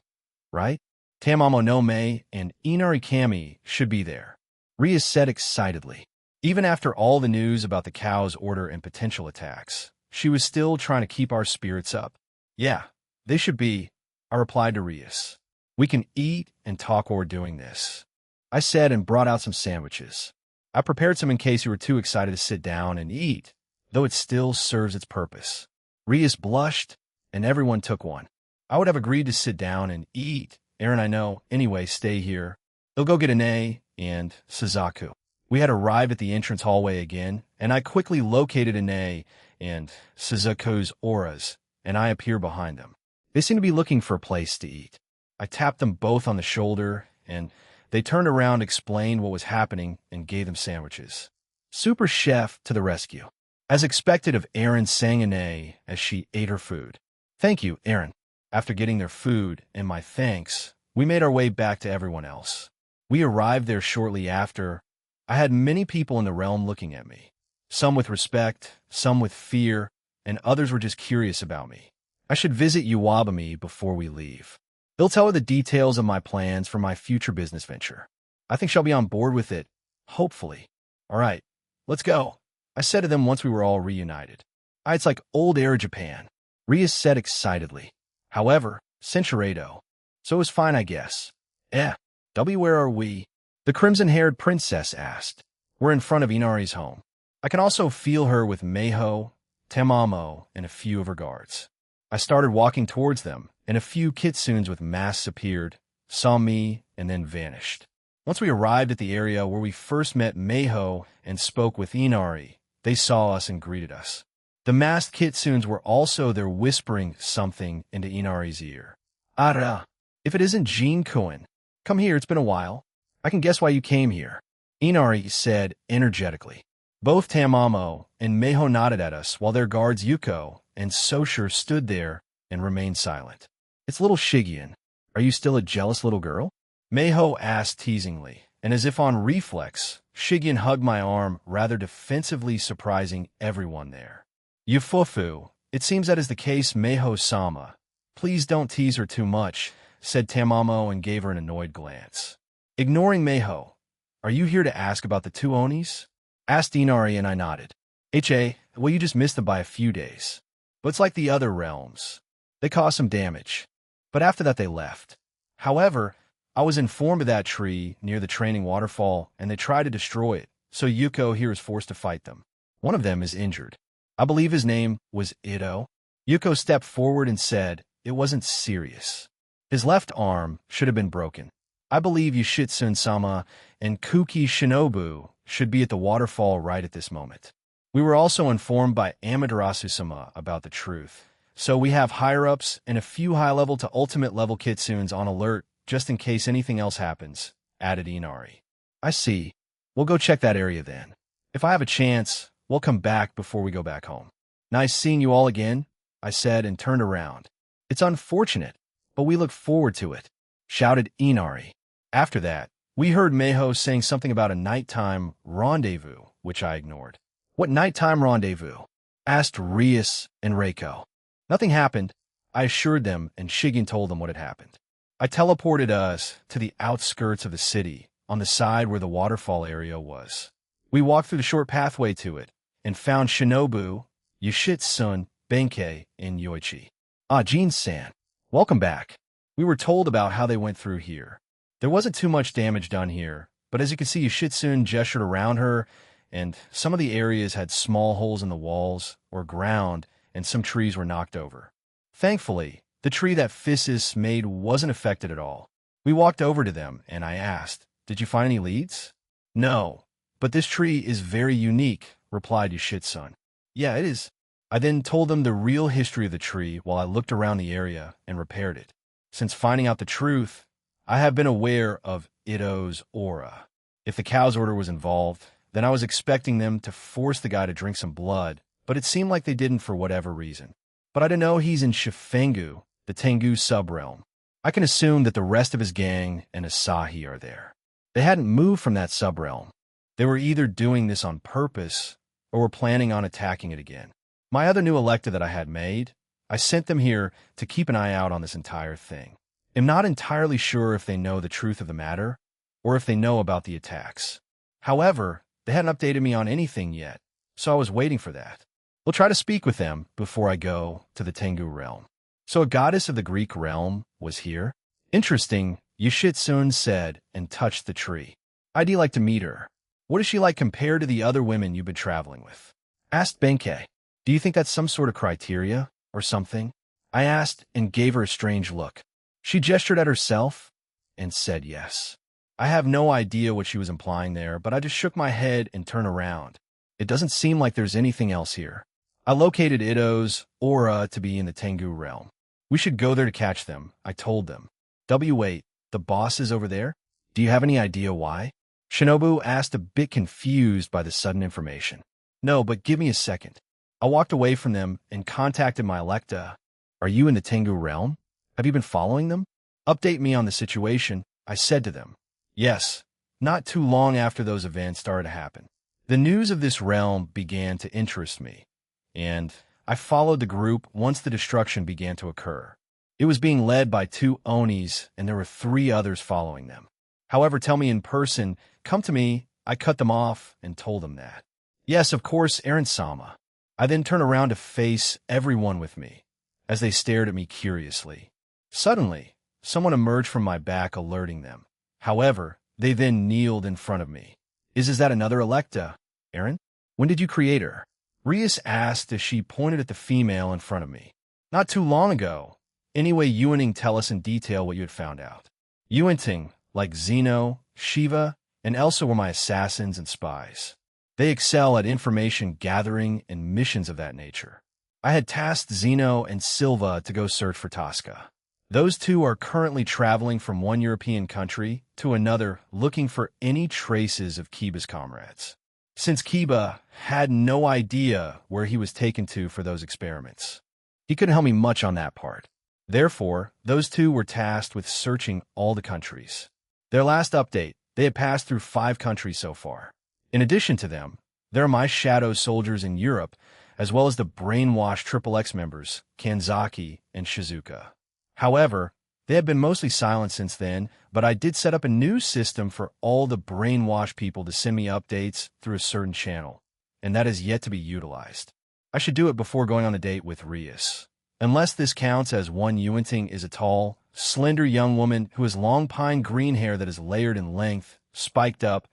right? Tamamo no Mei and Inari Kami should be there, Rias said excitedly. Even after all the news about the cow's order and potential attacks, She was still trying to keep our spirits up. Yeah, they should be, I replied to Rias. We can eat and talk while we're doing this, I said and brought out some sandwiches. I prepared some in case you were too excited to sit down and eat, though it still serves its purpose. Rias blushed, and everyone took one. I would have agreed to sit down and eat. Aaron, I know. Anyway, stay here. They'll go get Ine and Suzaku. We had arrived at the entrance hallway again, and I quickly located Ine and Suzaku's auras, and I appear behind them. They seem to be looking for a place to eat. I tapped them both on the shoulder, and they turned around, explained what was happening, and gave them sandwiches. Super Chef to the rescue. As expected of Aaron, sang Ine as she ate her food. Thank you, Aaron. After getting their food and my thanks, we made our way back to everyone else. We arrived there shortly after. I had many people in the realm looking at me. Some with respect, some with fear, and others were just curious about me. I should visit Uwabami before we leave. They'll tell her the details of my plans for my future business venture. I think she'll be on board with it, hopefully. All right, let's go, I said to them once we were all reunited. It's like old era Japan, Rias said excitedly. However, Cinchuredo. So it was fine, I guess. Where are we? The crimson-haired princess asked. We're in front of Inari's home. I can also feel her with Meiho, Tamamo, and a few of her guards. I started walking towards them, and a few kitsunes with masks appeared, saw me, and then vanished. Once we arrived at the area where we first met Meiho and spoke with Inari, they saw us and greeted us. The masked kitsunes were also there, whispering something into Inari's ear. Ara, if it isn't Jin-kun, come here, it's been a while. I can guess why you came here, Inari said energetically. Both Tamamo and Meiho nodded at us while their guards Yuko and Soshir stood there and remained silent. It's little Shigeon. Are you still a jealous little girl? Meiho asked teasingly, and as if on reflex, Shigeon hugged my arm rather defensively, surprising everyone there. Yufufu, it seems that is the case, Meiho-sama. Please don't tease her too much, said Tamamo and gave her an annoyed glance. Ignoring Meiho, are you here to ask about the two Onis? Asked Inari and I nodded. Well, you just missed them by a few days. But it's like the other realms. They caused some damage. But after that they left. However, I was informed of that tree near the training waterfall and they tried to destroy it, so Yuko here is forced to fight them. One of them is injured. I believe his name was Ito. Yuko stepped forward and said it wasn't serious. His left arm should have been broken. I believe Yoshitsune-sama and Kuki Shinobu should be at the waterfall right at this moment. We were also informed by Amaterasu-sama about the truth, so we have higher-ups and a few high-level to ultimate-level kitsunes on alert just in case anything else happens, added Inari. I see. We'll go check that area then. If I have a chance, we'll come back before we go back home. Nice seeing you all again, I said and turned around. It's unfortunate, but we look forward to it, shouted Inari. After that, we heard Meiho saying something about a nighttime rendezvous, which I ignored. What nighttime rendezvous? Asked Rias and Reiko. Nothing happened, I assured them, and Shigen told them what had happened. I teleported us to the outskirts of the city, on the side where the waterfall area was. We walked through the short pathway to it, and found Shinobu, Yoshitsune, Benkei, and Yoichi. Jin-san. Welcome back. We were told about how they went through here. There wasn't too much damage done here, but as you can see, Yoshitsune gestured around her, and some of the areas had small holes in the walls or ground, and some trees were knocked over. Thankfully, the tree that Physis made wasn't affected at all. We walked over to them, and I asked, did you find any leads? No, but this tree is very unique, replied Yoshitsune. Yeah, it is. I then told them the real history of the tree while I looked around the area and repaired it. Since finding out the truth, I have been aware of Ito's aura. If the cow's order was involved, then I was expecting them to force the guy to drink some blood, but it seemed like they didn't for whatever reason. But I didn't know he's in Shifengu, the Tengu subrealm. I can assume that the rest of his gang and Asahi are there. They hadn't moved from that subrealm. They were either doing this on purpose or were planning on attacking it again. My other new elected that I had made, I sent them here to keep an eye out on this entire thing. I'm not entirely sure if they know the truth of the matter or if they know about the attacks. However, they hadn't updated me on anything yet, so I was waiting for that. We'll try to speak with them before I go to the Tengu realm. So a goddess of the Greek realm was here? Interesting, Yoshitsune said and touched the tree. I'd like to meet her. What is she like compared to the other women you've been traveling with? Asked Benkei. Do you think that's some sort of criteria or something? I asked and gave her a strange look. She gestured at herself and said yes. I have no idea what she was implying there, but I just shook my head and turned around. It doesn't seem like there's anything else here. I located Ito's aura to be in the Tengu realm. We should go there to catch them, I told them. Wait, the boss is over there? Do you have any idea why? Shinobu asked, a bit confused by the sudden information. No, but give me a second. I walked away from them and contacted my Electa. Are you in the Tengu realm? Have you been following them? Update me on the situation, I said to them. Yes, not too long after those events started to happen. The news of this realm began to interest me, and I followed the group once the destruction began to occur. It was being led by 2 Onis, and there were 3 others following them. However, tell me in person, come to me, I cut them off and told them that. Yes, of course, Eren-sama. I then turned around to face everyone with me, as they stared at me curiously. Suddenly, someone emerged from my back, alerting them. However, they then kneeled in front of me. Is that another Electa, Eren? When did you create her? Rias asked as she pointed at the female in front of me. Not too long ago. Anyway, Yuaning, tell us in detail what you had found out. Yuanting, like Zeno, Shiva, and Elsa were my assassins and spies. They excel at information gathering and missions of that nature. I had tasked Zeno and Silva to go search for Tosca. Those 2 are currently traveling from one European country to another looking for any traces of Kiba's comrades, since Kiba had no idea where he was taken to for those experiments. He couldn't help me much on that part. Therefore, those 2 were tasked with searching all the countries. Their last update, they had passed through 5 countries so far. In addition to them, there are my shadow soldiers in Europe, as well as the brainwashed XXX members, Kanzaki and Shizuka. However, they have been mostly silent since then, but I did set up a new system for all the brainwashed people to send me updates through a certain channel, and that is yet to be utilized. I should do it before going on a date with Rias. Unless this counts as one Yuanting is a tall, slender young woman who has long pine green hair that is layered in length, spiked up,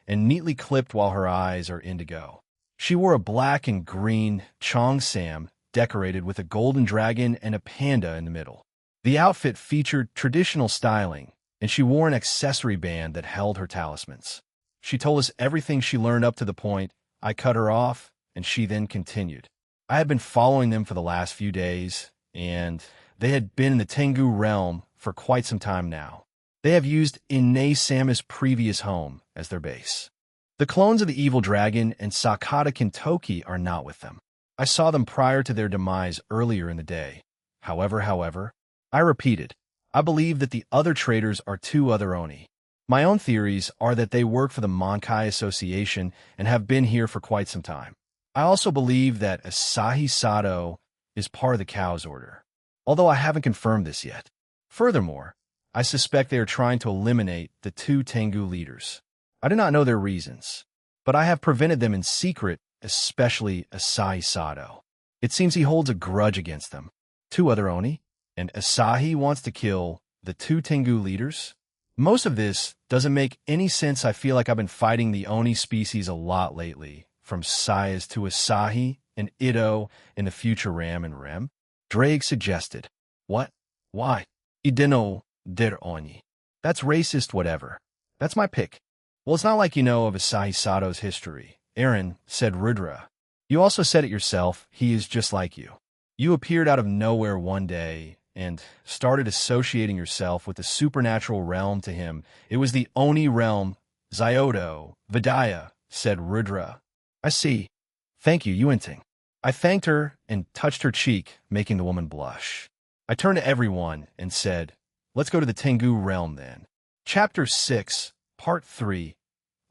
and neatly clipped while her eyes are indigo. She wore a black and green cheongsam decorated with a golden dragon and a panda in the middle. The outfit featured traditional styling, and she wore an accessory band that held her talismans. She told us everything she learned up to the point I cut her off, and she then continued. I had been following them for the last few days, and they had been in the Tengu realm for quite some time now. They have used Ine-sama's previous home as their base. The clones of the evil dragon and Sakata Kintoki are not with them. I saw them prior to their demise earlier in the day. However, I repeated, I believe that the other traitors are 2 other Oni. My own theories are that they work for the Monkai Association and have been here for quite some time. I also believe that Asahi Sato is part of the Cow's Order, although I haven't confirmed this yet. Furthermore, I suspect they are trying to eliminate the 2 Tengu leaders. I do not know their reasons, but I have prevented them in secret, especially Asahi Sato. It seems he holds a grudge against them. 2 other Oni? And Asahi wants to kill the 2 Tengu leaders? Most of this doesn't make any sense. I feel like I've been fighting the Oni species a lot lately, from Sayas to Asahi and Ito in the future Ram and Rem. Drake suggested. What? Why? Ideno der Oni. That's racist, whatever. That's my pick. Well, it's not like you know of Asahi Sato's history. Eren, said Rudra. You also said it yourself, he is just like you. You appeared out of nowhere one day and started associating yourself with the supernatural realm to him. It was the Oni realm, Zyodo, Vidya, said Rudra. I see. Thank you, Yuanting. I thanked her and touched her cheek, making the woman blush. I turned to everyone and said, let's go to the Tengu realm then. Chapter 6, Part 3.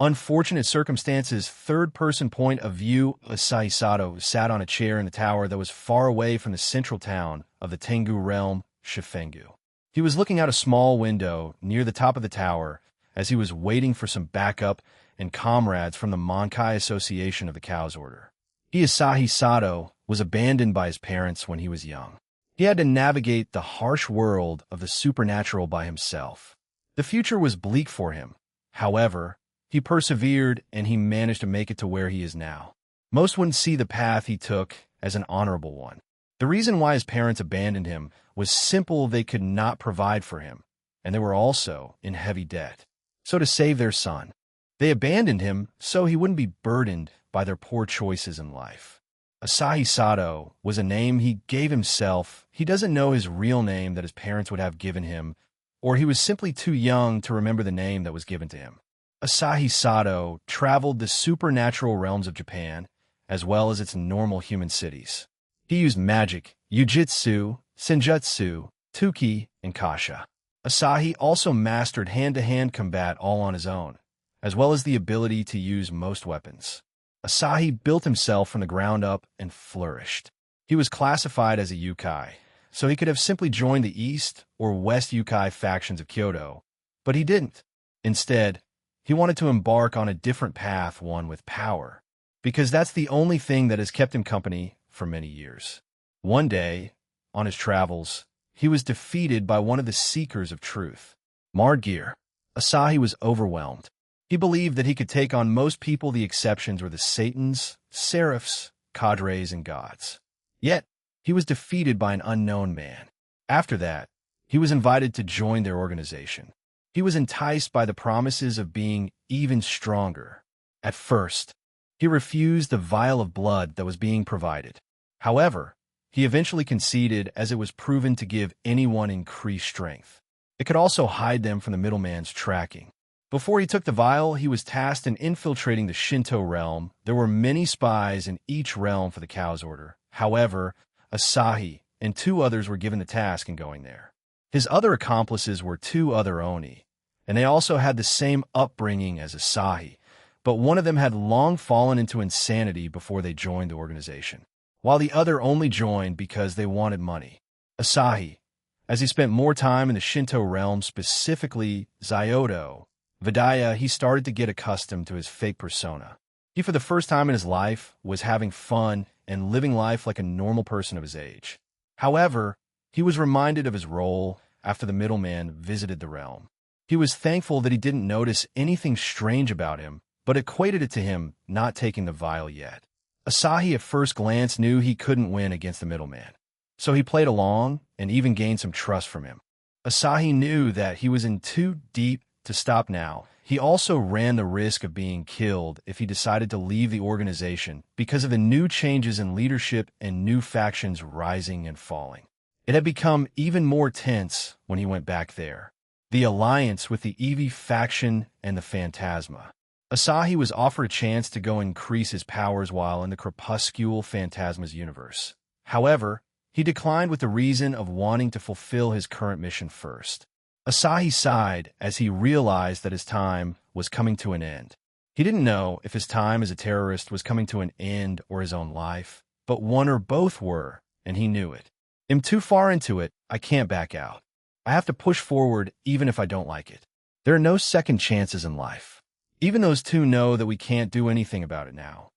Unfortunate circumstances, third-person point of view. Asahi Sato sat on a chair in the tower that was far away from the central town of the Tengu realm, Shifengu. He was looking out a small window near the top of the tower as he was waiting for some backup and comrades from the Monkai Association of the Cow's Order. Asahi Sato was abandoned by his parents when he was young. He had to navigate the harsh world of the supernatural by himself. The future was bleak for him. However, he persevered and he managed to make it to where he is now. Most wouldn't see the path he took as an honorable one. The reason why his parents abandoned him was simple: they could not provide for him, and they were also in heavy debt. So to save their son, they abandoned him so he wouldn't be burdened by their poor choices in life. Asahi Sato was a name he gave himself. He doesn't know his real name that his parents would have given him, or he was simply too young to remember the name that was given to him. Asahi Sato traveled the supernatural realms of Japan, as well as its normal human cities. He used magic, yujitsu, senjutsu, tuki, and kasha. Asahi also mastered hand-to-hand combat all on his own, as well as the ability to use most weapons. Asahi built himself from the ground up and flourished. He was classified as a yukai, so he could have simply joined the East or West yukai factions of Kyoto, but he didn't. Instead, he wanted to embark on a different path, one with power, because that's the only thing that has kept him company for many years. One day, on his travels, he was defeated by one of the seekers of truth, Mardgear. Asahi was overwhelmed. He believed that he could take on most people. The exceptions were the Satans, Seraphs, cadres, and gods. Yet, he was defeated by an unknown man. After that, he was invited to join their organization. He was enticed by the promises of being even stronger. At first, he refused the vial of blood that was being provided. However, he eventually conceded, as it was proven to give anyone increased strength. It could also hide them from the middleman's tracking. Before he took the vial, he was tasked in infiltrating the Shinto realm. There were many spies in each realm for the Cow's Order. However, Asahi and two others were given the task in going there. His other accomplices were two other Oni, and they also had the same upbringing as Asahi, but one of them had long fallen into insanity before they joined the organization, while the other only joined because they wanted money. Asahi, as he spent more time in the Shinto realm, specifically Zyodo, Vidya, he started to get accustomed to his fake persona. He, for the first time in his life, was having fun and living life like a normal person of his age. However, he was reminded of his role after the middleman visited the realm. He was thankful that he didn't notice anything strange about him, but equated it to him not taking the vial yet. Asahi at first glance knew he couldn't win against the middleman, so he played along and even gained some trust from him. Asahi knew that he was in too deep to stop now. He also ran the risk of being killed if he decided to leave the organization because of the new changes in leadership and new factions rising and falling. It had become even more tense when he went back there. The alliance with the Eevee faction and the Phantasma. Asahi was offered a chance to go increase his powers while in the Crepuscular Phantasma's universe. However, he declined with the reason of wanting to fulfill his current mission first. Asahi sighed as he realized that his time was coming to an end. He didn't know if his time as a terrorist was coming to an end or his own life, but one or both were, and he knew it. I'm too far into it. I can't back out. I have to push forward even if I don't like it. There are no second chances in life. Even those two know that we can't do anything about it now.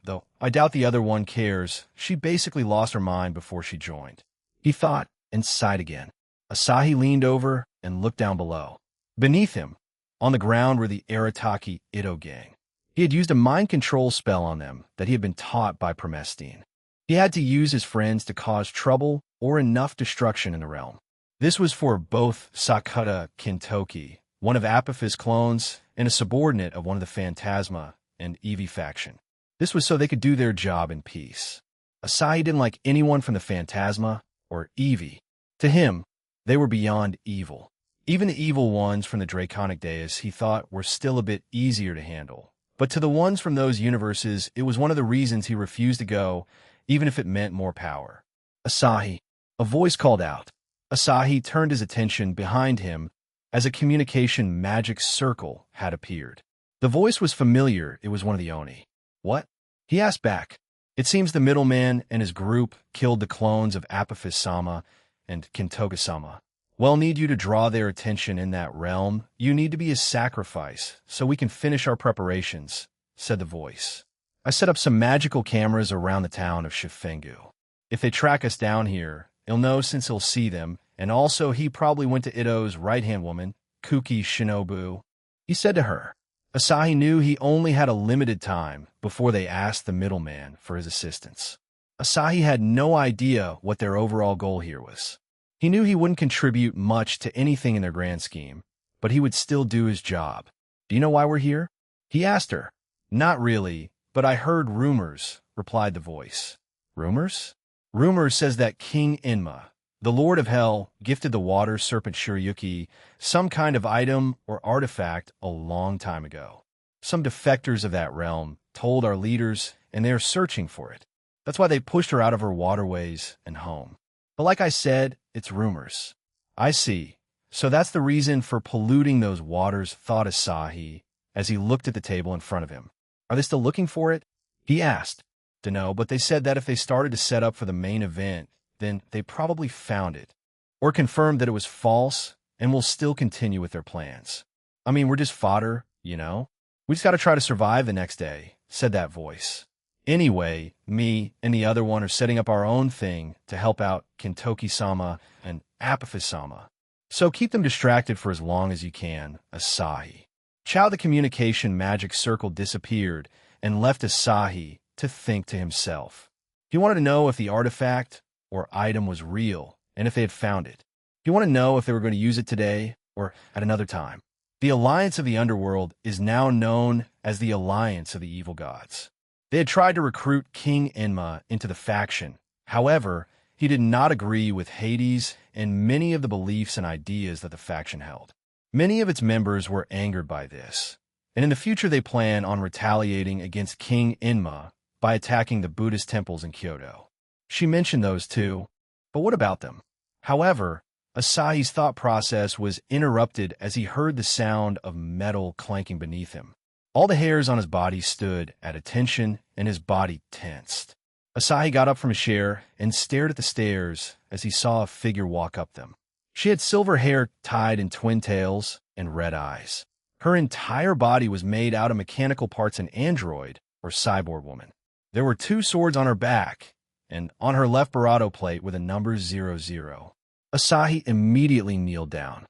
Though I doubt the other one cares. She basically lost her mind before she joined. He thought and sighed again. Asahi leaned over and looked down below. Beneath him, on the ground, were the Arataki Ito gang. He had used a mind control spell on them that he had been taught by Promestine. He had to use his friends to cause trouble or enough destruction in the realm. This was for both Sakata Kintoki, one of Apophis' clones, and a subordinate of one of the Phantasma and Eevee faction. This was so they could do their job in peace. Asahi didn't like anyone from the Phantasma or Eevee. To him, they were beyond evil. Even the evil ones from the Draconic Dais he thought were still a bit easier to handle. But to the ones from those universes, it was one of the reasons he refused to go, even if it meant more power. Asahi, a voice called out. Asahi turned his attention behind him as a communication magic circle had appeared. The voice was familiar. It was one of the Oni. What? He asked back. It seems the middleman and his group killed the clones of Apophis-sama and Kintoga-sama. Well, need you to draw their attention in that realm. You need to be a sacrifice so we can finish our preparations, said the voice. I set up some magical cameras around the town of Shifengu. If they track us down here, he'll know since he'll see them, and also he probably went to Ito's right-hand woman, Kuki Shinobu. He said to her. Asahi knew he only had a limited time before they asked the middleman for his assistance. Asahi had no idea what their overall goal here was. He knew he wouldn't contribute much to anything in their grand scheme, but he would still do his job. Do you know why we're here? He asked her. Not really, but I heard rumors, replied the voice. Rumors? Rumors says that King Inma, the Lord of Hell, gifted the water serpent Shiryuki some kind of item or artifact a long time ago. Some defectors of that realm told our leaders, and they are searching for it. That's why they pushed her out of her waterways and home. But like I said, it's rumors. I see. So that's the reason for polluting those waters, thought Asahi, as he looked at the table in front of him. Are they still looking for it? He asked. Dunno, but they said that if they started to set up for the main event, then they probably found it, or confirmed that it was false, and will still continue with their plans. I mean, we're just fodder, you know? We just gotta try to survive the next day, said that voice. Anyway, me and the other one are setting up our own thing to help out Kintoki-sama and Apophis-sama. So keep them distracted for as long as you can, Asahi. Chow the communication magic circle disappeared and left Asahi to think to himself. He wanted to know if the artifact or item was real, and if they had found it. He wanted to know if they were going to use it today or at another time. The Alliance of the Underworld is now known as the Alliance of the Evil Gods. They had tried to recruit King Enma into the faction. However, he did not agree with Hades and many of the beliefs and ideas that the faction held. Many of its members were angered by this, and in the future they plan on retaliating against King Enma by attacking the Buddhist temples in Kyoto. She mentioned those too, but what about them? However, Asahi's thought process was interrupted as he heard the sound of metal clanking beneath him. All the hairs on his body stood at attention and his body tensed. Asahi got up from his chair and stared at the stairs as he saw a figure walk up them. She had silver hair tied in twin tails and red eyes. Her entire body was made out of mechanical parts, an android or cyborg woman. There were 2 swords on her back, and on her left barato plate were the numbers 00. Asahi immediately kneeled down.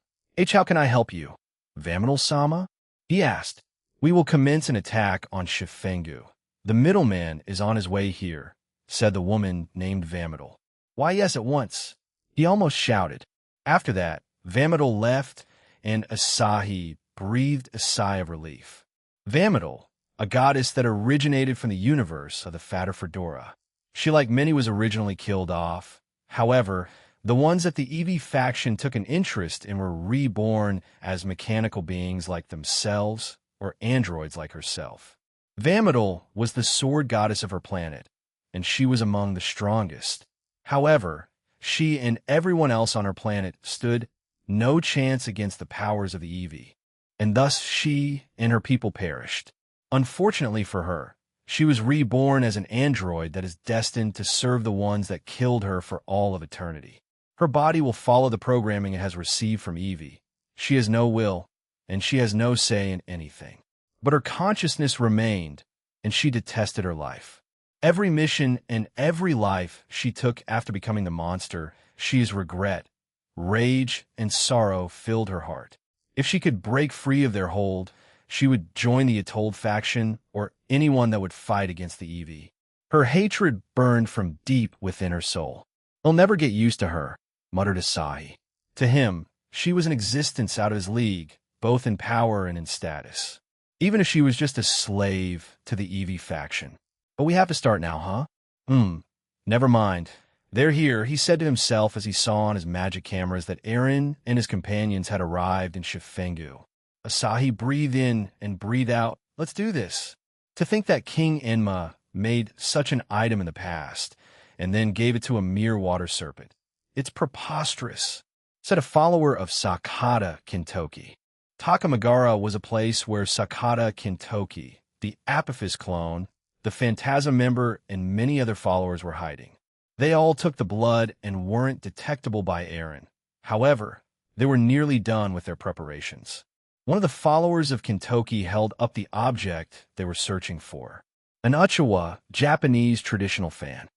How can I help you? Vaminal-sama? He asked. We will commence an attack on Shifengu. The middleman is on his way here, said the woman named Vaminal. Why, yes, at once. He almost shouted. After that, Vaminal left, and Asahi breathed a sigh of relief. Vaminal, a goddess that originated from the universe of the Fatter Fedora. She, like many, was originally killed off. However, the ones that the Eevee faction took an interest in were reborn as mechanical beings like themselves or androids like herself. Vaminal was the sword goddess of her planet, and she was among the strongest. However, she and everyone else on her planet stood no chance against the powers of the Eevee, and thus she and her people perished. Unfortunately for her, she was reborn as an android that is destined to serve the ones that killed her for all of eternity. Her body will follow the programming it has received from Eevee. She has no will, and she has no say in anything. But her consciousness remained, and she detested her life. Every mission and every life she took after becoming the monster, she's regret, rage, and sorrow filled her heart. If she could break free of their hold, she would join the Atolled faction or anyone that would fight against the Eevee. Her hatred burned from deep within her soul. He'll never get used to her, muttered Asahi. To him, she was an existence out of his league, both in power and in status. Even if she was just a slave to the Eevee faction. But we have to start now, huh? Never mind. They're here, he said to himself as he saw on his magic cameras that Eren and his companions had arrived in Shifengu. Asahi breathed in and breathed out. Let's do this. To think that King Enma made such an item in the past, and then gave it to a mere water serpent. It's preposterous, said a follower of Sakata Kintoki. Takamagara was a place where Sakata Kintoki, the Apophis clone, the Phantasm member, and many other followers were hiding. They all took the blood and weren't detectable by Eren. However, they were nearly done with their preparations. One of the followers of Kintoki held up the object they were searching for. An Uchiwa, Japanese traditional fan.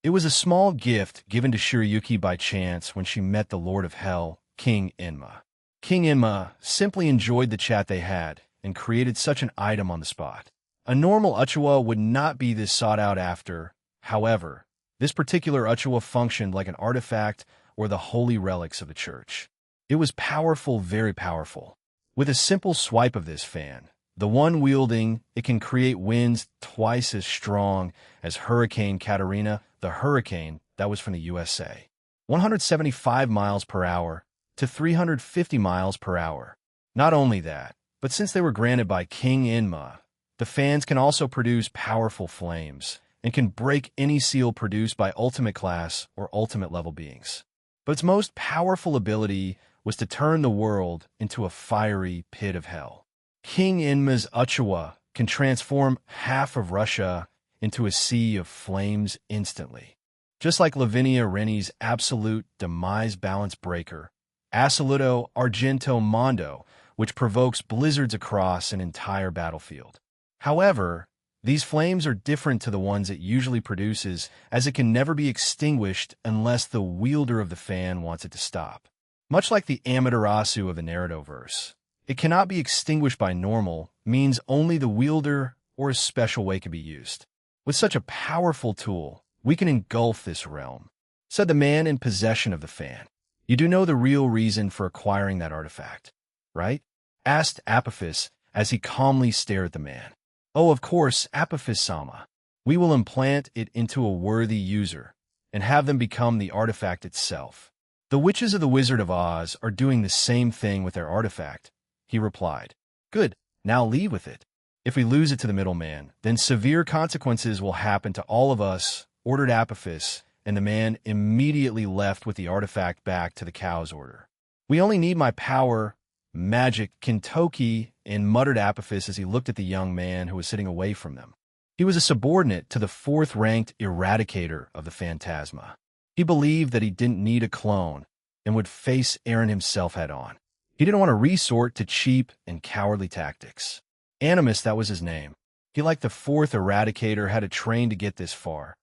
It was a small gift given to Shirayuki by chance when she met the Lord of Hell, King Enma. King Enma simply enjoyed the chat they had and created such an item on the spot. A normal Uchiwa would not be this sought out after. However, this particular Uchiwa functioned like an artifact or the holy relics of the church. It was powerful, very powerful. With a simple swipe of this fan, the one wielding, it can create winds twice as strong as Hurricane Katarina, the hurricane that was from the USA. 175 miles per hour to 350 miles per hour. Not only that, but since they were granted by King Enma, the fans can also produce powerful flames and can break any seal produced by ultimate class or ultimate level beings. But its most powerful ability was to turn the world into a fiery pit of hell. King Enma's Uchiwa can transform half of Russia into a sea of flames instantly. Just like Lavinia Rennie's absolute demise balance breaker, Assoluto Argento Mondo, which provokes blizzards across an entire battlefield. However, these flames are different to the ones it usually produces, as it can never be extinguished unless the wielder of the fan wants it to stop. Much like the Amaterasu of the Naruto-verse, it cannot be extinguished by normal, means only the wielder or a special way can be used. With such a powerful tool, we can engulf this realm, said the man in possession of the fan. You do know the real reason for acquiring that artifact, right? Asked Apophis as he calmly stared at the man. Oh, of course, Apophis-sama. We will implant it into a worthy user and have them become the artifact itself. The witches of the Wizard of Oz are doing the same thing with their artifact, he replied. Good, now leave with it. If we lose it to the middleman, then severe consequences will happen to all of us, ordered Apophis, and the man immediately left with the artifact back to the cow's order. We only need my power, magic, Kintoki, and muttered Apophis as he looked at the young man who was sitting away from them. He was a subordinate to the fourth-ranked eradicator of the Phantasma. He believed that he didn't need a clone and would face Eren himself head-on. He didn't want to resort to cheap and cowardly tactics. Animus, that was his name. He, like the fourth eradicator, had to train to get this far.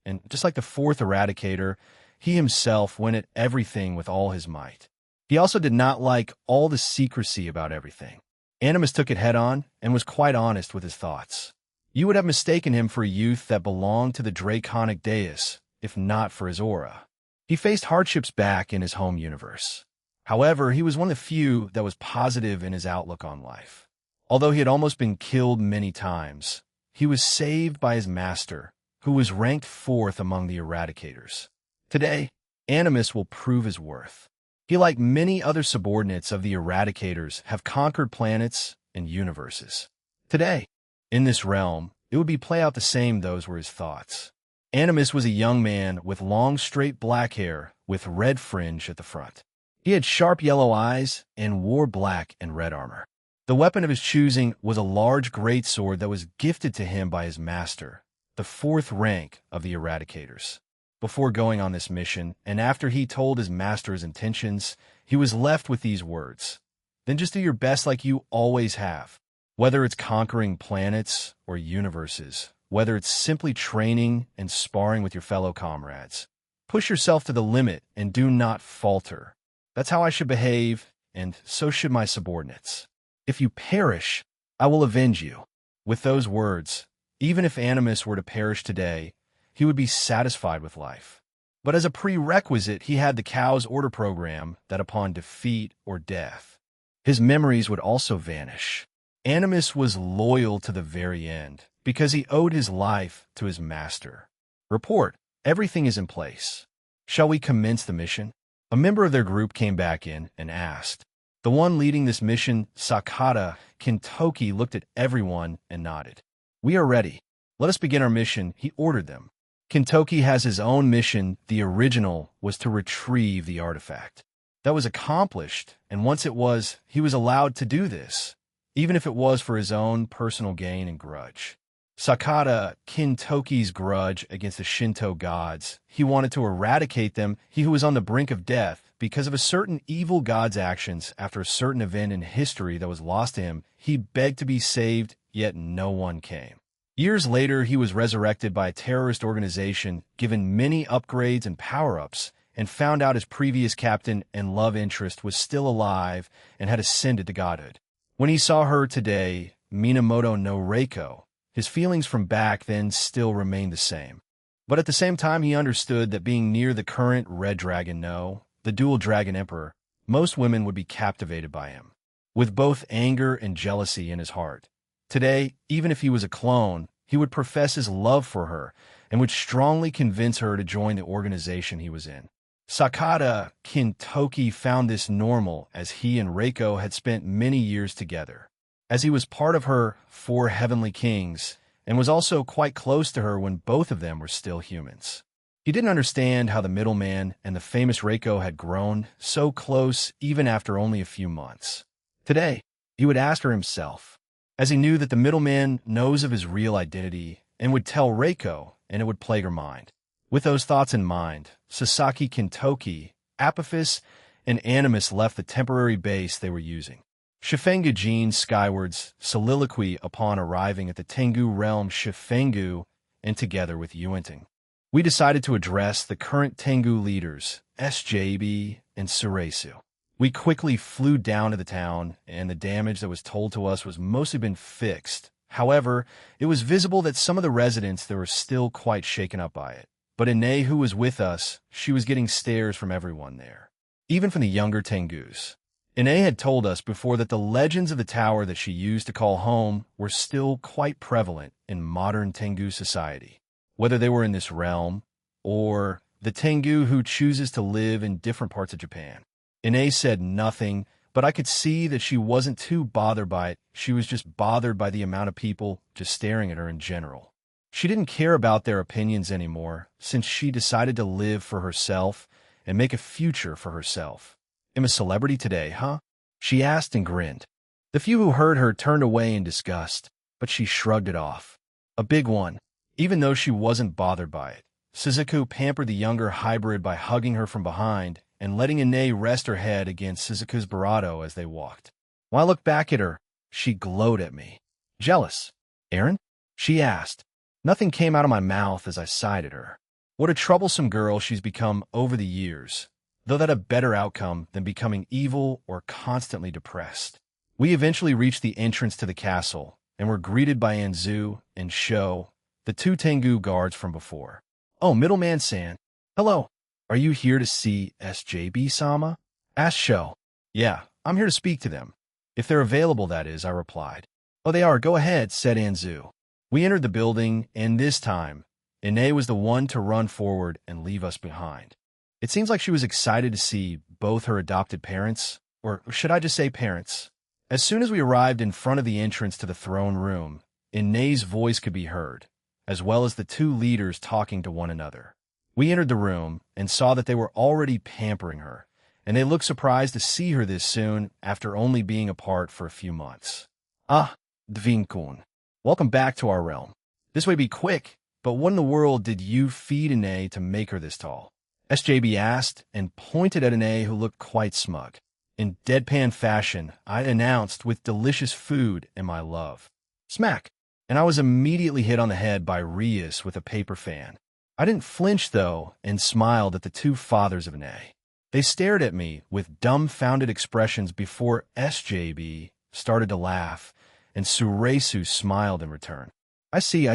And just like the fourth eradicator, he himself went at everything with all his might. He also did not like all the secrecy about everything. Animus took it head-on and was quite honest with his thoughts. You would have mistaken him for a youth that belonged to the Draconic Deus, if not for his aura. He faced hardships back in his home universe. However, he was one of the few that was positive in his outlook on life. Although he had almost been killed many times, he was saved by his master, who was ranked fourth among the eradicators. Today, Animus will prove his worth. He, like many other subordinates of the eradicators, have conquered planets and universes. Today, in this realm, it would be play out the same. Those were his thoughts. Animus was a young man with long, straight black hair with red fringe at the front. He had sharp yellow eyes and wore black and red armor. The weapon of his choosing was a large greatsword that was gifted to him by his master, the fourth rank of the eradicators. Before going on this mission, and after he told his master his intentions, he was left with these words. Then just do your best like you always have. Whether it's conquering planets or universes, whether it's simply training and sparring with your fellow comrades. Push yourself to the limit and do not falter. That's how I should behave, and so should my subordinates. If you perish, I will avenge you. With those words, even if Animus were to perish today, he would be satisfied with life. But as a prerequisite, he had the cow's order program that upon defeat or death, his memories would also vanish. Animus was loyal to the very end because he owed his life to his master. Report, everything is in place. Shall we commence the mission? A member of their group came back in and asked. The one leading this mission, Sakata Kintoki, looked at everyone and nodded. We are ready. Let us begin our mission, he ordered them. Kintoki has his own mission. The original was to retrieve the artifact. That was accomplished, and once it was, he was allowed to do this, even if it was for his own personal gain and grudge. Sakata Kintoki's grudge against the Shinto gods. He wanted to eradicate them, he who was on the brink of death, because of a certain evil god's actions after a certain event in history that was lost to him. He begged to be saved, yet no one came. Years later, he was resurrected by a terrorist organization, given many upgrades and power-ups, and found out his previous captain and love interest was still alive and had ascended to godhood. When he saw her today, Minamoto no Reiko, his feelings from back then still remained the same. But at the same time, he understood that being near the current Red Dragon the dual Dragon Emperor, most women would be captivated by him, with both anger and jealousy in his heart. Today, even if he was a clone, he would profess his love for her and would strongly convince her to join the organization he was in. Sakata Kintoki found this normal as he and Reiko had spent many years together, as he was part of her four heavenly kings and was also quite close to her when both of them were still humans. He didn't understand how the middleman and the famous Reiko had grown so close even after only a few months. Today, he would ask her himself, as he knew that the middleman knows of his real identity and would tell Reiko, and it would plague her mind. With those thoughts in mind, Sasaki Kintoki, Apophis, and Animus left the temporary base they were using. Shifengu Jin's skywards soliloquy upon arriving at the Tengu realm Shifengu, and together with Yuenting. We decided to address the current Tengu leaders, SJB and Suresu. We quickly flew down to the town, and the damage that was told to us was mostly been fixed. However, it was visible that some of the residents there were still quite shaken up by it. But Ine, who was with us, she was getting stares from everyone there, even from the younger Tengus. Ine had told us before that the legends of the tower that she used to call home were still quite prevalent in modern Tengu society, whether they were in this realm or the Tengu who chooses to live in different parts of Japan. Ine said nothing, but I could see that she wasn't too bothered by it. She was just bothered by the amount of people just staring at her in general. She didn't care about their opinions anymore, since she decided to live for herself and make a future for herself. "I'm a celebrity today, huh?" she asked and grinned. The few who heard her turned away in disgust, but she shrugged it off. A big one, even though she wasn't bothered by it. Suzuku pampered the younger hybrid by hugging her from behind and letting Ine rest her head against Suzuku's barato as they walked. When I looked back at her, she glowed at me. "Jealous, Aaron?" she asked. Nothing came out of my mouth as I sighed at her. What a troublesome girl she's become over the years, though that a better outcome than becoming evil or constantly depressed. We eventually reached the entrance to the castle and were greeted by Anzu and Sho, the two Tengu guards from before. "Oh, Middleman-san. Hello. Are you here to see SJB-sama?" asked Sho. "Yeah, I'm here to speak to them. If they're available, that is," I replied. "Oh, they are. Go ahead," said Anzu. We entered the building, and this time, Ine was the one to run forward and leave us behind. It seems like she was excited to see both her adopted parents, or should I just say parents? As soon as we arrived in front of the entrance to the throne room, Ine's voice could be heard, as well as the two leaders talking to one another. We entered the room and saw that they were already pampering her, and they looked surprised to see her this soon after only being apart for a few months. "Ah, Dvinkun. Welcome back to our realm. This way be quick, but what in the world did you feed Ine to make her this tall?" SJB asked and pointed at Ine, who looked quite smug. In deadpan fashion, I announced with delicious food and my love. Smack! And I was immediately hit on the head by Rias with a paper fan. I didn't flinch, though, and smiled at the two fathers of Ine. They stared at me with dumbfounded expressions before SJB started to laugh, and Suresu smiled in return. I see.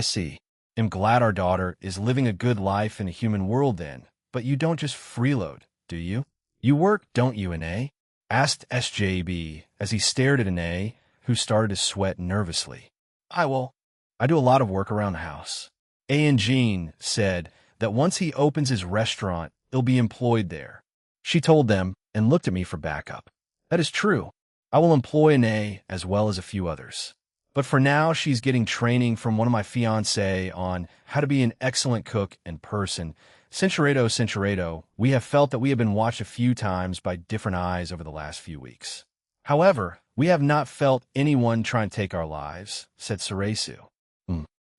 I'm glad our daughter is living a good life in a human world then, but you don't just freeload, do you? You work, don't you, Ine?" asked SJB as he stared at Ine, who started to sweat nervously. I do a lot of work around the house." Jean said that once he opens his restaurant, he'll be employed there. She told them and looked at me for backup. "That is true. I will employ Ine as well as a few others. But for now, she's getting training from one of my fiancé on how to be an excellent cook and person. Sinceredo, we have felt that we have been watched a few times by different eyes over the last few weeks. However, we have not felt anyone try and take our lives," said Suresu.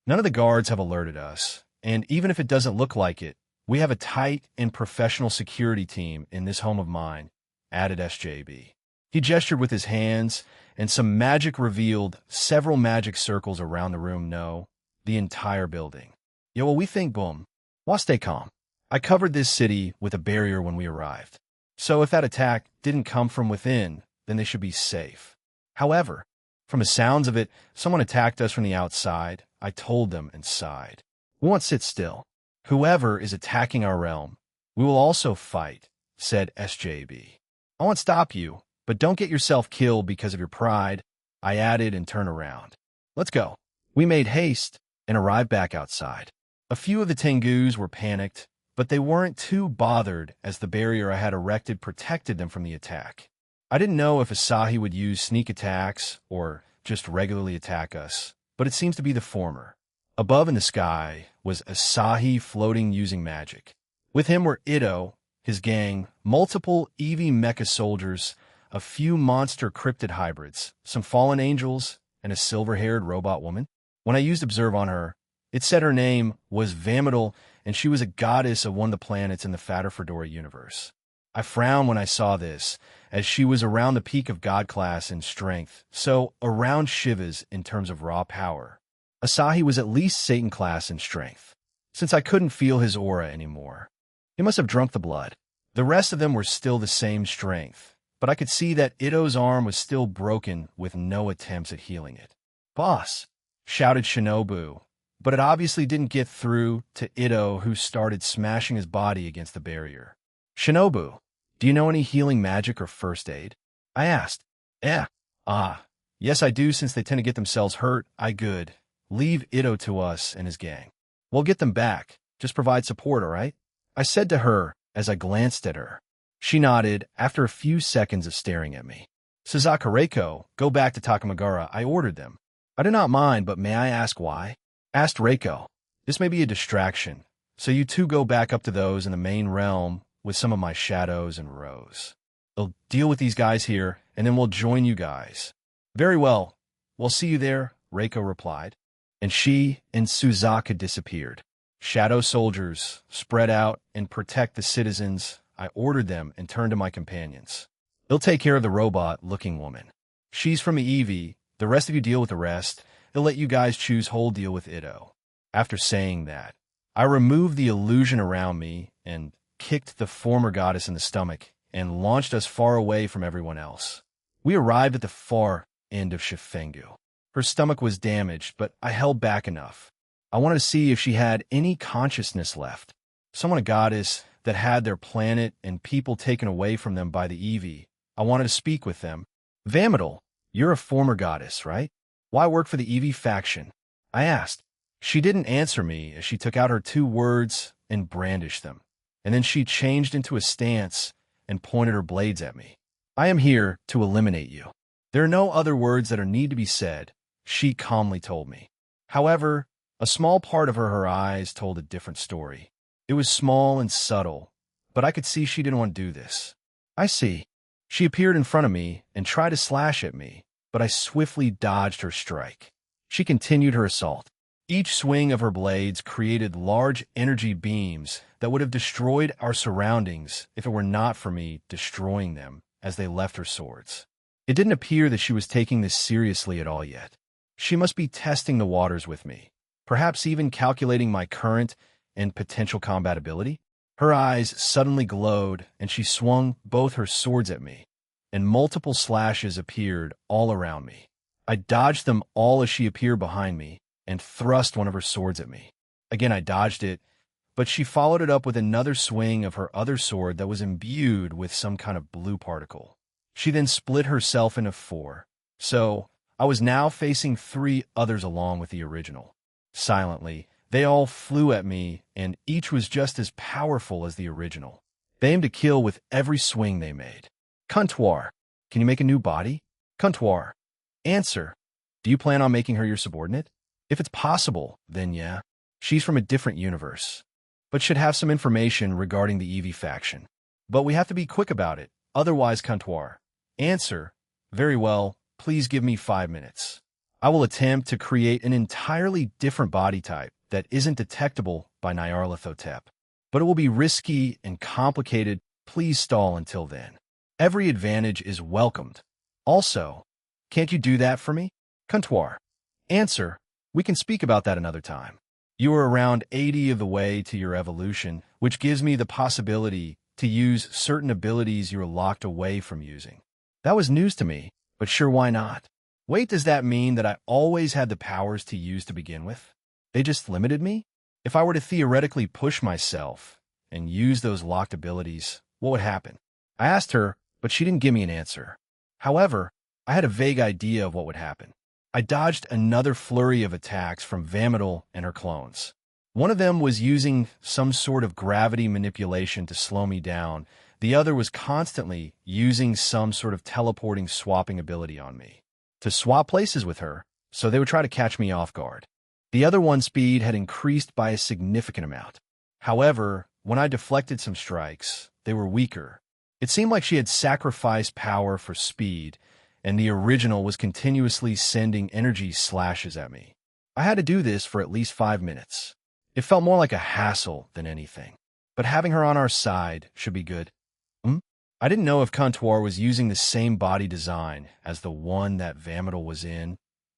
"None of the guards have alerted us, and even if it doesn't look like it, we have a tight and professional security team in this home of mine," added SJB. He gestured with his hands, and some magic revealed several magic circles around the room. "No, The entire building. Yeah, well, we think boom. Why stay calm? I covered this city with a barrier when we arrived. So if that attack didn't come from within, then they should be safe. However, from the sounds of it, someone attacked us from the outside. I told them and sighed. We won't sit still. Whoever is attacking our realm, we will also fight, said SJB. I won't stop you, but don't get yourself killed because of your pride, I added and turned around. Let's go. We made haste and arrived back outside. A few of the Tengus were panicked, but they weren't too bothered as the barrier I had erected protected them from the attack. I didn't know if Asahi would use sneak attacks or just regularly attack us, but it seems to be the former. Above in the sky was Asahi floating using magic. With him were Ito, his gang, multiple EV mecha soldiers, a few monster cryptid hybrids, some fallen angels, and a silver-haired robot woman. When I used Observe on her, it said her name was Vamidal, and she was a goddess of one of the planets in the Fatter Fedora universe. I frowned when I saw this, as she was around the peak of God class in strength, so around Shiva's in terms of raw power. Asahi was at least Satan class in strength, since I couldn't feel his aura anymore. He must have drunk the blood. The rest of them were still the same strength, but I could see that Ito's arm was still broken with no attempts at healing it. "Boss!" shouted Shinobu, but it obviously didn't get through to Ito, who started smashing his body against the barrier. "Shinobu, do you know any healing magic or first aid?" I asked. Yes I do, since they tend to get themselves hurt. I good. Leave Ito to us and his gang. We'll get them back. Just provide support, all right? I said to her as I glanced at her. She nodded after a few seconds of staring at me. "Suzaku, go back to Takamagara," I ordered them. "I do not mind, but may I ask why?" Asked Reiko. "This may be a distraction, so you two go back up to those in the main realm with some of my shadows and rows. They'll deal with these guys here, and then we'll join you guys." "Very well. We'll see you there," Reiko replied. And she and Suzaku disappeared. "Shadow soldiers, spread out and protect the citizens," I ordered them and turned to my companions. "They'll take care of the robot-looking woman. She's from the EV. The rest of you deal with the rest. They'll let you guys choose who'll deal with Ito." After saying that, I removed the illusion around me and kicked the former goddess in the stomach and launched us far away from everyone else. We arrived at the far end of Shifengu. Her stomach was damaged, but I held back enough. I wanted to see if she had any consciousness left. Someone, a goddess that had their planet and people taken away from them by the EV. I wanted to speak with them. "Vamidal, you're a former goddess, right? Why work for the EV faction?" I asked. She didn't answer me as she took out her 2 words and brandished them. And then she changed into a stance and pointed her blades at me. "I am here to eliminate you. There are no other words that need to be said," she calmly told me. However, a small part of her eyes told a different story. It was small and subtle, but I could see she didn't want to do this. "I see." She appeared in front of me and tried to slash at me, but I swiftly dodged her strike. She continued her assault. Each swing of her blades created large energy beams that would have destroyed our surroundings if it were not for me destroying them as they left her swords. It didn't appear that she was taking this seriously at all yet. She must be testing the waters with me, perhaps even calculating my current and potential combatability. Her eyes suddenly glowed, and she swung both her swords at me, and multiple slashes appeared all around me. I dodged them all as she appeared behind me and thrust one of her swords at me. Again, I dodged it, but she followed it up with another swing of her other sword that was imbued with some kind of blue particle. She then split herself into 4, so I was now facing 3 others along with the original. Silently, they all flew at me, and each was just as powerful as the original. They aimed to kill with every swing they made. "Kuntuar, can you make a new body?" "Kuntuar, answer. Do you plan on making her your subordinate?" "If it's possible, then yeah. She's from a different universe, but should have some information regarding the EV faction. But we have to be quick about it, otherwise." "Kuntuar, answer. Very well, please give me 5 minutes. I will attempt to create an entirely different body type that isn't detectable by Nyarlathotep. But it will be risky and complicated. Please stall until then. Every advantage is welcomed. Also, can't you do that for me?" "Kuntuar, answer. We can speak about that another time. You are around 80 of the way to your evolution, which gives me the possibility to use certain abilities you were locked away from using. That was news to me, but sure, why not? Wait, does that mean that I always had the powers to use to begin with? They just limited me? If I were to theoretically push myself and use those locked abilities, what would happen? I asked her, but she didn't give me an answer. However, I had a vague idea of what would happen. I dodged another flurry of attacks from Vamidal and her clones. One of them was using some sort of gravity manipulation to slow me down. The other was constantly using some sort of teleporting swapping ability on me to swap places with her, so they would try to catch me off guard. The other one's speed had increased by a significant amount. However, when I deflected some strikes, they were weaker. It seemed like she had sacrificed power for speed, and the original was continuously sending energy slashes at me. I had to do this for at least 5 minutes. It felt more like a hassle than anything. But having her on our side should be good. I didn't know if Contour was using the same body design as the one that Vamidal was in,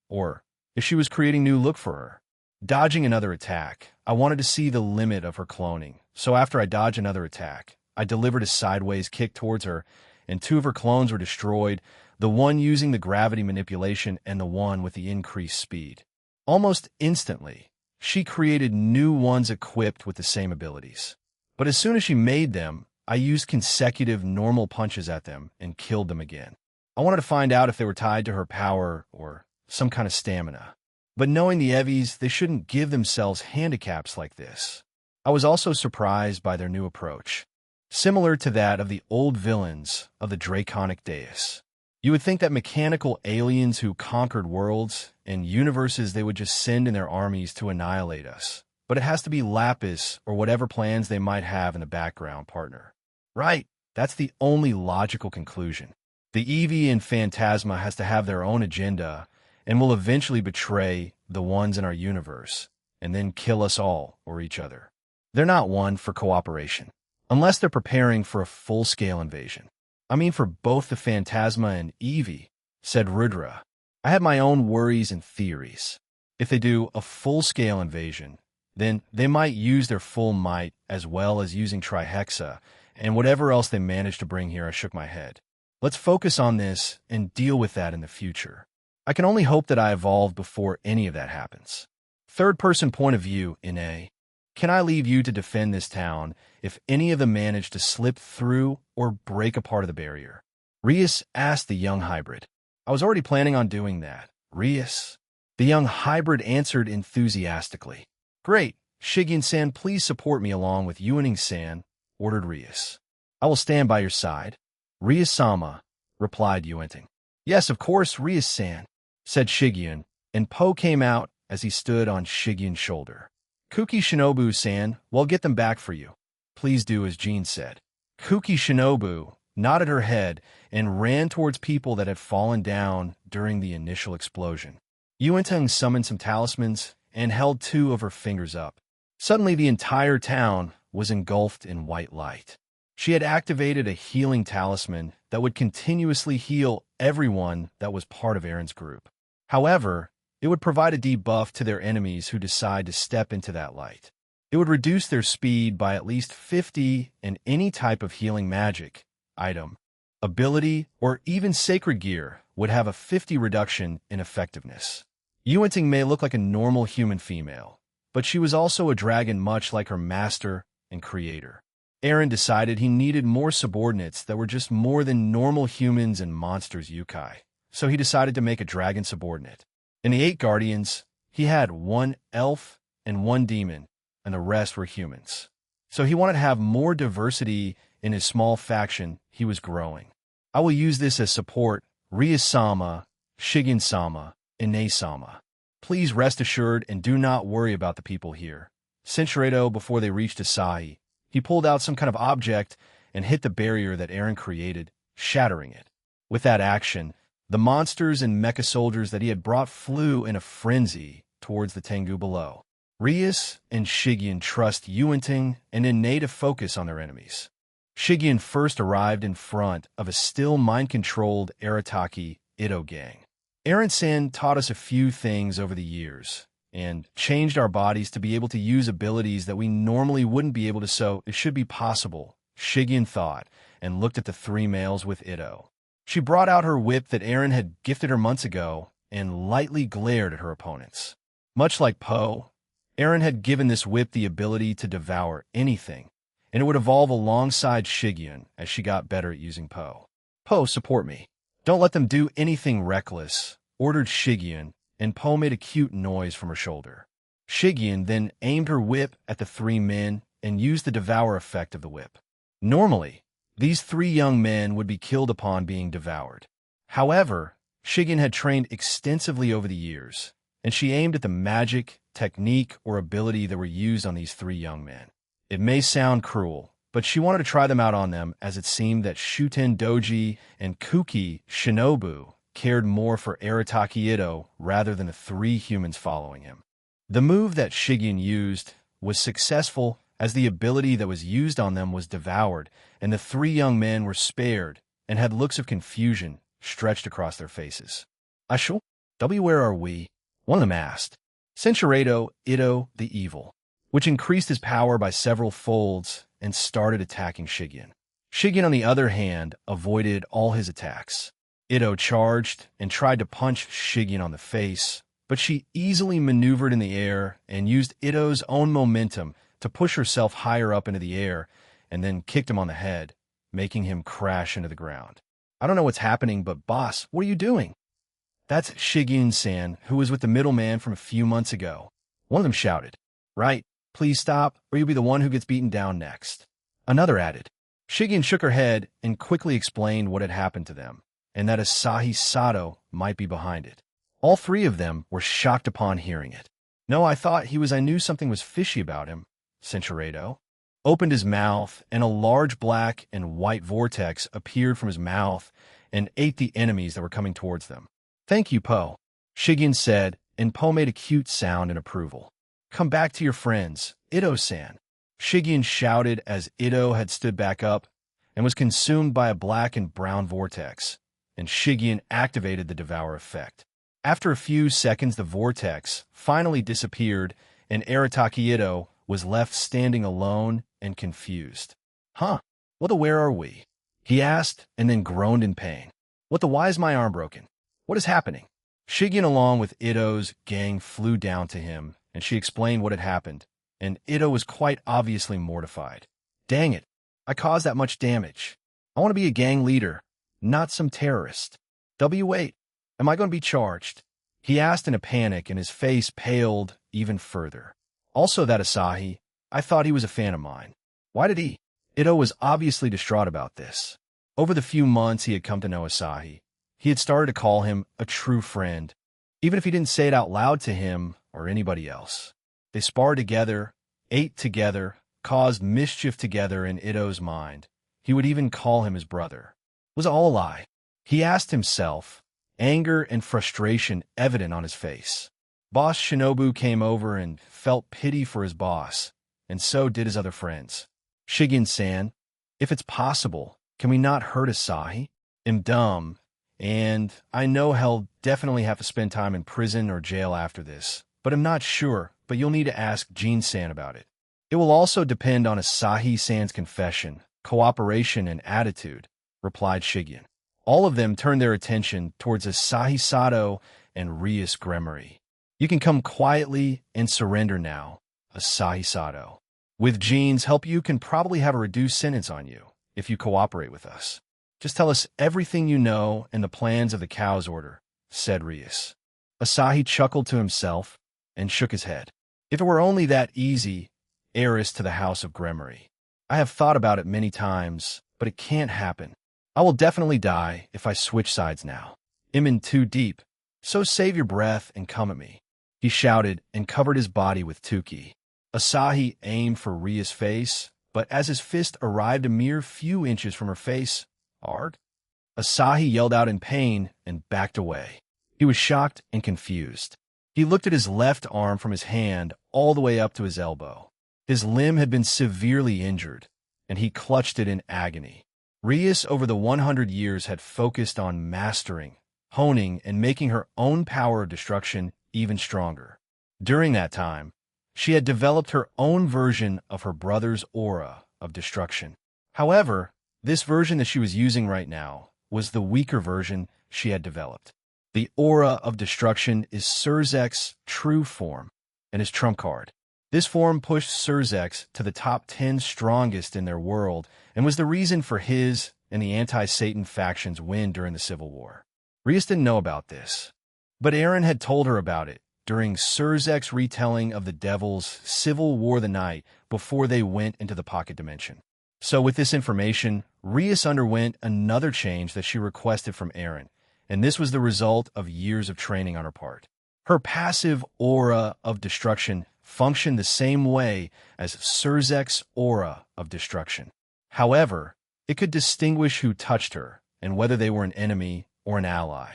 or if she was creating new look for her. Dodging another attack, I wanted to see the limit of her cloning, so after I dodged another attack, I delivered a sideways kick towards her, and 2 of her clones were destroyed, the one using the gravity manipulation and the one with the increased speed. Almost instantly, she created new ones equipped with the same abilities. But as soon as she made them, I used consecutive normal punches at them and killed them again. I wanted to find out if they were tied to her power or some kind of stamina. But knowing the Evies, they shouldn't give themselves handicaps like this. I was also surprised by their new approach, similar to that of the old villains of the Draconic Deus. You would think that mechanical aliens who conquered worlds and universes they would just send in their armies to annihilate us. But it has to be Lapis or whatever plans they might have in the background partner. Right, that's the only logical conclusion. The Eevee and Phantasma has to have their own agenda and will eventually betray the ones in our universe and then kill us all or each other. They're not one for cooperation, unless they're preparing for a full-scale invasion. I mean, for both the Phantasma and Eevee, said Rudra. I have my own worries and theories. If they do a full-scale invasion, then they might use their full might as well as using Trihexa, and whatever else they manage to bring here. I shook my head. Let's focus on this and deal with that in the future. I can only hope that I evolve before any of that happens. Third-person point of view, Ine. Can I leave you to defend this town if any of them manage to slip through or break a part of the barrier? Rias asked the young hybrid. I was already planning on doing that. Rias. The young hybrid answered enthusiastically. Great. Shigen-san, please support me along with Yuaning-san, ordered Rias. I will stand by your side. Rias-sama, replied Yuenting. Yes, of course, Rias-san, said Shigen, and Po came out as he stood on Shigen's shoulder. Kuki Shinobu-san, we'll get them back for you. Please do as Jean said. Kuki Shinobu nodded her head and ran towards people that had fallen down during the initial explosion. Yuenteng summoned some talismans and held 2 of her fingers up. Suddenly, the entire town was engulfed in white light. She had activated a healing talisman that would continuously heal everyone that was part of Aaron's group. However, it would provide a debuff to their enemies who decide to step into that light. It would reduce their speed by at least 50, and any type of healing magic, item, ability, or even sacred gear would have a 50 reduction in effectiveness. Yuenting may look like a normal human female, but she was also a dragon much like her master and creator. Aaron decided he needed more subordinates that were just more than normal humans and monsters yokai, so he decided to make a dragon subordinate. In the 8 guardians, he had 1 elf and 1 demon, and the rest were humans. So he wanted to have more diversity in his small faction he was growing. I will use this as support, Rias-sama, Shigen-sama, Ine-sama. Please rest assured and do not worry about the people here. Cinchuredo, before they reached Asahi, he pulled out some kind of object and hit the barrier that Aaron created, shattering it. With that action, the monsters and mecha soldiers that he had brought flew in a frenzy towards the Tengu below. Rias and Shigen trust Yuenting and Ine to focus on their enemies. Shigen first arrived in front of a still mind-controlled Arataki Ito gang. Aaron-san taught us a few things over the years, and changed our bodies to be able to use abilities that we normally wouldn't be able to, so it should be possible, Shigen thought, and looked at the three males with Ito. She brought out her whip that Eren had gifted her months ago and lightly glared at her opponents. Much like Poe, Eren had given this whip the ability to devour anything, and it would evolve alongside Shigen as she got better at using Poe. Poe, support me. Don't let them do anything reckless, ordered Shigen, and Poe made a cute noise from her shoulder. Shigen then aimed her whip at the three men and used the devour effect of the whip. Normally, these three young men would be killed upon being devoured. However, Shigen had trained extensively over the years, and she aimed at the magic, technique, or ability that were used on these three young men. It may sound cruel, but she wanted to try them out on them, as it seemed that Shuten Doji and Kuki Shinobu cared more for Arataki Ito rather than the three humans following him. The move that Shigen used was successful, as the ability that was used on them was devoured, and the three young men were spared and had looks of confusion stretched across their faces. Ashul, W, where are we? One of them asked. Senshirado Ito the Evil, which increased his power by several folds and started attacking Shigen. Shigen, on the other hand, avoided all his attacks. Ito charged and tried to punch Shigen on the face, but she easily maneuvered in the air and used Ito's own momentum to push herself higher up into the air and then kicked him on the head, making him crash into the ground. I don't know what's happening, but boss, what are you doing? That's Shigen-san, who was with the middleman from a few months ago. One of them shouted. Right, please stop, or you'll be the one who gets beaten down next. Another added. Shigen shook her head and quickly explained what had happened to them, and that Asahi Sato might be behind it. All three of them were shocked upon hearing it. No, I knew something was fishy about him, Senshirado opened his mouth, and a large black and white vortex appeared from his mouth and ate the enemies that were coming towards them. Thank you, Poe, Shigen said, and Poe made a cute sound in approval. Come back to your friends, Ito-san, Shigen shouted as Ito had stood back up and was consumed by a black and brown vortex, and Shigen activated the devour effect. After a few seconds, the vortex finally disappeared, and Arataki Ito was left standing alone and confused. Huh, where are we? He asked, and then groaned in pain. Why is my arm broken? What is happening? Shigen, along with Ito's gang, flew down to him, and she explained what had happened, and Ito was quite obviously mortified. Dang it, I caused that much damage. I want to be a gang leader, not some terrorist. Wait, am I going to be charged? He asked in a panic, and his face paled even further. Also that Asahi, I thought he was a fan of mine. Why did he? Ito was obviously distraught about this. Over the few months he had come to know Asahi, he had started to call him a true friend, even if he didn't say it out loud to him or anybody else. They sparred together, ate together, caused mischief together in Ito's mind. He would even call him his brother. Was it all a lie? He asked himself, anger and frustration evident on his face. Boss Shinobu came over and felt pity for his boss, and so did his other friends. Shigen-san, if it's possible, can we not hurt Asahi? I'm dumb, and I know he'll definitely have to spend time in prison or jail after this, but I'm not sure, but you'll need to ask Jin-san about it. It will also depend on Asahi-san's confession, cooperation, and attitude, replied Shigen. All of them turned their attention towards Asahi Sato and Rias Gremory. You can come quietly and surrender now, Asahi Sato. With Jin's help, you can probably have a reduced sentence on you if you cooperate with us. Just tell us everything you know and the plans of the Cow's Order, said Rias. Asahi chuckled to himself and shook his head. If it were only that easy, heiress to the House of Gremory. I have thought about it many times, but it can't happen. I will definitely die if I switch sides now. I'm in too deep, so save your breath and come at me. He shouted and covered his body with Tuki. Asahi aimed for Ria's face, but as his fist arrived a mere few inches from her face, Ard? Asahi yelled out in pain and backed away. He was shocked and confused. He looked at his left arm from his hand all the way up to his elbow. His limb had been severely injured, and he clutched it in agony. Rias, over the 100 years, had focused on mastering, honing, and making her own power of destruction even stronger. During that time, she had developed her own version of her brother's aura of destruction. However, this version that she was using right now was the weaker version she had developed. The aura of destruction is Surzek's true form and his trump card. This form pushed Surzek to the top 10 strongest in their world and was the reason for his and the anti-Satan faction's win during the Civil War. Rias didn't know about this, but Aaron had told her about it during Surzek's retelling of the Devil's Civil War the night before they went into the pocket dimension. So with this information, Rias underwent another change that she requested from Aaron, and this was the result of years of training on her part. Her passive aura of destruction functioned the same way as Surzek's aura of destruction. However, it could distinguish who touched her and whether they were an enemy or an ally.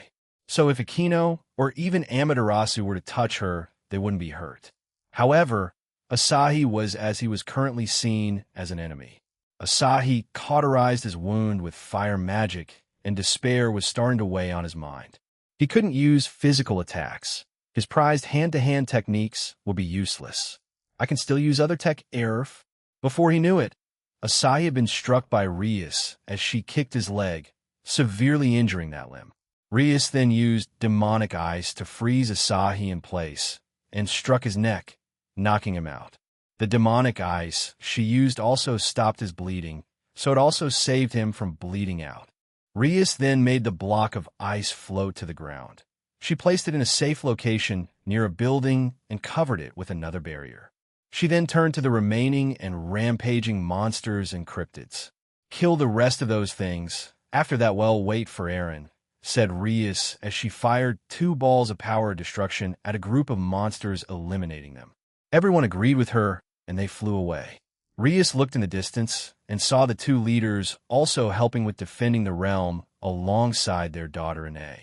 So if Aquino or even Amaterasu were to touch her, they wouldn't be hurt. However, Asahi was as he was currently seen as an enemy. Asahi cauterized his wound with fire magic, and despair was starting to weigh on his mind. He couldn't use physical attacks. His prized hand-to-hand techniques will be useless. I can still use other tech Erf. Before he knew it, Asahi had been struck by Rias as she kicked his leg, severely injuring that limb. Rias then used demonic ice to freeze Asahi in place and struck his neck, knocking him out. The demonic ice she used also stopped his bleeding, so it also saved him from bleeding out. Rias then made the block of ice float to the ground. She placed it in a safe location near a building and covered it with another barrier. She then turned to the remaining and rampaging monsters and cryptids. Kill the rest of those things. After that, well, wait for Aaron, said Rias as she fired 2 balls of power destruction at a group of monsters, eliminating them. Everyone agreed with her, and they flew away. Rias looked in the distance and saw the 2 leaders also helping with defending the realm alongside their daughter Ine.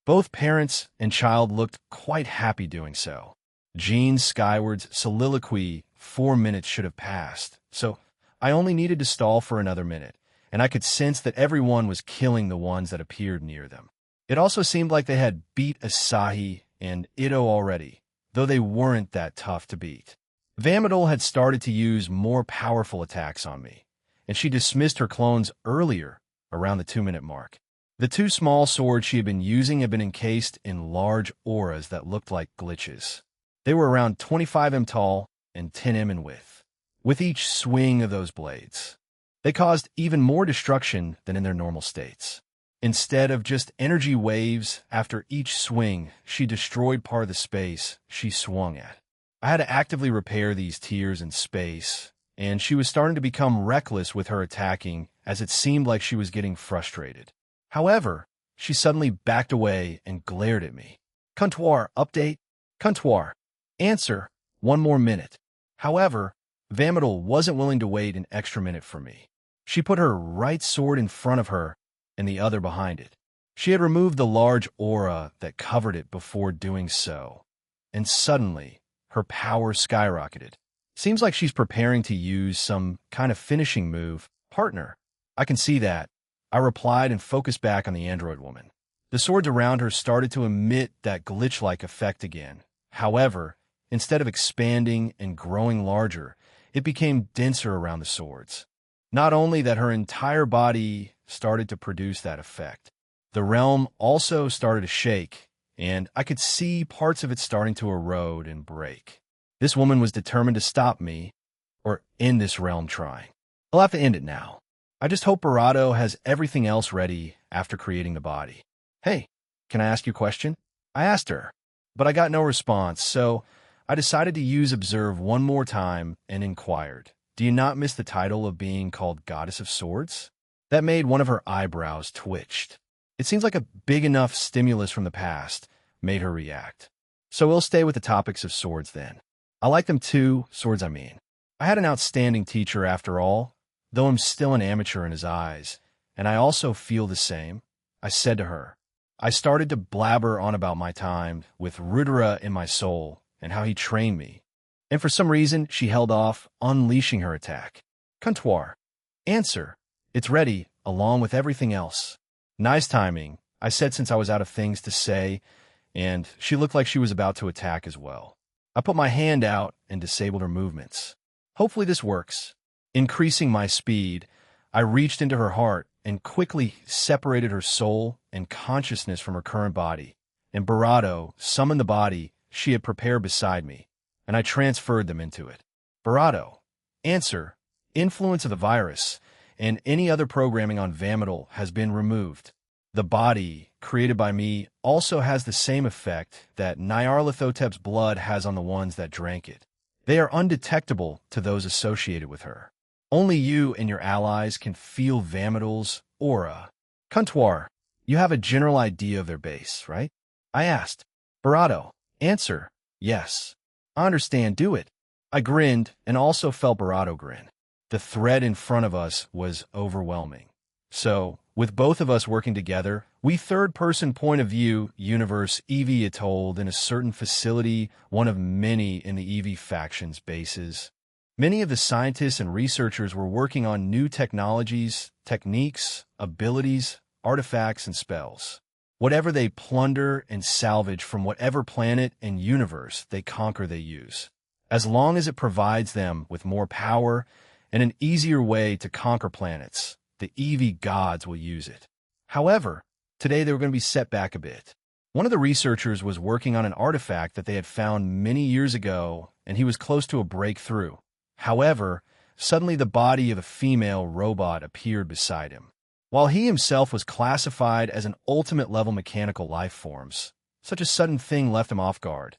Both parents and child looked quite happy doing so. Jean Skyward's soliloquy 4 minutes should have passed, so I only needed to stall for another minute, and I could sense that everyone was killing the ones that appeared near them. It also seemed like they had beat Asahi and Ito already, though they weren't that tough to beat. Vamadil had started to use more powerful attacks on me, and she dismissed her clones earlier, around the 2-minute mark. The 2 small swords she had been using had been encased in large auras that looked like glitches. They were around 25 m tall and 10 m in width. With each swing of those blades, they caused even more destruction than in their normal states. Instead of just energy waves, after each swing, she destroyed part of the space she swung at. I had to actively repair these tiers in space, and she was starting to become reckless with her attacking as it seemed like she was getting frustrated. However, she suddenly backed away and glared at me. Comptoir, update. Comptoir. Answer, 1 more minute. However, Vamadil wasn't willing to wait an extra minute for me. She put her right sword in front of her and the other behind it. She had removed the large aura that covered it before doing so, and suddenly, her power skyrocketed. Seems like she's preparing to use some kind of finishing move. Partner, I can see that. I replied and focused back on the android woman. The swords around her started to emit that glitch-like effect again. However, instead of expanding and growing larger, it became denser around the swords. Not only that, her entire body started to produce that effect. The realm also started to shake, and I could see parts of it starting to erode and break. This woman was determined to stop me, or end this realm trying. I'll have to end it now. I just hope Barato has everything else ready after creating the body. Hey, can I ask you a question? I asked her, but I got no response, so I decided to use Observe one more time and inquired, do you not miss the title of being called Goddess of Swords? That made one of her eyebrows twitched. It seems like a big enough stimulus from the past made her react. So we'll stay with the topics of swords then. I like them too, swords I mean. I had an outstanding teacher after all, though I'm still an amateur in his eyes, and I also feel the same. I said to her. I started to blabber on about my time with Rudra in my soul and how he trained me. And for some reason, she held off, unleashing her attack. Comptoir. Answer. It's ready, along with everything else. Nice timing, I said since I was out of things to say, and she looked like she was about to attack as well. I put my hand out and disabled her movements. Hopefully this works. Increasing my speed, I reached into her heart and quickly separated her soul and consciousness from her current body. And Barato summoned the body she had prepared beside me, and I transferred them into it. Barato, answer, influence of the virus, and any other programming on Vametal has been removed. The body, created by me, also has the same effect that Nyarlathotep's blood has on the ones that drank it. They are undetectable to those associated with her. Only you and your allies can feel Vametal's aura. Kuntuar, you have a general idea of their base, right? I asked. Barato, answer, yes. I understand, do it. I grinned and also felt Barato grin. The threat in front of us was overwhelming. So, with both of us working together, we third-person point of view universe EV told in a certain facility, one of many in the EV faction's bases. Many of the scientists and researchers were working on new technologies, techniques, abilities, artifacts, and spells. Whatever they plunder and salvage from whatever planet and universe they conquer they use. As long as it provides them with more power and an easier way to conquer planets, the EV gods will use it. However, today they were going to be set back a bit. One of the researchers was working on an artifact that they had found many years ago, and he was close to a breakthrough. However, suddenly the body of a female robot appeared beside him. While he himself was classified as an ultimate-level mechanical life forms, such a sudden thing left him off guard,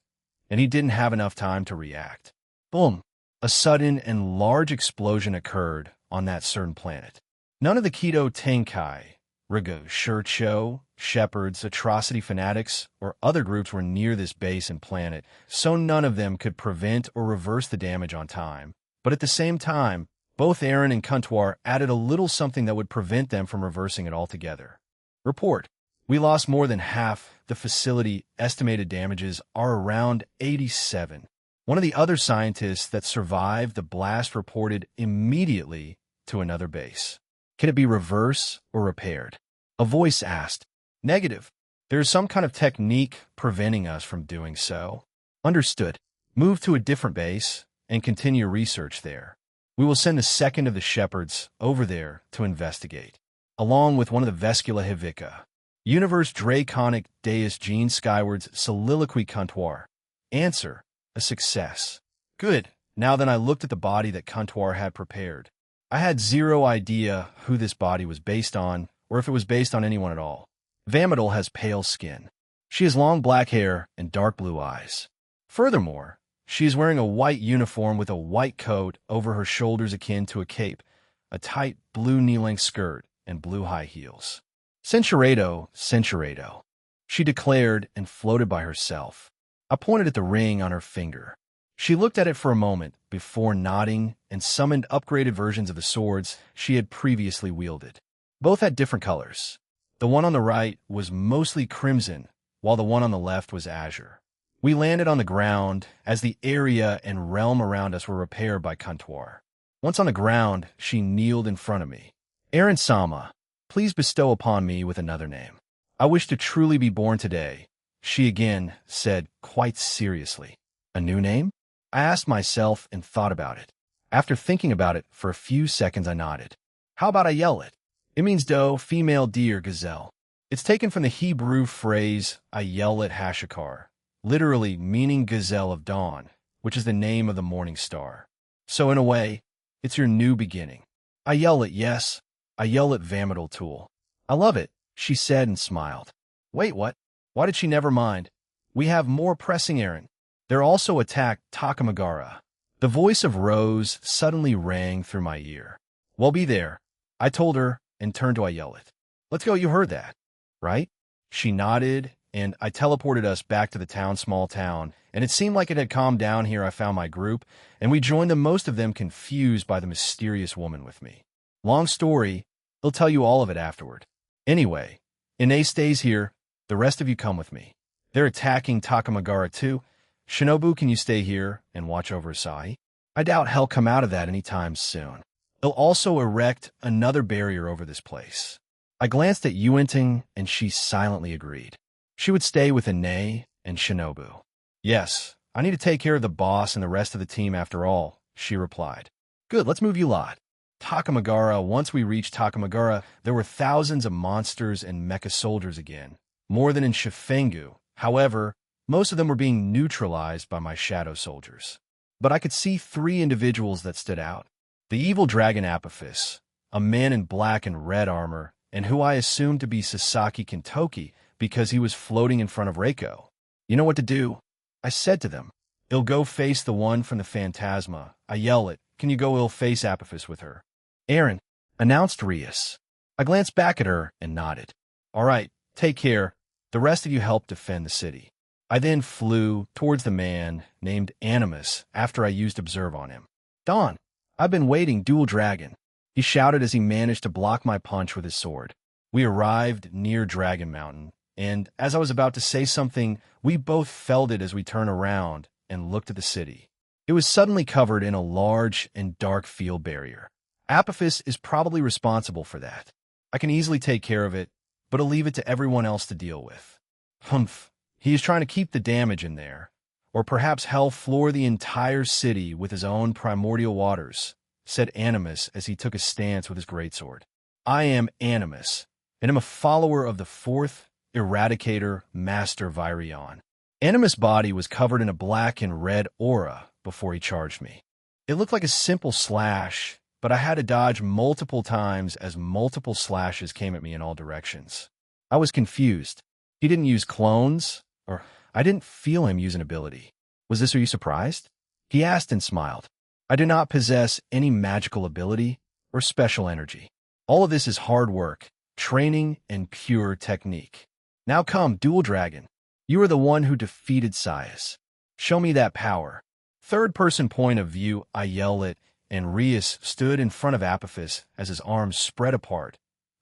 and he didn't have enough time to react. Boom! A sudden and large explosion occurred on that certain planet. None of the Keto Tenkai, Rigo, Shircho, Shepherds, Atrocity Fanatics, or other groups were near this base and planet, so none of them could prevent or reverse the damage on time. But at the same time, both Aaron and Kuntuar added a little something that would prevent them from reversing it altogether. Report. We lost more than half. The facility estimated damages are around 87. One of the other scientists that survived the blast reported immediately to another base. Can it be reversed or repaired? A voice asked. Negative. There is some kind of technique preventing us from doing so. Understood. Move to a different base and continue research there. We will send the second of the Shepherds over there to investigate, along with one of the Vescula Hivica. Universe Draconic Deus Gene Skyward's soliloquy Kuntuar. Answer. A success. Good. Now then I looked at the body that Kuntuar had prepared. I had zero idea who this body was based on, or if it was based on anyone at all. Vametal has pale skin. She has long black hair and dark blue eyes. Furthermore, she is wearing a white uniform with a white coat over her shoulders akin to a cape, a tight blue knee-length skirt, and blue high heels. Censurado, Censurado, she declared and floated by herself. I pointed at the ring on her finger. She looked at it for a moment before nodding and summoned upgraded versions of the swords she had previously wielded. Both had different colors. The one on the right was mostly crimson, while the one on the left was azure. We landed on the ground as the area and realm around us were repaired by Kuntuar. Once on the ground, she kneeled in front of me. Aaron Sama, please bestow upon me with another name. I wish to truly be born today, she again said quite seriously. A new name? I asked myself and thought about it. After thinking about it for a few seconds, I nodded. How about I yell it? It means doe, female deer, gazelle. It's taken from the Hebrew phrase, I yell at Hashakar, literally meaning gazelle of dawn, which is the name of the morning star. So in a way, it's your new beginning. I yell it, yes. I yell at Vametal Tool. I love it, she said and smiled. Wait, what? Why did she never mind? We have more pressing errand. They're also attacked Takamagara. The voice of Rose suddenly rang through my ear. Well, be there, I told her and turned to I yell it. Let's go, you heard that, right? She nodded, and I teleported us back to the small town, and it seemed like it had calmed down here. I found my group, and we joined them, most of them confused by the mysterious woman with me. Long story, he'll tell you all of it afterward. Anyway, Ine stays here, the rest of you come with me. They're attacking Takamagara too. Shinobu, can you stay here and watch over Asahi? I doubt he'll come out of that anytime soon. They'll also erect another barrier over this place. I glanced at Yuenting, and she silently agreed. She would stay with Ine and Shinobu. Yes, I need to take care of the boss and the rest of the team after all, she replied. Good, let's move you lot. Takamagara. Once we reached Takamagara, there were thousands of monsters and mecha soldiers again, more than in Shifengu. However, most of them were being neutralized by my shadow soldiers. But I could see 3 individuals that stood out. The evil dragon Apophis, a man in black and red armor, and who I assumed to be Sasaki Kintoki because he was floating in front of Reiko. You know what to do? I said to them. I'll go face the one from the Phantasma. I yell it. Can you go ill-face Apophis with her? Aaron, announced Rias. I glanced back at her and nodded. All right, take care. The rest of you help defend the city. I then flew towards the man named Animus after I used Observe on him. Don, I've been waiting, Dual Dragon. He shouted as he managed to block my punch with his sword. We arrived near Dragon Mountain, and as I was about to say something, we both felt it as we turned around and looked at the city. It was suddenly covered in a large and dark field barrier. Apophis is probably responsible for that. I can easily take care of it, but I'll leave it to everyone else to deal with. Humph. He is trying to keep the damage in there. Or perhaps hell floor the entire city with his own primordial waters, said Animus as he took a stance with his greatsword. I am Animus, and am a follower of the 4th Eradicator Master Virion. Animus' body was covered in a black and red aura before he charged me. It looked like a simple slash, but I had to dodge multiple times as multiple slashes came at me in all directions. I was confused. He didn't use clones, or I didn't feel him use an ability. Was this, are you surprised? He asked and smiled. I do not possess any magical ability or special energy. All of this is hard work, training, and pure technique. Now come, Dual Dragon. You are the one who defeated Sias. Show me that power. Third-person point of view, I yell it, and Rias stood in front of Apophis as his arms spread apart,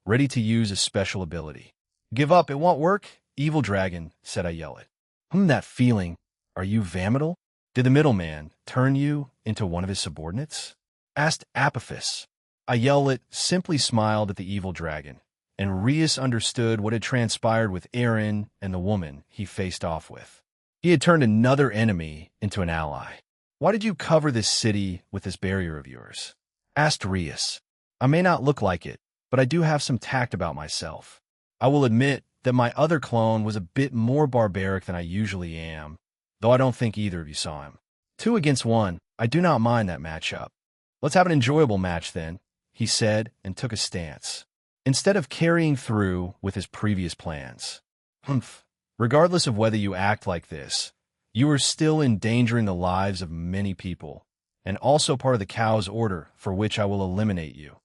ready to use a special ability. Give up, it won't work, Evil Dragon, said I yell it. That feeling. Are you Vamadal? Did the middleman turn you into one of his subordinates? Asked Apophis. I yell it, simply smiled at the Evil Dragon, and Rias understood what had transpired with Aaron and the woman he faced off with. He had turned another enemy into an ally. Why did you cover this city with this barrier of yours? Asked Rias. I may not look like it, but I do have some tact about myself. I will admit that my other clone was a bit more barbaric than I usually am, though I don't think either of you saw him. 2 against 1, I do not mind that matchup. Let's have an enjoyable match then, he said and took a stance, instead of carrying through with his previous plans. Humph. Regardless of whether you act like this, you are still endangering the lives of many people, and also part of the cow's order for which I will eliminate you,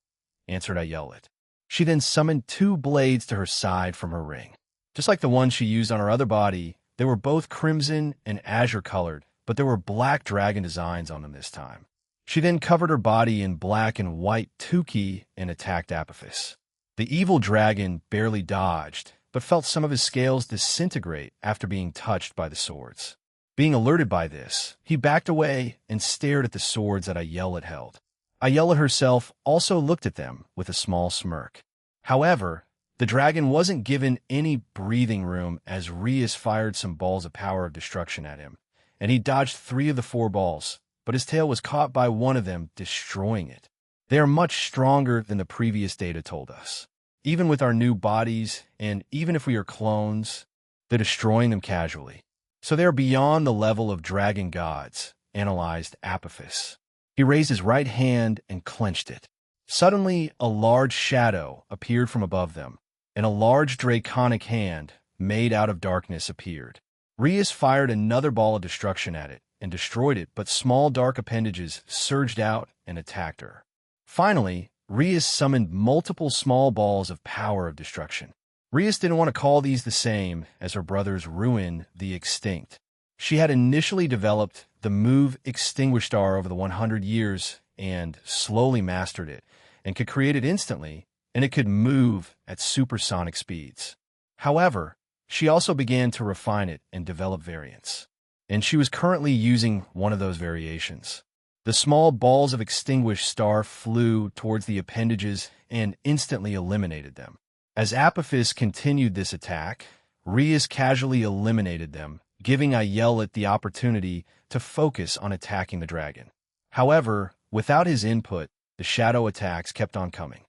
answered Ayelet. She then summoned 2 blades to her side from her ring. Just like the one she used on her other body, they were both crimson and azure-colored, but there were black dragon designs on them this time. She then covered her body in black and white tuki and attacked Apophis. The evil dragon barely dodged, but felt some of his scales disintegrate after being touched by the swords. Being alerted by this, he backed away and stared at the swords that Ayelet held. Ayelet herself also looked at them with a small smirk. However, the dragon wasn't given any breathing room as Rias fired some balls of power of destruction at him, and he dodged 3 of the 4 balls, but his tail was caught by one of them, destroying it. They are much stronger than the previous data told us. Even with our new bodies, and even if we are clones, they're destroying them casually. So they are beyond the level of dragon gods, analyzed Apophis. He raised his right hand and clenched it. Suddenly, a large shadow appeared from above them, and a large draconic hand, made out of darkness, appeared. Rias fired another ball of destruction at it and destroyed it, but small dark appendages surged out and attacked her. Finally, Rias summoned multiple small balls of power of destruction. Rias didn't want to call these the same as her brother's Ruin the Extinct. She had initially developed the move Extinguish Star over the 100 years and slowly mastered it, and could create it instantly, and it could move at supersonic speeds. However, she also began to refine it and develop variants, and she was currently using one of those variations. The small balls of Extinguished Star flew towards the appendages and instantly eliminated them. As Apophis continued this attack, Rias casually eliminated them giving Ayelet the opportunity to focus on attacking the dragon. However, without his input, the shadow attacks kept on coming.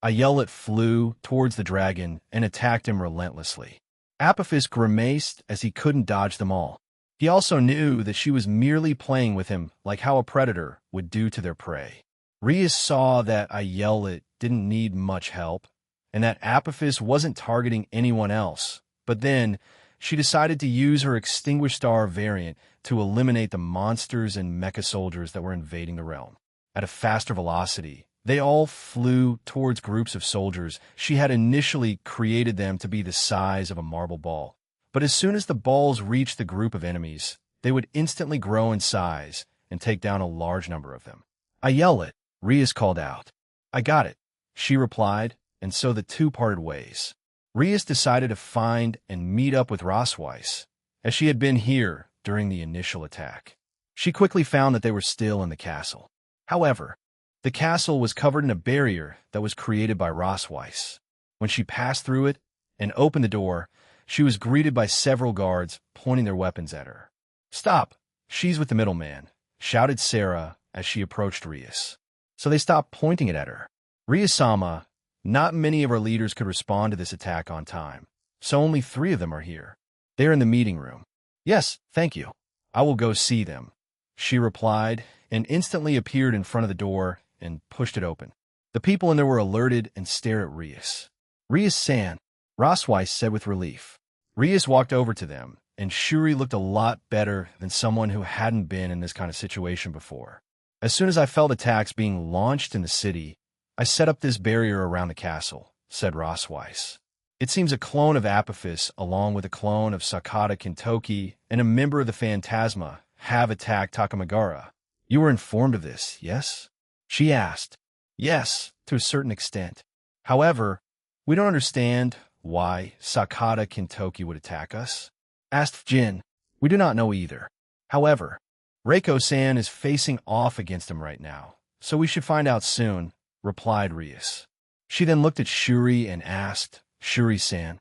Ayelet flew towards the dragon and attacked him relentlessly. Apophis grimaced as he couldn't dodge them all. He also knew that she was merely playing with him like how a predator would do to their prey. Rias saw that Ayelet didn't need much help, and that Apophis wasn't targeting anyone else, but then she decided to use her Extinguished Star variant to eliminate the monsters and mecha soldiers that were invading the realm. At a faster velocity, they all flew towards groups of soldiers. She had initially created them to be the size of a marble ball, but as soon as the balls reached the group of enemies, they would instantly grow in size and take down a large number of them. Ayelet, Rias called out. I got it, she replied, and so the two parted ways. Rias decided to find and meet up with Rosweiss, as she had been here during the initial attack. She quickly found that they were still in the castle. However, the castle was covered in a barrier that was created by Rosweiss. When she passed through it and opened the door, she was greeted by several guards pointing their weapons at her. Stop! She's with the middleman, shouted Sarah as she approached Rias. So they stopped pointing it at her. Rias-sama, not many of our leaders could respond to this attack on time, so only 3 of them are here. They're in the meeting room. Yes, thank you. I will go see them, she replied, and instantly appeared in front of the door and pushed it open. The people in there were alerted and stared at Rias. Rias-san, Rosweiss said with relief. Rias walked over to them, and Shuri looked a lot better than someone who hadn't been in this kind of situation before. As soon as I felt attacks being launched in the city, I set up this barrier around the castle, said Rosweiss. It seems a clone of Apophis, along with a clone of Sakata Kintoki and a member of the Phantasma, have attacked Takamagara. You were informed of this, yes? She asked. Yes, to a certain extent. However, we don't understand why Sakata Kintoki would attack us, asked Jin. We do not know either. However, Reiko-san is facing off against him right now, so we should find out soon, replied Rias. She then looked at Shuri and asked, Shuri-san,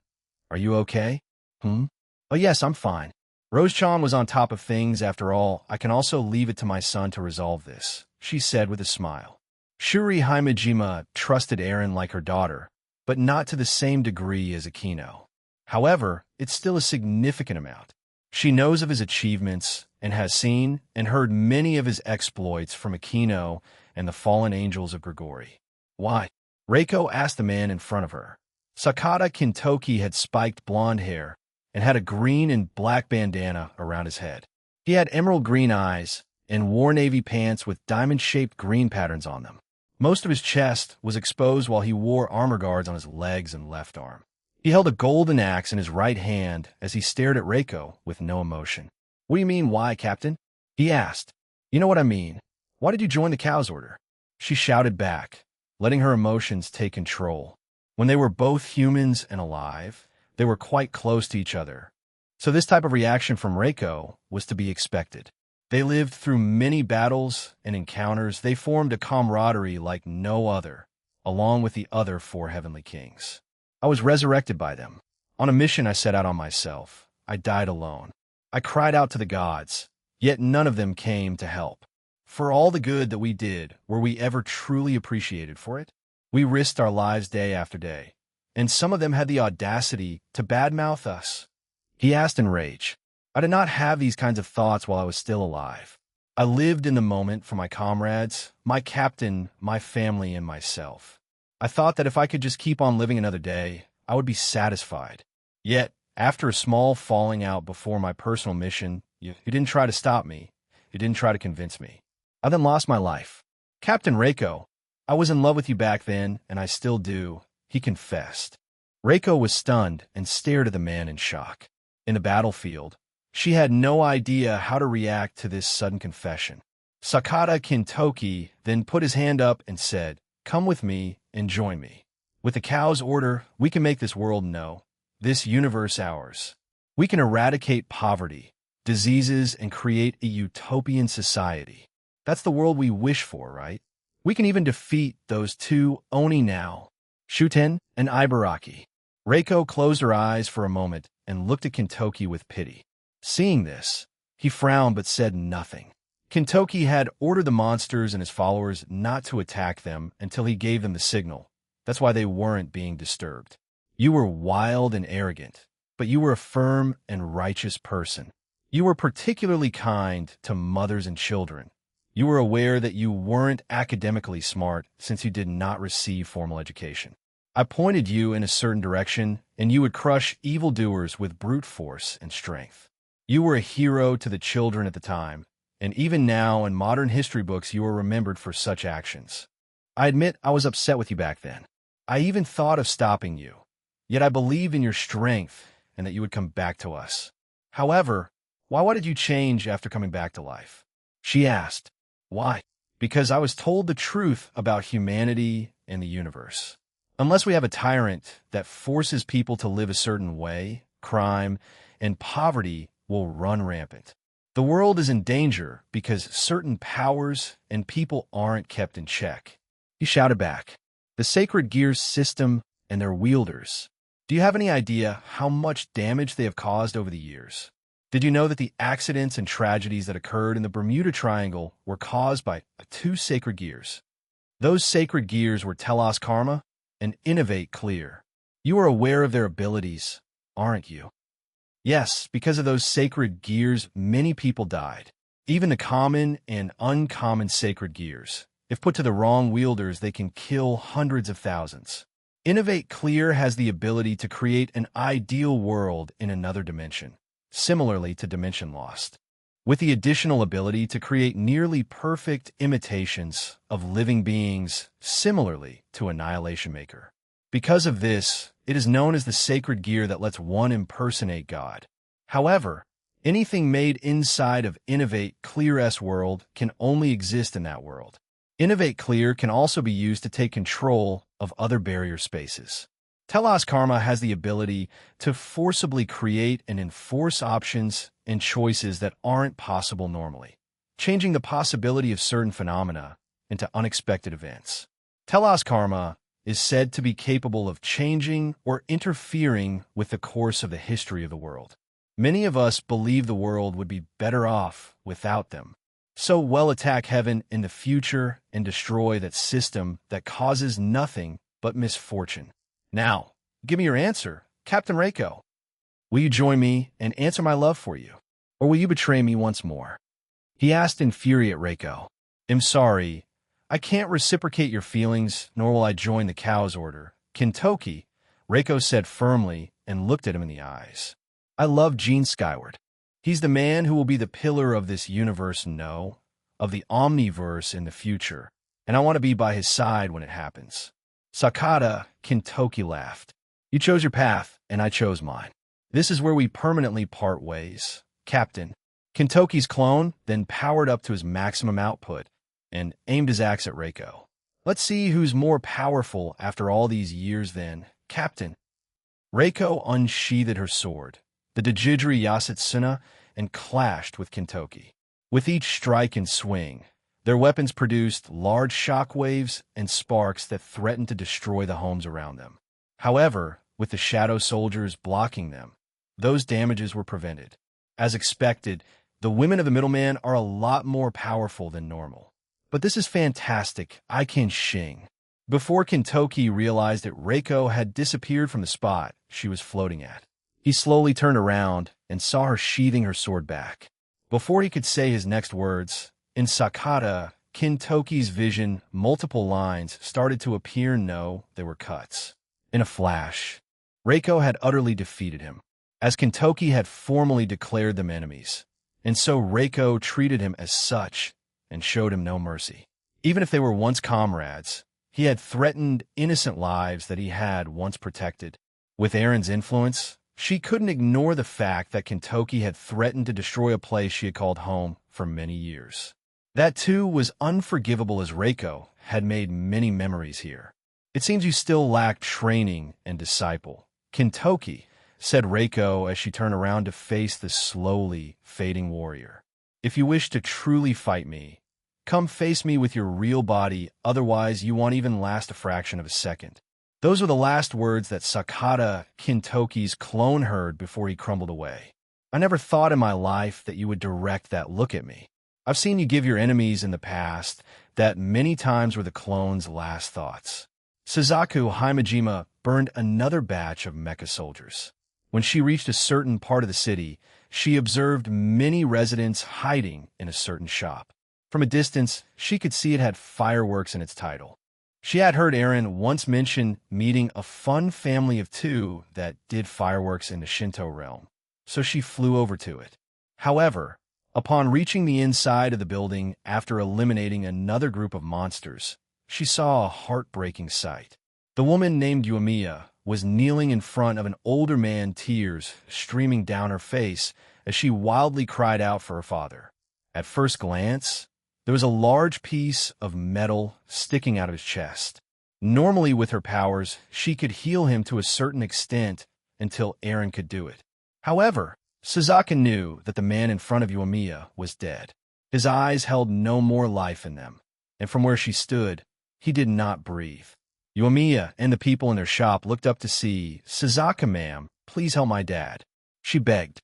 are you okay? Oh yes, I'm fine. Rose-chan was on top of things after all. I can also leave it to my son to resolve this, she said with a smile. Shuri Himejima trusted Eren like her daughter, but not to the same degree as Akino. However, it's still a significant amount. She knows of his achievements and has seen and heard many of his exploits from Akino and the fallen angels of Grigori. Why? Reiko asked the man in front of her. Sakata Kintoki had spiked blonde hair and had a green and black bandana around his head. He had emerald green eyes and wore navy pants with diamond-shaped green patterns on them. Most of his chest was exposed while he wore armor guards on his legs and left arm. He held a golden axe in his right hand as he stared at Reiko with no emotion. What do you mean, why, Captain? He asked. You know what I mean. Why did you join the Cow's Order? She shouted back, letting her emotions take control. When they were both humans and alive, they were quite close to each other. So this type of reaction from Reiko was to be expected. They lived through many battles and encounters. They formed a camaraderie like no other, along with the other 4 heavenly kings. I was resurrected by them. On a mission I set out on myself. I died alone. I cried out to the gods, yet none of them came to help. For all the good that we did, were we ever truly appreciated for it? We risked our lives day after day, and some of them had the audacity to badmouth us. He asked in rage. I did not have these kinds of thoughts while I was still alive. I lived in the moment for my comrades, my captain, my family, and myself. I thought that if I could just keep on living another day, I would be satisfied. Yet, after a small falling out before my personal mission, you didn't try to stop me. You didn't try to convince me. I then lost my life. Captain Reiko, I was in love with you back then, and I still do, he confessed. Reiko was stunned and stared at the man in shock. In the battlefield, she had no idea how to react to this sudden confession. Sakata Kintoki then put his hand up and said, Come with me and join me. With the Cow's Order, we can make this world know, this universe ours. We can eradicate poverty, diseases, and create a utopian society. That's the world we wish for, right? We can even defeat those 2 Oni now, Shuten and Ibaraki. Reiko closed her eyes for a moment and looked at Kintoki with pity. Seeing this, he frowned but said nothing. Kintoki had ordered the monsters and his followers not to attack them until he gave them the signal. That's why they weren't being disturbed. You were wild and arrogant, but you were a firm and righteous person. You were particularly kind to mothers and children. You were aware that you weren't academically smart since you did not receive formal education. I pointed you in a certain direction, and you would crush evildoers with brute force and strength. You were a hero to the children at the time, and even now in modern history books you are remembered for such actions. I admit I was upset with you back then. I even thought of stopping you. Yet I believed in your strength and that you would come back to us. However, why did you change after coming back to life? She asked. Why? Because I was told the truth about humanity and the universe. Unless we have a tyrant that forces people to live a certain way, crime and poverty will run rampant. The world is in danger because certain powers and people aren't kept in check. He shouted back. The sacred gears system and their wielders. Do you have any idea how much damage they have caused over the years? Did you know that the accidents and tragedies that occurred in the Bermuda Triangle were caused by two sacred gears? Those sacred gears were Telos Karma and Innovate Clear. You are aware of their abilities, aren't you? Yes, because of those sacred gears, many people died. Even the common and uncommon sacred gears. If put to the wrong wielders, they can kill hundreds of thousands. Innovate Clear has the ability to create an ideal world in another dimension, similarly to Dimension Lost, with the additional ability to create nearly perfect imitations of living beings, similarly to Annihilation Maker. Because of this, it is known as the sacred gear that lets one impersonate God. However, anything made inside of Innovate Clear's world can only exist in that world. Innovate Clear can also be used to take control of other barrier spaces. Telos Karma has the ability to forcibly create and enforce options and choices that aren't possible normally, changing the possibility of certain phenomena into unexpected events. Telos Karma is said to be capable of changing or interfering with the course of the history of the world. Many of us believe the world would be better off without them. So we'll attack heaven in the future and destroy that system that causes nothing but misfortune. Now, give me your answer, Captain Reiko. Will you join me and answer my love for you? Or will you betray me once more? He asked, infuriate Reiko. I'm sorry. I can't reciprocate your feelings, nor will I join the cow's order. Kintoki, Reiko said firmly and looked at him in the eyes. I love Gene Skyward. He's the man who will be the pillar of this universe, no, of the Omniverse in the future, and I want to be by his side when it happens. Sakata, Kintoki laughed. You chose your path, and I chose mine. This is where we permanently part ways. Captain. Kintoki's clone then powered up to his maximum output and aimed his axe at Reiko. Let's see who's more powerful after all these years then, Captain. Reiko unsheathed her sword, the Dejidri Yasutsuna, and clashed with Kintoki. With each strike and swing, their weapons produced large shock waves and sparks that threatened to destroy the homes around them. However, with the shadow soldiers blocking them, those damages were prevented. As expected, the women of the middleman are a lot more powerful than normal. But this is fantastic, I can shing. Before Kintoki realized that Reiko had disappeared from the spot she was floating at, he slowly turned around and saw her sheathing her sword back. Before he could say his next words, in Sakata, Kintoki's vision, multiple lines started to appear. No, they were cuts. In a flash, Reiko had utterly defeated him, as Kintoki had formally declared them enemies. And so Reiko treated him as such and showed him no mercy. Even if they were once comrades, he had threatened innocent lives that he had once protected. With Erin's influence, she couldn't ignore the fact that Kintoki had threatened to destroy a place she had called home for many years. That too was unforgivable, as Reiko had made many memories here. It seems you still lack training and disciple, Kintoki, said Reiko as she turned around to face the slowly fading warrior. If you wish to truly fight me, come face me with your real body, otherwise you won't even last a fraction of a second. Those were the last words that Sakata, Kintoki's clone, heard before he crumbled away. I never thought in my life that you would direct that look at me. I've seen you give your enemies in the past that many times were the clone's last thoughts. Suzaku Himejima burned another batch of mecha soldiers. When she reached a certain part of the city, she observed many residents hiding in a certain shop. From a distance, she could see it had fireworks in its title. She had heard Eren once mention meeting a fun family of two that did fireworks in the Shinto realm, so she flew over to it. However, upon reaching the inside of the building after eliminating another group of monsters, she saw a heartbreaking sight. The woman named Yumiya was kneeling in front of an older man, tears streaming down her face as she wildly cried out for her father. At first glance, there was a large piece of metal sticking out of his chest. Normally, with her powers, she could heal him to a certain extent until Eren could do it. However, Suzaku knew that the man in front of Yumiya was dead. His eyes held no more life in them, and from where she stood, he did not breathe. Yumiya and the people in their shop looked up to see, "Suzaku, ma'am, please help my dad," she begged.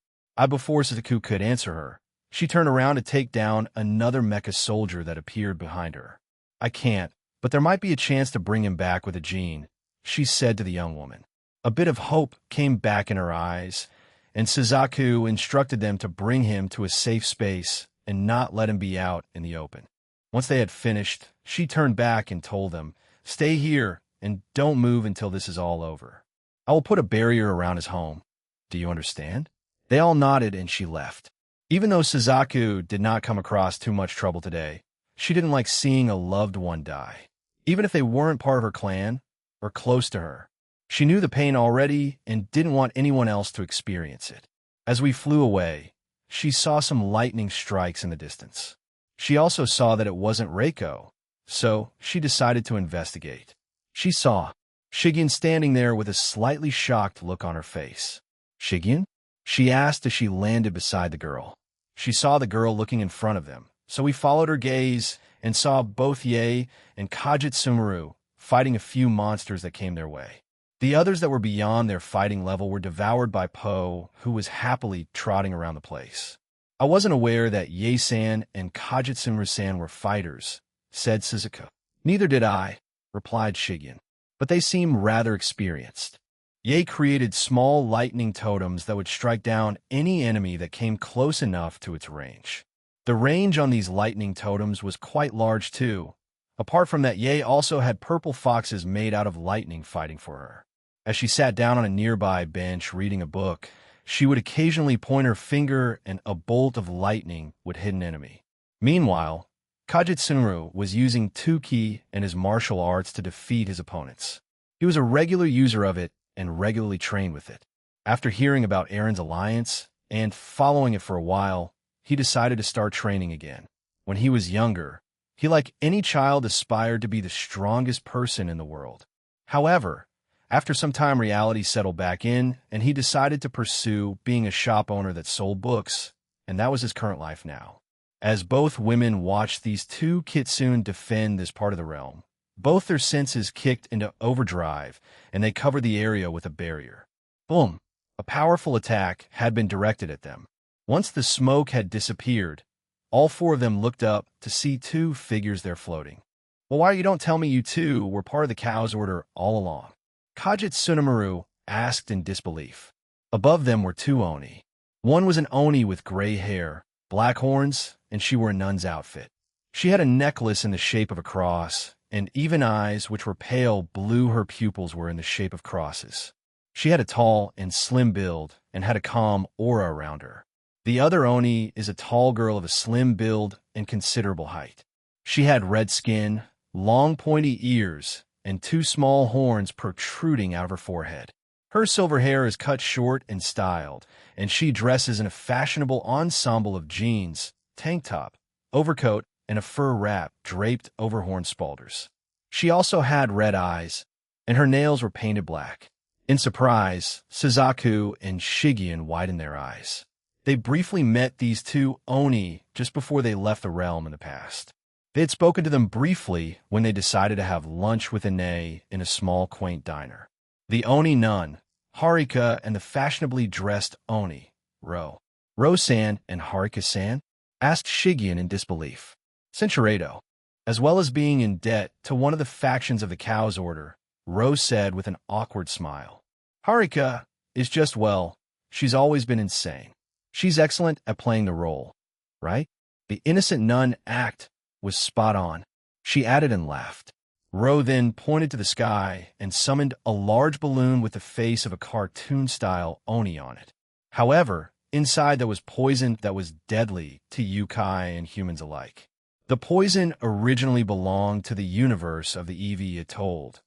Before Suzaku could answer her, she turned around to take down another mecha soldier that appeared behind her. "I can't, but there might be a chance to bring him back with a gene," she said to the young woman. A bit of hope came back in her eyes, and Suzaku instructed them to bring him to a safe space and not let him be out in the open. Once they had finished, she turned back and told them, "Stay here and don't move until this is all over. I will put a barrier around his home. Do you understand?" They all nodded and she left. Even though Suzaku did not come across too much trouble today, she didn't like seeing a loved one die, even if they weren't part of her clan or close to her. She knew the pain already and didn't want anyone else to experience it. As we flew away, she saw some lightning strikes in the distance. She also saw that it wasn't Reiko, so she decided to investigate. She saw Shigen standing there with a slightly shocked look on her face. "Shigen?" she asked as she landed beside the girl. She saw the girl looking in front of them, so we followed her gaze and saw both Yae and Kajitsumaru fighting a few monsters that came their way. The others that were beyond their fighting level were devoured by Po, who was happily trotting around the place. "I wasn't aware that Yae-san and Kajitsumaru-san were fighters," said Suzuka. "Neither did I," replied Shigen, "but they seem rather experienced." Yae created small lightning totems that would strike down any enemy that came close enough to its range. The range on these lightning totems was quite large too. Apart from that, Yae also had purple foxes made out of lightning fighting for her. As she sat down on a nearby bench reading a book, she would occasionally point her finger and a bolt of lightning would hit an enemy. Meanwhile, Kajitsumaru was using 2Ki and his martial arts to defeat his opponents. He was a regular user of it and regularly trained with it. After hearing about Eren's alliance and following it for a while, he decided to start training again. When he was younger, he, like any child, aspired to be the strongest person in the world. However, after some time, reality settled back in, and he decided to pursue being a shop owner that sold books, and that was his current life now. As both women watched these two kitsune defend this part of the realm, both their senses kicked into overdrive, and they covered the area with a barrier. Boom! A powerful attack had been directed at them. Once the smoke had disappeared, all four of them looked up to see two figures there floating. "Well, why you don't tell me you two were part of the Cow's Order all along?" Kajitsumaru asked in disbelief. Above them were two Oni. One was an Oni with gray hair, black horns, and she wore a nun's outfit. She had a necklace in the shape of a cross, and even eyes, which were pale blue. Her pupils were in the shape of crosses. She had a tall and slim build and had a calm aura around her. The other Oni is a tall girl of a slim build and considerable height. She had red skin, long pointy ears, and two small horns protruding out of her forehead. Her silver hair is cut short and styled, and she dresses in a fashionable ensemble of jeans, tank top, overcoat, and a fur wrap draped over horn spalders. She also had red eyes, and her nails were painted black. In surprise, Suzaku and Shigen widened their eyes. They briefly met these two Oni just before they left the realm in the past. They had spoken to them briefly when they decided to have lunch with Ine in a small, quaint diner. The Oni nun, Harika, and the fashionably dressed Oni, Ro. Rose-san and Haruka-san? Asked Shigeon in disbelief. Centuredo. As well as being in debt to one of the factions of the Cow's Order, Rose said with an awkward smile. Haruka is just, well, she's always been insane. She's excellent at playing the role, right? The innocent nun act was spot on. She added and laughed. Ro then pointed to the sky and summoned a large balloon with the face of a cartoon-style Oni on it. However, inside there was poison that was deadly to yokai and humans alike. The poison originally belonged to the universe of the Eevee it told,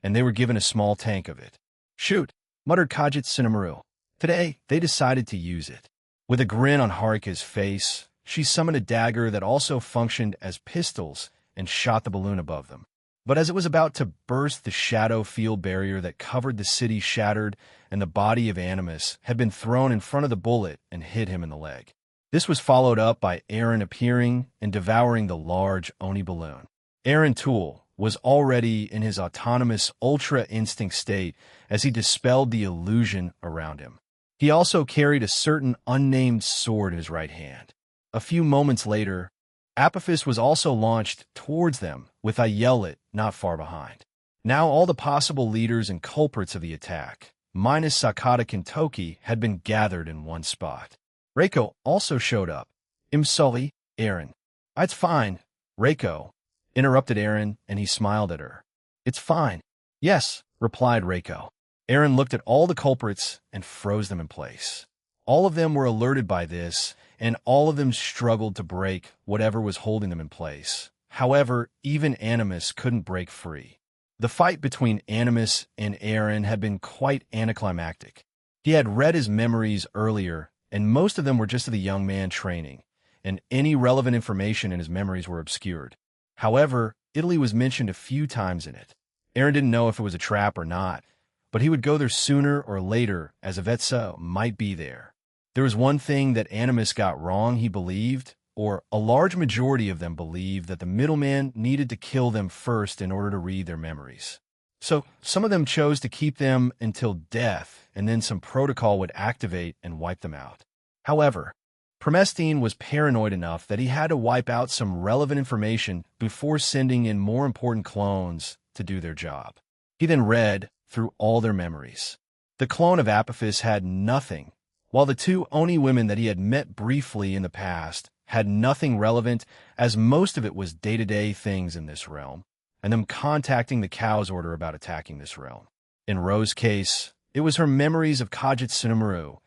and they were given a small tank of it. Shoot, muttered Kajit Tsunemaru. Today, they decided to use it. With a grin on Haruka's face, she summoned a dagger that also functioned as pistols and shot the balloon above them. But as it was about to burst, the shadow field barrier that covered the city shattered, and the body of Animus had been thrown in front of the bullet and hit him in the leg. This was followed up by Aaron appearing and devouring the large Oni balloon. Aaron Toole was already in his autonomous Ultra Instinct state as he dispelled the illusion around him. He also carried a certain unnamed sword in his right hand. A few moments later, Apophis was also launched towards them, with Ayelet not far behind. Now all the possible leaders and culprits of the attack, minus Sakata Kintoki, had been gathered in one spot. Reiko also showed up. I'm sorry, Aaron. It's fine, Reiko, interrupted Aaron, and he smiled at her. It's fine. Yes, replied Reiko. Aaron looked at all the culprits and froze them in place. All of them were alerted by this, and all of them struggled to break whatever was holding them in place. However, even Animus couldn't break free. The fight between Animus and Aaron had been quite anticlimactic. He had read his memories earlier, and most of them were just of the young man training, and any relevant information in his memories were obscured. However, Italy was mentioned a few times in it. Aaron didn't know if it was a trap or not, but he would go there sooner or later, as Avetsa might be there. There was one thing that Animus got wrong, he believed, or a large majority of them believed, that the middleman needed to kill them first in order to read their memories. So some of them chose to keep them until death, and then some protocol would activate and wipe them out. However, Promestine was paranoid enough that he had to wipe out some relevant information before sending in more important clones to do their job. He then read through all their memories. The clone of Apophis had nothing, while the two Oni women that he had met briefly in the past had nothing relevant, as most of it was day-to-day things in this realm, and them contacting the Cow's Order about attacking this realm. In Rose's case, it was her memories of Kajit Tsunemaru,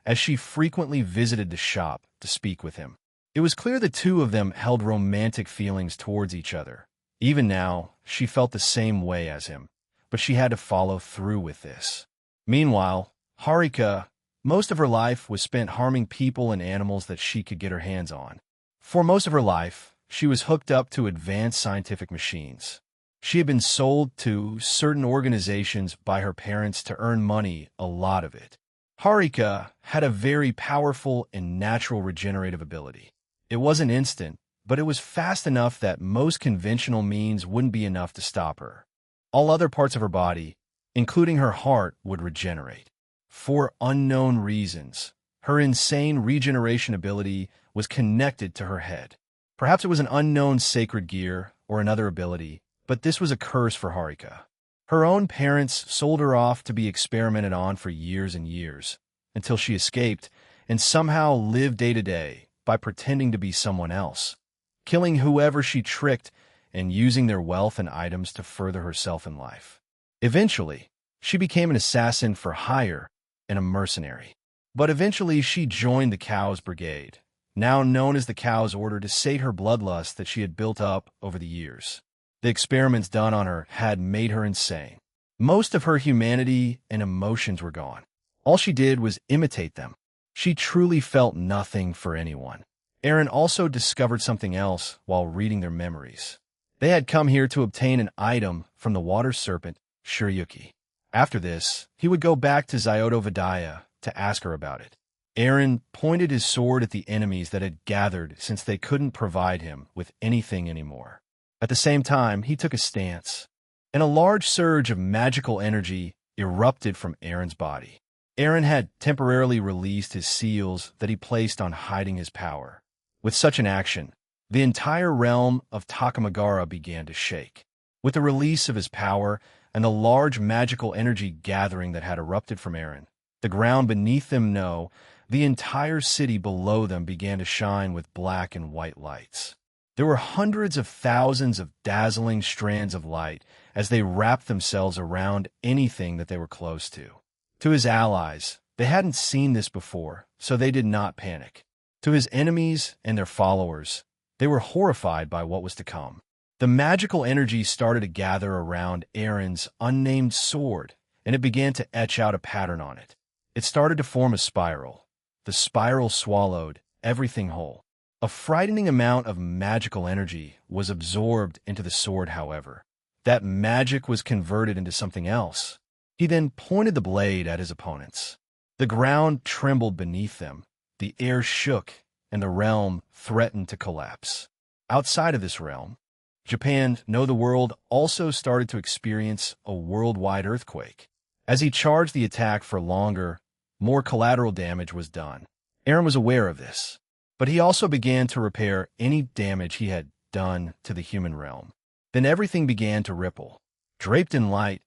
as she frequently visited the shop to speak with him. It was clear the two of them held romantic feelings towards each other. Even now, she felt the same way as him, but she had to follow through with this. Meanwhile, Haruka, most of her life was spent harming people and animals that she could get her hands on. For most of her life, she was hooked up to advanced scientific machines. She had been sold to certain organizations by her parents to earn money, a lot of it. Haruka had a very powerful and natural regenerative ability. It wasn't instant, but it was fast enough that most conventional means wouldn't be enough to stop her. All other parts of her body, including her heart, would regenerate. For unknown reasons, her insane regeneration ability was connected to her head. Perhaps it was an unknown sacred gear or another ability, but this was a curse for Haruka. Her own parents sold her off to be experimented on for years and years, until she escaped and somehow lived day to day by pretending to be someone else, killing whoever she tricked and using their wealth and items to further herself in life. Eventually, she became an assassin for hire and a mercenary. But eventually she joined the Cow's Brigade, now known as the Cow's Order, to sate her bloodlust that she had built up over the years. The experiments done on her had made her insane. Most of her humanity and emotions were gone. All she did was imitate them. She truly felt nothing for anyone. Aaron also discovered something else while reading their memories. They had come here to obtain an item from the water serpent, Shiryuki. After this, he would go back to Zyoto Vidaya to ask her about it. Aaron pointed his sword at the enemies that had gathered since they couldn't provide him with anything anymore. At the same time, he took a stance, and a large surge of magical energy erupted from Aaron's body. Eren had temporarily released his seals that he placed on hiding his power. With such an action, the entire realm of Takamagara began to shake. With the release of his power and the large magical energy gathering that had erupted from Eren, the ground beneath them the entire city below them began to shine with black and white lights. There were hundreds of thousands of dazzling strands of light as they wrapped themselves around anything that they were close to. To his allies, they hadn't seen this before, so they did not panic. To his enemies and their followers, they were horrified by what was to come. The magical energy started to gather around Eren's unnamed sword, and it began to etch out a pattern on it. It started to form a spiral. The spiral swallowed everything whole. A frightening amount of magical energy was absorbed into the sword, however. That magic was converted into something else. He then pointed the blade at his opponents. The ground trembled beneath them, the air shook, and the realm threatened to collapse. Outside of this realm, Japan, the world, also started to experience a worldwide earthquake. As he charged the attack for longer, more collateral damage was done. Eren was aware of this, but he also began to repair any damage he had done to the human realm. Then everything began to ripple. Draped in light,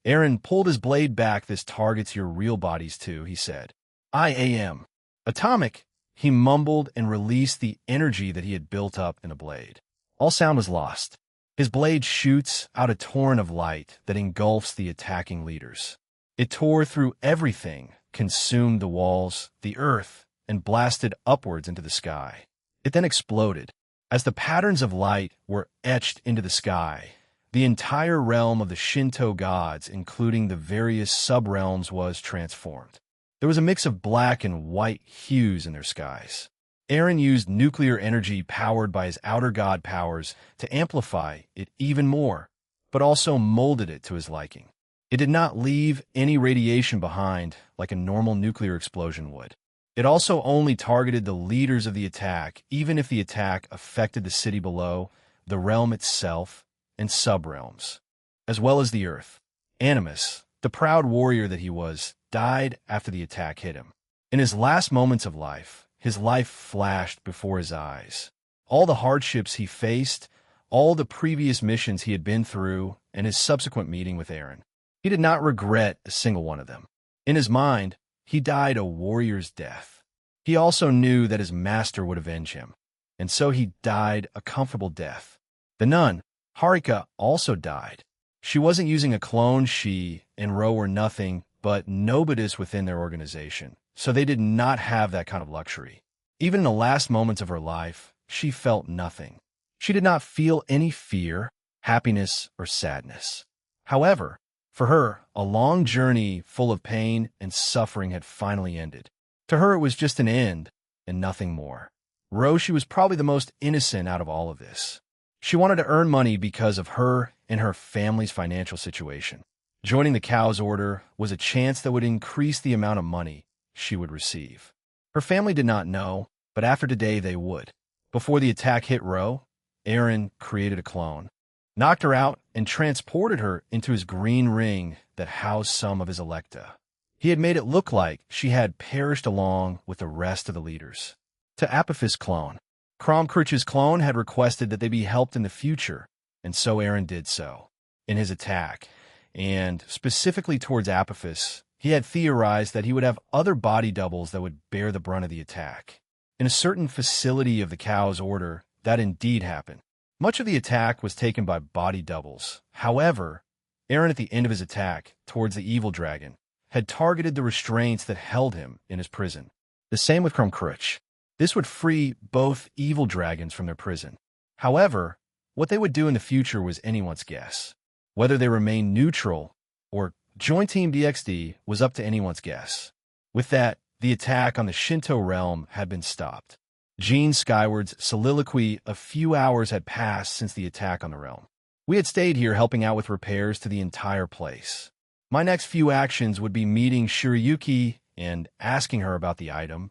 Eren pulled his blade back. "This targets your real bodies too," he said. "I am atomic," he mumbled and released the energy that he had built up in a blade. All sound was lost. His blade shoots out a torrent of light that engulfs the attacking leaders. It tore through everything, consumed the walls, the earth, and blasted upwards into the sky. It then exploded. As the patterns of light were etched into the sky, the entire realm of the Shinto gods, including the various sub-realms, was transformed. There was a mix of black and white hues in their skies. Eren used nuclear energy powered by his outer god powers to amplify it even more, but also molded it to his liking. It did not leave any radiation behind like a normal nuclear explosion would. It also only targeted the leaders of the attack, even if the attack affected the city below, the realm itself, and sub-realms, as well as the earth. Animus, the proud warrior that he was, died after the attack hit him. In his last moments of life, his life flashed before his eyes. All the hardships he faced, all the previous missions he had been through, and his subsequent meeting with Eren. He did not regret a single one of them. In his mind, he died a warrior's death. He also knew that his master would avenge him, and so he died a comfortable death. The nun, Harika, also died. She wasn't using a clone. She and Ro were nothing but nobodies within their organization, so they did not have that kind of luxury. Even in the last moments of her life, she felt nothing. She did not feel any fear, happiness, or sadness. However, for her, a long journey full of pain and suffering had finally ended. To her, it was just an end and nothing more. Ro, she was probably the most innocent out of all of this. She wanted to earn money because of her and her family's financial situation. Joining the Cow's Order was a chance that would increase the amount of money she would receive. Her family did not know, but after today they would. Before the attack hit Ro, Eren created a clone, knocked her out, and transported her into his green ring that housed some of his Electa. He had made it look like she had perished along with the rest of the leaders. To Apophis' clone, Kromkruch's clone had requested that they be helped in the future, and so Eren did so. In his attack, and specifically towards Apophis, he had theorized that he would have other body doubles that would bear the brunt of the attack. In a certain facility of the Cow's Order, that indeed happened. Much of the attack was taken by body doubles. However, Eren, at the end of his attack towards the evil dragon, had targeted the restraints that held him in his prison. The same with Kromkruch. This would free both evil dragons from their prison. However, what they would do in the future was anyone's guess. Whether they remained neutral or join Team DXD was up to anyone's guess. With that, the attack on the Shinto realm had been stopped. Jean Skyward's soliloquy: "A few hours had passed since the attack on the realm. We had stayed here helping out with repairs to the entire place. My next few actions would be meeting Shirayuki and asking her about the item,